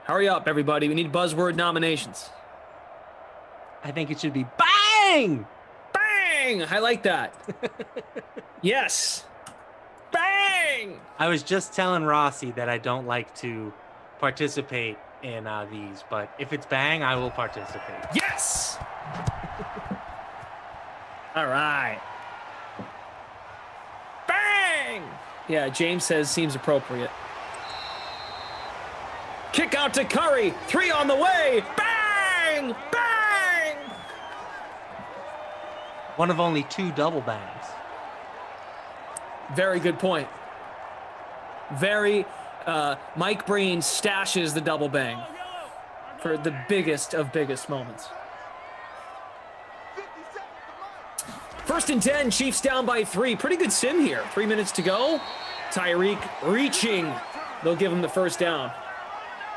Hurry up, everybody. We need buzzword nominations. I think it should be bang! Bang! I like that. Yes. Bang! I was just telling Rossi that I don't like to participate in these, but if it's bang, I will participate. Yes! All right. Bang! Yeah, James says seems appropriate. Kick out to Curry. 3 on the way. Bang! Bang! One of only 2 double bangs. Very good point. Mike Breen stashes the double bang for the biggest of biggest moments. 1st and 10, Chiefs down by 3. Pretty good sim here. 3 minutes to go. Tyreek reaching. They'll give him the first down.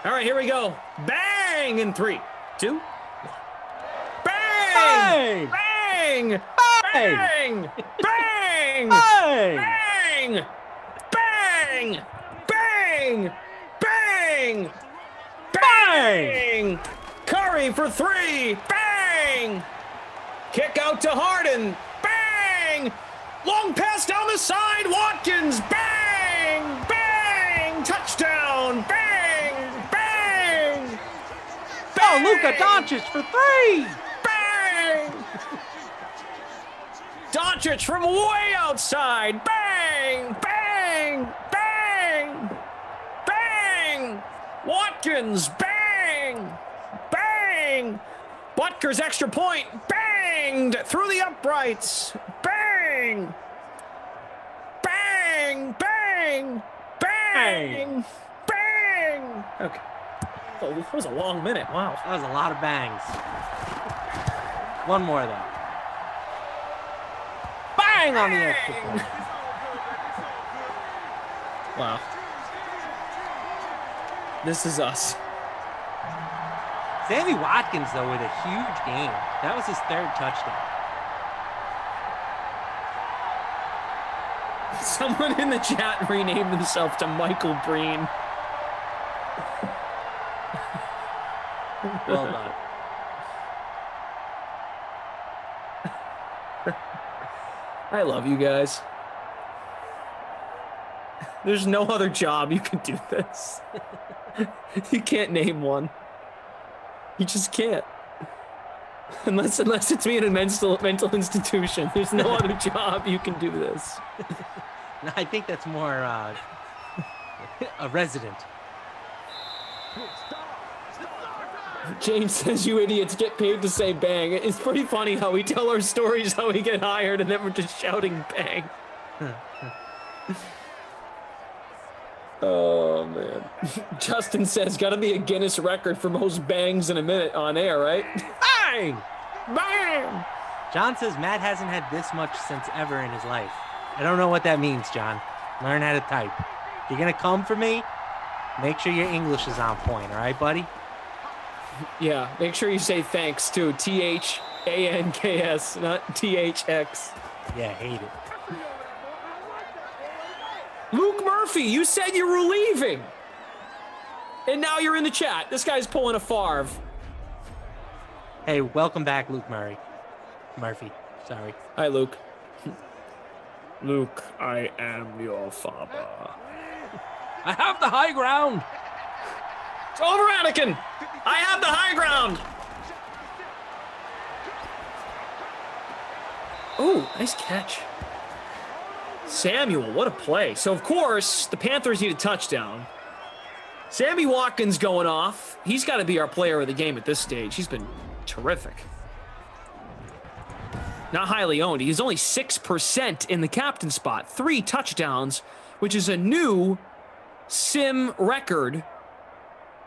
All right, here we go. Bang in 3, 2, 1. Bang! Bang! Bang! Bang! Bang! Bang! Bang! Bang! Bang! Curry for 3. Bang! Kick out to Harden. Bang! Long pass down the side. Watkins. Bang! Bang! Touchdown. Bang! Bang! Oh, Luka Doncic for 3. Bang! Doncic from way outside. Bang! Bang! Bang! Bang! Watkins. Bang! Bang! Butker's extra point. Banged through the uprights. Bang! Bang! Bang! Bang! Bang! Okay. Oh, that was a long minute. Wow. That was a lot of bangs. One more, though. Bang on the extra point. Wow. This is us. Sammy Watkins, though, with a huge game. That was his 3rd touchdown. Someone in the chat renamed himself to Michael Breen. Well done. I love you guys. There's no other job you can do this. You can't name one. You just can't. Unless it's me in a mental institution. There's no other job you can do this. No, I think that's more a resident. James says you idiots get paid to say bang. It's pretty funny how we tell our stories, how we get hired, and then we're just shouting bang. Oh, man. Justin says, gotta be a Guinness record for most bangs in a minute on air, right? Bang! Bang! John says Matt hasn't had this much since ever in his life. I don't know what that means, John. Learn how to type. If you're gonna come for me, make sure your English is on point, all right, buddy? Yeah, make sure you say thanks, too. T-H-A-N-K-S, not T-H-X. Yeah, hate it. Luke Murphy, you said you were leaving. And now you're in the chat. This guy's pulling a Favre. Hey, welcome back, Luke Murphy. Sorry. Hi, Luke. Luke, I am your father. I have the high ground. It's over, Anakin. I have the high ground. Oh, nice catch. Samuel, what a play. So, of course, the Panthers need a touchdown. Sammy Watkins going off. He's got to be our player of the game at this stage. He's been terrific. Not highly owned. He's only 6% in the captain spot. 3 touchdowns which is a new sim record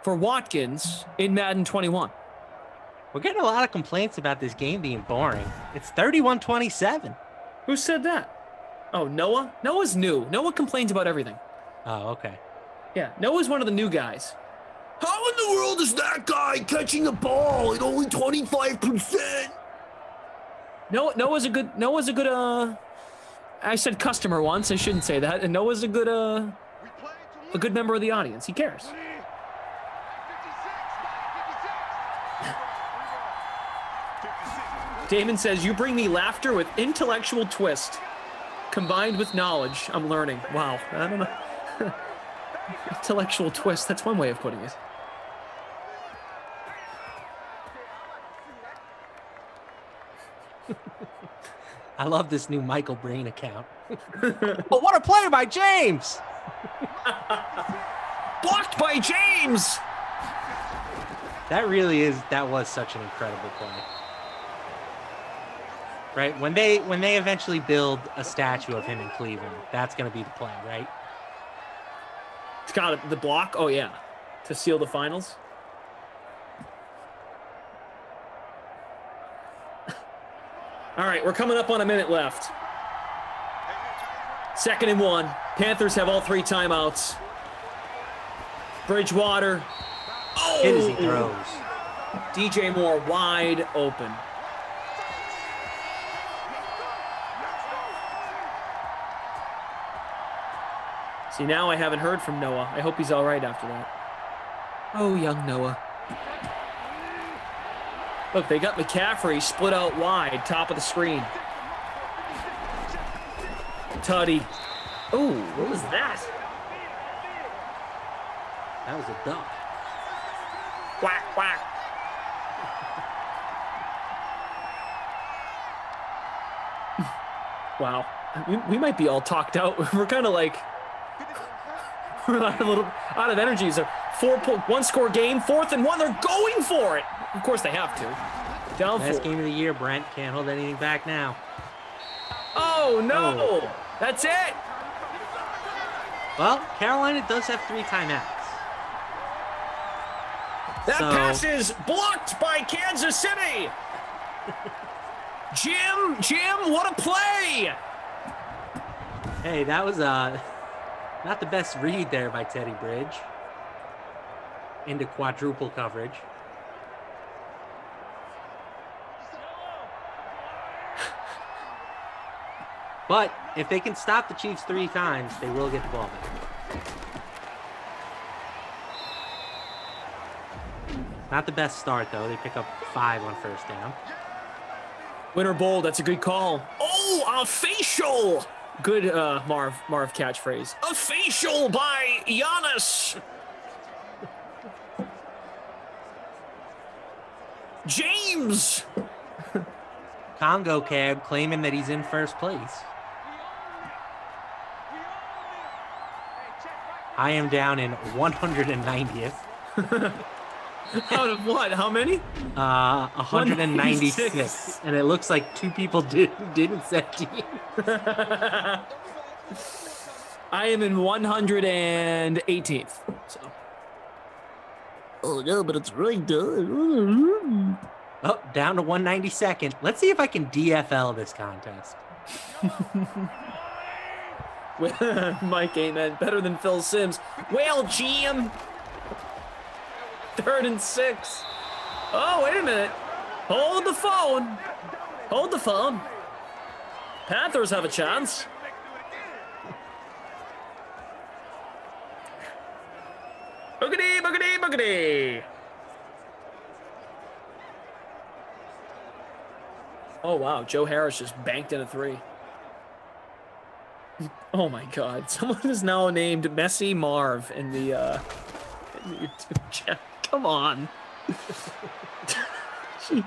for Watkins in Madden 21. We're getting a lot of complaints about this game being boring. It's 31-27. Who said that? Oh, Noah? Noah's new. Noah complains about everything. Oh, okay. Yeah, Noah's one of the new guys. How in the world is that guy catching the ball at only 25%? Noah's a good I said customer once, I shouldn't say that. And Noah's a good member of the audience. He cares. Damon says, you bring me laughter with intellectual twist combined with knowledge. I'm learning. Wow. I don't know. Intellectual twist. That's one way of putting it. I love this new Michael Brain account. Oh, what a play by James! Blocked by James! That was such an incredible play. Right? When they eventually build a statue of him in Cleveland, that's going to be the play, right? It's got the block. Oh, yeah. To seal the finals. All right, we're coming up on a minute left. 2nd and 1. Panthers have all 3 timeouts. Bridgewater. Oh! Hit as he throws. DJ Moore wide open. See, now I haven't heard from Noah. I hope he's all right after that. Oh, young Noah. Look, they got McCaffrey split out wide, top of the screen. Tutty. Oh, what was that? That was a duck. Quack, quack. Wow. We might be all talked out. We're kind of like... We're a little out of energy. It's a 1-score game, 4th and 1. They're going for it. Of course they have to. Down Best 4. game of the year, Brent. Can't hold anything back now. Oh, no. Oh. That's it. Well, Carolina does have 3 timeouts. That pass is blocked by Kansas City. Jim, what a play. Hey, that was not the best read there by Teddy Bridge. Into quadruple coverage. But if they can stop the Chiefs 3 times, they will get the ball back. Not the best start, though. They pick up 5 on 1st down. Winter Bowl, that's a good call. Oh, a facial. Good Marv catchphrase. A facial by Giannis. James. Congo Cab claiming that he's in 1st place. I am down in 190th. Out of what? How many? 196. And it looks like 2 people didn't set team. I am in 118th. So. Oh no, but it's right there. Oh, down to 192nd. Let's see if I can DFL this contest. Mike, amen. Better than Phil Simms. Well, GM. 3rd and 6. Oh, wait a minute. Hold the phone. Hold the phone. Panthers have a chance. Boogity, boogity, boogity. Oh, wow. Joe Harris just banked in a 3. Oh, my God. Someone is now named Messi Marv in the YouTube chat. Come on. Jeez.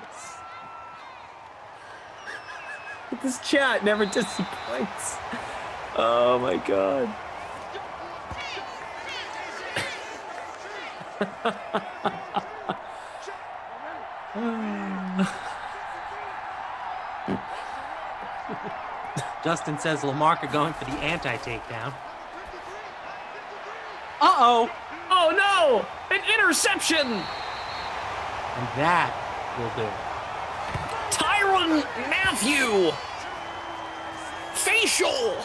This chat never disappoints. Oh, my God. Justin says Lamarca going for the anti-takedown. Uh-oh. Oh no! An interception! And that will do. Tyrann Mathieu! Facial!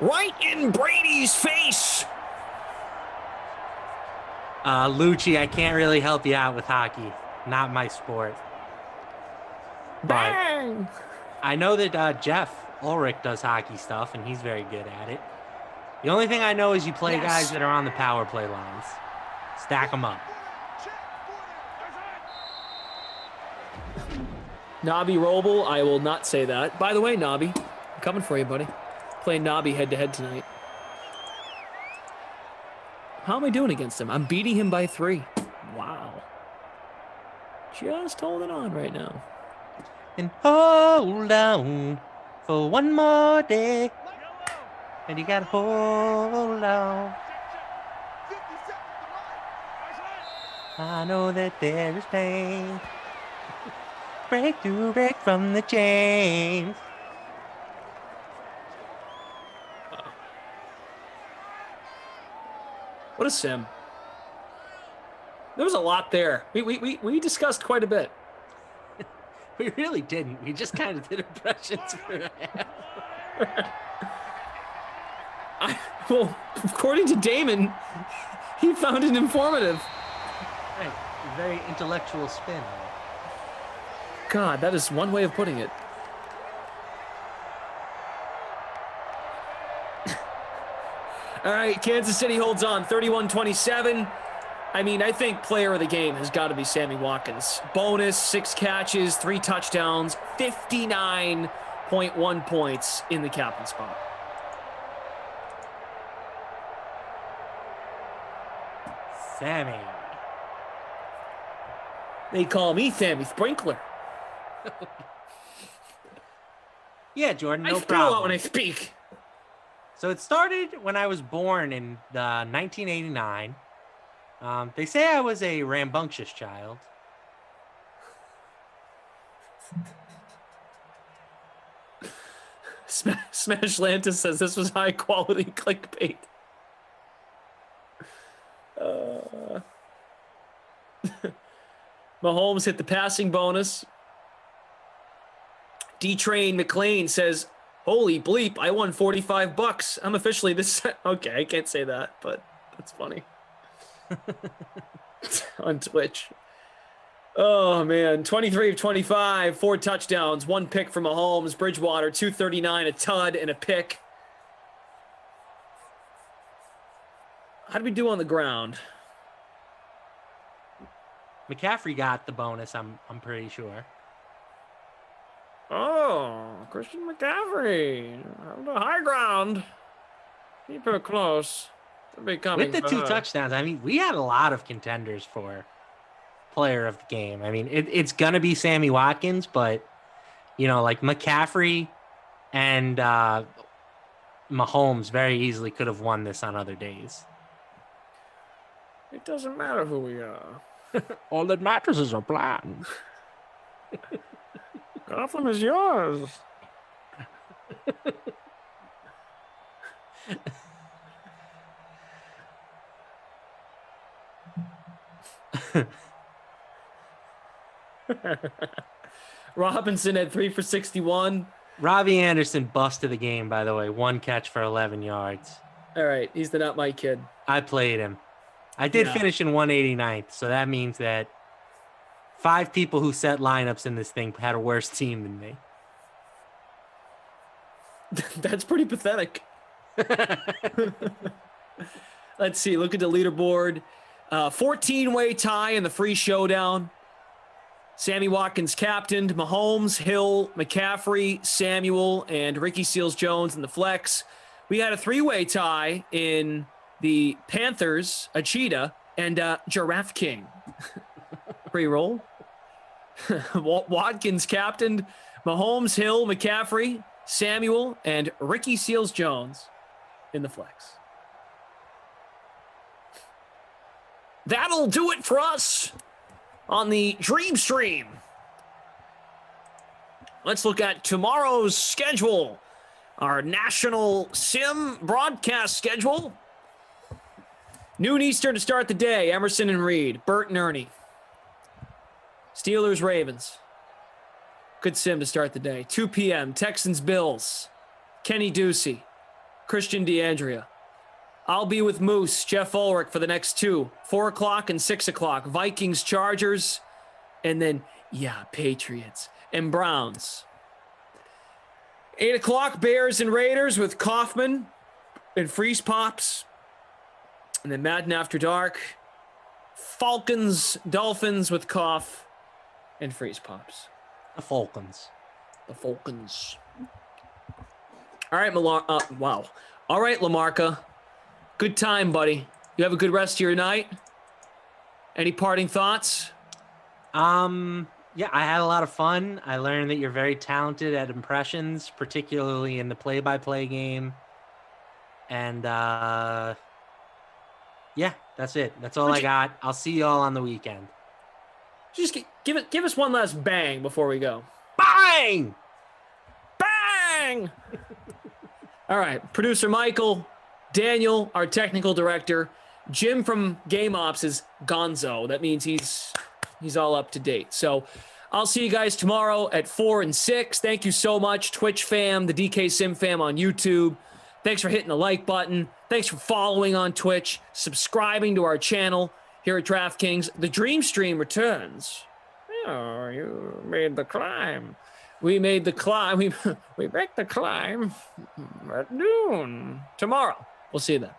Right in Brady's face! Lucci, I can't really help you out with hockey. Not my sport. But Bang! I know that Jeff Ulrich does hockey stuff, and he's very good at it. The only thing I know is you play guys that are on the power play lines. Stack them up. Nobby Roble, I will not say that. By the way, Nobby, I'm coming for you, buddy. Playing Nobby head-to-head tonight. How am I doing against him? I'm beating him by 3. Wow. Just holding on right now. And hold on for one more day. And you gotta hold on. I know that there is pain. Break from the chains. What a sim. There was a lot there. We discussed quite a bit. We really didn't. We just kind of did impressions for a half. Well, according to Damon, he found it informative. Right. A very intellectual spin. God, that is one way of putting it. All right, Kansas City holds on, 31-27. I mean, I think player of the game has got to be Sammy Watkins. Bonus, 6 catches, 3 touchdowns, 59.1 points in the captain spot. Sammy. They call me Sammy Sprinkler. Yeah, Jordan, no I spill problem. out when I speak. So it started when I was born in 1989. They say I was a rambunctious child. Smash Lantis says this was high quality clickbait. Mahomes hit the passing bonus. D-Train McLean says, holy bleep, I won $45. I'm officially this. Okay, I can't say that, but that's funny. On Twitch. Oh, man. 23 of 25, 4 touchdowns, 1 pick for Mahomes. Bridgewater, 239, a tud, and a pick. How did we do on the ground? McCaffrey got the bonus, I'm pretty sure. Oh, Christian McCaffrey on the high ground. Keep her close. With the 2 touchdowns, I mean, we had a lot of contenders for player of the game. I mean, it's going to be Sammy Watkins, but, you know, like McCaffrey and Mahomes very easily could have won this on other days. It doesn't matter who we are. All that matters is our plan. Gotham is yours. Robinson had 3 for 61. Robbie Anderson busted the game, by the way. 1 catch for 11 yards. All right, he's the not my kid. I played him. I did finish in 189th, so that means that 5 people who set lineups in this thing had a worse team than me. That's pretty pathetic. Let's see. Look at the leaderboard. 14-way tie in the free showdown. Sammy Watkins captained. Mahomes, Hill, McCaffrey, Samuel, and Ricky Seals-Jones in the flex. We had a 3-way tie in the Panthers, a cheetah, and Giraffe King. Pre-roll. Watkins captained. Mahomes, Hill, McCaffrey, Samuel, and Ricky Seals-Jones in the flex. That'll do it for us on the Dream Stream. Let's look at tomorrow's schedule. our national sim broadcast schedule. Noon Eastern to start the day. Emerson and Reed, Burt and Ernie. Steelers, Ravens. Good sim to start the day. 2 p.m. Texans, Bills. Kenny Ducey, Christian DeAndrea. I'll be with Moose, Jeff Ulrich for the next 2, 4 o'clock and 6 o'clock. Vikings, Chargers, and then, Patriots and Browns. 8 o'clock, Bears and Raiders with Kaufman and Freeze Pops. And then Madden After Dark. Falcons, Dolphins with Cough and Freeze Pops. The Falcons. The Falcons. All right, wow. All right, Lamarca. Good time, buddy. You have a good rest of your night. Any parting thoughts? Yeah, I had a lot of fun. I learned that you're very talented at impressions, particularly in the play-by-play game. And yeah, that's it. That's all I got. I'll see you all on the weekend. Just give us one last bang before we go. Bang! Bang! All right, producer Michael, Daniel, our technical director, Jim from Game Ops is gonzo. That means he's all up to date. So I'll see you guys tomorrow at 4 and 6. Thank you so much, Twitch fam, the DK Sim fam on YouTube. Thanks for hitting the like button. Thanks for following on Twitch, subscribing to our channel here at DraftKings. The Dream Stream returns. Oh, you made the climb. We made the climb. We make the climb at noon tomorrow. We'll see you then.